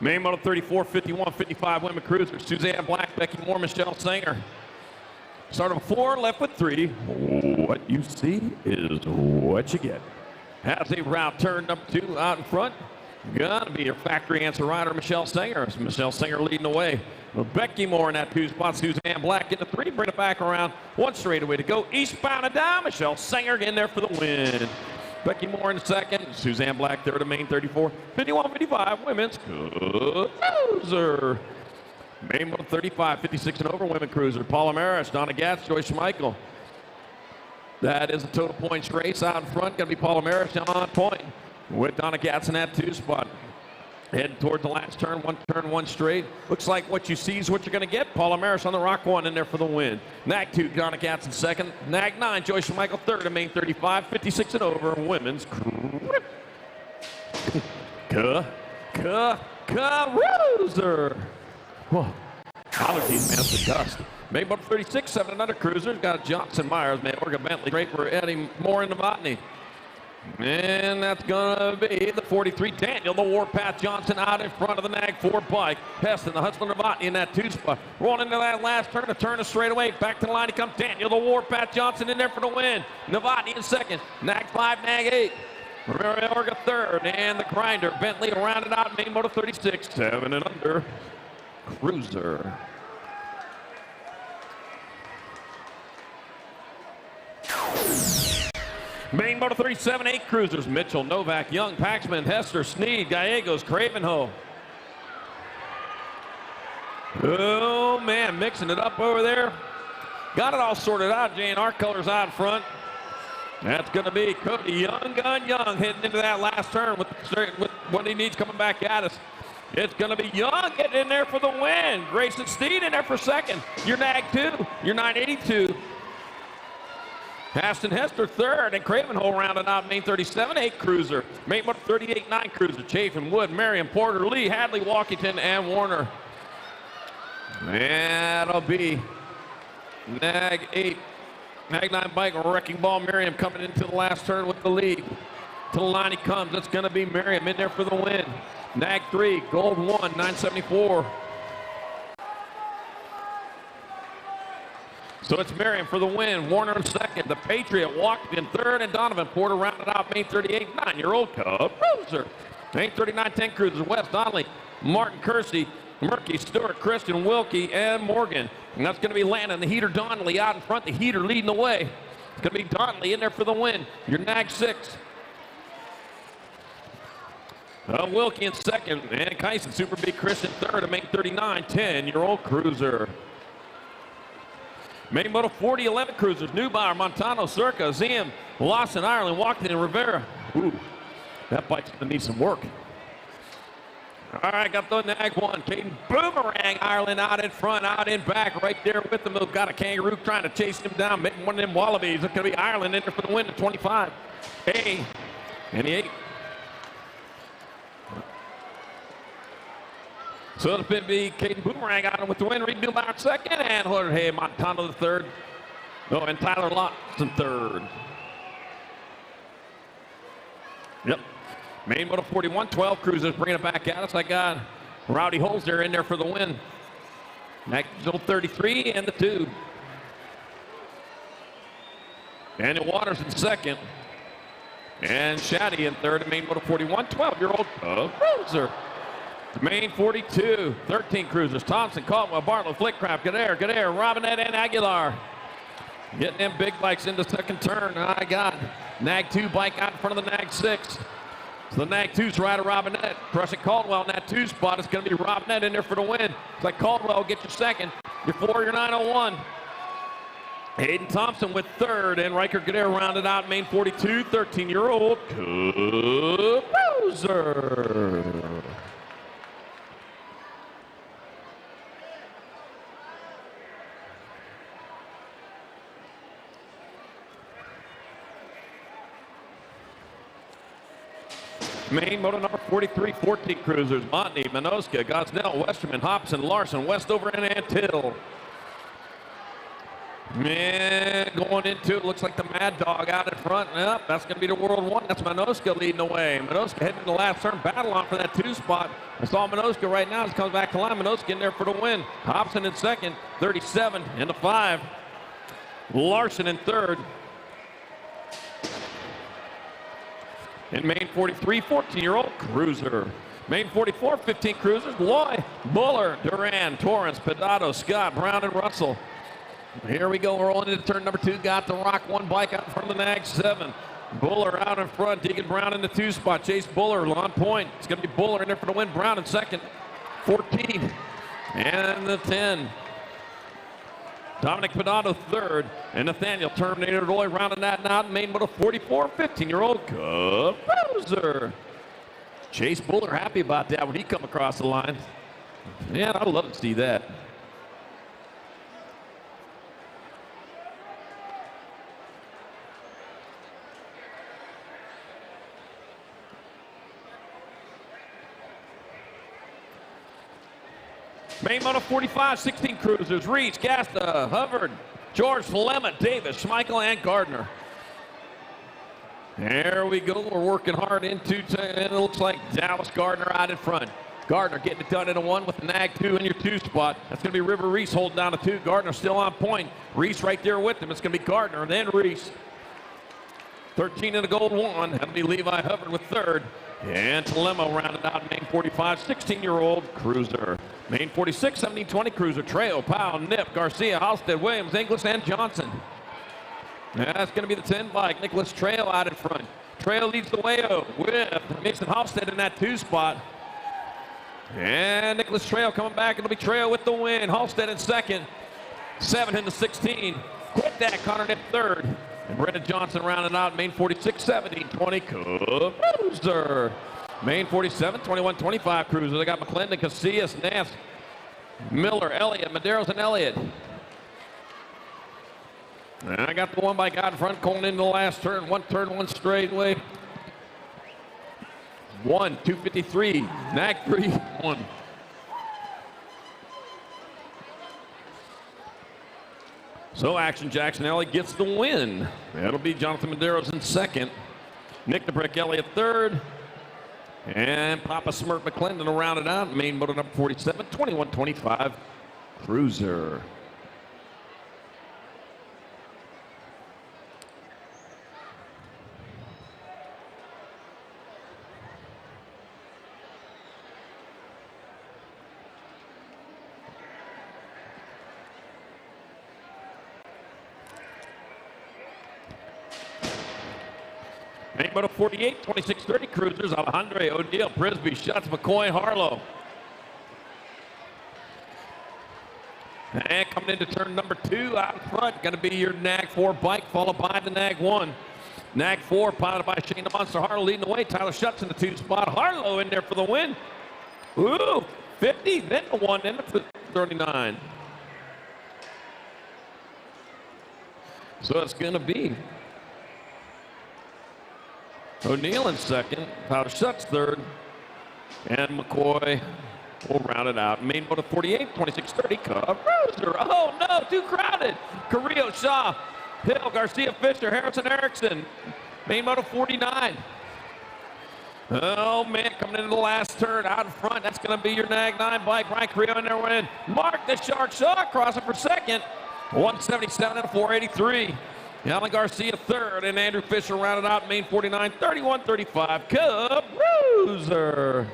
Main moto 34, 51, 55 women cruisers. Suzanne Black, Becky Moore, Michelle Sanger. Start of 4, left with 3. What you see is what you get. Has a route turn number 2 out in front. Gonna be your factory answer rider, Michelle Sanger. Michelle Sanger leading the way. Becky Moore in that 2 spot. Suzanne Black getting the 3. Bring it back around. 1 straightaway to go. Eastbound and down. Michelle Sanger getting there for the win. Becky Moore in second. Suzanne Black third of main 34. 51-55 women's cruiser. Main moto 35, 56 and over women cruiser. Paula Maris, Donna Gatz, Joyce Schmeichel. That is a total points race out in front. Going to be Paula Maris on point with Donna Gatz in that 2 spot. Heading towards the last turn, 1 straight. Looks like what you see is what you're going to get. Paula Maris on the Rock 1 in there for the win. Nag 2, Donna Gatz in second. Nag 9, Joyce Schmeichel third of main 35, 56 and over women's cruiser. Whoa. Allergies, man, it's the dust. Main moto 36, 7 and under cruisers. Got Johnson, Myers, man, Orga Bentley, Draper, Eddie Moore, and Novotny. And that's going to be the 43, Daniel, the Warpath Johnson out in front of the Nag 4 bike. Heston, the Hustler Novotny in that 2 spot. Rolling into that last turn, a turn straight away. Back to the line, he comes Daniel, the Warpath Johnson in there for the win. Novotny in second. Nag 5, Nag 8. Orga third, and the Grinder, Bentley rounded out main moto 36, 7 and under cruiser. Main moto 37, 8 cruisers. Mitchell, Novak, Young, Paxman, Hester, Sneed, Gallegos, Cravenho. Oh, man, mixing it up over there. Got it all sorted out. J&R colors out front. That's going to be Cody Young, Gun Young, heading into that last turn with what he needs coming back at us. It's going to be Young getting in there for the win. Grayson Steed in there for second. Your Nag 2, your 982. Aston Hester third, and Cravenho rounding out main 37, 8 cruiser. Main moto 38, 9 cruiser. Chafin, Wood, Merriam, Porter, Lee, Hadley, Walkington, and Warner. That'll be Nag 8. Nag 9 bike, Wrecking Ball, Merriam coming into the last turn with the lead. To the line he comes. It's going to be Merriam in there for the win. Nag 3, Gold 1, 974. So it's Merriam for the win. Warner in second. The Patriot walked in third, and Donovan Porter rounded out main 38, 9-year-old Cub Cruiser. Main 39, 10 cruisers. West Donnelly, Martin Kersey, Murky, Stewart, Christian, Wilkie, and Morgan. And that's going to be Landon, the Heater Donnelly out in front. The Heater leading the way. It's going to be Donnelly in there for the win. Your Nag 6. Wilkie in second, and Kyson, Super B Christian third, and main 39, 10-year-old cruiser. Main moto 40, 11 cruisers. Neubauer, Montano, Circa, Zim, Lawson, Ireland, Walkington, and Rivera. Ooh, that bike's gonna need some work. All right, got the Nag 1. Caden Boomerang, Ireland out in front, out in back, right there with them. Got a kangaroo trying to chase him down, making one of them wallabies. It's gonna be Ireland in there for the win at 25. A and the 8. So it'll be Caden Boomerang out with the win. Reed Neubauer second, and Jorge Montano the third. Oh, and Tyler Lawson third. Yep. Main moto 41, 12 cruisers bringing it back at us. I got Rowdy Holzer in there for the win. Nag 33 and the 2. Daniel Waters in second. And Shaddy in third, and main moto 41, 12-year-old Cruiser. Main 42, 13 cruisers. Thompson, Caldwell, Barlow, Flickcraft, Godair, Robinette, and Aguilar. Getting them big bikes into second turn. I got Nag 2 bike out in front of the Nag 6. So the Nag 2's rider Robinette crushing Caldwell in that 2 spot. It's going to be Robinette in there for the win. It's like Caldwell will get your second, your 4, your 901. Hayden Thompson with third, and Riker Godair rounded out main 42, 13-year-old Cruiser. Main moto number 43, 14 cruisers. Montney, Minoska, Gosnell, Westerman, Hobson, Larson, Westover, and Antill. Man, going into it, looks like the Mad Dog out in front. Yep, that's going to be the World 1. That's Minoska leading the way. Minoska heading to the last turn, battle on for that 2 spot. I saw Minoska right now as he comes back to line. Minoska in there for the win. Hobson in second, 37 in the 5. Larson in third. In main 43, 14-year-old Cruiser. Main 44, 15 cruisers. Loy, Buller, Duran, Torrance, Pedato, Scott, Brown, and Russell. Here we go, rolling into turn number 2. Got the Rock 1 bike out in front of the Nag 7. Buller out in front, Deegan Brown in the 2 spot. Chase Buller on point. It's going to be Buller in there for the win. Brown in second, 14. And the 10. Dominic Pedato third, and Nathaniel Terminator Roy rounding that out in main moto 44, 15-year-old Cruiser. Chase Buller happy about that when he come across the line. Man, I'd love to see that. Main moto 45, 16 cruisers. Reach, Gasta, Hubbard, George, Lemma, Davis, Schmeichel, and Gardner. There we go. We're working hard into, and it looks like Dallas Gardner out in front. Gardner getting it done in a 1 with the Nag 2 in your 2 spot. That's going to be River Reese holding down a 2. Gardner still on point. Reese right there with him. It's going to be Gardner, then Reese. 13 in the gold 1. That'll be Levi Hubbard with third. And Telemo rounded out main 45, 16-year-old Cruiser. Main 46, 17-20 Cruiser. Trejo, Powell, Nip, Garcia, Halstead, Williams, Inglis, and Johnson. That's going to be the 10 bike. Nicholas Trejo out in front. Trejo leads the way with Mason Halstead in that 2 spot. And Nicholas Trejo coming back. It'll be Trejo with the win. Halstead in second. 7 in the 16. Quit that. Connor Nip third. And Brendan Johnson rounding out main 46, 17-20 Cruiser. Main 47, 21-25 Cruiser. They got McClendon, Casillas, Nance, Miller, Elliott, Medeiros, and Elliott. And I got the 1 bike out in front, going into the last turn. 1 turn, 1 straightaway. 1, 253. Nag 3, 1. So Action Jackson Elliott gets the win. That'll be Jonathan Medeiros in second. Nick the Brick Elliott third. And Papa Smirk McClendon will round it out. Main motor number 47, 21-25 Cruiser. Main moto 48, 26-30 Cruisers. Alejandro, O'Neill, Prisby, Schutz, McCoy, Harlow. And coming into turn number 2 out in front, going to be your Nag 4 bike, followed by the Nag 1. Nag 4 piloted by Shane the Monster Harlow leading the way. Tyler Schutz in the 2 spot. Harlow in there for the win. Ooh, 50, then the 1, then the 39. So it's going to be O'Neill in second, Tyler Schutz third, and McCoy will round it out. Main moto 48, 26-30 Cruiser. Oh no, too crowded. Carrillo, Shaw, Hill, Garcia, Fisher, Harrison, Erickson. Main moto 49. Oh man, coming into the last turn out in front. That's going to be your Nag 9 bike. Brian Carrillo in there winning. Mark the Shark Shaw crossing for second. 177 and a 483. Alan Garcia third, and Andrew Fisher rounded out main 49, 31-35, Cub Bruiser.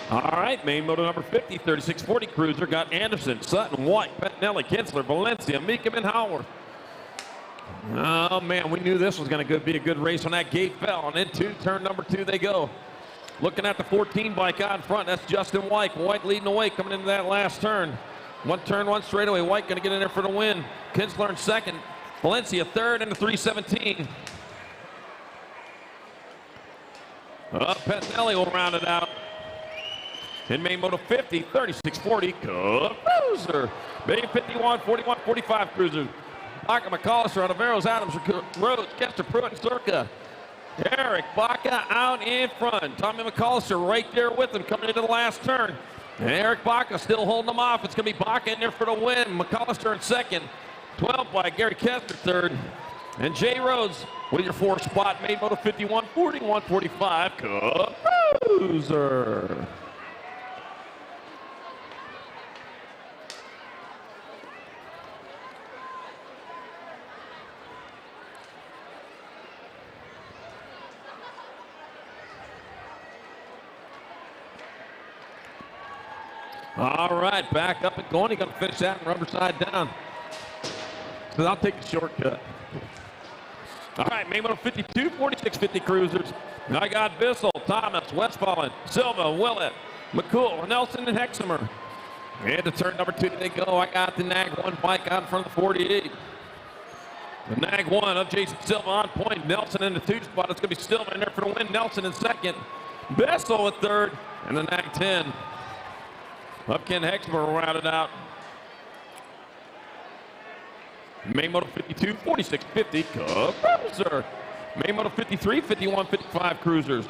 All right, main moto number 50, 3640 cruiser got Anderson, Sutton, White, Pettinelli, Kinsler, Valencia, Meekum, and Howard. Oh man, we knew this was going to be a good race when that gate fell, and into turn number 2 they go. Looking at the 14 bike out in front, that's Justin White. White leading the way coming into that last turn. One turn, one straightaway. White going to get in there for the win. Kinsler in second, Valencia third, and the 317. Pettinelli will round it out. In main moto 50, 3640, Cub Cruiser. Main 51, 41, 45 cruisers. Baca, McAllister, Oliveros, Adams, Rhodes, Kester, Pruitt, and Circa. Eric Baca out in front. Tommy McAllister right there with him coming into the last turn. And Eric Baca still holding them off. It's going to be Baca in there for the win. McAllister in second. 12 by Gary Kester third. And Jay Rhodes with your 4th spot. Main moto 51, 41, 45, Cub Cruiser. All right, back up and going. He's going to finish that and rubber side down. So I'll take a shortcut. All right, main moto 52, 4650 cruisers. I got Bissell, Thomas, Westfallen, Silva, Willett, McCool, Nelson, and Hexamer. And to turn number 2 they go. I got the Nag 1 bike out in front of the 48. The Nag 1 of Jason Silva on point. Nelson in the 2 spot. It's going to be Silva in there for the win. Nelson in second. Bissell in third. And the Nag 10. Up Ken Hexmer rounded out. Main moto 52, 46, 50, Cub Cruiser. Main moto 53, 51, 55 cruisers.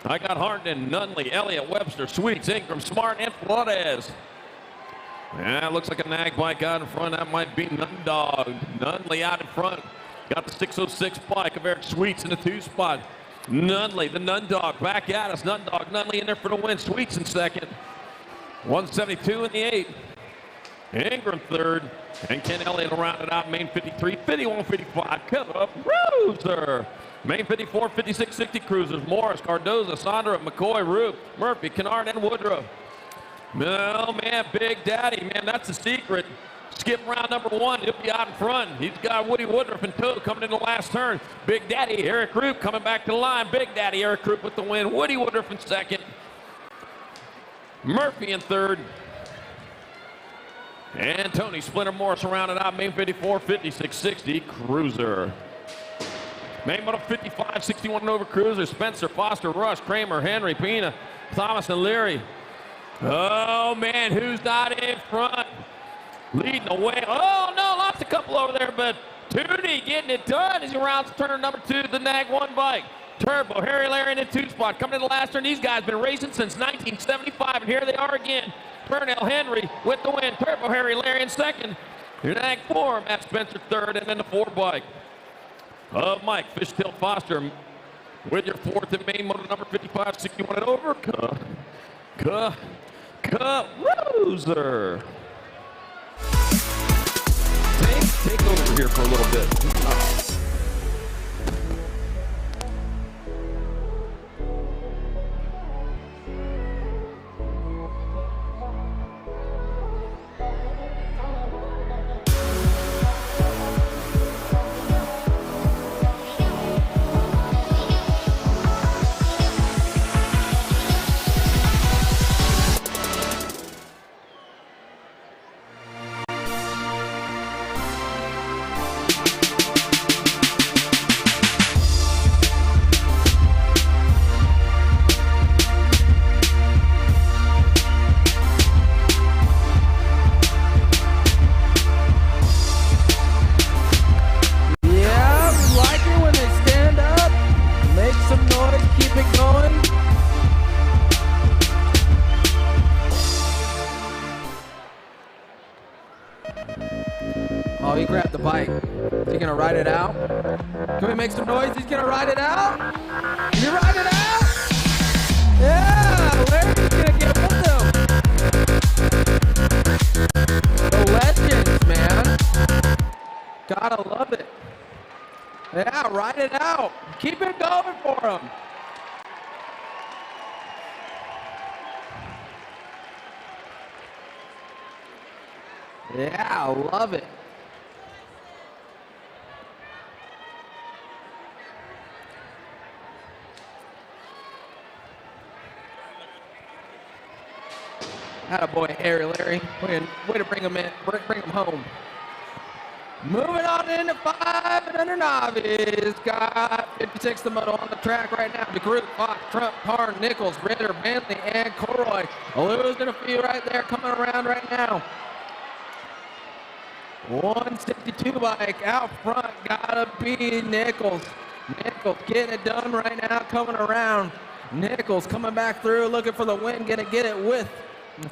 I got Harden, Nunley, Elliott, Webster, Sweets, Ingram, Smart, and Flores. Yeah, it looks like a Nag bike out in front. That might be Nundog. Nunley out in front. Got the 606 bike of Eric Sweets in the 2 spot. Nunley, the Nundog, back at us. Nundog, Nunley in there for the win. Sweets in second. 172 in the 8. Ingram third. And Ken Elliott will round it out. Main 53, 51, 55. Cub Cruiser. Main 54, 56, 60 cruisers. Morris, Cardoza, Sondra, McCoy, Roop, Murphy, Kennard, and Woodruff. No, man, Big Daddy, man, that's the secret. Skip round number 1. He'll be out in front. He's got Woody Woodruff in tow coming in the last turn. Big Daddy, Eric Roop coming back to the line. Big Daddy, Eric Roop with the win. Woody Woodruff in second. Murphy in third. And Tony Splinter Morris rounded out. Main 54, 56, 60 cruiser. Main moto 55, 61 and over cruiser. Spencer, Foster, Rush, Kramer, Henry, Pina, Thomas, and Leary. Oh, man, who's not in front? Leading the way. Oh, no, lost a couple over there, but Tootie getting it done as he rounds turn number 2, the Nag 1 bike. Turbo, Harry Larry in the 2 spot. Coming in the last turn, these guys been racing since 1975, and here they are again. Purnell Henry with the win. Turbo, Harry Larry in second. Your Nag 4, Matt Spencer third, and then the 4 bike of Mike Fishtail Foster with your 4th and main motor number 55, 61 and over. Cruiser. Take over here for a little bit. Is he gonna ride it out? Can we make some noise? He's gonna ride it out? Can you ride it out? Yeah, Larry's gonna get with him. The legends, man. Gotta love it. Yeah, ride it out. Keep it going for him. Yeah, love it. Attaboy, Harry, Larry. Way to bring him in, bring him home. Moving on into 500 novice. Got 56 the moto on the track right now. DeGroot, Fox, Trump, Parr, Nichols, Ritter, Bentley, and Corroy. Losing a few right there, coming around right now. 162 bike out front, gotta be Nichols. Nichols getting it done right now, coming around. Nichols coming back through, looking for the win, gonna get it with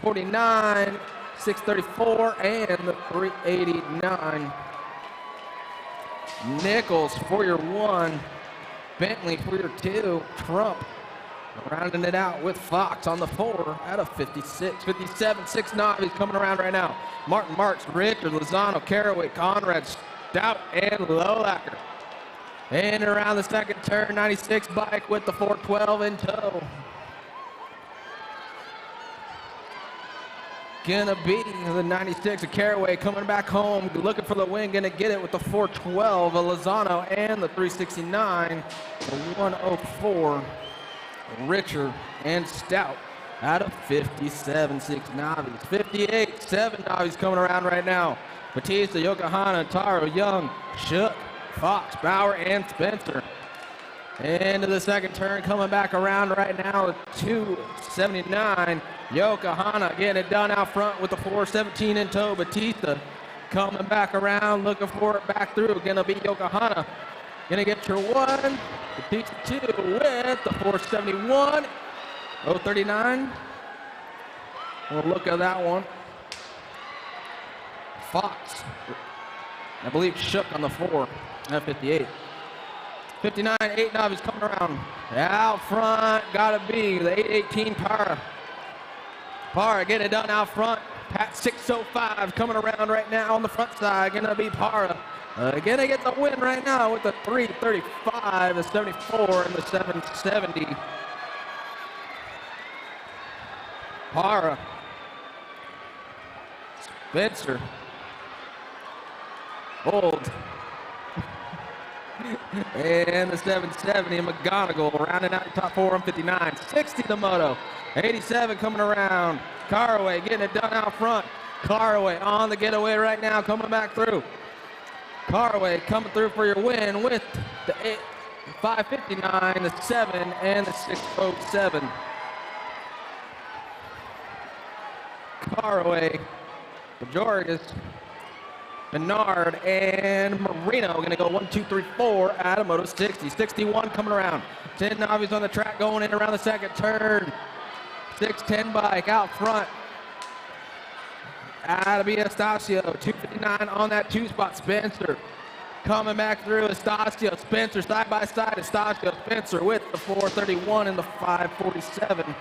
49, 634, and the 389. Nichols for your 1, Bentley for your 2, Trump rounding it out with Fox on the 4 out of 56, 57, 6 novices coming around right now. Martin Marks, Richard, Lozano, Caraway, Conrad, Stout, and Lolacker. And around the second turn, 96 bike with the 412 in tow. Gonna be the 96 of Caraway coming back home, looking for the win, gonna get it with the 412 of Lozano and the 369, the 104. Richard and Stout out of 57, 6 novices. 58, 7 novices coming around right now. Batista, Yokohama, Taro, Young, Shook, Fox, Bauer, and Spencer. Into the second turn, coming back around right now, 279. Yokohama getting it done out front with the 417 in tow. Batista coming back around, looking for it back through. Gonna be Yokohama. Gonna get your 1, Batista 2 with the 471. 039. We'll look at that one. Fox, I believe, Shook on the 4 at 58. 59, 8 novices coming around. Out front, gotta be the 818 Parra. Parra getting it done out front. Pat 605 coming around right now on the front side. Gonna be Parra. Gonna get the win right now with the 335, the 74, and the 770. Parra. Spencer. Old. And the 770, McGonigal rounding out the top 4 on 59. 60 the moto. 87 coming around. Caraway getting it done out front. Caraway on the getaway right now, coming back through. Caraway coming through for your win with the 559, the 7, and the 607. Caraway, Bajorgas, Bernard, and Marino going to go 1, 2, 3, 4 out of Moto 60. 61 coming around. 10 novices on the track going in around the second turn. 610 bike out front. That'll be Estacio. 259 on that 2 spot. Spencer coming back through. Estacio, Spencer side by side. Estacio, Spencer with the 431 and the 547.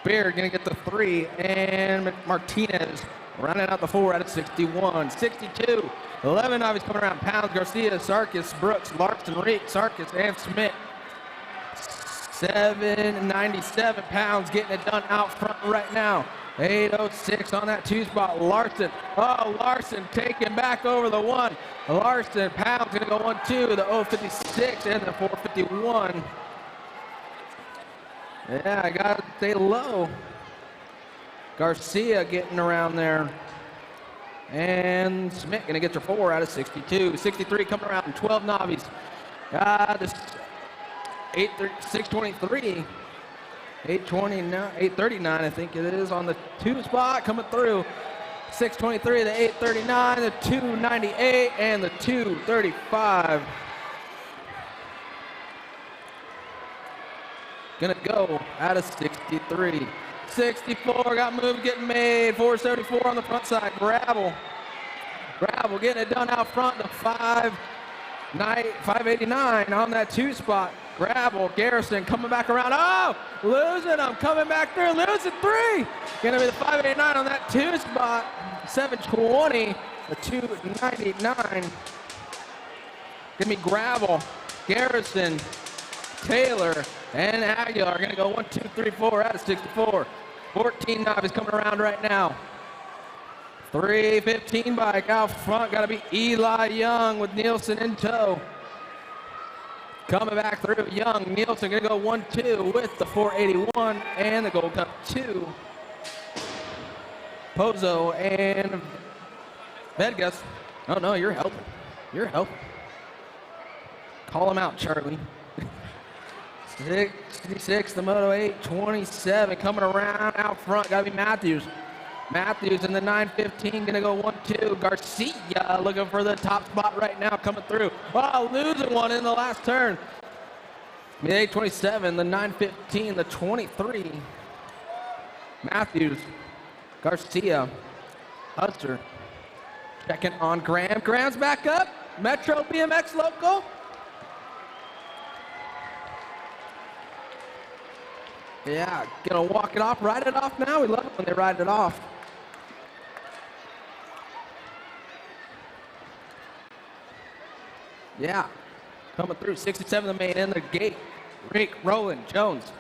Beard gonna get the 3, and Martinez running out the 4 out of 61. 62, 11 novices coming around. Pounds, Garcia, Sarkis, Brooks, Larson, Reek, Sarkis, and Smith. 797 pounds getting it done out front right now. 806 on that 2 spot. Larson. Oh, Larson taking back over the 1. Larson, Pounds gonna go 1, 2, the 056 and the 451. Yeah, I gotta stay low. Garcia getting around there. And Smith gonna get your 4 out of 62. 63 coming around, 12 novices. This 623. 829, 839, I think it is, on the 2 spot coming through. 623, the 839, the 298, and the 235. Gonna go out of 63. 64, got moves getting made. 474 on the front side, gravel. Gravel getting it done out front, the 589 on that 2 spot. Gravel, Garrison coming back around. Oh, losing him, coming back through, losing 3. Gonna be the 589 on that 2 spot. 720, the 299. Gonna be Gravel, Garrison, Taylor, and Aguilar are gonna go 1, 2, 3, 4 out of 64. 14 novice coming around right now. 315 bike out front, gotta be Eli Young with Nielsen in tow. Coming back through, Young, Nielsen gonna go 1, 2 with the 481 and the Gold Cup 2. Pozo and Vedgas. Oh no, you're helping. You're helping. Call him out, Charlie. 66, the Moto 827 coming around out front, gotta be Matthews. Matthews in the 915, gonna go 1, 2. Garcia looking for the top spot right now, coming through. Wow, losing one in the last turn. The 827, the 915, the 23. Matthews, Garcia, Huster. Checking on Graham. Graham's back up. Metro BMX local. Yeah, gonna walk it off, ride it off now. We love it when they ride it off. Yeah, coming through 67 the main in the gate. Rick, Roland, Jones.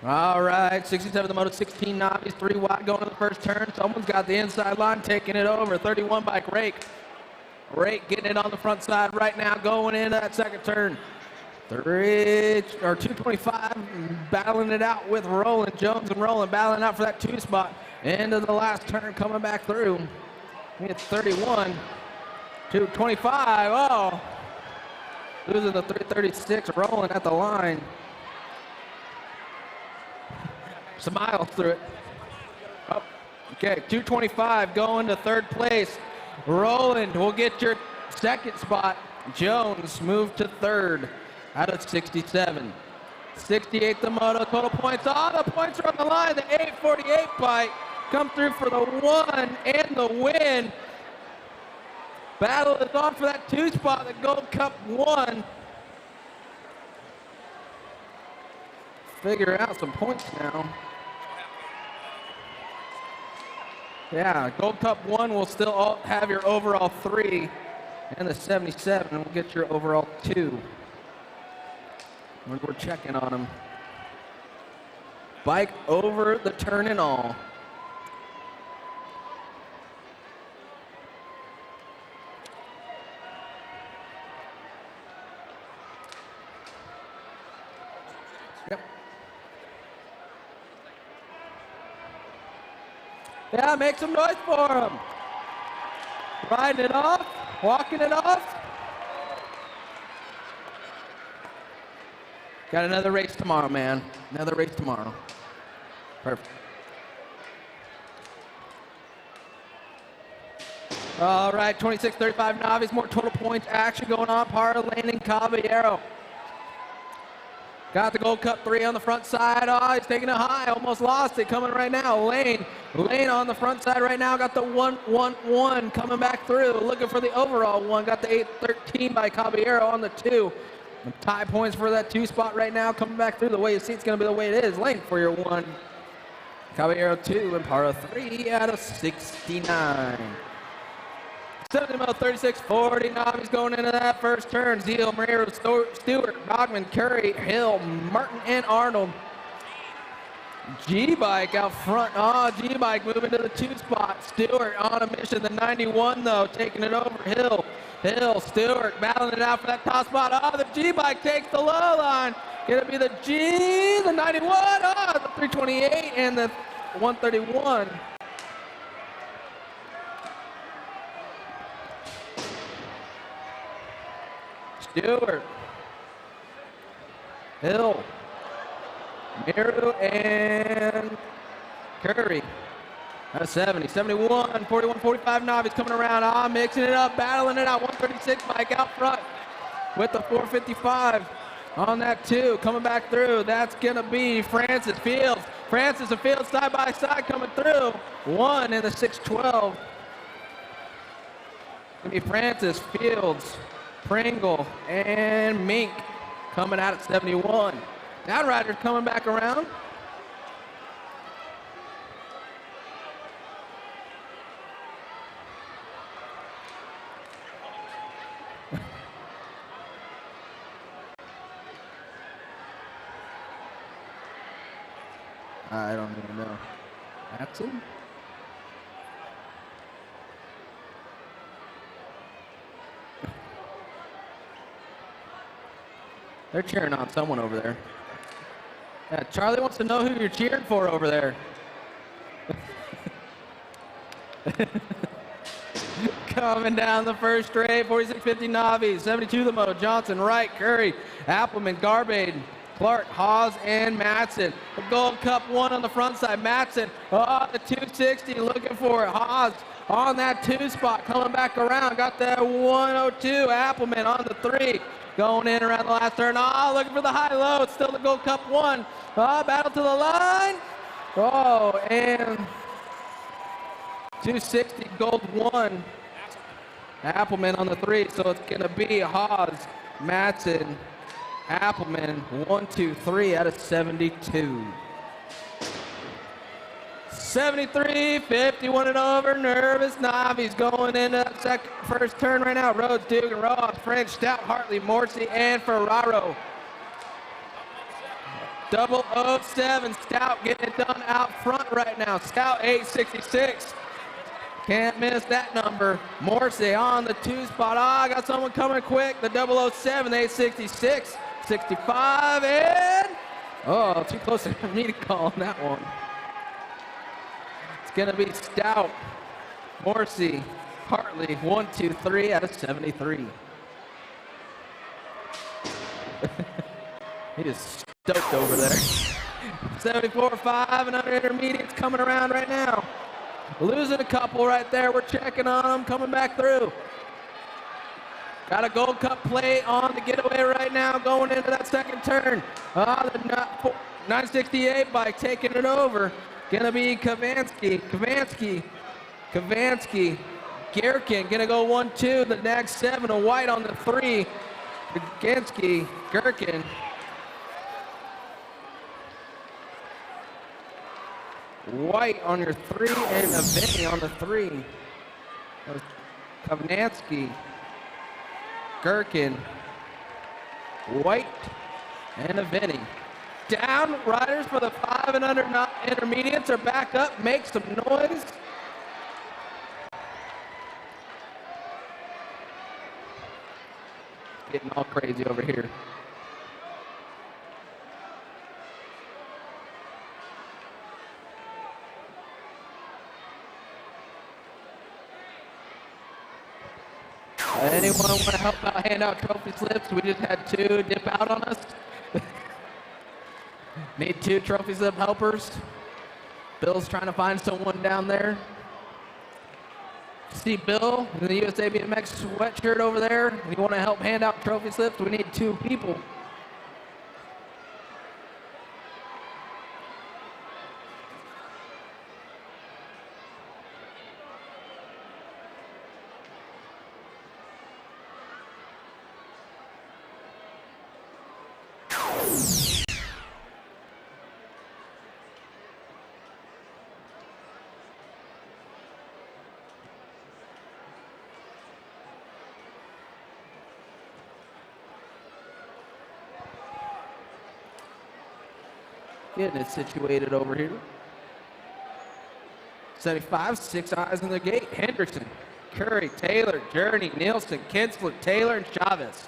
All right, 67 the Moto 16 novice, 3 wide going to the first turn. Someone's got the inside line, taking it over. 31 bike Rake. Rake getting it on the front side right now, going into that second turn. 225, battling it out with Roland. Jones and Roland battling out for that 2 spot. Into the last turn, coming back through. It's 31, 225. Oh, losing the 336. Roland at the line. Smiles through it. Oh, okay, 225 going to third place. Roland will get your second spot. Jones moved to third out of 67. 68 the Moto, total points. All the points are on the line. The 848 bike come through for the 1 and the win. Battle is on for that 2 spot, the Gold Cup 1. Figure out some points now. Yeah, Gold Cup 1 will still have your overall 3, and the 77 will get your overall 2. We're checking on them. Bike over the turn and all. Yep. Yeah, make some noise for them. Riding it off, walking it off. Got another race tomorrow, man. Another race tomorrow. Perfect. All right, 26-35 novice, more total points action going on. Par landing Caballero. Got the Gold Cup 3 on the front side. Oh, he's taking it high, almost lost it. Coming right now, Lane on the front side right now. Got the 1-1-1 coming back through. Looking for the overall 1. Got the 813 by Caballero on the 2. The tie points for that 2 spot right now. Coming back through the way you see it's going to be the way it is. Lane for your 1. Caballero 2 and Par 3 out of 69. 70 mile 36-40 novice going into that first turn. Zeal, Marrero, Stewart, Bogman, Curry, Hill, Martin, and Arnold. G-Bike out front. Oh, G-Bike moving to the 2 spot. Stewart on a mission. The 91, though, taking it over. Hill, Stewart battling it out for that top spot. Oh, the G-Bike takes the low line. Gonna be the 91. Oh, the 328 and the 131. Stewart, Hill, Miru, and Curry. That's 70, 71, 41, 45 novice coming around. Ah, mixing it up, battling it out. 136 bike out front. with the 455 on that 2. Coming back through, that's going to be Francis Fields. Francis and Fields side by side coming through. 1 in the 612. Going to be Francis, Fields, Pringle, and Mink coming out at 71. Down riders coming back around. I don't even know. Axel? They're cheering on someone over there. Yeah, Charlie wants to know who you're cheering for over there. Coming down the first straight, 4650 Navi, 72 the Moto, Johnson, Wright, Curry, Appleman, Garbade, Clark, Haas, and Matson. The Gold Cup 1 on the front side. Matson, the 260, looking for it. Haas on that 2 spot, coming back around. Got that 102. Appleman on the 3. Going in around the last turn. Looking for the high-low. It's still the Gold Cup 1. Battle to the line. And 260, Gold 1. Appleman on the 3. So it's going to be Haas, Matson, Appleman, 1, 2, 3 out of 72. 73, 51 and over, nervous Navi's going into that first turn right now. Rhodes, Dugan, Ross, French, Stout, Hartley, Morrissey, and Ferraro. 007, Stout getting it done out front right now. Stout, 866. Can't miss that number. Morrissey on the 2 spot. Got someone coming quick. The 007, 866. 65 and too close for me to call on that one. It's gonna be Stout, Morrissey, Hartley, 1, 2, 3 out of 73. He is stoked over there. 74, 5 and under intermediates coming around right now. Losing a couple right there. We're checking on them, coming back through. Got a Gold Cup plate on the getaway right now, going into that second turn. The 968 bike taking it over. Gonna be Kavansky, Gherkin, gonna go 1, 2. The next 7, a white on the 3. Kavansky, Gherkin. White on your 3 and a Vinny on the 3. Kavansky. Gherkin, White, and a Vinny. Down riders for the 5 and under intermediates are back up. Make some noise. Getting all crazy over here. Anyone want to help out, hand out trophy slips? We just had 2 dip out on us. Need 2 trophy slip helpers. Bill's trying to find someone down there. See Bill in the USA BMX sweatshirt over there. You want to help hand out trophy slips? We need 2 people. Getting it situated over here. 75, 6 eyes in the gate. Hendrickson, Curry, Taylor, Journey, Nielsen, Kinsler, Taylor, and Chavez.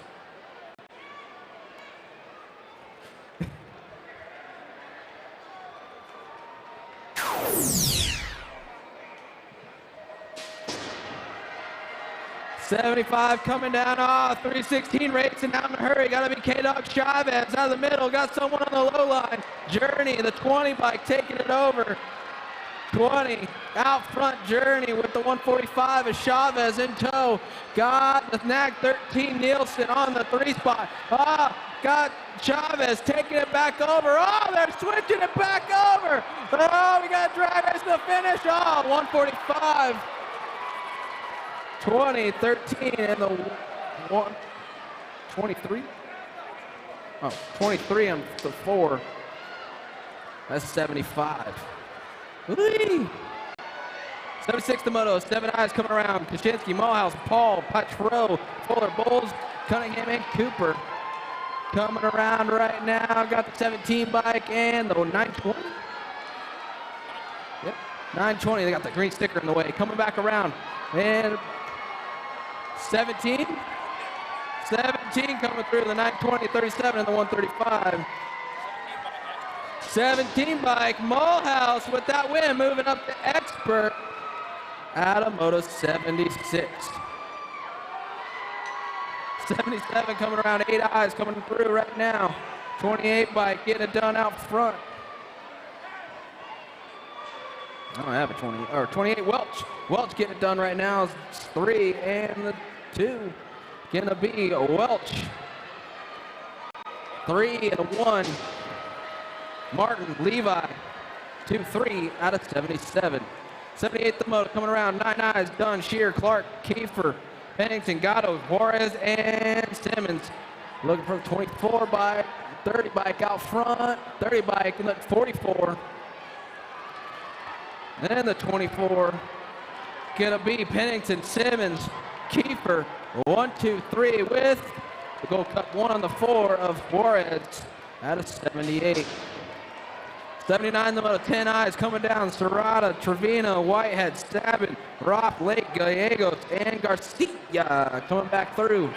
$75 coming down. 316 racing down in a hurry. Got to be K-Dog Chavez out of the middle. Got someone on the low line. Journey, the 20 bike taking it over. 20. Out front Journey with the 145 as Chavez in tow. Got the Nag 13 Nielsen on the 3 spot. Got Chavez taking it back over. They're switching it back over. We got drag race to the finish. 145. 20, 13, and the 23. 23 and the 4. That's 75. Whee! 76 the moto, 7 eyes coming around. Kaczynski, Mohouse, Paul, Patro, Fuller, Bowles, Cunningham, and Cooper. Coming around right now. Got the 17 bike and the 920. Yep, 920. They got the green sticker in the way. Coming back around. And 17. 17 coming through the 920, 37, and the 135. 17 bike, Mohouse with that win, moving up to expert out of Moto 76. 77 coming around, 8 eyes coming through right now. 28 bike getting it done out front. I don't have a 20, or 28 Welch. Welch getting it done right now is 3, and the 2 gonna be a Welch. 3 and a 1. Martin, Levi, 2-3 out of 77. 78 the moto coming around, 9 eyes, Dunn, Shear, Clark, Kiefer, Pennington, Gatto, Juarez, and Simmons. Looking for 24 bike, 30 bike out front, 30 bike, and 44. And the 24 gonna be Pennington, Simmons, Kiefer, 1, 2, 3 with the Gold Cup 1 on the 4 of Juarez out of 78. 79 the moto, 10 eyes coming down. Serrata, Trevino, Whitehead, Stabin, Rock, Lake, Gallegos, and Garcia coming back through.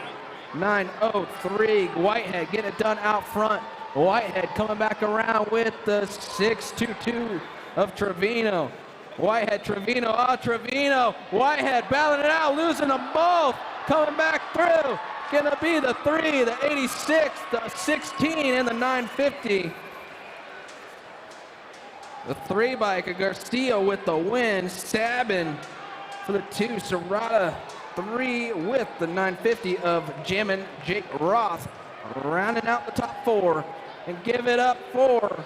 903, Whitehead getting it done out front. Whitehead coming back around with the 622 of Trevino. Whitehead, Trevino, Trevino, Whitehead battling it out, losing them both. Coming back through, gonna be the 3, the 86, the 16, and the 950. The 3 bike, Garcia with the win. Sabin for the 2. Serrata 3 with the 950 of Jammin' Jake Roth. Rounding out the top 4. And give it up for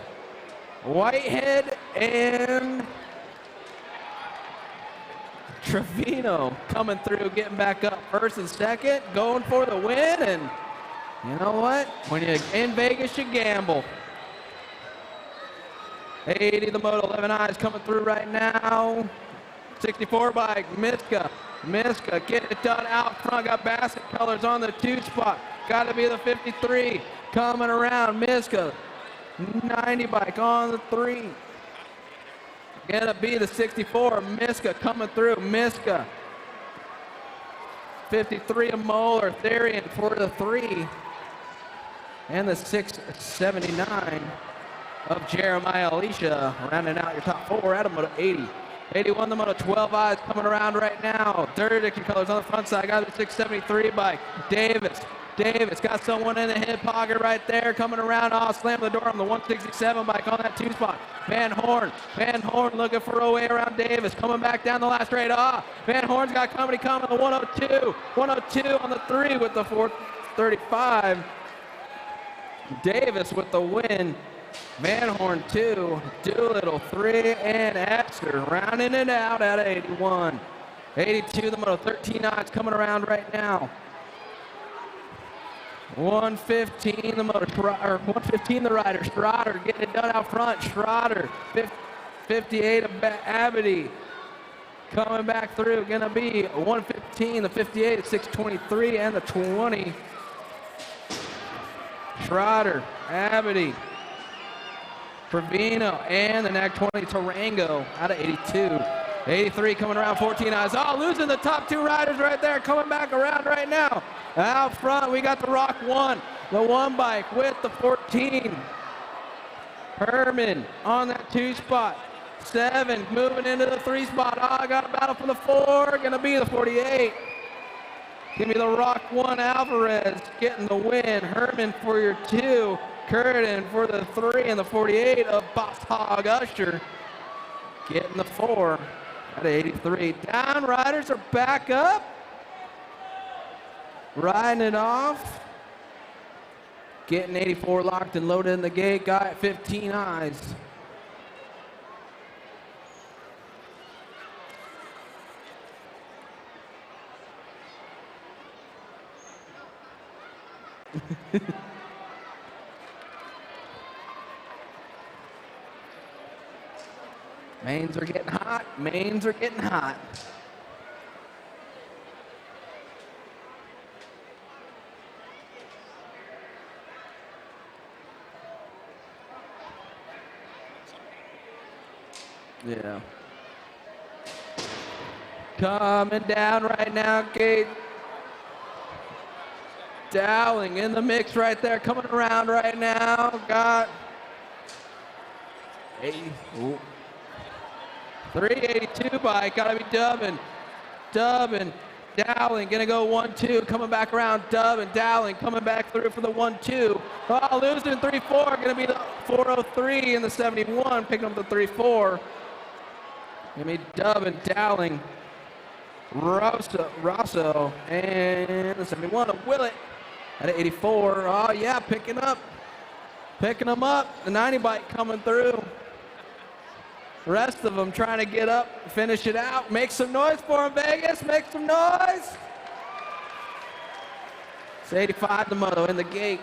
Whitehead and Trevino coming through, getting back up first and second, going for the win. And you know what? When you're in Vegas, you gamble. 80 the moto, 11 eyes coming through right now. 64 bike, Miska getting it done out front. Got basket colors on the 2 spot. Got to be the 53 coming around. Miska, 90 bike on the 3. Gonna be the 64. Miska coming through. Miska, 53 of Moeller. Therian for the 3, and the 679. Of Jeremiah Alicia, rounding out your top 4 out of moto 80. 81 the moto, 12 eyes coming around right now. Dirty Addiction colors on the front side. Got the 673 bike. Davis got someone in the hip pocket right there coming around. Slam the door on the 167 bike on that 2 spot. Van Horn looking for a way around Davis. Coming back down the last straight. Van Horn's got company coming. The 102 on the 3 with the 435. Davis with the win. Van Horn 2, Doolittle 3, and Exeter rounding it out at 81. 82 the moto, 13 odds coming around right now. 115 the motor, or 115 the rider. Schroeder getting it done out front. Schroeder, 58 of Abity coming back through. Gonna be 115, the 58, 623, and the 20. Schroeder, Abity, Trevino, and the Nag 20 Tarango out of 82. 83 coming around, 14 eyes. Losing the top 2 riders right there, coming back around right now. Out front, we got the Rock 1, the 1 bike with the 14. Herman on that 2 spot. 7 moving into the 3 spot. Got a battle for the 4, gonna be the 48. Give me the Rock 1 Alvarez getting the win. Herman for your 2. Curtin for the 3 and the 48 of Boss Hog Usher. getting the 4 at 83. Down riders are back up. Riding it off. Getting 84 locked and loaded in the gate. Guy at 15 eyes. Mains are getting hot. Mains are getting hot. Yeah. Coming down right now, gate. Dowling in the mix right there, coming around right now. Got 382 bike, gotta be Dubbin. Dubbin, Dowling, gonna go 1-2, coming back around. Dubbin, Dowling, coming back through for the 1-2. Oh, losing 3-4, gonna be the 403 in the 71, picking up the 3-4. Gonna be Dubbin, Dowling, Rosso, and the 71 of Willett at 84. Oh yeah, picking them up. The 90 bike coming through. The rest of them trying to get up, finish it out. Make some noise for them, Vegas. Make some noise. It's 85 the moto in the gate.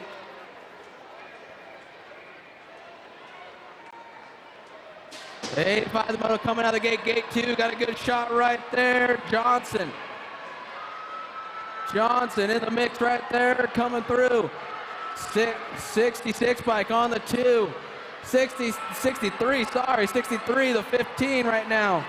The 85 the moto coming out of the gate. Gate 2, got a good shot right there. Johnson in the mix right there, coming through. 66 bike on the 2. 63, the 15 right now.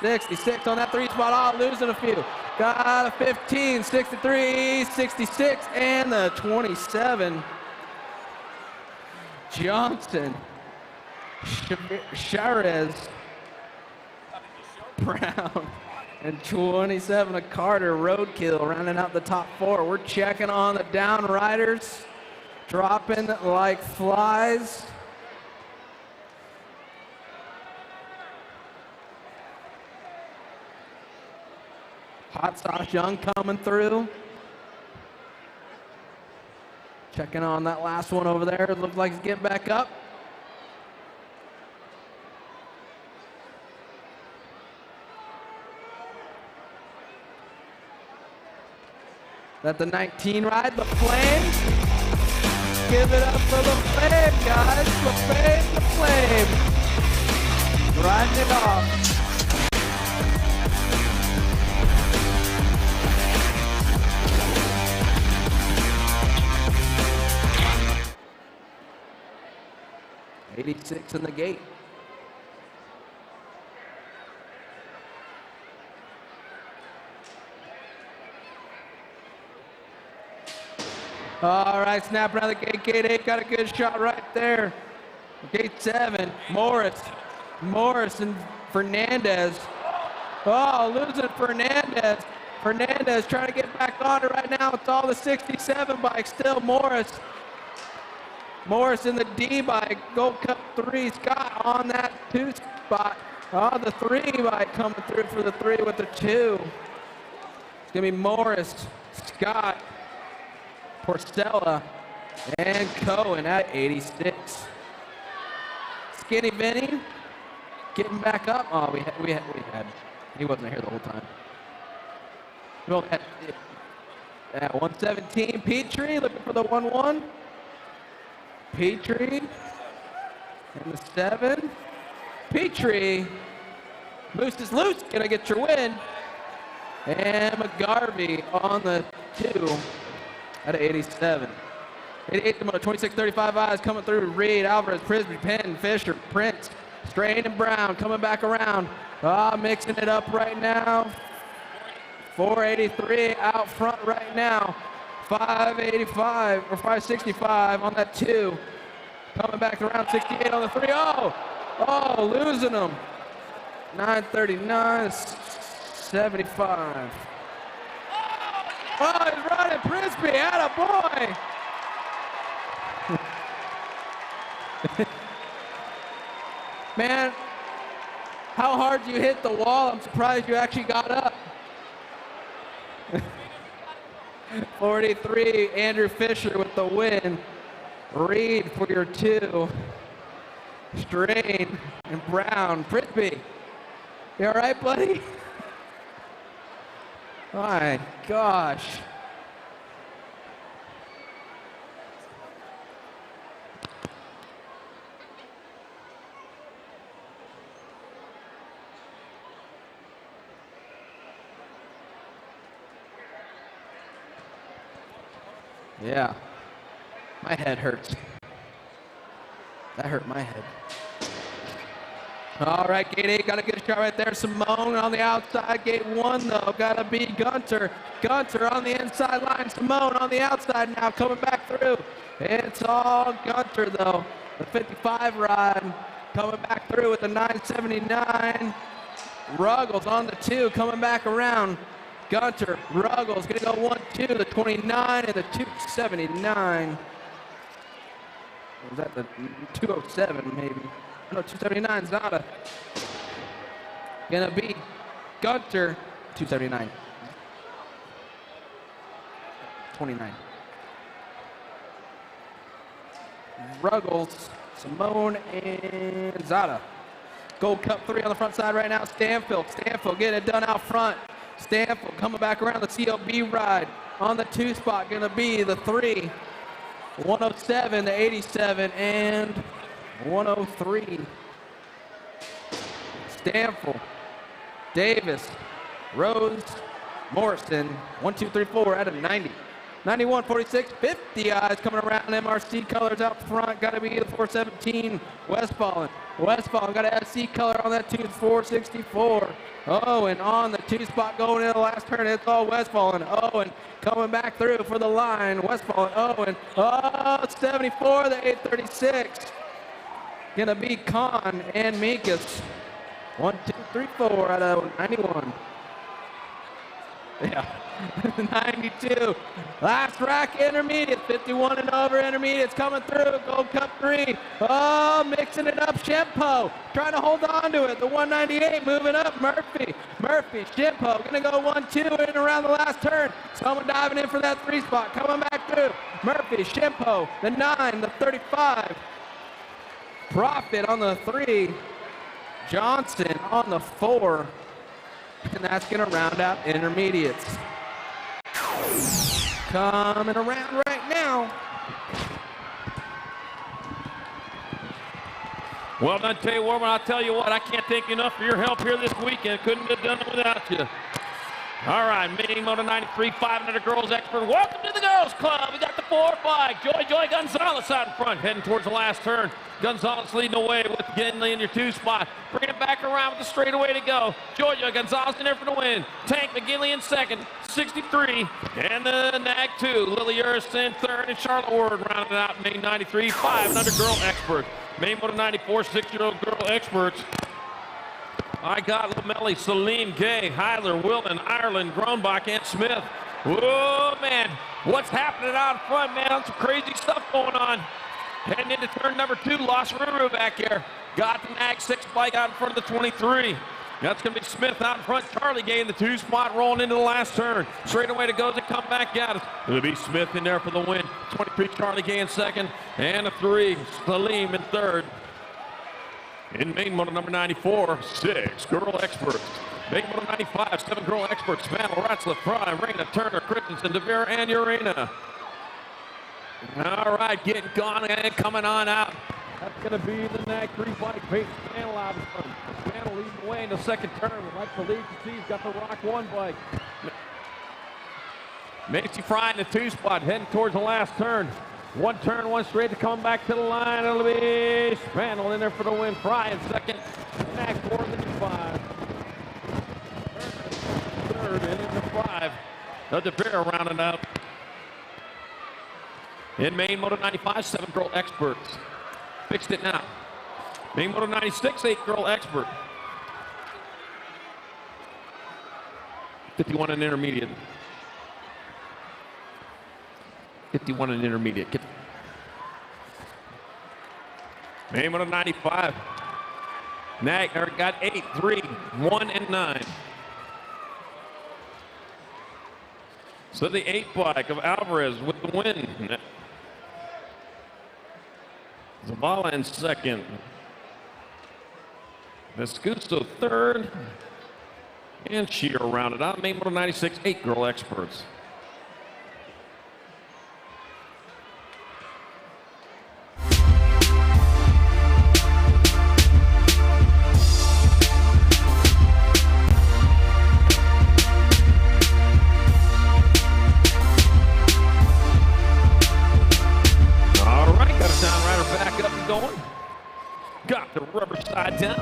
66 on that 3 spot, oh, losing a few. Got a 15, 63, 66, and the 27. Johnson, Charez, Brown, and 27 of Carter. Roadkill rounding out the top 4. We're checking on the down riders. Dropping like flies. Hot Sauce Young coming through. Checking on that last one over there. It looks like he's getting back up. That the 19 ride, the Flames. Give it up for the Flame, guys. The Flame. Riding it off. '86 in the gate. All right, snapping out of the gate. Gate 8 got a good shot right there. Gate 7, Morris and Fernandez. Oh, losing Fernandez. Fernandez trying to get back on it right now. It's all the 67 bikes still. Morris in the D bike. Gold Cup 3. Scott on that 2 spot. Oh, the 3 bike coming through for the 3 with the 2. It's going to be Morris, Scott, Porcella, and Cohen at 86. Skinny Vinny getting back up. Oh, we had. He wasn't here the whole time. We had at 117. Petrie looking for the 1-1. Petrie and the 7. Petrie. Moose is loose. Gonna get your win. And McGarvey on the 2. At 87. 88 to 26-35 eyes coming through. Reed, Alvarez, Prisby, Penn, Fisher, Prince, Strain, and Brown coming back around. Mixing it up right now. 483 out front right now. 585 or 565 on that 2. Coming back around 68 on the 3. Oh, losing them. 939, 75. Oh, he's running Prisby, atta boy. Man, how hard you hit the wall. I'm surprised you actually got up. 43, Andrew Fisher with the win. Reed for your 2. Strain and Brown. Frisbee, you all right, buddy? My gosh. Yeah, my head hurts. That hurt my head. All right, gate 8 got a good shot right there. Simone on the outside. Gate 1 though, gotta be Gunter. Gunter on the inside line. Simone on the outside now, coming back through. It's all Gunter though. The 55 ride coming back through with the 979. Ruggles on the 2, coming back around. Gunter, Ruggles, gonna go 1-2, the 29 and the 279. Was that the 207 maybe? No, 279 is not a. Gonna be Gunter, 279. 29. Ruggles, Simone, and Zada. Gold Cup 3 on the front side right now. Stanfield getting it done out front. Stanfield coming back around the CLB ride. On the 2 spot, gonna be the 3. 107, the 87, and 103. Stanfield, Davis, Rose, Morrison, 1, 2, 3, 4 out of 90. 91, 46, 50 eyes coming around. MRC colors out front. Got to be the 417. Westfallen. Westfallen got a SC color on that 2, 464. Owen on the 2 spot going into the last turn. It's all Westfallen. Owen coming back through for the line. Westfallen. Owen. Oh, 74, the 836. Gonna be Khan and Minkus. 1, 2, 3, 4 out of 91. Yeah. 92. Last rack intermediate. 51 and over intermediates coming through. Gold Cup 3. Oh, mixing it up. Shimpo trying to hold on to it. The 198 moving up. Murphy. Shimpo gonna go 1-2 in around the last turn. Someone diving in for that 3 spot. Coming back through. Murphy. Shimpo. The 9. The 35. Profit on the 3. Johnson on the 4. And that's going to round out intermediates. Coming around right now. Well done, Tay Warman. I'll tell you what, I can't thank you enough for your help here this weekend. Couldn't have done it without you. All right, Mini Moto 93, 500 girls expert. Welcome to the Girls Club. We got the 4-5. Joy Gonzalez out in front, heading towards the last turn. Gonzalez leading the way with Ginley in your 2 spot. Bringing it back around with the straightaway to go. Joy Gonzalez in there for the win. Tank McGinley in second, 63. And the Nag 2. Lily Urson third, and Charlotte Ward rounding out in Main 93, 500 girl expert. Main Moto 94, 6-year-old girl experts. I got Lamelli, Salim, Gay, Heiler, Wilton, Ireland, Gronbach, and Smith. Whoa, man. What's happening out front, man? Some crazy stuff going on. Heading into turn number 2, Los Ruru back here. Got the Nag 6 bike out in front of the 23. That's going to be Smith out in front. Charlie Gay in the 2 spot, rolling into the last turn. Straight away to go to come back at us. It'll be Smith in there for the win. 23, Charlie Gay in second. And a 3, Salim in third. In Main Moto number 94, 6 girl experts. Main Moto 95, 7 girl experts. Vandal, Ratzlaff, Prime, Raina, Turner, Christensen, DeVere, and Urena. All right, getting gone and coming on out. That's going to be the Nag 3 bike. Peyton Spannel out in front. Spannel leading the way in the second turn. We'd like to lead to see he's got the Rock 1 bike. Macy Fry in the 2 spot, heading towards the last turn. 1 turn, 1 straight to come back to the line. It'll be Spannel in there for the win. Fry in second. Nag 4 in the 5. Third and in the 5. The DeVere rounding out. In Main Moto 95, 7 girl experts. Fixed it now. Main Moto 96, 8 girl expert. 51 in intermediate. 51 in intermediate. Main Moto 95. Nagner got 8, 3, 1, and 9. So the 8 bike of Alvarez with the win. Zavala in second. Vescuso third. And Shear rounded out. Main Moto 96, 8 girl experts. Got the rubber side down.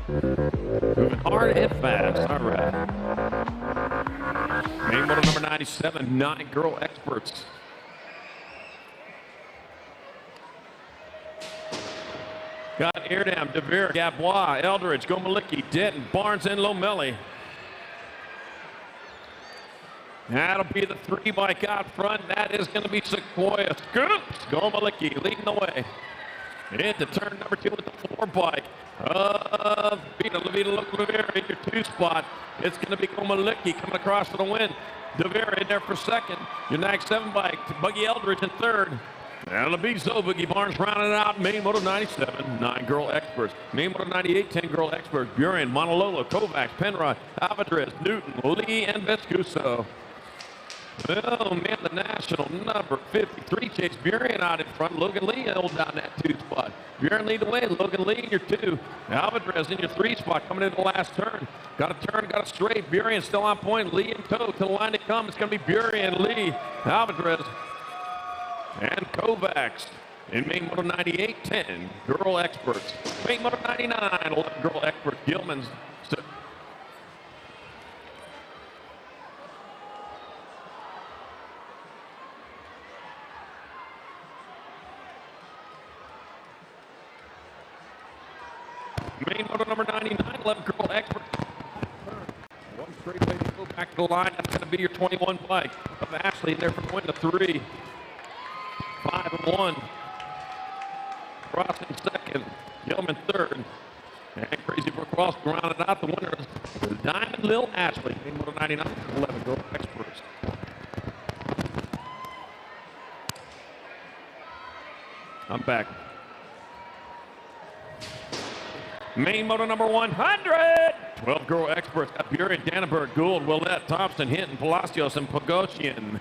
Moving hard and fast. All right. Main motor number 97, 9 girl experts. Got Airdam, DeVere, Gabois, Eldridge, Gomalicki, Denton, Barnes, and Lomelli. That'll be the 3 bike out front. That is going to be Sequoia. Scoops, Gomalicki leading the way. Into turn number 2 with the 4 bike. Vita Levere in your 2 spot. It's going to be Gomalicki coming across for the win. DeVere in there for second. Your Nag 7 bike. Buggy Eldridge in third. That'll be Boogie Barnes rounding out Main Moto 97, 9 girl experts. Main Moto 98, 10 girl experts. Burien, Monalolo, Kovacs, Penrod, Alvarez, Newton, Lee, and Vescuso. Oh man, the national number 53, Chase Burien out in front. Logan Lee held down that 2 spot. Burien lead the way. Logan Lee in your 2. Alvarez in your 3 spot coming into the last turn. Got a turn, got a straight. Burien still on point. Lee in tow to the line to come. It's going to be Burien, Lee, Alvarez, and Kovacs. In Main Moto 98, 10 girl experts. Main Moto 99, 11 girl expert. Gilman's. Main Moto number 99, 11 girl expert. One straight way to go back to the line. That's going to be your 21 bike of Ashley in there for the win to 3. 5 and 1. Cross in second. Gilman third. And Crazy Brook Ross rounded out the winner. Diamond Lil Ashley. Main Moto 99, 11 girl experts. I'm back. Main Moto number 100. 12 girl experts. Got Burien, Dannenberg, Gould, Willette, Thompson, Hinton, Palacios, and Pogoshian.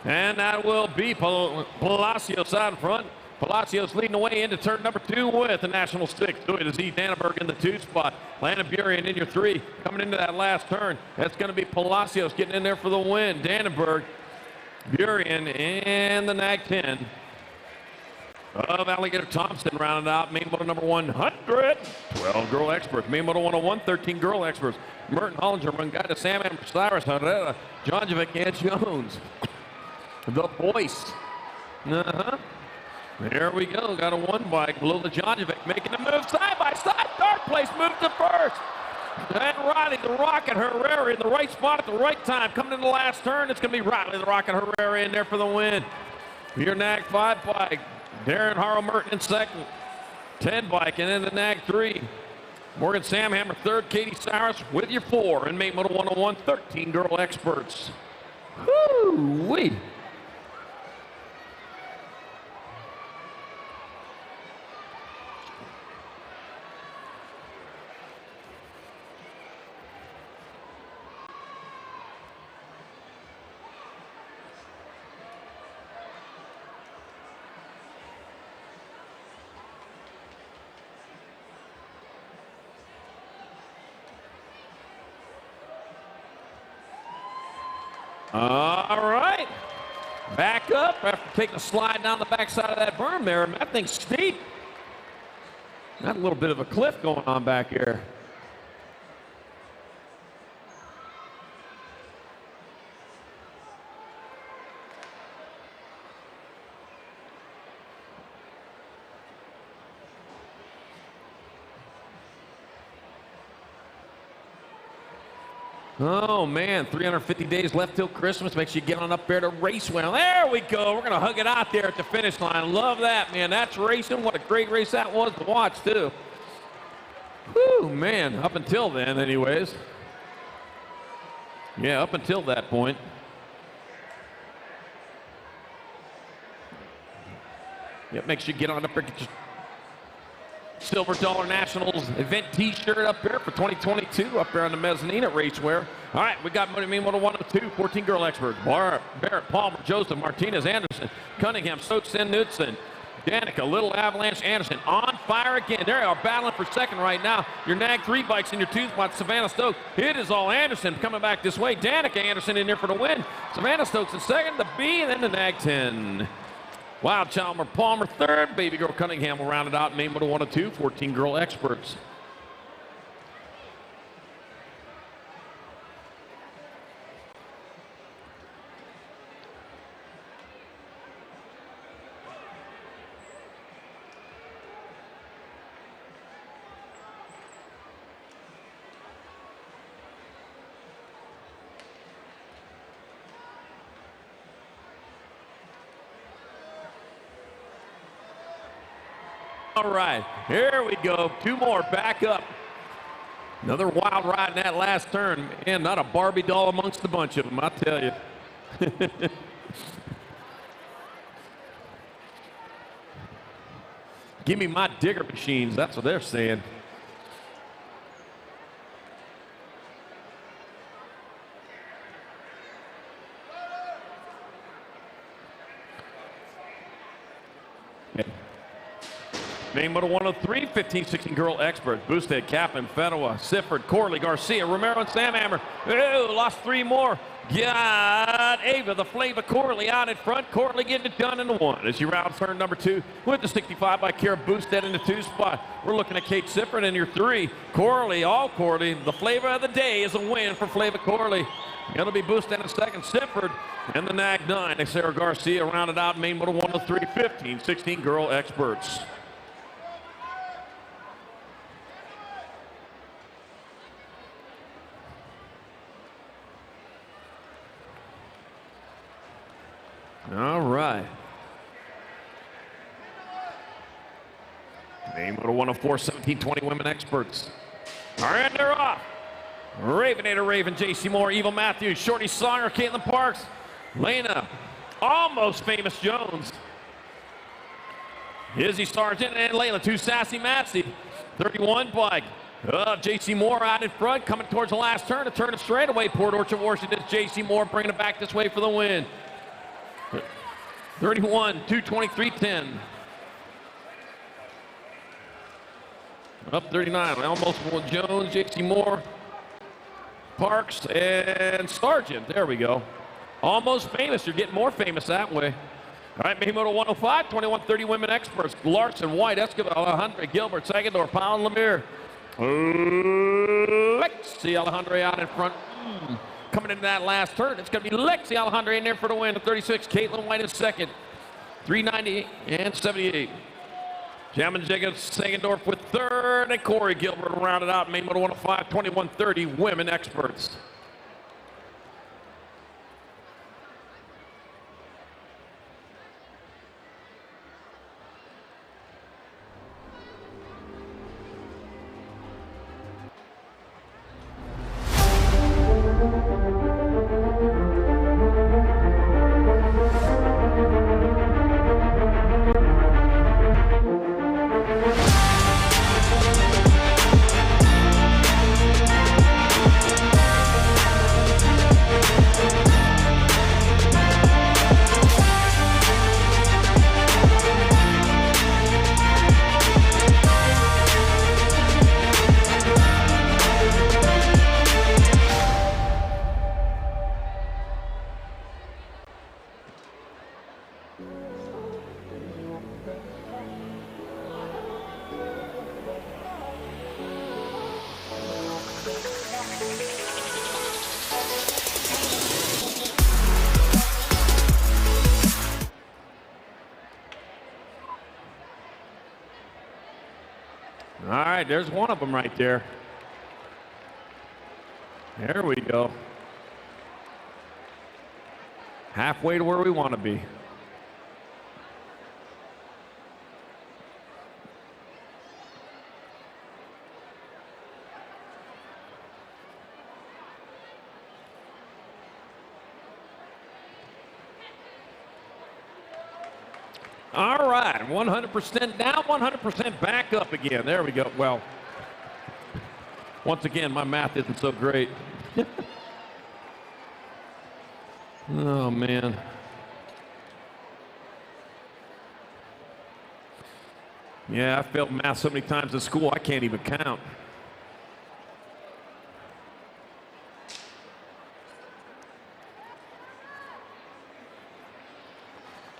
And that will be Palacios out in front. Palacios leading the way into turn number 2 with the National 6. Doing to Z Dannenberg in the 2 spot. Landon Burien in your 3. Coming into that last turn. That's going to be Palacios getting in there for the win. Dannenberg, Burien, and the Nag 10. Of Alligator Thompson rounded out Main Moto number 100. 12 girl experts. Main Moto 101, 13 girl experts. Merton Hollinger, Rungata, Sam and Cyrus, Herrera, Jonjovic, and Jones. The voice. There we go. Got a 1 bike below the Jonjovic, making a move side by side. Third place move to first. And Riley the Rocket Herrera in the right spot at the right time. Coming in the last turn, it's going to be Riley the Rocket Herrera in there for the win. Your Nag 5 bike. Darren Harrow Merton in second. 10 bike, and then the Nag 3. Morgan Samhammer third. Katie Cyrus with your 4. And Main Moto 101, 13 girl experts. Whoo-wee. All right, back up after taking a slide down the backside of that berm there. That thing's steep. Got a little bit of a cliff going on back here. Oh, man, 350 days left till Christmas. Make sure you get on up there to race well. There we go. We're going to hug it out there at the finish line. Love that, man. That's racing. What a great race that was to watch, too. Whew, man, up until then, anyways. Yeah, up until that point. Yep, make sure you get on up there, get your Silver Dollar Nationals event t-shirt up here for 2022 up there on the mezzanine at Racewear. All right, we got Moto 102, 14 girl experts. Barrett, Palmer, Joseph, Martinez, Anderson, Cunningham, Stokes, and Knudsen. Danica, Little, Avalanche, Anderson on fire again. They are battling for second right now. Your NAG 3 bikes in your 2 spot, Savannah Stokes. It is all Anderson coming back this way. Danica, Anderson in there for the win. Savannah Stokes in second, the B, and then the NAG 10. Wild Chalmer, Palmer third. Baby Girl Cunningham will round it out in Main Moto 102, 14 girl experts. All right, here we go. 2 more back up. Another wild ride in that last turn. Man, not a Barbie doll amongst the bunch of them, I tell you. Give me my digger machines. That's what they're saying. Main Moto 103, 15-16 girl experts. Boosted, Kaplan, Fenua, Sifford, Corley, Garcia, Romero, and Samhammer. Oh, lost 3 more. Got Ava, the Flava Corley out in front. Corley getting it done in the 1 as she rounds turn number 2 with the 65 by Kara Boosted in the 2 spot. We're looking at Kate Sifford in your 3. Corley, all Corley. The flavor of the day is a win for Flava Corley. It'll be Boosted in second. Sifford and the NAG 9. Sarah Garcia rounded out Main Moto 103, 15-16 girl experts. All right. Main Moto 104, 17-20 women experts. All right, they're off. Ravenator Raven, J.C. Moore, Evil Matthews, Shorty Songer, Caitlin Parks, Lena, almost famous Jones, Izzy Sargent, and Layla, 2 Sassy Matsy, 31 bike. J.C. Moore out in front, coming towards the last turn, a turn of straightaway. Port Orchard, Washington, J.C. Moore bringing it back this way for the win. 31, 223.10. Up 39, almost Jones, J.C. Moore, Parks, and Sargent. There we go. Almost famous. You're getting more famous that way. All right, Main Moto 105, 21-30 women experts. Larson, White, Escobar, Alejandro, Gilbert, Sagador, Powell, Lemire. Lexi Alejandro out in front. Coming into that last turn, it's going to be Lexi Alejandro in there for the win. The 36, Caitlin White in second. 390 and 78. Jamin Jacobs, Sagendorf with third, and Corey Gilbert rounded out Main Moto 105, 21-30 women experts. All right, there's one of them right there. There we go. Halfway to where we want to be. All right, 100% down, 100% back up again. There we go. Well, once again, my math isn't so great. Oh, man. Yeah, I failed math so many times in school, I can't even count.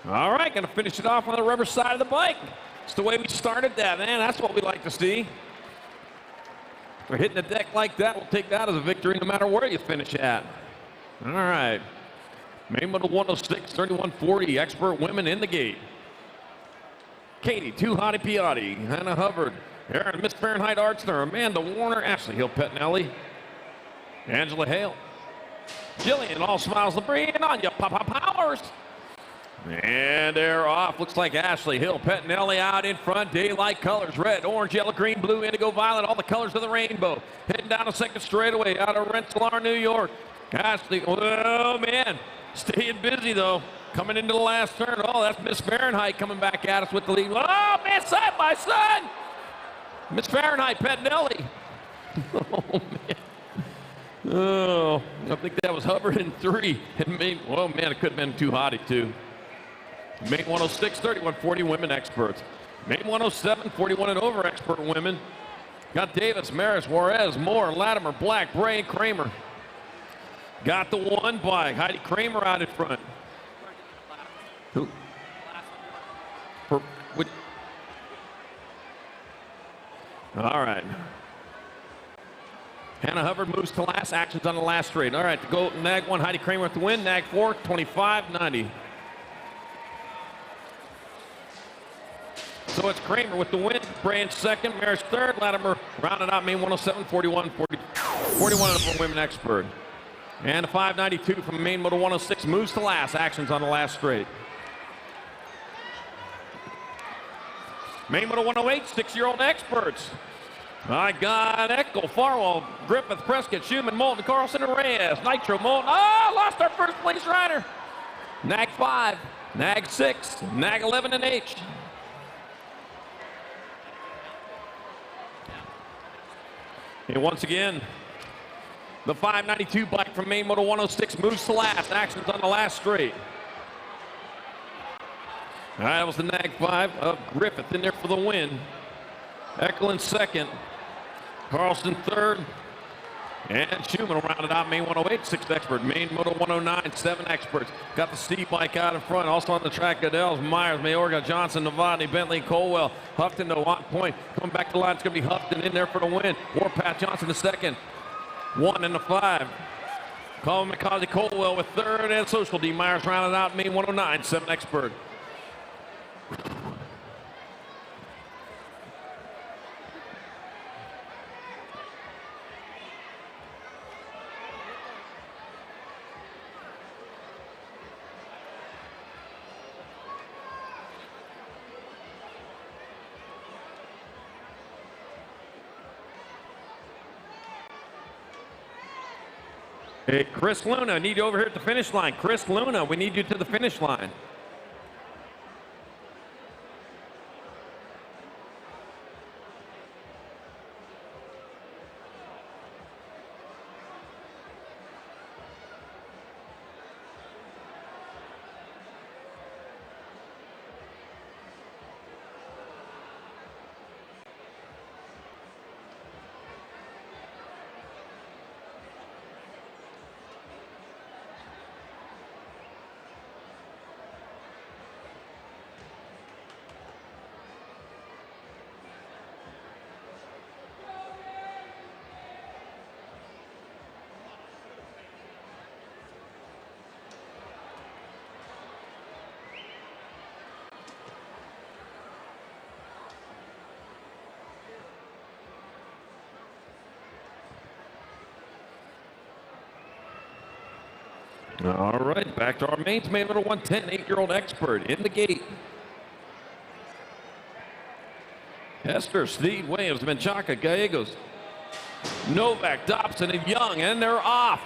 All right, going to finish it off on the rubber side of the bike. It's the way we started that, man. That's what we like to see. We're hitting the deck like that. We'll take that as a victory no matter where you finish at. All right. Main model 106, 3140, expert women in the gate. Katie, Too Hottie Piatti, Hannah Hubbard, Erin, Miss Fahrenheit Artsner, Amanda Warner, Ashley Hill Pettinelli, Angela Hale, Jillian, All Smiles Labrie, and Anya Papa Powers. And they're off. Looks like Ashley Hill Pettinelli out in front. Daylight colors, red, orange, yellow, green, blue, indigo, violet, all the colors of the rainbow. Heading down a second straightaway out of Rensselaer, New York. Ashley, oh man, staying busy though. Coming into the last turn. Oh, that's Miss Fahrenheit coming back at us with the lead. Oh man, side by side. Miss Fahrenheit Pettinelli. Oh man. Oh, I think that was Hubbard in 3. And Maine, oh man, it could have been Too Hottie too. Maine 106, 3140 women experts. Maine 107, 41 and over expert women. Got Davis, Maris, Juarez, Moore, Latimer, Black, Bray, and Kramer. Got the one bike. Heidi Kramer out in front. Who? All right. Hannah Hubbard moves to last. Actions on the last straight. All right, to go nag 1, Heidi Kramer with the win. Nag 4, 25.90. So it's Kramer with the win. Bray in second. Maris third. Latimer rounded out Maine 107, 41, 41 for women expert. And a 592 from Maine Moto 106 moves to last. Actions on the last straight. Maine Moto 108, 6-year-old experts. I got Eckel, Farwell, Griffith, Prescott, Schumann, Moulton, Carlson, and Reyes. Nitro, Moulton. Oh, lost our first place rider. Nag 5, Nag 6, Nag 11, and H. And once again, the 592 bike from Maine Moto 106 moves to last. Actions on the last straight. All right, that was the Nag 5 of Griffith in there for the win. Eckel in second. Carlson third. And Schumann rounded out Maine 108, 6 expert. Maine Moto 109, 7 experts. Got the Steve bike out in front. Also on the track, Goodell's, Myers, Mayorga, Johnson, Novotny, Bentley, Colwell. Houghton to on point. Coming back to the line, it's going to be Houghton in there for the win. Warpath Johnson the second. 1 and the 5. Colin McCausey, Colwell with third. And Social D. Myers rounded out Maine 109, 7 expert. Hey, Chris Luna, need you over here at the finish line. Chris Luna, we need you to the finish line. All right, back to our mains. Main Moto 110, 8-year-old expert in the gate. Hester, Steed, Williams, Menchaca, Gallegos, Novak, Dobson, and Young, and they're off.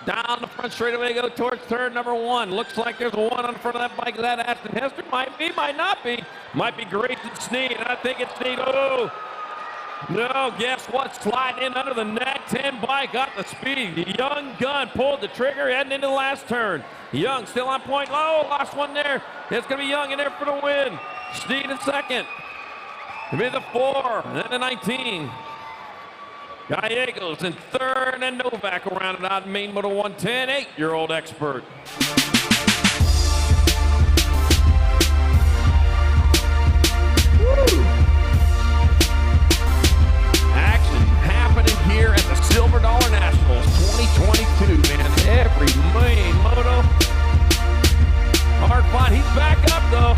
Down the front straightaway, go towards turn number 1. Looks like there's one on front of that bike. Is that Ashton Hester? Might be, might not be. Might be Grayson Sneed, and I think it's Sneed. Oh, no, guess what? Sliding in under the NAG 10 bike, got the speed. The young gun pulled the trigger, heading into the last turn. Young still on point. Oh, lost one there. It's going to be Young in there for the win. Sneed in second. It'll be the 4, and then the 19. Gallegos in third, and Novak will round it out in main moto 110, 8-year-old expert. Woo. Action happening here at the Silver Dollar Nationals 2022, man. Every main moto. Hard fought. He's back up, though.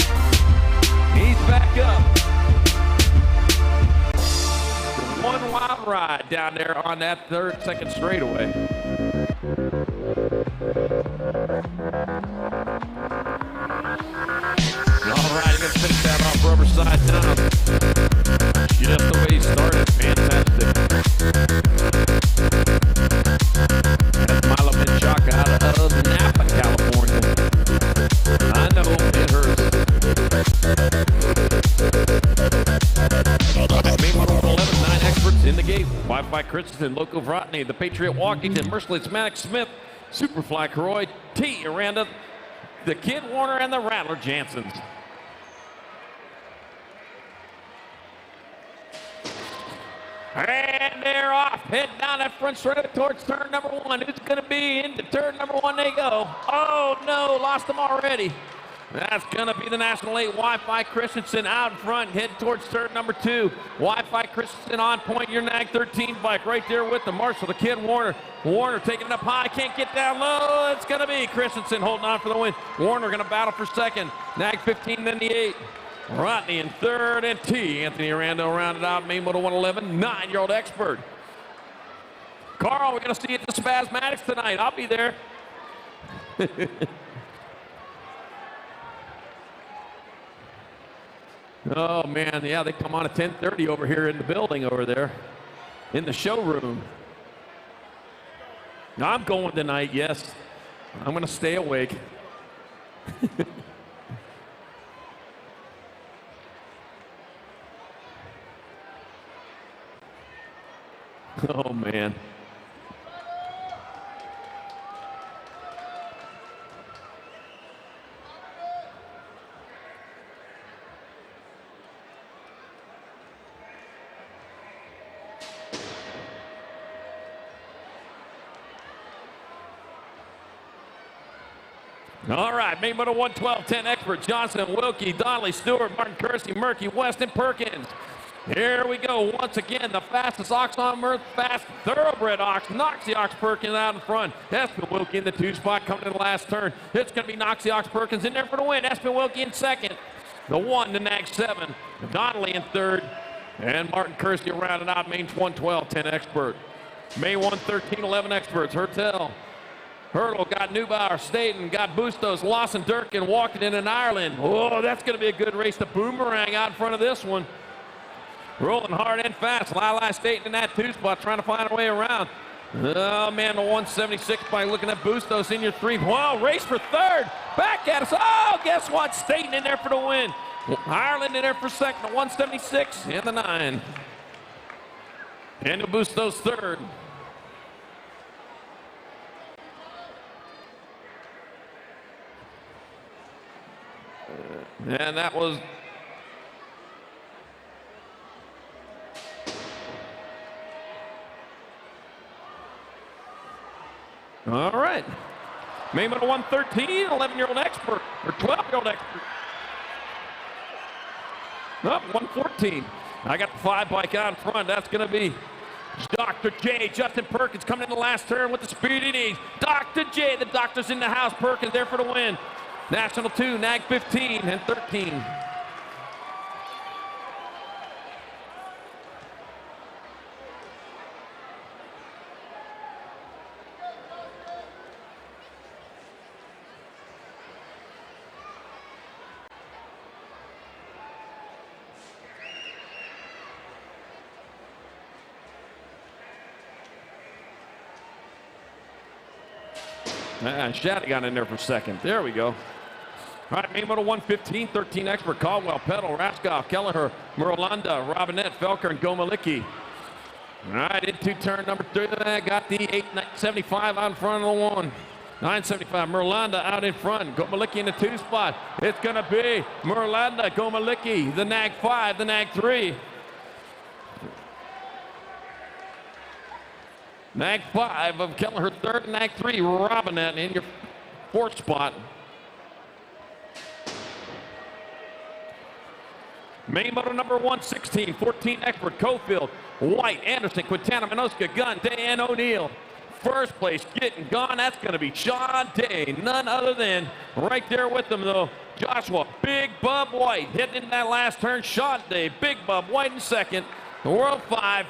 He's back up. One wild ride down there on that second straightaway. All right, he's going to finish that off rubber side down. Just the way he started. Fantastic. That's Milo Menchaca out of Napa, California. I know, it hurts. Main moto 11, 9 experts in the gate. Wi-Fi Christensen, Loco Vrotny, the Patriot Walkington, Merciless Maddox Smith, Superfly Karoy, T. Aranda, the Kid Warner, and the Rattler Jansons. And they're off. Head down that front straight towards turn number 1. Who's going to be into turn number 1? They go. Oh, no, lost them already. That's going to be the National 8. Wi-Fi Christensen out in front, head towards turn number 2. Wi-Fi Christensen on point. Your NAG 13 bike right there with the Marshall, the Kid Warner. Warner taking it up high, can't get down low. It's going to be Christensen holding on for the win. Warner going to battle for second. NAG 15, then the 8. Rodney in third, and T. Anthony Aranda rounded out main moto 111, 9-year-old expert. Carl, we're going to see you at the Spasmatics tonight. I'll be there. Oh, man, yeah, they come on at 10:30 over here in the building over there, in the showroom. I'm going tonight, yes. I'm going to stay awake. Oh, man. All right, main moto 112, 10 expert, Johnson, Wilkie, Donnelly, Stewart, Martin Kersey, Murky, Weston, Perkins. Here we go once again, the fastest ox on earth, fast thoroughbred ox, knocks the ox Perkins out in front. Espen Wilkie in the 2 spot coming to the last turn. It's going to be Noxie Ox Perkins in there for the win. Espen Wilkie in second. The 1 to NAG 7. Donnelly in third. And Martin Kersey rounded out main 112, 10 expert. May 113, 11 experts. Hertel. Hurdle got Neubauer, Staten, got Bustos, Lawson, Durkin, walking in Ireland. Oh, that's going to be a good race. The Boomerang out in front of this one. Rolling hard and fast. Lili Staten in that 2 spot, trying to find a way around. Oh, man, the 176 by looking at Bustos in your 3. Wow, race for third. Back at us. Oh, guess what? Staten in there for the win. Ireland in there for second. The 176 and the 9. And the Bustos third. And that was all right. Main moto 113, 11-year-old expert, or 12-year-old expert. Up 114. I got the 5 bike out in front. That's going to be Dr. J. Justin Perkins coming in the last turn with the speed he needs. Dr. J. The doctor's in the house. Perkins there for the win. National 2, NAG 15 and 13. Shaddy got in there for second. There we go. All right, main moto 115, 13 expert, Caldwell, Peddle, Raskoff, Kelleher, Merolanda, Robinette, Felker, and Gomalicki. All right, into turn number 3. Got the 875 out in front of the one. 975, Merolanda out in front. Gomalicki in the 2 spot. It's going to be Merolanda, Gomalicki, the Nag 5, the Nag 3. Nag 5 of Kelleher, 3rd, Nag 3, Robinette in your 4th spot. Main moto number 116, 14 expert, Cofield, White, Anderson, Quintana, Minoska, Gunn, Day, and O'Neill. First place getting gone, that's going to be Sean Day. None other than right there with them, though, Joshua Big Bub White hitting in that last turn. Sean Day, Big Bub White in 2nd, the World 5,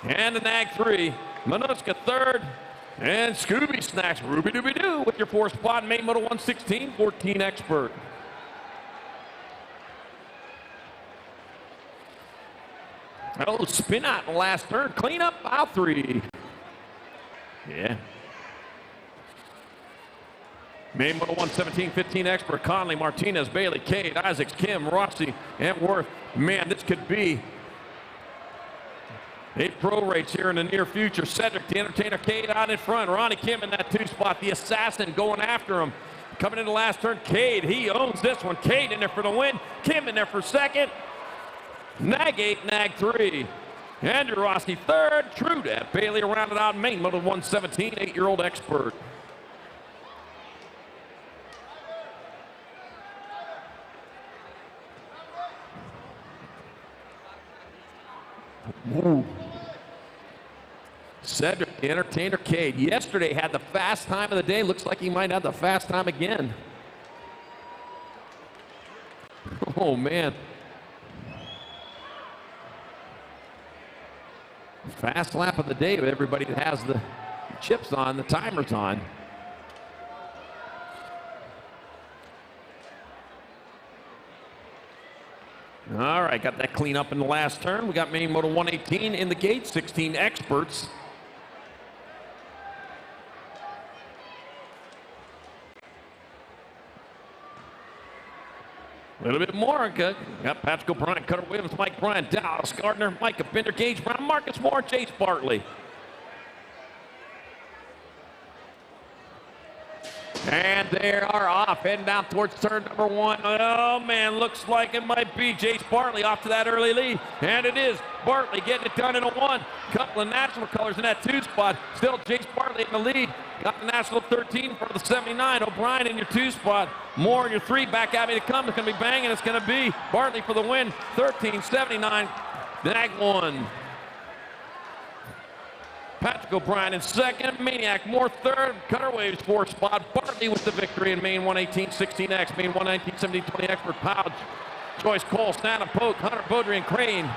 and the Nag 3. Minoska 3rd, and Scooby Snacks, Ruby Dooby Doo with your 4th spot. Main moto 116, 14 expert. Oh, spin out in the last turn. Clean up, aisle 3. Yeah. Main moto 117, 15 expert. Conley, Martinez, Bailey, Cade, Isaacs, Kim, Rossi, and Worth. Man, this could be a pro race here in the near future. Cedric, the Entertainer, Cade out in front. Ronnie Kim in that 2 spot. The Assassin going after him. Coming in the last turn, Cade, he owns this one. Cade in there for the win. Kim in there for 2nd. Nag 8, Nag 3. Andrew Rossi 3rd. True that. Bailey rounded out main moto 117, 8-year-old expert. Ooh. Cedric, the Entertainer, Cade. Yesterday had the fast time of the day. Looks like he might have the fast time again. Oh, man. Fast lap of the day with everybody that has the chips on, the timers on. All right, got that clean up in the last turn. We got main moto 118 in the gate, 16 experts. A little bit more. Got Patrick O'Brien, Cutter Williams, Mike Bryan, Dallas Gardner, Micah Bender, Gage Brown, Marcus Moore, Chase Bartley. And they are off, heading down towards turn number 1. Oh, man, looks like it might be Chase Bartley off to that early lead. And it is Bartley getting it done in a 1. Couple of national colors in that 2 spot. Still Chase Bartley in the lead. Got the national 13 for the 79. O'Brien in your 2 spot. Moore in your 3. Back at me to come. It's going to be banging. It's going to be Bartley for the win. 13-79. Nag 1. Patrick O'Brien in 2nd, Maniac Moore 3rd, Cutter Waves 4th spot, Bartley with the victory in main 118, 16X, main 119, 17, 20 expert, Pouch, Joyce Cole, Stanton Poke, Hunter Beaudry, and Crane.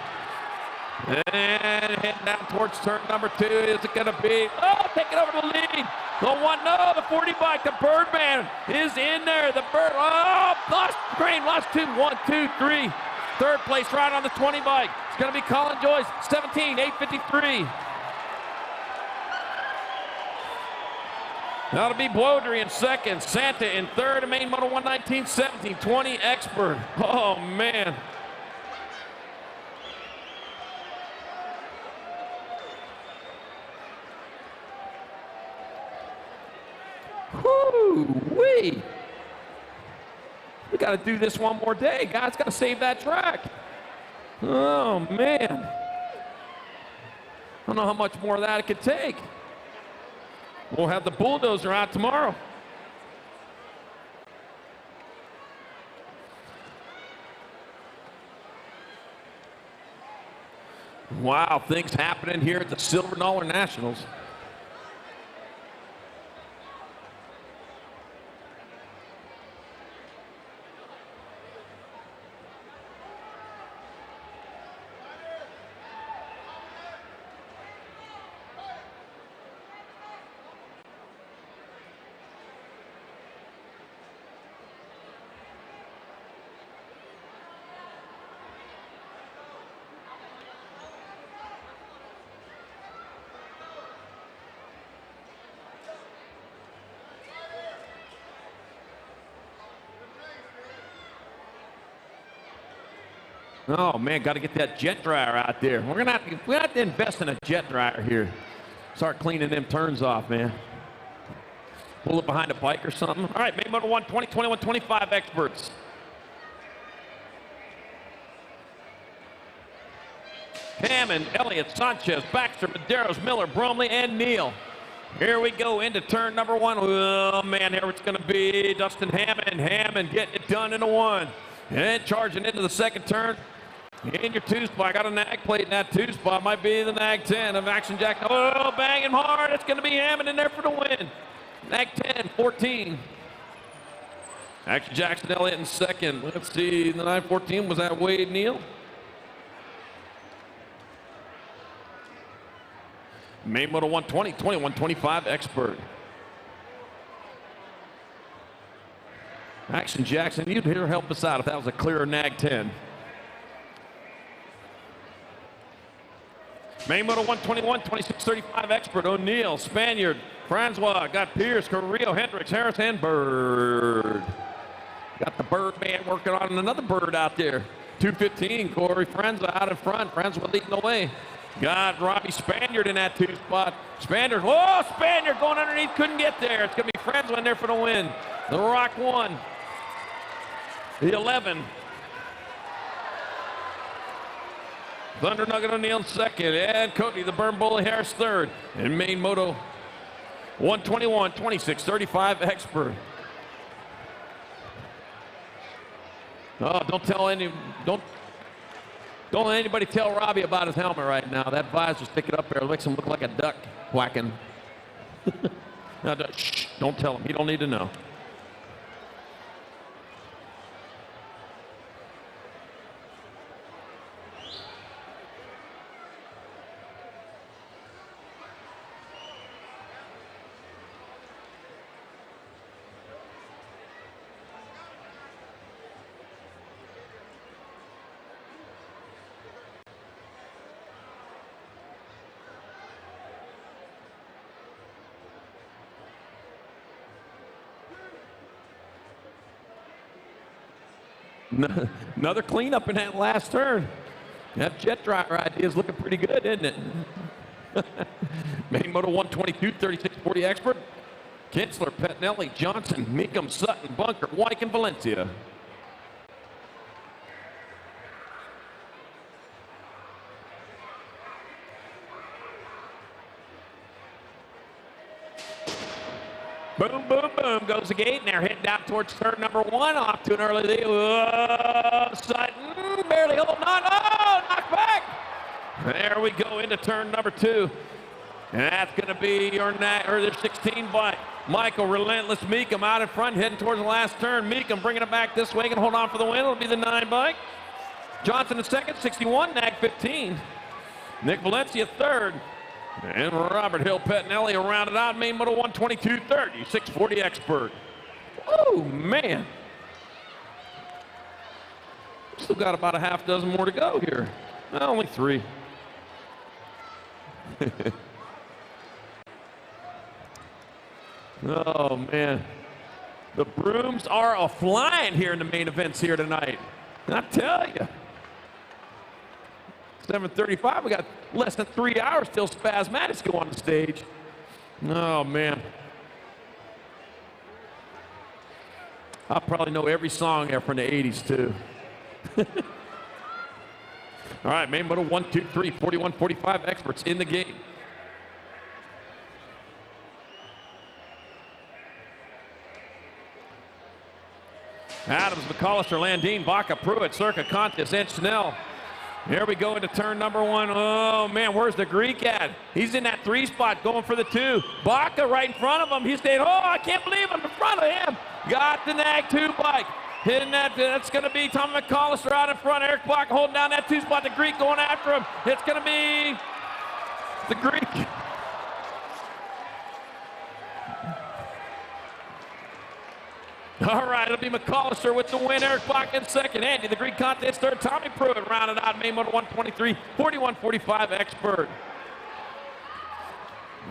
And heading down towards turn number 2, is it gonna be, oh, taking over the lead. The 1, no, the 40 bike, the Birdman is in there, the Bird, oh, lost, Crane lost 2, 1, 2, 3. 3rd place right on the 20 bike. It's gonna be Colin Joyce, 17, 853. That'll be Beaudry in 2nd, Santa in 3rd, and main moto 119, 17, 20 expert. Oh, man. Whoo-wee. We got to do this one more day. Guys, got to save that track. Oh, man. I don't know how much more of that it could take. We'll have the bulldozer out tomorrow. Wow, things happening here at the Silver Dollar Nationals. Oh, man, got to get that jet dryer out there. We're gonna have to invest in a jet dryer here. Start cleaning them turns off, man. Pull it behind a bike or something. All right, main motor 120, 21, 25 experts. Hammond, Elliott, Sanchez, Baxter, Medeiros, Miller, Bromley, and Neal. Here we go into turn number 1. Oh, man, here it's going to be Dustin Hammond. Hammond getting it done in a 1. And charging into the second turn. In your 2 spot. Got a nag plate in that 2 spot. Might be the nag 10 of Action Jack. Oh, banging hard. It's going to be Hammond in there for the win. Nag 10, 14. Action Jackson Elliott in second. Let's see. The 914 was that Wade Neal. Main motor 120, 21, 25 expert. Action Jackson, you'd here help us out if that was a clearer nag 10. Main motor 121, 26, 35 expert. O'Neill, Spaniard, Francois, got Pierce, Carrillo, Hendricks, Harris, and Bird. Got the Bird man working on another Bird out there. 215, Corey Francois out in front. Francois leading the way. Got Robbie Spaniard in that 2 spot. Spaniard, whoa, Spaniard going underneath, couldn't get there. It's going to be Francois in there for the win. The Rock 1. The 11. Thunder Nugget O'Neill second. And Cody, the Burn Bully Harris third. And main moto 121, 26, 35 expert. Oh, don't let anybody tell Robbie about his helmet right now. That visor's sticking up there. It makes him look like a duck quacking. Now, shh, don't tell him. He don't need to know. Another cleanup in that last turn. That jet dryer idea is looking pretty good, isn't it? Main moto 122, 36, 40 expert. Kinsler, Pettinelli, Johnson, Meekum, Sutton, Bunker, Wyke, and Valencia. Boom, boom, boom goes the gate, and they're heading down towards turn number 1. Off to an early lead. Sutton barely holding on. Oh, knocked back. There we go into turn number 2. And that's going to be their 16 bike. Michael, Relentless, Meekum out in front, heading towards the last turn. Meekum bringing it back this way, can hold on for the win. It'll be the 9 bike. Johnson in second, 61, nag 15. Nick Valencia third. And Robert Hill Pettinelli rounded out main moto 122, 36, 40 expert. Oh, man. Still got about a half dozen more to go here. Only 3. Oh, man. The brooms are a-flying here in the main events here tonight. I tell you. 7:35, we got less than 3 hours till Spasmatics go on the stage. Oh, man. I probably know every song there from the 80s, too. All right, main moto 1, 2, 3, 41, 45 experts in the gate. Adams, McCollister, Landine, Baca, Pruitt, Circa, Contis, and Schnell. Here we go into turn number 1. Oh, man, where's the Greek at? He's in that 3 spot going for the 2. Baca right in front of him. He's staying, oh, I can't believe I'm in front of him. Got the nag 2 bike. Hitting that, that's going to be Tom McCollister out in front. Eric Baca holding down that 2 spot. The Greek going after him. It's going to be the Greek. All right, it'll be McCollister with the win. Eric Baca in second. Andy, the Greek contest third. Tommy Pruitt rounded out main motor 123, 41, 45 expert.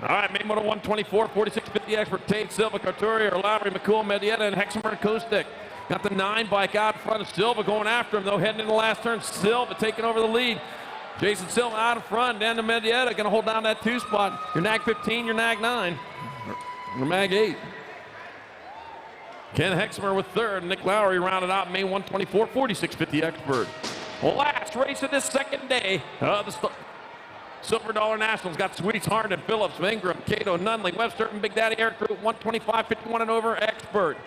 All right, main motor 124, 46, 50 expert. Tate, Silva, Couturier, Lowry, McCool, Medietta, and Hexamer and Koustek. Got the 9 bike out in front of Silva going after him, though, heading into the last turn. Silva taking over the lead. Jason Silva out in front. Dan Medietta going to hold down that 2 spot. Your nag 15, your nag 9. Your mag 8. Ken Hexmer with 3rd. Nick Lowry rounded out May 124, 46.50 expert. Last race of this second day of the Silver Dollar Nationals. Got Sweets, Harden, Phillips, Ingram, Cato, Nunley, Webster, and Big Daddy Eric Group 125, 51 and over expert.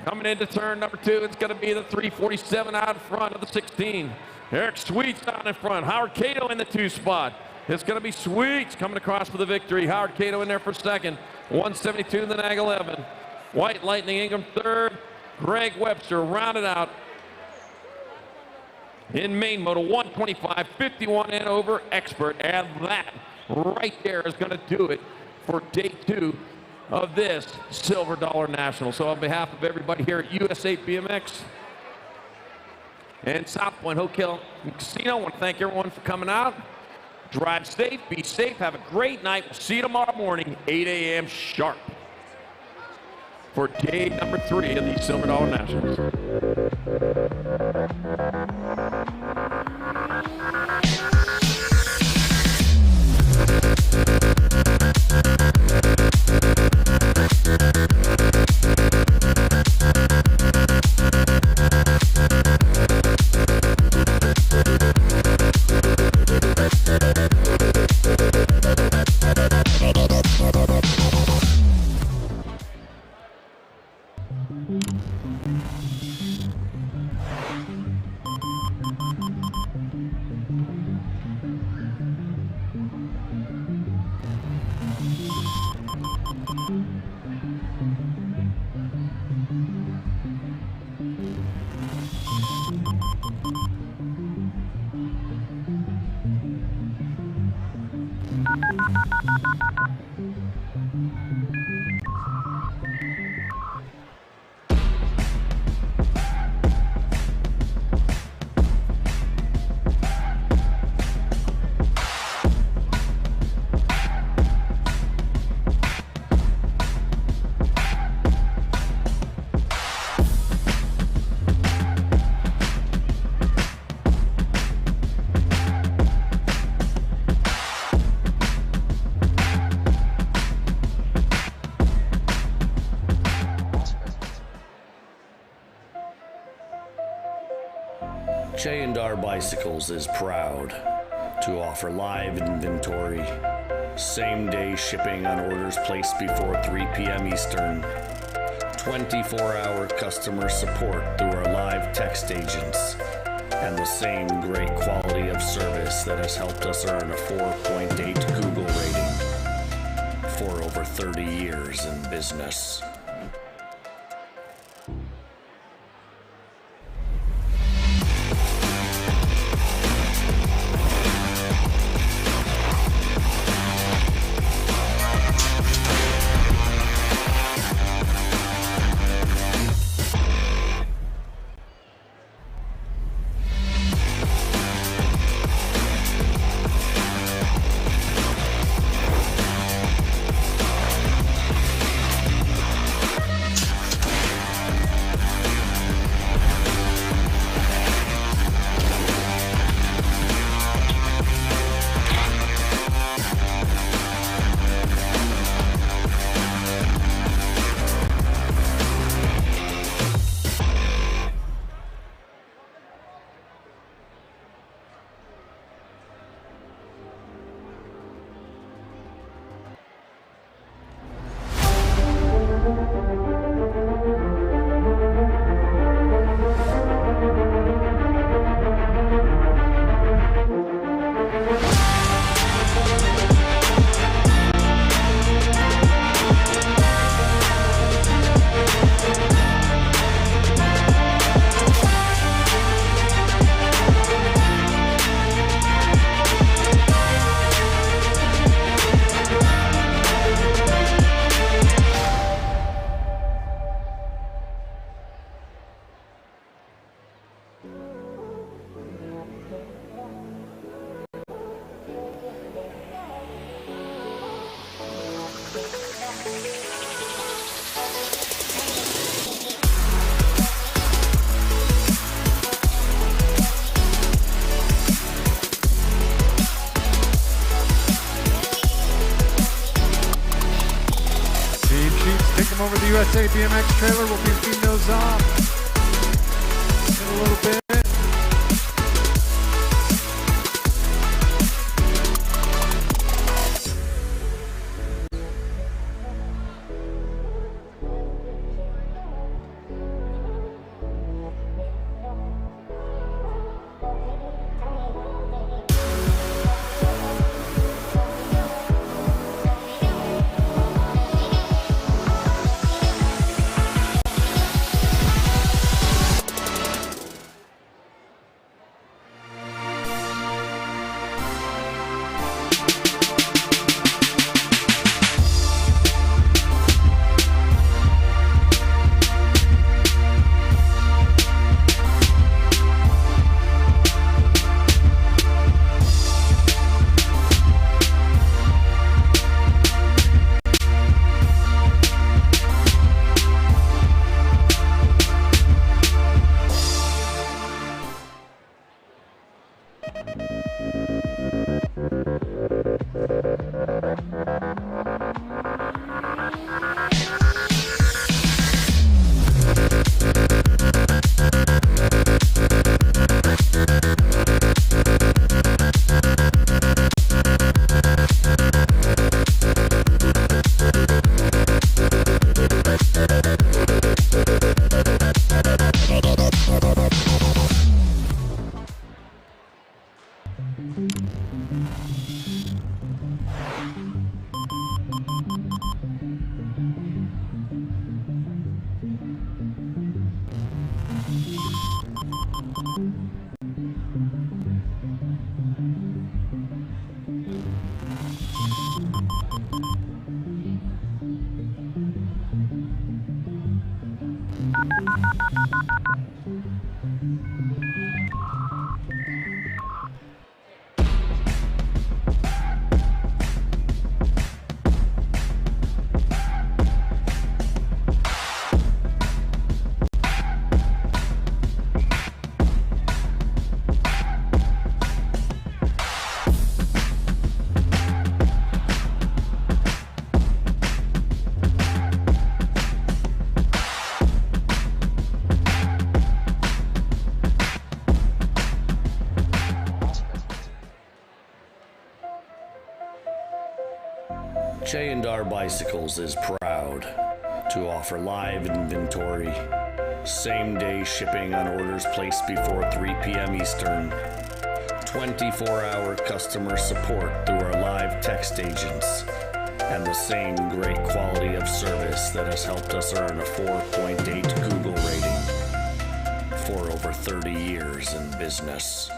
Coming into turn number 2, it's going to be the 347 out in front of the 16. Eric Sweets down in front. Howard Cato in the 2 spot. It's going to be Sweets coming across for the victory. Howard Cato in there for 2nd. 172 in the nag 11. White Lightning Ingram 3rd. Greg Webster rounded out in main moto 125, 51 and over expert. And that right there is going to do it for day 2 of this Silver Dollar National. So on behalf of everybody here at USA BMX and South Point Hotel Casino, I want to thank everyone for coming out. Drive safe, be safe, have a great night. We'll see you tomorrow morning, 8 a.m. sharp for day number 3 of the Silver Dollar Nationals. J&R Bicycles is proud to offer live inventory, same-day shipping on orders placed before 3 p.m. Eastern, 24-hour customer support through our live text agents, and the same great quality of service that has helped us earn a 4.8 Google rating for over 30 years in business. USA BMX trailer. We'll be feeding those off in a little bit. J&R Bicycles is proud to offer live inventory, same-day shipping on orders placed before 3 p.m. Eastern, 24-hour customer support through our live text agents, and the same great quality of service that has helped us earn a 4.8 Google rating for over 30 years in business.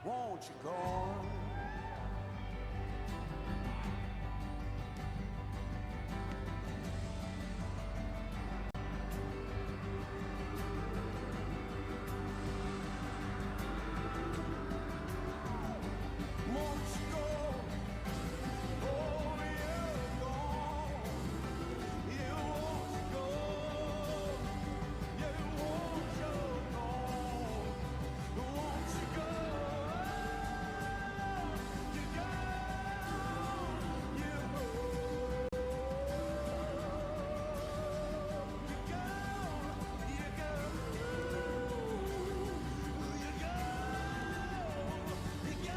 Won't you go on? Won't you go? Oh, you go. You won't go. You won't go. Won't you go? You go. You go. You go. You go. You go.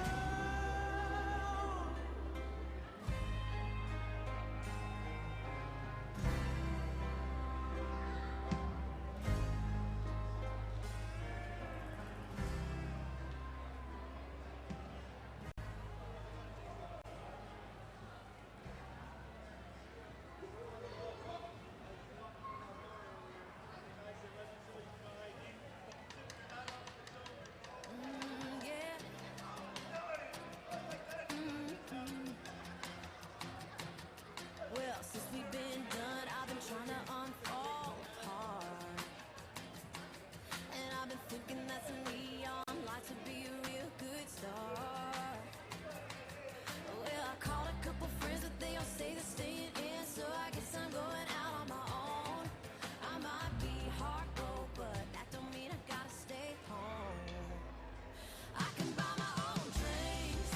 Well, since we've been done, I've been trying to unfall apart. And I've been thinking that some neon lights would be a real good start. Well, I called a couple friends, but they all say they're staying in, so I guess I'm going out on my own. I might be heartbroken, but that don't mean I gotta stay home. I can buy my own drinks,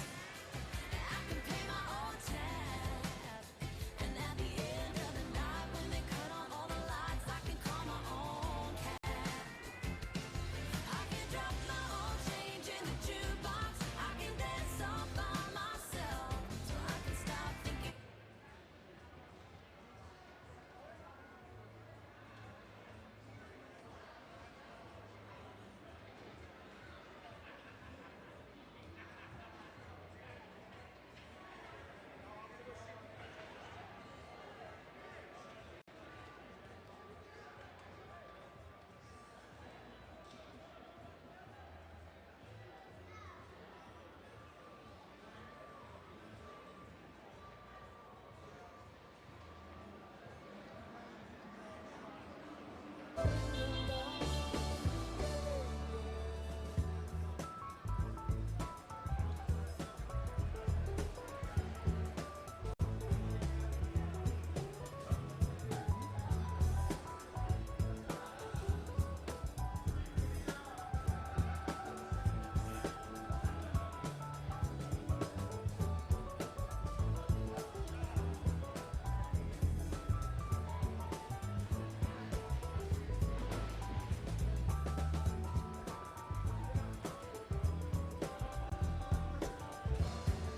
and I can pay my own tab. And at the end of the night, when they cut on all the lights, I can call my own cab. I can drop my own change in the jukebox. I can dance all by myself till I can stop thinking.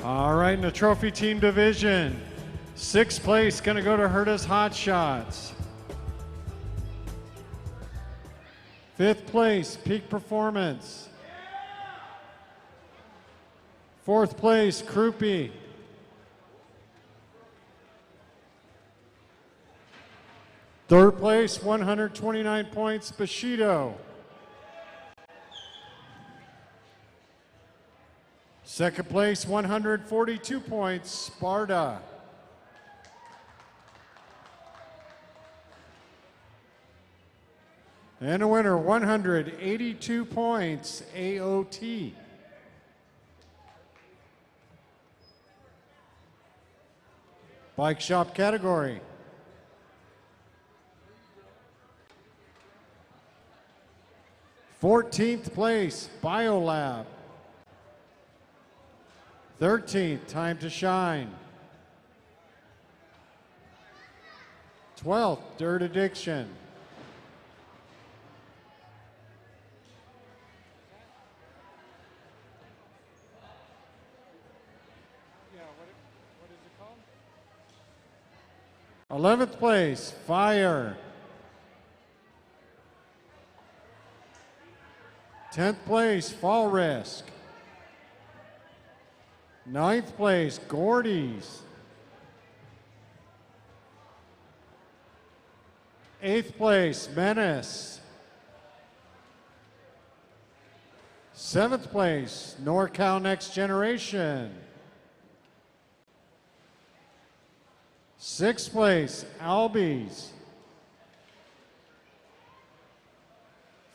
All right, in the trophy team division, sixth place going to go to Herta's Hot Shots. Fifth place, Peak Performance. Fourth place, Krupi. Third place, 129 points, Bushido. Second place, 142 points, Sparta. And a winner, 182 points, AOT. Bike shop category. Fourteenth place, Biolab. 13th, Time to Shine. 12th, Dirt Addiction. Yeah, what is it called? 11th place, Fire. 10th place, Fall Risk. 9th place, Gordy's. 8th place, Menace. 7th place, NorCal Next Generation. 6th place, Albies.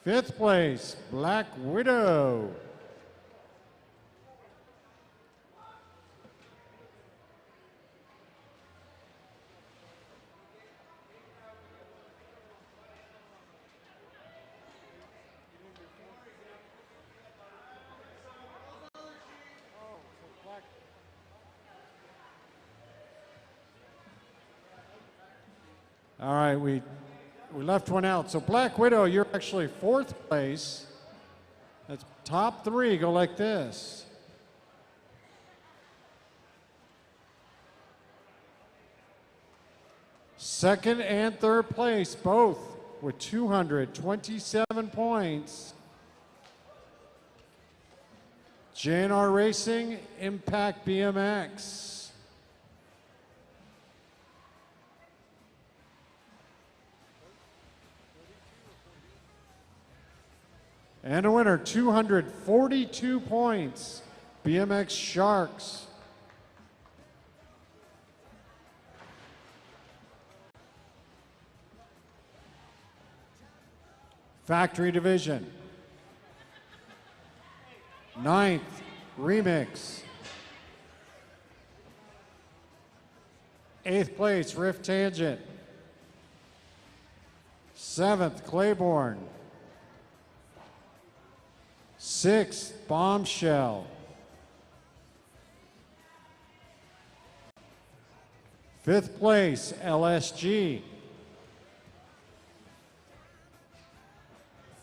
5th place, Black Widow. All right, we left one out. So Black Widow, you're actually 4th place. That's top 3 go like this. Second and third place, both with 227 points. JNR Racing, Impact BMX. And a winner, 242 points, BMX Sharks. Factory Division. 9th, Remix. 8th place, Rift Tangent. 7th, Claiborne. 6th, Bombshell. 5th place, LSG.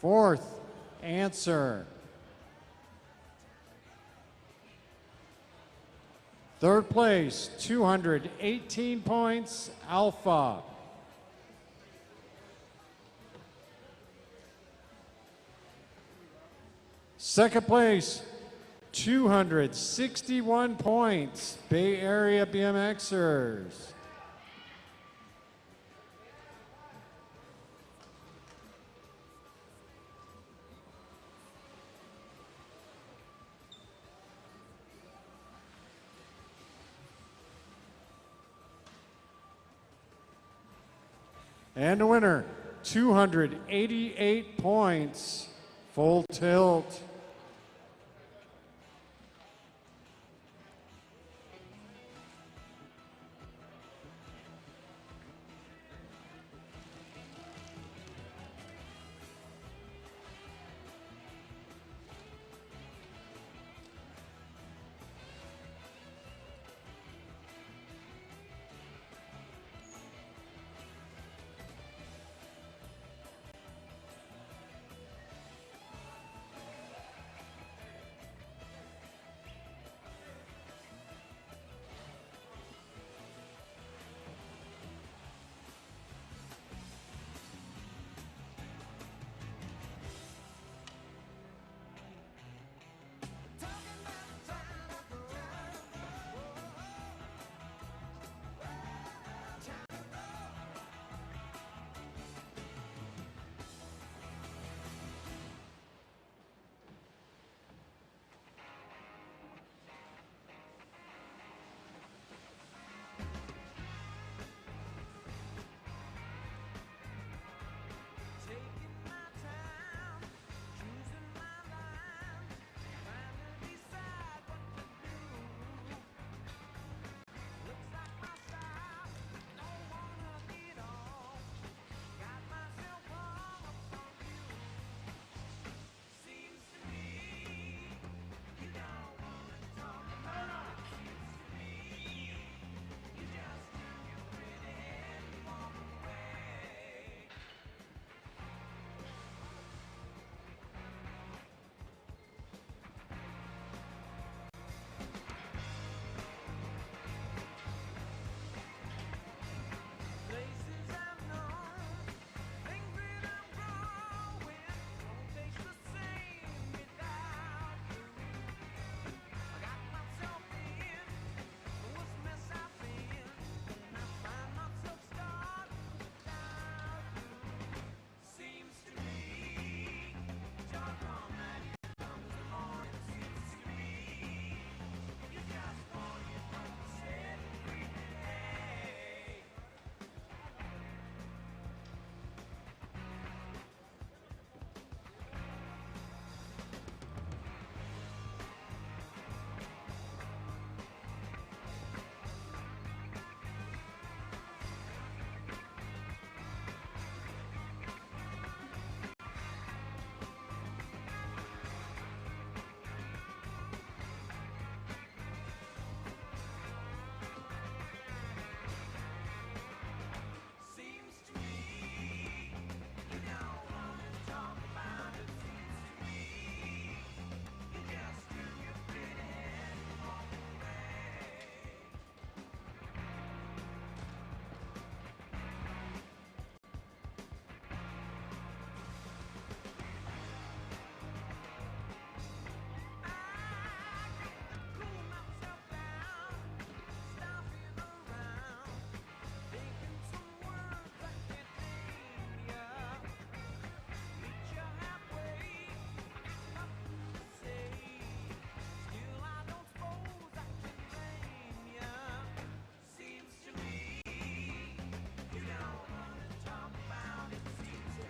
4th, Answer. 3rd place, 218 points, Alpha. 2nd place, 261 points, Bay Area BMXers. And the winner, 288 points, Full Tilt.